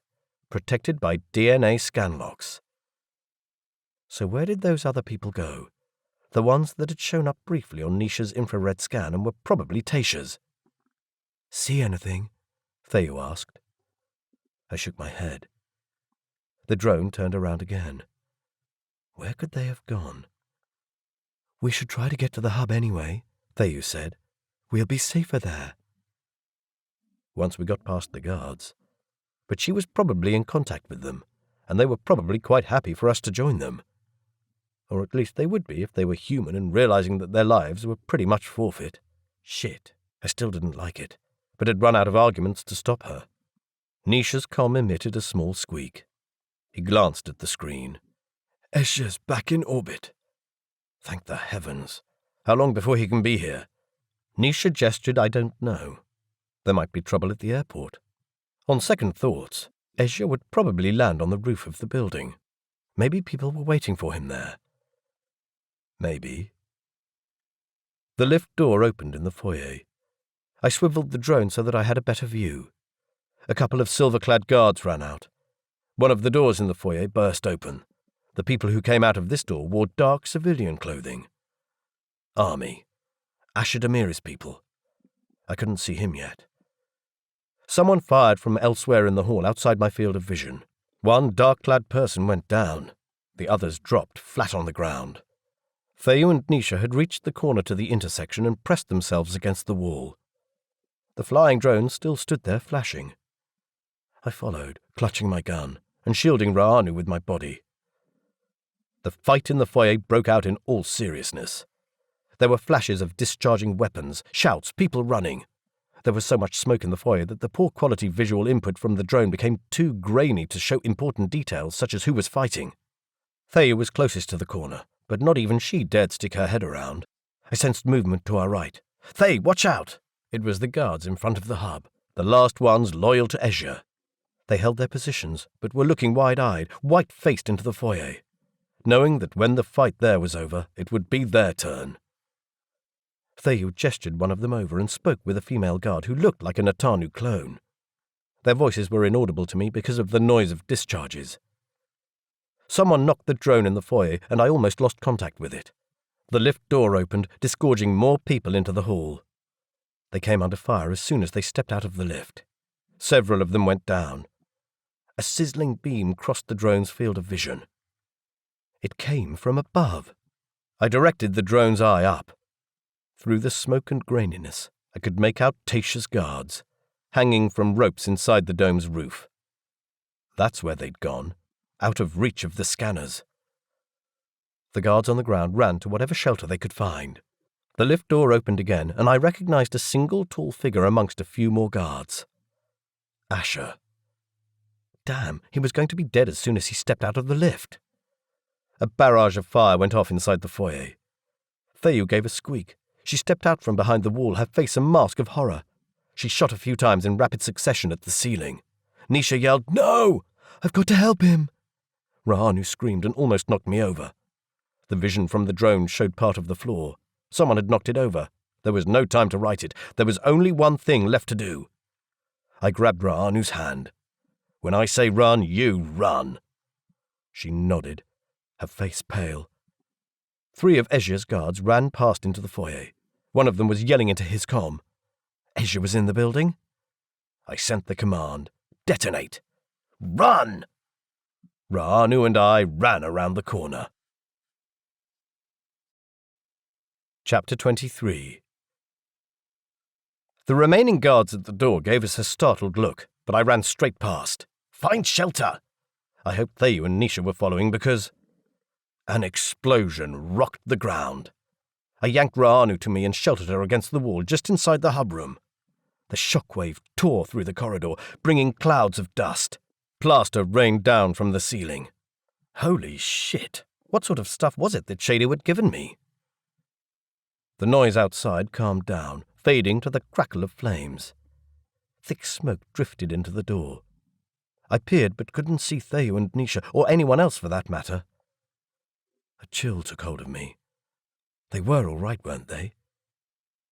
protected by DNA scan locks. So where did those other people go? The ones that had shown up briefly on Nisha's infrared scan and were probably Taysha's. See anything? Theyu asked. I shook my head. The drone turned around again. Where could they have gone? We should try to get to the hub anyway, Theyu said. We'll be safer there. Once we got past the guards. But she was probably in contact with them, and they were probably quite happy for us to join them. Or at least they would be if they were human and realizing that their lives were pretty much forfeit. Shit, I still didn't like it, but had run out of arguments to stop her. Nisha's comm emitted a small squeak. He glanced at the screen. Ezhya's back in orbit. Thank the heavens. How long before he can be here? Nisha gestured I don't know. There might be trouble at the airport. On second thoughts, Ezhya would probably land on the roof of the building. Maybe people were waiting for him there. Maybe. The lift door opened in the foyer. I swiveled the drone so that I had a better view. A couple of silver-clad guards ran out. One of the doors in the foyer burst open. The people who came out of this door wore dark civilian clothing. Army. Ashad Amiri's people. I couldn't see him yet. Someone fired from elsewhere in the hall outside my field of vision. One dark-clad person went down. The others dropped flat on the ground. Theyu and Nisha had reached the corner to the intersection and pressed themselves against the wall. The flying drones still stood there flashing. I followed, clutching my gun, and shielding Ra'anu with my body. The fight in the foyer broke out in all seriousness. There were flashes of discharging weapons, shouts, people running. There was so much smoke in the foyer that the poor-quality visual input from the drone became too grainy to show important details such as who was fighting. Thea was closest to the corner, but not even she dared stick her head around. I sensed movement to our right. "Thea, watch out!" It was the guards in front of the hub, the last ones loyal to Ezhya. They held their positions, but were looking wide-eyed, white-faced into the foyer, knowing that when the fight there was over, it would be their turn. Thea gestured one of them over and spoke with a female guard who looked like a Natanu clone. Their voices were inaudible to me because of the noise of discharges. Someone knocked the drone in the foyer, and I almost lost contact with it. The lift door opened, disgorging more people into the hall. They came under fire as soon as they stepped out of the lift. Several of them went down. A sizzling beam crossed the drone's field of vision. It came from above. I directed the drone's eye up. Through the smoke and graininess, I could make out Tasha's guards, hanging from ropes inside the dome's roof. That's where they'd gone, out of reach of the scanners. The guards on the ground ran to whatever shelter they could find. The lift door opened again, and I recognized a single tall figure amongst a few more guards. Asher. Damn, he was going to be dead as soon as he stepped out of the lift. A barrage of fire went off inside the foyer. Thea gave a squeak. She stepped out from behind the wall, her face a mask of horror. She shot a few times in rapid succession at the ceiling. Nisha yelled, "No! I've got to help him!" Ra'anu screamed and almost knocked me over. The vision from the drone showed part of the floor. Someone had knocked it over. There was no time to right it. There was only one thing left to do. I grabbed Ra'anu's hand. "When I say run, you run." She nodded, her face pale. 3 of Ezhya's guards ran past into the foyer. One of them was yelling into his comm. Ezhya was in the building? I sent the command. "Detonate! Run!" Ra'anu and I ran around the corner. Chapter 23. The remaining guards at the door gave us a startled look, but I ran straight past. "Find shelter!" I hoped Thea and Nisha were following because an explosion rocked the ground. I yanked Ra'anu to me and sheltered her against the wall just inside the hub room. The shockwave tore through the corridor, bringing clouds of dust. Plaster rained down from the ceiling. Holy shit! What sort of stuff was it that Shady had given me? The noise outside calmed down, fading to the crackle of flames. Thick smoke drifted into the door. I peered but couldn't see Thea and Nisha, or anyone else for that matter. A chill took hold of me. They were all right, weren't they?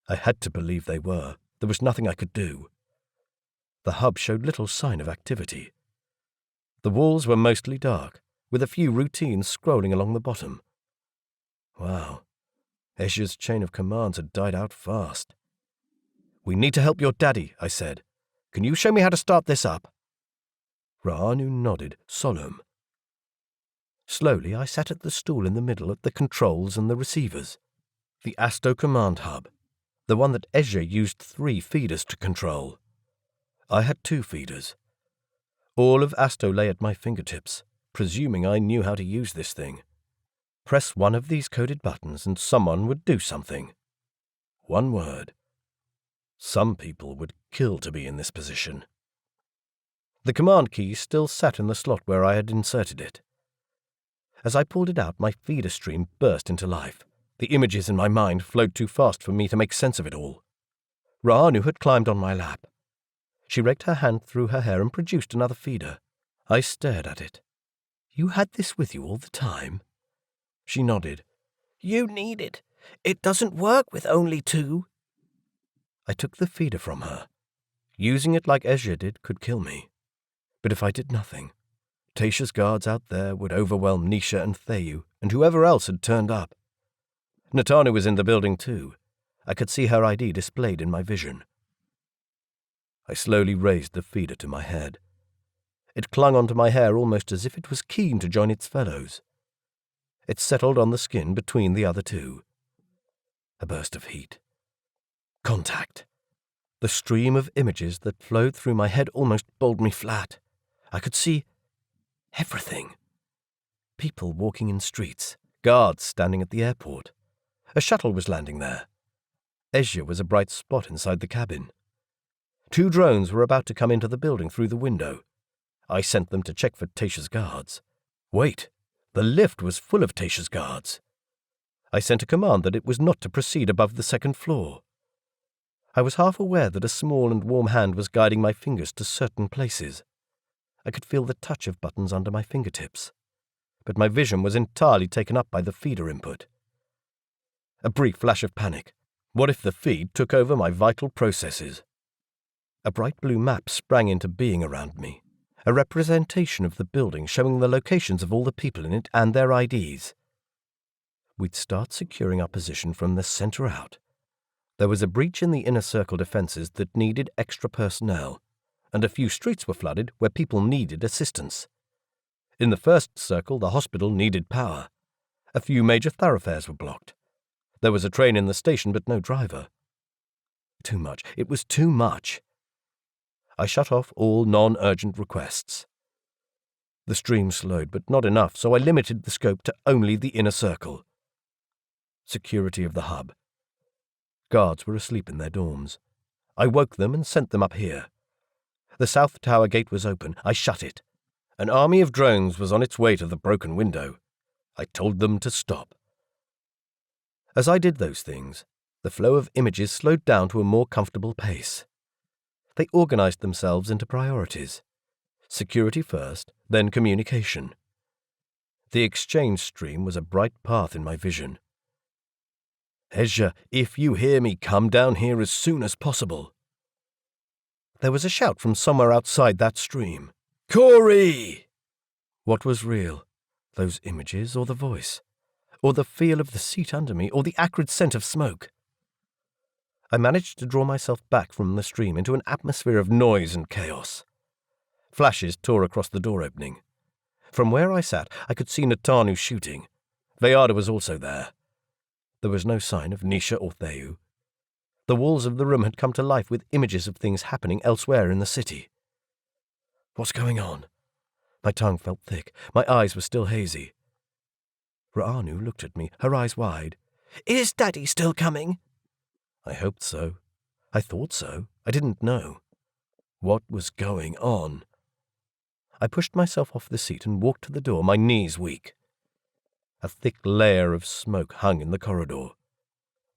I had to believe they were. There was nothing I could do. The hub showed little sign of activity. The walls were mostly dark, with a few routines scrolling along the bottom. Wow. Ezhya's chain of commands had died out fast. "We need to help your daddy," I said. "Can you show me how to start this up?" Ra'anu nodded, solemn. Slowly, I sat at the stool in the middle at the controls and the receivers. The Asto command hub, the one that Ezhya used 3 feeders to control. I had 2 feeders. All of Asto lay at my fingertips, presuming I knew how to use this thing. Press one of these coded buttons and someone would do something. One word. Some people would kill to be in this position. The command key still sat in the slot where I had inserted it. As I pulled it out, my feeder stream burst into life. The images in my mind flowed too fast for me to make sense of it all. Ra'anu had climbed on my lap. She raked her hand through her hair and produced another feeder. I stared at it. "You had this with you all the time?" She nodded. "You need it. It doesn't work with only 2. I took the feeder from her. Using it like Ezhya did could kill me. But if I did nothing, Tasha's guards out there would overwhelm Nisha and Thea and whoever else had turned up. Natanu was in the building too. I could see her ID displayed in my vision. I slowly raised the feeder to my head. It clung onto my hair almost as if it was keen to join its fellows. It settled on the skin between the other 2. A burst of heat. Contact. The stream of images that flowed through my head almost bowled me flat. I could see everything. People walking in streets, guards standing at the airport. A shuttle was landing there. Ezhya was a bright spot inside the cabin. 2 drones were about to come into the building through the window. I sent them to check for Tasha's guards. Wait, the lift was full of Tasha's guards. I sent a command that it was not to proceed above the 2nd floor. I was half aware that a small and warm hand was guiding my fingers to certain places. I could feel the touch of buttons under my fingertips, but my vision was entirely taken up by the feeder input. A brief flash of panic. What if the feed took over my vital processes? A bright blue map sprang into being around me, a representation of the building showing the locations of all the people in it and their IDs. We'd start securing our position from the center out. There was a breach in the inner circle defenses that needed extra personnel, and a few streets were flooded where people needed assistance. In the first circle, the hospital needed power. A few major thoroughfares were blocked. There was a train in the station, but no driver. Too much. It was too much. I shut off all non-urgent requests. The stream slowed, but not enough, so I limited the scope to only the inner circle. Security of the hub. Guards were asleep in their dorms. I woke them and sent them up here. The south tower gate was open. I shut it. An army of drones was on its way to the broken window. I told them to stop. As I did those things, the flow of images slowed down to a more comfortable pace. They organized themselves into priorities. Security first, then communication. The exchange stream was a bright path in my vision. Ezhya, if you hear me, come down here as soon as possible. There was a shout from somewhere outside that stream. Cory! What was real? Those images or the voice? Or the feel of the seat under me, or the acrid scent of smoke? I managed to draw myself back from the stream into an atmosphere of noise and chaos. Flashes tore across the door opening. From where I sat, I could see Natanu shooting. Veyada was also there. There was no sign of Nisha or Theyu. The walls of the room had come to life with images of things happening elsewhere in the city. What's going on? My tongue felt thick. My eyes were still hazy. Ra'anu looked at me, her eyes wide. Is Daddy still coming? I hoped so. I thought so. I didn't know. What was going on? I pushed myself off the seat and walked to the door, my knees weak. A thick layer of smoke hung in the corridor.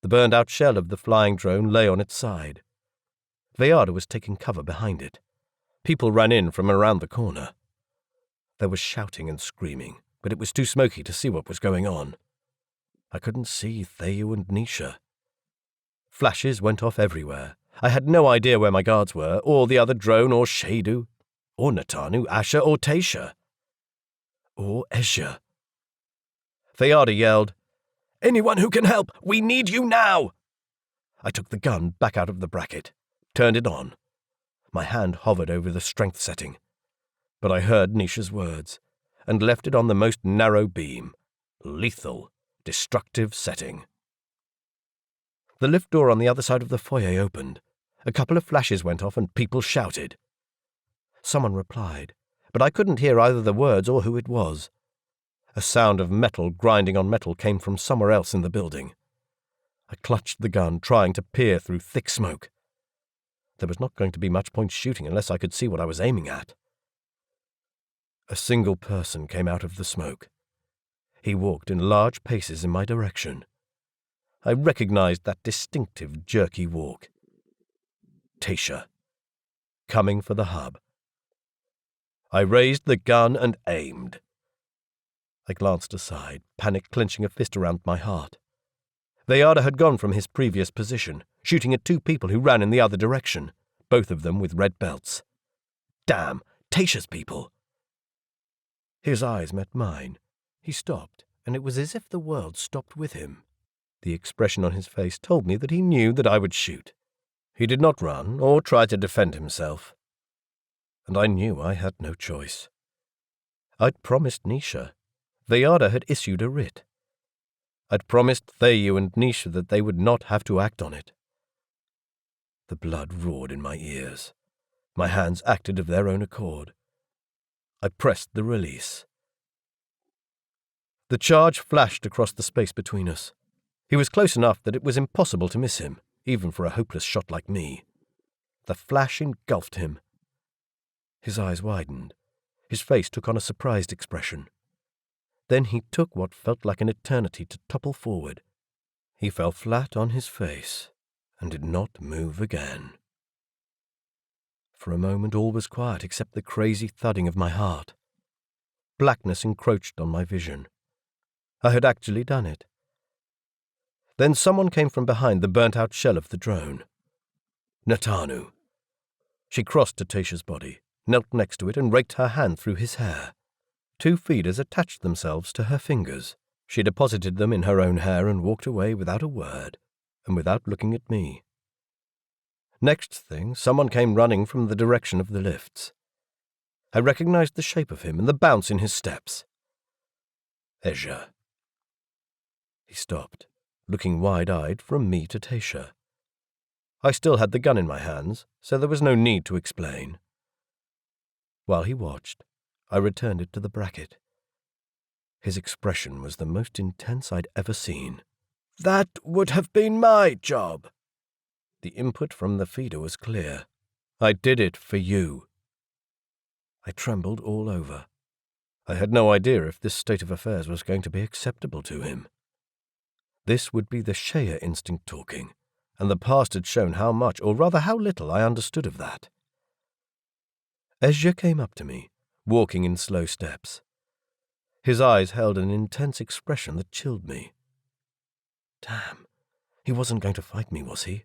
The burned-out shell of the flying drone lay on its side. Veyada was taking cover behind it. People ran in from around the corner. There was shouting and screaming, but it was too smoky to see what was going on. I couldn't see Theyu and Nisha. Flashes went off everywhere. I had no idea where my guards were, or the other drone, or Shadu, or Natanu, Asha, or Tasha. Or Ezhya. Veyada yelled, "Anyone who can help! We need you now!" I took the gun back out of the bracket, turned it on. My hand hovered over the strength setting. But I heard Nisha's words, and left it on the most narrow beam. Lethal, destructive setting. The lift door on the other side of the foyer opened. A couple of flashes went off and people shouted. Someone replied, but I couldn't hear either the words or who it was. A sound of metal grinding on metal came from somewhere else in the building. I clutched the gun, trying to peer through thick smoke. There was not going to be much point shooting unless I could see what I was aiming at. A single person came out of the smoke. He walked in large paces in my direction. I recognized that distinctive, jerky walk. Tasha. Coming for the hub. I raised the gun and aimed. I glanced aside, panic clenching a fist around my heart. Veyada had gone from his previous position, shooting at 2 people who ran in the other direction, both of them with red belts. Damn, Tasha's people! His eyes met mine. He stopped, and it was as if the world stopped with him. The expression on his face told me that he knew that I would shoot. He did not run or try to defend himself. And I knew I had no choice. I'd promised Nisha. Veyada had issued a writ. I'd promised Theyu and Nisha that they would not have to act on it. The blood roared in my ears. My hands acted of their own accord. I pressed the release. The charge flashed across the space between us. He was close enough that it was impossible to miss him, even for a hopeless shot like me. The flash engulfed him. His eyes widened. His face took on a surprised expression. Then he took what felt like an eternity to topple forward. He fell flat on his face and did not move again. For a moment all was quiet except the crazy thudding of my heart. Blackness encroached on my vision. I had actually done it. Then someone came from behind the burnt-out shell of the drone. Natanu. She crossed to Tasha's body, knelt next to it and raked her hand through his hair. 2 feeders attached themselves to her fingers. She deposited them in her own hair and walked away without a word, and without looking at me. Next thing, someone came running from the direction of the lifts. I recognized the shape of him and the bounce in his steps. Ezhya. He stopped, looking wide-eyed from me to Tasha. I still had the gun in my hands, so there was no need to explain. While he watched, I returned it to the bracket. His expression was the most intense I'd ever seen. That would have been my job. The input from the feeder was clear. I did it for you. I trembled all over. I had no idea if this state of affairs was going to be acceptable to him. This would be the Shea instinct talking, and the past had shown how much, or rather how little, I understood of that. Ezhya came up to me, walking in slow steps. His eyes held an intense expression that chilled me. Damn, he wasn't going to fight me, was he?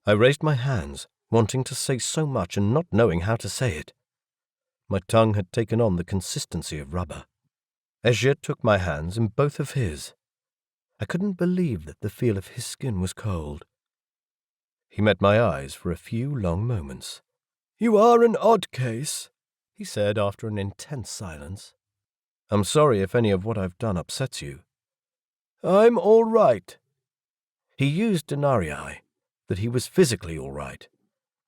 I raised my hands, wanting to say so much and not knowing how to say it. My tongue had taken on the consistency of rubber. Ezhya took my hands in both of his. I couldn't believe that the feel of his skin was cold. He met my eyes for a few long moments. You are an odd case, he said after an intense silence. I'm sorry if any of what I've done upsets you. I'm all right. He used denarii, that he was physically all right,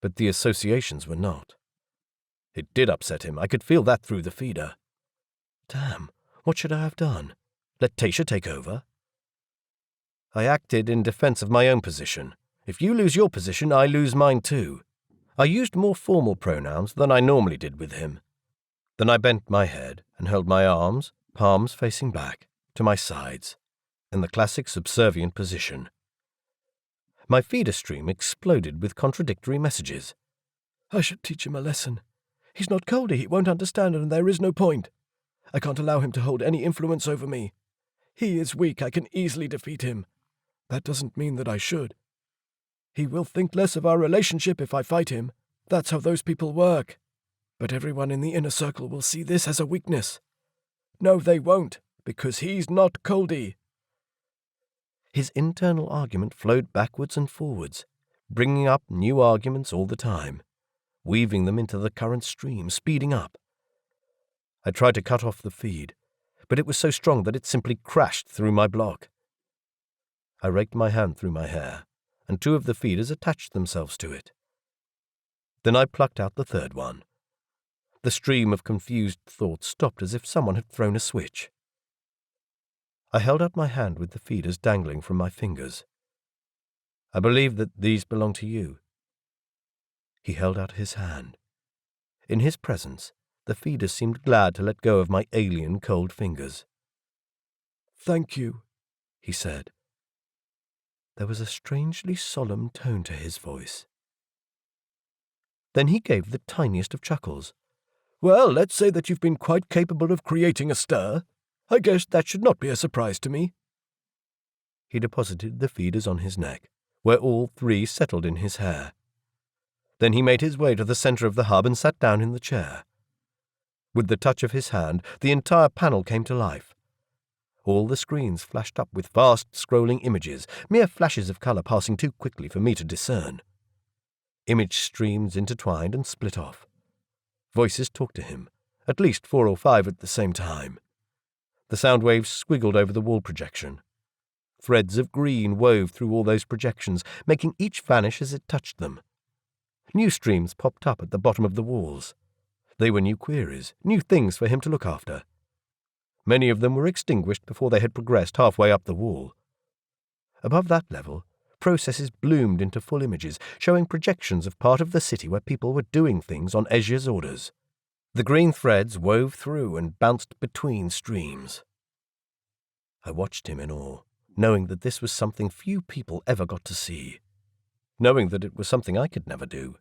but the associations were not. It did upset him. I could feel that through the feeder. Damn, what should I have done? Let Tasha take over? I acted in defense of my own position. If you lose your position, I lose mine too. I used more formal pronouns than I normally did with him. Then I bent my head and held my arms, palms facing back, to my sides, in the classic subservient position. My feeder stream exploded with contradictory messages. I should teach him a lesson. He's not Coldi, he won't understand, and there is no point. I can't allow him to hold any influence over me. He is weak, I can easily defeat him. That doesn't mean that I should. He will think less of our relationship if I fight him. That's how those people work. But everyone in the inner circle will see this as a weakness. No, they won't, because he's not Coldi. His internal argument flowed backwards and forwards, bringing up new arguments all the time, weaving them into the current stream, speeding up. I tried to cut off the feed, but it was so strong that it simply crashed through my block. I raked my hand through my hair, and 2 of the feeders attached themselves to it. Then I plucked out the 3rd one. The stream of confused thoughts stopped as if someone had thrown a switch. I held out my hand with the feeders dangling from my fingers. I believe that these belong to you. He held out his hand. In his presence, the feeders seemed glad to let go of my alien cold fingers. Thank you, he said. There was a strangely solemn tone to his voice. Then he gave the tiniest of chuckles. Well, let's say that you've been quite capable of creating a stir. I guess that should not be a surprise to me. He deposited the feeders on his neck, where all 3 settled in his hair. Then he made his way to the center of the hub and sat down in the chair. With the touch of his hand, the entire panel came to life. All the screens flashed up with fast-scrolling images, mere flashes of color passing too quickly for me to discern. Image streams intertwined and split off. Voices talked to him, at least 4 or 5 at the same time. The sound waves squiggled over the wall projection. Threads of green wove through all those projections, making each vanish as it touched them, New streams popped up at the bottom of the walls. They were new queries, new things for him to look after. Many of them were extinguished before they had progressed halfway up the wall. Above that level, processes bloomed into full images, showing projections of part of the city where people were doing things on Ezhya's orders. The green threads wove through and bounced between streams. I watched him in awe, knowing that this was something few people ever got to see, knowing that it was something I could never do.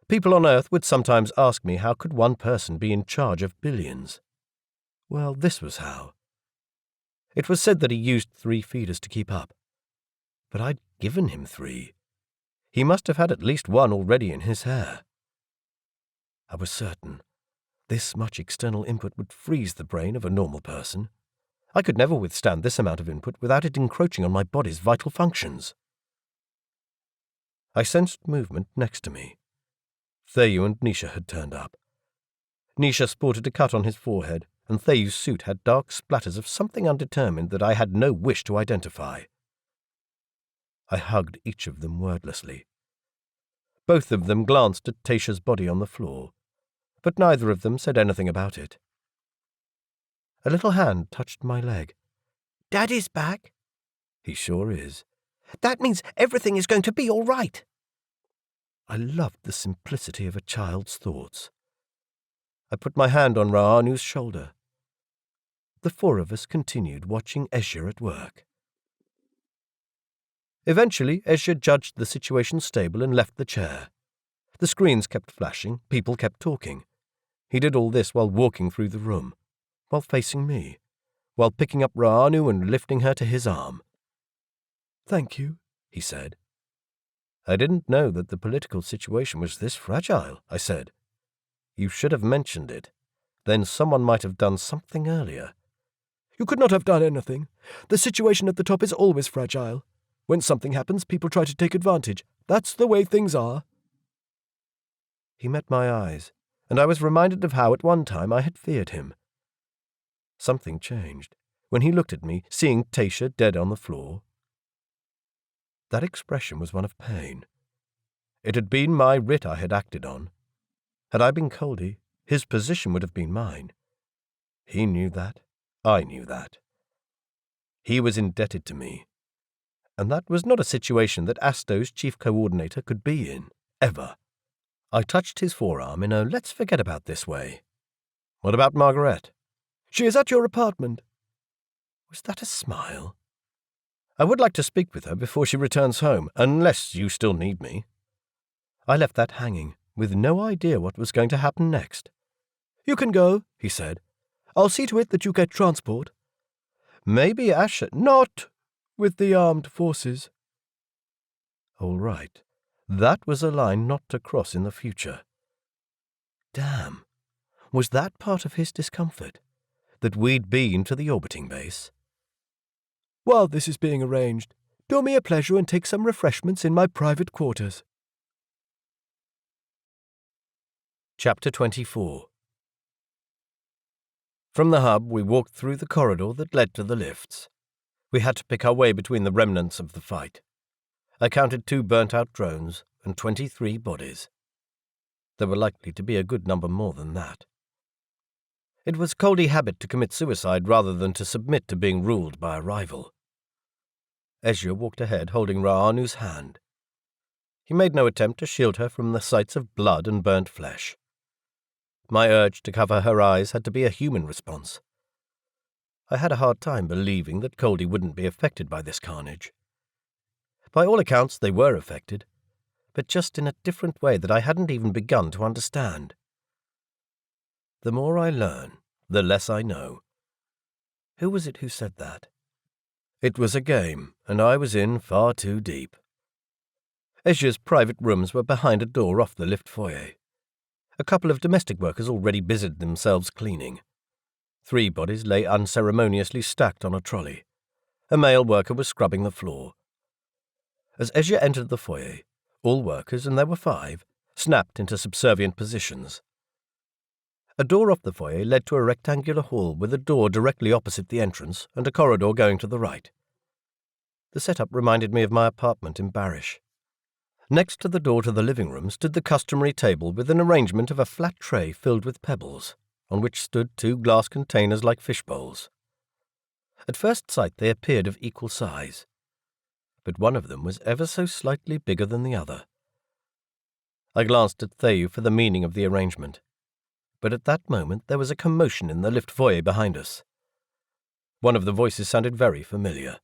People on Earth would sometimes ask me how could one person be in charge of billions. Well, this was how. It was said that he used 3 feeders to keep up. But I'd given him 3. He must have had at least 1 already in his hair. I was certain this much external input would freeze the brain of a normal person. I could never withstand this amount of input without it encroaching on my body's vital functions. I sensed movement next to me. Theyu and Nisha had turned up. Nisha sported a cut on his forehead, and Theyu's suit had dark splatters of something undetermined that I had no wish to identify. I hugged each of them wordlessly. Both of them glanced at Tasha's body on the floor, but neither of them said anything about it. A little hand touched my leg. "Daddy's back." "He sure is." "That means everything is going to be all right." I loved the simplicity of a child's thoughts. I put my hand on Ra'anu's shoulder. The 4 of us continued watching Ezhya at work. Eventually, Ezhya judged the situation stable and left the chair. The screens kept flashing, people kept talking. He did all this while walking through the room, while facing me, while picking up Ra'anu and lifting her to his arm. "Thank you," he said. "I didn't know that the political situation was this fragile," I said. "You should have mentioned it. Then someone might have done something earlier." "You could not have done anything. The situation at the top is always fragile. When something happens, people try to take advantage. That's the way things are." He met my eyes, and I was reminded of how at one time I had feared him. Something changed when he looked at me, seeing Tasha dead on the floor. That expression was one of pain. It had been my writ I had acted on. Had I been Coldi, his position would have been mine. He knew that. I knew that. He was indebted to me. And that was not a situation that Asto's chief coordinator could be in, ever. I touched his forearm in a let's forget about this way. "What about Margaret?" "She is at your apartment." Was that a smile? "I would like to speak with her before she returns home, unless you still need me." I left that hanging, with no idea what was going to happen next. "You can go," he said. "I'll see to it that you get transport." Maybe Asha— "Not with the armed forces." All right. That was a line not to cross in the future. Damn. Was that part of his discomfort? That we'd been to the orbiting base? "While this is being arranged, do me a pleasure and take some refreshments in my private quarters." Chapter 24. From the hub, we walked through the corridor that led to the lifts. We had to pick our way between the remnants of the fight. I counted 2 burnt-out drones and 23 bodies. There were likely to be a good number more than that. It was Coldi habit to commit suicide rather than to submit to being ruled by a rival. Ezhya walked ahead, holding Ra'anu's hand. He made no attempt to shield her from the sights of blood and burnt flesh. My urge to cover her eyes had to be a human response. I had a hard time believing that Coldi wouldn't be affected by this carnage. By all accounts, they were affected, but just in a different way that I hadn't even begun to understand. The more I learn, the less I know. Who was it who said that? It was a game, and I was in far too deep. Ezhya's private rooms were behind a door off the lift foyer. A couple of domestic workers already busied themselves cleaning. 3 bodies lay unceremoniously stacked on a trolley. A male worker was scrubbing the floor. As Ezhya entered the foyer, all workers, and there were 5, snapped into subservient positions. A door off the foyer led to a rectangular hall with a door directly opposite the entrance and a corridor going to the right. The setup reminded me of my apartment in Barish. Next to the door to the living room stood the customary table with an arrangement of a flat tray filled with pebbles, on which stood 2 glass containers like fish bowls. At first sight they appeared of equal size, but one of them was ever so slightly bigger than the other. I glanced at Theyu for the meaning of the arrangement, but at that moment there was a commotion in the lift foyer behind us. One of the voices sounded very familiar.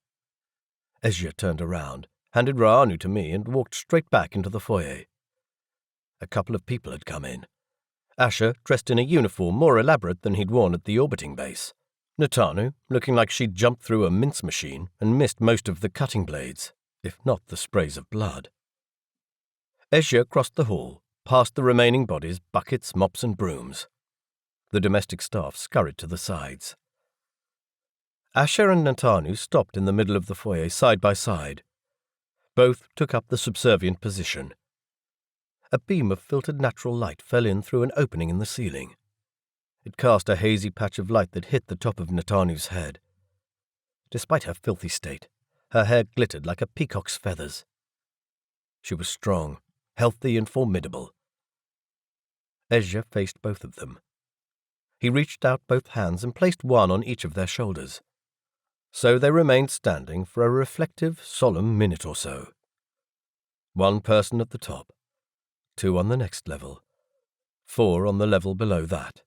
Ezhya turned around, handed Ra'anu to me, and walked straight back into the foyer. A couple of people had come in. Asher, dressed in a uniform more elaborate than he'd worn at the orbiting base. Natanu, looking like she'd jumped through a mince machine and missed most of the cutting blades, if not the sprays of blood. Ezhya crossed the hall, past the remaining bodies, buckets, mops and brooms. The domestic staff scurried to the sides. Asher and Natanu stopped in the middle of the foyer side by side. Both took up the subservient position. A beam of filtered natural light fell in through an opening in the ceiling. It cast a hazy patch of light that hit the top of Natanu's head. Despite her filthy state, her hair glittered like a peacock's feathers. She was strong, healthy and formidable. Ezhya faced both of them. He reached out both hands and placed one on each of their shoulders. So they remained standing for a reflective, solemn minute or so. 1 person at the top, 2 on the next level, 4 on the level below that.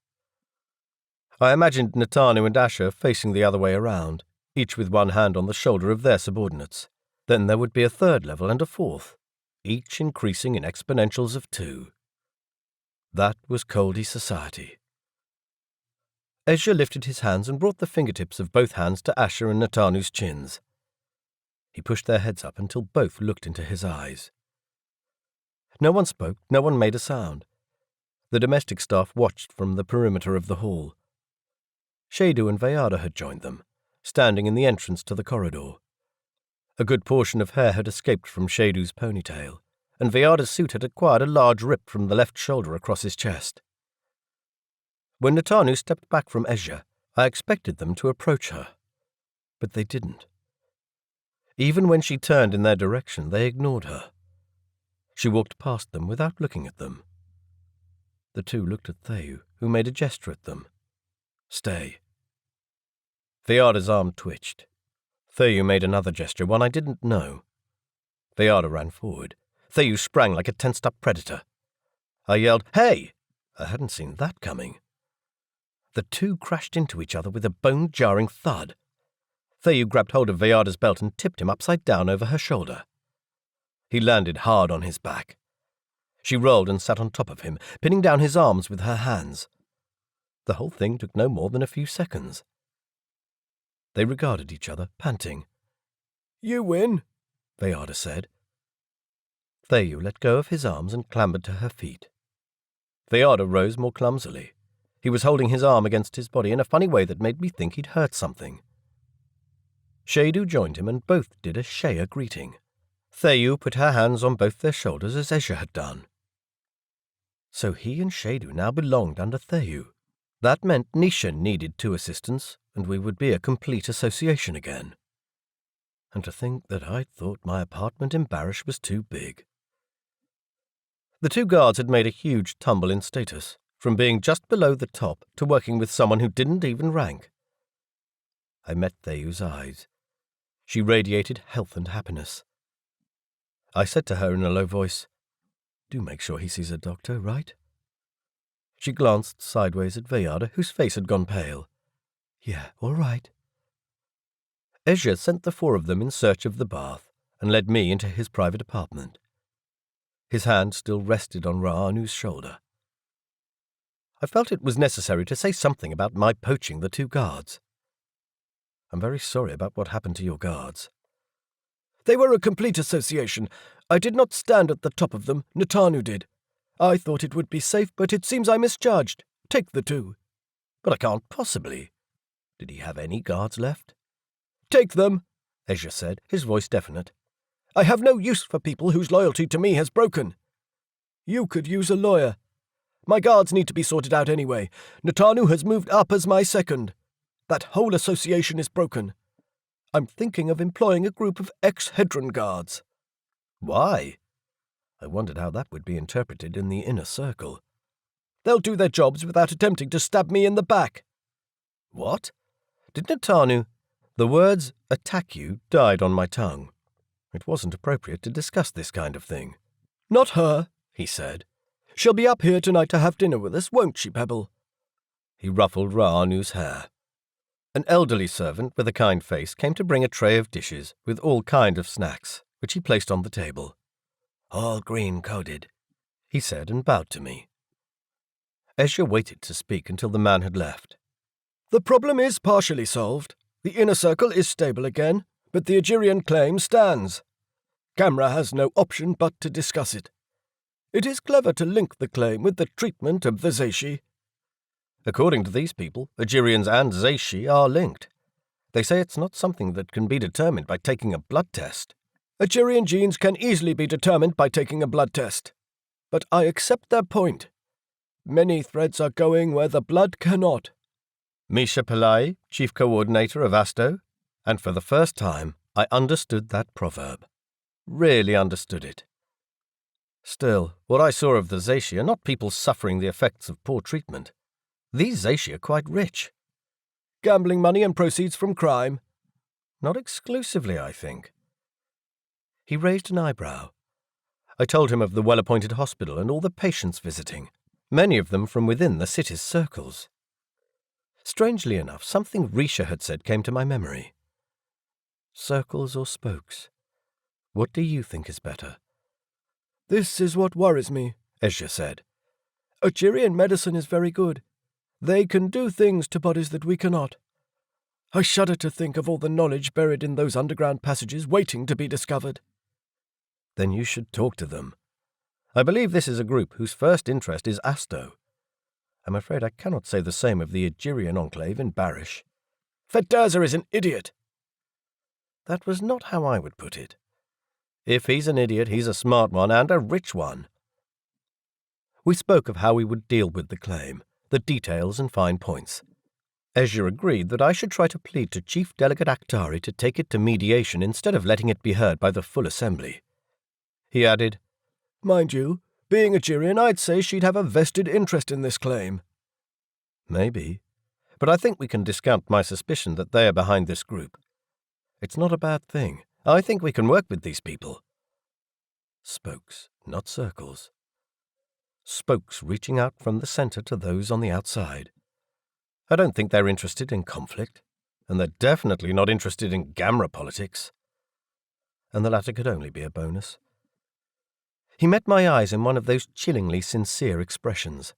I imagined Natanu and Asher facing the other way around, each with one hand on the shoulder of their subordinates. Then there would be a 3rd level and a 4th, each increasing in exponentials of 2. That was Coldi society. Ezhya lifted his hands and brought the fingertips of both hands to Asher and Natanu's chins. He pushed their heads up until both looked into his eyes. No one spoke, no one made a sound. The domestic staff watched from the perimeter of the hall. Shadu and Vayada had joined them, standing in the entrance to the corridor. A good portion of hair had escaped from Shadu's ponytail, and Vayada's suit had acquired a large rip from the left shoulder across his chest. When Natanu stepped back from Ezhya, I expected them to approach her, but they didn't. Even when she turned in their direction, they ignored her. She walked past them without looking at them. The 2 looked at Theyu, who made a gesture at them. Stay. Vayada's arm twitched. Theyu made another gesture, one I didn't know. Vayada ran forward. Theyu sprang like a tensed-up predator. I yelled, "Hey!" I hadn't seen that coming. The 2 crashed into each other with a bone-jarring thud. Theyu grabbed hold of Vayada's belt and tipped him upside down over her shoulder. He landed hard on his back. She rolled and sat on top of him, pinning down his arms with her hands. The whole thing took no more than a few seconds. They regarded each other, panting. "You win," Vayada said. Theyu let go of his arms and clambered to her feet. Vayada rose more clumsily. He was holding his arm against his body in a funny way that made me think he'd hurt something. Shadu joined him and both did a Shea greeting. Theyu put her hands on both their shoulders as Ezhya had done. So he and Shadu now belonged under Theyu. That meant Nisha needed 2 assistants, and we would be a complete association again. And to think that I'd thought my apartment in Barish was too big. The 2 guards had made a huge tumble in status, from being just below the top to working with someone who didn't even rank. I met Theyu's eyes. She radiated health and happiness. I said to her in a low voice, "Do make sure he sees a doctor, right?" She glanced sideways at Vayada, whose face had gone pale. "Yeah, all right." Ezhya sent the 4 of them in search of the bath and led me into his private apartment. His hand still rested on Ra'anu's shoulder. I felt it was necessary to say something about my poaching the 2 guards. "I'm very sorry about what happened to your guards." "They were a complete association. I did not stand at the top of them. Natanu did. I thought it would be safe, but it seems I misjudged. Take the 2. "But I can't possibly. Did he have any guards left?" "Take them," Ezhya said, his voice definite. "I have no use for people whose loyalty to me has broken. You could use a lawyer. My guards need to be sorted out anyway. Natanu has moved up as my second. That whole association is broken. I'm thinking of employing a group of ex-Hedron guards." "Why?" I wondered how that would be interpreted in the inner circle. They'll do their jobs without attempting to stab me in the back. What? Did Natanu? The words attack you died on my tongue. It wasn't appropriate to discuss this kind of thing. Not her, he said. She'll be up here tonight to have dinner with us, won't she, Pebble? He ruffled Ra'anu's hair. An elderly servant with a kind face came to bring a tray of dishes with all kind of snacks, which he placed on the table. All green-coated, he said and bowed to me. Ezhya waited to speak until the man had left. The problem is partially solved. The inner circle is stable again, but the Algerian claim stands. Camera has no option but to discuss it. It is clever to link the claim with the treatment of the Zeishi. According to these people, Algerians and Zeishi are linked. They say it's not something that can be determined by taking a blood test. Algerian genes can easily be determined by taking a blood test. But I accept their point. Many threads are going where the blood cannot. Ezhya Palayi, chief coordinator of Asto, and for the first time I understood that proverb. Really understood it. Still, what I saw of the Zeishi are not people suffering the effects of poor treatment. These Zeishi are quite rich. Gambling money and proceeds from crime? Not exclusively, I think. He raised an eyebrow. I told him of the well-appointed hospital and all the patients visiting, many of them from within the city's circles. Strangely enough, something Risha had said came to my memory. Circles or spokes? What do you think is better? This is what worries me, Ezhya said. Algerian medicine is very good. They can do things to bodies that we cannot. I shudder to think of all the knowledge buried in those underground passages waiting to be discovered. Then you should talk to them. I believe this is a group whose first interest is Asto. I'm afraid I cannot say the same of the Algerian enclave in Barish. Fedderza is an idiot. That was not how I would put it. If he's an idiot, he's a smart one and a rich one. We spoke of how we would deal with the claim, the details and fine points. Ezhya agreed that I should try to plead to Chief Delegate Akhtari to take it to mediation instead of letting it be heard by the full assembly. He added, Mind you, being Algerian, I'd say she'd have a vested interest in this claim. Maybe, but I think we can discount my suspicion that they are behind this group. It's not a bad thing. I think we can work with these people. Spokes, not circles. Spokes reaching out from the center to those on the outside. I don't think they're interested in conflict, and they're definitely not interested in Gamra politics. And the latter could only be a bonus. He met my eyes in one of those chillingly sincere expressions.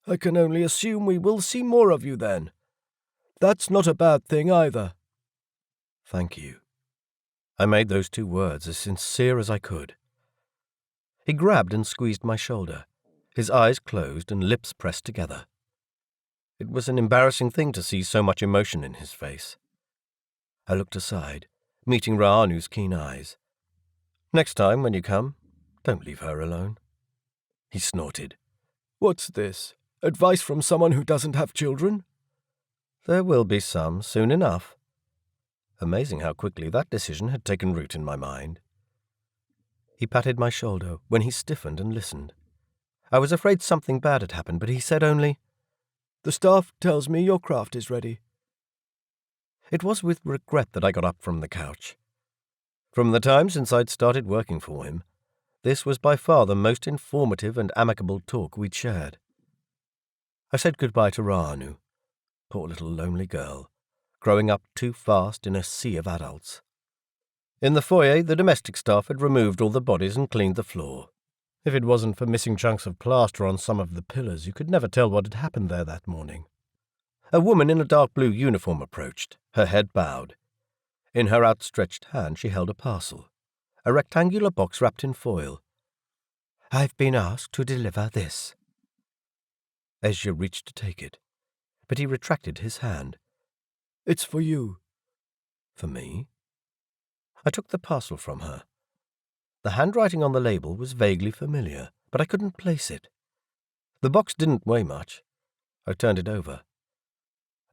I can only assume we will see more of you then. That's not a bad thing either. Thank you. I made those two words as sincere as I could. He grabbed and squeezed my shoulder, his eyes closed and lips pressed together. It was an embarrassing thing to see so much emotion in his face. I looked aside, meeting Ra'anu's keen eyes. Next time when you come, don't leave her alone. He snorted. What's this? Advice from someone who doesn't have children? There will be some soon enough. Amazing how quickly that decision had taken root in my mind. He patted my shoulder when he stiffened and listened. I was afraid something bad had happened, but he said only, The staff tells me your craft is ready. It was with regret that I got up from the couch. From the time since I'd started working for him, this was by far the most informative and amicable talk we'd shared. I said goodbye to Ra'anu, poor little lonely girl, growing up too fast in a sea of adults. In the foyer, the domestic staff had removed all the bodies and cleaned the floor. If it wasn't for missing chunks of plaster on some of the pillars, you could never tell what had happened there that morning. A woman in a dark blue uniform approached, her head bowed. In her outstretched hand she held a parcel, a rectangular box wrapped in foil. I've been asked to deliver this. Ezhya reached to take it, but he retracted his hand. It's for you. For me? I took the parcel from her. The handwriting on the label was vaguely familiar, but I couldn't place it. The box didn't weigh much. I turned it over.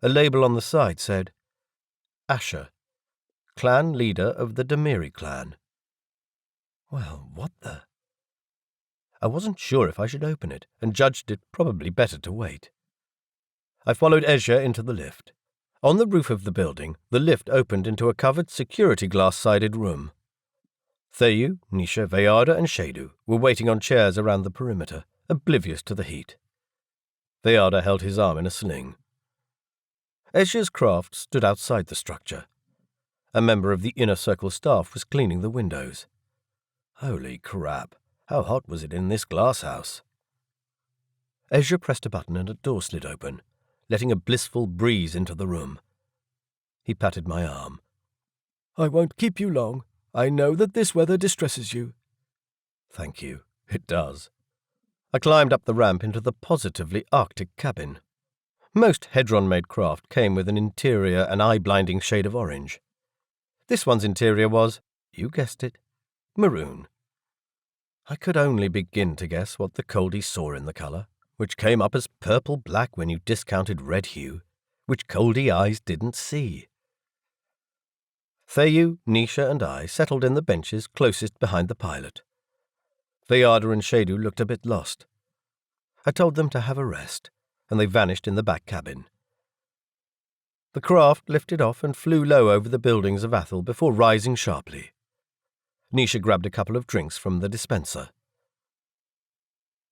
A label on the side said, Asher, clan leader of the Damiri clan. Well, what the... I wasn't sure if I should open it, and judged it probably better to wait. I followed Ezhya into the lift. On the roof of the building, the lift opened into a covered security glass-sided room. Theyu, Nisha, Veyarda and Shadu were waiting on chairs around the perimeter, oblivious to the heat. Veyarda held his arm in a sling. Ezhya's craft stood outside the structure. A member of the inner circle staff was cleaning the windows. Holy crap, how hot was it in this glasshouse? Ezhya pressed a button and a door slid open, letting a blissful breeze into the room. He patted my arm. I won't keep you long. I know that this weather distresses you. Thank you, it does. I climbed up the ramp into the positively Arctic cabin. Most Hedron-made craft came with an interior an eye-blinding shade of orange. This one's interior was, you guessed it, maroon. I could only begin to guess what the Coldi saw in the colour, which came up as purple-black when you discounted red hue, which Coldi eyes didn't see. Theyu, Nisha and I settled in the benches closest behind the pilot. Veyarda and Shadu looked a bit lost. I told them to have a rest, and they vanished in the back cabin. The craft lifted off and flew low over the buildings of Athel before rising sharply. Nisha grabbed a couple of drinks from the dispenser.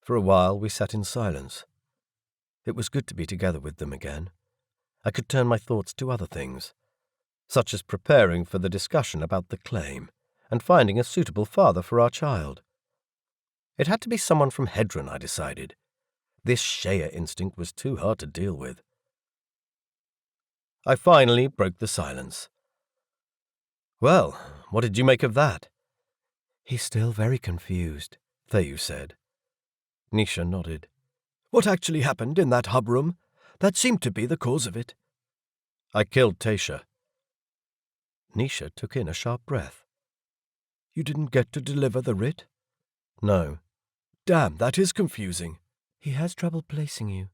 For a while we sat in silence. It was good to be together with them again. I could turn my thoughts to other things, such as preparing for the discussion about the claim and finding a suitable father for our child. It had to be someone from Hedron, I decided. This Shea instinct was too hard to deal with. I finally broke the silence. Well, what did you make of that? He's still very confused, Theyu said. Nisha nodded. What actually happened in that hub room? That seemed to be the cause of it. I killed Tasha. Nisha took in a sharp breath. You didn't get to deliver the writ? No. Damn, that is confusing. He has trouble placing you.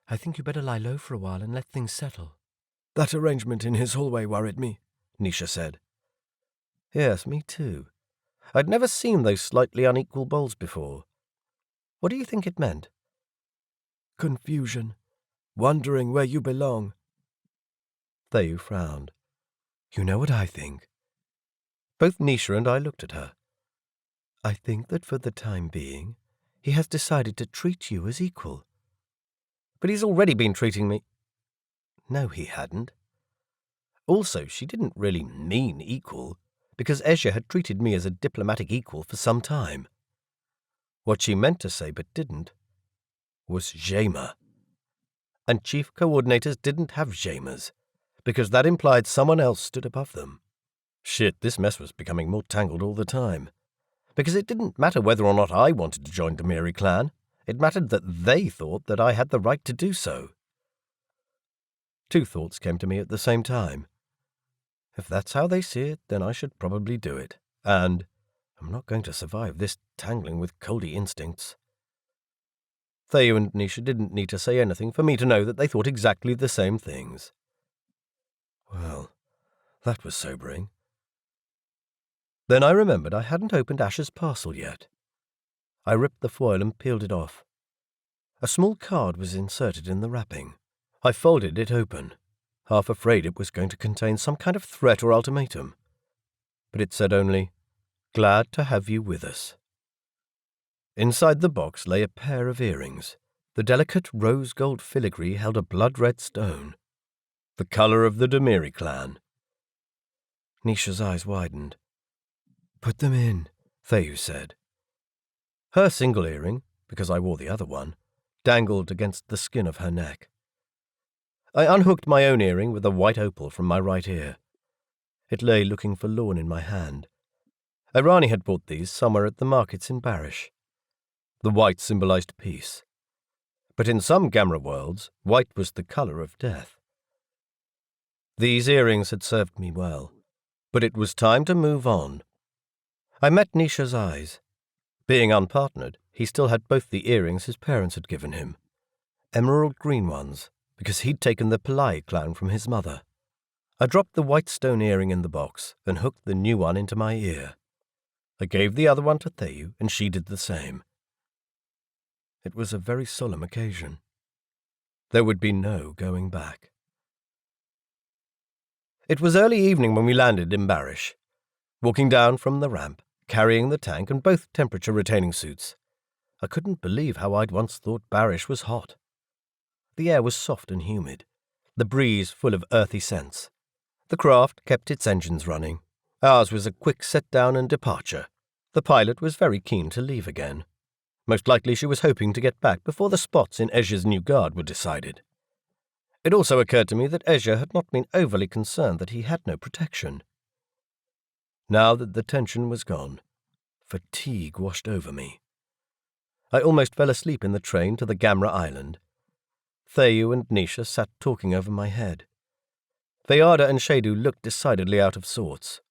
I think you better lie low for a while and let things settle. That arrangement in his hallway worried me, Nisha said. Yes, me too. I'd never seen those slightly unequal bowls before. What do you think it meant? Confusion. Wondering where you belong. Theyu frowned. You know what I think? Both Nisha and I looked at her. I think that for the time being, he has decided to treat you as equal. But he's already been treating me. No, he hadn't. Also, she didn't really mean equal, because Ezhya had treated me as a diplomatic equal for some time. What she meant to say but didn't was Jaima. And chief coordinators didn't have Jaimas, because that implied someone else stood above them. Shit, this mess was becoming more tangled all the time. Because it didn't matter whether or not I wanted to join Demiri clan. It mattered that they thought that I had the right to do so. Two thoughts came to me at the same time. If that's how they see it, then I should probably do it. And I'm not going to survive this tangling with Coldi instincts. Theyu and Nisha didn't need to say anything for me to know that they thought exactly the same things. Well, that was sobering. Then I remembered I hadn't opened Ash's parcel yet. I ripped the foil and peeled it off. A small card was inserted in the wrapping. I folded it open, half afraid it was going to contain some kind of threat or ultimatum. But it said only, "Glad to have you with us." Inside the box lay a pair of earrings. The delicate rose gold filigree held a blood-red stone, the colour of the Demiri clan. Nisha's eyes widened. Put them in, Theyu said. Her single earring, because I wore the other one, dangled against the skin of her neck. I unhooked my own earring with a white opal from my right ear. It lay looking forlorn in my hand. Irani had bought these somewhere at the markets in Barish. The white symbolized peace. But in some Gamera worlds, white was the colour of death. These earrings had served me well, but it was time to move on. I met Nisha's eyes. Being unpartnered, he still had both the earrings his parents had given him. Emerald green ones, because he'd taken the Palayi clan from his mother. I dropped the white stone earring in the box and hooked the new one into my ear. I gave the other one to Theyu, and she did the same. It was a very solemn occasion. There would be no going back. It was early evening when we landed in Barish. Walking down from the ramp, carrying the tank and both temperature-retaining suits, I couldn't believe how I'd once thought Barish was hot. The air was soft and humid, the breeze full of earthy scents. The craft kept its engines running. Ours was a quick set-down and departure. The pilot was very keen to leave again. Most likely she was hoping to get back before the spots in Ezhya's new guard were decided. It also occurred to me that Ezhya had not been overly concerned that he had no protection. Now that the tension was gone, fatigue washed over me. I almost fell asleep in the train to the Gamera Island. Thayu and Nisha sat talking over my head. Vayada and Shadu looked decidedly out of sorts.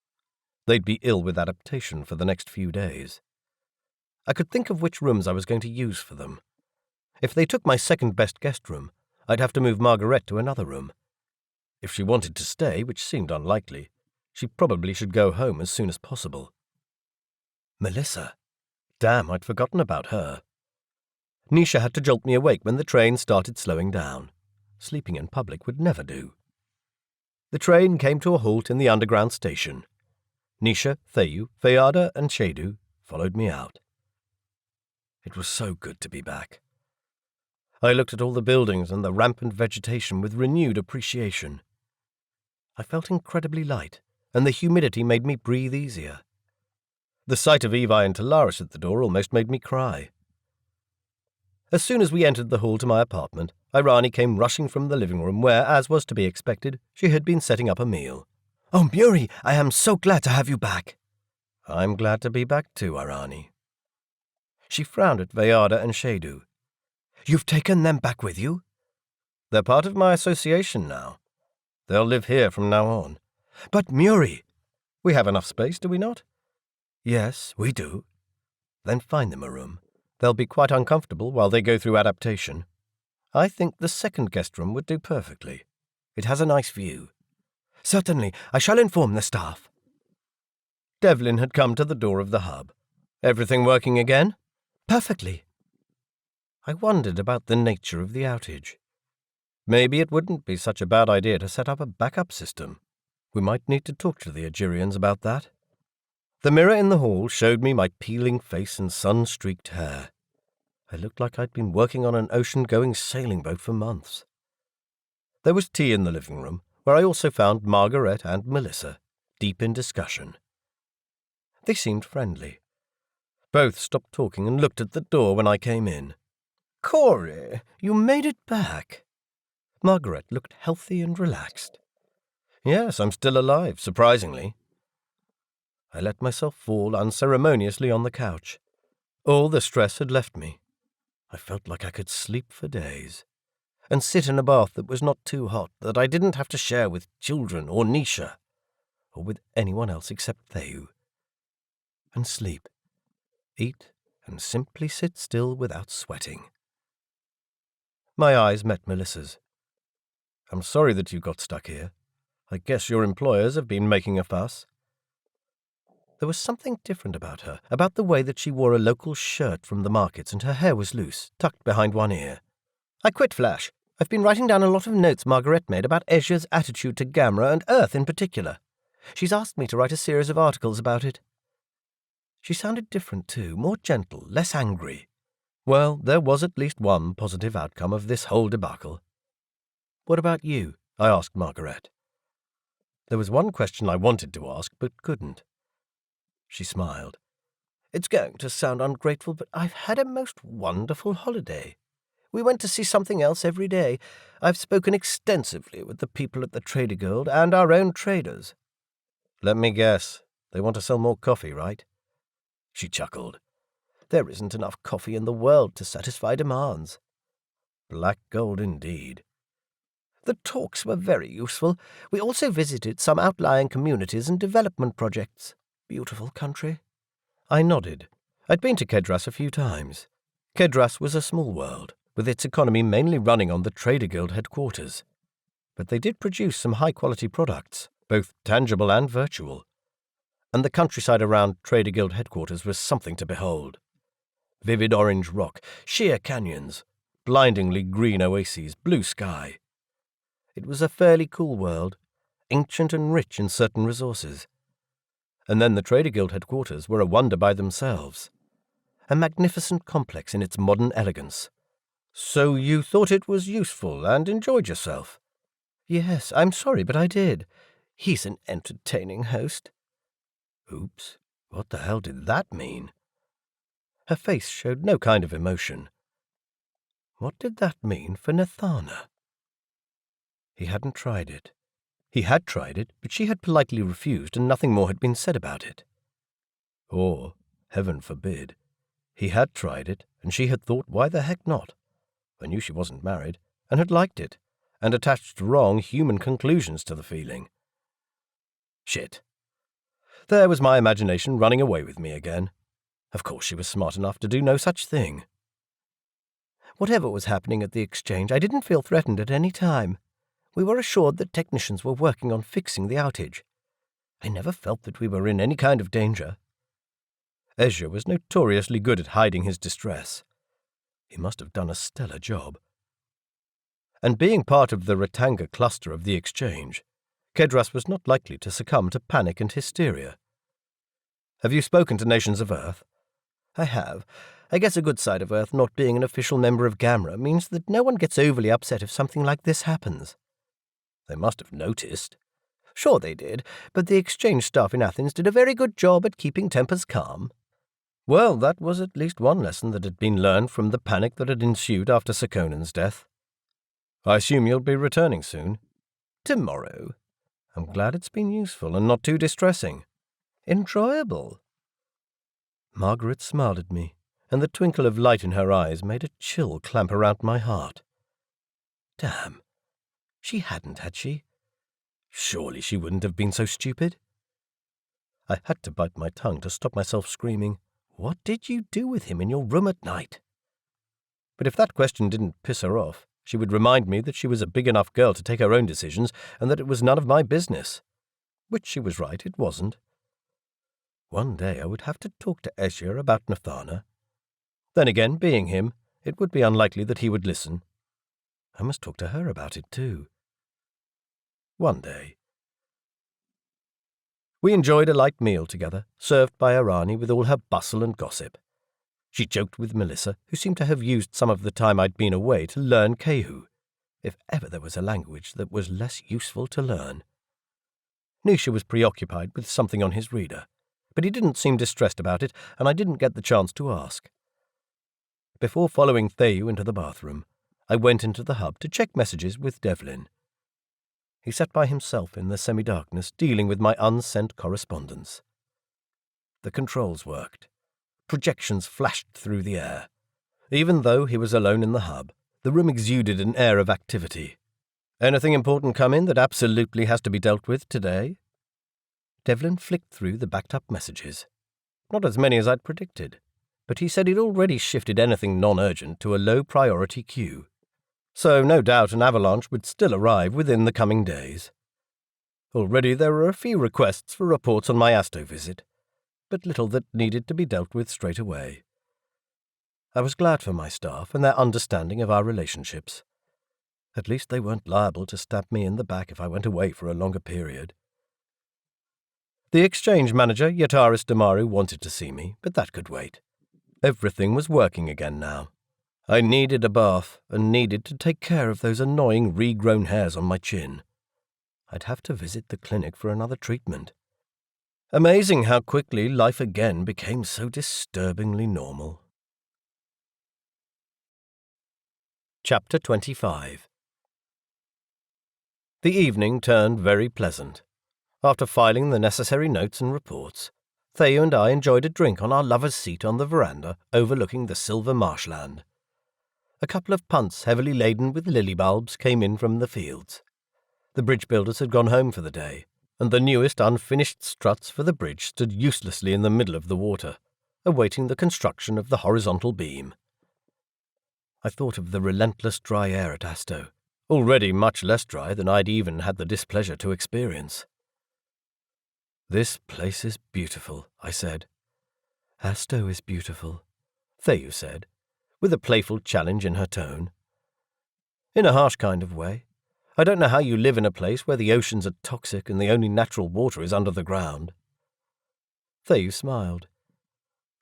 They'd be ill with adaptation for the next few days. I could think of which rooms I was going to use for them. If they took my second-best guest room, I'd have to move Margaret to another room. If she wanted to stay, which seemed unlikely, she probably should go home as soon as possible. Melissa. Damn, I'd forgotten about her. Nisha had to jolt me awake when the train started slowing down. Sleeping in public would never do. The train came to a halt in the underground station. Nisha, Thayu, Vayada, and Shadu followed me out. It was so good to be back. I looked at all the buildings and the rampant vegetation with renewed appreciation. I felt incredibly light, and the humidity made me breathe easier. The sight of Evi and Talaris at the door almost made me cry. As soon as we entered the hall to my apartment, Irani came rushing from the living room where, as was to be expected, she had been setting up a meal. "Oh, Muri, I am so glad to have you back." "I'm glad to be back too, Irani." She frowned at Vayada and Shadu. "You've taken them back with you?" "They're part of my association now. They'll live here from now on." "But Muri—" "We have enough space, do we not?" "Yes, we do." "Then find them a room. They'll be quite uncomfortable while they go through adaptation. I think the second guest room would do perfectly. It has a nice view." "Certainly, I shall inform the staff." Devlin had come to the door of the hub. "Everything working again?" "Perfectly." I wondered about the nature of the outage. Maybe it wouldn't be such a bad idea to set up a backup system. We might need to talk to the Algerians about that. The mirror in the hall showed me my peeling face and sun-streaked hair. I looked like I'd been working on an ocean-going sailing boat for months. There was tea in the living room, where I also found Margaret and Melissa, deep in discussion. They seemed friendly. Both stopped talking and looked at the door when I came in. "Cory, you made it back." Margaret looked healthy and relaxed. "Yes, I'm still alive, surprisingly." I let myself fall unceremoniously on the couch. All the stress had left me. I felt like I could sleep for days, and sit in a bath that was not too hot, that I didn't have to share with children or Nisha, or with anyone else except Thayu. And sleep, eat, and simply sit still without sweating. My eyes met Melissa's. "I'm sorry that you got stuck here. I guess your employers have been making a fuss." There was something different about her, about the way that she wore a local shirt from the markets and her hair was loose, tucked behind one ear. "I quit Flash. I've been writing down a lot of notes Margaret made about Ezhya's attitude to Gamera and Earth in particular. She's asked me to write a series of articles about it." She sounded different too, more gentle, less angry. Well, there was at least one positive outcome of this whole debacle. "What about you?" I asked Margaret. There was one question I wanted to ask, but couldn't. She smiled. "It's going to sound ungrateful, but I've had a most wonderful holiday. We went to see something else every day. I've spoken extensively with the people at the Trader Guild and our own traders." "Let me guess. They want to sell more coffee, right?" She chuckled. "There isn't enough coffee in the world to satisfy demands." Black gold indeed. "The talks were very useful. We also visited some outlying communities and development projects. Beautiful country." I nodded. I'd been to Kedras a few times. Kedras was a small world, with its economy mainly running on the Trader Guild headquarters. But they did produce some high-quality products, both tangible and virtual. And the countryside around Trader Guild headquarters was something to behold. Vivid orange rock, sheer canyons, blindingly green oases, blue sky. It was a fairly cool world, ancient and rich in certain resources. And then the Trader Guild headquarters were a wonder by themselves. A magnificent complex in its modern elegance. So you thought it was useful and enjoyed yourself? Yes, I'm sorry, but I did. He's an entertaining host. Oops, what the hell did that mean? Her face showed no kind of emotion. What did that mean for Nathana? He hadn't tried it. He had tried it, but she had politely refused, and nothing more had been said about it. Or, heaven forbid, he had tried it, and she had thought, why the heck not? I knew she wasn't married, and had liked it, and attached wrong human conclusions to the feeling. Shit. There was my imagination running away with me again. Of course she was smart enough to do no such thing. Whatever was happening at the exchange, I didn't feel threatened at any time. We were assured that technicians were working on fixing the outage. I never felt that we were in any kind of danger. Ezhya was notoriously good at hiding his distress. He must have done a stellar job. And being part of the Ratanga cluster of the exchange, Kedras was not likely to succumb to panic and hysteria. Have you spoken to Nations of Earth? I have. I guess a good side of Earth not being an official member of Gamera means that no one gets overly upset if something like this happens. They must have noticed. Sure they did, but the exchange staff in Athens did a very good job at keeping tempers calm. Well, that was at least one lesson that had been learned from the panic that had ensued after Sakonan's death. I assume you'll be returning soon? Tomorrow. I'm glad it's been useful and not too distressing. Enjoyable. Margaret smiled at me, and the twinkle of light in her eyes made a chill clamp around my heart. Damn. She hadn't, had she? Surely she wouldn't have been so stupid. I had to bite my tongue to stop myself screaming, "What did you do with him in your room at night?" But if that question didn't piss her off, she would remind me that she was a big enough girl to take her own decisions and that it was none of my business. Which she was right, it wasn't. One day I would have to talk to Ezhya about Nathana. Then again, being him, it would be unlikely that he would listen. I must talk to her about it too. One day. We enjoyed a light meal together, served by Arani with all her bustle and gossip. She joked with Melissa, who seemed to have used some of the time I'd been away to learn Kehu, if ever there was a language that was less useful to learn. Nisha was preoccupied with something on his reader, but he didn't seem distressed about it, and I didn't get the chance to ask. Before following Theyu into the bathroom, I went into the hub to check messages with Devlin. He sat by himself in the semi-darkness, dealing with my unsent correspondence. The controls worked. Projections flashed through the air. Even though he was alone in the hub, the room exuded an air of activity. Anything important come in that absolutely has to be dealt with today? Devlin flicked through the backed-up messages. Not as many as I'd predicted, but he said he'd already shifted anything non-urgent to a low-priority queue. So no doubt an avalanche would still arrive within the coming days. Already there were a few requests for reports on my Asto visit, but little that needed to be dealt with straight away. I was glad for my staff and their understanding of our relationships. At least they weren't liable to stab me in the back if I went away for a longer period. The exchange manager, Yataris Damaru, wanted to see me, but that could wait. Everything was working again now. I needed a bath and needed to take care of those annoying regrown hairs on my chin. I'd have to visit the clinic for another treatment. Amazing how quickly life again became so disturbingly normal. Chapter 25. The evening turned very pleasant. After filing the necessary notes and reports, Theyu and I enjoyed a drink on our lover's seat on the veranda overlooking the silver marshland. A couple of punts heavily laden with lily bulbs came in from the fields. The bridge builders had gone home for the day, and the newest unfinished struts for the bridge stood uselessly in the middle of the water, awaiting the construction of the horizontal beam. I thought of the relentless dry air at Asto, already much less dry than I'd even had the displeasure to experience. "This place is beautiful," I said. "Asto is beautiful," Theyu said, with a playful challenge in her tone. In a harsh kind of way. I don't know how you live in a place where the oceans are toxic and the only natural water is under the ground. Theyu smiled.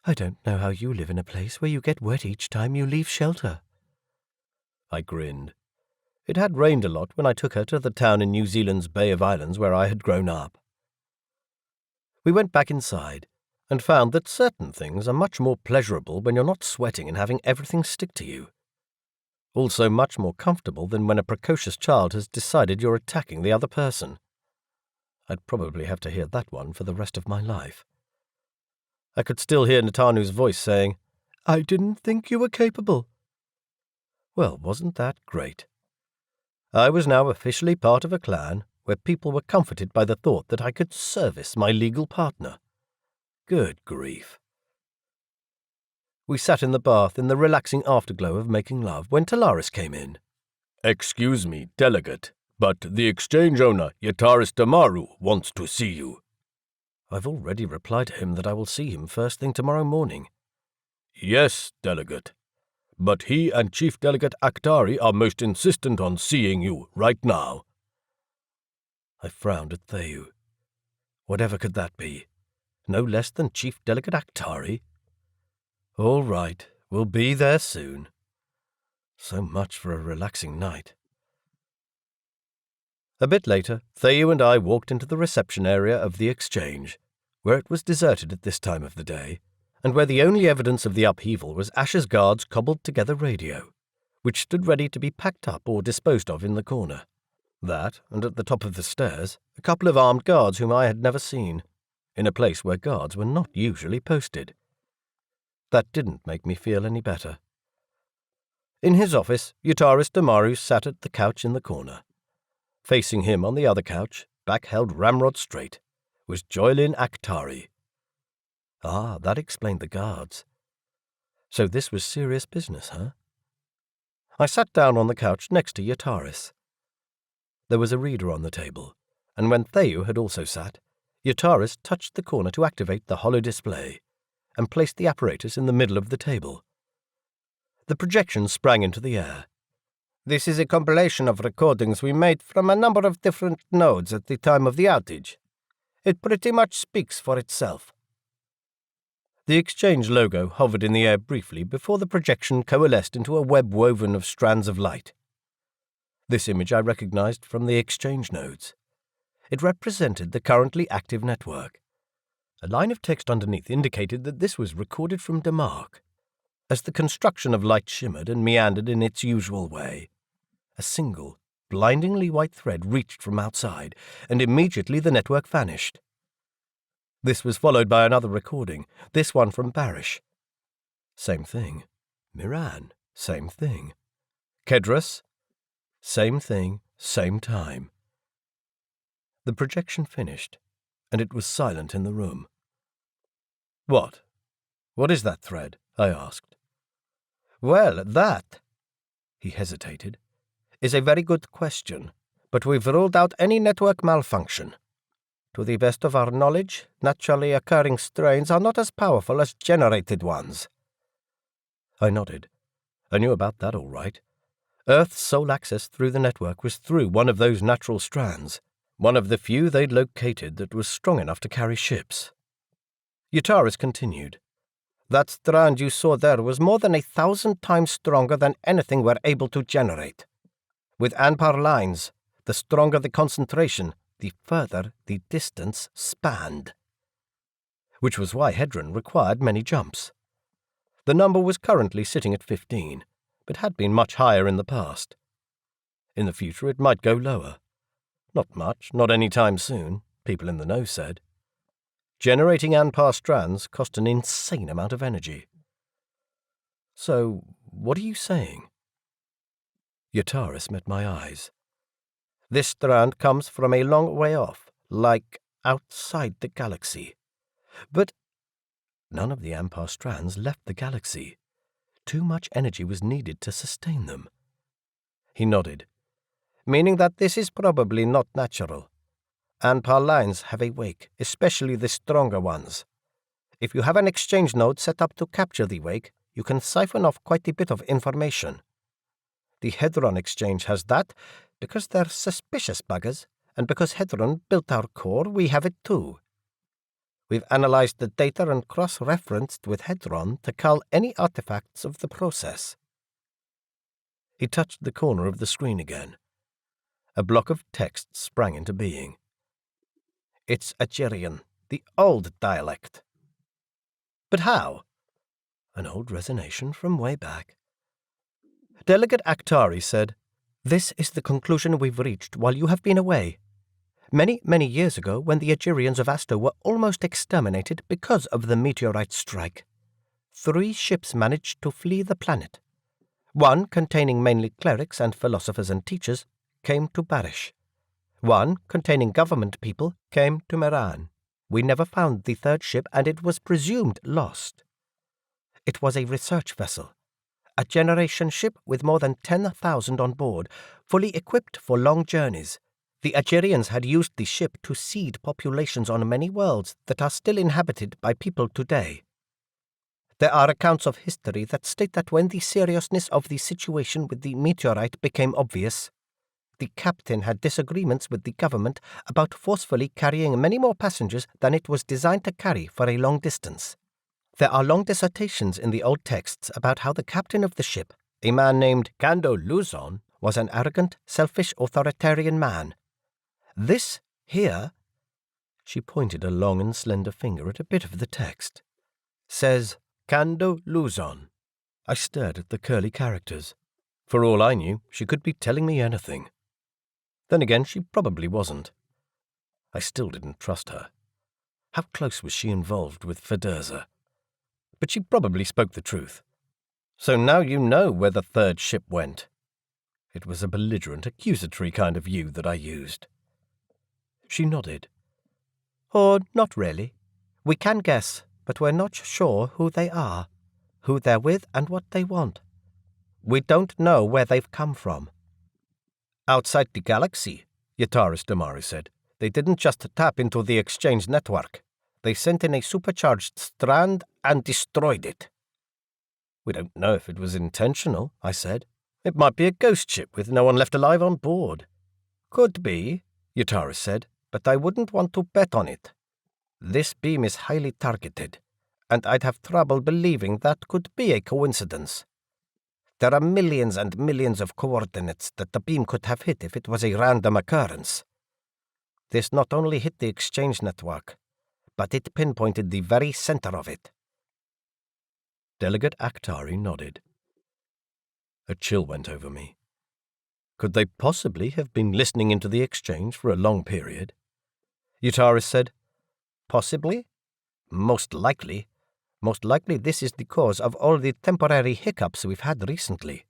I don't know how you live in a place where you get wet each time you leave shelter. I grinned. It had rained a lot when I took her to the town in New Zealand's Bay of Islands where I had grown up. We went back inside and found that certain things are much more pleasurable when you're not sweating and having everything stick to you. Also much more comfortable than when a precocious child has decided you're attacking the other person. I'd probably have to hear that one for the rest of my life. I could still hear Natanu's voice saying, I didn't think you were capable. Well, wasn't that great? I was now officially part of a clan where people were comforted by the thought that I could service my legal partner. Good grief. We sat in the bath in the relaxing afterglow of making love when Talaris came in. Excuse me, delegate, but the exchange owner, Yataris Damaru, wants to see you. I've already replied to him that I will see him first thing tomorrow morning. Yes, delegate. But he and Chief Delegate Aktari are most insistent on seeing you right now. I frowned at Theyu. Whatever could that be? No less than Chief Delegate Aktari? All right, we'll be there soon. So much for a relaxing night. A bit later, Theyu and I walked into the reception area of the exchange, where it was deserted at this time of the day, and where the only evidence of the upheaval was Ash's guards' cobbled-together radio, which stood ready to be packed up or disposed of in the corner. That, and at the top of the stairs, a couple of armed guards whom I had never seen, in a place where guards were not usually posted. That didn't make me feel any better. In his office, Yataris Damaru sat at the couch in the corner. Facing him on the other couch, back held ramrod straight, was Joylin Aktari. Ah, that explained the guards. So this was serious business, huh? I sat down on the couch next to Yataris. There was a reader on the table, and when Theyu had also sat, Yataris touched the corner to activate the hollow display, and placed the apparatus in the middle of the table. The projection sprang into the air. This is a compilation of recordings we made from a number of different nodes at the time of the outage. It pretty much speaks for itself. The exchange logo hovered in the air briefly before the projection coalesced into a web woven of strands of light. This image I recognized from the exchange nodes. It represented the currently active network. A line of text underneath indicated that this was recorded from Denmark. As the construction of light shimmered and meandered in its usual way, a single, blindingly white thread reached from outside, and immediately the network vanished. This was followed by another recording, this one from Barish. Same thing. Miran, same thing. Kedros, same thing, same time. The projection finished, and it was silent in the room. What? What is that thread? I asked. Well, that, he hesitated, is a very good question, but we've ruled out any network malfunction. To the best of our knowledge, naturally occurring strains are not as powerful as generated ones. I nodded. I knew about that all right. Earth's sole access through the network was through one of those natural strands, one of the few they'd located that was strong enough to carry ships. Yataris continued. That strand you saw there was more than 1,000 times stronger than anything we're able to generate. With Anpar lines, the stronger the concentration, the further the distance spanned. Which was why Hedron required many jumps. The number was currently sitting at 15, but had been much higher in the past. In the future it might go lower. Not much, not any time soon, people in the know said. Generating Anpar strands cost an insane amount of energy. So, what are you saying? Yataris met my eyes. This strand comes from a long way off, like outside the galaxy. But none of the Anpar strands left the galaxy. Too much energy was needed to sustain them. He nodded, meaning that this is probably not natural. Anpar lines have a wake, especially the stronger ones. If you have an exchange node set up to capture the wake, you can siphon off quite a bit of information. The Hedron Exchange has that because they're suspicious buggers, and because Hedron built our core, we have it too. We've analyzed the data and cross-referenced with Hedron to cull any artifacts of the process. He touched the corner of the screen again. A block of text sprang into being. It's Algerian, the old dialect. But how? An old resignation from way back. Delegate Akhtari said, "This is the conclusion we've reached while you have been away. Many, many years ago, when the Algerians of Asto were almost exterminated because of the meteorite strike, 3 ships managed to flee the planet. One, containing mainly clerics and philosophers and teachers, came to Barish. One, containing government people, came to Meran. We never found the 3rd ship, and it was presumed lost. It was a research vessel, a generation ship with more than 10,000 on board, fully equipped for long journeys. The Algerians had used the ship to seed populations on many worlds that are still inhabited by people today. There are accounts of history that state that when the seriousness of the situation with the meteorite became obvious, the captain had disagreements with the government about forcefully carrying many more passengers than it was designed to carry for a long distance. There are long dissertations in the old texts about how the captain of the ship, a man named Kando Luzon, was an arrogant, selfish, authoritarian man. This here," she pointed a long and slender finger at a bit of the text, "says Kando Luzon." I stared at the curly characters. For all I knew, she could be telling me anything. Then again, she probably wasn't. I still didn't trust her. How close was she involved with Federza? But she probably spoke the truth. "So now you know where the 3rd ship went." It was a belligerent, accusatory kind of you that I used. She nodded. "Oh, not really. We can guess, but we're not sure who they are, who they're with and what they want. We don't know where they've come from." "Outside the galaxy," Yataris Damari said, "they didn't just tap into the exchange network. They sent in a supercharged strand and destroyed it." "We don't know if it was intentional," I said. "It might be a ghost ship with no one left alive on board." "Could be," Yataris said, "but I wouldn't want to bet on it. This beam is highly targeted, and I'd have trouble believing that could be a coincidence. There are millions and millions of coordinates that the beam could have hit if it was a random occurrence. This not only hit the exchange network, but it pinpointed the very center of it." Delegate Akhtari nodded. A chill went over me. Could they possibly have been listening into the exchange for a long period? Yataris said, "Possibly. Most likely. Most likely this is the cause of all the temporary hiccups we've had recently."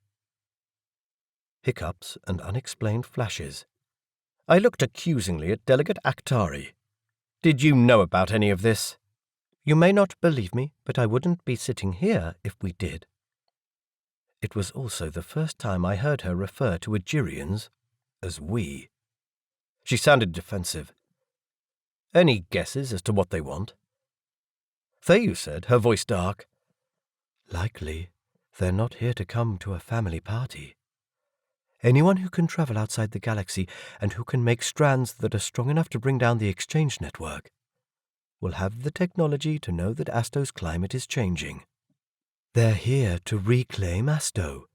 Hiccups and unexplained flashes. I looked accusingly at Delegate Akhtari. "Did you know about any of this?" "You may not believe me, but I wouldn't be sitting here if we did." It was also the first time I heard her refer to Algerians as we. She sounded defensive. "Any guesses as to what they want?" Thayu said, her voice dark, "Likely they're not here to come to a family party. Anyone who can travel outside the galaxy and who can make strands that are strong enough to bring down the exchange network will have the technology to know that Asto's climate is changing. They're here to reclaim Asto."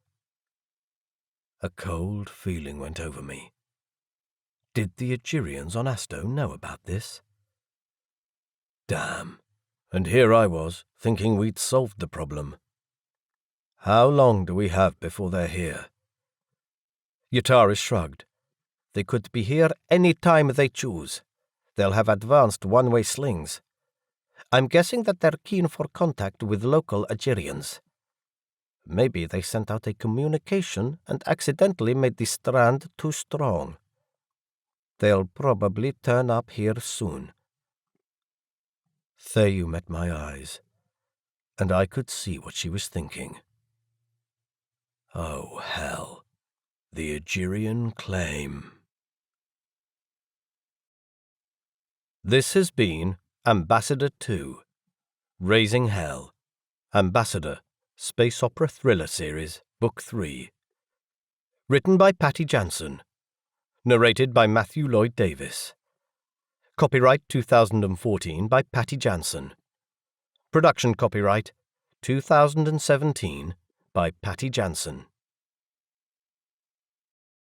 A cold feeling went over me. Did the Algerians on Asto know about this? Damn. And here I was, thinking we'd solved the problem. How long do we have before they're here? Yataris shrugged. "They could be here any time they choose. They'll have advanced one-way slings. I'm guessing that they're keen for contact with local Algerians. Maybe they sent out a communication and accidentally made the strand too strong. They'll probably turn up here soon." Thayu met my eyes, and I could see what she was thinking. Oh, hell. The Algerian claim. This has been Ambassador 2, Raising Hell. Ambassador, Space Opera Thriller Series, Book 3. Written by Patty Jansen. Narrated by Matthew Lloyd Davis. Copyright 2014 by Patty Jansen. Production copyright 2017 by Patty Jansen.